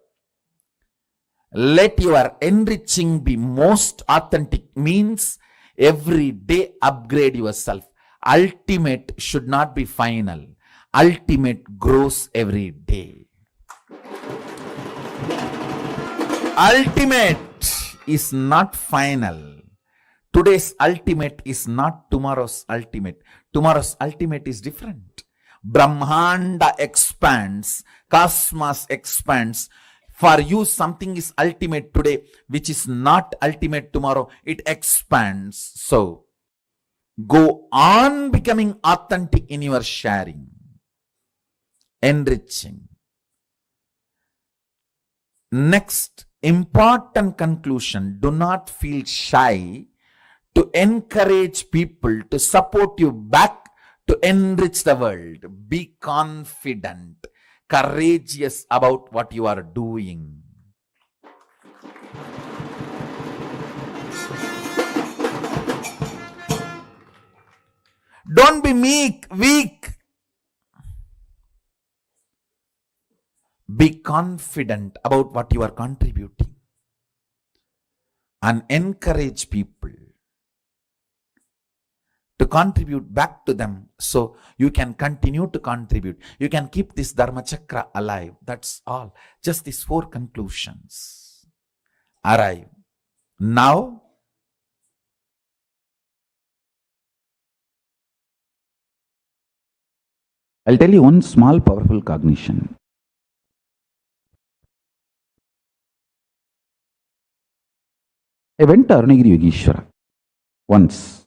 [SPEAKER 5] let your enriching be most authentic, means every day upgrade yourself. Ultimate should not be final. Ultimate grows every day. Ultimate is not final. Today's ultimate is not tomorrow's ultimate. Tomorrow's ultimate is different. Brahmanda expands, cosmos expands. For you, something is ultimate today, which is not ultimate tomorrow. It expands. So, go on becoming authentic in your sharing, enriching. Next, important conclusion, do not feel shy to encourage people to support you back to enrich the world. Be confident, courageous about what you are doing. Don't be meek, weak. Be confident about what you are contributing and encourage people to contribute back to them so you can continue to contribute. You can keep this Dharma Chakra alive. That's all. Just these 4 conclusions arrive. Now,
[SPEAKER 7] I'll tell you one small powerful cognition. I went to Arunagiri Yogeshwara once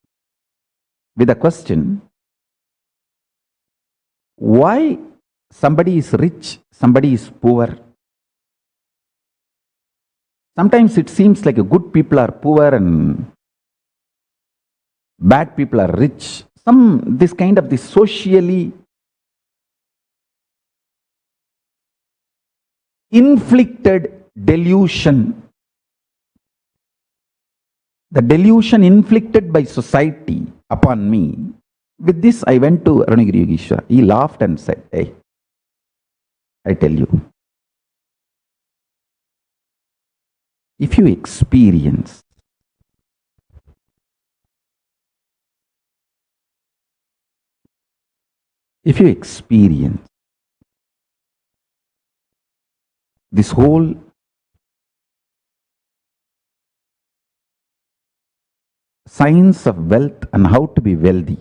[SPEAKER 7] with a question, why somebody is rich, somebody is poor, Sometimes it seems like good people are poor and bad people are rich. This kind of this socially inflicted delusion. The delusion inflicted by society upon me. With this, I went to Arunagiri Yogeshwara. He laughed and said, "Hey, I tell you, if you experience this whole science of wealth and how to be wealthy,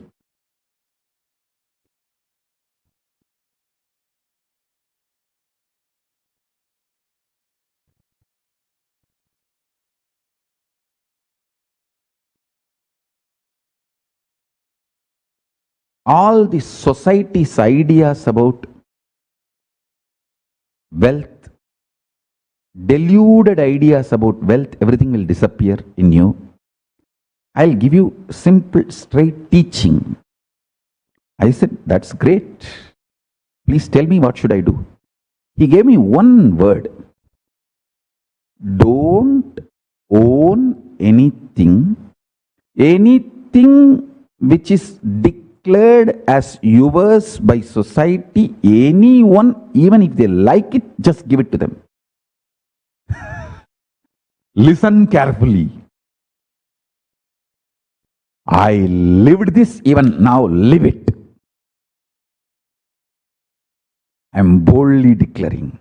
[SPEAKER 7] all the society's ideas about wealth, deluded ideas about wealth, everything will disappear in you. I'll give you simple, straight teaching." I said, "That's great. Please tell me, what should I do?" He gave me one word: don't own anything which is declared as yours by society. Anyone, even if they like it, just give it to them. Listen carefully. I lived this, even now live it. I am boldly declaring,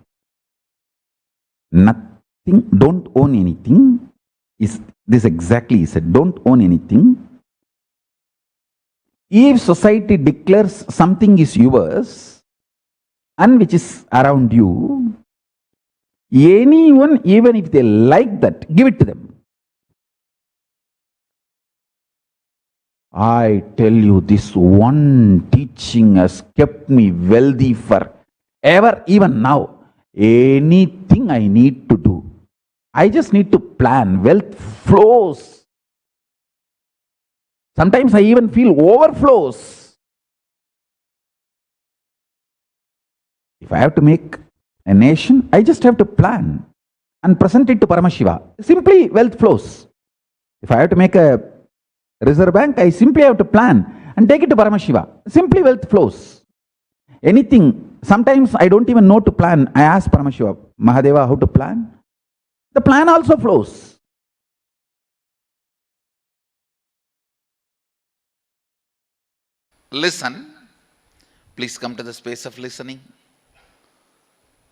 [SPEAKER 7] nothing, don't own anything. Is this exactly he said, don't own anything. If society declares something is yours and which is around you, anyone, even if they like that, give it to them. I tell you, this one teaching has kept me wealthy forever, even now. Anything I need to do, I just need to plan. Wealth flows. Sometimes I even feel overflows. If I have to make a nation, I just have to plan and present it to Paramashiva. Simply wealth flows. If I have to make a reserve bank, I simply have to plan and take it to Paramashiva. Simply wealth flows. Anything, sometimes I don't even know to plan. I ask Paramashiva, Mahadeva, how to plan? The plan also flows.
[SPEAKER 5] Listen. Please come to the space of listening.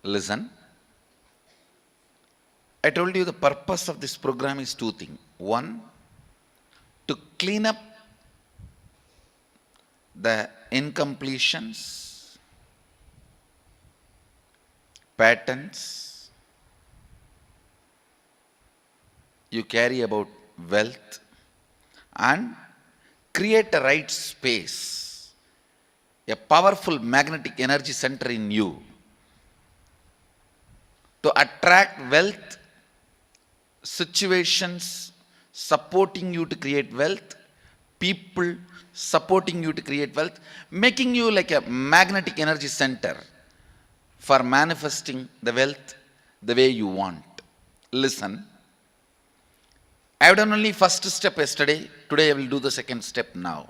[SPEAKER 5] Listen. I told you the purpose of this program is two things. One, to clean up the incompletions, patterns you carry about wealth, and create a right space, a powerful magnetic energy center in you to attract wealth, situations supporting you to create wealth, people supporting you to create wealth, making you like a magnetic energy center for manifesting the wealth the way you want. Listen, I have done only first step yesterday. Today I will do the second step now.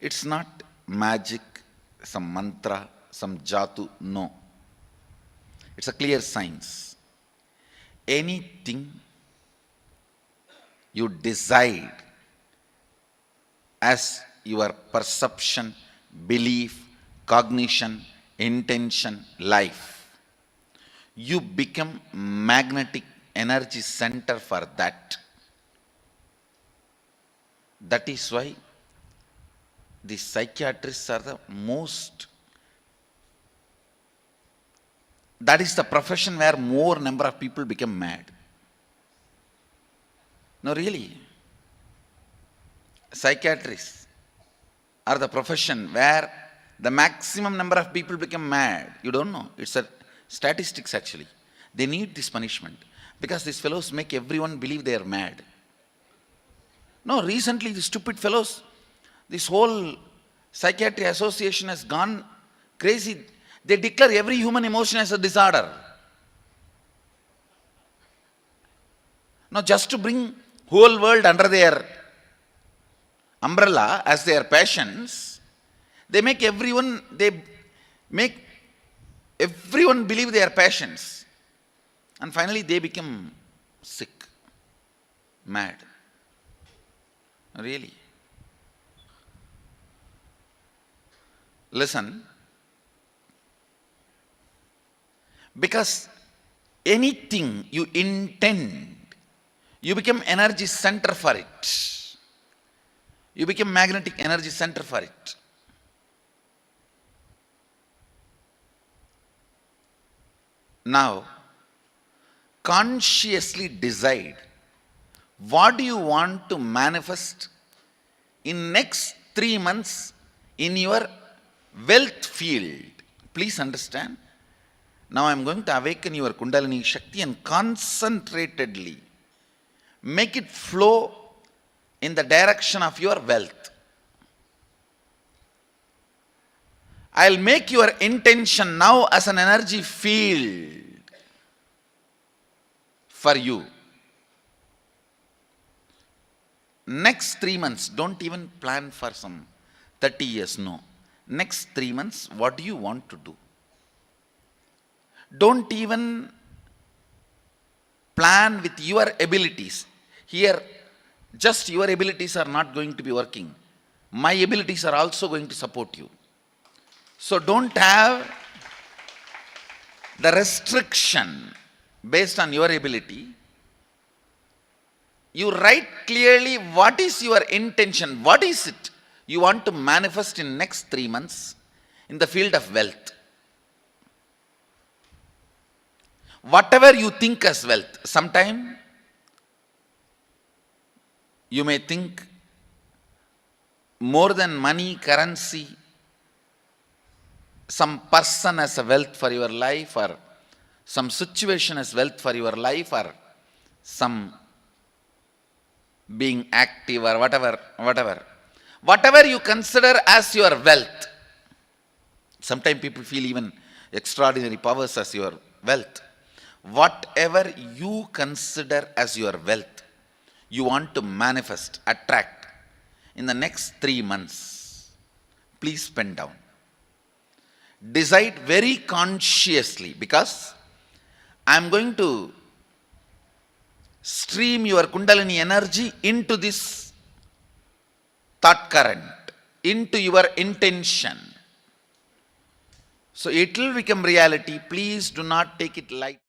[SPEAKER 5] It's not magic, some mantra, some jatu, no. It's a clear science. Anything you decide as your perception, belief, cognition, intention, life, you become magnetic energy center for that. That is why the psychiatrists are the most, that is the profession where more number of people become mad. No, really. Psychiatrists are the profession where The maximum number of people become mad. You don't know. It's a statistics actually. They need this punishment because these fellows make everyone believe they are mad. No, recently the stupid fellows, this whole psychiatry association has gone crazy. They declare every human emotion as a disorder. Now just to bring whole world under their umbrella as their passions, they make everyone believe they are passions. And finally they become sick, mad. Really. Listen, because anything you intend, you become energy center for it. You become magnetic energy center for it. Now, consciously decide what do you want to manifest in next 3 months in your wealth field. Please understand. Now I am going to awaken your Kundalini Shakti and concentratedly make it flow in the direction of your wealth. I'll make your intention now as an energy field for you. Next 3 months, don't even plan for some 30 years, no. Next 3 months, what do you want to do? Don't even plan with your abilities. Here, just your abilities are not going to be working. My abilities are also going to support you. So don't have the restriction based on your ability. You write clearly what is your intention, what is it you want to manifest in next 3 months in the field of wealth. Whatever you think as wealth, sometime you may think more than money, currency, some person as a wealth for your life, or some situation as wealth for your life, or some being active, or whatever you consider as your wealth. Sometimes people feel even extraordinary powers as your wealth. Whatever you consider as your wealth, you want to manifest, attract in the next 3 months, please pen down. Decide very consciously, because I am going to stream your Kundalini energy into this thought current, into your intention. So it will become reality. Please do not take it light.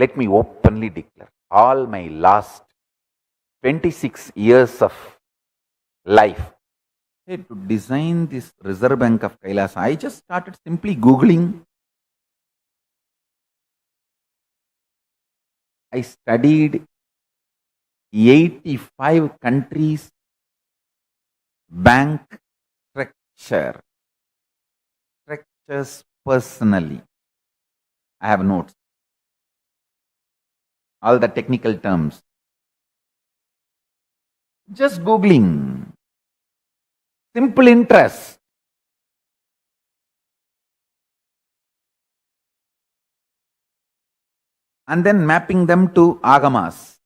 [SPEAKER 3] let me openly declare, all my last 26 years of life, to design this Reserve Bank of Kailasa, I just started simply Googling. I studied 85 countries' bank structures personally. I have notes, all the technical terms. Just Googling. Simple interest. And then mapping them to Agamas.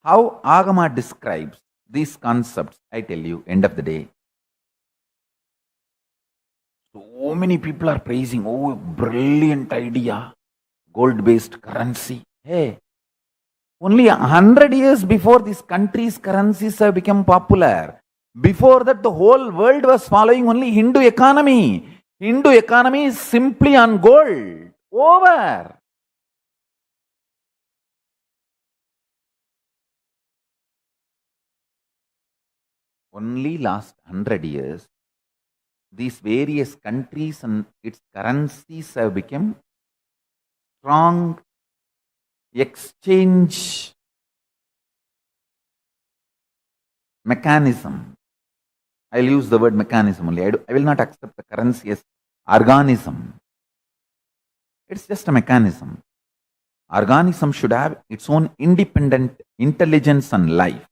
[SPEAKER 3] How Agama describes these concepts, I tell you, end of the day. So many people are praising, oh, brilliant idea, gold-based currency. Hey, only 100 years before these countries' currencies have become popular. Before that, the whole world was following only Hindu economy. Hindu economy is simply on gold. Over. Only last 100 years, these various countries and its currencies have become strong exchange mechanism. I'll use the word mechanism only. I will not accept the currency as organism. It's just a mechanism. Organism should have its own independent intelligence and life.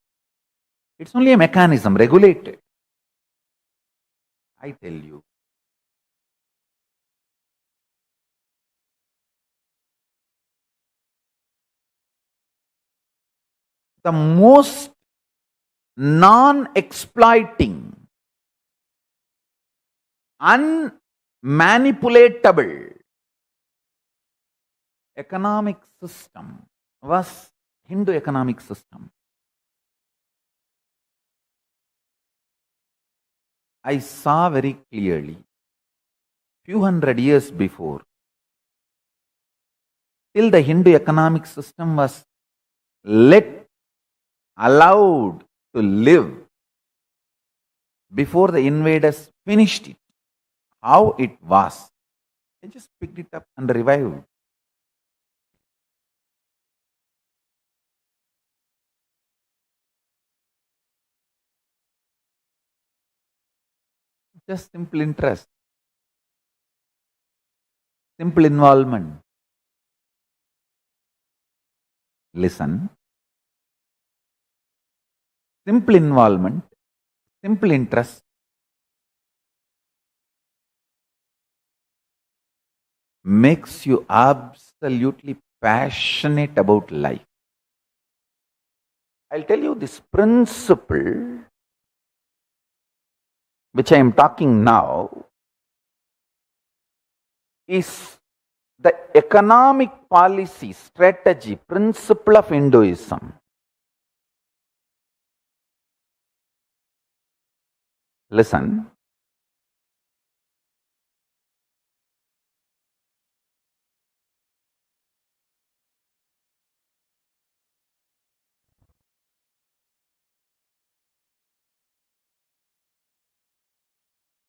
[SPEAKER 3] It's only a mechanism, regulated. I tell you. The most non-exploiting, unmanipulatable economic system was Hindu economic system. I saw very clearly, few hundred years before, till the Hindu economic system was allowed to live, before the invaders finished it, how it was. I just picked it up and revived. Just simple interest, simple involvement. Listen. Simple involvement, simple interest, makes you absolutely passionate about life. I'll tell you this principle, which I am talking now, is the economic policy, strategy, principle of Hinduism. Listen.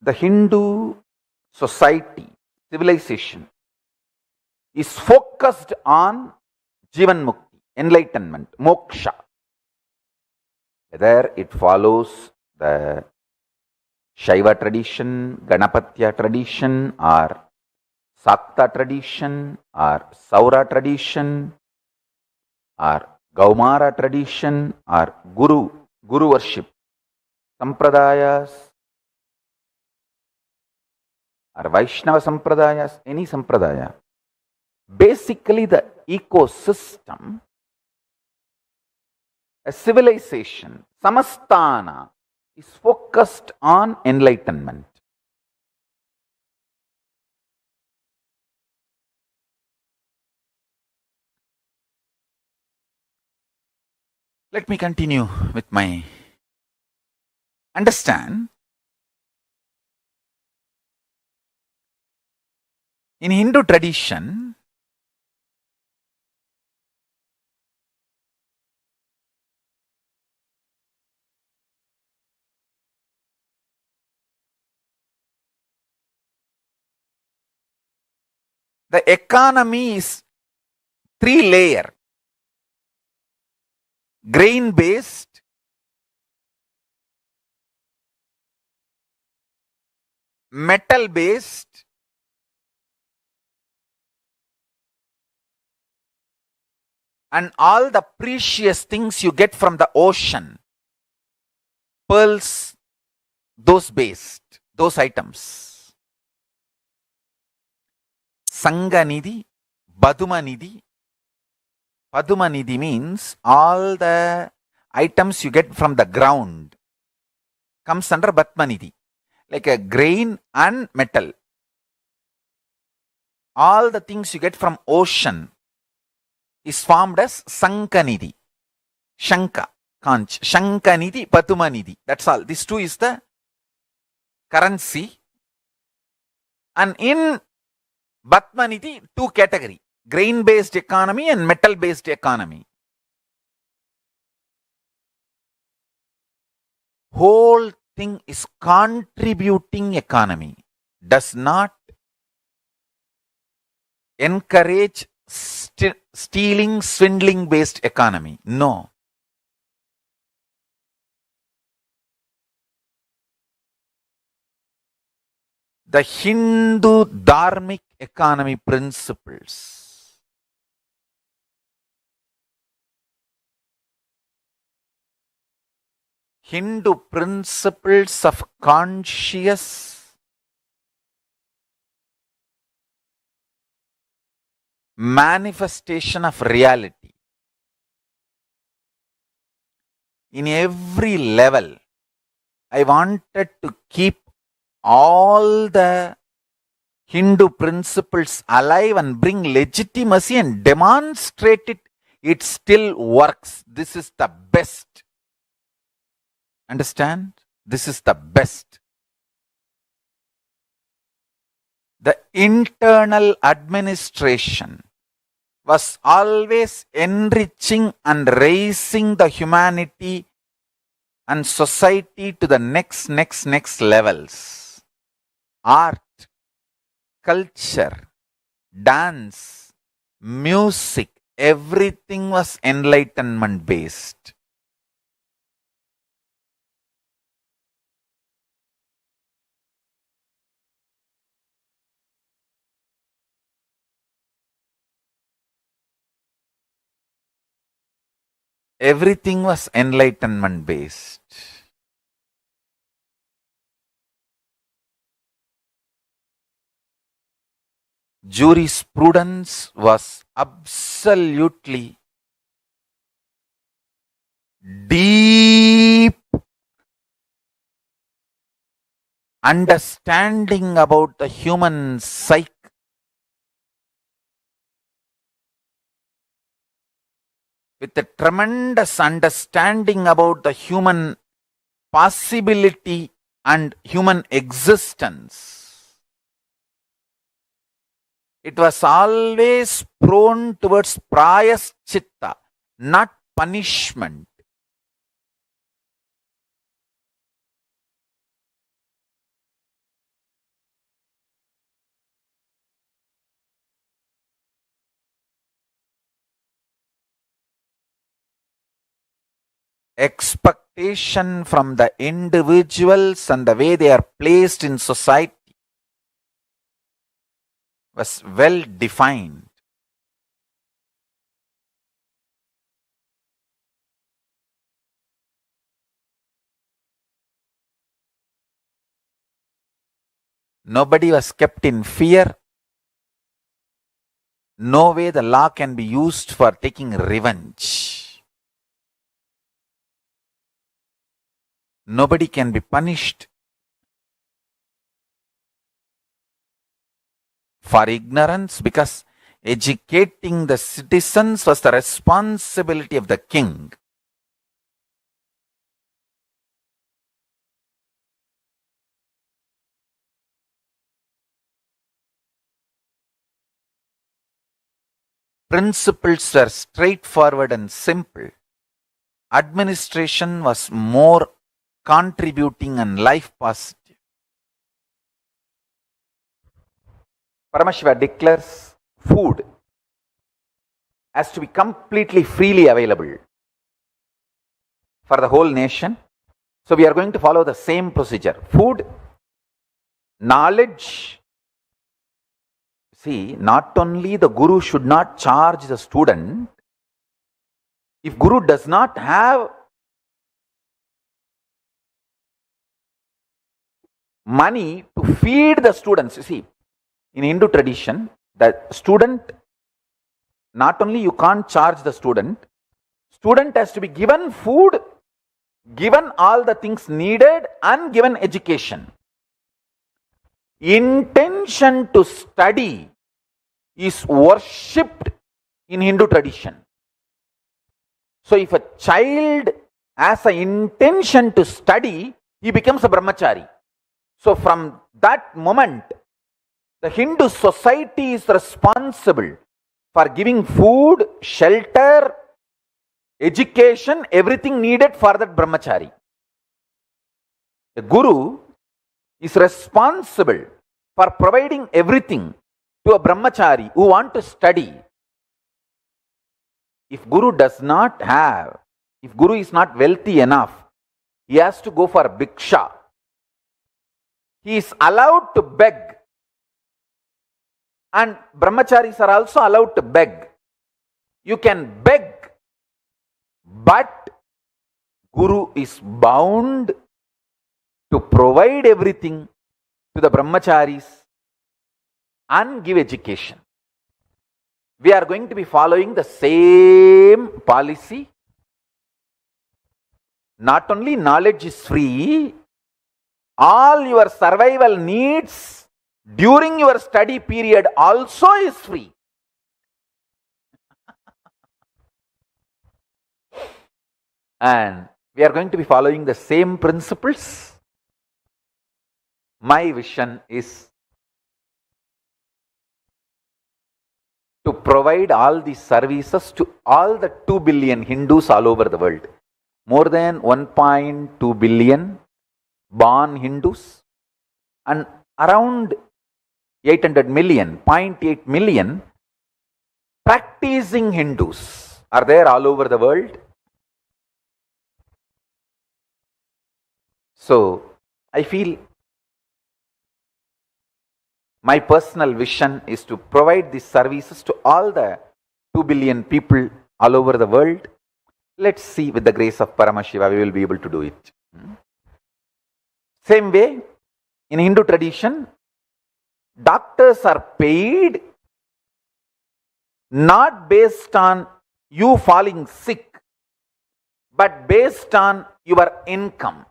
[SPEAKER 3] The Hindu society, civilization, is focused on Jivan Mukti, enlightenment, moksha. Whether it follows the Shaiva tradition, Ganapatya tradition, or Sakta tradition, or Saura tradition, or Gaumara tradition, or Guru worship, Sampradayas, or Vaishnava Sampradayas, any Sampradaya. Basically, the ecosystem, a civilization, Samasthana, is focused on enlightenment. Let me continue with my understand. In Hindu tradition, The economy is 3-layer: grain based, metal based, and all the precious things you get from the ocean. Pearls, those based, those items. Sanganidhi, Badumanidhi. Padumanidhi means all the items you get from the ground comes under Batmanidhi, like a grain and metal. All the things you get from ocean is formed as Sankanidhi. Shanka, Kanch. Shankanidhi, Padumanidhi. That's all. This two is the currency. And in Batmanidhi, two category: grain-based economy and metal-based economy. Whole thing is contributing economy. Does not encourage stealing, swindling-based economy. No. The Hindu dharmic economy principles. Hindu principles of conscious manifestation of reality. In every level, I wanted to keep all the Hindu principles alive and bring legitimacy and demonstrate it. It still works. This is the best. Understand? This is the best. The internal administration was always enriching and raising the humanity and society to the next levels. Art, culture, dance, music, everything was enlightenment based. Everything was enlightenment based. Jurisprudence was absolutely deep understanding about the human psyche. With a tremendous understanding about the human possibility and human existence. It was always prone towards prayaschitta, not punishment. Expectation from the individuals and the way they are placed in society was well defined. Nobody was kept in fear. No way the law can be used for taking revenge. Nobody can be punished for ignorance, because educating the citizens was the responsibility of the king. Principles were straightforward and simple. Administration was more contributing and life positive. Paramashiva declares, food has to be completely freely available for the whole nation. So we are going to follow the same procedure. Food, knowledge. See, not only the guru should not charge the student, if guru does not have money to feed the students, you see, in Hindu tradition, the student, not only you can't charge the student has to be given food, given all the things needed, and given education. Intention to study is worshipped in Hindu tradition. So if a child has an intention to study, he becomes a brahmachari. So from that moment, the Hindu society is responsible for giving food, shelter, education, everything needed for that brahmachari. The guru is responsible for providing everything to a brahmachari who want to study. If guru does not have, if guru is not wealthy enough, he has to go for bhiksha. He is allowed to beg. And brahmacharis are also allowed to beg. You can beg, but guru is bound to provide everything to the brahmacharis and give education. We are going to be following the same policy. Not only knowledge is free, all your survival needs during your study period also is free. And we are going to be following the same principles. My vision is to provide all these services to all the 2 billion Hindus all over the world. More than 1.2 billion born Hindus and around 800 million, 0.8 million practicing Hindus are there all over the world. So I feel my personal vision is to provide these services to all the 2 billion people all over the world. Let's see, with the grace of Paramashiva, we will be able to do it. Same way, in Hindu tradition, doctors are paid not based on you falling sick, but based on your income.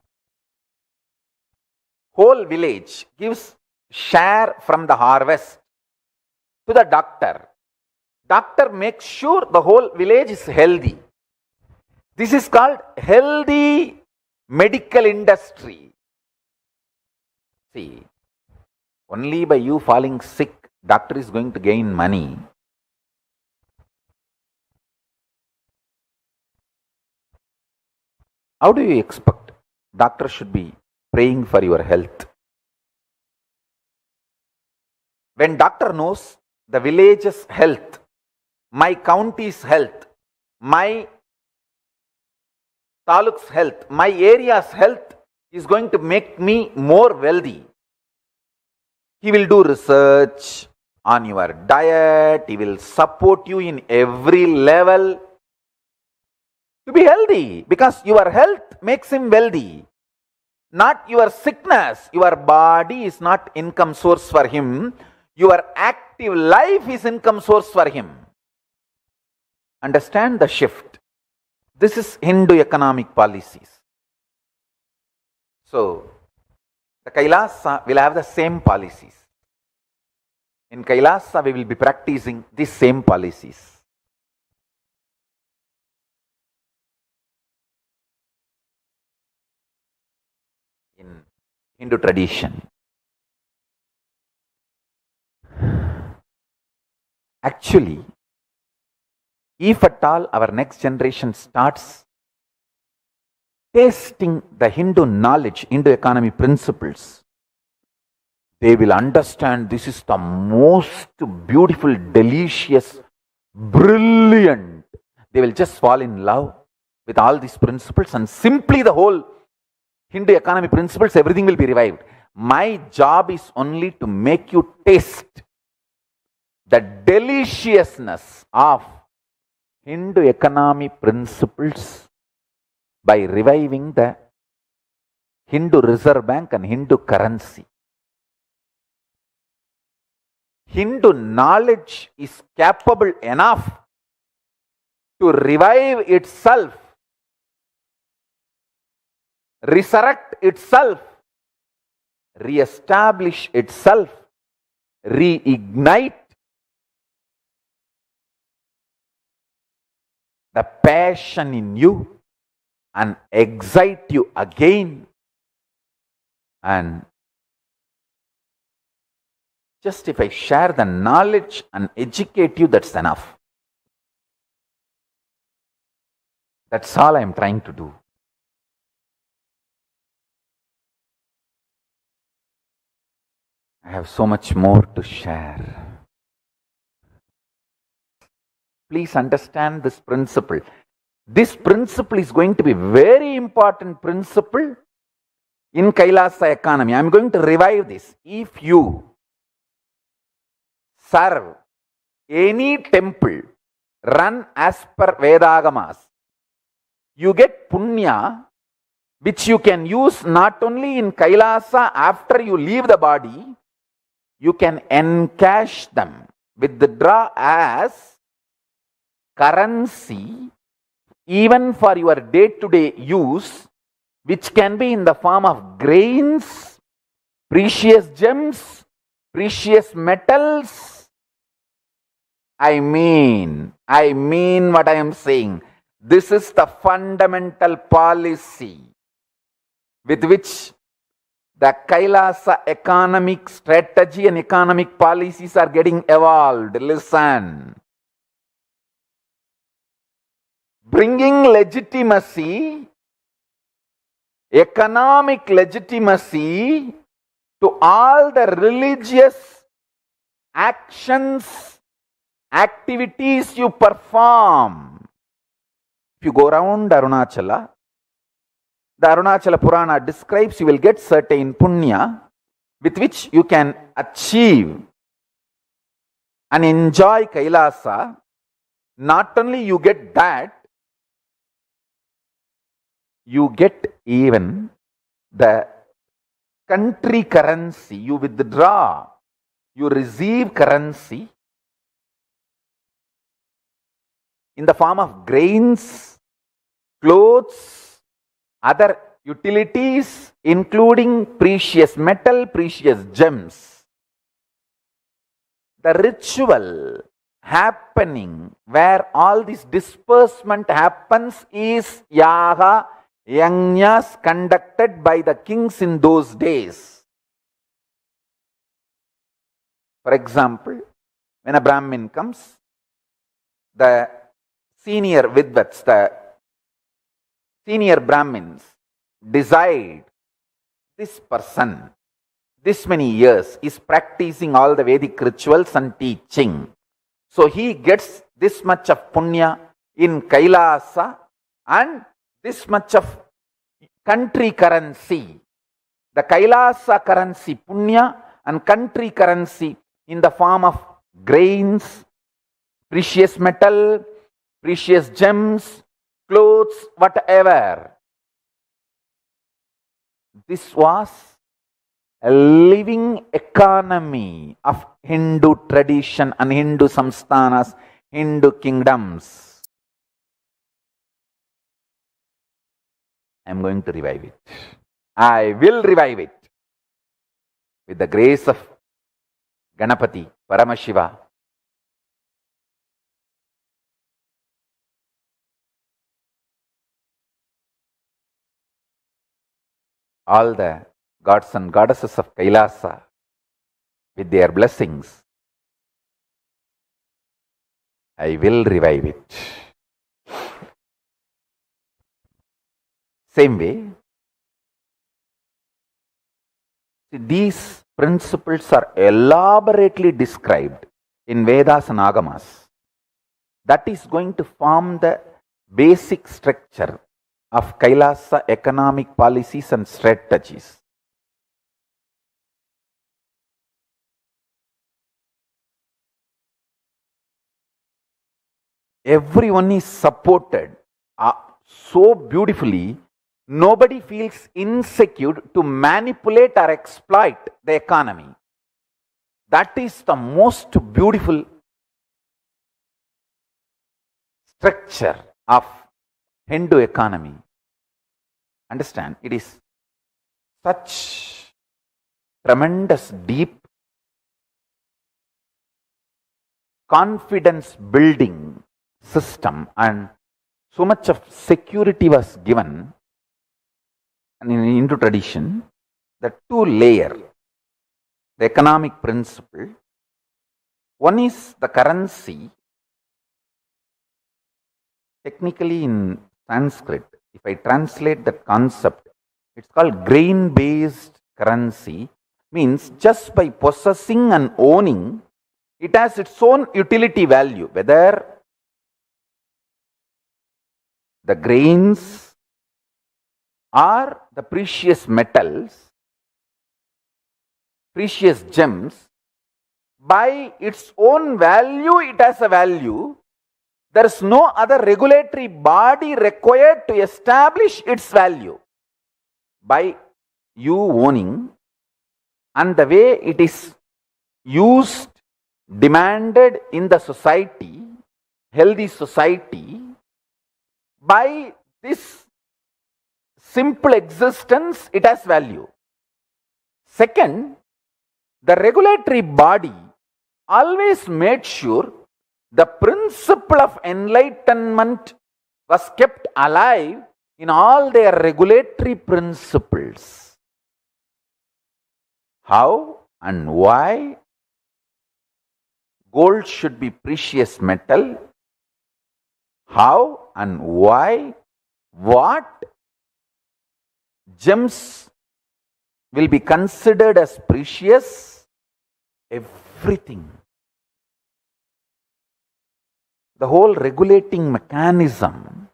[SPEAKER 3] Whole village gives share from the harvest to the doctor. Doctor makes sure the whole village is healthy. This is called healthy medical industry. See, only by you falling sick, doctor is going to gain money. How do you expect doctor should be praying for your health? When doctor knows the village's health, my county's health, my taluk's health, my area's health is going to make me more wealthy, he will do research on your diet, he will support you in every level to be healthy, because your health makes him wealthy. Not your sickness. Your body is not income source for him. Your active life is income source for him. Understand the shift. This is Hindu economic policies. So, the Kailasa will have the same policies. In Kailasa, we will be practicing these same policies. In Hindu tradition, actually, if at all our next generation starts tasting the Hindu knowledge, Hindu economy principles, they will understand this is the most beautiful, delicious, brilliant. They will just fall in love with all these principles, and simply the whole Hindu economy principles, everything will be revived. My job is only to make you taste the deliciousness of Hindu economy principles by reviving the Hindu Reserve Bank and Hindu currency. Hindu knowledge is capable enough to revive itself, resurrect itself, re-establish itself, reignite the passion in you and excite you again. And just if I share the knowledge and educate you, that's enough. That's all I am trying to do. I have so much more to share. Please understand this principle. This principle is going to be very important principle in Kailasa economy. I am going to revive this. If you serve any temple run as per Vedagamas, you get punya, which you can use not only in Kailasa after you leave the body, you can encash them, withdraw as currency even for your day-to-day use, which can be in the form of grains, precious gems, precious metals. I mean what I am saying. This is the fundamental policy with which the Kailasa economic strategy and economic policies are getting evolved. Listen. Bringing legitimacy, economic legitimacy to all the religious actions, activities you perform. If you go around Arunachala, the Arunachala Purana describes you will get certain punya with which you can achieve and enjoy Kailasa. Not only you get that, you get even the country currency. You withdraw, you receive currency in the form of grains, clothes, other utilities, including precious metal, precious gems. The ritual happening where all this disbursement happens is yaga, yajnas conducted by the kings in those days. For example, when a Brahmin comes, the senior Vidvats, the senior Brahmins decide this person, this many years, is practicing all the Vedic rituals and teaching. So he gets this much of punya in Kailasa and this much of country currency. The Kailasa currency punya and country currency in the form of grains, precious metal, precious gems, clothes, whatever. This was a living economy of Hindu tradition and Hindu samsthanas, Hindu kingdoms. I am going to revive it. I will revive it with the grace of Ganapati, Paramashiva. All the gods and goddesses of Kailasa with their blessings. I will revive it. Same way, these
[SPEAKER 7] principles are elaborately described in Vedas and Agamas. That is going to form the basic structure of Kailasa economic policies and strategies. Everyone is supported so beautifully, nobody feels insecure to manipulate or exploit the economy. That is the most beautiful structure of Hindu economy. Understand, it is such tremendous, deep confidence building system, and so much of security was given. And in Hindu tradition, the two layer, the economic principle, one is the currency. Technically in Sanskrit, if I translate that concept, it's called grain based currency, means just by possessing and owning, it has its own utility value, whether the grains or the precious metals, precious gems. By its own value, it has a value. There is no other regulatory body required to establish its value. By you owning and the way it is used, demanded in the society, healthy society, by this simple existence, it has value. Second, the regulatory body always made sure the principle of enlightenment was kept alive in all their regulatory principles. How and why gold should be precious metal? How and why what gems will be considered as precious? Everything. The whole regulating mechanism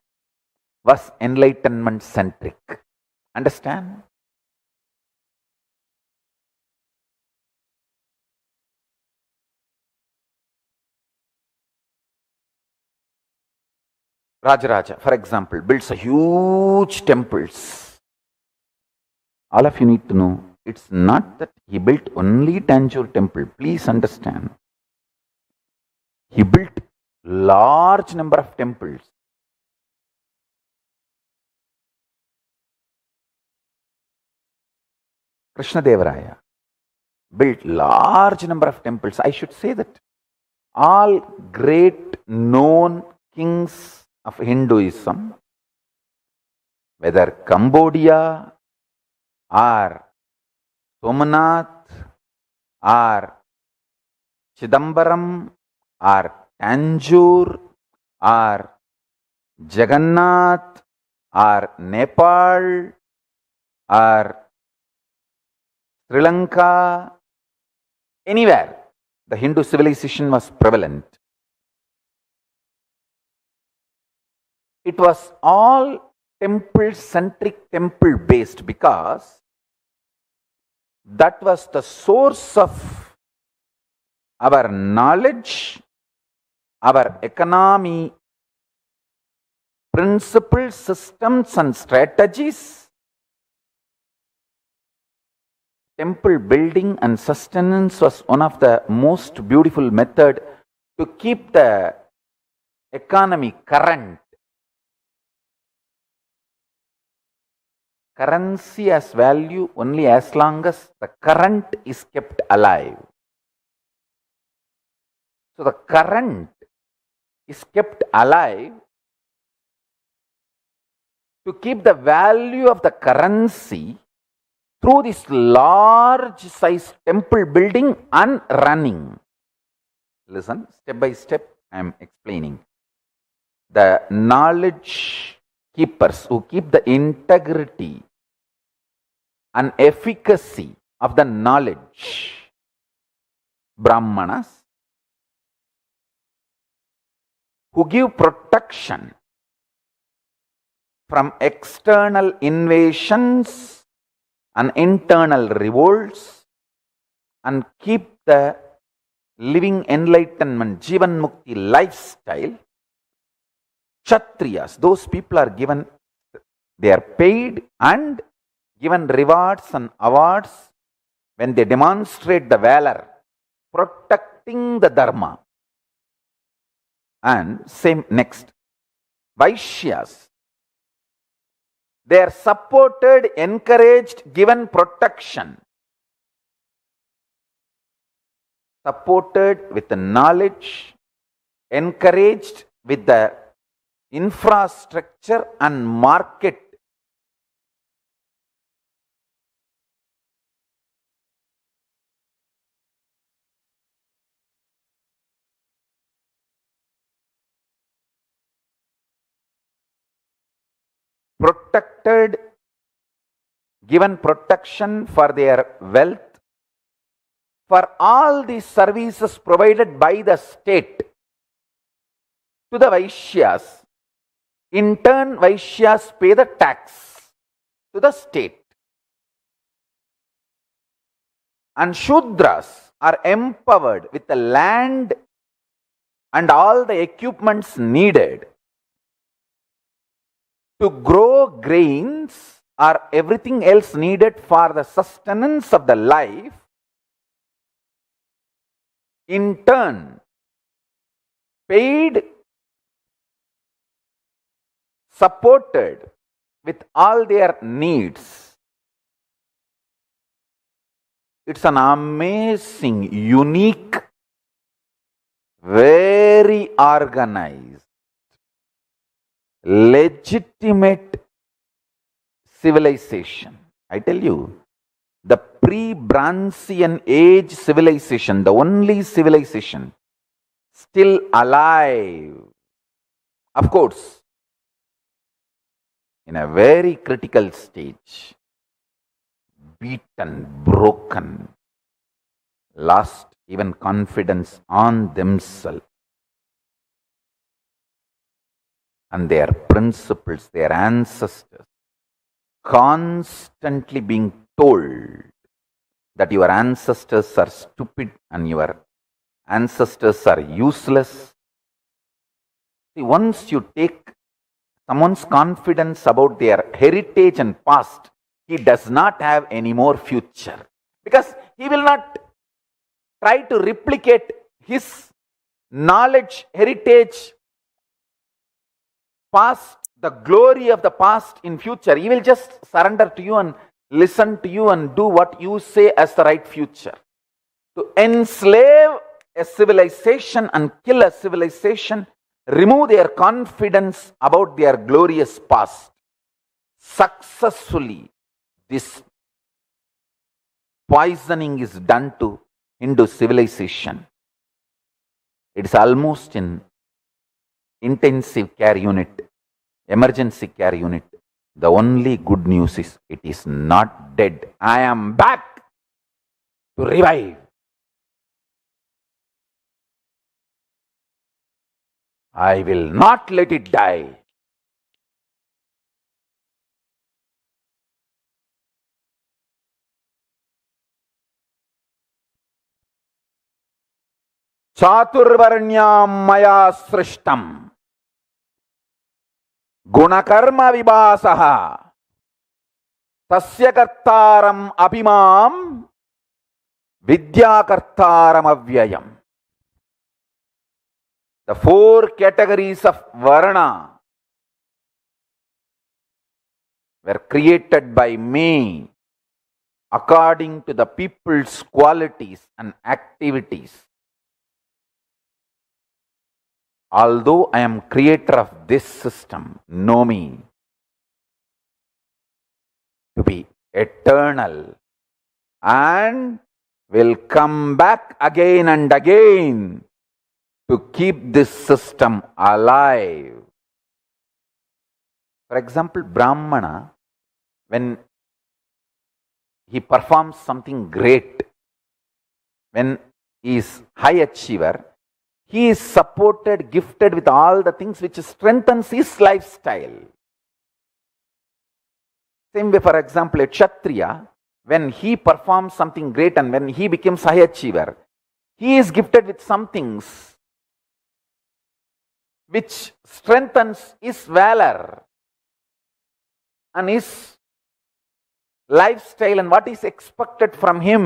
[SPEAKER 7] was enlightenment centric. Understand? Rajaraja, for example, builds a huge temples. All of you need to know, it's not that he built only Tanjore temple. Please understand. He built large number of temples. Krishnadevaraya built large number of temples. I should say that all great known kings of Hinduism, whether Cambodia or Somanath or Chidambaram or Tanjore or Jagannath or Nepal or Sri Lanka, anywhere the Hindu civilization was prevalent. It was all temple-centric, temple-based, because that was the source of our knowledge, our economy, principles, systems and strategies. Temple building and sustenance was one of the most beautiful method to keep the economy current. Currency has value only as long as the current is kept alive. So the current is kept alive to keep the value of the currency through this large size temple building and running. Listen, step by step I am explaining. The knowledge keepers who keep the integrity and efficacy of the knowledge. Brahmanas, who give protection from external invasions and internal revolts and keep the living enlightenment, Jivan Mukti lifestyle. Kshatriyas, those people are given, they are paid and given rewards and awards when they demonstrate the valor, protecting the dharma. And same next, Vaishyas, they are supported, encouraged, given protection, supported with the knowledge, encouraged with the infrastructure and market. Protected, given protection for their wealth, for all these services provided by the state to the Vaishyas. In turn, Vaishyas pay the tax to the state. And Shudras are empowered with the land and all the equipments needed to grow grains or everything else needed for the sustenance of the life. In turn, paid, supported with all their needs. It's an amazing, unique, very organized, legitimate civilization. I tell you, the pre-Brancian age civilization, the only civilization still alive, of course, in a very critical stage, beaten, broken, lost even confidence on themselves and their principles, their ancestors, constantly being told that your ancestors are stupid and your ancestors are useless. See, once you take someone's confidence about their heritage and past, he does not have any more future, because he will not try to replicate his knowledge, heritage, past, the glory of the past in future. He will just surrender to you and listen to you and do what you say as the right future. To enslave a civilization and kill a civilization, remove their confidence about their glorious past. Successfully, this poisoning is done to Hindu civilization. It is almost in intensive care unit, emergency care unit. The only good news is it is not dead. I am back to revive. I will not let it die. Chaturvarnyam maya srishtam gunakarma vibasaha tasya kartaram abhimam vidya kartaram avyayam. The four categories of Varna were created by me according to the people's qualities and activities. Although I am creator of this system, know me to be eternal and will come back again and again to keep this system alive. For example, Brahmana, when
[SPEAKER 3] he performs something great, when he is high achiever, he is supported, gifted with all the things which strengthens his lifestyle. Same way, for example, a Kshatriya, when he performs something great and when he becomes high achiever, he is gifted with some things which strengthens his valor and his lifestyle and what is expected from him.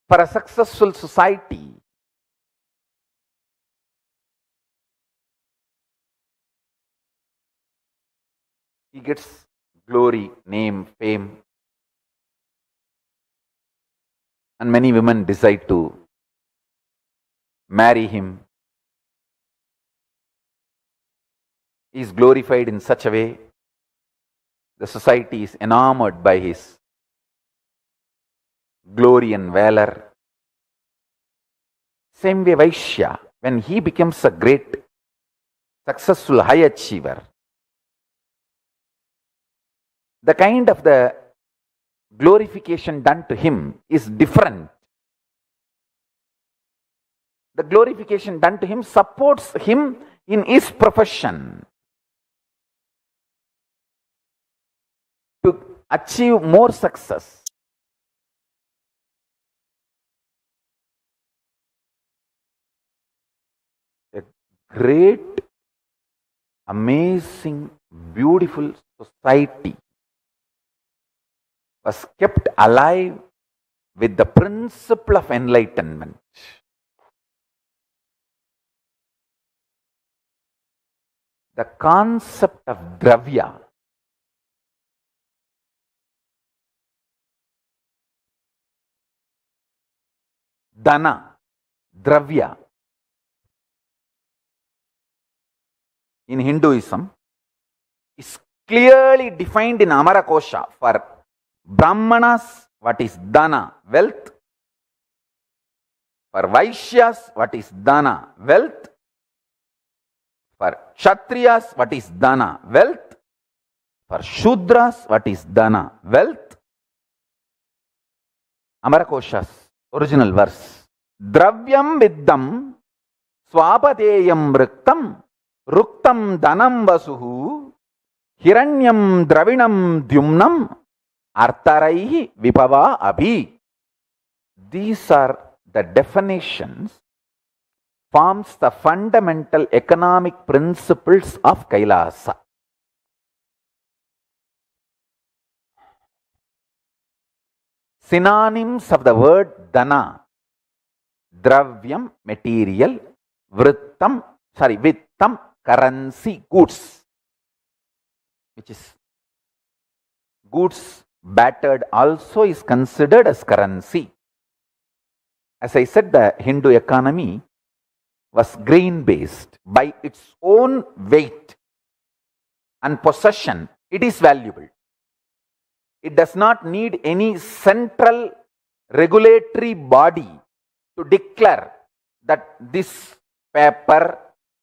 [SPEAKER 3] For a successful society, he gets glory, name, fame, and many women decide to marry him. He is glorified in such a way, the society is enamored by his glory and valor. Same way, Vaishya, when he becomes a great, successful, high achiever, the kind of the glorification done to him is different. The glorification done to him supports him in his profession to achieve more success. A great, amazing, beautiful society was kept alive with the principle of enlightenment. The concept of dravya, dana, dravya, in Hinduism is clearly defined in Amarakosha. For Brahmanas, what is dana? Wealth. For Vaishyas, what is dana? Wealth. For Kshatriyas, what is dana? Wealth. For Shudras, what is dana? Wealth. Amarakosha's original verse. Dravyam viddam swapadeyam riktam ruktam danam vasuhu hiranyam dravinam dyumnam artaraihi vipava abhi. These are the definitions, forms the fundamental economic principles of Kailasa. Synonyms of the word dana: dravyam, material; vittam, currency, goods, which is goods battered also is considered as currency. As I said, the Hindu economy was grain based. By its own weight and possession, it is valuable. It does not need any central regulatory body to declare that this paper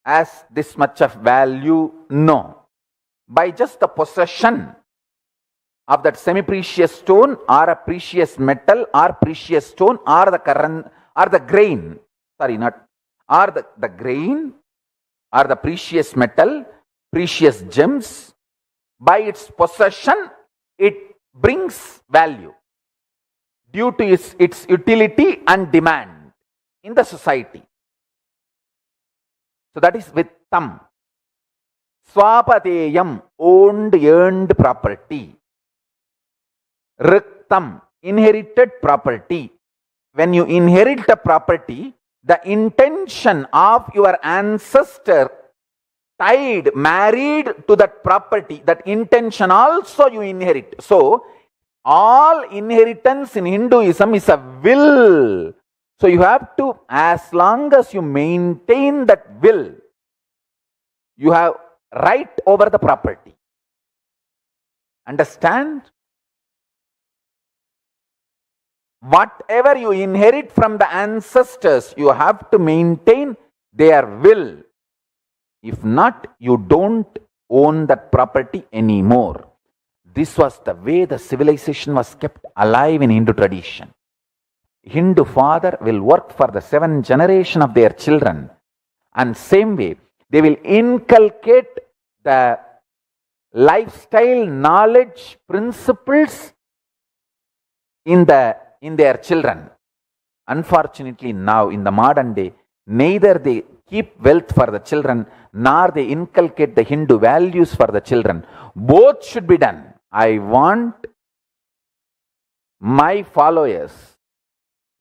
[SPEAKER 3] has this much of value. No. By just the possession of that semi-precious stone or a precious metal or precious stone or the grain, the grain or the precious metal, precious gems, by its possession, it brings value due to its utility and demand in the society. So that is vittam. Swapadeyam, owned, earned property. Riktam, inherited property. When you inherit a property, the intention of your ancestor married to that property, that intention also you inherit. So, all inheritance in Hinduism is a will. So, you have to, as long as you maintain that will, you have right over the property. Understand? Whatever you inherit from the ancestors, you have to maintain their will. If not, you don't own that property anymore.
[SPEAKER 7] This was the way the civilization was kept alive in Hindu tradition. Hindu father will work for the 7th generation of their children, and same way they will inculcate the lifestyle, knowledge, principles in their children. Unfortunately, now in the modern day, neither they keep wealth for the children nor they inculcate the Hindu values for the children. Both should be done. I want my followers,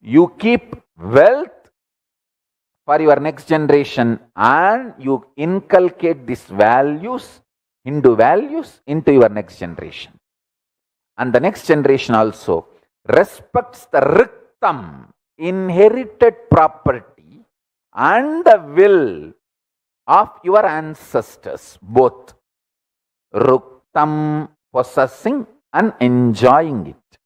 [SPEAKER 7] you keep wealth for your next generation and you inculcate these values, Hindu values, into your next generation. And the next generation also respects the riktam, inherited property, and the will of your ancestors, both. Ruktam, possessing and enjoying it,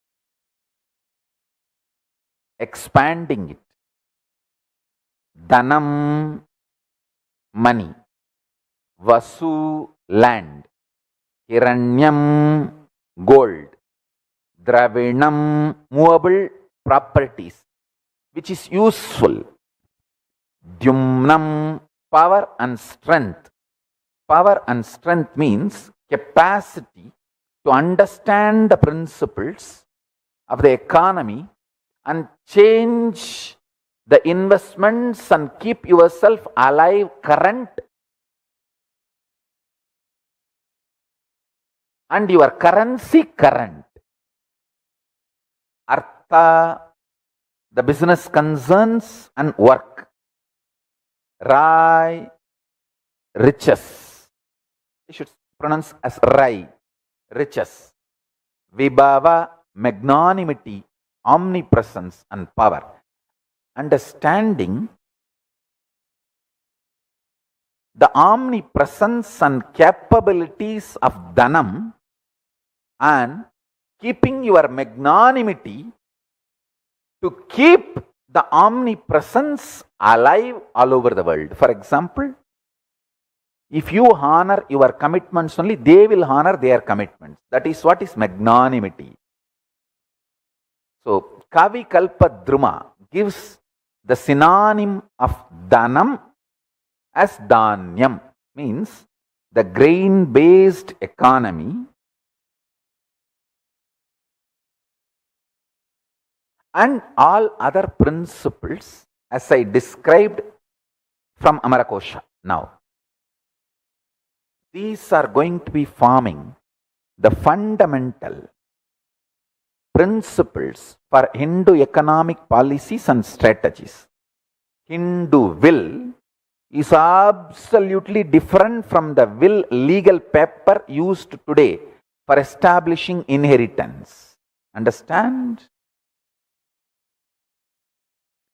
[SPEAKER 7] expanding it. Dhanam, money. Vasu, land. Hiranyam, gold. Dravinam, movable properties, which is useful. Dyumnam, power and strength. Power and strength means capacity to understand the principles of the economy and change the investments and keep yourself alive, current, and your currency current. Artha, the business concerns and work. Rai, riches. You should pronounce as Rai, riches. Vibhava, magnanimity, omnipresence and power. Understanding the omnipresence and capabilities of Dhanam and keeping your magnanimity to keep the omnipresence alive all over the world. For example, if you honor your commitments only, they will honor their commitments. That is what is magnanimity. So, Kavi Kalpa Druma gives the synonym of Dhanam as Dhanyam, means the grain-based economy, and all other principles as I described from Amarakosha now. These are going to be forming the fundamental principles for Hindu economic policies and strategies. Hindu will is absolutely different from the will legal paper used today for establishing inheritance. Understand?